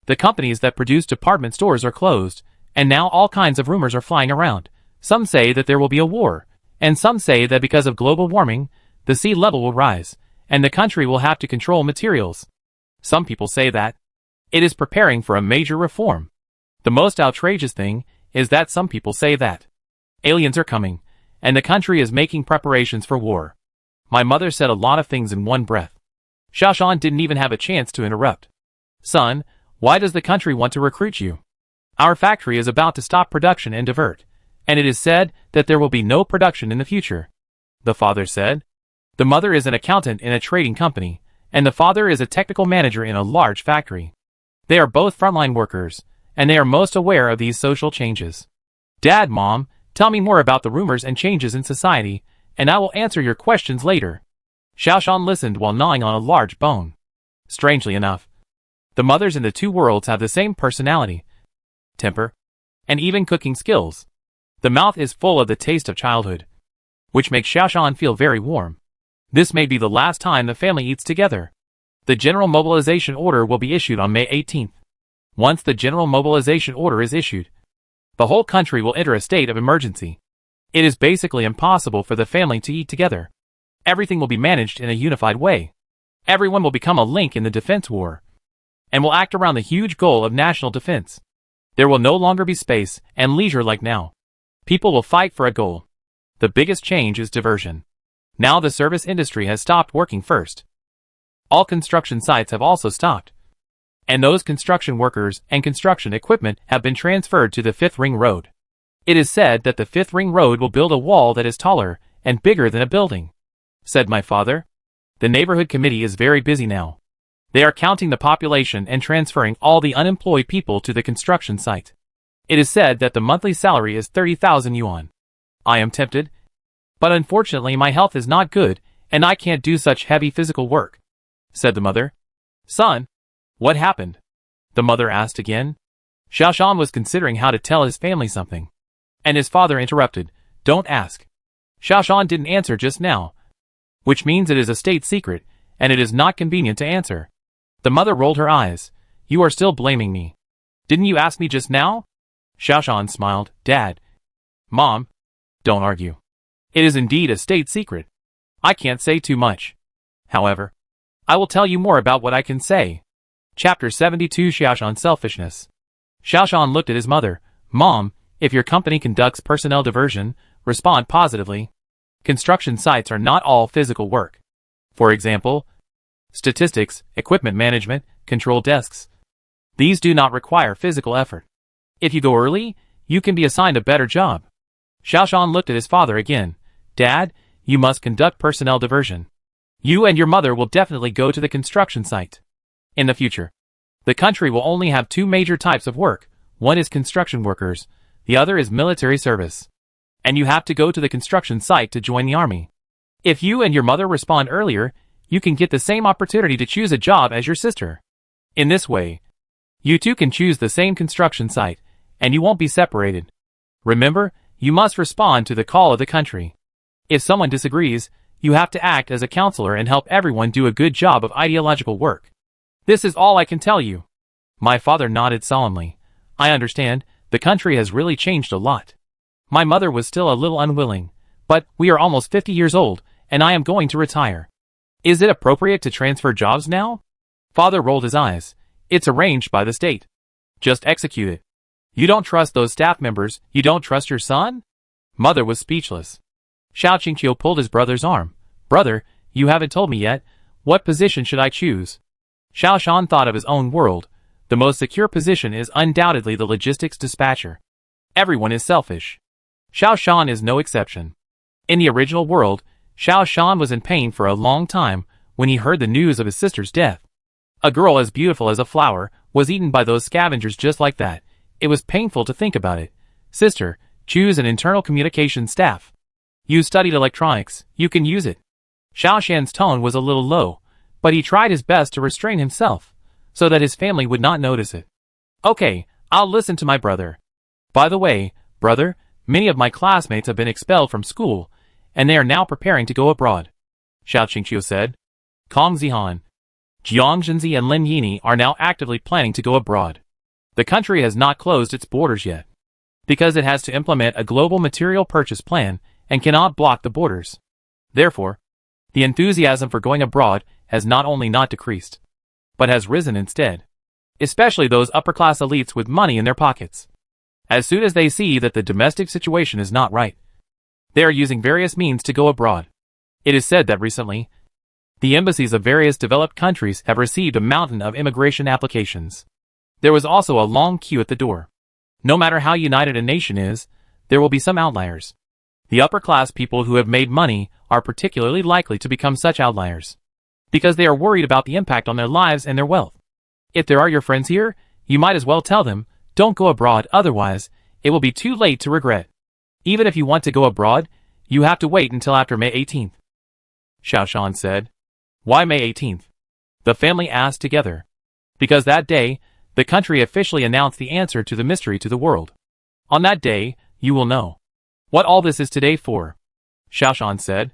the companies that produce department stores are closed, and now all kinds of rumors are flying around. Some say that there will be a war, and some say that because of global warming, the sea level will rise, and the country will have to control materials. Some people say that it is preparing for a major reform. The most outrageous thing is that some people say that aliens are coming, and the country is making preparations for war." My mother said a lot of things in one breath. Xiaoshan didn't even have a chance to interrupt. "Son, why does the country want to recruit you? Our factory is about to stop production and divert, and it is said that there will be no production in the future," the father said. The mother is an accountant in a trading company, and the father is a technical manager in a large factory. They are both frontline workers, and they are most aware of these social changes. "Dad, Mom, tell me more about the rumors and changes in society, and I will answer your questions later." Xiaoshan listened while gnawing on a large bone. Strangely enough, the mothers in the two worlds have the same personality, temper, and even cooking skills. The mouth is full of the taste of childhood, which makes Xiaoshan feel very warm. This may be the last time the family eats together. The General Mobilization Order will be issued on May 18th. Once the General Mobilization Order is issued, the whole country will enter a state of emergency. It is basically impossible for the family to eat together. Everything will be managed in a unified way. Everyone will become a link in the defense war, and will act around the huge goal of national defense. There will no longer be space and leisure like now. People will fight for a goal. The biggest change is diversion. Now the service industry has stopped working first. All construction sites have also stopped. And those construction workers and construction equipment have been transferred to the Fifth Ring Road. It is said that the Fifth Ring Road will build a wall that is taller and bigger than a building, said my father. The neighborhood committee is very busy now. They are counting the population and transferring all the unemployed people to the construction site. It is said that the monthly salary is 30,000 yuan. I am tempted, but unfortunately my health is not good and I can't do such heavy physical work, said the mother. Son, what happened? The mother asked again. Xiaoshan was considering how to tell his family something, and his father interrupted. Don't ask. Xiaoshan didn't answer just now, which means it is a state secret, and it is not convenient to answer. The mother rolled her eyes. You are still blaming me. Didn't you ask me just now? Xiaoshan smiled. Dad. Mom. Don't argue. It is indeed a state secret. I can't say too much. However, I will tell you more about what I can say. Chapter 72 Xiaoshan's Selfishness. Xiaoshan looked at his mother. Mom, if your company conducts personnel diversion, respond positively. Construction sites are not all physical work. For example, statistics, equipment management, control desks. These do not require physical effort. If you go early, you can be assigned a better job. Xiaoshan looked at his father again. Dad, you must conduct personnel diversion. You and your mother will definitely go to the construction site. In the future, the country will only have two major types of work. One is construction workers, the other is military service. And you have to go to the construction site to join the army. If you and your mother respond earlier, you can get the same opportunity to choose a job as your sister. In this way, you two can choose the same construction site, and you won't be separated. Remember, you must respond to the call of the country. If someone disagrees, you have to act as a counselor and help everyone do a good job of ideological work. This is all I can tell you. My father nodded solemnly. I understand, the country has really changed a lot. My mother was still a little unwilling, but we are almost 50 years old, and I am going to retire. Is it appropriate to transfer jobs now? Father rolled his eyes. It's arranged by the state. Just execute it. You don't trust those staff members, you don't trust your son? Mother was speechless. Xiao Qingqiu pulled his brother's arm. Brother, you haven't told me yet. What position should I choose? Xiaoshan thought of his own world. The most secure position is undoubtedly the logistics dispatcher. Everyone is selfish. Xiaoshan is no exception. In the original world, Xiaoshan was in pain for a long time when he heard the news of his sister's death. A girl as beautiful as a flower was eaten by those scavengers just like that. It was painful to think about it. Sister, choose an internal communication staff. You studied electronics, you can use it. Xiaoshan's tone was a little low, but he tried his best to restrain himself, so that his family would not notice it. Okay, I'll listen to my brother. By the way, brother, many of my classmates have been expelled from school, and they are now preparing to go abroad. Xiao Qingqiu said. Kong Zihan, Jiang Zhenzi and Lin Yini are now actively planning to go abroad. The country has not closed its borders yet, because it has to implement a global material purchase plan and cannot block the borders. Therefore, the enthusiasm for going abroad has not only not decreased, but has risen instead. Especially those upper-class elites with money in their pockets. As soon as they see that the domestic situation is not right, they are using various means to go abroad. It is said that recently, the embassies of various developed countries have received a mountain of immigration applications. There was also a long queue at the door. No matter how united a nation is, there will be some outliers. The upper-class people who have made money are particularly likely to become such outliers, because they are worried about the impact on their lives and their wealth. If there are your friends here, you might as well tell them, don't go abroad, otherwise, it will be too late to regret. Even if you want to go abroad, you have to wait until after May 18th. Xiaoshan said. Why May 18th? The family asked together. Because that day, the country officially announced the answer to the mystery to the world. On that day, you will know what all this is today for. Xiaoshan said.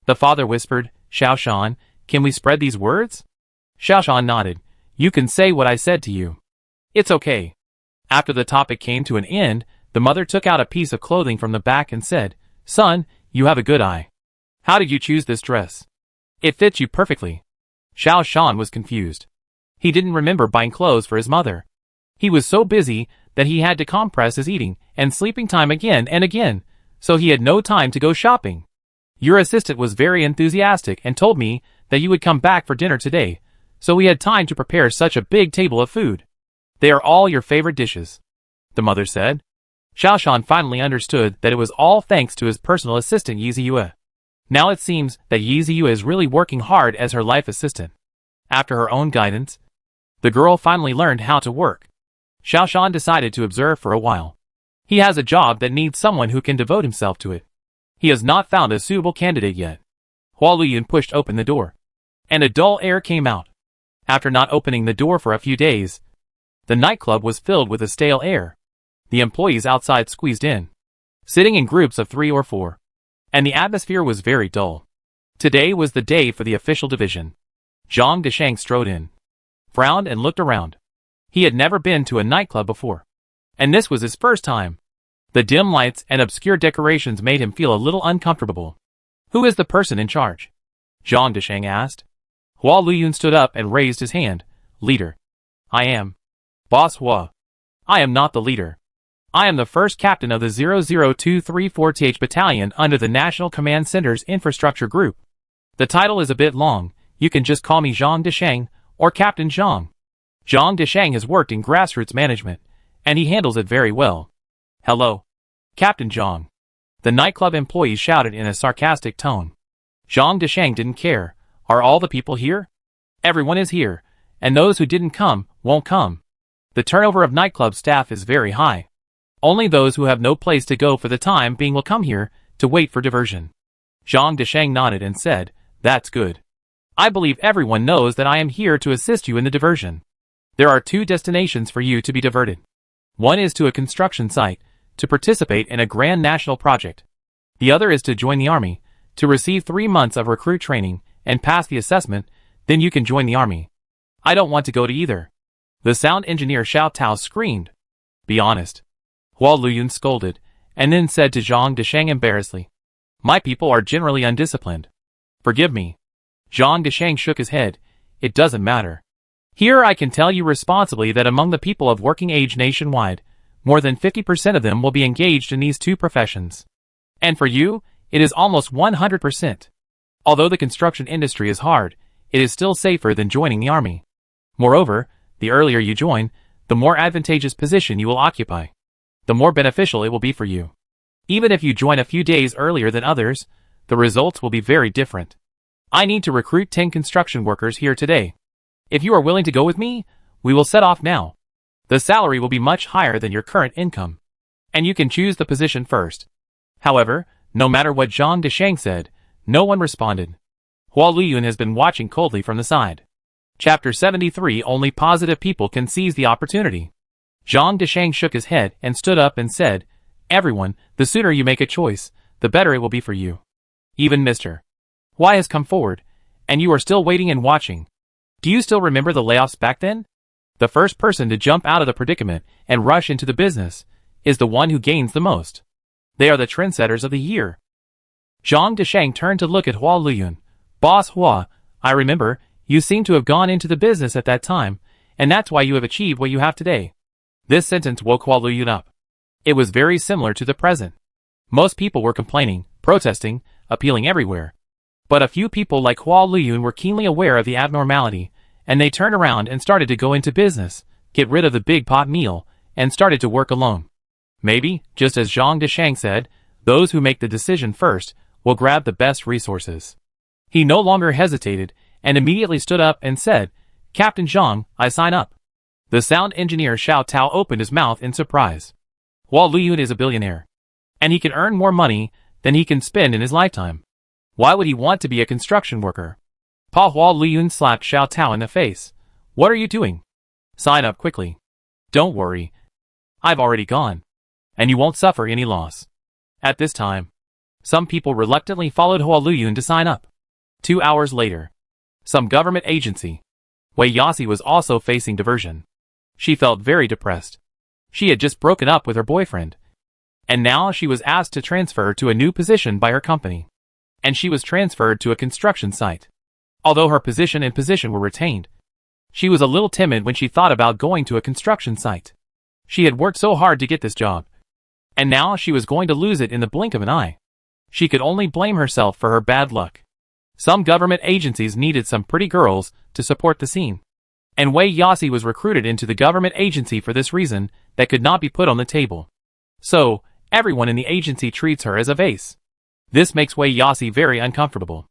The father whispered, Xiaoshan, can we spread these words? Xiaoshan nodded. You can say what I said to you. It's okay. After the topic came to an end, the mother took out a piece of clothing from the back and said, Son, you have a good eye. How did you choose this dress? It fits you perfectly. Xiaoshan was confused. He didn't remember buying clothes for his mother. He was so busy that he had to compress his eating and sleeping time again and again, so he had no time to go shopping. Your assistant was very enthusiastic and told me that you would come back for dinner today, so we had time to prepare such a big table of food. They are all your favorite dishes," the mother said. Xiaoshan finally understood that it was all thanks to his personal assistant Yi Ziyue. Now it seems that Yi Ziyue is really working hard as her life assistant. After her own guidance, the girl finally learned how to work. Xiaoshan decided to observe for a while. He has a job that needs someone who can devote himself to it. He has not found a suitable candidate yet. Hua Luyun pushed open the door, and a dull air came out. After not opening the door for a few days, the nightclub was filled with a stale air. The employees outside squeezed in, sitting in groups of 3 or 4, and the atmosphere was very dull. Today was the day for the official division. Zhang Desheng strode in, frowned and looked around. He had never been to a nightclub before, and this was his first time. The dim lights and obscure decorations made him feel a little uncomfortable. "Who is the person in charge?" Zhang Desheng asked. Hua Luyun stood up and raised his hand. "Leader. I am. Boss Hua. I am not the leader. I am the first captain of the 00234th Battalion under the National Command Center's Infrastructure Group. The title is a bit long, you can just call me Zhang Desheng, or Captain Zhang." Zhang Desheng has worked in grassroots management, and he handles it very well. "Hello, Captain Zhang," the nightclub employees shouted in a sarcastic tone. Zhang Desheng didn't care. "Are all the people here?" "Everyone is here, and those who didn't come, won't come. The turnover of nightclub staff is very high. Only those who have no place to go for the time being will come here to wait for diversion." Zhang Desheng nodded and said, "That's good. I believe everyone knows that I am here to assist you in the diversion. There are 2 destinations for you to be diverted. One is to a construction site, to participate in a grand national project. The other is to join the army, to receive 3 months of recruit training, and pass the assessment, then you can join the army." "I don't want to go to either," the sound engineer Xiao Tao screamed. "Be honest," Hua Luyun scolded, and then said to Zhang Desheng embarrassedly, "My people are generally undisciplined. Forgive me." Zhang Desheng shook his head. "It doesn't matter. Here I can tell you responsibly that among the people of working age nationwide, more than 50% of them will be engaged in these 2 professions. And for you, it is almost 100%. Although the construction industry is hard, it is still safer than joining the army. Moreover, the earlier you join, the more advantageous position you will occupy. The more beneficial it will be for you. Even if you join a few days earlier than others, the results will be very different. I need to recruit 10 construction workers here today. If you are willing to go with me, we will set off now. The salary will be much higher than your current income, and you can choose the position first." However, no matter what Zhang Desheng said, no one responded. Hua Luyun has been watching coldly from the side. Chapter 73. Only positive people can seize the opportunity. Zhang Desheng shook his head and stood up and said, "Everyone, the sooner you make a choice, the better it will be for you. Even Mr. Y has come forward, and you are still waiting and watching. Do you still remember the layoffs back then? The first person to jump out of the predicament and rush into the business is the one who gains the most. They are the trendsetters of the year." Zhang Desheng turned to look at Hua Luyun. "Boss Hua, I remember, you seem to have gone into the business at that time, and that's why you have achieved what you have today." This sentence woke Hua Luyun up. It was very similar to the present. Most people were complaining, protesting, appealing everywhere. But a few people like Hua Luyun were keenly aware of the abnormality, and they turned around and started to go into business, get rid of the big pot meal, and started to work alone. Maybe, just as Zhang Desheng said, those who make the decision first will grab the best resources. He no longer hesitated, and immediately stood up and said, "Captain Zhang, I sign up." The sound engineer Xiao Tao opened his mouth in surprise. Hua Luyun is a billionaire, and he can earn more money than he can spend in his lifetime. Why would he want to be a construction worker? Pa Hua Luyun slapped Xiao Tao in the face. "What are you doing? Sign up quickly. Don't worry. I've already gone, and you won't suffer any loss." At this time, some people reluctantly followed Hua Luyun to sign up. 2 hours later, some government agency. Wei Yasi was also facing diversion. She felt very depressed. She had just broken up with her boyfriend, and now she was asked to transfer to a new position by her company. And she was transferred to a construction site. Although her position and position were retained, she was a little timid when she thought about going to a construction site. She had worked so hard to get this job, and now she was going to lose it in the blink of an eye. She could only blame herself for her bad luck. Some government agencies needed some pretty girls to support the scene. And Wei Yasi was recruited into the government agency for this reason that could not be put on the table. So, everyone in the agency treats her as a vase. This makes Wei Yasi very uncomfortable.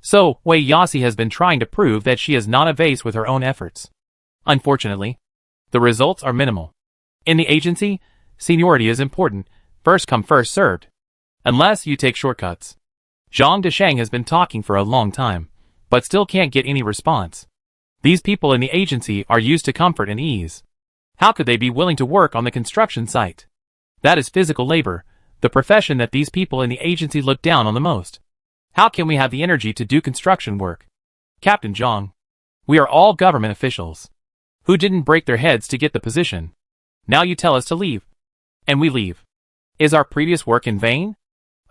So, Wei Yasi has been trying to prove that she is not a vase with her own efforts. Unfortunately, the results are minimal. In the agency, seniority is important, first come first served. Unless you take shortcuts. Zhang Desheng has been talking for a long time, but still can't get any response. These people in the agency are used to comfort and ease. How could they be willing to work on the construction site? That is physical labor, the profession that these people in the agency look down on the most. How can we have the energy to do construction work? Captain Zhang, we are all government officials who didn't break their heads to get the position. Now you tell us to leave. And we leave. Is our previous work in vain?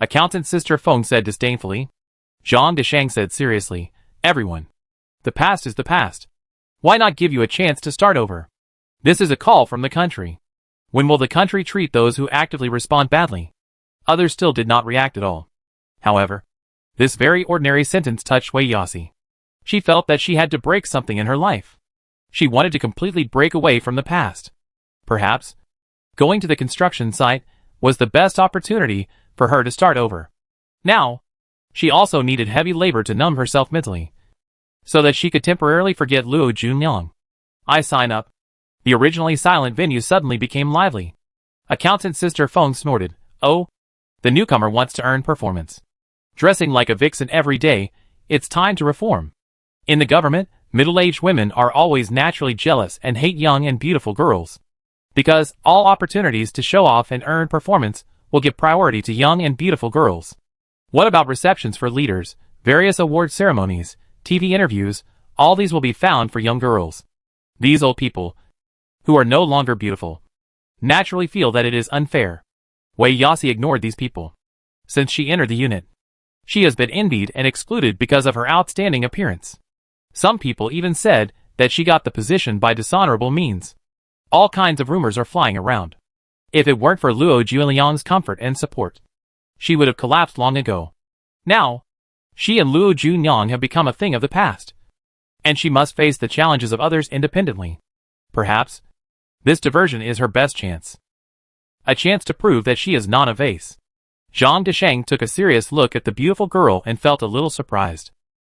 Accountant Sister Feng said disdainfully. Zhang Desheng said seriously, everyone. The past is the past. Why not give you a chance to start over? This is a call from the country. When will the country treat those who actively respond badly? Others still did not react at all. However, this very ordinary sentence touched Wei Yasi. She felt that she had to break something in her life. She wanted to completely break away from the past. Perhaps, going to the construction site was the best opportunity for her to start over. Now, she also needed heavy labor to numb herself mentally, so that she could temporarily forget Luo Junyang. I sign up. The originally silent venue suddenly became lively. Accountant Sister Feng snorted. Oh, the newcomer wants to earn performance. Dressing like a vixen every day, it's time to reform. In the government, middle-aged women are always naturally jealous and hate young and beautiful girls. Because all opportunities to show off and earn performance will give priority to young and beautiful girls. What about receptions for leaders, various award ceremonies, TV interviews? All these will be found for young girls. These old people, who are no longer beautiful, naturally feel that it is unfair. Wei Yasi ignored these people. Since she entered the unit, she has been envied and excluded because of her outstanding appearance. Some people even said that she got the position by dishonorable means. All kinds of rumors are flying around. If it weren't for Luo Juliang's comfort and support, she would have collapsed long ago. Now, she and Luo Junyang have become a thing of the past, and she must face the challenges of others independently. Perhaps, this diversion is her best chance. A chance to prove that she is not a vase. Zhang Desheng took a serious look at the beautiful girl and felt a little surprised.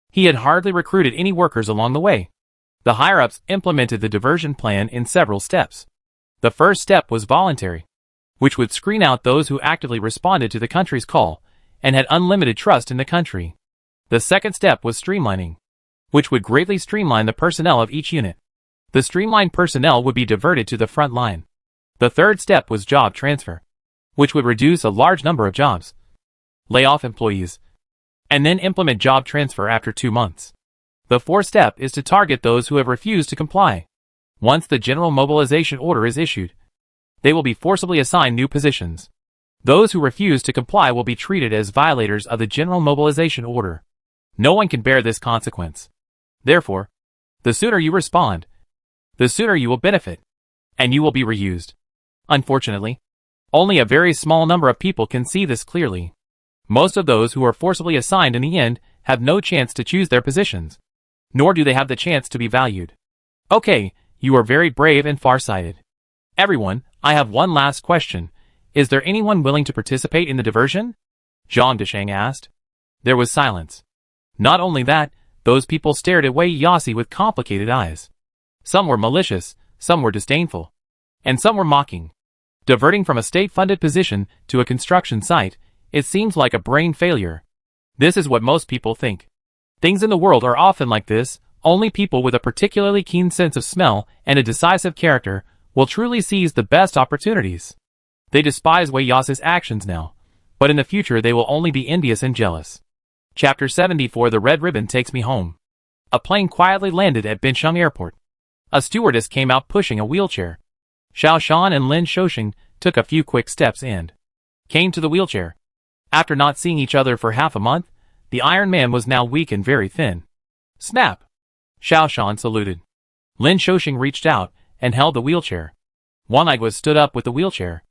He had hardly recruited any workers along the way. The higher-ups implemented the diversion plan in several steps. The first step was voluntary, which would screen out those who actively responded to the country's call and had unlimited trust in the country. The second step was streamlining, which would greatly streamline the personnel of each unit. The streamlined personnel would be diverted to the front line. The third step was job transfer, which would reduce a large number of jobs, lay off employees, and then implement job transfer after 2 months. The fourth step is to target those who have refused to comply. Once the general mobilization order is issued, they will be forcibly assigned new positions. Those who refuse to comply will be treated as violators of the general mobilization order. No one can bear this consequence. Therefore, the sooner you respond, the sooner you will benefit, and you will be reused. Unfortunately, only a very small number of people can see this clearly. Most of those who are forcibly assigned in the end have no chance to choose their positions, nor do they have the chance to be valued. Okay, you are very brave and far-sighted. Everyone, I have one last question. Is there anyone willing to participate in the diversion? Zhang Desheng asked. There was silence. Not only that, those people stared at Wei Yasi with complicated eyes. Some were malicious, some were disdainful, and some were mocking. Diverting from a state-funded position to a construction site, it seems like a brain failure. This is what most people think. Things in the world are often like this. Only people with a particularly keen sense of smell and a decisive character will truly seize the best opportunities. They despise Wei Yasi's actions now, but in the future they will only be envious and jealous. Chapter 74. The Red Ribbon Takes Me Home. A plane quietly landed at Bincheng Airport. A stewardess came out pushing a wheelchair. Xiao Shan and Lin Shouxing took a few quick steps and came to the wheelchair. After not seeing each other for half a month, the Iron Man was now weak and very thin. Snap! Xiao Shan saluted. Lin Shouxing reached out and held the wheelchair. Wang Igwa stood up with the wheelchair.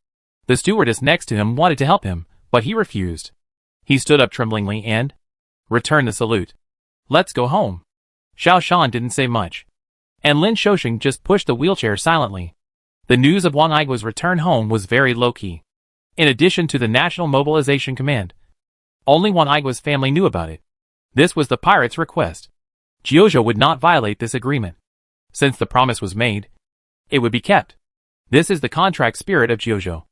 The stewardess next to him wanted to help him, but he refused. He stood up tremblingly and returned the salute. Let's go home. Xiao Shan didn't say much, and Lin Shouxing just pushed the wheelchair silently. The news of Wang Aigua's return home was very low-key. In addition to the National Mobilization Command, only Wang Aigua's family knew about it. This was the pirate's request. Jiuzhou would not violate this agreement. Since the promise was made, it would be kept. This is the contract spirit of Jiuzhou.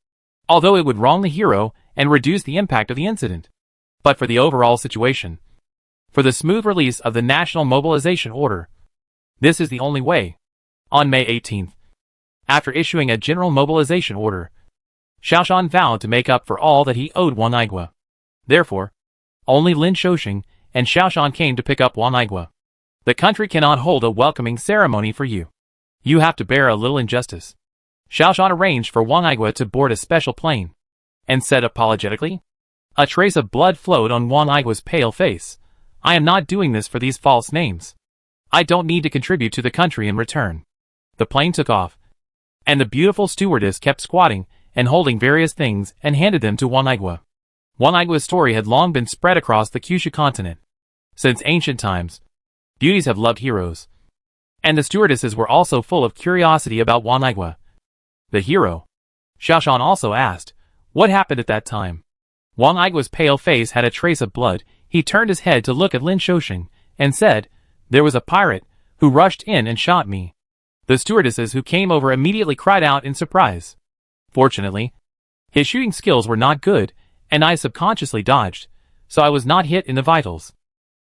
Although it would wrong the hero and reduce the impact of the incident. But for the overall situation, for the smooth release of the National Mobilization Order, this is the only way. On May 18th, after issuing a general mobilization order, Xiao Shan vowed to make up for all that he owed Wang Aigua. Therefore, only Lin Shouxing and Xiao Shan came to pick up Wang Aigua. The country cannot hold a welcoming ceremony for you. You have to bear a little injustice. Xiao Shan arranged for Wang Aigua to board a special plane, and said apologetically. A trace of blood flowed on Wang Aigua's pale face. I am not doing this for these false names. I don't need to contribute to the country in return. The plane took off, and the beautiful stewardess kept squatting and holding various things and handed them to Wang Aigua. Wang Aigua's story had long been spread across the Kyushu continent. Since ancient times, beauties have loved heroes, and the stewardesses were also full of curiosity about Wang Aigua. The hero? Xiao Shan also asked. What happened at that time? Wang Aigua's pale face had a trace of blood. He turned his head to look at Lin Shouxing, and said, there was a pirate, who rushed in and shot me. The stewardesses who came over immediately cried out in surprise. Fortunately, his shooting skills were not good, and I subconsciously dodged, so I was not hit in the vitals.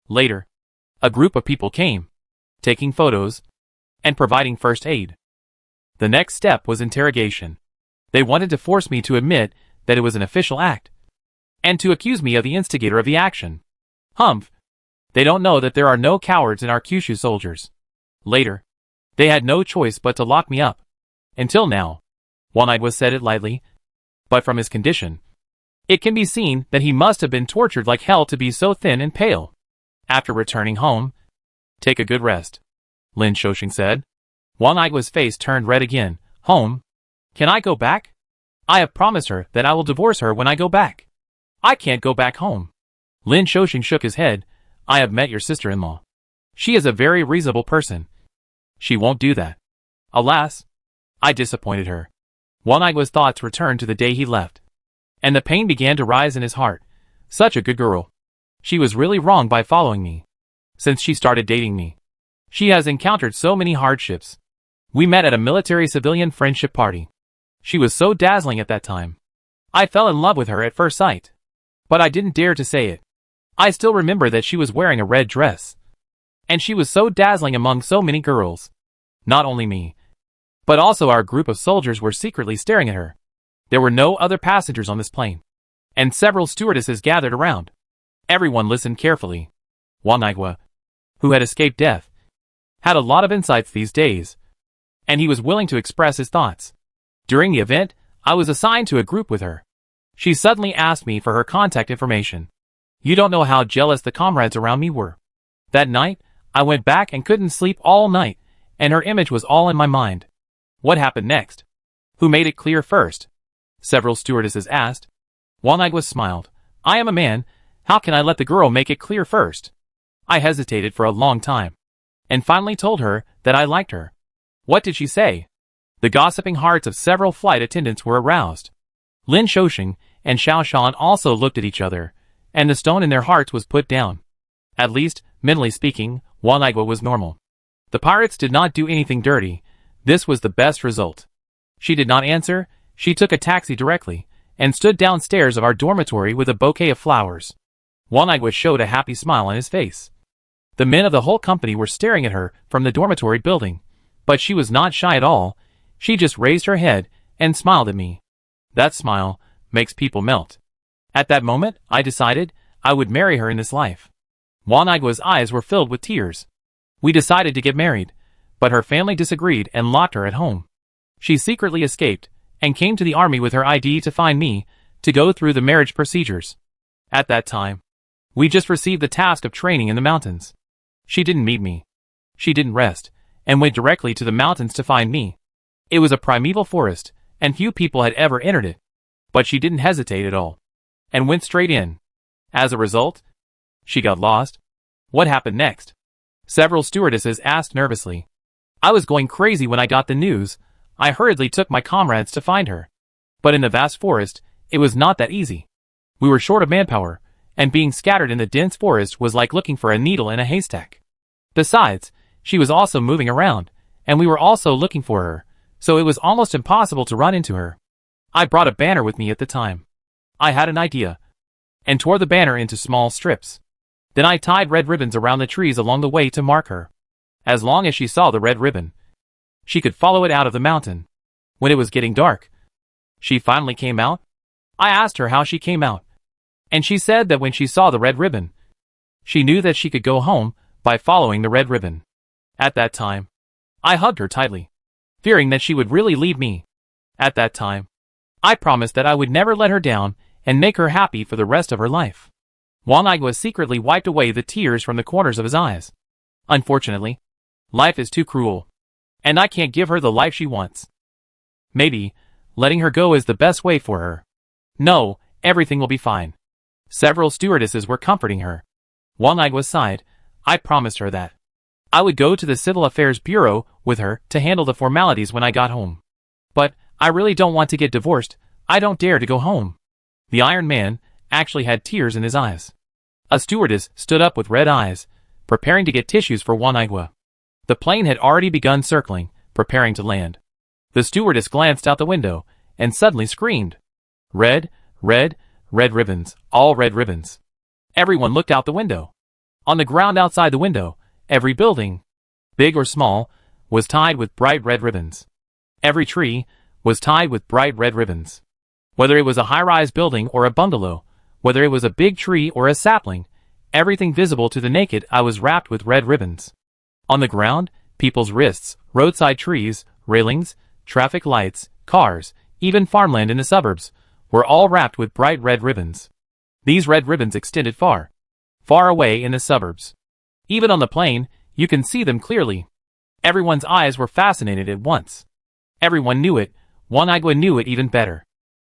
Later, a group of people came, taking photos, and providing first aid. The next step was interrogation. They wanted to force me to admit that it was an official act, and to accuse me of the instigator of the action. Humph! They don't know that there are no cowards in our Kyushu soldiers. Later, they had no choice but to lock me up. Until now, Wang Aigua said it lightly, but from his condition, it can be seen that he must have been tortured like hell to be so thin and pale. After returning home, take a good rest, Lin Shouxing said. Wang Aigua's face turned red again. Home? Can I go back? I have promised her that I will divorce her when I go back. I can't go back home. Lin Shouxing shook his head. I have met your sister-in-law. She is a very reasonable person. She won't do that. Alas, I disappointed her. Wang Aigua's thoughts returned to the day he left, and the pain began to rise in his heart. Such a good girl. She was really wrong by following me. Since she started dating me, she has encountered so many hardships. We met at a military-civilian friendship party. She was so dazzling at that time. I fell in love with her at first sight. But I didn't dare to say it. I still remember that she was wearing a red dress. And she was so dazzling among so many girls. Not only me, but also our group of soldiers were secretly staring at her. There were no other passengers on this plane, and several stewardesses gathered around. Everyone listened carefully. Wang Aigua, who had escaped death, had a lot of insights these days, and he was willing to express his thoughts. During the event, I was assigned to a group with her. She suddenly asked me for her contact information. You don't know how jealous the comrades around me were. That night, I went back and couldn't sleep all night, and her image was all in my mind. What happened next? Who made it clear first? Several stewardesses asked. Wang Aigua smiled. I am a man. How can I let the girl make it clear first? I hesitated for a long time, and finally told her that I liked her. What did she say? The gossiping hearts of several flight attendants were aroused. Lin Shouxing and Xiao Shan also looked at each other, and the stone in their hearts was put down. At least, mentally speaking, Wang Aigua was normal. The pirates did not do anything dirty. This was the best result. She did not answer. She took a taxi directly, and stood downstairs of our dormitory with a bouquet of flowers. Wang Aigua showed a happy smile on his face. The men of the whole company were staring at her from the dormitory building, but she was not shy at all. She just raised her head and smiled at me. That smile makes people melt. At that moment, I decided I would marry her in this life. Wang Aigua's eyes were filled with tears. We decided to get married, but her family disagreed and locked her at home. She secretly escaped and came to the army with her ID to find me, to go through the marriage procedures. At that time, we just received the task of training in the mountains. She didn't meet me. She didn't rest, and went directly to the mountains to find me. It was a primeval forest, and few people had ever entered it. But she didn't hesitate at all, and went straight in. As a result, she got lost. What happened next? Several stewardesses asked nervously. I was going crazy when I got the news. I hurriedly took my comrades to find her. But in the vast forest, it was not that easy. We were short of manpower, and being scattered in the dense forest was like looking for a needle in a haystack. Besides, she was also moving around, and we were also looking for her, so it was almost impossible to run into her. I brought a banner with me at the time. I had an idea, and tore the banner into small strips. Then I tied red ribbons around the trees along the way to mark her. As long as she saw the red ribbon, she could follow it out of the mountain. When it was getting dark, she finally came out. I asked her how she came out, and she said that when she saw the red ribbon, she knew that she could go home by following the red ribbon. At that time, I hugged her tightly, fearing that she would really leave me. At that time, I promised that I would never let her down and make her happy for the rest of her life. Wanigwa secretly wiped away the tears from the corners of his eyes. Unfortunately, life is too cruel, and I can't give her the life she wants. Maybe, letting her go is the best way for her. No, everything will be fine. Several stewardesses were comforting her. Wanigwa sighed. I promised her that I would go to the Civil Affairs Bureau with her to handle the formalities when I got home. But I really don't want to get divorced. I don't dare to go home. The Iron Man actually had tears in his eyes. A stewardess stood up with red eyes, preparing to get tissues for Wanigwa. The plane had already begun circling, preparing to land. The stewardess glanced out the window, and suddenly screamed. Red, red, red ribbons, all red ribbons. Everyone looked out the window. On the ground outside the window, every building, big or small, was tied with bright red ribbons. Every tree was tied with bright red ribbons. Whether it was a high-rise building or a bungalow, whether it was a big tree or a sapling, everything visible to the naked eye was wrapped with red ribbons. On the ground, people's wrists, roadside trees, railings, traffic lights, cars, even farmland in the suburbs, were all wrapped with bright red ribbons. These red ribbons extended far, far away in the suburbs. Even on the plane, you can see them clearly. Everyone's eyes were fascinated at once. Everyone knew it. Wanigwa knew it even better.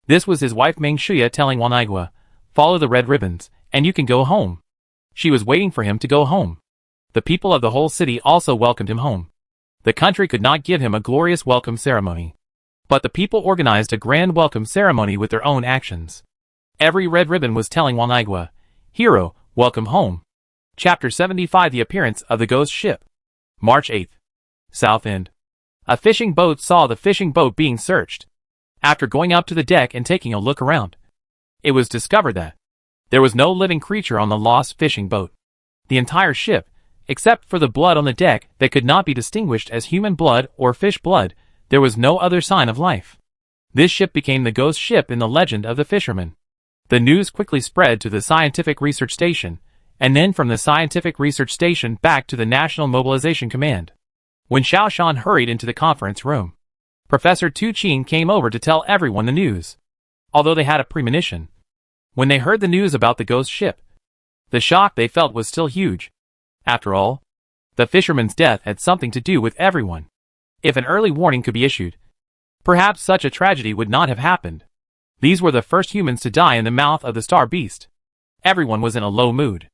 This was his wife Meng Shuya telling Wanigwa, follow the red ribbons, and you can go home. She was waiting for him to go home. The people of the whole city also welcomed him home. The country could not give him a glorious welcome ceremony, but the people organized a grand welcome ceremony with their own actions. Every red ribbon was telling Wanigwa, hero, welcome home. Chapter 75 The Appearance of the Ghost Ship. March 8th. South End. A fishing boat saw the fishing boat being searched. After going up to the deck and taking a look around, it was discovered that there was no living creature on the lost fishing boat. The entire ship, except for the blood on the deck that could not be distinguished as human blood or fish blood, there was no other sign of life. This ship became the ghost ship in the legend of the fisherman. The news quickly spread to the Scientific Research Station, and then from the Scientific Research Station back to the National Mobilization Command. When Xiao Shan hurried into the conference room, Professor Tu Qin came over to tell everyone the news. Although they had a premonition, when they heard the news about the ghost ship, the shock they felt was still huge. After all, the fisherman's death had something to do with everyone. If an early warning could be issued, perhaps such a tragedy would not have happened. These were the first humans to die in the mouth of the star beast. Everyone was in a low mood.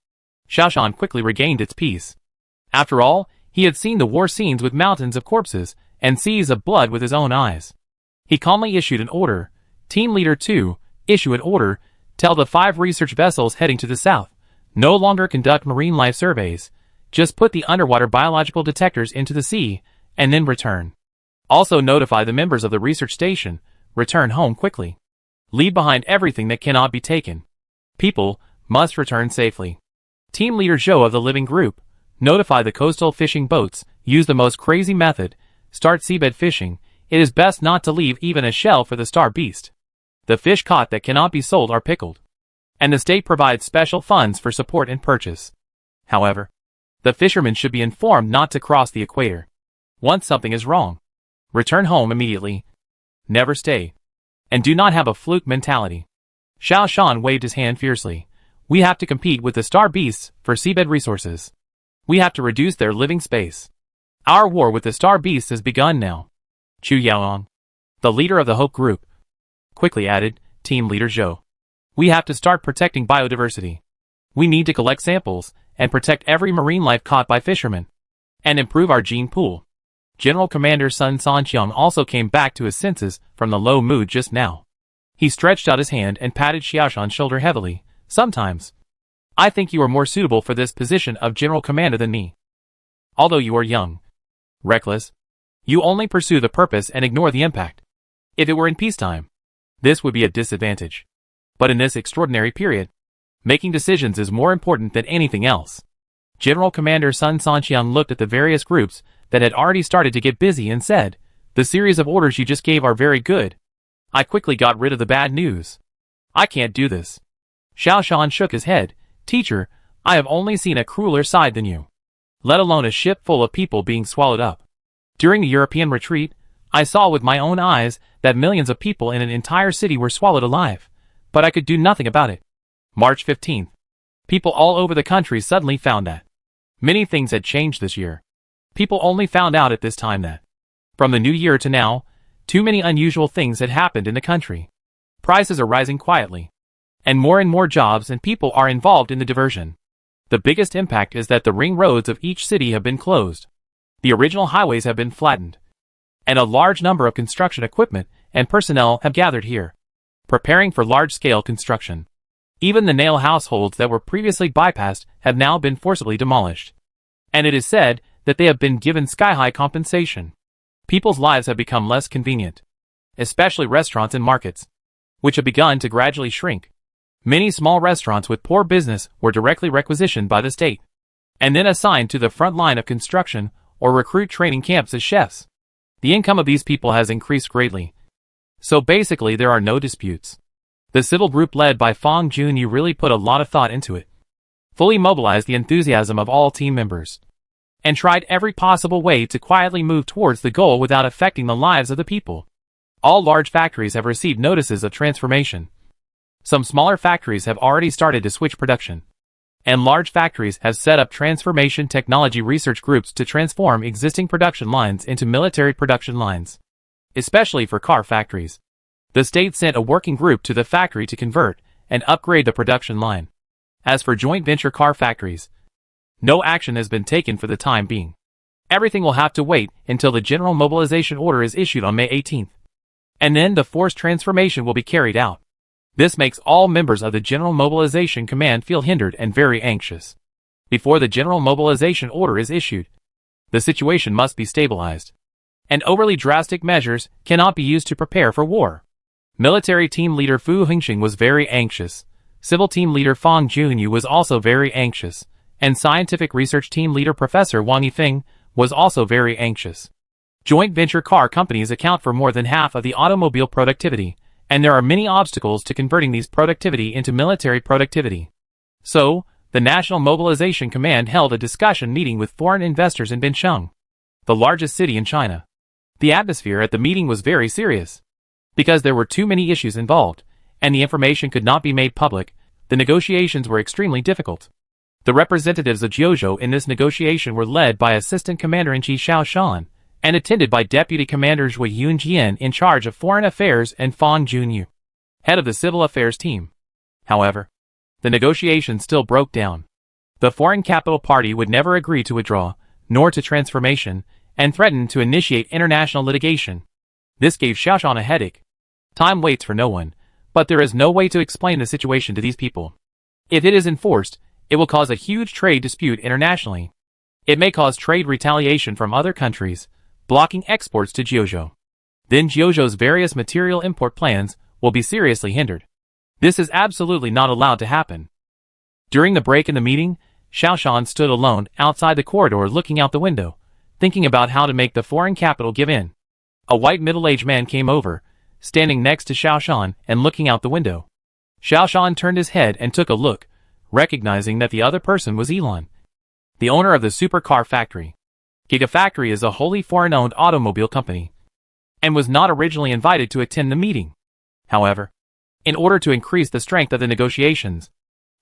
Xiaoshan quickly regained its peace. After all, he had seen the war scenes with mountains of corpses and seas of blood with his own eyes. He calmly issued an order. Team Leader 2, issue an order. Tell the 5 research vessels heading to the south, no longer conduct marine life surveys. Just put the underwater biological detectors into the sea, and then return. Also notify the members of the research station, return home quickly. Leave behind everything that cannot be taken. People must return safely. Team Leader Zhou of the Living Group, notify the coastal fishing boats, use the most crazy method, start seabed fishing. It is best not to leave even a shell for the star beast. The fish caught that cannot be sold are pickled, and the state provides special funds for support and purchase. However, the fishermen should be informed not to cross the equator. Once something is wrong, return home immediately. Never stay. And do not have a fluke mentality. Xiao Shan waved his hand fiercely. We have to compete with the star beasts for seabed resources. We have to reduce their living space. Our war with the star beasts has begun now. Chu Yaoang, the leader of the Hope Group, quickly added, Team Leader Zhou. We have to start protecting biodiversity. We need to collect samples and protect every marine life caught by fishermen, and improve our gene pool. General Commander Sun Sanqiang also came back to his senses from the low mood just now. He stretched out his hand and patted Xiaoshan's shoulder heavily. Sometimes, I think you are more suitable for this position of General Commander than me. Although you are young, reckless, you only pursue the purpose and ignore the impact. If it were in peacetime, this would be a disadvantage. But in this extraordinary period, making decisions is more important than anything else. General Commander Sun Sanqiang looked at the various groups that had already started to get busy and said, "The series of orders you just gave are very good. I quickly got rid of the bad news. I can't do this." Xiaoshan shook his head. "Teacher, I have only seen a crueler side than you. Let alone a ship full of people being swallowed up. During the European retreat, I saw with my own eyes that millions of people in an entire city were swallowed alive, but I could do nothing about it." March 15th. People all over the country suddenly found that many things had changed this year. People only found out at this time that, from the new year to now, too many unusual things had happened in the country. Prices are rising quietly, and more jobs and people are involved in the diversion. The biggest impact is that the ring roads of each city have been closed. The original highways have been flattened, and a large number of construction equipment and personnel have gathered here, preparing for large-scale construction. Even the nail households that were previously bypassed have now been forcibly demolished, and it is said that they have been given sky-high compensation. People's lives have become less convenient, especially restaurants and markets, which have begun to gradually shrink. Many small restaurants with poor business were directly requisitioned by the state, and then assigned to the front line of construction or recruit training camps as chefs. The income of these people has increased greatly, so basically there are no disputes. The civil group led by Fang Junyu really put a lot of thought into it, fully mobilized the enthusiasm of all team members, and tried every possible way to quietly move towards the goal without affecting the lives of the people. All large factories have received notices of transformation. Some smaller factories have already started to switch production, and large factories have set up transformation technology research groups to transform existing production lines into military production lines, especially for car factories. The state sent a working group to the factory to convert and upgrade the production line. As for joint venture car factories, no action has been taken for the time being. Everything will have to wait until the general mobilization order is issued on May 18th. And then the forced transformation will be carried out. This makes all members of the General Mobilization Command feel hindered and very anxious. Before the general mobilization order is issued, the situation must be stabilized, and overly drastic measures cannot be used to prepare for war. Military team leader Fu Hengxing was very anxious. Civil team leader Fang Junyu was also very anxious, and scientific research team leader Professor Wang Yifeng was also very anxious. Joint venture car companies account for more than half of the automobile productivity, and there are many obstacles to converting these productivity into military productivity. So, the National Mobilization Command held a discussion meeting with foreign investors in Bincheng, the largest city in China. The atmosphere at the meeting was very serious. Because there were too many issues involved, and the information could not be made public, the negotiations were extremely difficult. The representatives of Jiuzhou in this negotiation were led by Assistant Commander-in-Chief Xiaoshan, and attended by Deputy Commander Zhui Yunjian in charge of Foreign Affairs and Fang Junyu, head of the Civil Affairs team. However, the negotiations still broke down. The Foreign Capital Party would never agree to withdraw, nor to transformation, and threatened to initiate international litigation. This gave Xiaoshan a headache. Time waits for no one, but there is no way to explain the situation to these people. If it is enforced, it will cause a huge trade dispute internationally. It may cause trade retaliation from other countries, blocking exports to Jiuzhou. Then Jiuzhou's various material import plans will be seriously hindered. This is absolutely not allowed to happen. During the break in the meeting, Xiaoshan stood alone outside the corridor looking out the window, thinking about how to make the foreign capital give in. A white middle-aged man came over, standing next to Xiaoshan and looking out the window. Xiaoshan turned his head and took a look, recognizing that the other person was Elon, the owner of the supercar factory. Gigafactory is a wholly foreign-owned automobile company, and was not originally invited to attend the meeting. However, in order to increase the strength of the negotiations,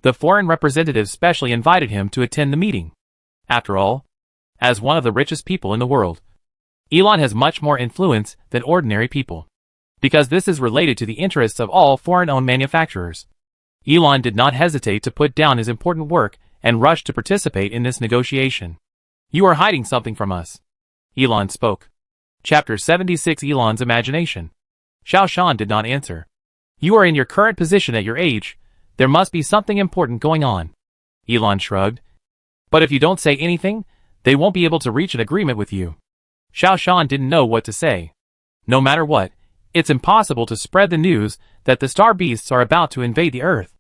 the foreign representatives specially invited him to attend the meeting. After all, as one of the richest people in the world, Elon has much more influence than ordinary people, because this is related to the interests of all foreign-owned manufacturers. Elon did not hesitate to put down his important work and rushed to participate in this negotiation. You are hiding something from us. Elon spoke. Chapter 76 Elon's Imagination. Xiao Shan did not answer. You are in your current position at your age. There must be something important going on. Elon shrugged. But if you don't say anything, they won't be able to reach an agreement with you. Xiao Shan didn't know what to say. No matter what, it's impossible to spread the news that the star beasts are about to invade the Earth.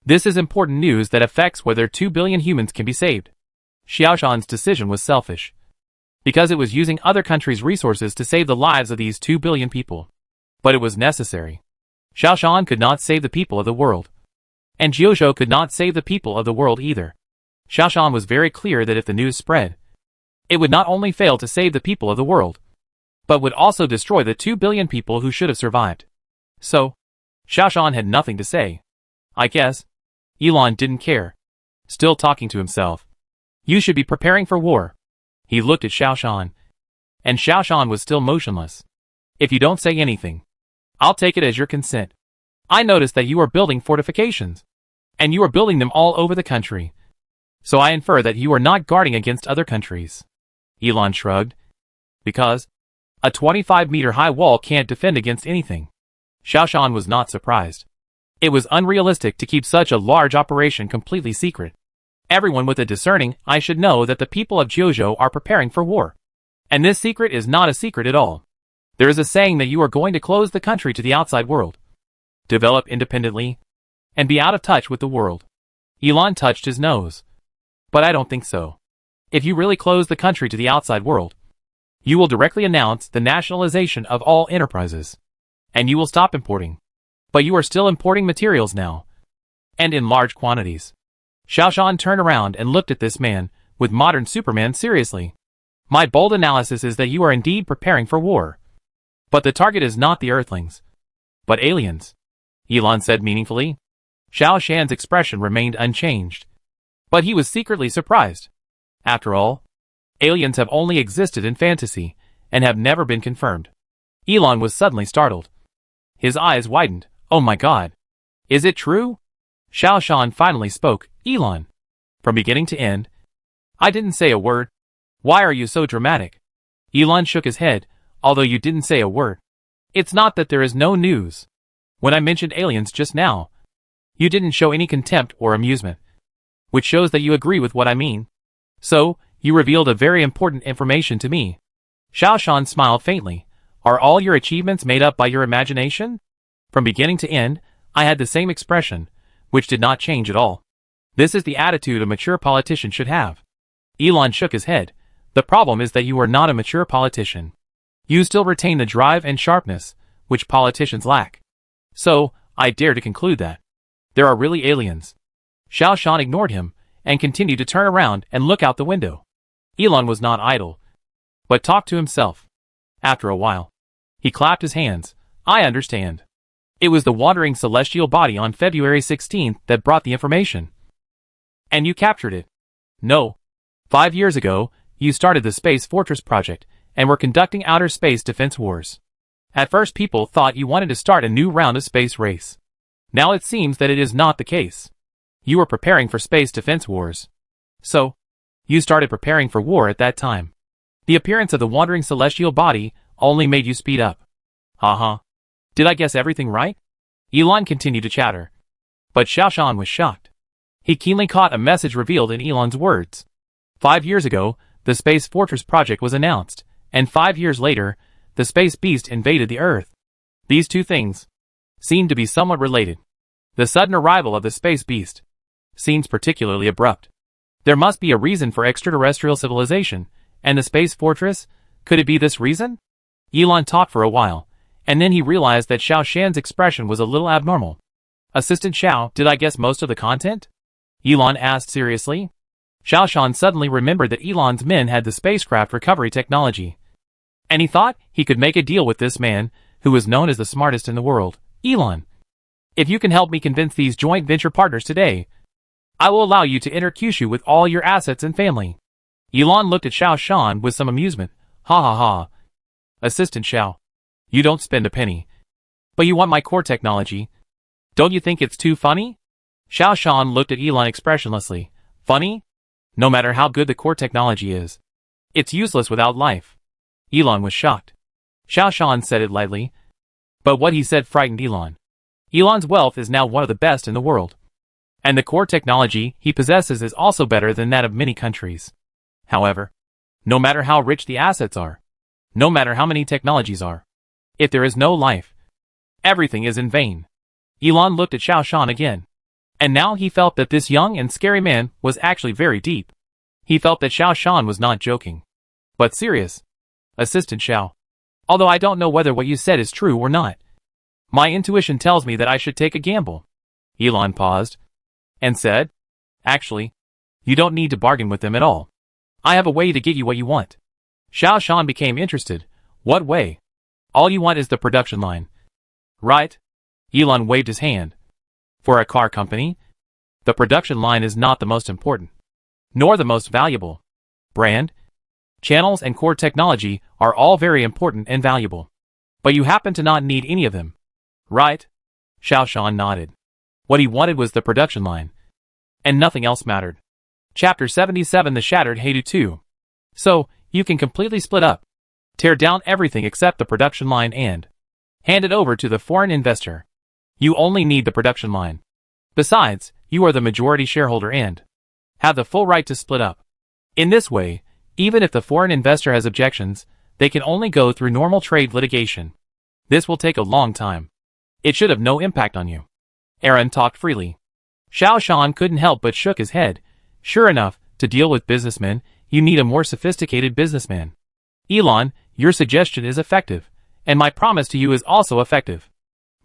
This is important news that affects whether 2 billion humans can be saved. Xiao Shan's decision was selfish, because it was using other countries' resources to save the lives of these 2 billion people. But it was necessary. Xiao Shan could not save the people of the world. And Jiuzhou could not save the people of the world either. Xiao Shan was very clear that if the news spread, it would not only fail to save the people of the world, but would also destroy the 2 billion people who should have survived. So, Xiao Shan had nothing to say. I guess. Elon didn't care. Still talking to himself. You should be preparing for war. He looked at Xiao Shan. And Xiao Shan was still motionless. If you don't say anything, I'll take it as your consent. I noticed that you are building fortifications. And you are building them all over the country. So I infer that you are not guarding against other countries. Elon shrugged. Because a 25-meter-high wall can't defend against anything. Xiao Shan was not surprised. It was unrealistic to keep such a large operation completely secret. Everyone with a discerning eye should know that the people of Jiuzhou are preparing for war. And this secret is not a secret at all. There is a saying that you are going to close the country to the outside world, develop independently, and be out of touch with the world. Elon touched his nose. But I don't think so. If you really close the country to the outside world, you will directly announce the nationalization of all enterprises. And you will stop importing. But you are still importing materials now. And in large quantities. Xiao Shan turned around and looked at this man, with modern Superman seriously. My bold analysis is that you are indeed preparing for war. But the target is not the Earthlings, but aliens. Elon said meaningfully. Xiao Shan's expression remained unchanged. But he was secretly surprised. After all, aliens have only existed in fantasy, and have never been confirmed. Elon was suddenly startled. His eyes widened. Oh my god. Is it true? Xiao Shan finally spoke. Elon. From beginning to end. I didn't say a word. Why are you so dramatic? Elon shook his head, although you didn't say a word. It's not that there is no news. When I mentioned aliens just now, you didn't show any contempt or amusement, which shows that you agree with what I mean. So, you revealed a very important information to me. Xiao Shan smiled faintly. Are all your achievements made up by your imagination? From beginning to end, I had the same expression, which did not change at all. This is the attitude a mature politician should have. Elon shook his head. The problem is that you are not a mature politician. You still retain the drive and sharpness, which politicians lack. So, I dare to conclude that there are really aliens. Xiao Shan ignored him, and continued to turn around and look out the window. Elon was not idle, but talked to himself. After a while, he clapped his hands. I understand. It was the wandering celestial body on February 16th that brought the information. And you captured it. No. 5 years ago, you started the Space Fortress project, and were conducting outer space defense wars. At first people thought you wanted to start a new round of space race. Now it seems that it is not the case. You were preparing for space defense wars. So, you started preparing for war at that time. The appearance of the wandering celestial body only made you speed up. Haha. Did I guess everything right? Elon continued to chatter. But Xiao Shan was shocked. He keenly caught a message revealed in Elon's words. 5 years ago, the Space Fortress project was announced, and 5 years later, the Space Beast invaded the Earth. These two things seemed to be somewhat related. The sudden arrival of the Space Beast seems particularly abrupt. There must be a reason for extraterrestrial civilization, and the Space Fortress, could it be this reason? Elon talked for a while, and then he realized that Xiao Shan's expression was a little abnormal. Assistant Xiao, did I guess most of the content? Elon asked seriously. Xiao Shan suddenly remembered that Elon's men had the spacecraft recovery technology. And he thought he could make a deal with this man, who was known as the smartest in the world. Elon, if you can help me convince these joint venture partners today, I will allow you to enter Kyushu with all your assets and family. Elon looked at Xiao Shan with some amusement. Ha ha ha. Assistant Xiao, you don't spend a penny. But you want my core technology. Don't you think it's too funny? Xiao Shan looked at Elon expressionlessly. Funny? No matter how good the core technology is, it's useless without life. Elon was shocked. Xiao Shan said it lightly, but what he said frightened Elon. Elon's wealth is now one of the best in the world. And the core technology he possesses is also better than that of many countries. However, no matter how rich the assets are, no matter how many technologies are, if there is no life, everything is in vain. Elon looked at Xiao Shan again. And now he felt that this young and scary man was actually very deep. He felt that Xiao Shan was not joking, but serious. Assistant Xiao. Although I don't know whether what you said is true or not. My intuition tells me that I should take a gamble. Elon paused and said, actually, you don't need to bargain with them at all. I have a way to get you what you want. Xiao Shan became interested. What way? All you want is the production line. Right? Elon waved his hand. For a car company, the production line is not the most important, nor the most valuable. Brand, channels and core technology are all very important and valuable. But you happen to not need any of them. Right? Xiao Shan nodded. What he wanted was the production line. And nothing else mattered. Chapter 77 The Shattered Haidu 2. So, you can completely split up. Tear down everything except the production line and hand it over to the foreign investor. You only need the production line. Besides, you are the majority shareholder and have the full right to split up. In this way, even if the foreign investor has objections, they can only go through normal trade litigation. This will take a long time. It should have no impact on you. Aaron talked freely. Xiao Shan couldn't help but shook his head. Sure enough, to deal with businessmen, you need a more sophisticated businessman. Elon, your suggestion is effective, and my promise to you is also effective.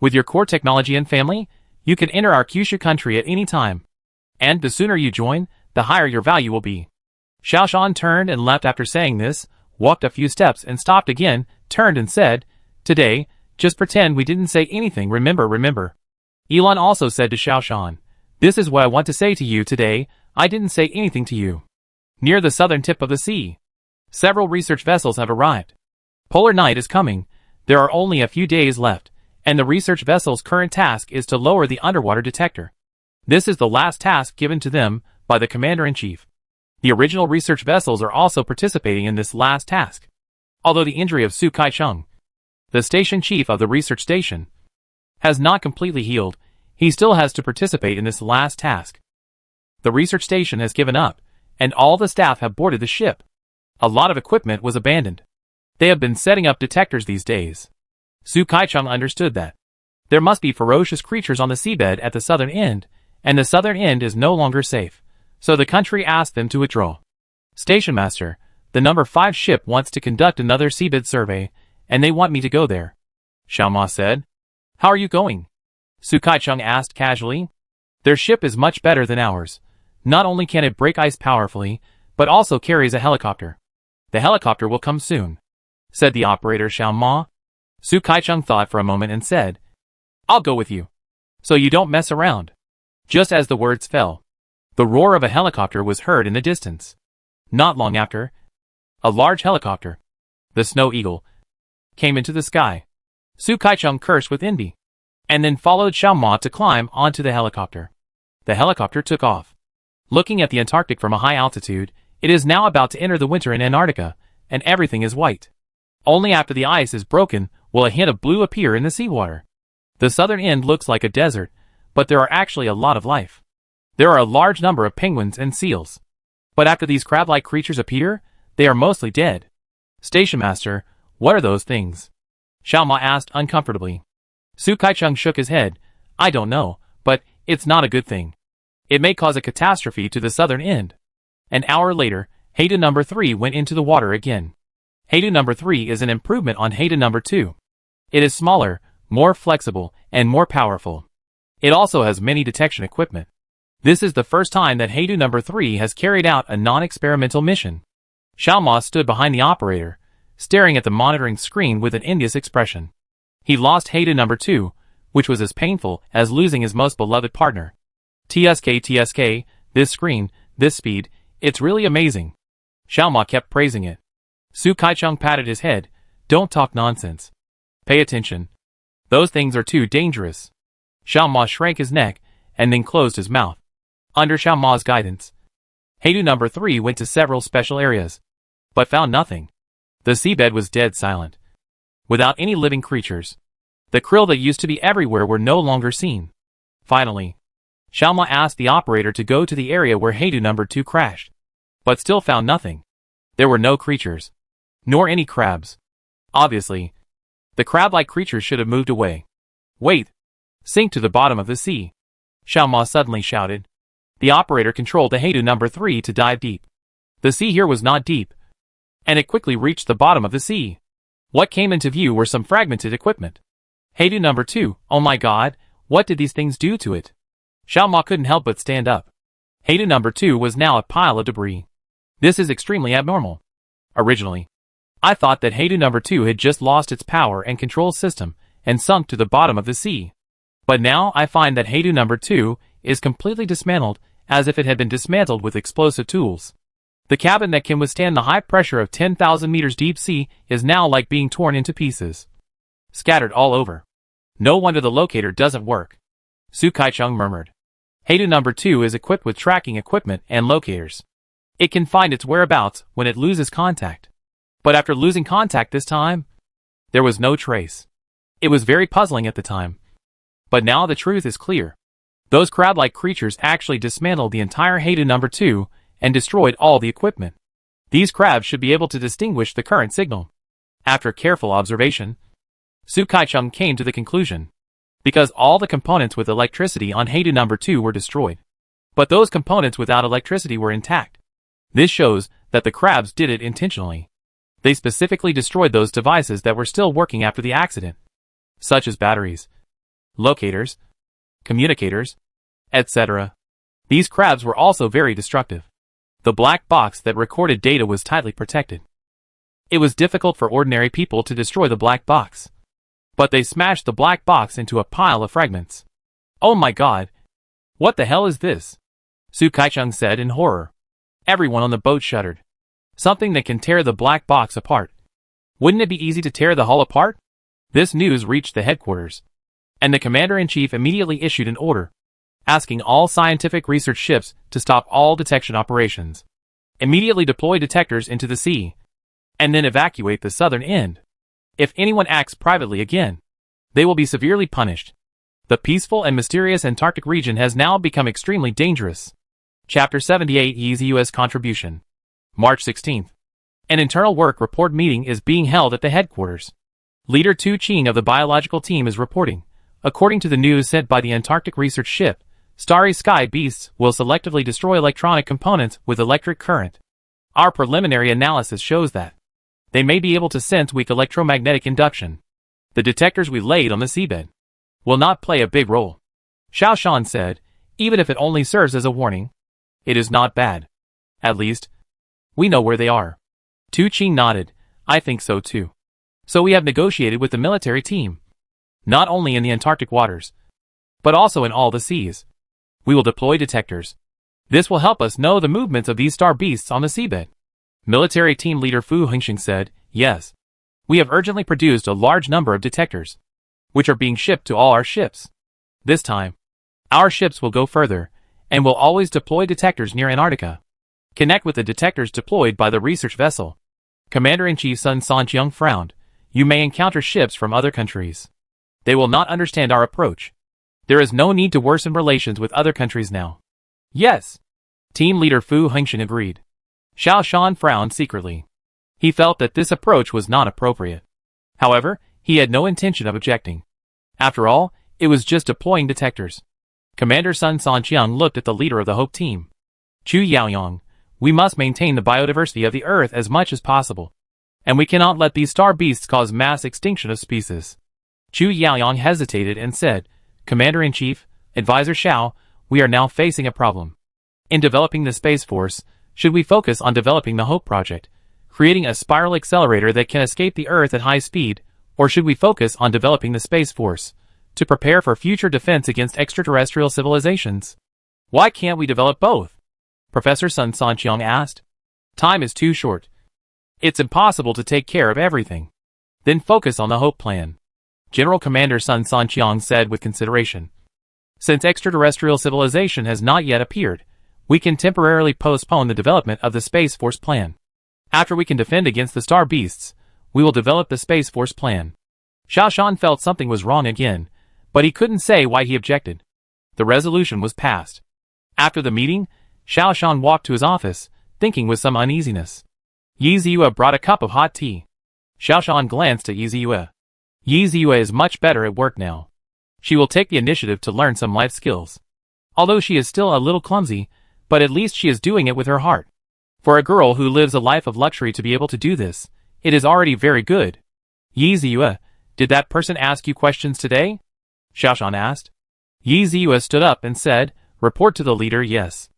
With your core technology and family, you can enter our Kyushu country at any time. And the sooner you join, the higher your value will be. Xiao Shan turned and left after saying this, walked a few steps and stopped again, turned and said, Today, just pretend we didn't say anything, remember. Elon also said to Xiao Shan, This is what I want to say to you today, I didn't say anything to you. Near the southern tip of the sea, several research vessels have arrived. Polar night is coming, there are only a few days left, and the research vessel's current task is to lower the underwater detector. This is the last task given to them by the Commander-in-Chief. The original research vessels are also participating in this last task. Although the injury of Su Kai-chung, the station chief of the research station, has not completely healed, he still has to participate in this last task. The research station has given up, and all the staff have boarded the ship. A lot of equipment was abandoned. They have been setting up detectors these days. Su Kai-chung understood that there must be ferocious creatures on the seabed at the southern end, and the southern end is no longer safe, so the country asked them to withdraw. Station Master, the number 5 ship wants to conduct another seabed survey, and they want me to go there. Xiao Ma said. How are you going? Su Kai-chung asked casually. Their ship is much better than ours. Not only can it break ice powerfully, but also carries a helicopter. The helicopter will come soon, said the operator Xiao Ma. Su Kai-chung thought for a moment and said, I'll go with you. So you don't mess around. Just as the words fell, the roar of a helicopter was heard in the distance. Not long after, a large helicopter, the Snow Eagle, came into the sky. Su Kai-chung cursed with envy, and then followed Xiao Ma to climb onto the helicopter. The helicopter took off. Looking at the Antarctic from a high altitude, it is now about to enter the winter in Antarctica, and everything is white. Only after the ice is broken will a hint of blue appear in the seawater. The southern end looks like a desert, but there are actually a lot of life. There are a large number of penguins and seals. But after these crab-like creatures appear, they are mostly dead. Station Master, what are those things? Xiao Ma asked uncomfortably. Su Kai-chung shook his head. I don't know, but it's not a good thing. It may cause a catastrophe to the southern end. An hour later, Haidu number 3 went into the water again. Haidu number 3 is an improvement on Haidu number 2. It is smaller, more flexible, and more powerful. It also has many detection equipment. This is the first time that Haidu number 3 has carried out a non-experimental mission. Xiao Ma stood behind the operator, staring at the monitoring screen with an envious expression. He lost Haidu number 2, which was as painful as losing his most beloved partner. TSK, this screen, this speed, it's really amazing. Xiao Ma kept praising it. Su Kai-chung patted his head. Don't talk nonsense. Pay attention. Those things are too dangerous. Xiao Ma shrank his neck, and then closed his mouth. Under Xiao Ma's guidance, Heidu number 3 went to several special areas, but found nothing. The seabed was dead silent, without any living creatures. The krill that used to be everywhere were no longer seen. Finally, Xiaoma asked the operator to go to the area where Heidu number 2 crashed, but still found nothing. There were no creatures, nor any crabs. Obviously, the crab-like creatures should have moved away. Wait! Sink to the bottom of the sea! Xiaoma suddenly shouted. The operator controlled the Heidu number 3 to dive deep. The sea here was not deep, and it quickly reached the bottom of the sea. What came into view were some fragmented equipment. Heidu number 2, oh my god, what did these things do to it? Xiaoma couldn't help but stand up. Heidu number 2 was now a pile of debris. This is extremely abnormal. Originally, I thought that Heidu number 2 had just lost its power and control system and sunk to the bottom of the sea. But now I find that Heidu number 2 is completely dismantled, as if it had been dismantled with explosive tools. The cabin that can withstand the high pressure of 10,000 meters deep sea is now like being torn into pieces, scattered all over. No wonder the locator doesn't work, Su Kaicheng murmured. Heidu number 2 is equipped with tracking equipment and locators. It can find its whereabouts when it loses contact. But after losing contact this time, there was no trace. It was very puzzling at the time. But now the truth is clear. Those crab-like creatures actually dismantled the entire Heidu number 2 and destroyed all the equipment. These crabs should be able to distinguish the current signal. After careful observation, Su Kaicheng came to the conclusion. Because all the components with electricity on Heidu number 2 were destroyed. But those components without electricity were intact. This shows that the crabs did it intentionally. They specifically destroyed those devices that were still working after the accident, such as batteries, locators, communicators, etc. These crabs were also very destructive. The black box that recorded data was tightly protected. It was difficult for ordinary people to destroy the black box. But they smashed the black box into a pile of fragments. Oh my god! What the hell is this? Su Kaicheng said in horror. Everyone on the boat shuddered. Something that can tear the black box apart. Wouldn't it be easy to tear the hull apart? This news reached the headquarters, and the commander-in-chief immediately issued an order, asking all scientific research ships to stop all detection operations, immediately deploy detectors into the sea, and then evacuate the southern end. If anyone acts privately again, they will be severely punished. The peaceful and mysterious Antarctic region has now become extremely dangerous. Chapter 78 Yee's U.S. Contribution. March 16th. An internal work report meeting is being held at the headquarters. Leader Tu Qing of the biological team is reporting. According to the news sent by the Antarctic research ship, Starry Sky Beasts will selectively destroy electronic components with electric current. Our preliminary analysis shows that they may be able to sense weak electromagnetic induction. The detectors we laid on the seabed will not play a big role. Xiao Shan said, even if it only serves as a warning. It is not bad. At least, we know where they are. Tu Qing nodded. I think so too. So we have negotiated with the military team. Not only in the Antarctic waters, but also in all the seas. We will deploy detectors. This will help us know the movements of these star beasts on the seabed. Military team leader Fu Hengxing said, yes. We have urgently produced a large number of detectors, which are being shipped to all our ships. This time, our ships will go further, and will always deploy detectors near Antarctica. Connect with the detectors deployed by the research vessel. Commander-in-Chief Sun Sanqiang frowned. You may encounter ships from other countries. They will not understand our approach. There is no need to worsen relations with other countries now. Yes. Team leader Fu Hengxing agreed. Xiao Shan frowned secretly. He felt that this approach was not appropriate. However, he had no intention of objecting. After all, it was just deploying detectors. Commander Sun Sanqiang looked at the leader of the Hope team. Chu Yaoyang, we must maintain the biodiversity of the Earth as much as possible. And we cannot let these star beasts cause mass extinction of species. Chu Yaoyang hesitated and said, Commander-in-Chief, Advisor Xiao, we are now facing a problem. In developing the Space Force, should we focus on developing the Hope Project, creating a spiral accelerator that can escape the Earth at high speed, or should we focus on developing the Space Force, to prepare for future defense against extraterrestrial civilizations? Why can't we develop both? Professor Sun Sanqiang asked. Time is too short. It's impossible to take care of everything. Then focus on the Hope Plan. General Commander Sun Sanqiang said with consideration. Since extraterrestrial civilization has not yet appeared, We can temporarily postpone the development of the Space Force plan. After we can defend against the Star Beasts, we will develop the Space Force plan. Xiao Shan felt something was wrong again, but he couldn't say why he objected. The resolution was passed. After the meeting, Xiao Shan walked to his office, thinking with some uneasiness. Yi Ziyue brought a cup of hot tea. Xiao Shan glanced at Yi Ziyue. Yi Ziyue is much better at work now. She will take the initiative to learn some life skills. Although she is still a little clumsy, but at least she is doing it with her heart. For a girl who lives a life of luxury to be able to do this, it is already very good. Yi Ziyue, did that person ask you questions today? Xiao Shan asked. Yi Ziyue stood up and said, report to the leader, yes.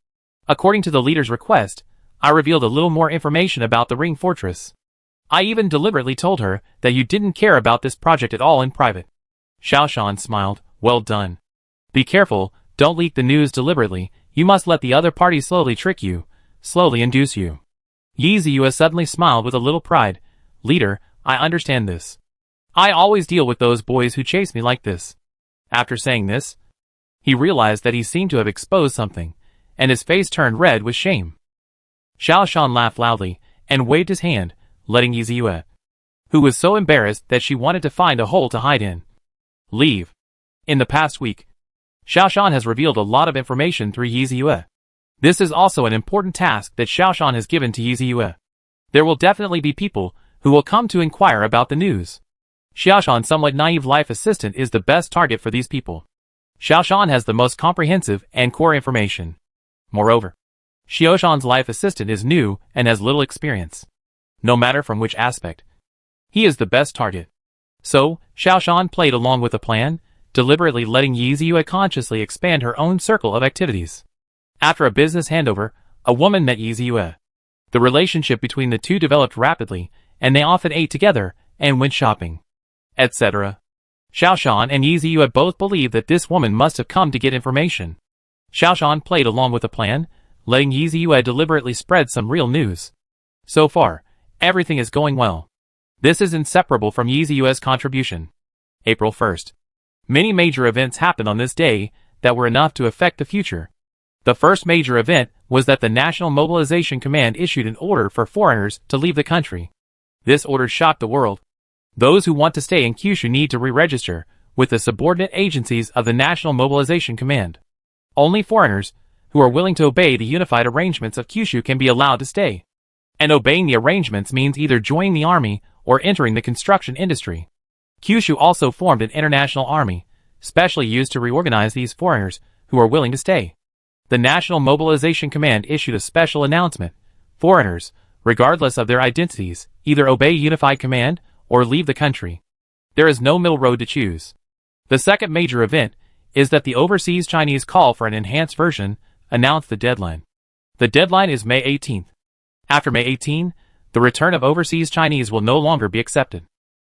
According to the leader's request, I revealed a little more information about the Ring Fortress. I even deliberately told her that you didn't care about this project at all in private. Xiao Shan smiled, well done. Be careful, don't leak the news deliberately, you must let the other party slowly trick you, slowly induce you. Yi Ziyue suddenly smiled with a little pride. Leader, I understand this. I always deal with those boys who chase me like this. After saying this, he realized that he seemed to have exposed something, and his face turned red with shame. Xiao Shan laughed loudly, and waved his hand, letting Yi Ziyue, who was so embarrassed that she wanted to find a hole to hide in, leave. In the past week, Xiao Shan has revealed a lot of information through Yi Ziyue. This is also an important task that Xiao Shan has given to Yi Ziyue. There will definitely be people who will come to inquire about the news. Xiao Shan's somewhat naive life assistant is the best target for these people. Xiao Shan has the most comprehensive and core information. Moreover, Xiao Shan's life assistant is new and has little experience. No matter from which aspect, he is the best target. So, Xiao Shan played along with the plan, deliberately letting Yi Ziyue consciously expand her own circle of activities. After a business handover, a woman met Yi Ziyue. The relationship between the two developed rapidly, and they often ate together and went shopping, etc. Xiao Shan and Yi Ziyue both believed that this woman must have come to get information. Xiao Shan played along with the plan, letting Yi Ziyue deliberately spread some real news. So far, everything is going well. This is inseparable from Yi Ziyue's contribution. April 1st. Many major events happened on this day that were enough to affect the future. The first major event was that the National Mobilization Command issued an order for foreigners to leave the country. This order shocked the world. Those who want to stay in Kyushu need to re-register with the subordinate agencies of the National Mobilization Command. Only foreigners who are willing to obey the unified arrangements of Kyushu can be allowed to stay. And obeying the arrangements means either joining the army or entering the construction industry. Kyushu also formed an international army, specially used to reorganize these foreigners who are willing to stay. The National Mobilization Command issued a special announcement. Foreigners, regardless of their identities, either obey unified command or leave the country. There is no middle road to choose. The second major event is that the overseas Chinese call for an enhanced version announced the deadline. The deadline is May 18th. After May 18, the return of overseas Chinese will no longer be accepted.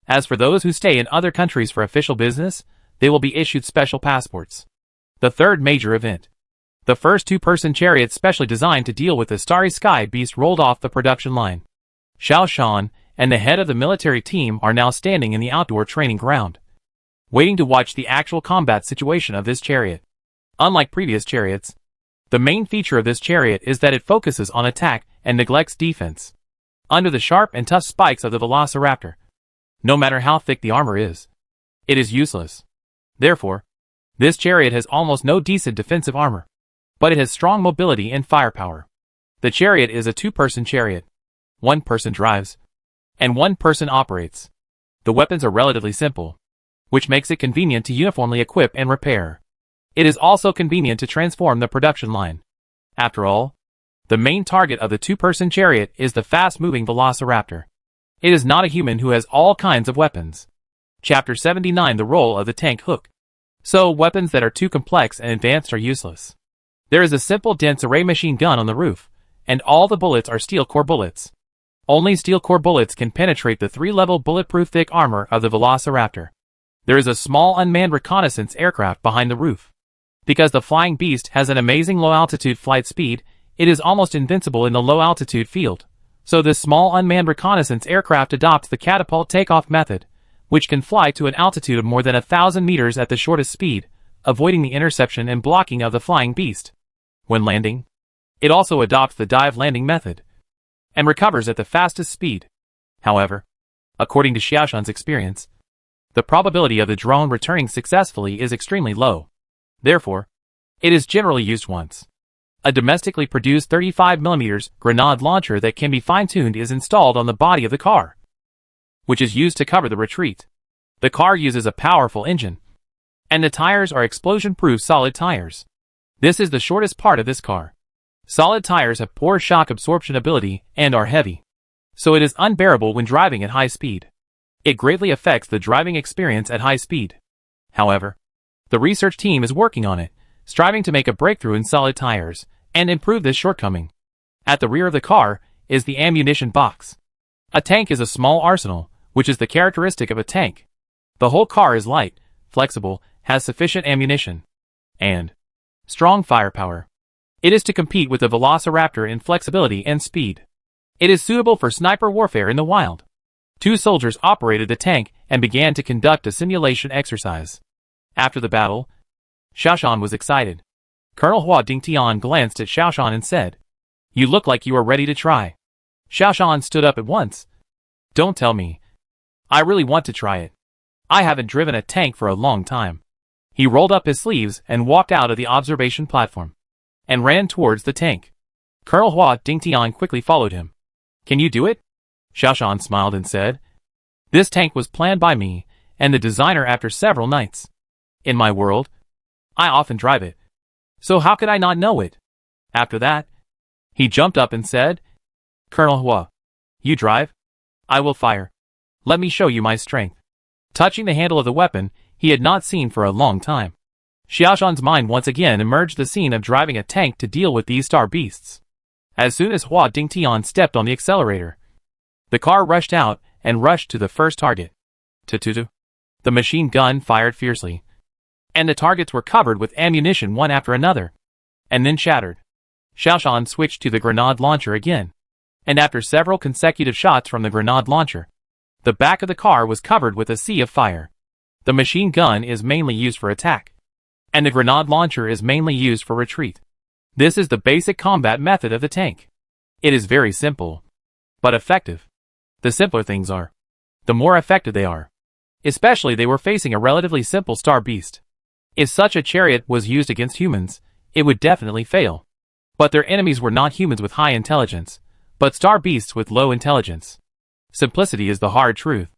As for those who stay in other countries for official business, they will be issued special passports. The third major event. The first two-person chariot specially designed to deal with the starry sky beast rolled off the production line. Xiao Shan and the head of the military team are now standing in the outdoor training ground, waiting to watch the actual combat situation of this chariot. Unlike previous chariots, the main feature of this chariot is that it focuses on attack and neglects defense. Under the sharp and tough spikes of the Velociraptor, no matter how thick the armor is, it is useless. Therefore, this chariot has almost no decent defensive armor, but it has strong mobility and firepower. The chariot is a two-person chariot. One person drives, and one person operates. The weapons are relatively simple, which makes it convenient to uniformly equip and repair. It is also convenient to transform the production line. After all, the main target of the two-person chariot is the fast-moving Velociraptor. It is not a human who has all kinds of weapons. Chapter 79 The Role of the Tank Hook. So, weapons that are too complex and advanced are useless. There is a simple dense array machine gun on the roof, and all the bullets are steel core bullets. Only steel core bullets can penetrate the 3-level bulletproof thick armor of the Velociraptor. There is a small unmanned reconnaissance aircraft behind the roof. Because the flying beast has an amazing low-altitude flight speed, it is almost invincible in the low-altitude field. So this small unmanned reconnaissance aircraft adopts the catapult takeoff method, which can fly to an altitude of more than 1,000 meters at the shortest speed, avoiding the interception and blocking of the flying beast. When landing, It also adopts the dive landing method and recovers at the fastest speed. However, according to Xiaoshan's experience, the probability of the drone returning successfully is extremely low. Therefore, it is generally used once. A domestically produced 35mm grenade launcher that can be fine-tuned is installed on the body of the car, which is used to cover the retreat. The car uses a powerful engine, and the tires are explosion-proof solid tires. This is the shortest part of this car. Solid tires have poor shock absorption ability and are heavy, so it is unbearable when driving at high speed. It greatly affects the driving experience at high speed. However, the research team is working on it, striving to make a breakthrough in solid tires and improve this shortcoming. At the rear of the car is the ammunition box. A tank is a small arsenal, which is the characteristic of a tank. The whole car is light, flexible, has sufficient ammunition, and strong firepower. It is to compete with the Velociraptor in flexibility and speed. It is suitable for sniper warfare in the wild. 2 soldiers operated the tank and began to conduct a simulation exercise. After the battle, Xiaoshan was excited. Colonel Hua Dingtian glanced at Xiaoshan and said, "You look like you are ready to try." Xiaoshan stood up at once. "Don't tell me. I really want to try it. I haven't driven a tank for a long time." He rolled up his sleeves and walked out of the observation platform and ran towards the tank. Colonel Hua Dingtian quickly followed him. "Can you do it?" Xiaoshan smiled and said, "This tank was planned by me and the designer after several nights. In my world, I often drive it. So how could I not know it?" After that, he jumped up and said, "Colonel Hua, you drive? I will fire. Let me show you my strength." Touching the handle of the weapon he had not seen for a long time, Xiaoshan's mind once again emerged the scene of driving a tank to deal with these star beasts. As soon as Hua Dingtian stepped on the accelerator, the car rushed out and rushed to the first target. Tututu. The machine gun fired fiercely, and the targets were covered with ammunition one after another, and then shattered. Xiaoshan switched to the grenade launcher again, and after several consecutive shots from the grenade launcher, the back of the car was covered with a sea of fire. The machine gun is mainly used for attack, and the grenade launcher is mainly used for retreat. This is the basic combat method of the tank. It is very simple, but effective. The simpler things are, the more effective they are. Especially they were facing a relatively simple star beast. If such a chariot was used against humans, it would definitely fail. But their enemies were not humans with high intelligence, but star beasts with low intelligence. Simplicity is the hard truth.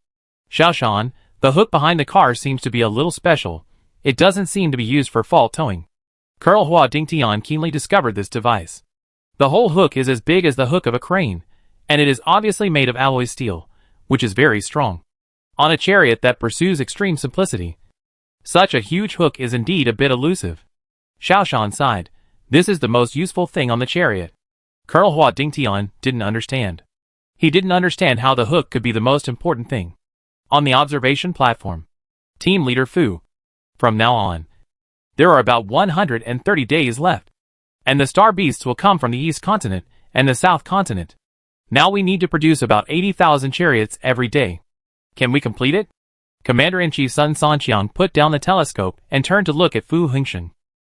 Xiaoshan, the hook behind the car seems to be a little special. It doesn't seem to be used for fault towing. Colonel Hua Dingtian keenly discovered this device. The whole hook is as big as the hook of a crane, and it is obviously made of alloy steel, which is very strong. On a chariot that pursues extreme simplicity, such a huge hook is indeed a bit elusive. Xiaoshan sighed. This is the most useful thing on the chariot. Colonel Hua Dingtian didn't understand. He didn't understand how the hook could be the most important thing. On the observation platform, Team Leader Fu. From now on, there are about 130 days left, and the star beasts will come from the East Continent and the South Continent. Now we need to produce about 80,000 chariots every day. Can we complete it? Commander-in-Chief Sun Sanqiang put down the telescope and turned to look at Fu Hongsheng,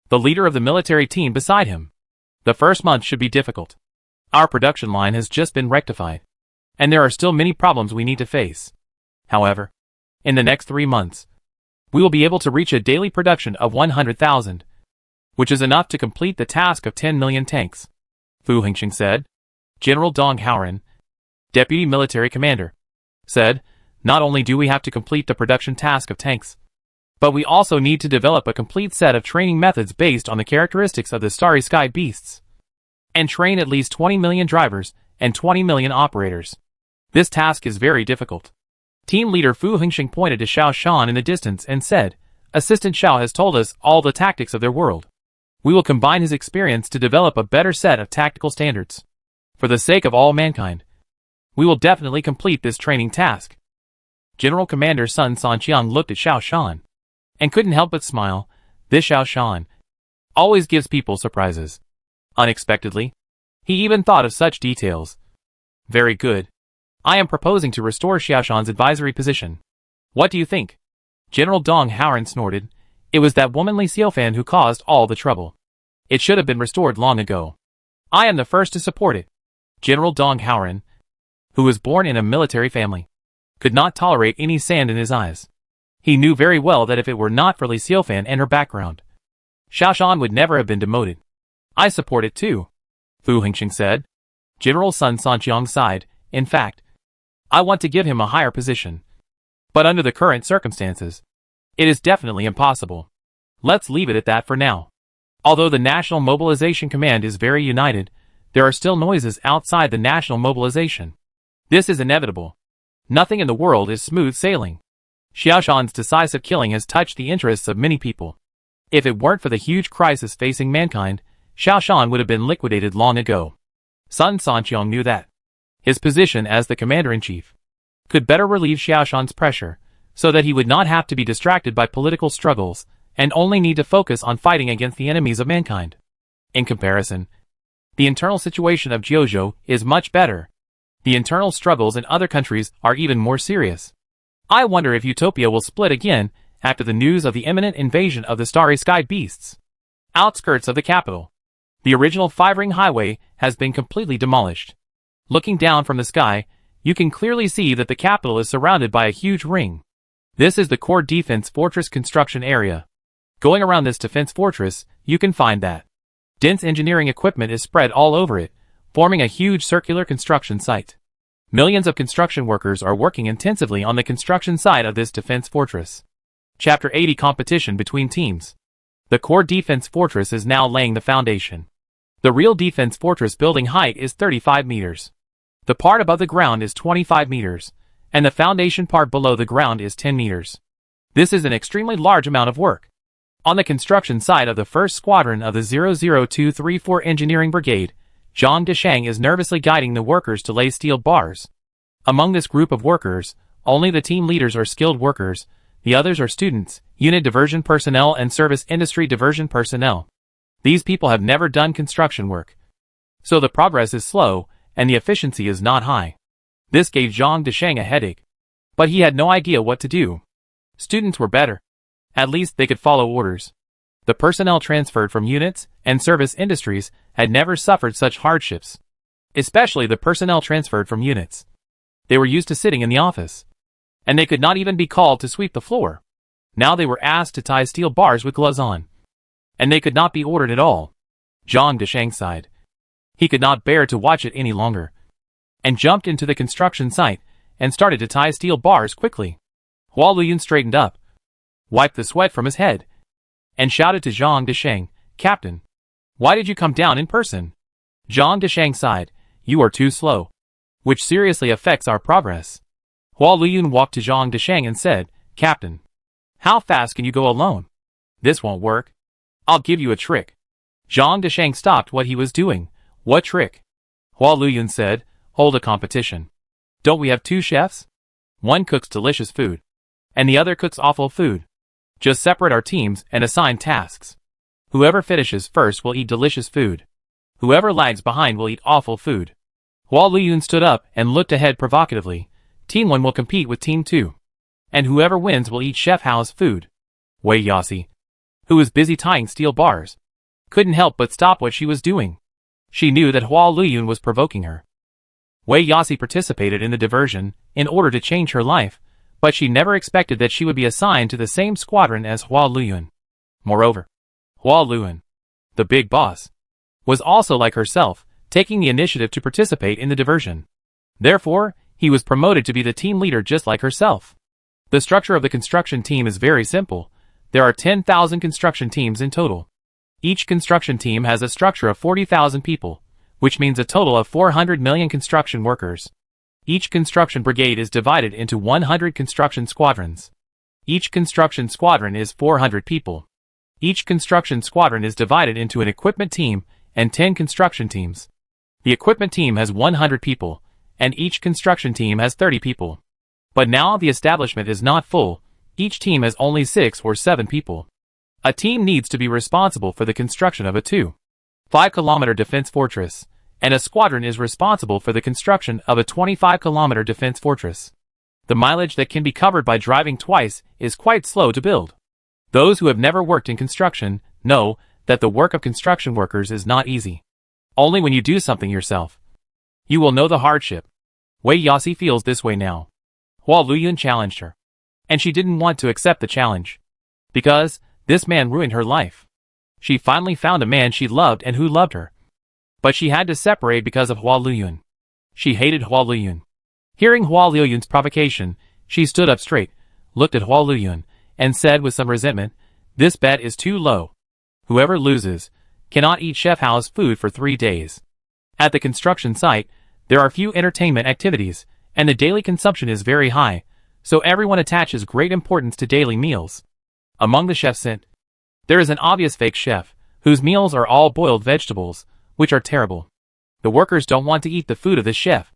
the leader of the military team beside him. The first month should be difficult. Our production line has just been rectified, and there are still many problems we need to face. However, in the next 3 months, we will be able to reach a daily production of 100,000, which is enough to complete the task of 10 million tanks, Fu Hongsheng said. General Dong Haoren, Deputy Military Commander, said, "Not only do we have to complete the production task of tanks, but we also need to develop a complete set of training methods based on the characteristics of the starry sky beasts, and train at least 20 million drivers and 20 million operators. This task is very difficult." Team leader Fu Hongsheng pointed to Xiaoshan in the distance and said, "Assistant Xiao has told us all the tactics of their world. We will combine his experience to develop a better set of tactical standards. For the sake of all mankind, we will definitely complete this training task." General Commander Sun Sanqiang looked at Xiaoshan and couldn't help but smile. This Xiaoshan always gives people surprises. Unexpectedly, he even thought of such details. Very good. I am proposing to restore Xiaoshan's advisory position. What do you think? General Dong Haoren snorted. It was that woman Li Xiaofan who caused all the trouble. It should have been restored long ago. I am the first to support it. General Dong Haoran, who was born in a military family, could not tolerate any sand in his eyes. He knew very well that if it were not for Li Xiaofan and her background, Xiaoshan would never have been demoted. I support it too, Fu Hengqing said. General Sun Sanqiang sighed. In fact, I want to give him a higher position. But under the current circumstances, it is definitely impossible. Let's leave it at that for now. Although the National Mobilization Command is very united, there are still noises outside the national mobilization. This is inevitable. Nothing in the world is smooth sailing. Xiaoshan's decisive killing has touched the interests of many people. If it weren't for the huge crisis facing mankind, Xiaoshan would have been liquidated long ago. Sun Sanqiang knew that. His position as the commander-in-chief could better relieve Xiaoshan's pressure, so that he would not have to be distracted by political struggles, and only need to focus on fighting against the enemies of mankind. In comparison, the internal situation of Jiuzhou is much better. The internal struggles in other countries are even more serious. I wonder if Utopia will split again after the news of the imminent invasion of the starry sky beasts. Outskirts of the capital. The original 5-ring highway has been completely demolished. Looking down from the sky, you can clearly see that the capital is surrounded by a huge ring. This is the core defense fortress construction area. Going around this defense fortress, you can find that dense engineering equipment is spread all over it, forming a huge circular construction site. Millions of construction workers are working intensively on the construction side of this defense fortress. Chapter 80 Competition between teams. The core defense fortress is now laying the foundation. The real defense fortress building height is 35 meters. The part above the ground is 25 meters, and the foundation part below the ground is 10 meters. This is an extremely large amount of work. On the construction side of the 1st Squadron of the 00234 Engineering Brigade, Zhang Deshang is nervously guiding the workers to lay steel bars. Among this group of workers, only the team leaders are skilled workers, the others are students, unit diversion personnel and service industry diversion personnel. These people have never done construction work, so the progress is slow, and the efficiency is not high. This gave Zhang Deshang a headache. But he had no idea what to do. Students were better. At least they could follow orders. The personnel transferred from units and service industries had never suffered such hardships. Especially the personnel transferred from units. They were used to sitting in the office. And they could not even be called to sweep the floor. Now they were asked to tie steel bars with gloves on. And they could not be ordered at all. Zhang Deshang sighed. He could not bear to watch it any longer, and jumped into the construction site, and started to tie steel bars quickly. Hua Luyun straightened up, wiped the sweat from his head, and shouted to Zhang Deshang, "Captain, why did you come down in person?" Zhang Deshang sighed, "You are too slow, which seriously affects our progress." Hua Luyun walked to Zhang Deshang and said, "Captain, how fast can you go alone? This won't work. I'll give you a trick." Zhang Deshang stopped what he was doing. "What trick?" Hua Luyun said, "Hold a competition. Don't we have 2 chefs? One cooks delicious food, and the other cooks awful food. Just separate our teams and assign tasks. Whoever finishes first will eat delicious food. Whoever lags behind will eat awful food." Hua Luyun stood up and looked ahead provocatively. Team 1 will compete with Team 2. And whoever wins will eat Chef Hao's food. Wei Yasi, who was busy tying steel bars, couldn't help but stop what she was doing. She knew that Hua Luyun was provoking her. Wei Yasi participated in the diversion in order to change her life, but she never expected that she would be assigned to the same squadron as Hua Luyun. Moreover, Hua Luyun, the big boss, was also like herself, taking the initiative to participate in the diversion. Therefore, he was promoted to be the team leader just like herself. The structure of the construction team is very simple. There are 10,000 construction teams in total. Each construction team has a structure of 40,000 people, which means a total of 400 million construction workers. Each construction brigade is divided into 100 construction squadrons. Each construction squadron is 400 people. Each construction squadron is divided into an equipment team and 10 construction teams. The equipment team has 100 people, and each construction team has 30 people. But now the establishment is not full. Each team has only 6 or 7 people. A team needs to be responsible for the construction of a 2.5-kilometer defense fortress, and a squadron is responsible for the construction of a 25-kilometer defense fortress. The mileage that can be covered by driving twice is quite slow to build. Those who have never worked in construction know that the work of construction workers is not easy. Only when you do something yourself, you will know the hardship. Wei Yasi feels this way now. Hua Luyun challenged her, and she didn't want to accept the challenge, because this man ruined her life. She finally found a man she loved and who loved her, but she had to separate because of Hua Luyun. She hated Hua Luyun. Hearing Hua Luyun's provocation, she stood up straight, looked at Hua Luyun, and said with some resentment, "This bet is too low. Whoever loses cannot eat chef house food for 3 days." At the construction site, there are few entertainment activities, and the daily consumption is very high, so everyone attaches great importance to daily meals. Among the chefs there is an obvious fake chef, whose meals are all boiled vegetables, which are terrible. The workers don't want to eat the food of this chef.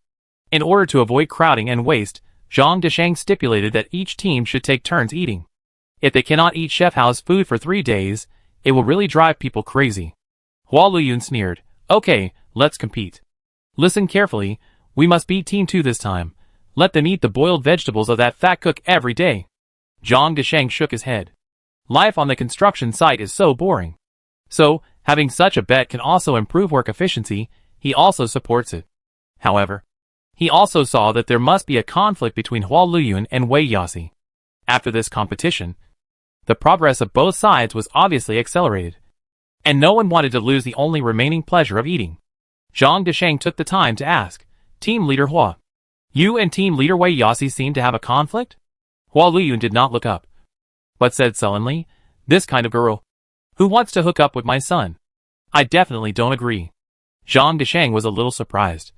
In order to avoid crowding and waste, Zhang Desheng stipulated that each team should take turns eating. If they cannot eat chef house food for 3 days, it will really drive people crazy. Hua Luyun sneered, "Okay, let's compete. Listen carefully, we must beat Team 2 this time. Let them eat the boiled vegetables of that fat cook every day." Zhang Desheng shook his head. Life on the construction site is so boring. So, having such a bet can also improve work efficiency. He also supports it. However, he also saw that there must be a conflict between Hua Luyun and Wei Yasi. After this competition, the progress of both sides was obviously accelerated, and no one wanted to lose the only remaining pleasure of eating. Zhang Desheng took the time to ask, "Team leader Hua, you and team leader Wei Yasi seem to have a conflict?" Hua Luyun did not look up, but said sullenly, "This kind of girl, who wants to hook up with my son? I definitely don't agree." Zhang Desheng was a little surprised,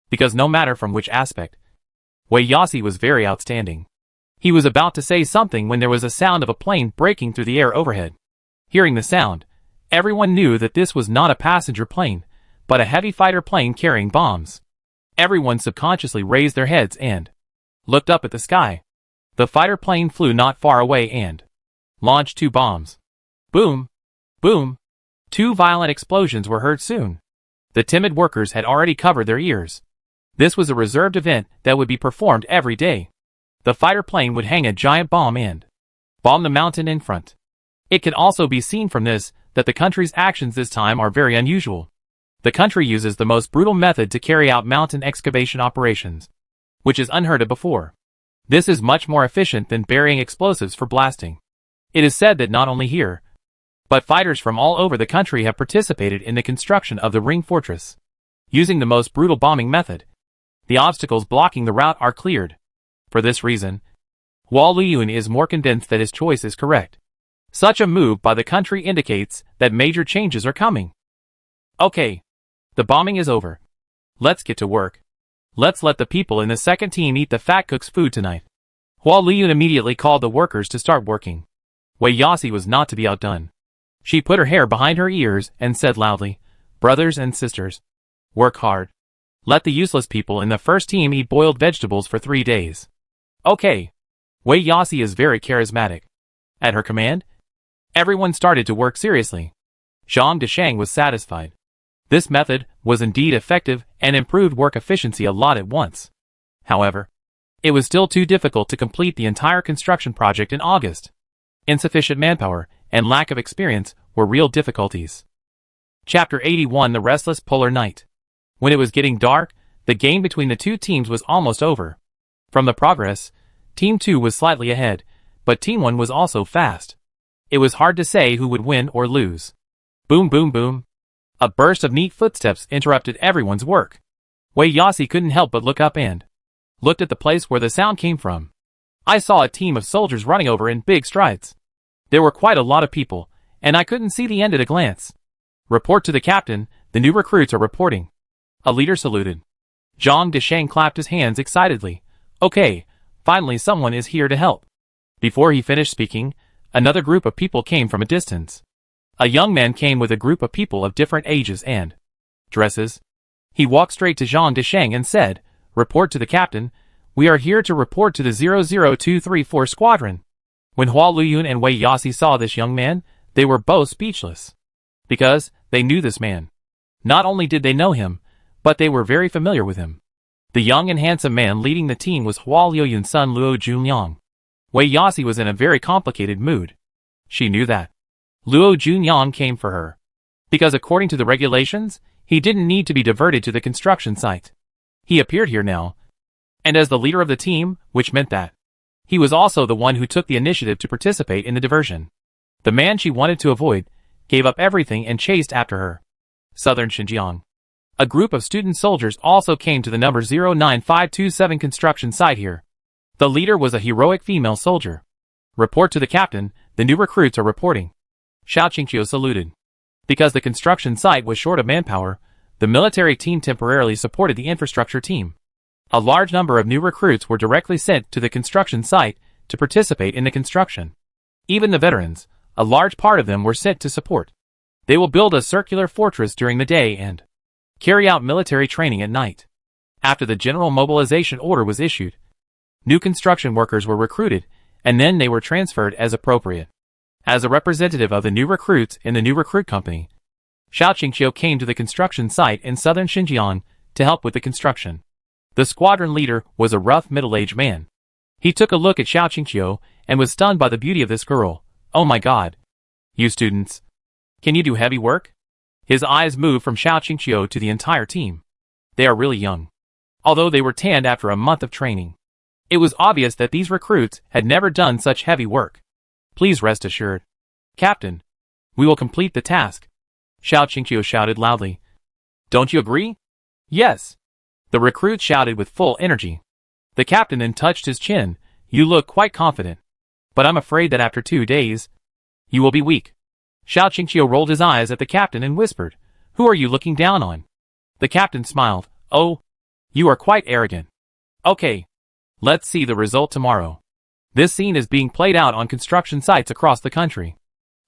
because no matter from which aspect, Wei Yasi was very outstanding. He was about to say something when there was a sound of a plane breaking through the air overhead. Hearing the sound, everyone knew that this was not a passenger plane, but a heavy fighter plane carrying bombs. Everyone subconsciously raised their heads and looked up at the sky. The fighter plane flew not far away and launched 2 bombs. Boom! Boom! 2 violent explosions were heard soon. The timid workers had already covered their ears. This was a reserved event that would be performed every day. The fighter plane would hang a giant bomb and bomb the mountain in front. It can also be seen from this that the country's actions this time are very unusual. The country uses the most brutal method to carry out mountain excavation operations, which is unheard of before. This is much more efficient than burying explosives for blasting. It is said that not only here, but fighters from all over the country have participated in the construction of the Ring Fortress. Using the most brutal bombing method, the obstacles blocking the route are cleared. For this reason, Hua Luyun is more convinced that his choice is correct. Such a move by the country indicates that major changes are coming. Okay, the bombing is over. Let's get to work. Let's let the people in the second team eat the fat cook's food tonight. Hua Luyun immediately called the workers to start working. Wei Yasi was not to be outdone. She put her hair behind her ears and said loudly, "Brothers and sisters, work hard. Let the useless people in the first team eat boiled vegetables for 3 days." Okay. Wei Yasi is very charismatic. At her command, everyone started to work seriously. Zhang Desheng was satisfied. This method was indeed effective and improved work efficiency a lot at once. However, it was still too difficult to complete the entire construction project in August. Insufficient manpower and lack of experience were real difficulties. Chapter 81: The Restless Polar Night. When it was getting dark, the game between the two teams was almost over. From the progress, Team 2 was slightly ahead, but Team 1 was also fast. It was hard to say who would win or lose. Boom boom boom. A burst of neat footsteps interrupted everyone's work. Wei Yasi couldn't help but look up and looked at the place where the sound came from. I saw a team of soldiers running over in big strides. There were quite a lot of people, and I couldn't see the end at a glance. "Report to the captain, the new recruits are reporting." A leader saluted. Zhang Desheng clapped his hands excitedly. Okay, finally someone is here to help. Before he finished speaking, another group of people came from a distance. A young man came with a group of people of different ages and dresses. He walked straight to Zhang Desheng and said, "Report to the captain, we are here to report to the 00234 squadron." When Hua Luyun and Wei Yasi saw this young man, they were both speechless. Because they knew this man. Not only did they know him, but they were very familiar with him. The young and handsome man leading the team was Hua Luyun's son Luo Junyang. Wei Yasi was in a very complicated mood. She knew that Luo Junyang came for her, because according to the regulations, He didn't need to be diverted to the construction site. He appeared here now. And as the leader of the team, which meant that he was also the one who took the initiative to participate in the diversion. The man she wanted to avoid gave up everything and chased after her. Southern Xinjiang. A group of student soldiers also came to the number 09527 construction site here. The leader was a heroic female soldier. Report to the captain, the new recruits are reporting. Xiao Qingqiu saluted. Because the construction site was short of manpower, the military team temporarily supported the infrastructure team. A large number of new recruits were directly sent to the construction site to participate in the construction. Even the veterans, a large part of them were sent to support. They will build a circular fortress during the day and carry out military training at night. After the general mobilization order was issued, new construction workers were recruited, and then they were transferred as appropriate. As a representative of the new recruits in the new recruit company, Xiao Qingqiu came to the construction site in southern Xinjiang to help with the construction. The squadron leader was a rough middle-aged man. He took a look at Xiao Qingqiu and was stunned by the beauty of this girl. Oh my god. You students. Can you do heavy work? His eyes moved from Xiao Qingqiu to the entire team. They are really young. Although they were tanned after a month of training. It was obvious that these recruits had never done such heavy work. Please rest assured. Captain, we will complete the task. Xiao Qingqiu shouted loudly. Don't you agree? Yes. The recruit shouted with full energy. The captain then touched his chin. You look quite confident. But I'm afraid that after 2 days, you will be weak. Xiao Qingqiu rolled his eyes at the captain and whispered, Who are you looking down on? The captain smiled. Oh, you are quite arrogant. Okay. Let's see the result tomorrow. This scene is being played out on construction sites across the country.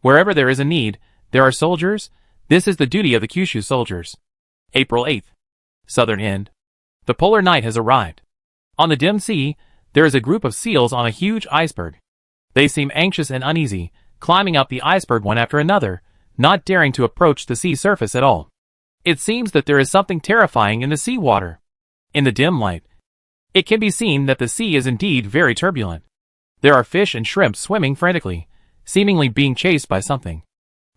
Wherever there is a need, there are soldiers. This is the duty of the Kyushu soldiers. April 8th. Southern End. The polar night has arrived. On the dim sea, there is a group of seals on a huge iceberg. They seem anxious and uneasy, climbing up the iceberg one after another, not daring to approach the sea surface at all. It seems that there is something terrifying in the sea water. In the dim light, it can be seen that the sea is indeed very turbulent. There are fish and shrimp swimming frantically, seemingly being chased by something.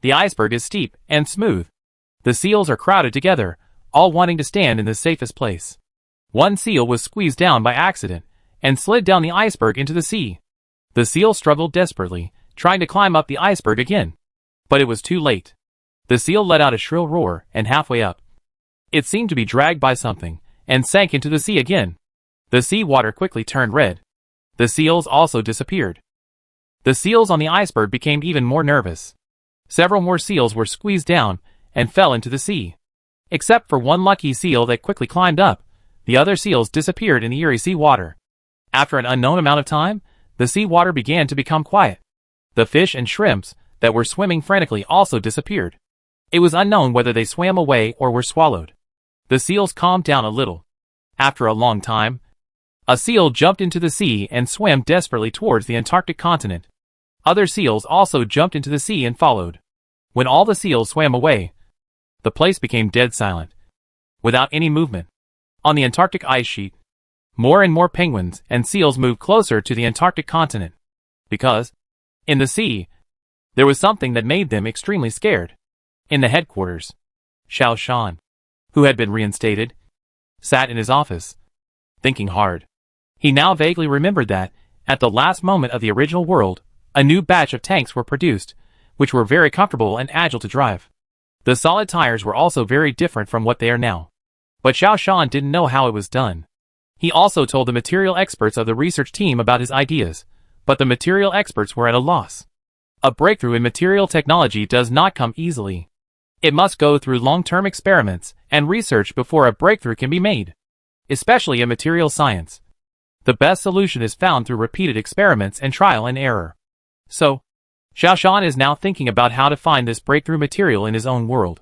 The iceberg is steep and smooth. The seals are crowded together, all wanting to stand in the safest place. One seal was squeezed down by accident and slid down the iceberg into the sea. The seal struggled desperately, trying to climb up the iceberg again. But it was too late. The seal let out a shrill roar, and halfway up, it seemed to be dragged by something, and sank into the sea again. The sea water quickly turned red. The seals also disappeared. The seals on the iceberg became even more nervous. Several more seals were squeezed down and fell into the sea. Except for one lucky seal that quickly climbed up, the other seals disappeared in the eerie sea water. After an unknown amount of time, the sea water began to become quiet. The fish and shrimps that were swimming frantically also disappeared. It was unknown whether they swam away or were swallowed. The seals calmed down a little. After a long time, a seal jumped into the sea and swam desperately towards the Antarctic continent. Other seals also jumped into the sea and followed. When all the seals swam away, the place became dead silent, without any movement. On the Antarctic ice sheet, more and more penguins and seals moved closer to the Antarctic continent. Because, in the sea, there was something that made them extremely scared. In the headquarters, Xiao Shan, who had been reinstated, sat in his office, thinking hard. He now vaguely remembered that, at the last moment of the original world, a new batch of tanks were produced, which were very comfortable and agile to drive. The solid tires were also very different from what they are now. But Xiao Shan didn't know how it was done. He also told the material experts of the research team about his ideas, but the material experts were at a loss. A breakthrough in material technology does not come easily. It must go through long-term experiments and research before a breakthrough can be made, especially in material science. The best solution is found through repeated experiments and trial and error. So, Xiao Shan is now thinking about how to find this breakthrough material in his own world.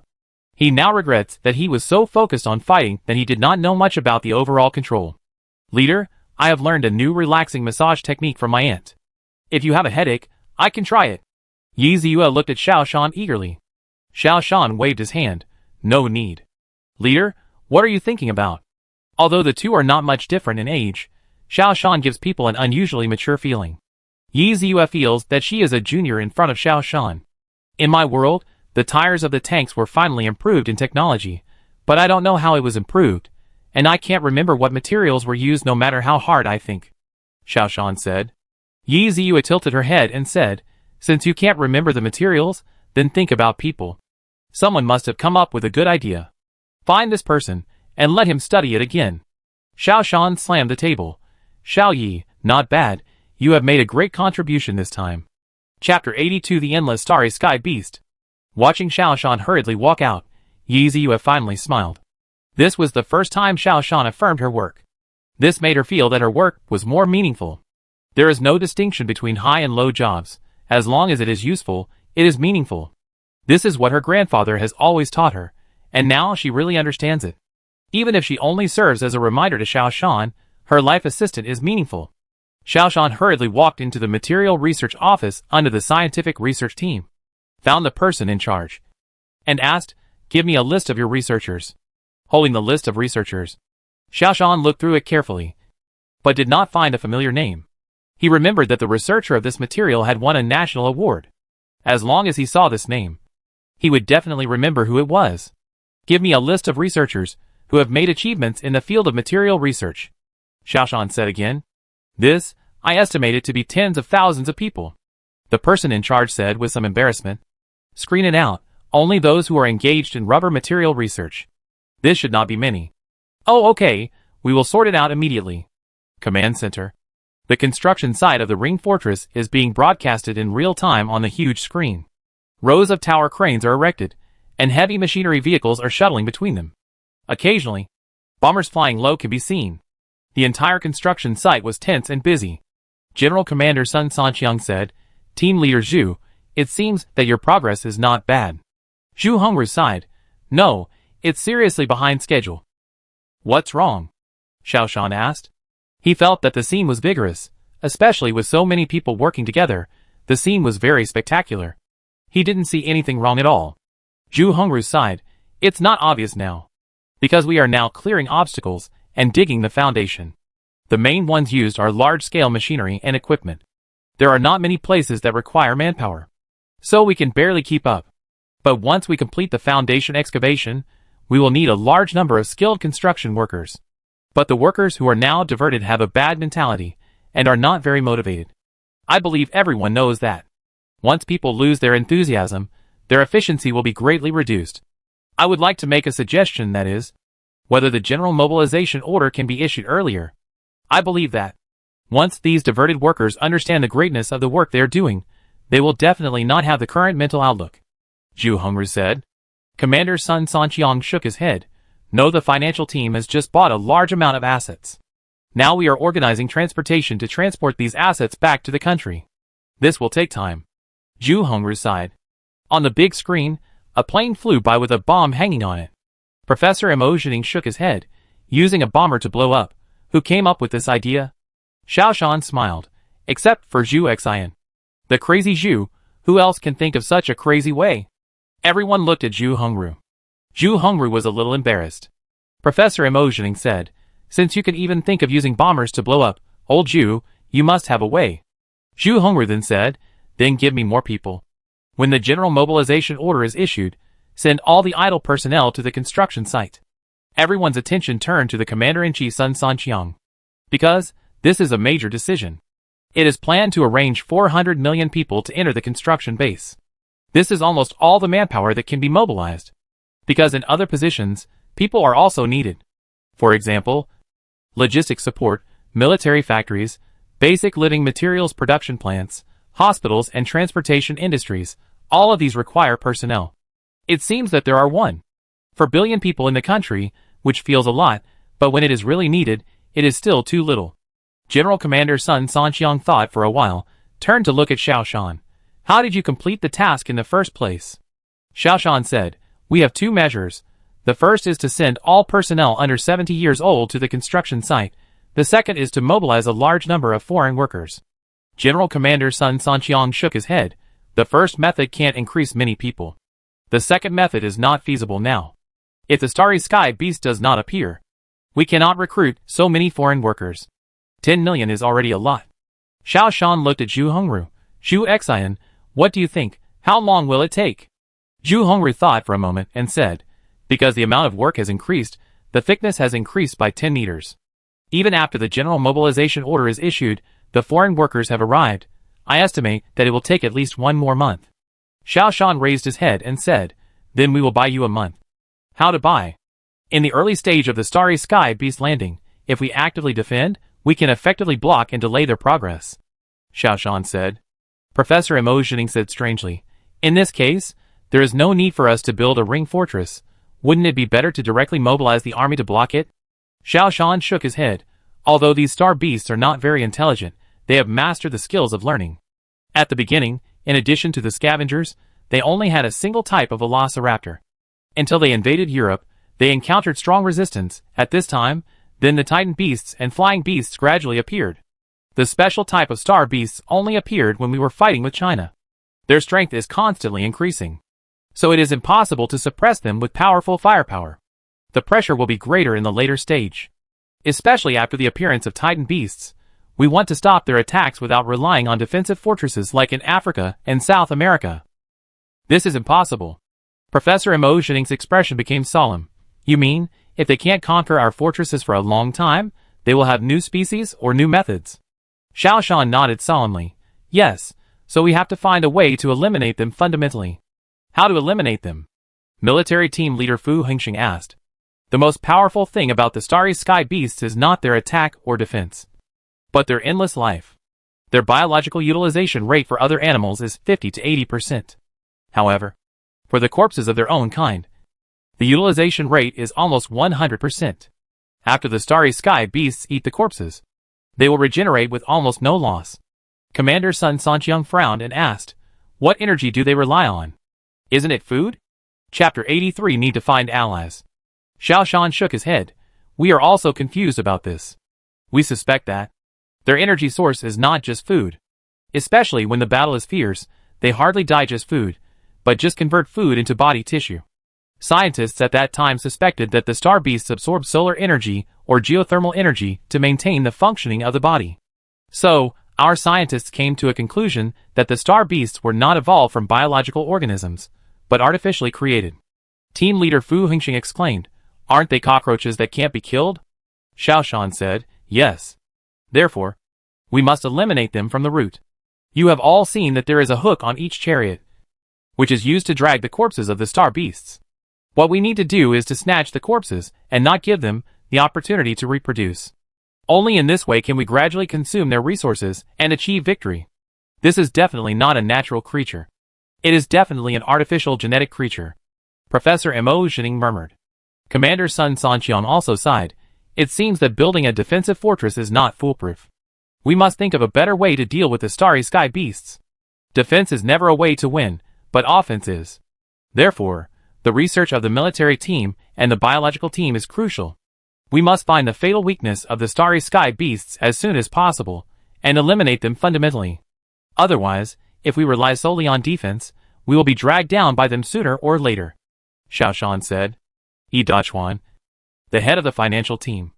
He now regrets that he was so focused on fighting that he did not know much about the overall control. Leader, I have learned a new relaxing massage technique from my aunt. If you have a headache, I can try it. Yi Ziyue looked at Xiao Shan eagerly. Xiao Shan waved his hand. No need. Leader, what are you thinking about? Although the two are not much different in age, Xiao Shan gives people an unusually mature feeling. Yi Ziyue feels that she is a junior in front of Xiao Shan. In my world, the tires of the tanks were finally improved in technology, but I don't know how it was improved, and I can't remember what materials were used no matter how hard I think," Xiao Shan said. Yi Ziyue tilted her head and said, "Since you can't remember the materials, then think about people. Someone must have come up with a good idea. Find this person, and let him study it again." Xiao Shan slammed the table. "Xiao Yi, not bad, you have made a great contribution this time." Chapter 82 The Endless Starry Sky Beast. Watching Xiao Shan hurriedly walk out, Yi Ziyue finally smiled. This was the first time Xiao Shan affirmed her work. This made her feel that her work was more meaningful. There is no distinction between high and low jobs. As long as it is useful, it is meaningful. This is what her grandfather has always taught her, and now she really understands it. Even if she only serves as a reminder to Xiao Shan, her life assistant is meaningful. Xiao Shan hurriedly walked into the Material Research Office under the Scientific Research Team, found the person in charge, and asked, "Give me a list of your researchers." Holding the list of researchers, Xiao Shan looked through it carefully, but did not find a familiar name. He remembered that the researcher of this material had won a national award. As long as he saw this name, he would definitely remember who it was. "Give me a list of researchers who have made achievements in the field of material research," Xiao Shan said again. "This, I estimate it to be tens of thousands of people," the person in charge said with some embarrassment. "Screen it out, only those who are engaged in rubber material research. This should not be many." "Oh, okay, we will sort it out immediately." Command Center. The construction site of the Ring Fortress is being broadcasted in real time on the huge screen. Rows of tower cranes are erected, and heavy machinery vehicles are shuttling between them. Occasionally, bombers flying low can be seen. The entire construction site was tense and busy. General Commander Sun Sanqiang said, "Team Leader Zhu, it seems that your progress is not bad." Zhu Hongru sighed. "No, it's seriously behind schedule." "What's wrong?" Xiao Shan asked. He felt that the scene was vigorous, especially with so many people working together. The scene was very spectacular. He didn't see anything wrong at all. Zhu Hongru sighed. "It's not obvious now, because we are now clearing obstacles and digging the foundation. The main ones used are large-scale machinery and equipment. There are not many places that require manpower, so we can barely keep up. But once we complete the foundation excavation, we will need a large number of skilled construction workers. But the workers who are now diverted have a bad mentality and are not very motivated. I believe everyone knows that. Once people lose their enthusiasm, their efficiency will be greatly reduced. I would like to make a suggestion, that is, whether the general mobilization order can be issued earlier. I believe that once these diverted workers understand the greatness of the work they are doing, they will definitely not have the current mental outlook," Zhu Hongru said. Commander Sun Sanqiang shook his head. "No, the financial team has just bought a large amount of assets. Now we are organizing transportation to transport these assets back to the country. This will take time." Zhu Hongru sighed. On the big screen, a plane flew by with a bomb hanging on it. Professor Mo Zhining shook his head. "Using a bomber to blow up. Who came up with this idea?" Xiao Shan smiled. "Except for Zhu Xian. The crazy Zhu, who else can think of such a crazy way?" Everyone looked at Zhu Hongru. Zhu Hongru was a little embarrassed. Professor Mo Zhining said, "Since you can even think of using bombers to blow up, old Zhu, you must have a way." Zhu Hongru then said, "Then give me more people. When the general mobilization order is issued, send all the idle personnel to the construction site." Everyone's attention turned to the Commander-in-Chief Sun Sanqiang, because this is a major decision. It is planned to arrange 400 million people to enter the construction base. This is almost all the manpower that can be mobilized, because in other positions, people are also needed. For example, logistics support, military factories, basic living materials production plants, hospitals and transportation industries, all of these require personnel. It seems that there are 1 billion people in the country, which feels a lot, but when it is really needed, it is still too little. General Commander Sun Sanqiang thought for a while, turned to look at Xiao Shan. "How did you complete the task in the first place?" Xiao Shan said, "We have 2 measures. The first is to send all personnel under 70 years old to the construction site. The second is to mobilize a large number of foreign workers." General Commander Sun Sanqiang shook his head. "The first method can't increase many people. The second method is not feasible now. If the starry sky beast does not appear, we cannot recruit so many foreign workers. 10 million is already a lot." Xiao Shan looked at Zhu Hongru. "Zhu Xian, what do you think? How long will it take?" Zhu Hongru thought for a moment and said, Because the amount of work has increased, the thickness has increased by 10 meters. Even after the general mobilization order is issued, the foreign workers have arrived. I estimate that it will take at least 1 more month. Xiao Shan raised his head and said, "Then we will buy you a month." How to buy? In the early stage of the Starry Sky Beast landing, if we actively defend, we can effectively block and delay their progress. Xiao Shan said. Professor Mo Zhening said strangely, "In this case, there is no need for us to build a ring fortress. Wouldn't it be better to directly mobilize the army to block it?" Xiao Shan shook his head. Although these star beasts are not very intelligent, they have mastered the skills of learning. At the beginning, in addition to the scavengers, they only had a single type of velociraptor. Until they invaded Europe, they encountered strong resistance. At this time, then the Titan beasts and flying beasts gradually appeared. The special type of star beasts only appeared when we were fighting with China. Their strength is constantly increasing. So it is impossible to suppress them with powerful firepower. The pressure will be greater in the later stage. Especially after the appearance of Titan beasts, we want to stop their attacks without relying on defensive fortresses like in Africa and South America. This is impossible. Professor Mo Zhening's expression became solemn. You mean, if they can't conquer our fortresses for a long time, they will have new species or new methods? Xiao Shan nodded solemnly. Yes, so we have to find a way to eliminate them fundamentally. How to eliminate them? Military team leader Fu Hengxing asked. The most powerful thing about the Starry Sky Beasts is not their attack or defense, but their endless life. Their biological utilization rate for other animals is 50 to 80%. However, for the corpses of their own kind, the utilization rate is almost 100%. After the Starry Sky Beasts eat the corpses, they will regenerate with almost no loss. Commander Sun Sanqiang frowned and asked, "What energy do they rely on? Isn't it food?" Chapter 83 Need to find allies. Xiao Shan shook his head. We are also confused about this. We suspect that their energy source is not just food. Especially when the battle is fierce, they hardly digest food, but just convert food into body tissue. Scientists at that time suspected that the star beasts absorb solar energy or geothermal energy to maintain the functioning of the body. So, our scientists came to a conclusion that the star beasts were not evolved from biological organisms, but artificially created. Team leader Fu Hengxing exclaimed, "Aren't they cockroaches that can't be killed?" Xiao Shan said, "Yes. Therefore, we must eliminate them from the root. You have all seen that there is a hook on each chariot, which is used to drag the corpses of the star beasts. What we need to do is to snatch the corpses and not give them the opportunity to reproduce. Only in this way can we gradually consume their resources and achieve victory. This is definitely not a natural creature. It is definitely an artificial genetic creature." Professor Mo Zhening murmured. Commander Sun Sanqiang also sighed. It seems that building a defensive fortress is not foolproof. We must think of a better way to deal with the Starry Sky Beasts. Defense is never a way to win, but offense is. Therefore, the research of the military team and the biological team is crucial. We must find the fatal weakness of the Starry Sky Beasts as soon as possible, and eliminate them fundamentally. Otherwise, if we rely solely on defense, we will be dragged down by them sooner or later. Xiao Shan said. Yi Dachuan, the head of the financial team,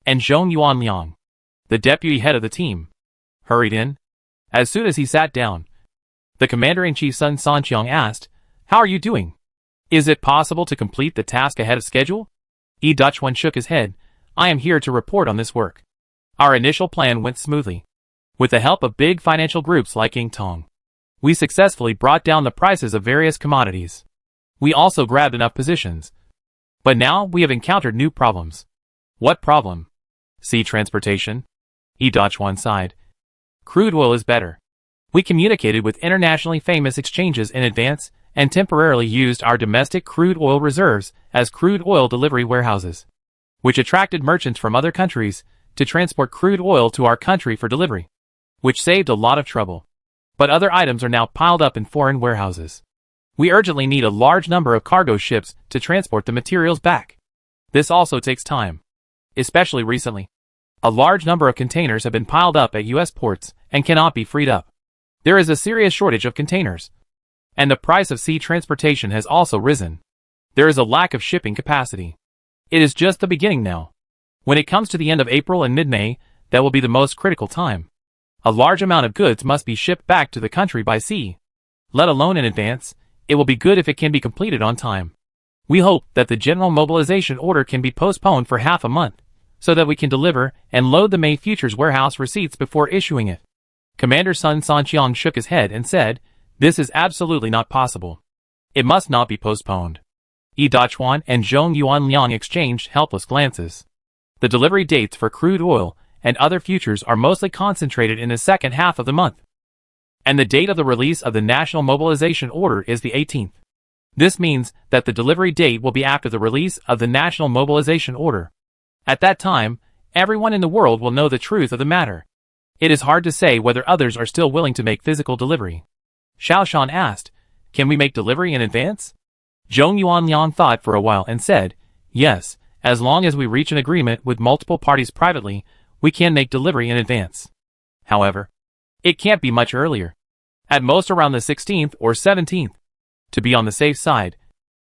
and Zhong Yuanliang, the deputy head of the team, hurried in. As soon as he sat down, the commander-in-chief Sun Sanqiang asked, "How are you doing? Is it possible to complete the task ahead of schedule?" Yi Dachuan shook his head. "I am here to report on this work. Our initial plan went smoothly. With the help of big financial groups like Yingtong, we successfully brought down the prices of various commodities. We also grabbed enough positions. But now we have encountered new problems." "What problem?" "Sea transportation." Yi Dachuan sighed. "Crude oil is better. We communicated with internationally famous exchanges in advance and temporarily used our domestic crude oil reserves as crude oil delivery warehouses, which attracted merchants from other countries to transport crude oil to our country for delivery, which saved a lot of trouble. But other items are now piled up in foreign warehouses. We urgently need a large number of cargo ships to transport the materials back. This also takes time. Especially recently, a large number of containers have been piled up at U.S. ports and cannot be freed up. There is a serious shortage of containers, and the price of sea transportation has also risen. There is a lack of shipping capacity. It is just the beginning now. When it comes to the end of April and mid-May, that will be the most critical time. A large amount of goods must be shipped back to the country by sea. Let alone in advance, it will be good if it can be completed on time. We hope that the general mobilization order can be postponed for half a month, so that we can deliver and load the May Futures warehouse receipts before issuing it. Commander Sun Sanqiang shook his head and said, "This is absolutely not possible. It must not be postponed." Yi Dachuan and Zhong Yuanliang exchanged helpless glances. The delivery dates for crude oil and other futures are mostly concentrated in the second half of the month. And the date of the release of the National Mobilization Order is the 18th. This means that the delivery date will be after the release of the National Mobilization Order. At that time, everyone in the world will know the truth of the matter. It is hard to say whether others are still willing to make physical delivery. Xiaoshan asked, "Can we make delivery in advance?" Zhong Yuanliang thought for a while and said, "Yes, as long as we reach an agreement with multiple parties privately, we can make delivery in advance. However, it can't be much earlier. At most around the 16th or 17th. To be on the safe side,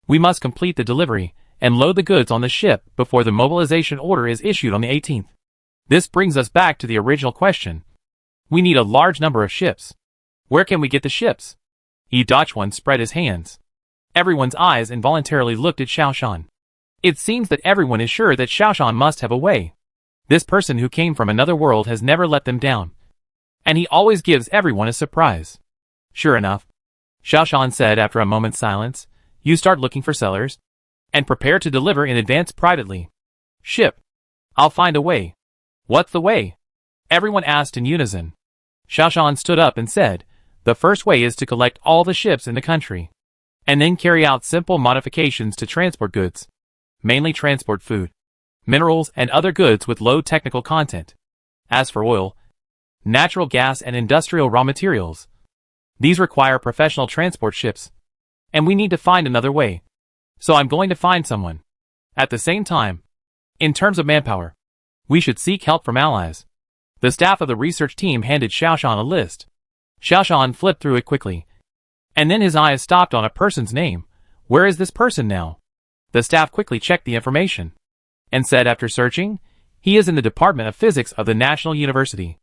we must complete the delivery and load the goods on the ship before the mobilization order is issued on the 18th. This brings us back to the original question. We need a large number of ships. Where can we get the ships?" Yi Dachuan spread his hands. Everyone's eyes involuntarily looked at Xiaoshan. It seems that everyone is sure that Xiaoshan must have a way. This person who came from another world has never let them down. And he always gives everyone a surprise. Sure enough, Xiaoshan said after a moment's silence, "You start looking for sellers, and prepare to deliver in advance privately. Ship. I'll find a way." "What's the way?" everyone asked in unison. Xiaoshan stood up and said, "The first way is to collect all the ships in the country, and then carry out simple modifications to transport goods, mainly transport food, minerals and other goods with low technical content. As for oil, natural gas and industrial raw materials, these require professional transport ships, and we need to find another way. So I'm going to find someone. At the same time, in terms of manpower, we should seek help from allies." The staff of the research team handed Xiaoshan a list. Xiaoshan flipped through it quickly, and then his eyes stopped on a person's name. "Where is this person now?" The staff quickly checked the information, and said after searching, "He is in the Department of Physics of the National University.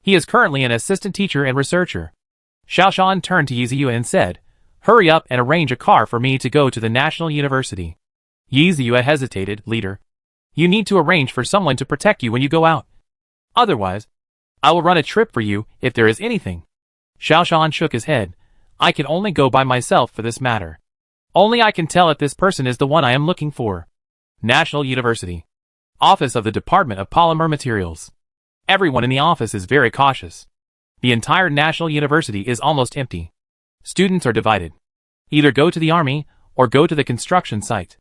He is currently an assistant teacher and researcher." Xiaoshan turned to Yiziyu and said, "Hurry up and arrange a car for me to go to the National University." Yiziyu hesitated. "Leader, you need to arrange for someone to protect you when you go out. Otherwise, I will run a trip for you if there is anything." Xiaoshan shook his head. "I can only go by myself for this matter. Only I can tell if this person is the one I am looking for." National University. Office of the Department of Polymer Materials. Everyone in the office is very cautious. The entire National University is almost empty. Students are divided. Either go to the army, or go to the construction site.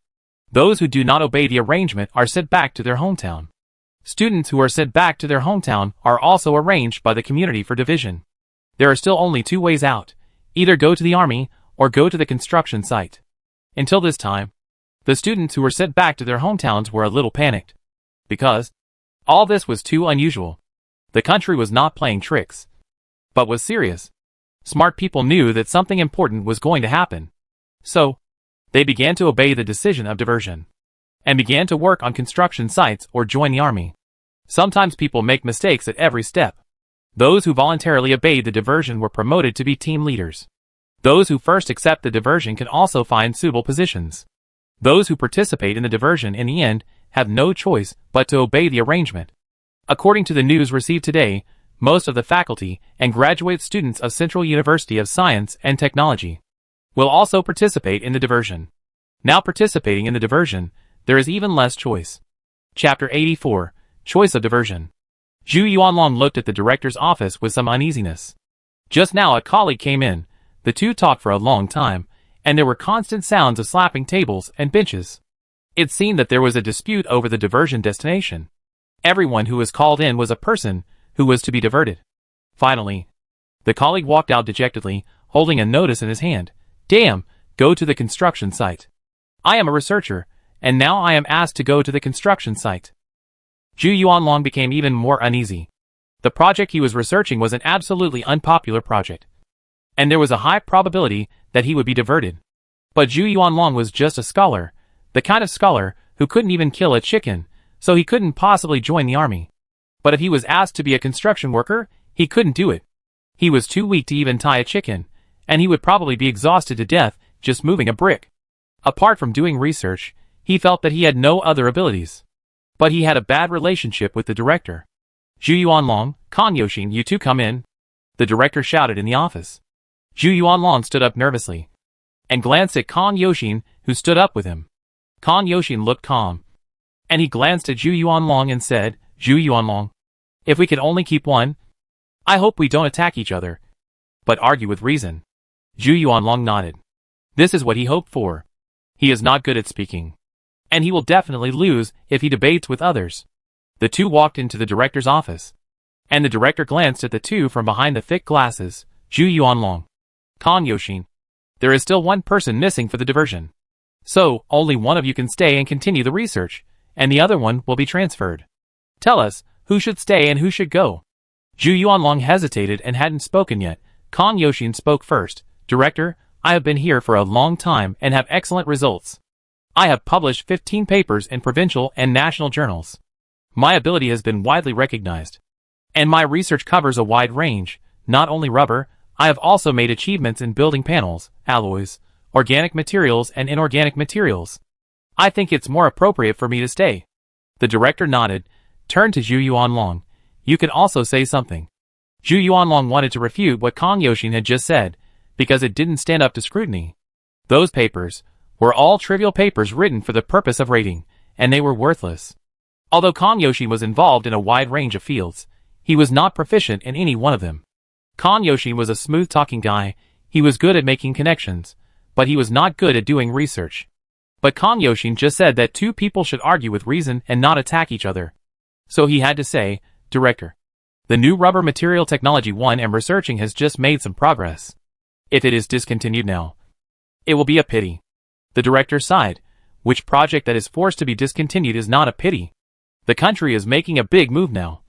Those who do not obey the arrangement are sent back to their hometown. Students who are sent back to their hometown are also arranged by the community for division. There are still only two ways out. Either go to the army, or go to the construction site. Until this time, the students who were sent back to their hometowns were a little panicked. Because all this was too unusual. The country was not playing tricks, but was serious. Smart people knew that something important was going to happen. So, they began to obey the decision of diversion, and began to work on construction sites or join the army. Sometimes people make mistakes at every step. Those who voluntarily obeyed the diversion were promoted to be team leaders. Those who first accept the diversion can also find suitable positions. Those who participate in the diversion in the end have no choice but to obey the arrangement. According to the news received today, most of the faculty and graduate students of Central University of Science and Technology will also participate in the diversion. Now participating in the diversion, there is even less choice. Chapter 84, Choice of Diversion. Zhu Yuanlong looked at the director's office with some uneasiness. Just now a colleague came in. The two talked for a long time, and there were constant sounds of slapping tables and benches. It seemed that there was a dispute over the diversion destination. Everyone who was called in was a person who was to be diverted. Finally, the colleague walked out dejectedly, holding a notice in his hand. "Damn, go to the construction site. I am a researcher, and now I am asked to go to the construction site." Zhu Yuanlong became even more uneasy. The project he was researching was an absolutely unpopular project, and there was a high probability that he would be diverted. But Zhu Yuanlong was just a scholar, the kind of scholar who couldn't even kill a chicken, so he couldn't possibly join the army. But if he was asked to be a construction worker, he couldn't do it. He was too weak to even tie a chicken, and he would probably be exhausted to death just moving a brick. Apart from doing research, he felt that he had no other abilities. But he had a bad relationship with the director. Zhu Yuanlong, Kan Yoshin, you two come in. The director shouted in the office. Zhu Yuanlong stood up nervously and glanced at Kan Yoshin, who stood up with him. Kan Yoshin looked calm, and he glanced at Zhu Yuanlong and said, Zhu Yuanlong, if we could only keep one, I hope we don't attack each other, but argue with reason. Zhu Yuanlong nodded. This is what he hoped for. He is not good at speaking, and he will definitely lose if he debates with others. The two walked into the director's office, and the director glanced at the two from behind the thick glasses. Zhu Yuanlong, Kan Yoshin, there is still one person missing for the diversion. So, only one of you can stay and continue the research, and the other one will be transferred. Tell us, who should stay and who should go? Zhu Yuanlong hesitated and hadn't spoken yet. Kan Yoshin spoke first. Director, I have been here for a long time and have excellent results. I have published 15 papers in provincial and national journals. My ability has been widely recognized. And my research covers a wide range, not only rubber. I have also made achievements in building panels, alloys, organic materials and inorganic materials. I think it's more appropriate for me to stay. The director nodded, turned to Zhu Yuanlong. You can also say something. Zhu Yuanlong wanted to refute what Kan Yoshin had just said, because it didn't stand up to scrutiny. Those papers were all trivial papers written for the purpose of rating, and they were worthless. Although Kan Yoshin was involved in a wide range of fields, he was not proficient in any one of them. Kan Yoshin was a smooth-talking guy. He was good at making connections, but he was not good at doing research. But Kan Yoshin just said that two people should argue with reason and not attack each other. So he had to say, Director, the new rubber material technology 1 I'm researching has just made some progress. If it is discontinued now, it will be a pity. The director sighed. Which project that is forced to be discontinued is not a pity. The country is making a big move now.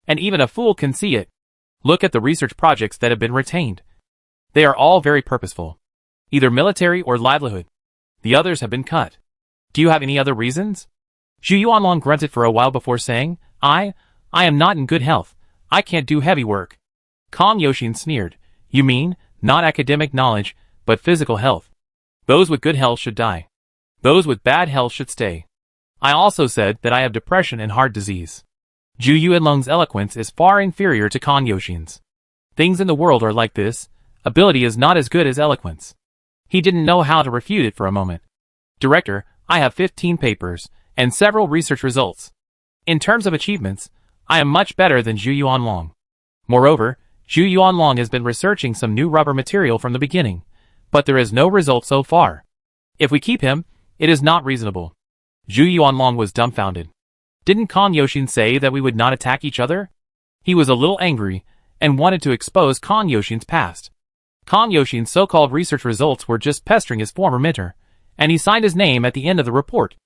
And even a fool can see it. Look at the research projects that have been retained. They are all very purposeful. Either military or livelihood. The others have been cut. Do you have any other reasons? Zhu Yuanlong grunted for a while before saying, I am not in good health. I can't do heavy work. Kan Yoshin sneered. You mean, not academic knowledge, but physical health. Those with good health should die. Those with bad health should stay. I also said that I have depression and heart disease. Zhu Yuanlong's eloquence is far inferior to Kan Yoshin's. Things in the world are like this. Ability is not as good as eloquence. He didn't know how to refute it for a moment. Director, I have 15 papers, and several research results. In terms of achievements, I am much better than Zhu Yuanlong. Moreover, Zhu Yuanlong has been researching some new rubber material from the beginning, but there is no result so far. If we keep him, it is not reasonable. Zhu Yuanlong was dumbfounded. Didn't Kan Yoshin say that we would not attack each other? He was a little angry, and wanted to expose Kan Yoshin's past. Kan Yoshin's so-called research results were just pestering his former mentor, and he signed his name at the end of the report.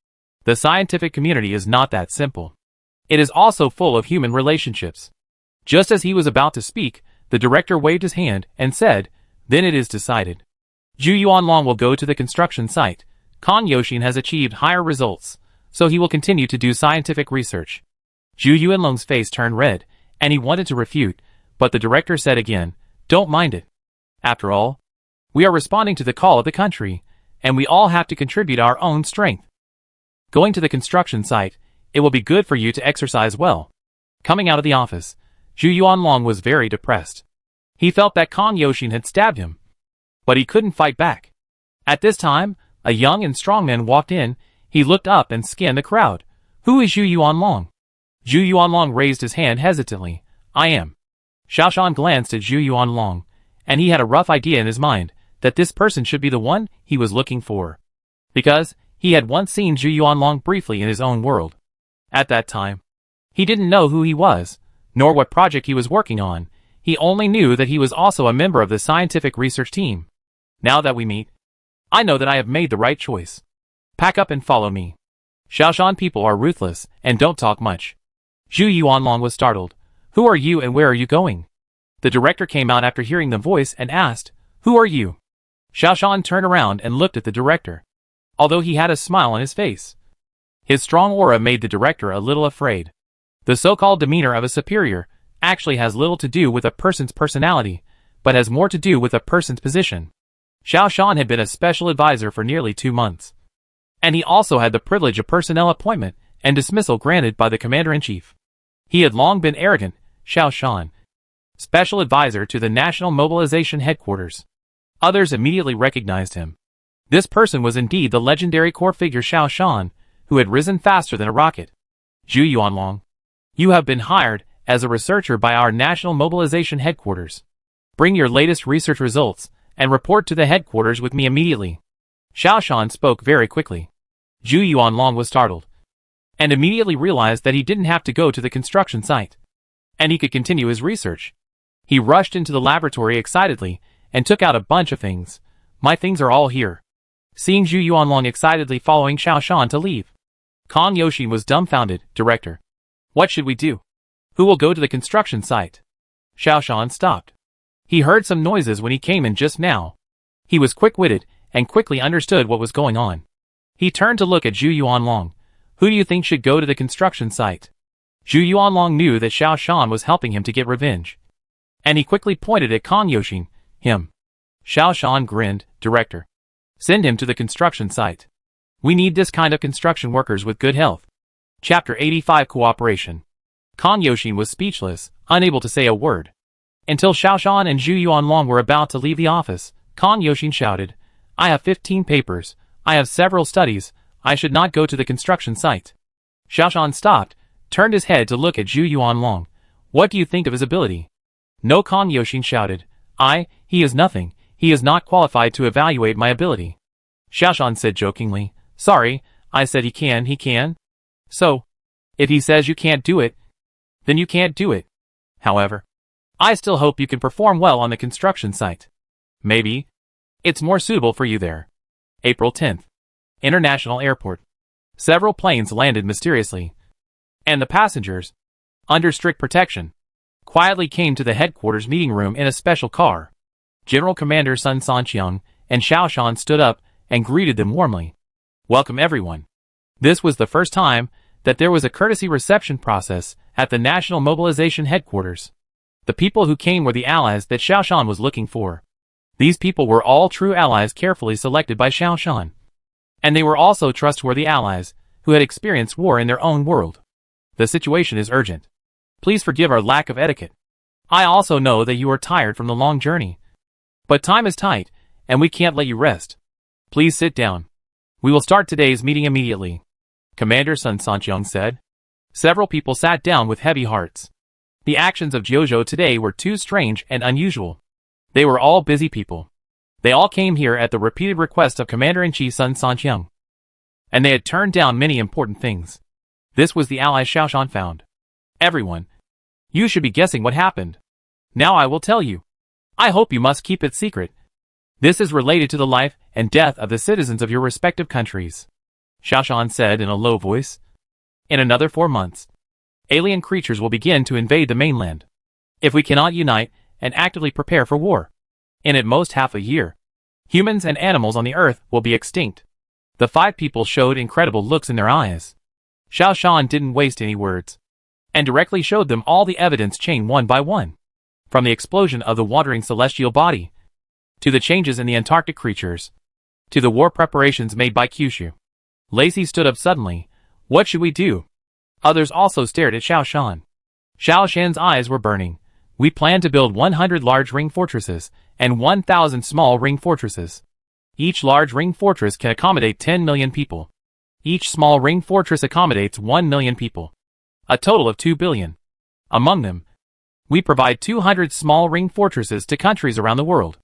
The scientific community is not that simple. It is also full of human relationships. Just as he was about to speak, the director waved his hand and said, Then it is decided. Zhu Yuanlong will go to the construction site. Kan Yoshin has achieved higher results, so he will continue to do scientific research. Zhu Yuanlong's face turned red, and he wanted to refute, but the director said again, Don't mind it. After all, we are responding to the call of the country, and we all have to contribute our own strength. Going to the construction site, it will be good for you to exercise well. Coming out of the office, Zhu Yuanlong was very depressed. He felt that Kan Yoshin had stabbed him, but he couldn't fight back. At this time, a young and strong man walked in. He looked up and scanned the crowd. Who is Zhu Yuanlong? Zhu Yuanlong raised his hand hesitantly. I am. Xiaoshan glanced at Zhu Yuanlong, and he had a rough idea in his mind that this person should be the one he was looking for, because he had once seen Zhu Yuanlong briefly in his own world. At that time, he didn't know who he was, nor what project he was working on. He only knew that he was also a member of the scientific research team. Now that we meet, I know that I have made the right choice. Pack up and follow me. Xiaoshan people are ruthless and don't talk much. Zhu Yuanlong was startled. Who are you and where are you going? The director came out after hearing the voice and asked, Who are you? Xiaoshan turned around and looked at the director. Although he had a smile on his face, his strong aura made the director a little afraid. The so-called demeanor of a superior actually has little to do with a person's personality, but has more to do with a person's position. Xiaoshan had been a special advisor for nearly 2 months. And he also had the privilege of personnel appointment and dismissal granted by the commander-in-chief. He had long been arrogant, Xiao Shan, special advisor to the National Mobilization Headquarters. Others immediately recognized him. This person was indeed the legendary core figure Xiao Shan, who had risen faster than a rocket. Zhu Yuanlong, you have been hired as a researcher by our National Mobilization Headquarters. Bring your latest research results and report to the headquarters with me immediately. Xiao Shan spoke very quickly. Zhu Yuanlong was startled, and immediately realized that he didn't have to go to the construction site, and he could continue his research. He rushed into the laboratory excitedly and took out a bunch of things. My things are all here. Seeing Zhu Yuanlong excitedly following Xiao Shan to leave, Kang Yoshi was dumbfounded. Director, what should we do? Who will go to the construction site? Xiao Shan stopped. He heard some noises when he came in just now. He was quick-witted and quickly understood what was going on. He turned to look at Zhu Yuanlong. Who do you think should go to the construction site? Zhu Yuanlong knew that Xiao Shan was helping him to get revenge, and he quickly pointed at Kang Yoshi. Him. Xiao Shan grinned. Director, send him to the construction site. We need this kind of construction workers with good health. Chapter 85 Cooperation. Kang Yoshi was speechless, unable to say a word. Until Xiao Shan and Zhu Yuanlong were about to leave the office, Kang Yoshi shouted, I have 15 papers. I have several studies. I should not go to the construction site. Xiao Shan stopped, turned his head to look at Zhu Yuanlong. What do you think of his ability? No, Kang Yoshi shouted. He is nothing. He is not qualified to evaluate my ability. Xiao Shan said jokingly. Sorry, I said he can. So, if he says you can't do it, then you can't do it. However, I still hope you can perform well on the construction site. Maybe it's more suitable for you there. April 10th. International Airport. Several planes landed mysteriously, and the passengers, under strict protection, quietly came to the headquarters meeting room in a special car. General Commander Sun Sanqiang and Xiao Shan stood up and greeted them warmly. Welcome everyone. This was the first time that there was a courtesy reception process at the National Mobilization Headquarters. The people who came were the allies that Xiao Shan was looking for. These people were all true allies carefully selected by Xiao Shan. And they were also trustworthy allies who had experienced war in their own world. The situation is urgent. Please forgive our lack of etiquette. I also know that you are tired from the long journey. But time is tight, and we can't let you rest. Please sit down. We will start today's meeting immediately. Commander Sun Sanqiang said. Several people sat down with heavy hearts. The actions of Jiuzhou today were too strange and unusual. They were all busy people. They all came here at the repeated request of Commander-in-Chief Sun Sanqiang. And they had turned down many important things. This was the ally Xiao Shan found. Everyone, you should be guessing what happened. Now I will tell you. I hope you must keep it secret. This is related to the life and death of the citizens of your respective countries. Xiao Shan said in a low voice. In another 4 months, alien creatures will begin to invade the mainland. If we cannot unite and actively prepare for war, in at most half a year, humans and animals on the earth will be extinct. The 5 people showed incredible looks in their eyes. Xiao Shan didn't waste any words, and directly showed them all the evidence chain one by one. From the explosion of the wandering celestial body, to the changes in the Antarctic creatures, to the war preparations made by Kyushu. Lacey stood up suddenly. What should we do? Others also stared at Xiao Shan. Xiao Shan's eyes were burning. We plan to build 100 large ring fortresses and 1,000 small ring fortresses. Each large ring fortress can accommodate 10 million people. Each small ring fortress accommodates 1 million people. A total of 2 billion. Among them, we provide 200 small ring fortresses to countries around the world.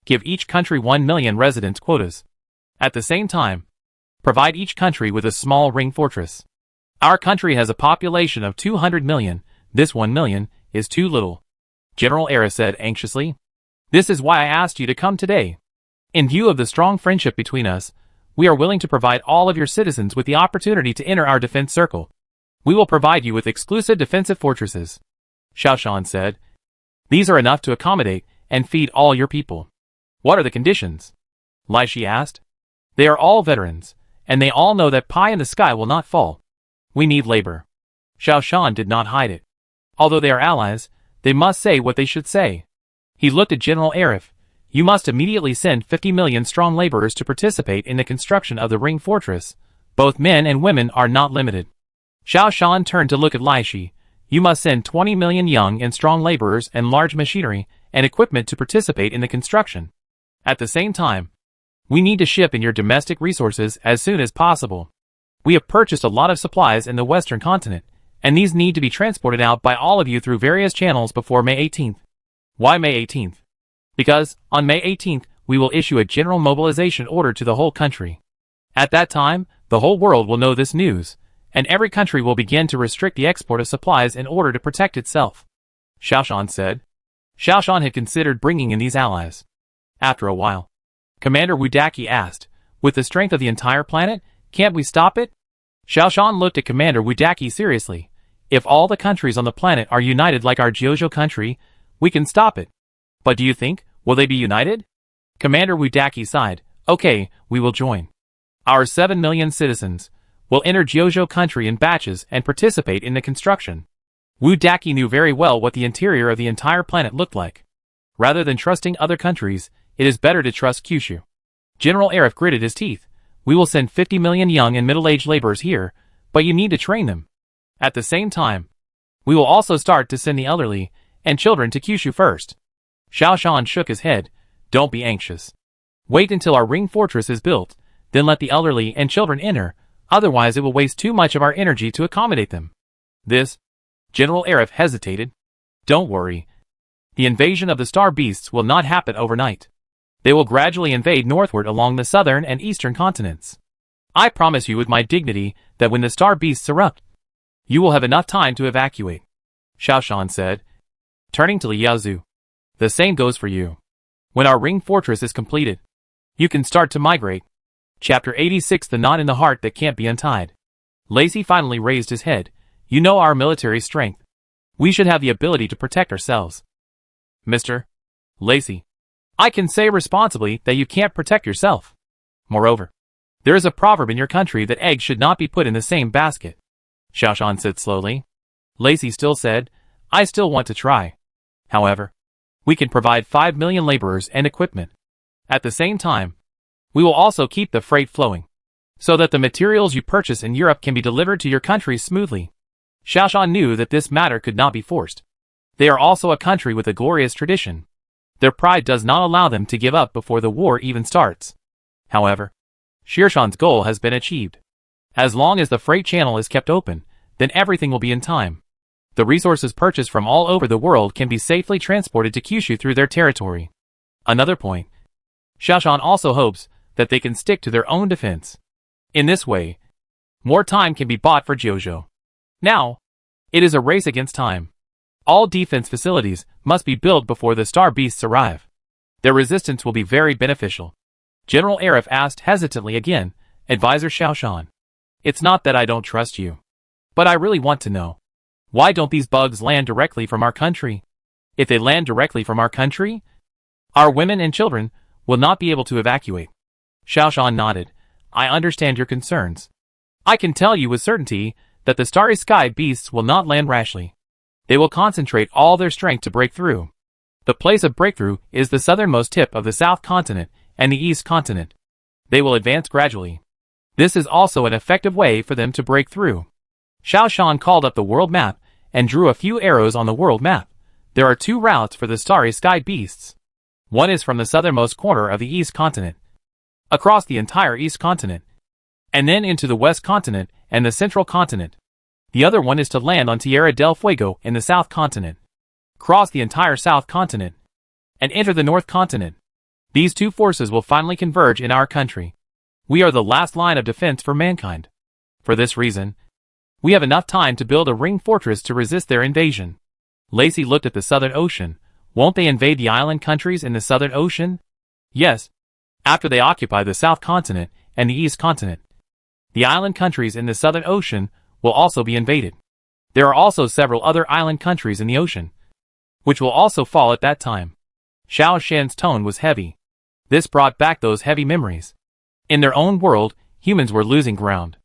Give each country 1 million residence quotas. At the same time, provide each country with a small ring fortress. Our country has a population of 200 million. This 1 million is too little. General Era said anxiously. This is why I asked you to come today. In view of the strong friendship between us, we are willing to provide all of your citizens with the opportunity to enter our defense circle. We will provide you with exclusive defensive fortresses. Xiao Shan said. These are enough to accommodate and feed all your people. What are the conditions? Lai Shi asked. They are all veterans, and they all know that pie in the sky will not fall. We need labor. Xiao Shan did not hide it. Although they are allies, they must say what they should say. He looked at General Arif. You must immediately send 50 million strong laborers to participate in the construction of the ring fortress, Both men and women are not limited. Xiao Shan turned to look at Lai Shi. You must send 20 million young and strong laborers and large machinery and equipment to participate in the construction. At the same time, we need to ship in your domestic resources as soon as possible. We have purchased a lot of supplies in the Western continent, and these need to be transported out by all of you through various channels before May 18th. Why May 18th? Because, on May 18th, we will issue a general mobilization order to the whole country. At that time, the whole world will know this news, and every country will begin to restrict the export of supplies in order to protect itself. Xiao Shan said. Xiao Shan had considered bringing in these allies. After a while, Commander Wudaki asked, with the strength of the entire planet, can't we stop it? Xiao Shan looked at Commander Wudaki seriously. If all the countries on the planet are united like our Jiuzhou country, we can stop it. But do you think, will they be united? Commander Wudaki sighed. Okay, we will join. Our 7 million citizens will enter Jiuzhou country in batches and participate in the construction. Wudaki knew very well what the interior of the entire planet looked like. Rather than trusting other countries, it is better to trust Kyushu. General Arif gritted his teeth. We will send 50 million young and middle-aged laborers here, but you need to train them. At the same time, we will also start to send the elderly and children to Kyushu first. Xiao Shan shook his head. Don't be anxious. Wait until our ring fortress is built, then let the elderly and children enter, otherwise it will waste too much of our energy to accommodate them. This, General Arif hesitated. Don't worry. The invasion of the star beasts will not happen overnight. They will gradually invade northward along the southern and eastern continents. I promise you with my dignity that when the star beasts erupt, you will have enough time to evacuate. Xiao Shan said, turning to Li Yaozu. The same goes for you. When our ring fortress is completed, you can start to migrate. Chapter 86 The Knot in the Heart That Can't Be Untied. Lacey finally raised his head. You know our military strength. We should have the ability to protect ourselves. Mr. Lacey, I can say responsibly that you can't protect yourself. Moreover, there is a proverb in your country that eggs should not be put in the same basket. Xiao Shan said slowly. Lacey still said, I still want to try. However, we can provide 5 million laborers and equipment. At the same time, we will also keep the freight flowing, so that the materials you purchase in Europe can be delivered to your country smoothly. Xiao Shan knew that this matter could not be forced. They are also a country with a glorious tradition. Their pride does not allow them to give up before the war even starts. However, Shirshan's goal has been achieved. As long as the freight channel is kept open, then everything will be in time. The resources purchased from all over the world can be safely transported to Kyushu through their territory. Another point. Xiao Shan also hopes that they can stick to their own defense. In this way, more time can be bought for Jiuzhou. Now, it is a race against time. All defense facilities must be built before the star beasts arrive. Their resistance will be very beneficial. General Arif asked hesitantly again, Advisor Xiao Shan. It's not that I don't trust you. But I really want to know. Why don't these bugs land directly from our country? If they land directly from our country, our women and children will not be able to evacuate. Xiao Shan nodded. I understand your concerns. I can tell you with certainty that the starry sky beasts will not land rashly. They will concentrate all their strength to break through. The place of breakthrough is the southernmost tip of the South Continent and the East Continent. They will advance gradually. This is also an effective way for them to break through. Xiao Shan called up the world map and drew a few arrows on the world map. There are 2 routes for the starry sky beasts. One is from the southernmost corner of the East Continent, across the entire East Continent, and then into the West Continent and the Central Continent. The other one is to land on Tierra del Fuego in the South Continent, cross the entire South Continent, and enter the North Continent. These 2 forces will finally converge in our country. We are the last line of defense for mankind. For this reason, we have enough time to build a ring fortress to resist their invasion. Lacey looked at the Southern Ocean. Won't they invade the island countries in the Southern Ocean? Yes, after they occupy the South Continent and the East Continent. The island countries in the Southern Ocean will also be invaded. There are also several other island countries in the ocean, which will also fall at that time. Xiao Shan's tone was heavy. This brought back those heavy memories. In their own world, humans were losing ground.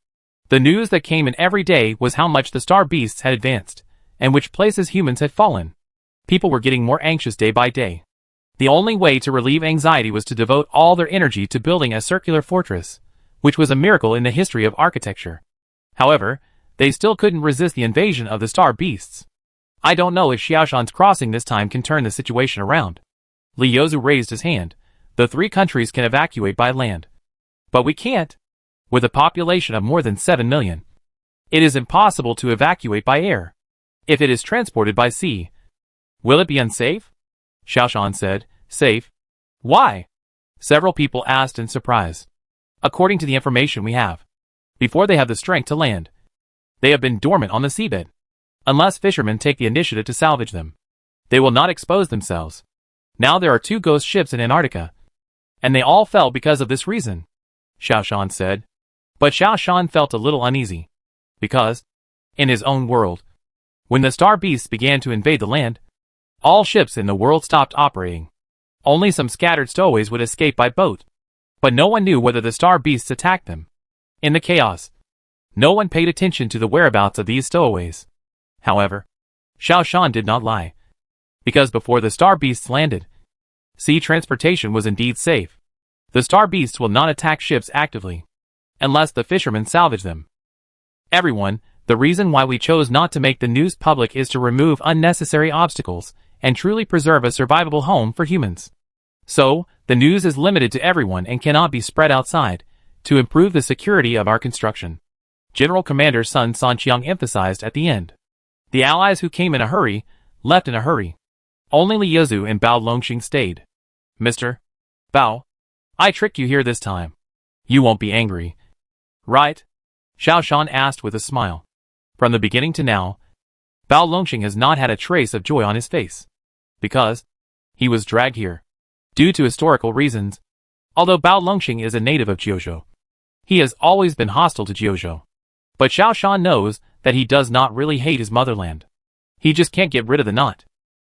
The news that came in every day was how much the star beasts had advanced, and which places humans had fallen. People were getting more anxious day by day. The only way to relieve anxiety was to devote all their energy to building a circular fortress, which was a miracle in the history of architecture. However, they still couldn't resist the invasion of the star beasts. I don't know if Xiaoshan's crossing this time can turn the situation around. Li Yozu raised his hand. The 3 countries can evacuate by land. But we can't. With a population of more than 7 million. It is impossible to evacuate by air. If it is transported by sea, will it be unsafe? Xiaoshan said. Safe? Why? Several people asked in surprise. According to the information we have, before they have the strength to land, they have been dormant on the seabed. Unless fishermen take the initiative to salvage them, they will not expose themselves. Now there are 2 ghost ships in Antarctica, and they all fell because of this reason, Xiaoshan said. But Xiaoshan felt a little uneasy, because, in his own world, when the star beasts began to invade the land, all ships in the world stopped operating. Only some scattered stowaways would escape by boat. But no one knew whether the star beasts attacked them. In the chaos, no one paid attention to the whereabouts of these stowaways. However, Xiaoshan did not lie. Because before the star beasts landed, sea transportation was indeed safe. The star beasts will not attack ships actively, unless the fishermen salvage them. Everyone, the reason why we chose not to make the news public is to remove unnecessary obstacles and truly preserve a survivable home for humans. So, the news is limited to everyone and cannot be spread outside, to improve the security of our construction. General Commander Sun Sanqiang emphasized at the end. The allies who came in a hurry, left in a hurry. Only Li Yozu and Bao Longxing stayed. Mr. Bao, I tricked you here this time. You won't be angry, right? Xiaoshan asked with a smile. From the beginning to now, Bao Longxing has not had a trace of joy on his face. Because he was dragged here due to historical reasons. Although Bao Longxing is a native of Jiuzhou, he has always been hostile to Jiuzhou. But Xiaoshan knows that he does not really hate his motherland. He just can't get rid of the knot.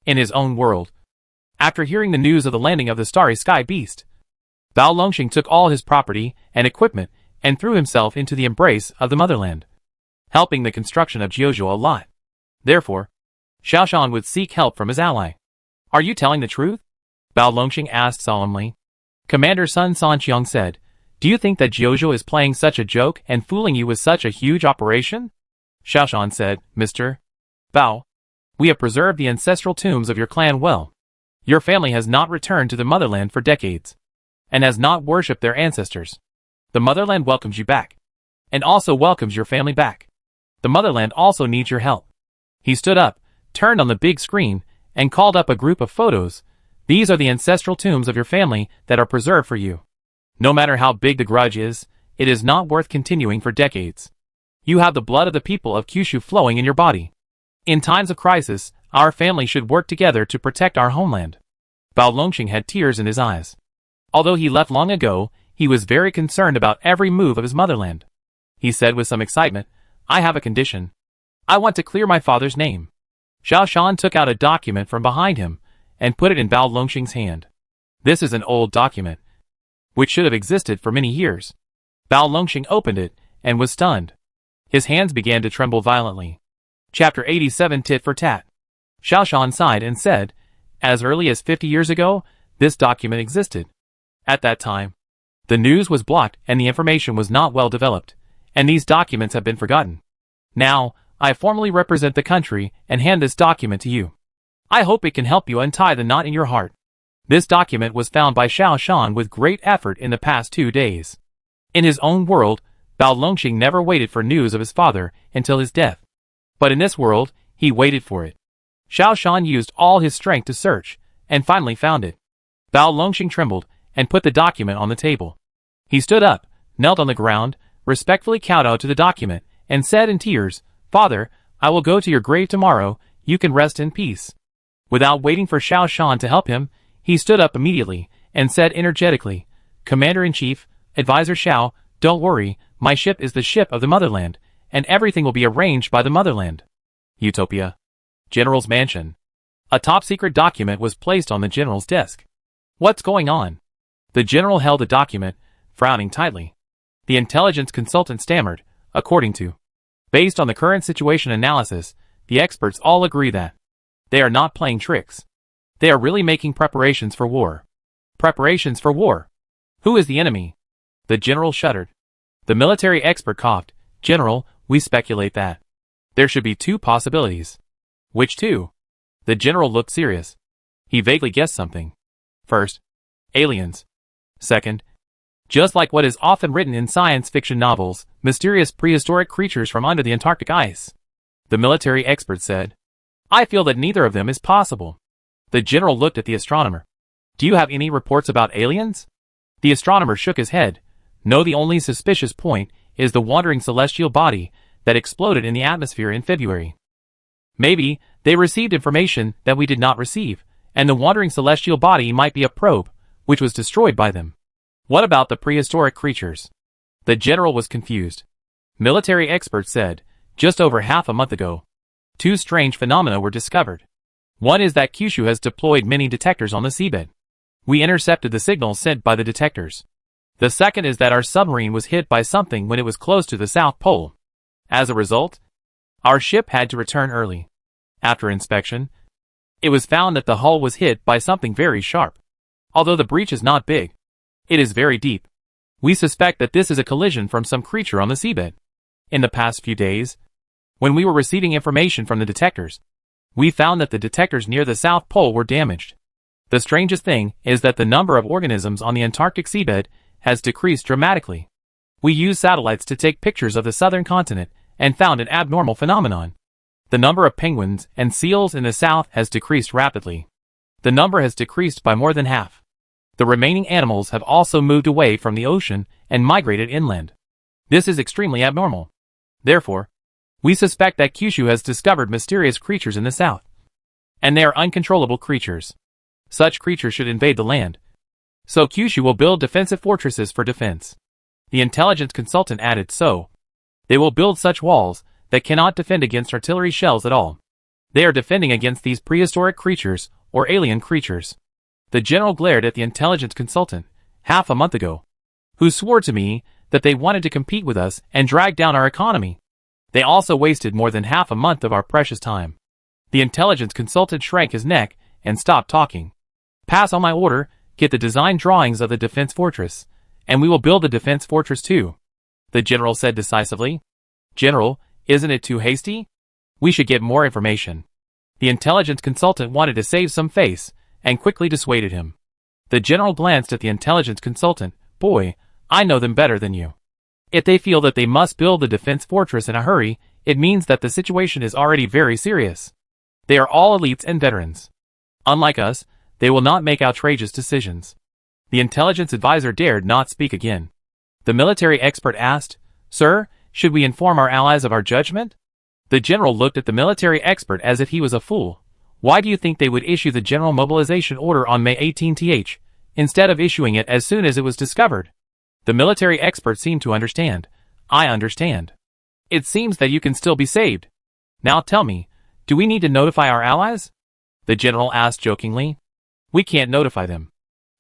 In his own world, after hearing the news of the landing of the starry sky beast, Bao Longxing took all his property and equipment and threw himself into the embrace of the motherland, helping the construction of Jiuzhou a lot. Therefore, Xiaoshan would seek help from his ally. Are you telling the truth? Bao Longxing asked solemnly. Commander Sun Sanqiang said, do you think that Jiuzhou is playing such a joke and fooling you with such a huge operation? Xiaoshan said, Mr. Bao, we have preserved the ancestral tombs of your clan well. Your family has not returned to the motherland for decades, and has not worshipped their ancestors. The motherland welcomes you back, and also welcomes your family back. The motherland also needs your help. He stood up, turned on the big screen, and called up a group of photos. These are the ancestral tombs of your family that are preserved for you. No matter how big the grudge is, it is not worth continuing for decades. You have the blood of the people of Kyushu flowing in your body. In times of crisis, our family should work together to protect our homeland. Bao Longxing had tears in his eyes. Although he left long ago, he was very concerned about every move of his motherland. He said with some excitement, I have a condition. I want to clear my father's name. Xiaoshan took out a document from behind him and put it in Bao Longxing's hand. This is an old document, which should have existed for many years. Bao Longxing opened it and was stunned. His hands began to tremble violently. Chapter 87 Tit for Tat. Xiaoshan sighed and said, as early as 50 years ago, this document existed. At that time, the news was blocked and the information was not well developed, and these documents have been forgotten. Now, I formally represent the country and hand this document to you. I hope it can help you untie the knot in your heart. This document was found by Xiaoshan with great effort in the past 2 days. In his own world, Bao Longxing never waited for news of his father until his death. But in this world, he waited for it. Xiaoshan used all his strength to search, and finally found it. Bao Longxing trembled, and put the document on the table. He stood up, knelt on the ground, respectfully kowtowed to the document, and said in tears, Father, I will go to your grave tomorrow, you can rest in peace. Without waiting for Xiaoshan to help him, he stood up immediately, and said energetically, Commander-in-Chief, Advisor Xiao, don't worry, my ship is the ship of the motherland, and everything will be arranged by the motherland. Utopia. General's mansion. A top-secret document was placed on the general's desk. What's going on? The general held the document, frowning tightly. The intelligence consultant stammered, according to. Based on the current situation analysis, the experts all agree that they are not playing tricks. They are really making preparations for war. Preparations for war. Who is the enemy? The general shuddered. The military expert coughed. General, we speculate that there should be two possibilities. Which two? The general looked serious. He vaguely guessed something. First, aliens. Second, just like what is often written in science fiction novels, mysterious prehistoric creatures from under the Antarctic ice. The military expert said, I feel that neither of them is possible. The general looked at the astronomer. Do you have any reports about aliens? The astronomer shook his head. No, the only suspicious point is the wandering celestial body that exploded in the atmosphere in February. Maybe they received information that we did not receive, and the wandering celestial body might be a probe, which was destroyed by them. What about the prehistoric creatures? The general was confused. Military experts said, just over half a month ago, two strange phenomena were discovered. One is that Kyushu has deployed many detectors on the seabed. We intercepted the signals sent by the detectors. The second is that our submarine was hit by something when it was close to the South Pole. As a result, our ship had to return early. After inspection, it was found that the hull was hit by something very sharp. Although the breach is not big, it is very deep. We suspect that this is a collision from some creature on the seabed. In the past few days, when we were receiving information from the detectors, we found that the detectors near the South Pole were damaged. The strangest thing is that the number of organisms on the Antarctic seabed has decreased dramatically. We used satellites to take pictures of the southern continent and found an abnormal phenomenon. The number of penguins and seals in the south has decreased rapidly. The number has decreased by more than half. The remaining animals have also moved away from the ocean and migrated inland. This is extremely abnormal. Therefore, we suspect that Kyushu has discovered mysterious creatures in the south. And they are uncontrollable creatures. Such creatures should invade the land. So Kyushu will build defensive fortresses for defense. The intelligence consultant added, so they will build such walls that cannot defend against artillery shells at all. They are defending against these prehistoric creatures or alien creatures. The general glared at the intelligence consultant, half a month ago, who swore to me that they wanted to compete with us and drag down our economy. They also wasted more than half a month of our precious time. The intelligence consultant shrank his neck and stopped talking. Pass on my order, get the design drawings of the defense fortress, and we will build the defense fortress too. The general said decisively. General, isn't it too hasty? We should get more information. The intelligence consultant wanted to save some face, and quickly dissuaded him. The general glanced at the intelligence consultant. Boy, I know them better than you. If they feel that they must build the defense fortress in a hurry, it means that the situation is already very serious. They are all elites and veterans. Unlike us, they will not make outrageous decisions. The intelligence advisor dared not speak again. The military expert asked, Sir, should we inform our allies of our judgment? The general looked at the military expert as if he was a fool. Why do you think they would issue the general mobilization order on May 18th, instead of issuing it as soon as it was discovered? The military expert seemed to understand. I understand. It seems that you can still be saved. Now tell me, do we need to notify our allies? The general asked jokingly. We can't notify them.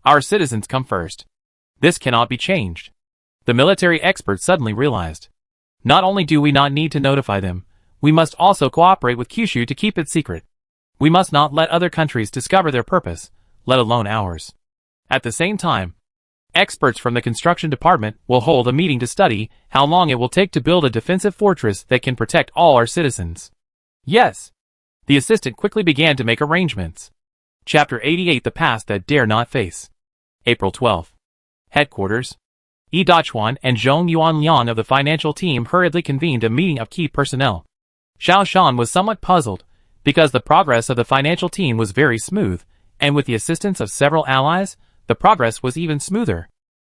Our citizens come first. This cannot be changed. The military expert suddenly realized. Not only do we not need to notify them, we must also cooperate with Kyushu to keep it secret. We must not let other countries discover their purpose, let alone ours. At the same time, experts from the construction department will hold a meeting to study how long it will take to build a defensive fortress that can protect all our citizens. Yes. The assistant quickly began to make arrangements. Chapter 88 The Past That Dare Not Face. April 12. Headquarters. Yi Dachuan and Zhong Yuanliang of the financial team hurriedly convened a meeting of key personnel. Xiao Shan was somewhat puzzled, because the progress of the financial team was very smooth, and with the assistance of several allies, the progress was even smoother.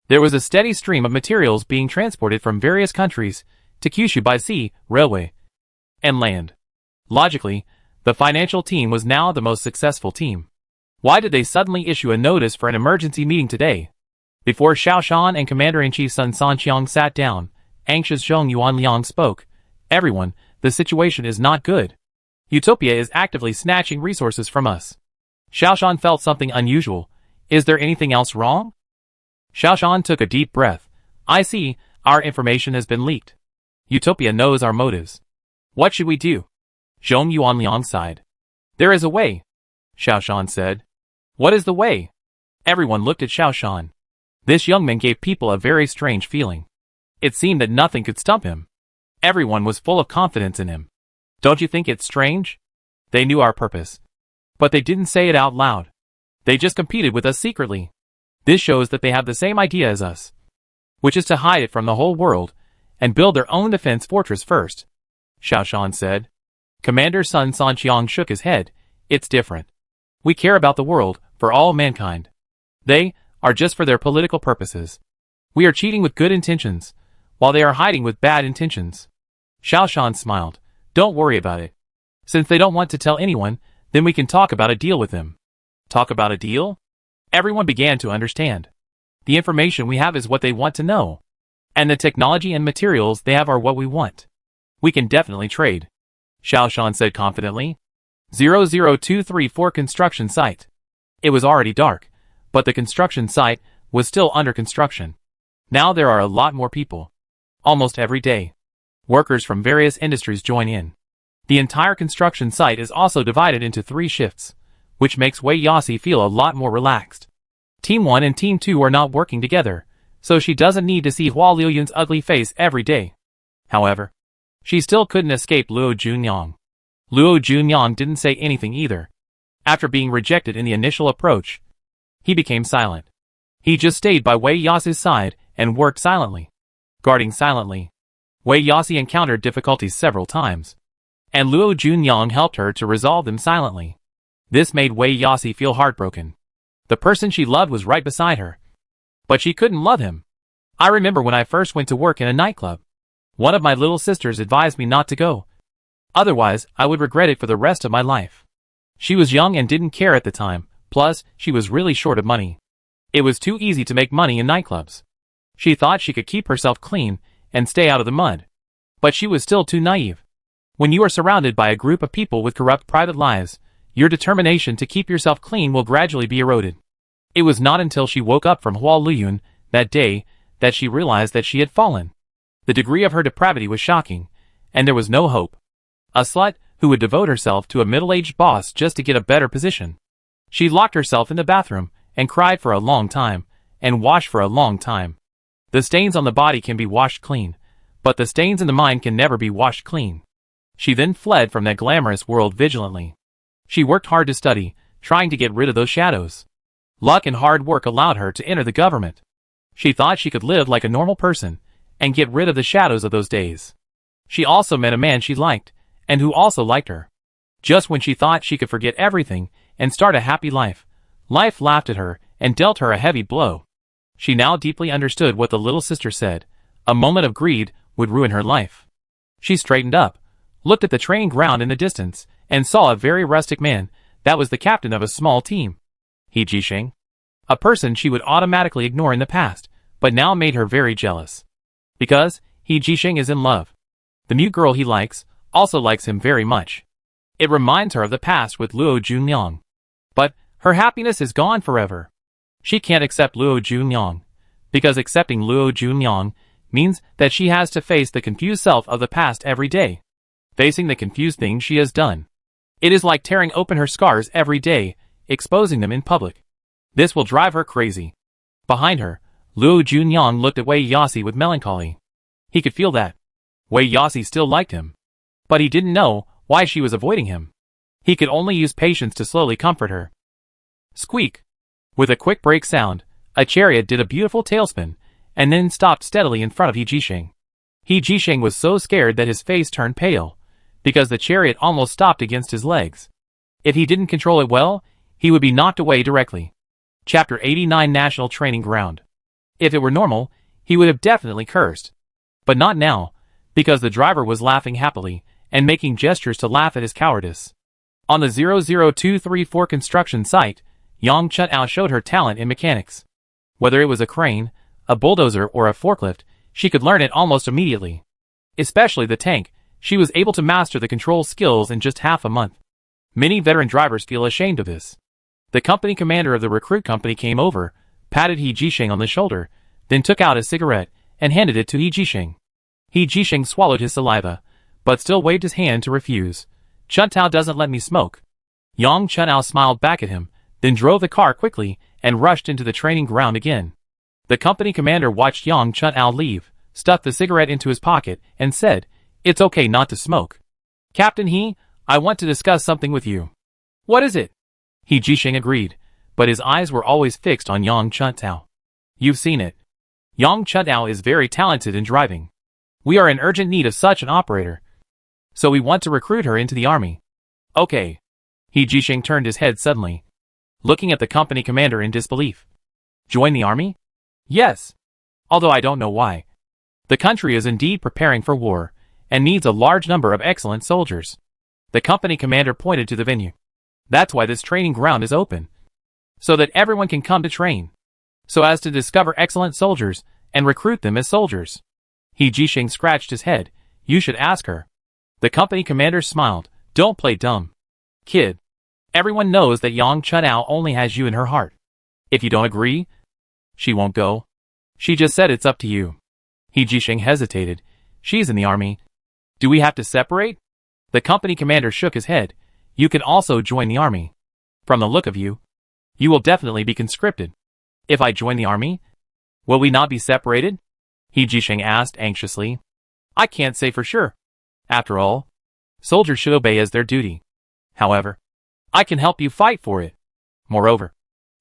There was a steady stream of materials being transported from various countries to Kyushu by sea, railway, and land. Logically, the financial team was now the most successful team. Why did they suddenly issue a notice for an emergency meeting today? Before Xiao Shan and Commander-in-Chief Sun Sanqiang sat down, anxious Zhong Yuanliang spoke. Everyone, the situation is not good. Utopia is actively snatching resources from us. Xiao Shan felt something unusual. Is there anything else wrong? Xiao Shan took a deep breath. I see, our information has been leaked. Utopia knows our motives. What should we do? Zhong Yuanliang sighed. There is a way, Xiao Shan said. What is the way? Everyone looked at Xiao Shan. This young man gave people a very strange feeling. It seemed that nothing could stump him. Everyone was full of confidence in him. Don't you think it's strange? They knew our purpose. But they didn't say it out loud. They just competed with us secretly. This shows that they have the same idea as us, which is to hide it from the whole world and build their own defense fortress first, Xiao Shan said. Commander Sun Sanqiang shook his head. It's different. We care about the world, for all mankind. They are just for their political purposes. We are cheating with good intentions, while they are hiding with bad intentions. Xiao Shan smiled. Don't worry about it. Since they don't want to tell anyone, then we can talk about a deal with them. Talk about a deal? Everyone began to understand. The information we have is what they want to know. And the technology and materials they have are what we want. We can definitely trade, Xiao Shan said confidently. 00234 construction site. It was already dark, but the construction site was still under construction. Now there are a lot more people. Almost every day. Workers from various industries join in. The entire construction site is also divided into 3 shifts, which makes Wei Yasi feel a lot more relaxed. Team 1 and Team 2 are not working together, so she doesn't need to see Hua Liuyun's ugly face every day. However, she still couldn't escape Luo Junyang. Luo Junyang didn't say anything either. After being rejected in the initial approach, he became silent. He just stayed by Wei Yasi's side and worked silently. Guarding silently. Wei Yasi encountered difficulties several times, and Luo Junyang helped her to resolve them silently. This made Wei Yasi feel heartbroken. The person she loved was right beside her, but she couldn't love him. I remember when I first went to work in a nightclub. One of my little sisters advised me not to go. Otherwise, I would regret it for the rest of my life. She was young and didn't care at the time, plus, she was really short of money. It was too easy to make money in nightclubs. She thought she could keep herself clean and stay out of the mud. But she was still too naive. When you are surrounded by a group of people with corrupt private lives, your determination to keep yourself clean will gradually be eroded. It was not until she woke up from Hua Liyun that day that she realized that she had fallen. The degree of her depravity was shocking, and there was no hope. A slut who would devote herself to a middle-aged boss just to get a better position. She locked herself in the bathroom and cried for a long time, and washed for a long time. The stains on the body can be washed clean, but the stains in the mind can never be washed clean. She then fled from that glamorous world vigilantly. She worked hard to study, trying to get rid of those shadows. Luck and hard work allowed her to enter the government. She thought she could live like a normal person, and get rid of the shadows of those days. She also met a man she liked, and who also liked her. Just when she thought she could forget everything, and start a happy life, life laughed at her, and dealt her a heavy blow. She now deeply understood what the little sister said. A moment of greed would ruin her life. She straightened up, looked at the training ground in the distance, and saw a very rustic man that was the captain of a small team. He Jisheng. A person she would automatically ignore in the past, but now made her very jealous. Because He Jisheng is in love. The new girl he likes also likes him very much. It reminds her of the past with Luo Junyang. But her happiness is gone forever. She can't accept Luo Junyang, because accepting Luo Junyang means that she has to face the confused self of the past every day. Facing the confused things she has done. It is like tearing open her scars every day, exposing them in public. This will drive her crazy. Behind her, Luo Junyang looked at Wei Yasi with melancholy. He could feel that Wei Yasi still liked him. But he didn't know why she was avoiding him. He could only use patience to slowly comfort her. Squeak! With a quick brake sound, a chariot did a beautiful tailspin, and then stopped steadily in front of He Jisheng. He Jisheng was so scared that his face turned pale, because the chariot almost stopped against his legs. If he didn't control it well, he would be knocked away directly. Chapter 89 National Training Ground. If it were normal, he would have definitely cursed. But not now, because the driver was laughing happily, and making gestures to laugh at his cowardice. On the 00234 construction site, Yang Chun'ao showed her talent in mechanics. Whether it was a crane, a bulldozer or a forklift, she could learn it almost immediately. Especially the tank, she was able to master the control skills in just half a month. Many veteran drivers feel ashamed of this. The company commander of the recruit company came over, patted He Jisheng on the shoulder, then took out a cigarette and handed it to He Jisheng. He Jisheng swallowed his saliva, but still waved his hand to refuse. Chuntao doesn't let me smoke. Yang Chun'ao smiled back at him, then drove the car quickly and rushed into the training ground again. The company commander watched Yang Chun'ao leave, stuck the cigarette into his pocket, and said, "It's okay not to smoke. Captain I want to discuss something with you." "What is it?" He Jisheng agreed, but his eyes were always fixed on Yang Chuntao. "You've seen it. Yang Chuntao is very talented in driving. We are in urgent need of such an operator. So we want to recruit her into the army." "Okay." He Jisheng turned his head suddenly, looking at the company commander in disbelief. "Join the army?" "Yes. Although I don't know why. The country is indeed preparing for war, and needs a large number of excellent soldiers." The company commander pointed to the venue. "That's why this training ground is open. So that everyone can come to train. So as to discover excellent soldiers, and recruit them as soldiers." He Jisheng scratched his head. "You should ask her." The company commander smiled. "Don't play dumb, kid. Everyone knows that Yang Chuntao only has you in her heart. If you don't agree, she won't go. She just said it's up to you." He Jisheng hesitated. "She's in the army. Do we have to separate?" The company commander shook his head. "You can also join the army. From the look of you, you will definitely be conscripted." "If I join the army, will we not be separated?" He Jisheng asked anxiously. "I can't say for sure. After all, soldiers should obey as their duty. However, I can help you fight for it. Moreover,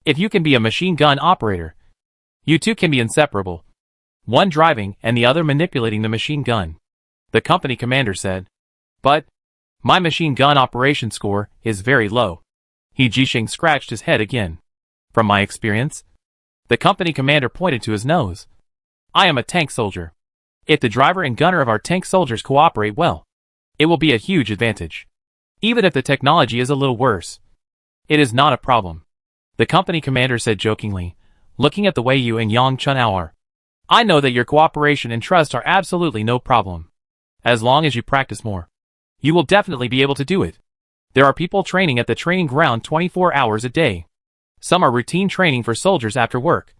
if you can be a machine gun operator, you two can be inseparable. One driving and the other manipulating the machine gun." The company commander said. "But my machine gun operation score is very low." He Jisheng scratched his head again. "From my experience," the company commander pointed to his nose, "I am a tank soldier. If the driver and gunner of our tank soldiers cooperate well, it will be a huge advantage. Even if the technology is a little worse, it is not a problem." The company commander said jokingly, "Looking at the way you and Yang Chuntao are, I know that your cooperation and trust are absolutely no problem. As long as you practice more, you will definitely be able to do it. There are people training at the training ground 24 hours a day. Some are routine training for soldiers after work,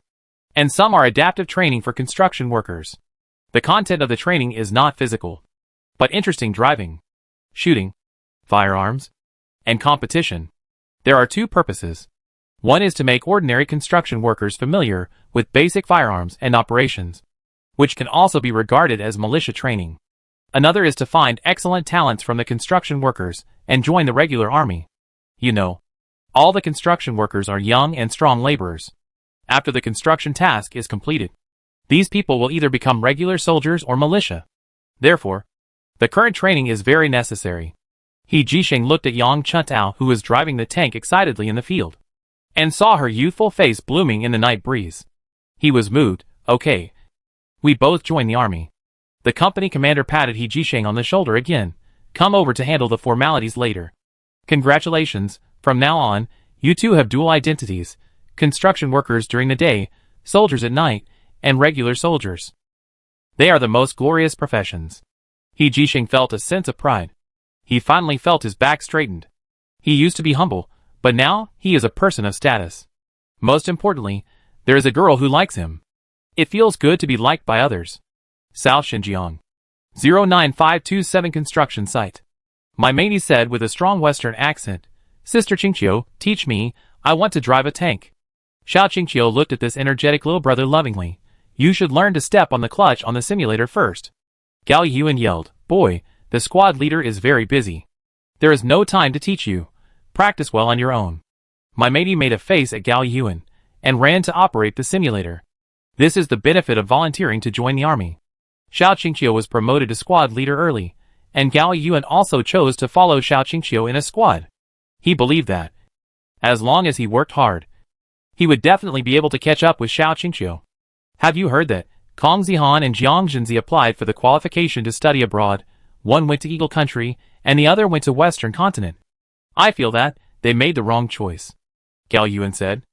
and some are adaptive training for construction workers. The content of the training is not physical, but interesting driving, shooting, firearms, and competition. There are two purposes. One is to make ordinary construction workers familiar with basic firearms and operations, which can also be regarded as militia training. Another is to find excellent talents from the construction workers and join the regular army. You know, all the construction workers are young and strong laborers. After the construction task is completed, these people will either become regular soldiers or militia. Therefore, the current training is very necessary." He Jisheng looked at Yang Chuntao, who was driving the tank excitedly in the field, and saw her youthful face blooming in the night breeze. He was moved. "Okay. We both join the army." The company commander patted He Jisheng on the shoulder again. "Come over to handle the formalities later. Congratulations, from now on, you two have dual identities, construction workers during the day, soldiers at night, and regular soldiers. They are the most glorious professions." He Jisheng felt a sense of pride. He finally felt his back straightened. He used to be humble, but now he is a person of status. Most importantly, there is a girl who likes him. It feels good to be liked by others. South Xinjiang 09527 construction site. My matey said with a strong western accent, "Sister Qingqiu, teach me, I want to drive a tank." Xiao Qingqiu looked at this energetic little brother lovingly. "You should learn to step on the clutch on the simulator first." Gao Yuan yelled, "Boy, the squad leader is very busy. There is no time to teach you. Practice well on your own." My matey made a face at Gao Yuan, and ran to operate the simulator. This is the benefit of volunteering to join the army. Xiao Qingqiu was promoted to squad leader early, and Gao Yuan also chose to follow Xiao Qingqiu in a squad. He believed that, as long as he worked hard, he would definitely be able to catch up with Xiao Qingqiu. Have you heard that Kong Zihan and Jiang Zhenzi applied for the qualification to study abroad? One went to Eagle Country, and the other went to Western Continent. I feel that they made the wrong choice, Gao Yuan said.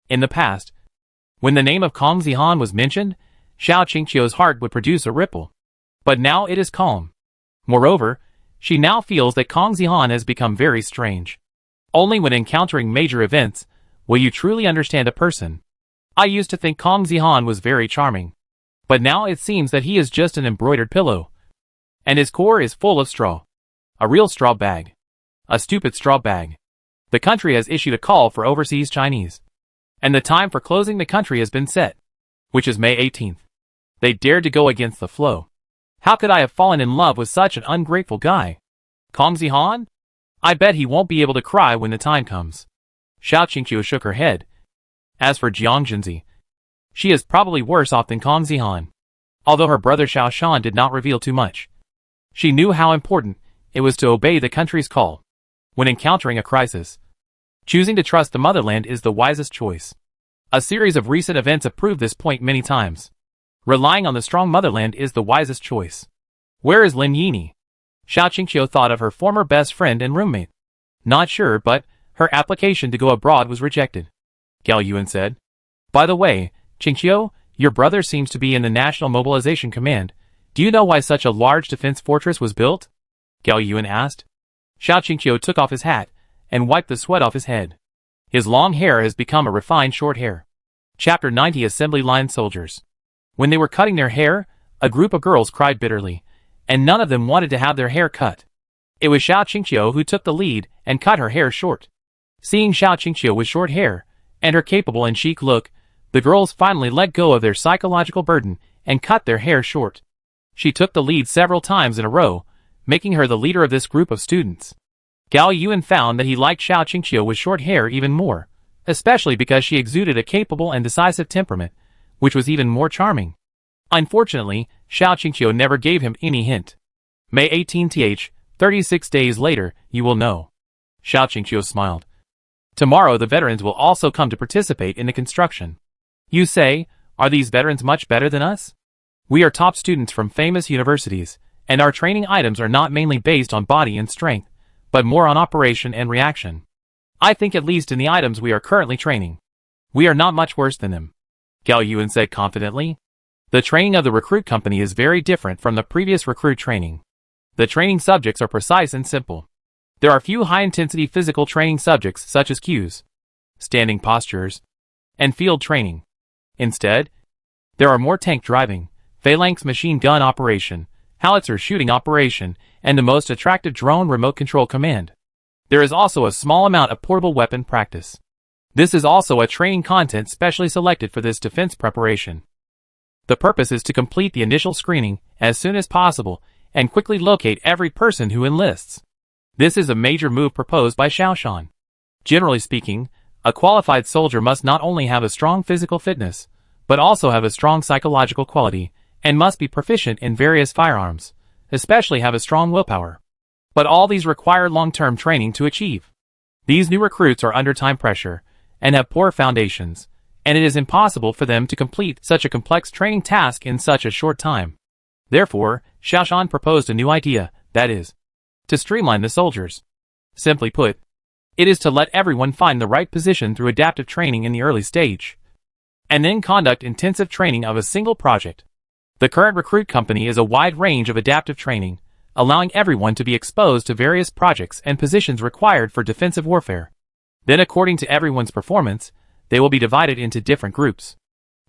In the past, when the name of Kong Zihan was mentioned, Xiao Qingqiu's heart would produce a ripple. But now it is calm. Moreover, she now feels that Kong Zihan has become very strange. Only when encountering major events will you truly understand a person. I used to think Kong Zihan was very charming, but now it seems that he is just an embroidered pillow, and his core is full of straw. A real straw bag. A stupid straw bag. The country has issued a call for overseas Chinese, and the time for closing the country has been set, which is May 18th. They dared to go against the flow. How could I have fallen in love with such an ungrateful guy? Kang Zihan? I bet he won't be able to cry when the time comes. Xiao Qingqiu shook her head. As for Jiang Junzi, she is probably worse off than Kang Zihan. Although her brother Xiao Shan did not reveal too much, she knew how important it was to obey the country's call. When encountering a crisis, choosing to trust the motherland is the wisest choice. A series of recent events have proved this point many times. Relying on the strong motherland is the wisest choice. Where is Lin Yini? Xiao Qingqiu thought of her former best friend and roommate. Not sure, but her application to go abroad was rejected. Gao Yuan said. By the way, Qingqiu, your brother seems to be in the National Mobilization Command. Do you know why such a large defense fortress was built? Gao Yuan asked. Xiao Qingqiu took off his hat and wiped the sweat off his head. His long hair has become a refined short hair. Chapter 90 Assembly Line Soldiers. When they were cutting their hair, a group of girls cried bitterly, and none of them wanted to have their hair cut. It was Xiao Qingqiu who took the lead and cut her hair short. Seeing Xiao Qingqiu with short hair, and her capable and chic look, the girls finally let go of their psychological burden and cut their hair short. She took the lead several times in a row, making her the leader of this group of students. Gao Yuan found that he liked Xiao Qingqiu with short hair even more, especially because she exuded a capable and decisive temperament, which was even more charming. Unfortunately, Xiao Qingqiu never gave him any hint. May 18th, 36 days later, you will know. Xiao Qingqiu smiled. Tomorrow the veterans will also come to participate in the construction. You say, are these veterans much better than us? We are top students from famous universities, and our training items are not mainly based on body and strength, but more on operation and reaction. I think at least in the items we are currently training, we are not much worse than them. Gao Yuan said confidently. The training of the recruit company is very different from the previous recruit training. The training subjects are precise and simple. There are few high-intensity physical training subjects such as cues, standing postures, and field training. Instead, there are more tank driving, phalanx machine gun operation, howitzer shooting operation, and the most attractive drone remote control command. There is also a small amount of portable weapon practice. This is also a training content specially selected for this defense preparation. The purpose is to complete the initial screening as soon as possible and quickly locate every person who enlists. This is a major move proposed by Xiao Shan. Generally speaking, a qualified soldier must not only have a strong physical fitness, but also have a strong psychological quality, and must be proficient in various firearms, especially have a strong willpower. But all these require long-term training to achieve. These new recruits are under time pressure, and have poor foundations, and it is impossible for them to complete such a complex training task in such a short time. Therefore, Xiao Shan proposed a new idea, that is, to streamline the soldiers. Simply put, it is to let everyone find the right position through adaptive training in the early stage, and then conduct intensive training of a single project. The current recruit company is a wide range of adaptive training, allowing everyone to be exposed to various projects and positions required for defensive warfare. Then according to everyone's performance, they will be divided into different groups.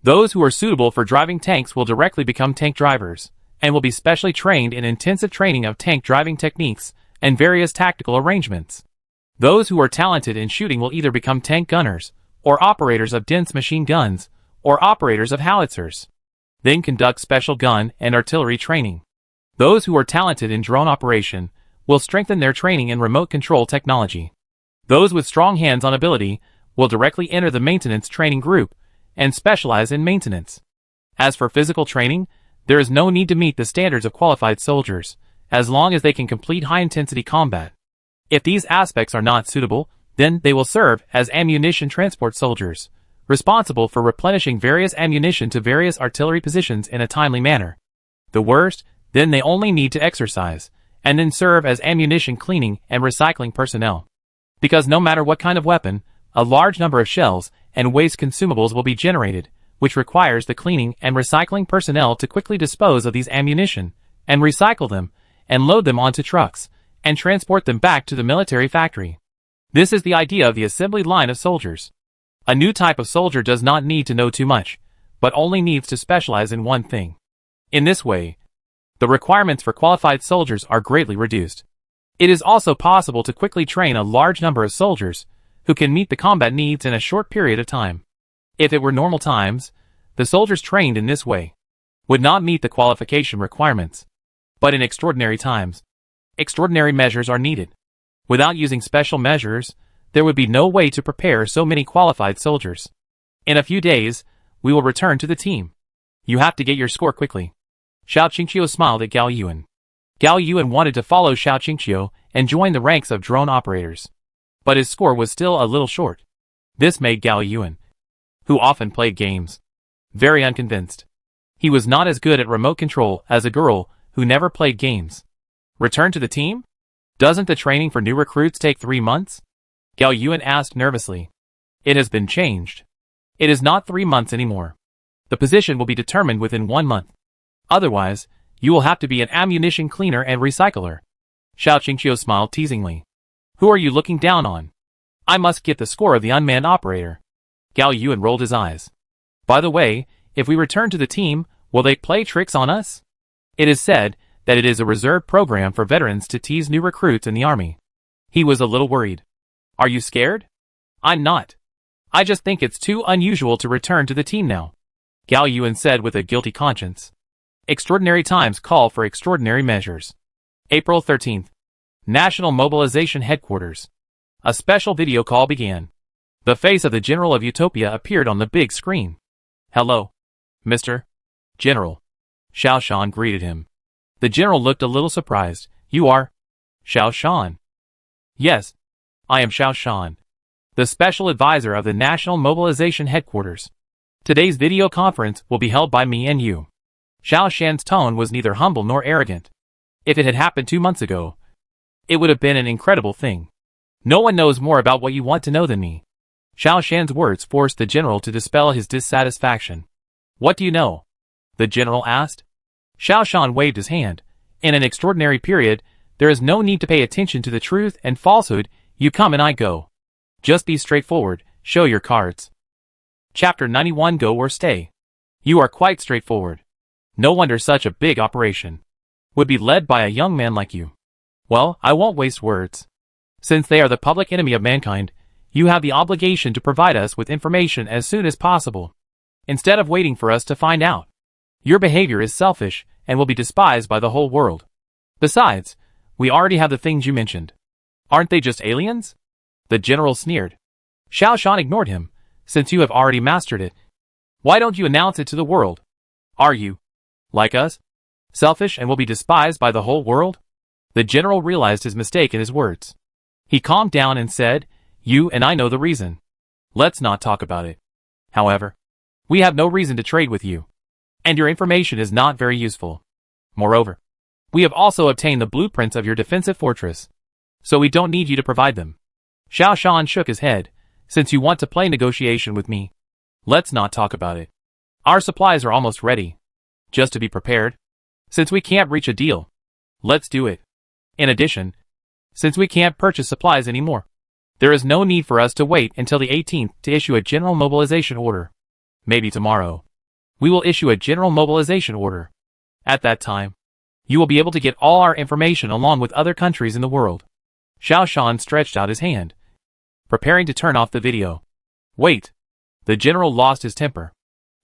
Those who are suitable for driving tanks will directly become tank drivers, and will be specially trained in intensive training of tank driving techniques and various tactical arrangements. Those who are talented in shooting will either become tank gunners, or operators of dense machine guns, or operators of howitzers. Then conduct special gun and artillery training. Those who are talented in drone operation will strengthen their training in remote control technology. Those with strong hands-on ability will directly enter the maintenance training group and specialize in maintenance. As for physical training, there is no need to meet the standards of qualified soldiers, as long as they can complete high-intensity combat. If these aspects are not suitable, then they will serve as ammunition transport soldiers, responsible for replenishing various ammunition to various artillery positions in a timely manner. The worst, then they only need to exercise, and then serve as ammunition cleaning and recycling personnel. Because no matter what kind of weapon, a large number of shells and waste consumables will be generated, which requires the cleaning and recycling personnel to quickly dispose of these ammunition, and recycle them, and load them onto trucks, and transport them back to the military factory. This is the idea of the assembly line of soldiers. A new type of soldier does not need to know too much, but only needs to specialize in one thing. In this way, the requirements for qualified soldiers are greatly reduced. It is also possible to quickly train a large number of soldiers who can meet the combat needs in a short period of time. If it were normal times, the soldiers trained in this way would not meet the qualification requirements. But in extraordinary times, extraordinary measures are needed. Without using special measures, there would be no way to prepare so many qualified soldiers. In a few days, we will return to the team. You have to get your score quickly. Xiao Qingqiu smiled at Gao Yuan. Gao Yuan wanted to follow Xiao Qingqiu and join the ranks of drone operators. But his score was still a little short. This made Gao Yuan, who often played games, very unconvinced. He was not as good at remote control as a girl who never played games. Return to the team? Doesn't the training for new recruits take 3 months? Gao Yuan asked nervously. It has been changed. It is not 3 months anymore. The position will be determined within 1 month. Otherwise, you will have to be an ammunition cleaner and recycler. Xiao Qingqiu smiled teasingly. Who are you looking down on? I must get the score of the unmanned operator. Gao Yuan rolled his eyes. By the way, if we return to the team, will they play tricks on us? It is said that it is a reserved program for veterans to tease new recruits in the army. He was a little worried. Are you scared? I'm not. I just think it's too unusual to return to the team now. Gao Yuan said with a guilty conscience. Extraordinary times call for extraordinary measures. April 13th. National Mobilization Headquarters. A special video call began. The face of the General of Utopia appeared on the big screen. Hello, Mr. General. Xiao Shan greeted him. The general looked a little surprised. You are Xiao Shan? Yes, I am Xiao Shan, the special advisor of the National Mobilization Headquarters. Today's video conference will be held by me and you. Xiao Shan's tone was neither humble nor arrogant. If it had happened 2 months ago, it would have been an incredible thing. No one knows more about what you want to know than me. Xiao Shan's words forced the general to dispel his dissatisfaction. What do you know? The general asked. Xiao Shan waved his hand. In an extraordinary period, there is no need to pay attention to the truth and falsehood. You come and I go. Just be straightforward. Show your cards. Chapter 91. Go or stay. You are quite straightforward. No wonder such a big operation would be led by a young man like you. Well, I won't waste words. Since they are the public enemy of mankind, you have the obligation to provide us with information as soon as possible, instead of waiting for us to find out. Your behavior is selfish and will be despised by the whole world. Besides, we already have the things you mentioned. Aren't they just aliens? The general sneered. Xiao Shan ignored him. Since you have already mastered it, why don't you announce it to the world? Are you, like us, selfish and will be despised by the whole world? The general realized his mistake in his words. He calmed down and said, You and I know the reason. Let's not talk about it. However, we have no reason to trade with you, and your information is not very useful. Moreover, we have also obtained the blueprints of your defensive fortress, so we don't need you to provide them. Xiao Shan shook his head. Since you want to play negotiation with me, let's not talk about it. Our supplies are almost ready. Just to be prepared. Since we can't reach a deal, let's do it. In addition, since we can't purchase supplies anymore, there is no need for us to wait until the 18th to issue a general mobilization order. Maybe tomorrow, we will issue a general mobilization order. At that time, you will be able to get all our information along with other countries in the world. Xiao Shan stretched out his hand, preparing to turn off the video. Wait. The general lost his temper.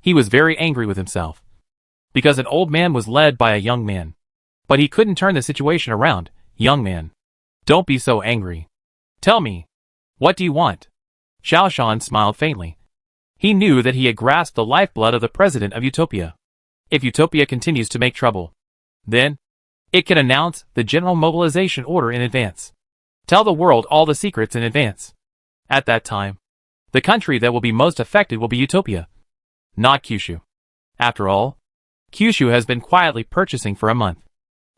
He was very angry with himself, because an old man was led by a young man. But he couldn't turn the situation around. Young man, don't be so angry. Tell me, what do you want? Xiao Shan smiled faintly. He knew that he had grasped the lifeblood of the president of Utopia. If Utopia continues to make trouble, then it can announce the general mobilization order in advance. Tell the world all the secrets in advance. At that time, the country that will be most affected will be Utopia, not Kyushu. After all, Kyushu has been quietly purchasing for a month.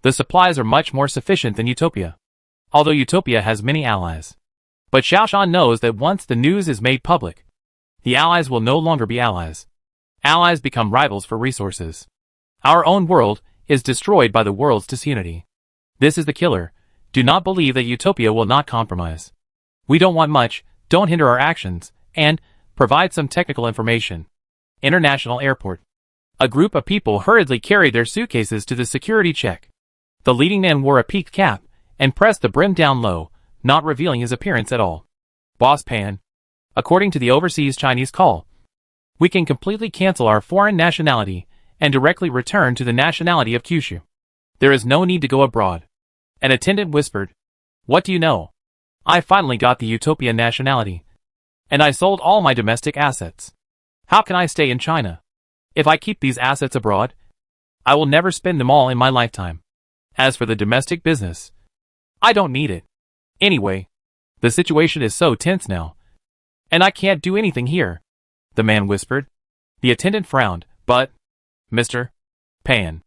The supplies are much more sufficient than Utopia, although Utopia has many allies. But Xiao Shan knows that once the news is made public, the allies will no longer be allies. Allies become rivals for resources. Our own world is destroyed by the world's disunity. This is the killer. Do not believe that Utopia will not compromise. We don't want much, don't hinder our actions, and provide some technical information. International Airport. A group of people hurriedly carried their suitcases to the security check. The leading man wore a peaked cap and pressed the brim down low, not revealing his appearance at all. Boss Pan. According to the overseas Chinese call, we can completely cancel our foreign nationality and directly return to the nationality of Kyushu. There is no need to go abroad. An attendant whispered. What do you know? I finally got the Utopia nationality. And I sold all my domestic assets. How can I stay in China? If I keep these assets abroad, I will never spend them all in my lifetime. As for the domestic business, I don't need it. Anyway, the situation is so tense now. And I can't do anything here, the man whispered. The attendant frowned, but, Mr. Pan,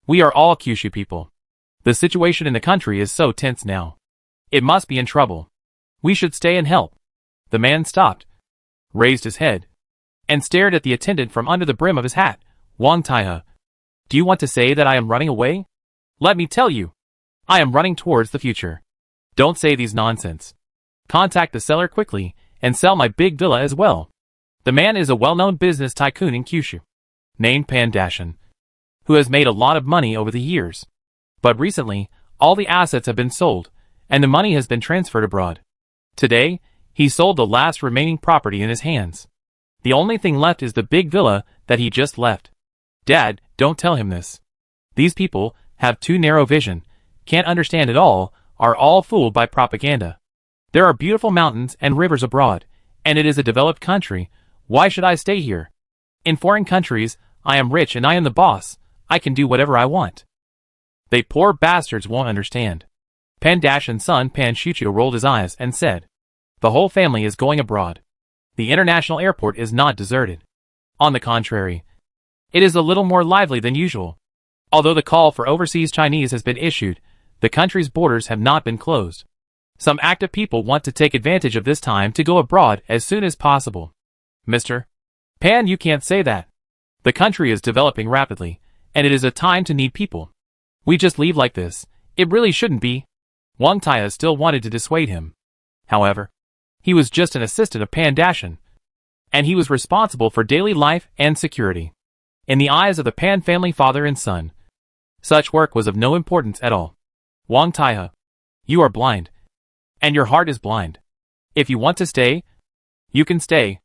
we are all Kyushu people. The situation in the country is so tense now. It must be in trouble. We should stay and help. The man stopped, raised his head, and stared at the attendant from under the brim of his hat. Wang Taihe, do you want to say that I am running away? Let me tell you, I am running towards the future. Don't say these nonsense. Contact the seller quickly and sell my big villa as well. The man is a well-known business tycoon in Kyushu, named Pan Dashan, who has made a lot of money over the years. But recently, all the assets have been sold, and the money has been transferred abroad. Today, he sold the last remaining property in his hands. The only thing left is the big villa that he just left. Dad, don't tell him this. These people have too narrow vision, can't understand it all, are all fooled by propaganda. There are beautiful mountains and rivers abroad, and it is a developed country. Why should I stay here? In foreign countries, I am rich and I am the boss. I can do whatever I want. They poor bastards won't understand. Pan Dashan's son Pan Shucho rolled his eyes and said, the whole family is going abroad. The international airport is not deserted. On the contrary, it is a little more lively than usual. Although the call for overseas Chinese has been issued, the country's borders have not been closed. Some active people want to take advantage of this time to go abroad as soon as possible. Mr. Pan, you can't say that. The country is developing rapidly, and it is a time to need people. We just leave like this. It really shouldn't be. Wang Taihe still wanted to dissuade him. However, he was just an assistant of Pan Dashan, and he was responsible for daily life and security. In the eyes of the Pan family father and son, such work was of no importance at all. Wang Taihe, you are blind, and your heart is blind. If you want to stay, you can stay,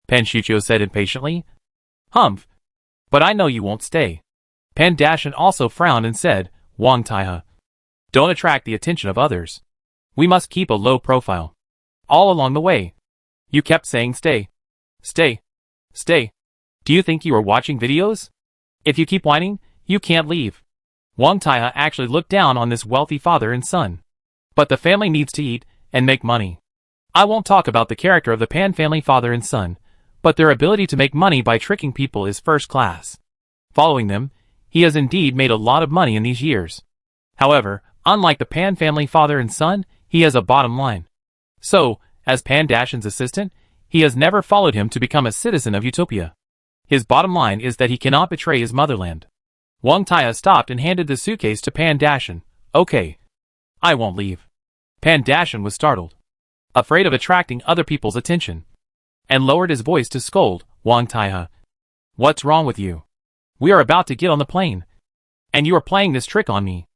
Pan Shucho said impatiently. Humph, but I know you won't stay. Pan Dashan also frowned and said, Wang Taihe, don't attract the attention of others. We must keep a low profile. All along the way, you kept saying stay, stay, stay. Do you think you are watching videos? If you keep whining, you can't leave. Wang Taihe actually looked down on this wealthy father and son. But the family needs to eat and make money. I won't talk about the character of the Pan family father and son, but their ability to make money by tricking people is first class. Following them, he has indeed made a lot of money in these years. However, unlike the Pan family father and son, he has a bottom line. So, as Pan Dashan's assistant, he has never followed him to become a citizen of Utopia. His bottom line is that he cannot betray his motherland. Wang Taihe stopped and handed the suitcase to Pan Dashan. Okay. I won't leave. Pan Dashan was startled, afraid of attracting other people's attention, and lowered his voice to scold, Wang Taihe. What's wrong with you? We are about to get on the plane, and you are playing this trick on me.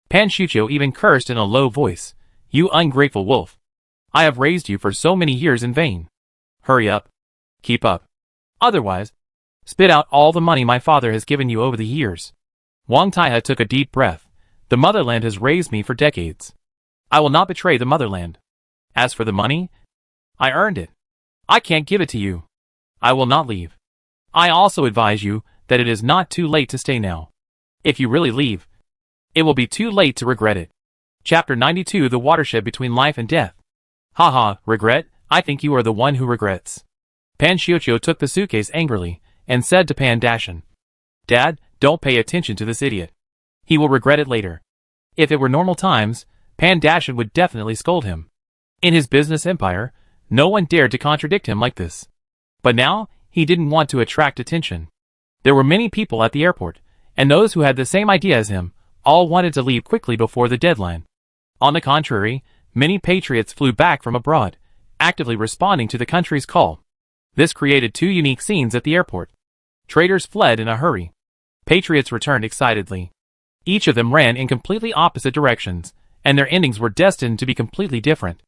Pan Shucho even cursed in a low voice. You ungrateful wolf. I have raised you for so many years in vain. Hurry up. Keep up. Otherwise, spit out all the money my father has given you over the years. Wang Taihe took a deep breath. The motherland has raised me for decades. I will not betray the motherland. As for the money, I earned it. I can't give it to you. I will not leave. I also advise you that it is not too late to stay now. If you really leave, it will be too late to regret it. Chapter 92, The Watershed Between Life and Death. Haha, regret? I think you are the one who regrets. Pan Shucho took the suitcase angrily and said to Pan Dashan, Dad, don't pay attention to this idiot. He will regret it later. If it were normal times, Pan Dashan would definitely scold him. In his business empire, no one dared to contradict him like this. But now, he didn't want to attract attention. There were many people at the airport, and those who had the same idea as him, all wanted to leave quickly before the deadline. On the contrary, many patriots flew back from abroad, actively responding to the country's call. This created two unique scenes at the airport. Traitors fled in a hurry. Patriots returned excitedly. Each of them ran in completely opposite directions, and their endings were destined to be completely different.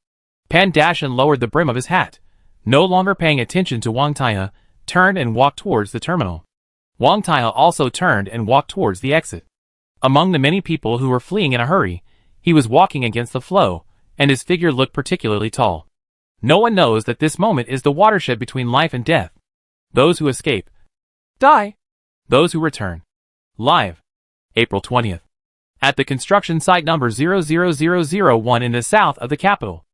Pan Dashan lowered the brim of his hat, no longer paying attention to Wang Taihe, turned and walked towards the terminal. Wang Taihao also turned and walked towards the exit. Among the many people who were fleeing in a hurry, he was walking against the flow, and his figure looked particularly tall. No one knows that this moment is the watershed between life and death. Those who escape die. Those who return live. April 20th. At the construction site number 00001 in the south of the capital,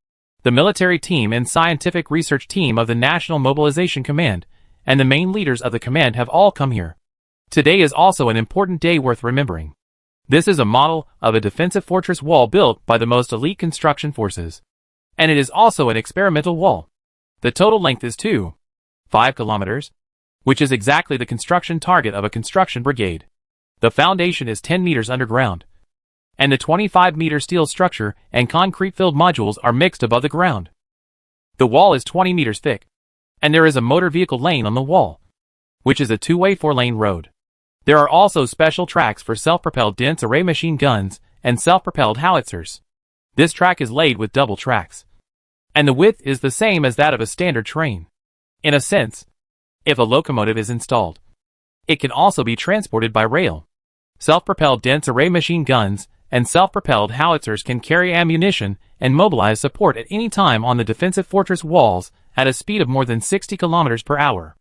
the military team and scientific research team of the National Mobilization Command and the main leaders of the command have all come here. Today is also an important day worth remembering. This is a model of a defensive fortress wall built by the most elite construction forces. And it is also an experimental wall. The total length is 2.5 kilometers, which is exactly the construction target of a construction brigade. The foundation is 10 meters underground, and the 25-meter steel structure and concrete-filled modules are mixed above the ground. The wall is 20 meters thick, and there is a motor vehicle lane on the wall, which is a two-way 4-lane road. There are also special tracks for self-propelled dense array machine guns and self-propelled howitzers. This track is laid with double tracks, and the width is the same as that of a standard train. In a sense, if a locomotive is installed, it can also be transported by rail. Self-propelled dense array machine guns and self-propelled howitzers can carry ammunition and mobilize support at any time on the defensive fortress walls at a speed of more than 60 kilometers per hour.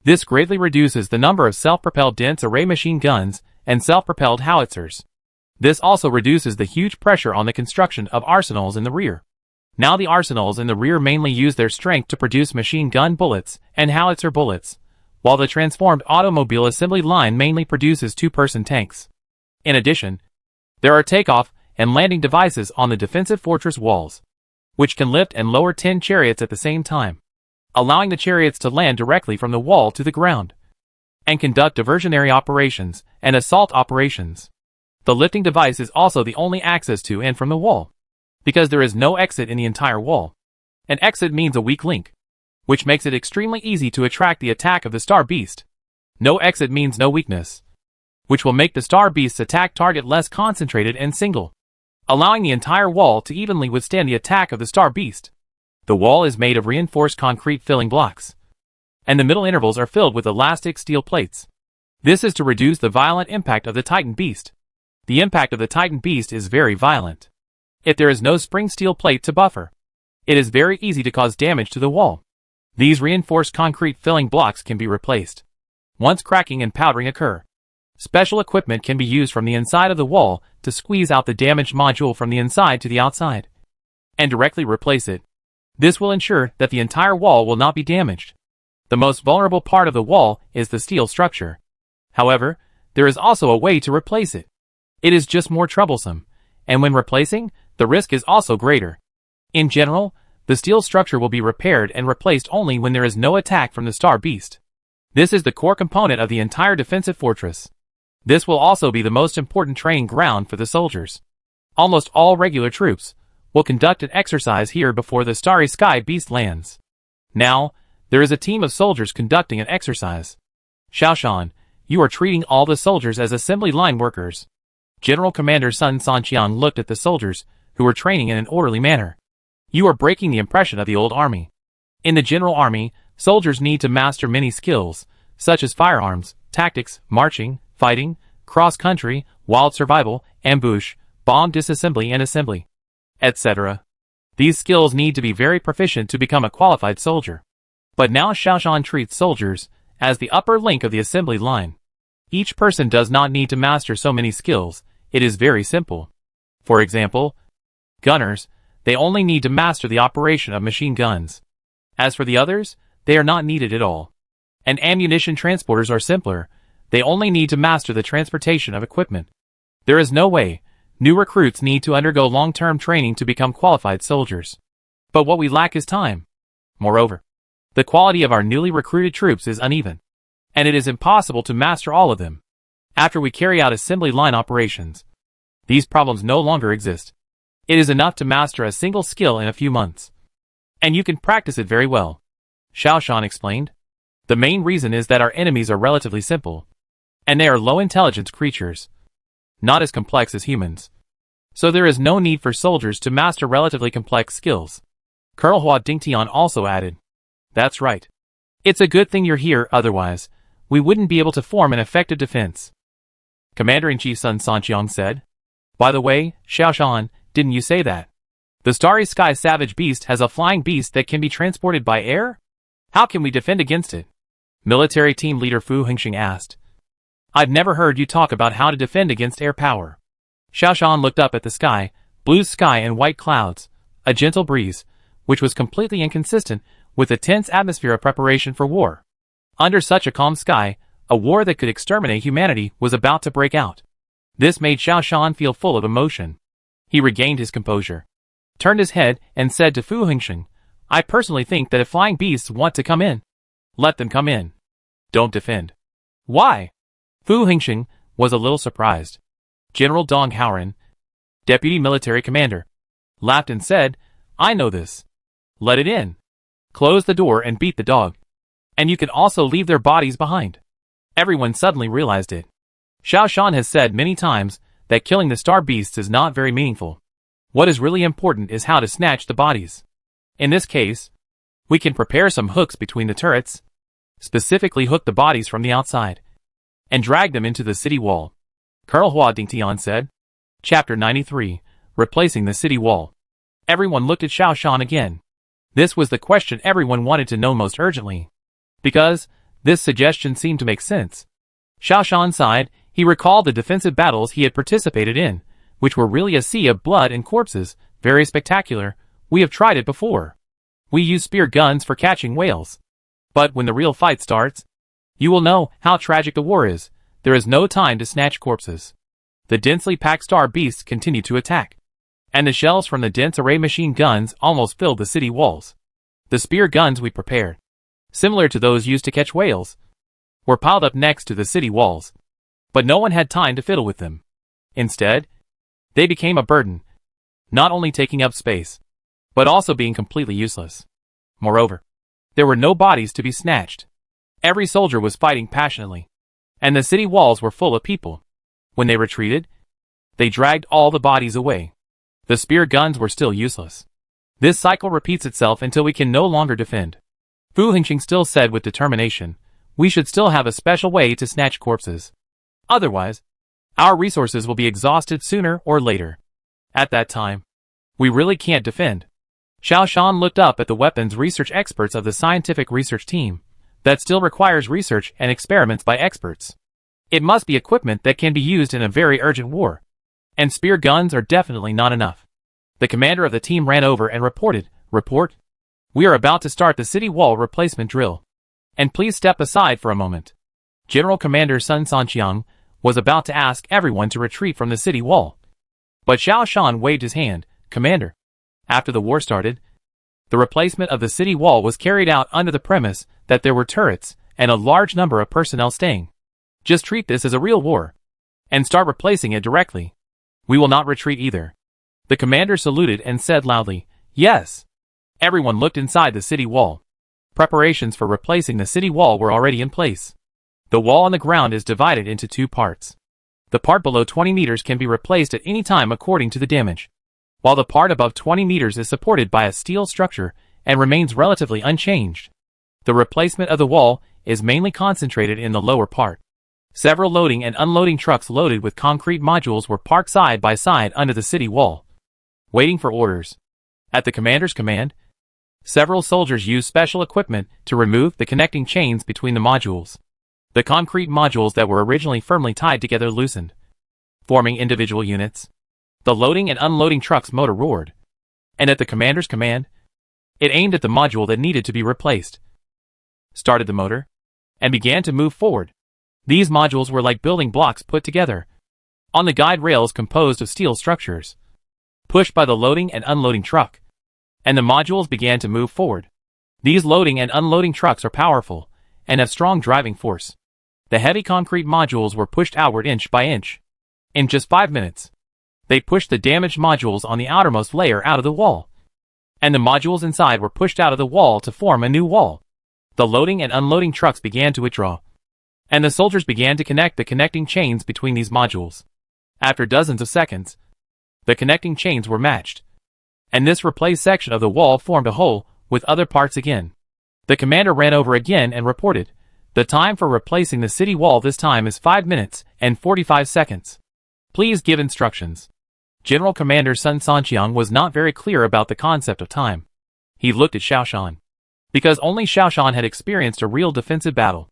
This greatly reduces the number of self-propelled dense array machine guns and self-propelled howitzers. This also reduces the huge pressure on the construction of arsenals in the rear. Now the arsenals in the rear mainly use their strength to produce machine gun bullets and howitzer bullets, while the transformed automobile assembly line mainly produces two-person tanks. In addition, there are takeoff and landing devices on the defensive fortress walls, which can lift and lower 10 chariots at the same time, allowing the chariots to land directly from the wall to the ground, and conduct diversionary operations and assault operations. The lifting device is also the only access to and from the wall, because there is no exit in the entire wall. An exit means a weak link, which makes it extremely easy to attract the attack of the Star Beast. No exit means no weakness, which will make the Star Beast's attack target less concentrated and single, allowing the entire wall to evenly withstand the attack of the Star Beast. The wall is made of reinforced concrete filling blocks, and the middle intervals are filled with elastic steel plates. This is to reduce the violent impact of the Titan Beast. The impact of the Titan Beast is very violent. If there is no spring steel plate to buffer, it is very easy to cause damage to the wall. These reinforced concrete filling blocks can be replaced once cracking and powdering occur. Special equipment can be used from the inside of the wall to squeeze out the damaged module from the inside to the outside and directly replace it. This will ensure that the entire wall will not be damaged. The most vulnerable part of the wall is the steel structure. However, there is also a way to replace it. It is just more troublesome, and when replacing, the risk is also greater. In general, the steel structure will be repaired and replaced only when there is no attack from the Star Beast. This is the core component of the entire defensive fortress. This will also be the most important training ground for the soldiers. Almost all regular troops will conduct an exercise here before the Starry Sky Beast lands. Now, there is a team of soldiers conducting an exercise. Xiaoshan, you are treating all the soldiers as assembly line workers. General Commander Sun Sanqiang looked at the soldiers, who were training in an orderly manner. You are breaking the impression of the old army. In the general army, soldiers need to master many skills, such as firearms, tactics, marching, fighting, cross-country, wild survival, ambush, bomb disassembly and assembly, etc. These skills need to be very proficient to become a qualified soldier. But now Xiaoshan treats soldiers as the upper link of the assembly line. Each person does not need to master so many skills. It is very simple. For example, gunners, they only need to master the operation of machine guns. As for the others, they are not needed at all. And ammunition transporters are simpler. They only need to master the transportation of equipment. There is no way. New recruits need to undergo long-term training to become qualified soldiers. But what we lack is time. Moreover, the quality of our newly recruited troops is uneven, and it is impossible to master all of them. After we carry out assembly line operations, these problems no longer exist. It is enough to master a single skill in a few months, and you can practice it very well. Xiaoshan explained. The main reason is that our enemies are relatively simple, and they are low-intelligence creatures, not as complex as humans. So there is no need for soldiers to master relatively complex skills. Colonel Hua Dingtian also added. That's right. It's a good thing you're here, otherwise, we wouldn't be able to form an effective defense. Commander-in-Chief Sun Sanqiang said. By the way, Xiaoshan, didn't you say that the Starry Sky Savage Beast has a flying beast that can be transported by air? How can we defend against it? Military team leader Fu Hengxing asked. I've never heard you talk about how to defend against air power. Xiaoshan looked up at the sky, blue sky and white clouds, a gentle breeze, which was completely inconsistent with the tense atmosphere of preparation for war. Under such a calm sky, a war that could exterminate humanity was about to break out. This made Xiaoshan feel full of emotion. He regained his composure, turned his head, and said to Fu Hengxing, I personally think that if flying beasts want to come in, let them come in. Don't defend. Why? Fu Hengxing was a little surprised. General Dong Haoren, deputy military commander, laughed and said, I know this. Let it in. Close the door and beat the dog. And you can also leave their bodies behind. Everyone suddenly realized it. Xiaoshan has said many times that killing the star beasts is not very meaningful. What is really important is how to snatch the bodies. In this case, we can prepare some hooks between the turrets, specifically hook the bodies from the outside, and drag them into the city wall. Colonel Hua Dingtian said. Chapter 93, Replacing the City Wall. Everyone looked at Xiaoshan again. This was the question everyone wanted to know most urgently. Because this suggestion seemed to make sense. Xiaoshan sighed. He recalled the defensive battles he had participated in, which were really a sea of blood and corpses, very spectacular. We have tried it before. We use spear guns for catching whales. But when the real fight starts, you will know how tragic the war is. There is no time to snatch corpses. The densely packed star beasts continued to attack, and the shells from the dense array machine guns almost filled the city walls. The spear guns we prepared, similar to those used to catch whales, were piled up next to the city walls. But no one had time to fiddle with them. Instead, they became a burden, not only taking up space, but also being completely useless. Moreover, there were no bodies to be snatched. Every soldier was fighting passionately, and the city walls were full of people. When they retreated, they dragged all the bodies away. The spear guns were still useless. This cycle repeats itself until we can no longer defend. Fu Hengxing still said with determination, we should still have a special way to snatch corpses. Otherwise, our resources will be exhausted sooner or later. At that time, we really can't defend. Xiaoshan looked up at the weapons research experts of the scientific research team. That still requires research and experiments by experts. It must be equipment that can be used in a very urgent war. And spear guns are definitely not enough. The commander of the team ran over and reported, Report. We are about to start the city wall replacement drill. And please step aside for a moment. General Commander Sun Sanqiang was about to ask everyone to retreat from the city wall. But Xiaoshan waved his hand, Commander. After the war started, the replacement of the city wall was carried out under the premise that there were turrets and a large number of personnel staying. Just treat this as a real war, and start replacing it directly. We will not retreat either. The commander saluted and said loudly, Yes. Everyone looked inside the city wall. Preparations for replacing the city wall were already in place. The wall on the ground is divided into two parts. The part below 20 meters can be replaced at any time according to the damage, while the part above 20 meters is supported by a steel structure and remains relatively unchanged. The replacement of the wall is mainly concentrated in the lower part. Several loading and unloading trucks loaded with concrete modules were parked side by side under the city wall, waiting for orders. At the commander's command, several soldiers used special equipment to remove the connecting chains between the modules. The concrete modules that were originally firmly tied together loosened, forming individual units. The loading and unloading truck's motor roared, and at the commander's command, it aimed at the module that needed to be replaced, started the motor, and began to move forward. These modules were like building blocks put together on the guide rails composed of steel structures, pushed by the loading and unloading truck, and the modules began to move forward. These loading and unloading trucks are powerful and have strong driving force. The heavy concrete modules were pushed outward inch by inch. In just 5 minutes, they pushed the damaged modules on the outermost layer out of the wall, and the modules inside were pushed out of the wall to form a new wall. The loading and unloading trucks began to withdraw, and the soldiers began to connect the connecting chains between these modules. After dozens of seconds, the connecting chains were matched, and this replaced section of the wall formed a whole with other parts again. The commander ran over again and reported, The time for replacing the city wall this time is 5 minutes and 45 seconds. Please give instructions. General Commander Sun Sanqiang was not very clear about the concept of time. He looked at Xiaoshan. Because only Xiaoshan had experienced a real defensive battle.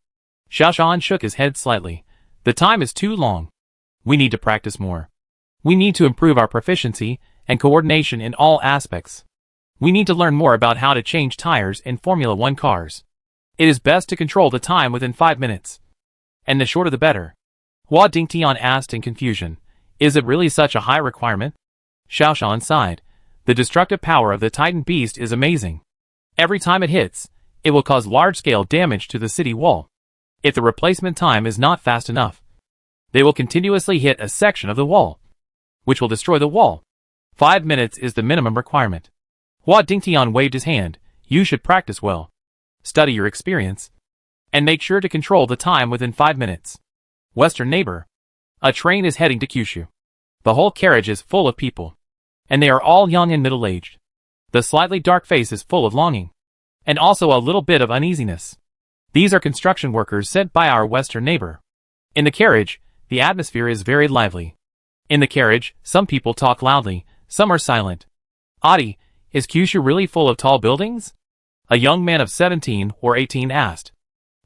Xiaoshan shook his head slightly. The time is too long. We need to practice more. We need to improve our proficiency and coordination in all aspects. We need to learn more about how to change tires in Formula 1 cars. It is best to control the time within 5 minutes. And the shorter the better. Hua Dingtian asked in confusion. Is it really such a high requirement? Xiaoshan sighed. The destructive power of the Titan beast is amazing. Every time it hits, it will cause large-scale damage to the city wall. If the replacement time is not fast enough, they will continuously hit a section of the wall, which will destroy the wall. 5 minutes is the minimum requirement. Hua Dingtian waved his hand. You should practice well. Study your experience. And make sure to control the time within 5 minutes. Western neighbor. A train is heading to Kyushu. The whole carriage is full of people. And they are all young and middle-aged. The slightly dark face is full of longing. And also a little bit of uneasiness. These are construction workers sent by our western neighbor. In the carriage, the atmosphere is very lively. In the carriage, some people talk loudly, some are silent. Adi, is Kyushu really full of tall buildings? A young man of 17 or 18 asked.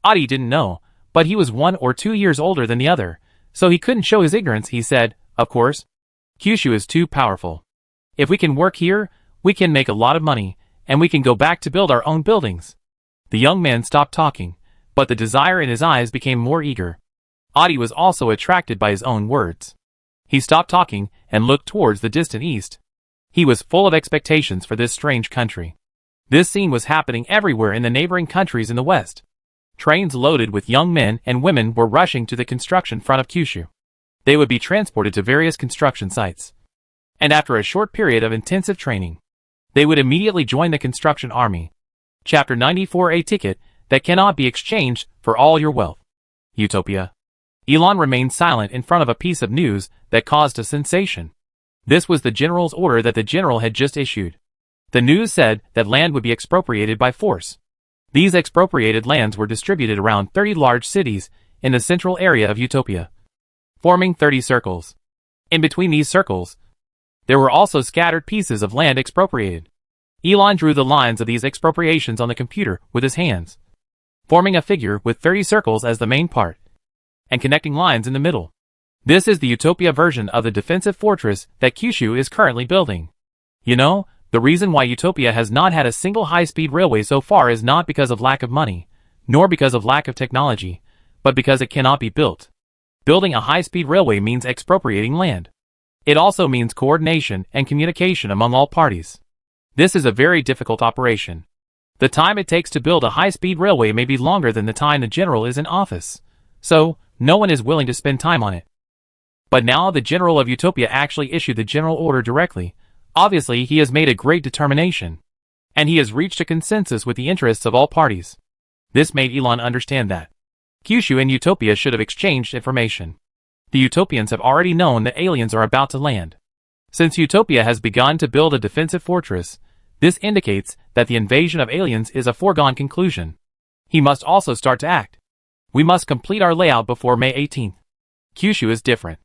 Adi didn't know, but he was 1 or 2 years older than the other, so he couldn't show his ignorance. He said, of course. Kyushu is too powerful. If we can work here, we can make a lot of money, and we can go back to build our own buildings. The young man stopped talking, but the desire in his eyes became more eager. Adi was also attracted by his own words. He stopped talking and looked towards the distant east. He was full of expectations for this strange country. This scene was happening everywhere in the neighboring countries in the west. Trains loaded with young men and women were rushing to the construction front of Kyushu. They would be transported to various construction sites. And after a short period of intensive training, they would immediately join the construction army. Chapter 94. A ticket that cannot be exchanged for all your wealth. Utopia. Elon remained silent in front of a piece of news that caused a sensation. This was the general's order that the general had just issued. The news said that land would be expropriated by force. These expropriated lands were distributed around 30 large cities in the central area of Utopia, forming 30 circles. In between these circles, there were also scattered pieces of land expropriated. Elon drew the lines of these expropriations on the computer with his hands, forming a figure with 30 circles as the main part, and connecting lines in the middle. This is the Utopia version of the defensive fortress that Kyushu is currently building. You know, the reason why Utopia has not had a single high-speed railway so far is not because of lack of money, nor because of lack of technology, but because it cannot be built. Building a high-speed railway means expropriating land. It also means coordination and communication among all parties. This is a very difficult operation. The time it takes to build a high-speed railway may be longer than the time the general is in office. So, no one is willing to spend time on it. But now the general of Utopia actually issued the general order directly. Obviously, he has made a great determination. And he has reached a consensus with the interests of all parties. This made Elon understand that Kyushu and Utopia should have exchanged information. The Utopians have already known that aliens are about to land. Since Utopia has begun to build a defensive fortress, this indicates that the invasion of aliens is a foregone conclusion. He must also start to act. We must complete our layout before May 18th. Kyushu is different.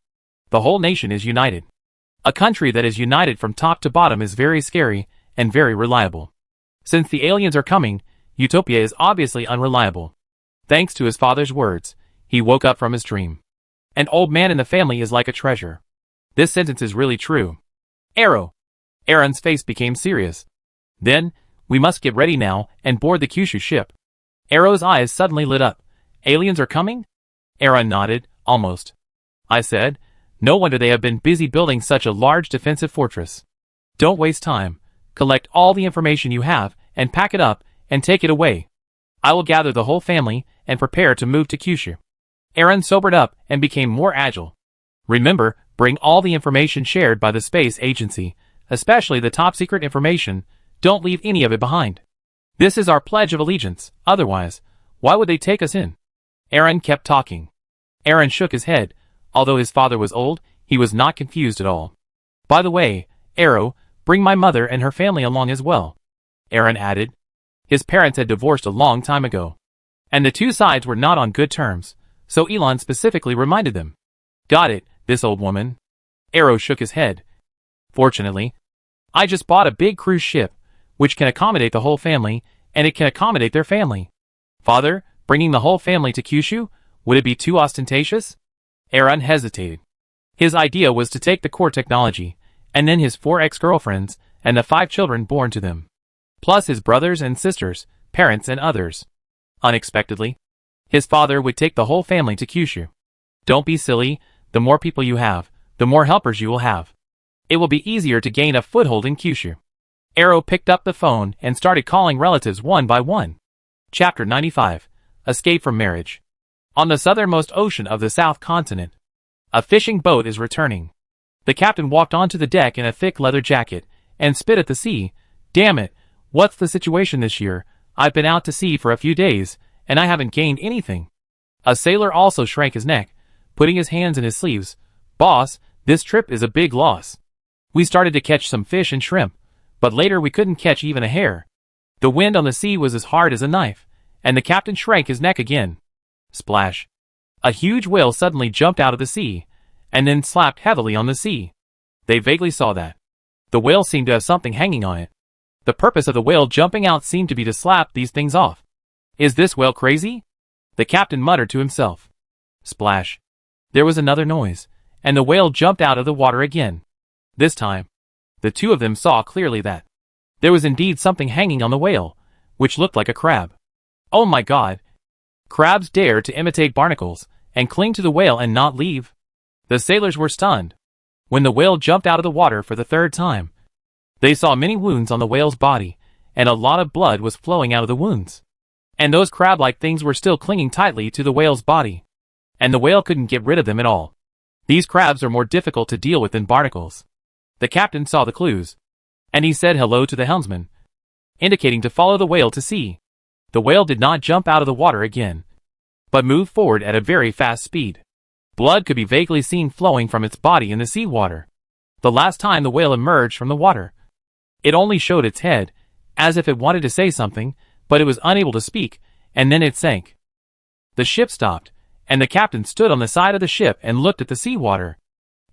The whole nation is united. A country that is united from top to bottom is very scary and very reliable. Since the aliens are coming, Utopia is obviously unreliable. Thanks to his father's words, he woke up from his dream. An old man in the family is like a treasure. This sentence is really true. Arrow. Aaron's face became serious. Then, we must get ready now and board the Kyushu ship. Arrow's eyes suddenly lit up. Aliens are coming? Aaron nodded, almost. I said, no wonder they have been busy building such a large defensive fortress. Don't waste time. Collect all the information you have and pack it up and take it away. I will gather the whole family and prepare to move to Kyushu. Aaron sobered up and became more agile. Remember, bring all the information shared by the space agency, especially the top-secret information. Don't leave any of it behind. This is our pledge of allegiance. Otherwise, why would they take us in? Aaron kept talking. Aaron shook his head. Although his father was old, he was not confused at all. By the way, Arrow, bring my mother and her family along as well. Aaron added. His parents had divorced a long time ago. And the two sides were not on good terms, so Elon specifically reminded them. Got it, this old woman. Arrow shook his head. Fortunately, I just bought a big cruise ship, which can accommodate the whole family, and it can accommodate their family. Father, bringing the whole family to Kyushu, would it be too ostentatious? Aaron hesitated. His idea was to take the core technology, and then his 4 ex-girlfriends, and the 5 children born to them. Plus his brothers and sisters, parents and others. Unexpectedly, his father would take the whole family to Kyushu. Don't be silly, the more people you have, the more helpers you will have. It will be easier to gain a foothold in Kyushu. Arrow picked up the phone and started calling relatives one by one. Chapter 95. Escape from Marriage. On the southernmost ocean of the South Continent, a fishing boat is returning. The captain walked onto the deck in a thick leather jacket and spit at the sea. Damn it, what's the situation this year? I've been out to sea for a few days, and I haven't gained anything. A sailor also shrank his neck, putting his hands in his sleeves. Boss, this trip is a big loss. We started to catch some fish and shrimp, but later we couldn't catch even a hair. The wind on the sea was as hard as a knife, and the captain shrank his neck again. Splash. A huge whale suddenly jumped out of the sea, and then slapped heavily on the sea. They vaguely saw that. The whale seemed to have something hanging on it. The purpose of the whale jumping out seemed to be to slap these things off. Is this whale crazy? The captain muttered to himself. Splash. There was another noise, and the whale jumped out of the water again. This time, the two of them saw clearly that there was indeed something hanging on the whale, which looked like a crab. Oh my God! Crabs dare to imitate barnacles and cling to the whale and not leave. The sailors were stunned. When the whale jumped out of the water for the 3rd time, they saw many wounds on the whale's body, and a lot of blood was flowing out of the wounds. And those crab-like things were still clinging tightly to the whale's body. And the whale couldn't get rid of them at all. These crabs are more difficult to deal with than barnacles. The captain saw the clues, and he said hello to the helmsman, indicating to follow the whale to sea. The whale did not jump out of the water again, but moved forward at a very fast speed. Blood could be vaguely seen flowing from its body in the seawater. The last time the whale emerged from the water, it only showed its head, as if it wanted to say something, but it was unable to speak, and then it sank. The ship stopped, and the captain stood on the side of the ship and looked at the seawater.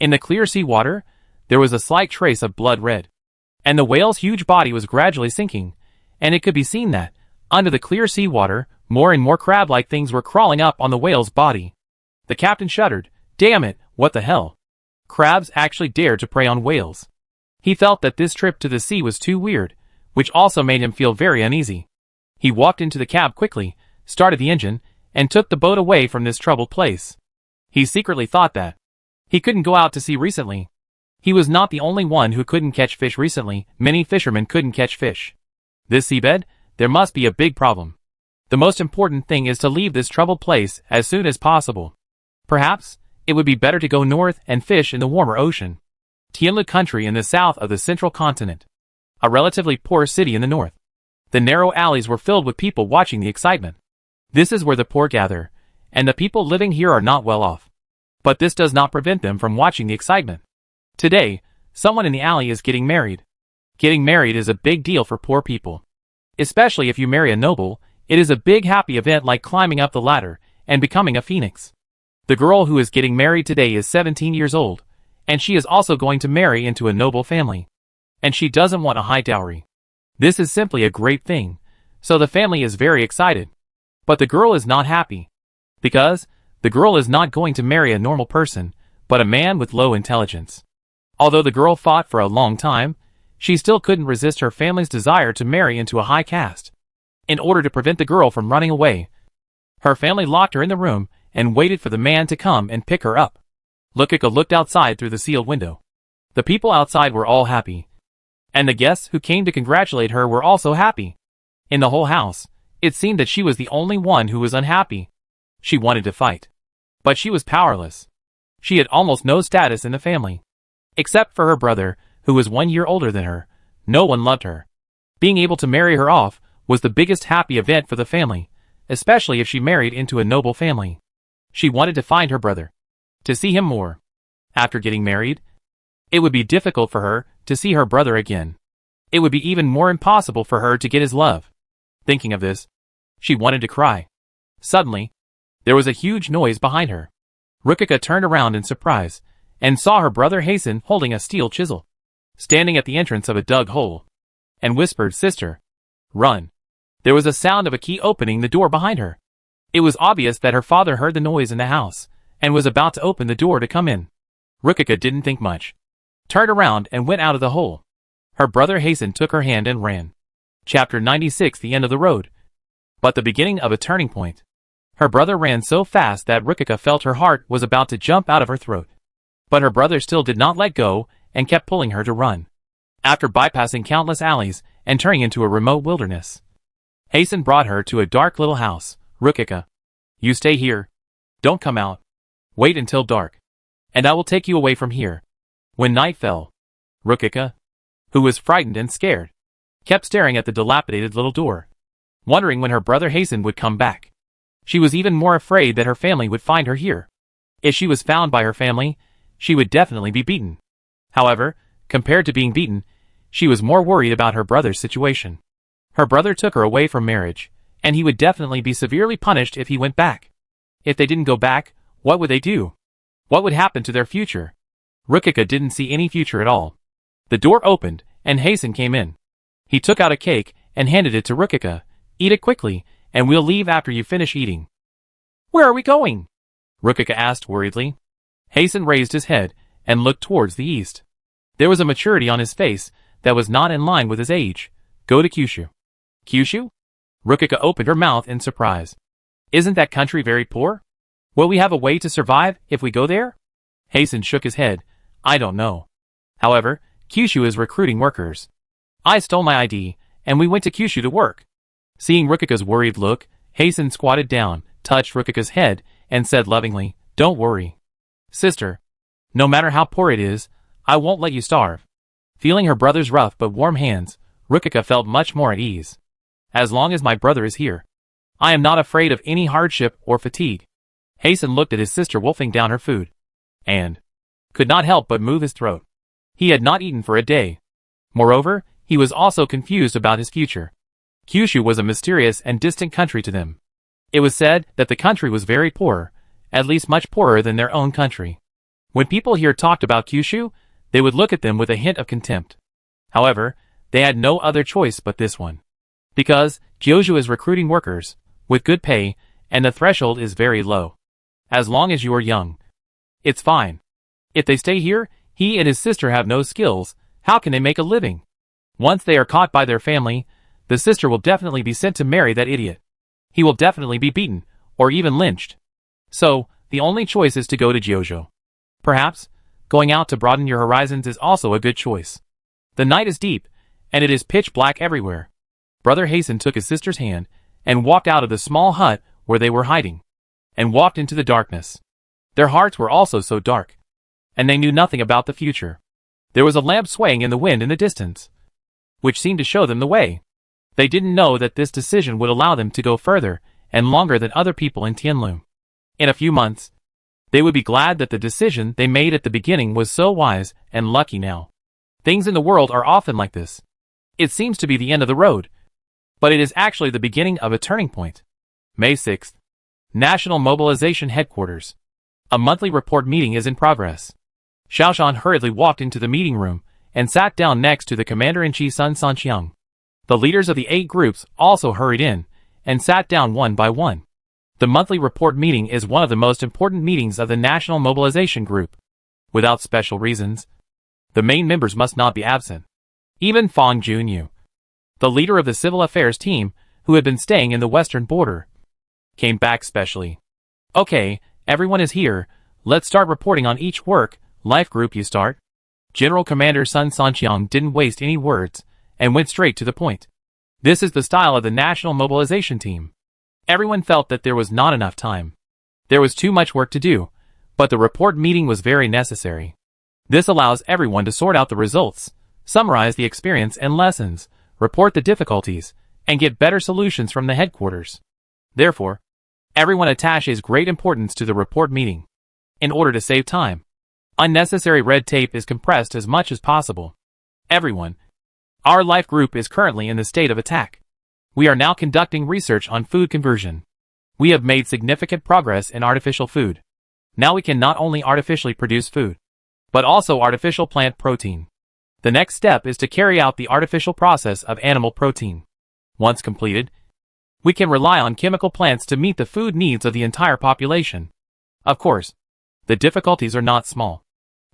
In the clear seawater, there was a slight trace of blood red, and the whale's huge body was gradually sinking, and it could be seen that, under the clear seawater, more and more crab-like things were crawling up on the whale's body. The captain shuddered. Damn it, what the hell? Crabs actually dared to prey on whales. He felt that this trip to the sea was too weird, which also made him feel very uneasy. He walked into the cab quickly, started the engine, and took the boat away from this troubled place. He secretly thought that he couldn't go out to sea recently. He was not the only one who couldn't catch fish recently. Many fishermen couldn't catch fish. This seabed? There must be a big problem. The most important thing is to leave this troubled place as soon as possible. Perhaps, it would be better to go north and fish in the warmer ocean. Tianlu country in the south of the central continent. A relatively poor city in the north. The narrow alleys were filled with people watching the excitement. This is where the poor gather, and the people living here are not well off. But this does not prevent them from watching the excitement. Today, someone in the alley is getting married. Getting married is a big deal for poor people. Especially if you marry a noble, it is a big happy event like climbing up the ladder and becoming a phoenix. The girl who is getting married today is 17 years old, and she is also going to marry into a noble family. And she doesn't want a high dowry. This is simply a great thing, so the family is very excited. But the girl is not happy. Because, the girl is not going to marry a normal person, but a man with low intelligence. Although the girl fought for a long time, she still couldn't resist her family's desire to marry into a high caste. In order to prevent the girl from running away, her family locked her in the room and waited for the man to come and pick her up. Lukika looked outside through the sealed window. The people outside were all happy. And the guests who came to congratulate her were also happy. In the whole house, it seemed that she was the only one who was unhappy. She wanted to fight. But she was powerless. She had almost no status in the family. Except for her brother, who was 1 year older than her, no one loved her. Being able to marry her off was the biggest happy event for the family, especially if she married into a noble family. She wanted to find her brother, to see him more. After getting married, it would be difficult for her to see her brother again. It would be even more impossible for her to get his love. Thinking of this, she wanted to cry. Suddenly, there was a huge noise behind her. Rukika turned around in surprise, and saw her brother Hasten holding a steel chisel, standing at the entrance of a dug hole, and whispered, "Sister, run." There was a sound of a key opening the door behind her. It was obvious that her father heard the noise in the house, and was about to open the door to come in. Rukika didn't think much, turned around and went out of the hole. Her brother Hasten took her hand and ran. Chapter 96: The End of the Road. But the beginning of a turning point. Her brother ran so fast that Rukika felt her heart was about to jump out of her throat. But her brother still did not let go, and kept pulling her to run. After bypassing countless alleys, and turning into a remote wilderness, Hasten brought her to a dark little house. "Rukika, you stay here. Don't come out. Wait until dark, and I will take you away from here." When night fell, Rukika, who was frightened and scared, kept staring at the dilapidated little door, wondering when her brother Hasten would come back. She was even more afraid that her family would find her here. If she was found by her family, she would definitely be beaten. However, compared to being beaten, she was more worried about her brother's situation. Her brother took her away from marriage, and he would definitely be severely punished if he went back. If they didn't go back, what would they do? What would happen to their future? Rukika didn't see any future at all. The door opened, and Hasten came in. He took out a cake, and handed it to Rukika. "Eat it quickly, and we'll leave after you finish eating." "Where are we going?" Rukika asked worriedly. Hasten raised his head, and looked towards the east. There was a maturity on his face that was not in line with his age. "Go to Kyushu." "Kyushu?" Rukika opened her mouth in surprise. "Isn't that country very poor? Will we have a way to survive if we go there?" Hasten shook his head. "I don't know. However, Kyushu is recruiting workers. I stole my ID, and we went to Kyushu to work." Seeing Rukika's worried look, Hasten squatted down, touched Rukika's head, and said lovingly, "Don't worry, sister. No matter how poor it is, I won't let you starve." Feeling her brother's rough but warm hands, Rukika felt much more at ease. "As long as my brother is here, I am not afraid of any hardship or fatigue." Hasten looked at his sister wolfing down her food, and could not help but move his throat. He had not eaten for a day. Moreover, he was also confused about his future. Kyushu was a mysterious and distant country to them. It was said that the country was very poor, at least much poorer than their own country. When people here talked about Kyushu, they would look at them with a hint of contempt. However, they had no other choice but this one. Because Kyushu is recruiting workers, with good pay, and the threshold is very low. As long as you are young, it's fine. If they stay here, he and his sister have no skills. How can they make a living? Once they are caught by their family, the sister will definitely be sent to marry that idiot. He will definitely be beaten, or even lynched. So, the only choice is to go to Gyojou. Perhaps, going out to broaden your horizons is also a good choice. The night is deep, and it is pitch black everywhere. Brother Hasten took his sister's hand, and walked out of the small hut where they were hiding, and walked into the darkness. Their hearts were also so dark, and they knew nothing about the future. There was a lamp swaying in the wind in the distance, which seemed to show them the way. They didn't know that this decision would allow them to go further and longer than other people in Tianlu. In a few months, they would be glad that the decision they made at the beginning was so wise and lucky now. Things in the world are often like this. It seems to be the end of the road, but it is actually the beginning of a turning point. May 6th. National Mobilization Headquarters. A monthly report meeting is in progress. Xiaoshan hurriedly walked into the meeting room and sat down next to the Commander-in-Chief Sun Sanqiang. The leaders of the 8 groups also hurried in and sat down one by one. The monthly report meeting is one of the most important meetings of the National Mobilization Group. Without special reasons, the main members must not be absent. Even Fang Junyu, the leader of the civil affairs team, who had been staying in the western border, came back specially. "Okay, everyone is here. Let's start reporting on each work. Life group, you start." General Commander Sun Sanqiang didn't waste any words, and went straight to the point. This is the style of the National Mobilization Team. Everyone felt that there was not enough time. There was too much work to do, but the report meeting was very necessary. This allows everyone to sort out the results, summarize the experience and lessons, report the difficulties, and get better solutions from the headquarters. Therefore, everyone attaches great importance to the report meeting. In order to save time, unnecessary red tape is compressed as much as possible. Everyone, our life group is currently in the state of attack. We are now conducting research on food conversion. We have made significant progress in artificial food. Now we can not only artificially produce food, but also artificial plant protein. The next step is to carry out the artificial process of animal protein. Once completed, we can rely on chemical plants to meet the food needs of the entire population. Of course, the difficulties are not small.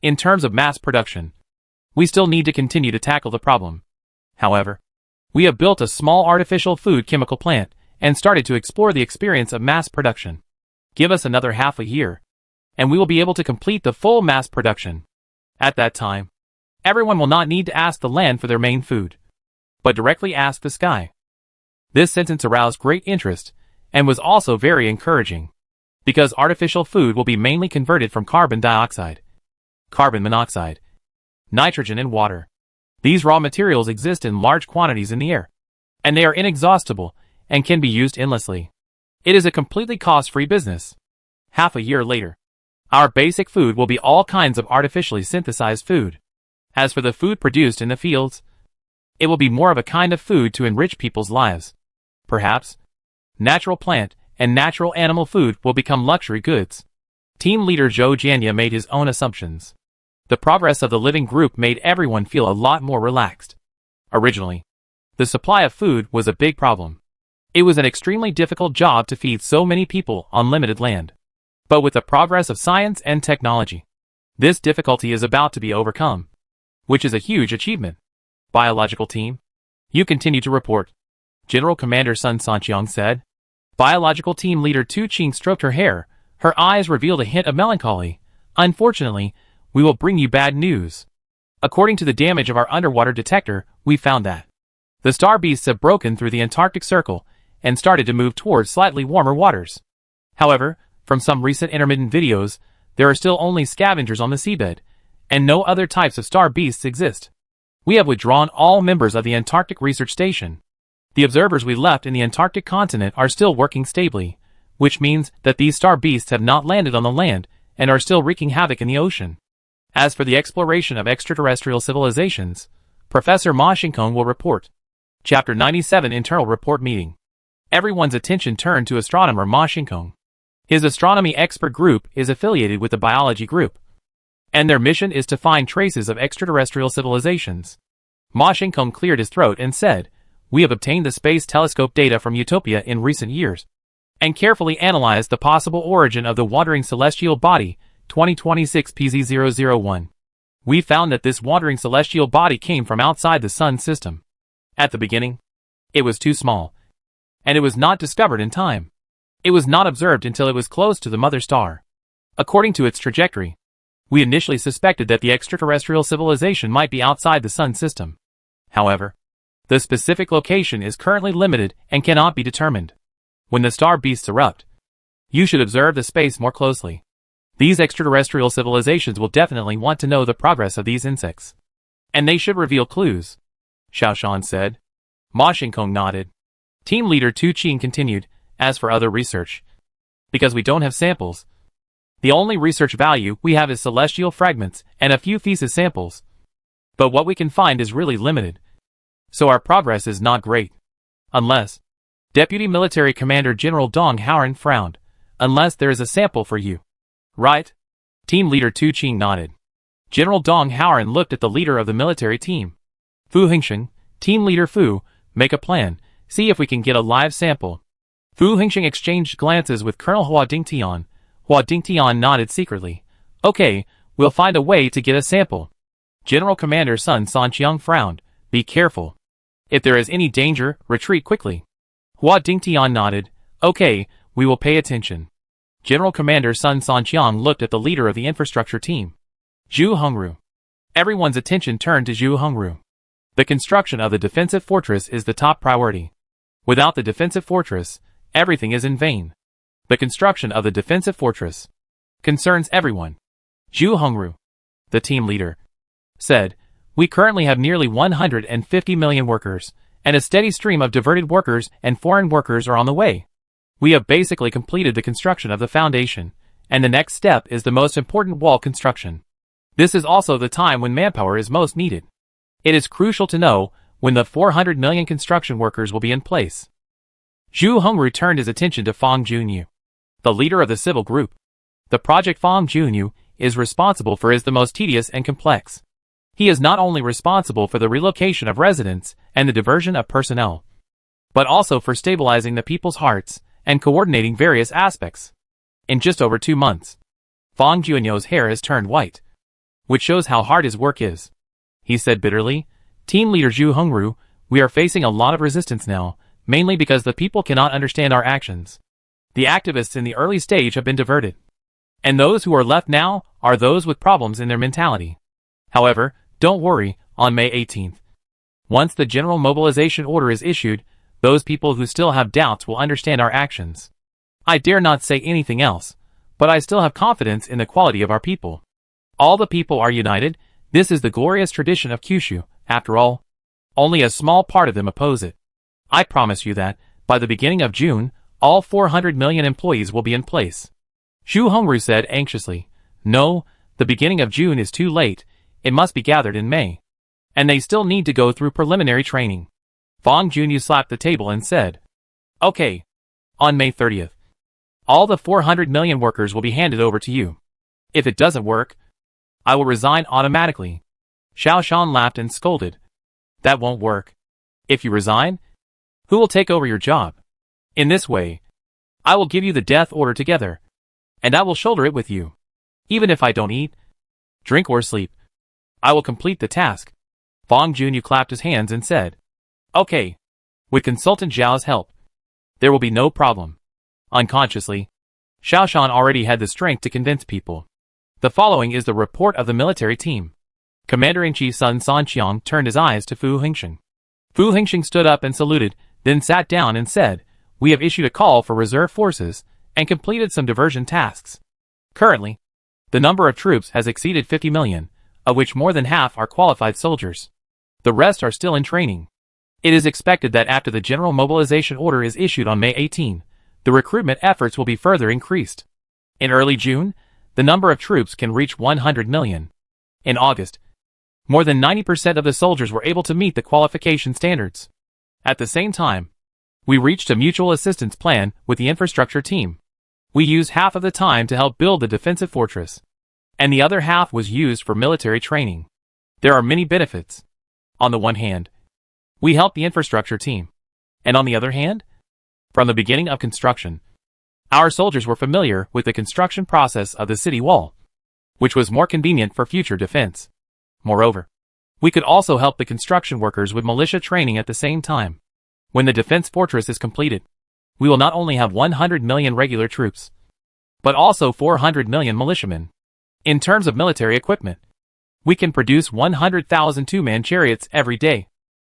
In terms of mass production, we still need to continue to tackle the problem. However, we have built a small artificial food chemical plant and started to explore the experience of mass production. Give us another half a year, and we will be able to complete the full mass production. At that time, everyone will not need to ask the land for their main food, but directly ask the sky. This sentence aroused great interest and was also very encouraging, because artificial food will be mainly converted from carbon dioxide, carbon monoxide, nitrogen and water. These raw materials exist in large quantities in the air, and they are inexhaustible and can be used endlessly. It is a completely cost-free business. Half a year later, our basic food will be all kinds of artificially synthesized food. As for the food produced in the fields, it will be more of a kind of food to enrich people's lives. Perhaps, natural plant and natural animal food will become luxury goods. Team leader Joe Janya made his own assumptions. The progress of the living group made everyone feel a lot more relaxed. Originally, the supply of food was a big problem. It was an extremely difficult job to feed so many people on limited land. But with the progress of science and technology, this difficulty is about to be overcome, which is a huge achievement. Biological team, you continue to report, General Commander Sun Sanqiang said. Biological team leader Tu Qing stroked her hair. Her eyes revealed a hint of melancholy. Unfortunately, we will bring you bad news. According to the damage of our underwater detector, we found that the star beasts have broken through the Antarctic Circle and started to move towards slightly warmer waters. However, from some recent intermittent videos, there are still only scavengers on the seabed, and no other types of star beasts exist. We have withdrawn all members of the Antarctic Research Station. The observers we left in the Antarctic continent are still working stably, which means that these star beasts have not landed on the land and are still wreaking havoc in the ocean. As for the exploration of extraterrestrial civilizations, Professor Ma Xinkong will report. Chapter 97 Internal Report Meeting. Everyone's attention turned to astronomer Ma Xinkong. His astronomy expert group is affiliated with the biology group, and their mission is to find traces of extraterrestrial civilizations. Ma Xinkong cleared his throat and said, "We have obtained the space telescope data from Utopia in recent years, and carefully analyzed the possible origin of the wandering celestial body 2026 PZ001. We found that this wandering celestial body came from outside the Sun system. At the beginning, it was too small, and it was not discovered in time. It was not observed until it was close to the mother star. According to its trajectory, we initially suspected that the extraterrestrial civilization might be outside the Sun system. However, the specific location is currently limited and cannot be determined. When the star beasts erupt, you should observe the space more closely. These extraterrestrial civilizations will definitely want to know the progress of these insects, and they should reveal clues," Xiaoshan said. Ma Xinkong nodded. Team leader Tu Qing continued, "As for other research, because we don't have samples, the only research value we have is celestial fragments and a few feces samples. But what we can find is really limited, so our progress is not great. Unless," Deputy Military Commander General Dong Haoran frowned, "unless there is a sample for you." "Right?" Team leader Tu Qing nodded. General Dong Haoran looked at the leader of the military team. "Fu Hingsheng, team leader Fu, make a plan, see if we can get a live sample." Fu Hingsheng exchanged glances with Colonel Hua Dingtian. Hua Dingtian nodded secretly. "Okay, we'll find a way to get a sample." General Commander Sun Sanqiang frowned. "Be careful. If there is any danger, retreat quickly." Hua Dingtian nodded. "Okay, we will pay attention." General Commander Sun Sanqiang looked at the leader of the infrastructure team, Zhu Hongru. Everyone's attention turned to Zhu Hongru. The construction of the defensive fortress is the top priority. Without the defensive fortress, everything is in vain. The construction of the defensive fortress concerns everyone. Zhu Hongru, the team leader, said, "We currently have nearly 150 million workers, and a steady stream of diverted workers and foreign workers are on the way. We have basically completed the construction of the foundation, and the next step is the most important wall construction. This is also the time when manpower is most needed. It is crucial to know when the 400 million construction workers will be in place." Zhu Hongru turned his attention to Fang Junyu, the leader of the civil group. The project Fang Junyu is responsible for is the most tedious and complex. He is not only responsible for the relocation of residents and the diversion of personnel, but also for stabilizing the people's hearts and coordinating various aspects. In just over 2 months, Fang Junyu's hair has turned white, which shows how hard his work is. He said bitterly, "Team leader Zhu Hongru, we are facing a lot of resistance now, mainly because the people cannot understand our actions. The activists in the early stage have been diverted, and those who are left now are those with problems in their mentality. However, don't worry, on May 18th, once the general mobilization order is issued, those people who still have doubts will understand our actions. I dare not say anything else, but I still have confidence in the quality of our people. All the people are united. This is the glorious tradition of Kyushu, after all. Only a small part of them oppose it. I promise you that, by the beginning of June, all 400 million employees will be in place." Zhu Hongru said anxiously, "No, the beginning of June is too late. It must be gathered in May. And they still need to go through preliminary training." Fang Junyu slapped the table and said, "Okay. On May 30th, all the 400 million workers will be handed over to you. If it doesn't work, I will resign automatically." Xiao Shan laughed and scolded, "That won't work. If you resign, who will take over your job? In this way, I will give you the death order together, and I will shoulder it with you. Even if I don't eat, drink or sleep, I will complete the task." Fang Junyu clapped his hands and said, "Okay. With Consultant Zhao's help, there will be no problem." Unconsciously, Xiao Shan already had the strength to convince people. The following is the report of the military team. Commander-in-Chief Sun Sanqiang turned his eyes to Fu Hengsheng. Fu Hengsheng stood up and saluted, then sat down and said, "We have issued a call for reserve forces and completed some diversion tasks. Currently, the number of troops has exceeded 50 million, of which more than half are qualified soldiers. The rest are still in training. It is expected that after the general mobilization order is issued on May 18, the recruitment efforts will be further increased. In early June, the number of troops can reach 100 million. In August, more than 90% of the soldiers were able to meet the qualification standards. At the same time, we reached a mutual assistance plan with the infrastructure team. We used half of the time to help build the defensive fortress, and the other half was used for military training. There are many benefits. On the one hand, we help the infrastructure team, and on the other hand, from the beginning of construction, our soldiers were familiar with the construction process of the city wall, which was more convenient for future defense. Moreover, we could also help the construction workers with militia training at the same time. When the defense fortress is completed, we will not only have 100 million regular troops, but also 400 million militiamen. In terms of military equipment, we can produce 100,000 two-man chariots every day,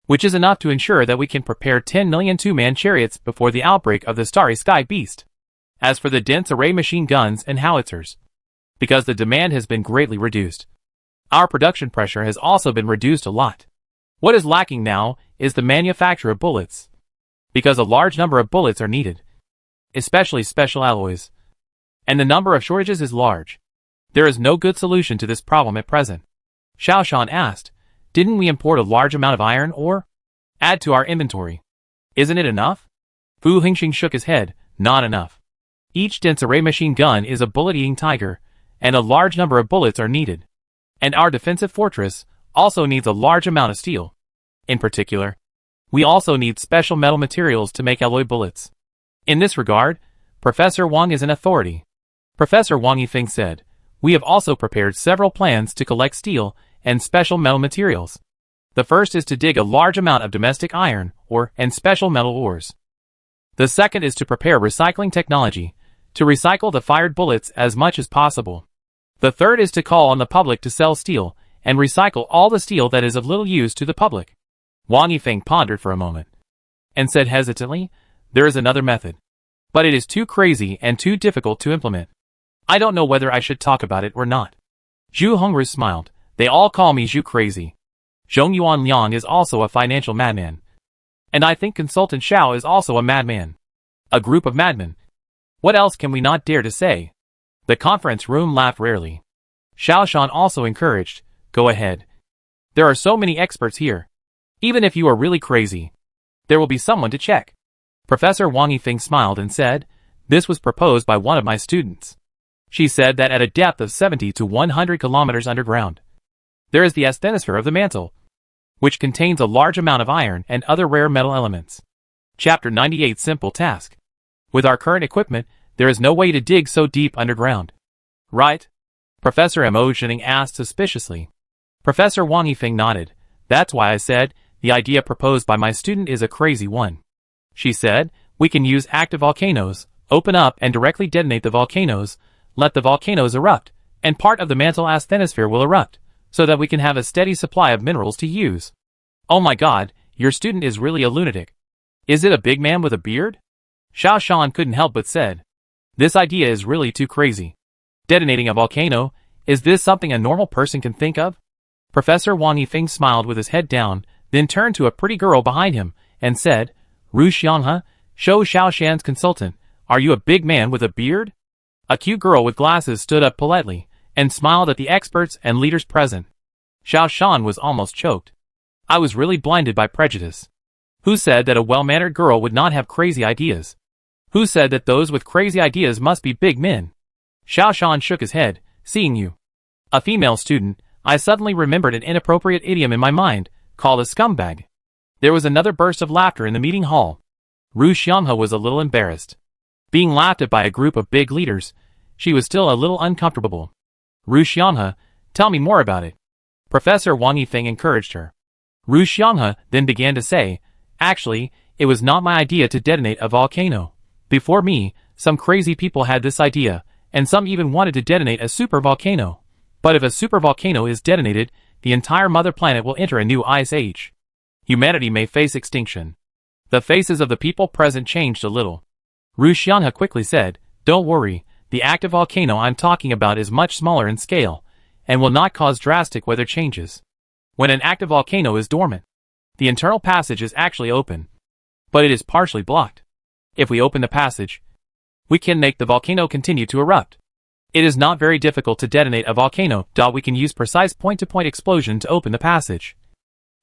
which is enough to ensure that we can prepare 10 million two-man chariots before the outbreak of the Starry Sky Beast. As for the dense array machine guns and howitzers, because the demand has been greatly reduced, our production pressure has also been reduced a lot. What is lacking now is the manufacture of bullets, because a large number of bullets are needed, especially special alloys, and the number of shortages is large. There is no good solution to this problem at present." Xiao Shan asked, "Didn't we import a large amount of iron ore? Add to our inventory. Isn't it enough?" Fu Hengsheng shook his head, "Not enough. Each dense array machine gun is a bullet-eating tiger, and a large number of bullets are needed. And our defensive fortress also needs a large amount of steel. In particular, we also need special metal materials to make alloy bullets. In this regard, Professor Wang is an authority." Professor Wang Yifeng said, "We have also prepared several plans to collect steel and special metal materials. The first is to dig a large amount of domestic iron ore and special metal ores. The second is to prepare recycling technology to recycle the fired bullets as much as possible. The third is to call on the public to sell steel and recycle all the steel that is of little use to the public." Wang Yifeng pondered for a moment and said hesitantly, "There is another method, but it is too crazy and too difficult to implement. I don't know whether I should talk about it or not." Zhu Hongru smiled. "They all call me Zhu Crazy. Zhong Yuan Liang is also a financial madman. And I think Consultant Xiao is also a madman. A group of madmen. What else can we not dare to say?" The conference room laughed rarely. Xiao Shan also encouraged, "Go ahead. There are so many experts here. Even if you are really crazy, there will be someone to check." Professor Wang Yifeng smiled and said, "This was proposed by one of my students. She said that at a depth of 70 to 100 kilometers underground, there is the asthenosphere of the mantle, which contains a large amount of iron and other rare metal elements." Chapter 98 Simple Task. With our current equipment, there is no way to dig so deep underground. Right? Professor Mo Zhening asked suspiciously. Professor Wang Yifeng nodded. That's why I said, the idea proposed by my student is a crazy one. She said, we can use active volcanoes, open up and directly detonate the volcanoes, let the volcanoes erupt, and part of the mantle asthenosphere will erupt, so that we can have a steady supply of minerals to use. Oh my god, your student is really a lunatic. Is it a big man with a beard? Xiao Shan couldn't help but said. This idea is really too crazy. Detonating a volcano, is this something a normal person can think of? Professor Wang Yifeng smiled with his head down, then turned to a pretty girl behind him, and said, Ru Xianghe, Shou Xiaoshan's consultant, are you a big man with a beard? A cute girl with glasses stood up politely, and smiled at the experts and leaders present. Xiao Shan was almost choked. I was really blinded by prejudice. Who said that a well-mannered girl would not have crazy ideas? Who said that those with crazy ideas must be big men? Xiao Shan shook his head, seeing you. A female student, I suddenly remembered an inappropriate idiom in my mind, called a scumbag. There was another burst of laughter in the meeting hall. Ru Xianghe was a little embarrassed. Being laughed at by a group of big leaders, she was still a little uncomfortable. Ru Xianghe, tell me more about it. Professor Wang Yifeng encouraged her. Ru Xianghe then began to say, actually, it was not my idea to detonate a volcano. Before me, some crazy people had this idea, and some even wanted to detonate a supervolcano. But if a supervolcano is detonated, the entire mother planet will enter a new ice age. Humanity may face extinction. The faces of the people present changed a little. Ru Xianghe quickly said, don't worry, the active volcano I'm talking about is much smaller in scale, and will not cause drastic weather changes. When an active volcano is dormant, the internal passage is actually open, but it is partially blocked. If we open the passage, we can make the volcano continue to erupt. It is not very difficult to detonate a volcano. We can use precise point-to-point explosion to open the passage,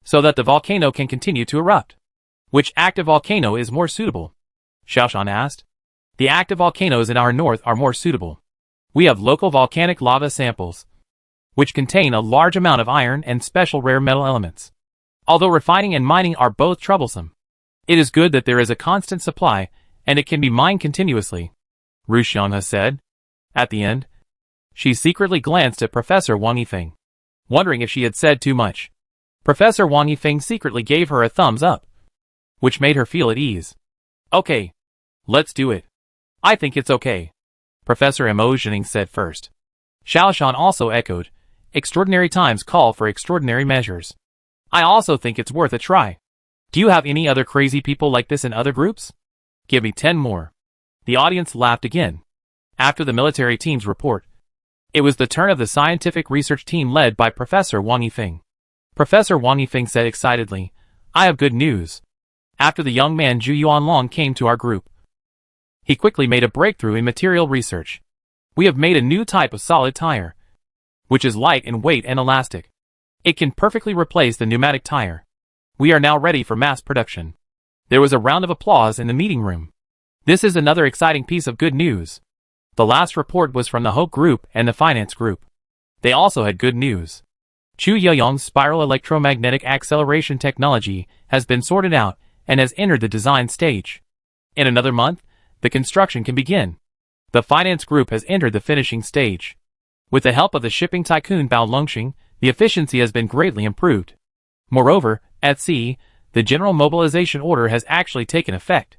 so that the volcano can continue to erupt. Which active volcano is more suitable? Xiao Shan asked. The active volcanoes in our north are more suitable. We have local volcanic lava samples, which contain a large amount of iron and special rare metal elements. Although refining and mining are both troublesome, it is good that there is a constant supply, and it can be mined continuously, Ru Xianghe said. At the end, she secretly glanced at Professor Wang Yifeng, wondering if she had said too much. Professor Wang Yifeng secretly gave her a thumbs up, which made her feel at ease. Okay. Let's do it. I think it's okay, Professor Mo Zhening said first. Xiao Shan also echoed, extraordinary times call for extraordinary measures. I also think it's worth a try. Do you have any other crazy people like this in other groups? Give me 10 more. The audience laughed again. After the military team's report, it was the turn of the scientific research team led by Professor Wang Yifeng. Professor Wang Yifeng said excitedly, I have good news. After the young man Zhu Yuanlong came to our group, he quickly made a breakthrough in material research. We have made a new type of solid tire, which is light in weight and elastic. It can perfectly replace the pneumatic tire. We are now ready for mass production. There was a round of applause in the meeting room. This is another exciting piece of good news. The last report was from the Hope Group and the Finance Group. They also had good news. Chu Yoyong's spiral electromagnetic acceleration technology has been sorted out and has entered the design stage. In another month, the construction can begin. The Finance Group has entered the finishing stage. With the help of the shipping tycoon Bao Longxing, the efficiency has been greatly improved. Moreover, at sea, the general mobilization order has actually taken effect.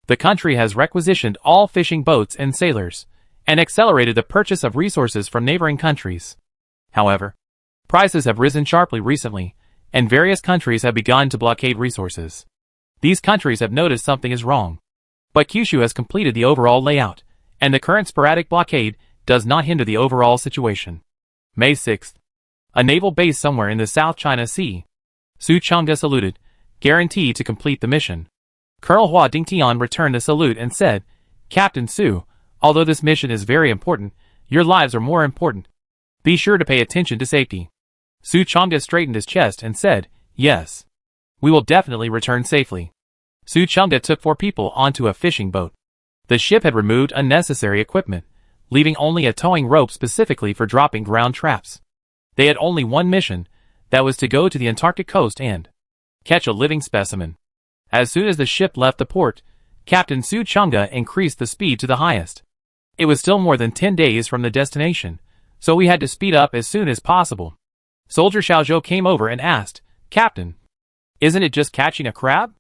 The country has requisitioned all fishing boats and sailors, and accelerated the purchase of resources from neighboring countries. However, prices have risen sharply recently, and various countries have begun to blockade resources. These countries have noticed something is wrong. But Kyushu has completed the overall layout, and the current sporadic blockade does not hinder the overall situation. May 6th. A naval base somewhere in the South China Sea. Su Changde saluted, guaranteed to complete the mission. Colonel Hua Dingtian returned the salute and said, Captain Su, although this mission is very important, your lives are more important. Be sure to pay attention to safety. Su Changde straightened his chest and said, yes. We will definitely return safely. Su Chunga took 4 people onto a fishing boat. The ship had removed unnecessary equipment, leaving only a towing rope specifically for dropping ground traps. They had only one mission, that was to go to the Antarctic coast and catch a living specimen. As soon as the ship left the port, Captain Su Chunga increased the speed to the highest. It was still more than 10 days from the destination, so we had to speed up as soon as possible. Soldier Xiaozhou came over and asked, "Captain, isn't it just catching a crab?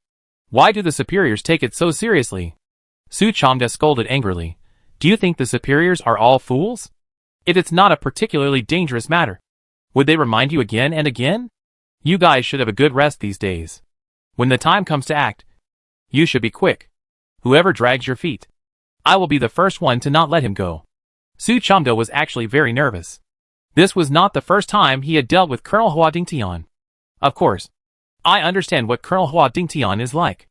Why do the superiors take it so seriously?" Su Chunga scolded angrily. "Do you think the superiors are all fools? If it's not a particularly dangerous matter, would they remind you again and again? You guys should have a good rest these days. When the time comes to act, you should be quick. Whoever drags your feet, I will be the first one to not let him go." Su Chunga was actually very nervous. This was not the first time he had dealt with Colonel Hua Dingtian. Of course, I understand what Colonel Hua Dingtian is like.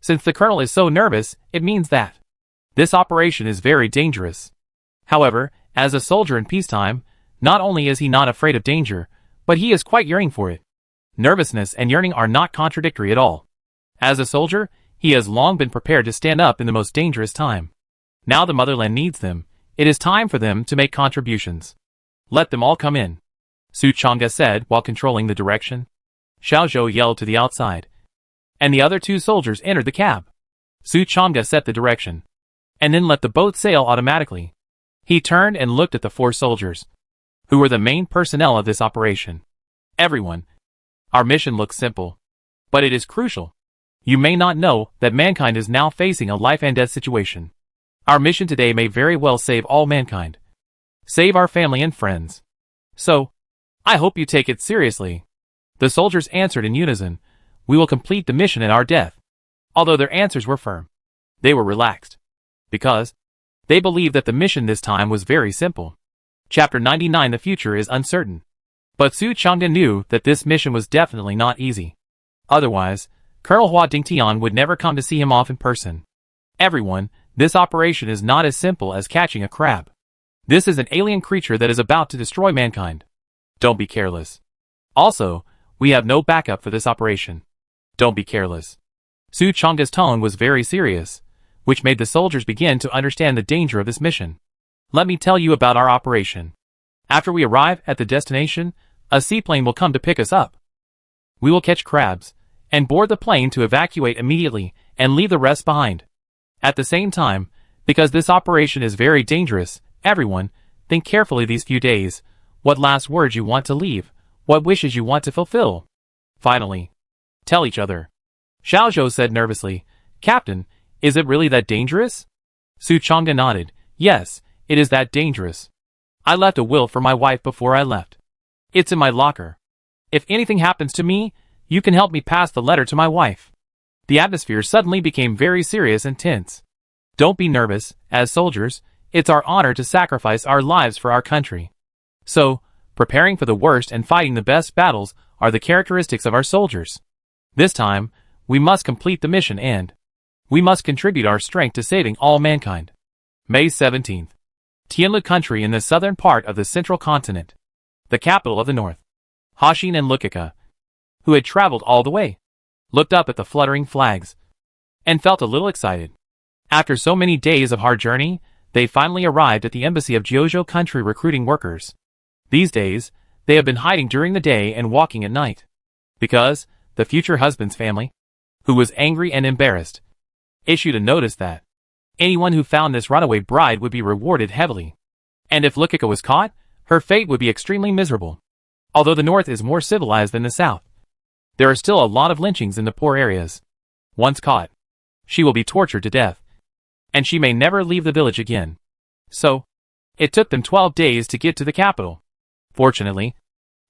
Since the colonel is so nervous, it means that this operation is very dangerous. However, as a soldier in peacetime, not only is he not afraid of danger, but he is quite yearning for it. Nervousness and yearning are not contradictory at all. As a soldier, he has long been prepared to stand up in the most dangerous time. Now the motherland needs them. It is time for them to make contributions. "Let them all come in," Su Chunga said while controlling the direction. Xiaozhou yelled to the outside, and the other 2 soldiers entered the cab. Su Chunga set the direction, and then let the boat sail automatically. He turned and looked at the 4 soldiers, who were the main personnel of this operation. "Everyone, our mission looks simple, but it is crucial. You may not know that mankind is now facing a life and death situation. Our mission today may very well save all mankind. Save our family and friends. So, I hope you take it seriously." The soldiers answered in unison, "We will complete the mission at our death." Although their answers were firm, they were relaxed, because they believed that the mission this time was very simple. Chapter 99. The future is uncertain. But Su Chunga knew that this mission was definitely not easy. Otherwise, Colonel Hua Dingtian would never come to see him off in person. "Everyone, this operation is not as simple as catching a crab. This is an alien creature that is about to destroy mankind. Don't be careless. Also, we have no backup for this operation. Don't be careless." Su Chunga's tone was very serious, which made the soldiers begin to understand the danger of this mission. "Let me tell you about our operation. After we arrive at the destination, a seaplane will come to pick us up. We will catch crabs, and board the plane to evacuate immediately and leave the rest behind. At the same time, because this operation is very dangerous, everyone, think carefully these few days, what last words you want to leave, what wishes you want to fulfill. Finally, tell each other." Xiaozhou said nervously, "Captain, is it really that dangerous?" Su Chunga nodded. "Yes, it is that dangerous. I left a will for my wife before I left. It's in my locker. If anything happens to me, you can help me pass the letter to my wife." The atmosphere suddenly became very serious and tense. "Don't be nervous, as soldiers, it's our honor to sacrifice our lives for our country. So, preparing for the worst and fighting the best battles are the characteristics of our soldiers. This time, we must complete the mission and we must contribute our strength to saving all mankind." May 17th. Tianlu country in the southern part of the central continent. The capital of the north. Hashin and Lukika, who had traveled all the way, looked up at the fluttering flags and felt a little excited. After so many days of hard journey, they finally arrived at the embassy of Jiuzhou country recruiting workers. These days, they have been hiding during the day and walking at night, because the future husband's family, who was angry and embarrassed, issued a notice that anyone who found this runaway bride would be rewarded heavily. And if Lukika was caught, her fate would be extremely miserable. Although the north is more civilized than the south, there are still a lot of lynchings in the poor areas. Once caught, she will be tortured to death, and she may never leave the village again. So, it took them 12 days to get to the capital. Fortunately,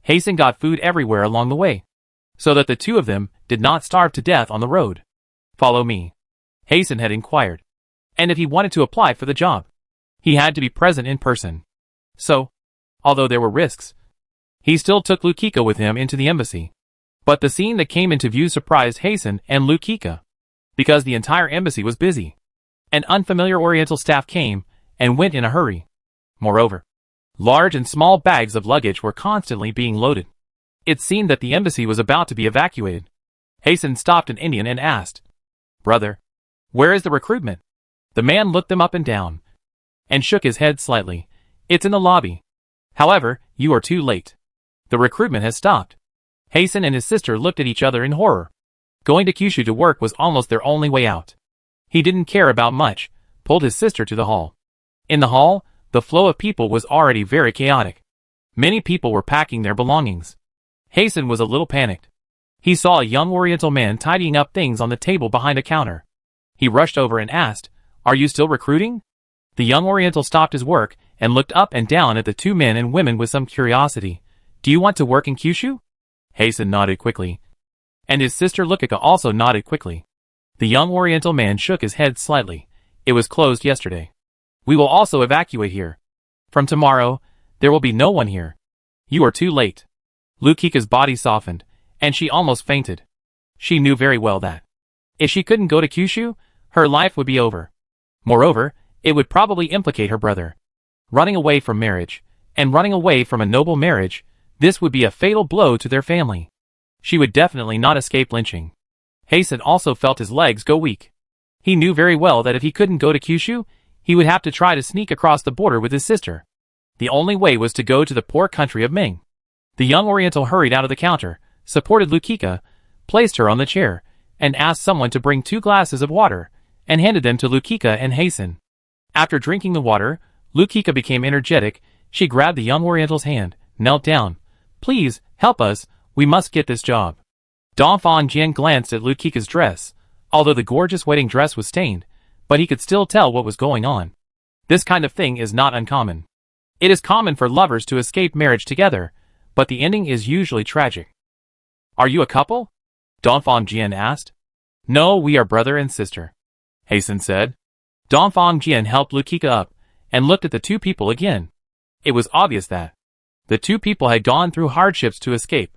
Hasten got food everywhere along the way, so that the 2 of them did not starve to death on the road. "Follow me," Hasten had inquired. And if he wanted to apply for the job, he had to be present in person. So, although there were risks, he still took Lukika with him into the embassy. But the scene that came into view surprised Hasten and Lukika, because the entire embassy was busy. An unfamiliar Oriental staff came and went in a hurry. Moreover, large and small bags of luggage were constantly being loaded. It seemed that the embassy was about to be evacuated. Hasten stopped an Indian and asked, Brother, where is the recruitment? The man looked them up and down, and shook his head slightly. It's in the lobby. However, you are too late. The recruitment has stopped. Hasten and his sister looked at each other in horror. Going to Kyushu to work was almost their only way out. He didn't care about much, pulled his sister to the hall. In the hall, the flow of people was already very chaotic. Many people were packing their belongings. Hasten was a little panicked. He saw a young Oriental man tidying up things on the table behind a counter. He rushed over and asked, "Are you still recruiting?" The young Oriental stopped his work and looked up and down at the two men and women with some curiosity. "Do you want to work in Kyushu?" Hasten nodded quickly, and his sister Lukika also nodded quickly. The young Oriental man shook his head slightly. "It was closed yesterday. We will also evacuate here. From tomorrow, there will be no one here. You are too late." Lukika's body softened, and she almost fainted. She knew very well that if she couldn't go to Kyushu, her life would be over. Moreover, it would probably implicate her brother. Running away from marriage, and running away from a noble marriage, this would be a fatal blow to their family. She would definitely not escape lynching. Hasten also felt his legs go weak. He knew very well that if he couldn't go to Kyushu, he would have to try to sneak across the border with his sister. The only way was to go to the poor country of Ming. The young Oriental hurried out of the counter, supported Lukika, placed her on the chair, and asked someone to bring 2 glasses of water, and handed them to Lukika and Hasten. After drinking the water, Lukika became energetic. She grabbed the young Oriental's hand, knelt down. "Please, help us, we must get this job." Donfang Jian glanced at Lukika's dress, although the gorgeous wedding dress was stained, but he could still tell what was going on. This kind of thing is not uncommon. It is common for lovers to escape marriage together, but the ending is usually tragic. "Are you a couple?" Donfang Jian asked. "No, we are brother and sister," Hasten said. Donfang Jian helped Lukika up, and looked at the two people again. It was obvious that the two people had gone through hardships to escape,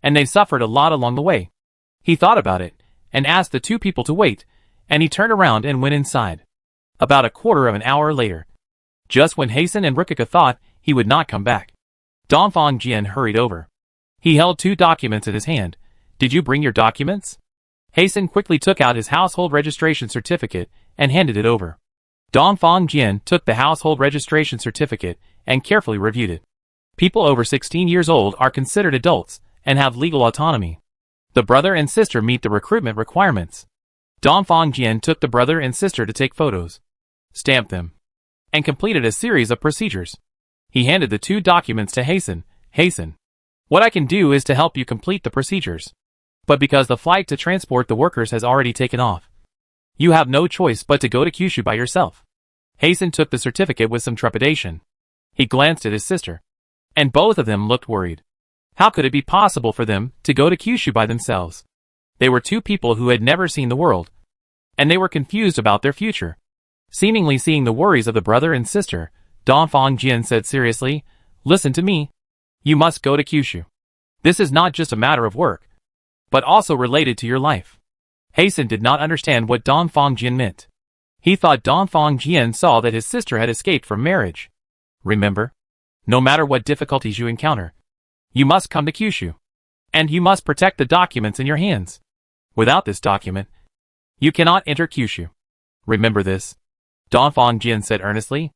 and they suffered a lot along the way. He thought about it, and asked the two people to wait, and he turned around and went inside. About a quarter of an hour later, just when Hasten and Rukika thought he would not come back, Donfang Jian hurried over. He held 2 documents in his hand. "Did you bring your documents?" Hasten quickly took out his household registration certificate and handed it over. Donfang Jian took the household registration certificate and carefully reviewed it. People over 16 years old are considered adults and have legal autonomy. The brother and sister meet the recruitment requirements. Donfang Jian took the brother and sister to take photos, stamped them, and completed a series of procedures. He handed the 2 documents to Hasten. "Hasten, what I can do is to help you complete the procedures. But because the flight to transport the workers has already taken off, you have no choice but to go to Kyushu by yourself." Hasten took the certificate with some trepidation. He glanced at his sister, and both of them looked worried. How could it be possible for them to go to Kyushu by themselves? They were 2 people who had never seen the world, and they were confused about their future. Seemingly seeing the worries of the brother and sister, Donfang Jian said seriously, "Listen to me. You must go to Kyushu. This is not just a matter of work, but also related to your life." Hasten did not understand what Donfang Jian meant. He thought Donfang Jian saw that his sister had escaped from marriage. "Remember, no matter what difficulties you encounter, you must come to Kyushu, and you must protect the documents in your hands. Without this document, you cannot enter Kyushu. Remember this," Donfang Jian said earnestly.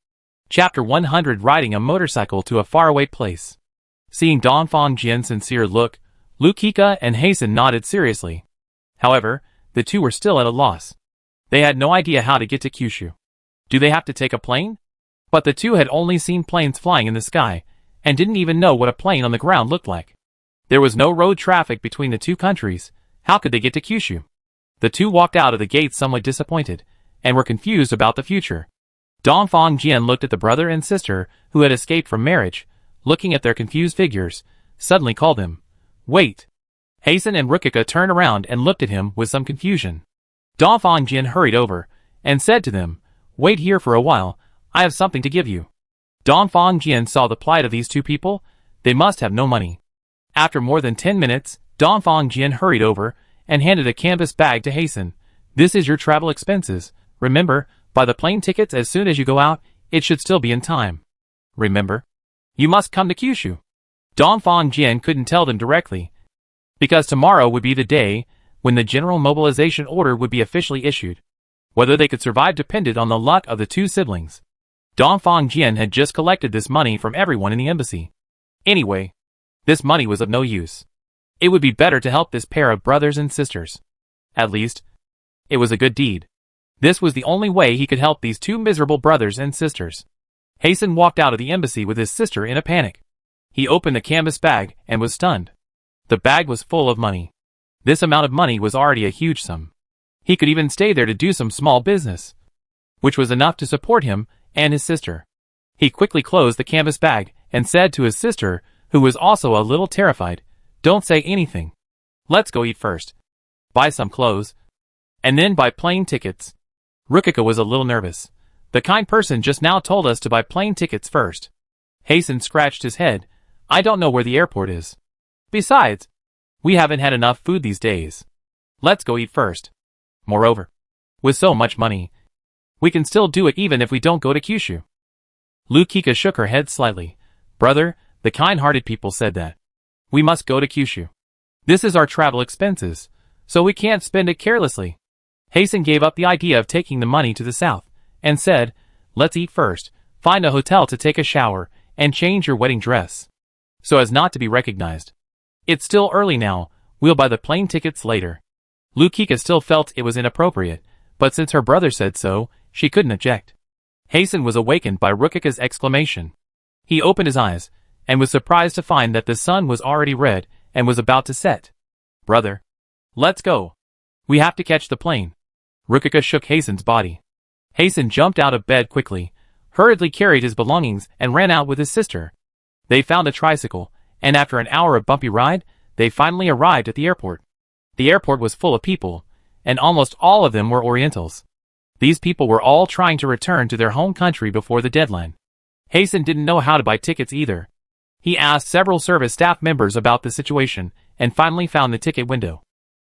Chapter 100 Riding a motorcycle to a faraway place. Seeing Donfang Jian's sincere look, Lukika and Hasten nodded seriously. However, the 2 were still at a loss. They had no idea how to get to Kyushu. Do they have to take a plane? But the 2 had only seen planes flying in the sky, and didn't even know what a plane on the ground looked like. There was no road traffic between the 2 countries. How could they get to Kyushu? The 2 walked out of the gate somewhat disappointed, and were confused about the future. Donfang Jian looked at the brother and sister who had escaped from marriage, looking at their confused figures, suddenly called them. "Wait." Hasten and Rukika turned around and looked at him with some confusion. Donfang Jian hurried over, and said to them, "Wait here for a while, I have something to give you." Donfang Jian saw the plight of these 2 people. They must have no money. After more than 10 minutes, Donfang Jian hurried over, and handed a canvas bag to Hasten. "This is your travel expenses. Remember, buy the plane tickets as soon as you go out, it should still be in time. Remember, you must come to Kyushu." Donfang Jian couldn't tell them directly, because tomorrow would be the day, when the general mobilization order would be officially issued. Whether they could survive depended on the luck of the two siblings. Dongfang Jian had just collected this money from everyone in the embassy. Anyway, this money was of no use. It would be better to help this pair of brothers and sisters. At least, it was a good deed. This was the only way he could help these two miserable brothers and sisters. Hasten walked out of the embassy with his sister in a panic. He opened the canvas bag and was stunned. The bag was full of money. This amount of money was already a huge sum. He could even stay there to do some small business, which was enough to support him and his sister. He quickly closed the canvas bag and said to his sister, who was also a little terrified, "Don't say anything. Let's go eat first. Buy some clothes. And then buy plane tickets." Rukika was a little nervous. The kind person just now told us to buy plane tickets first. Hasten scratched his head. "I don't know where the airport is. Besides, we haven't had enough food these days. Let's go eat first. Moreover, with so much money, we can still do it even if we don't go to Kyushu." Rukika shook her head slightly. "Brother, the kind-hearted people said that we must go to Kyushu. This is our travel expenses, so we can't spend it carelessly." Hasten gave up the idea of taking the money to the south, and said, "Let's eat first, find a hotel to take a shower, and change your wedding dress, so as not to be recognized. It's still early now, we'll buy the plane tickets later." Rukika still felt it was inappropriate, but since her brother said so, she couldn't object. Hasten was awakened by Rukika's exclamation. He opened his eyes, and was surprised to find that the sun was already red, and was about to set. "Brother, let's go. We have to catch the plane." Rukika shook Hasten's body. Hasten jumped out of bed quickly, hurriedly carried his belongings, and ran out with his sister. They found a tricycle, and after an hour of bumpy ride, they finally arrived at the airport. The airport was full of people, and almost all of them were Orientals. These people were all trying to return to their home country before the deadline. Hasten didn't know how to buy tickets either. He asked several service staff members about the situation, and finally found the ticket window.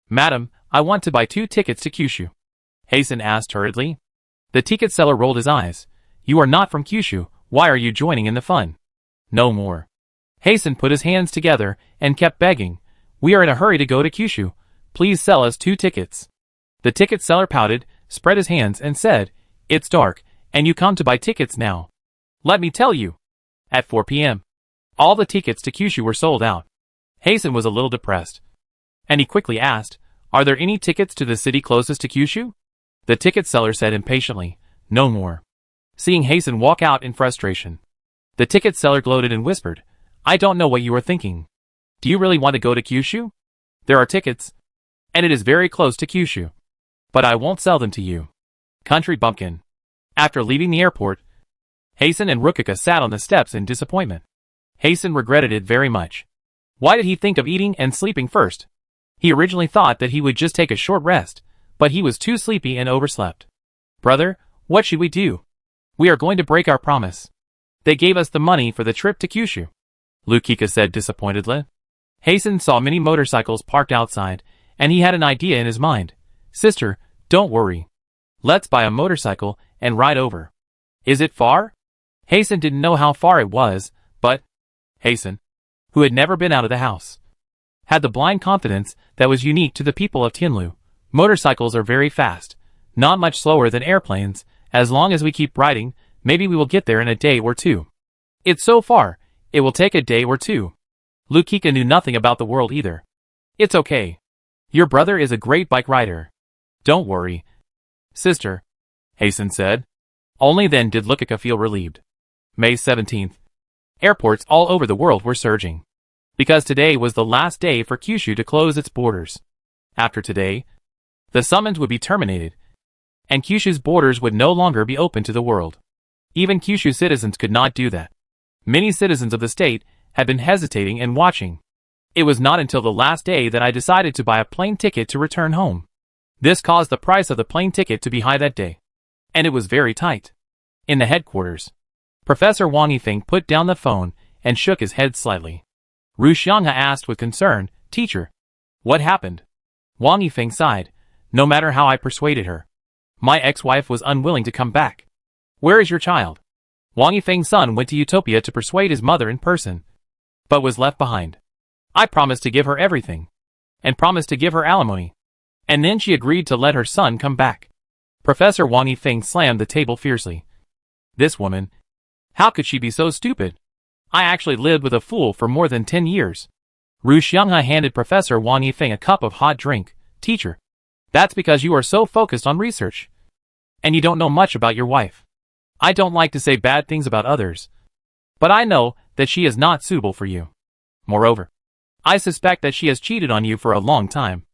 "Madam, I want to buy 2 tickets to Kyushu." Hasten asked hurriedly. The ticket seller rolled his eyes. "You are not from Kyushu, why are you joining in the fun?" "No more." Hasten put his hands together, and kept begging, "We are in a hurry to go to Kyushu. Please sell us 2 tickets. The ticket seller pouted, spread his hands, and said, "It's dark, and you come to buy tickets now. Let me tell you." At 4 p.m., all the tickets to Kyushu were sold out. Hasten was a little depressed, and he quickly asked, "Are there any tickets to the city closest to Kyushu?" The ticket seller said impatiently, "No more." Seeing Hasten walk out in frustration, the ticket seller gloated and whispered, "I don't know what you are thinking. Do you really want to go to Kyushu? There are tickets, and it is very close to Kyushu. But I won't sell them to you." Country bumpkin. After leaving the airport, Hasten and Rukika sat on the steps in disappointment. Hasten regretted it very much. Why did he think of eating and sleeping first? He originally thought that he would just take a short rest, but he was too sleepy and overslept. "Brother, what should we do? We are going to break our promise. They gave us the money for the trip to Kyushu," Rukika said disappointedly. Hasten saw many motorcycles parked outside, and he had an idea in his mind. "Sister, don't worry. Let's buy a motorcycle and ride over." "Is it far?" Hasten didn't know how far it was, but Hasten, who had never been out of the house, had the blind confidence that was unique to the people of Tianlu. Motorcycles are very fast, not much slower than airplanes. As long as we keep riding, maybe we will get there in a day or 2. "It's so far, it will take a day or 2. Rukika knew nothing about the world either. "It's okay. Your brother is a great bike rider. Don't worry, sister," Hasten said. Only then did Rukika feel relieved. May 17th. Airports all over the world were surging, because today was the last day for Kyushu to close its borders. After today, the summons would be terminated, and Kyushu's borders would no longer be open to the world. Even Kyushu citizens could not do that. Many citizens of the state had been hesitating and watching. It was not until the last day that I decided to buy a plane ticket to return home. This caused the price of the plane ticket to be high that day, and it was very tight. In the headquarters, Professor Wang Yifeng put down the phone and shook his head slightly. Ru Xianghe asked with concern, "Teacher, what happened?" Wang Yifeng sighed. "No matter how I persuaded her, my ex-wife was unwilling to come back." "Where is your child?" Wang Yifeng's son went to Utopia to persuade his mother in person, but was left behind. "I promised to give her everything, and promised to give her alimony." And then she agreed to let her son come back. Professor Wang Yifeng slammed the table fiercely. This woman. How could she be so stupid? I actually lived with a fool for more than 10 years. Ru Xianghe handed Professor Wang Yifeng a cup of hot drink. Teacher. That's because you are so focused on research. And you don't know much about your wife. I don't like to say bad things about others. But I know that she is not suitable for you. Moreover, I suspect that she has cheated on you for a long time.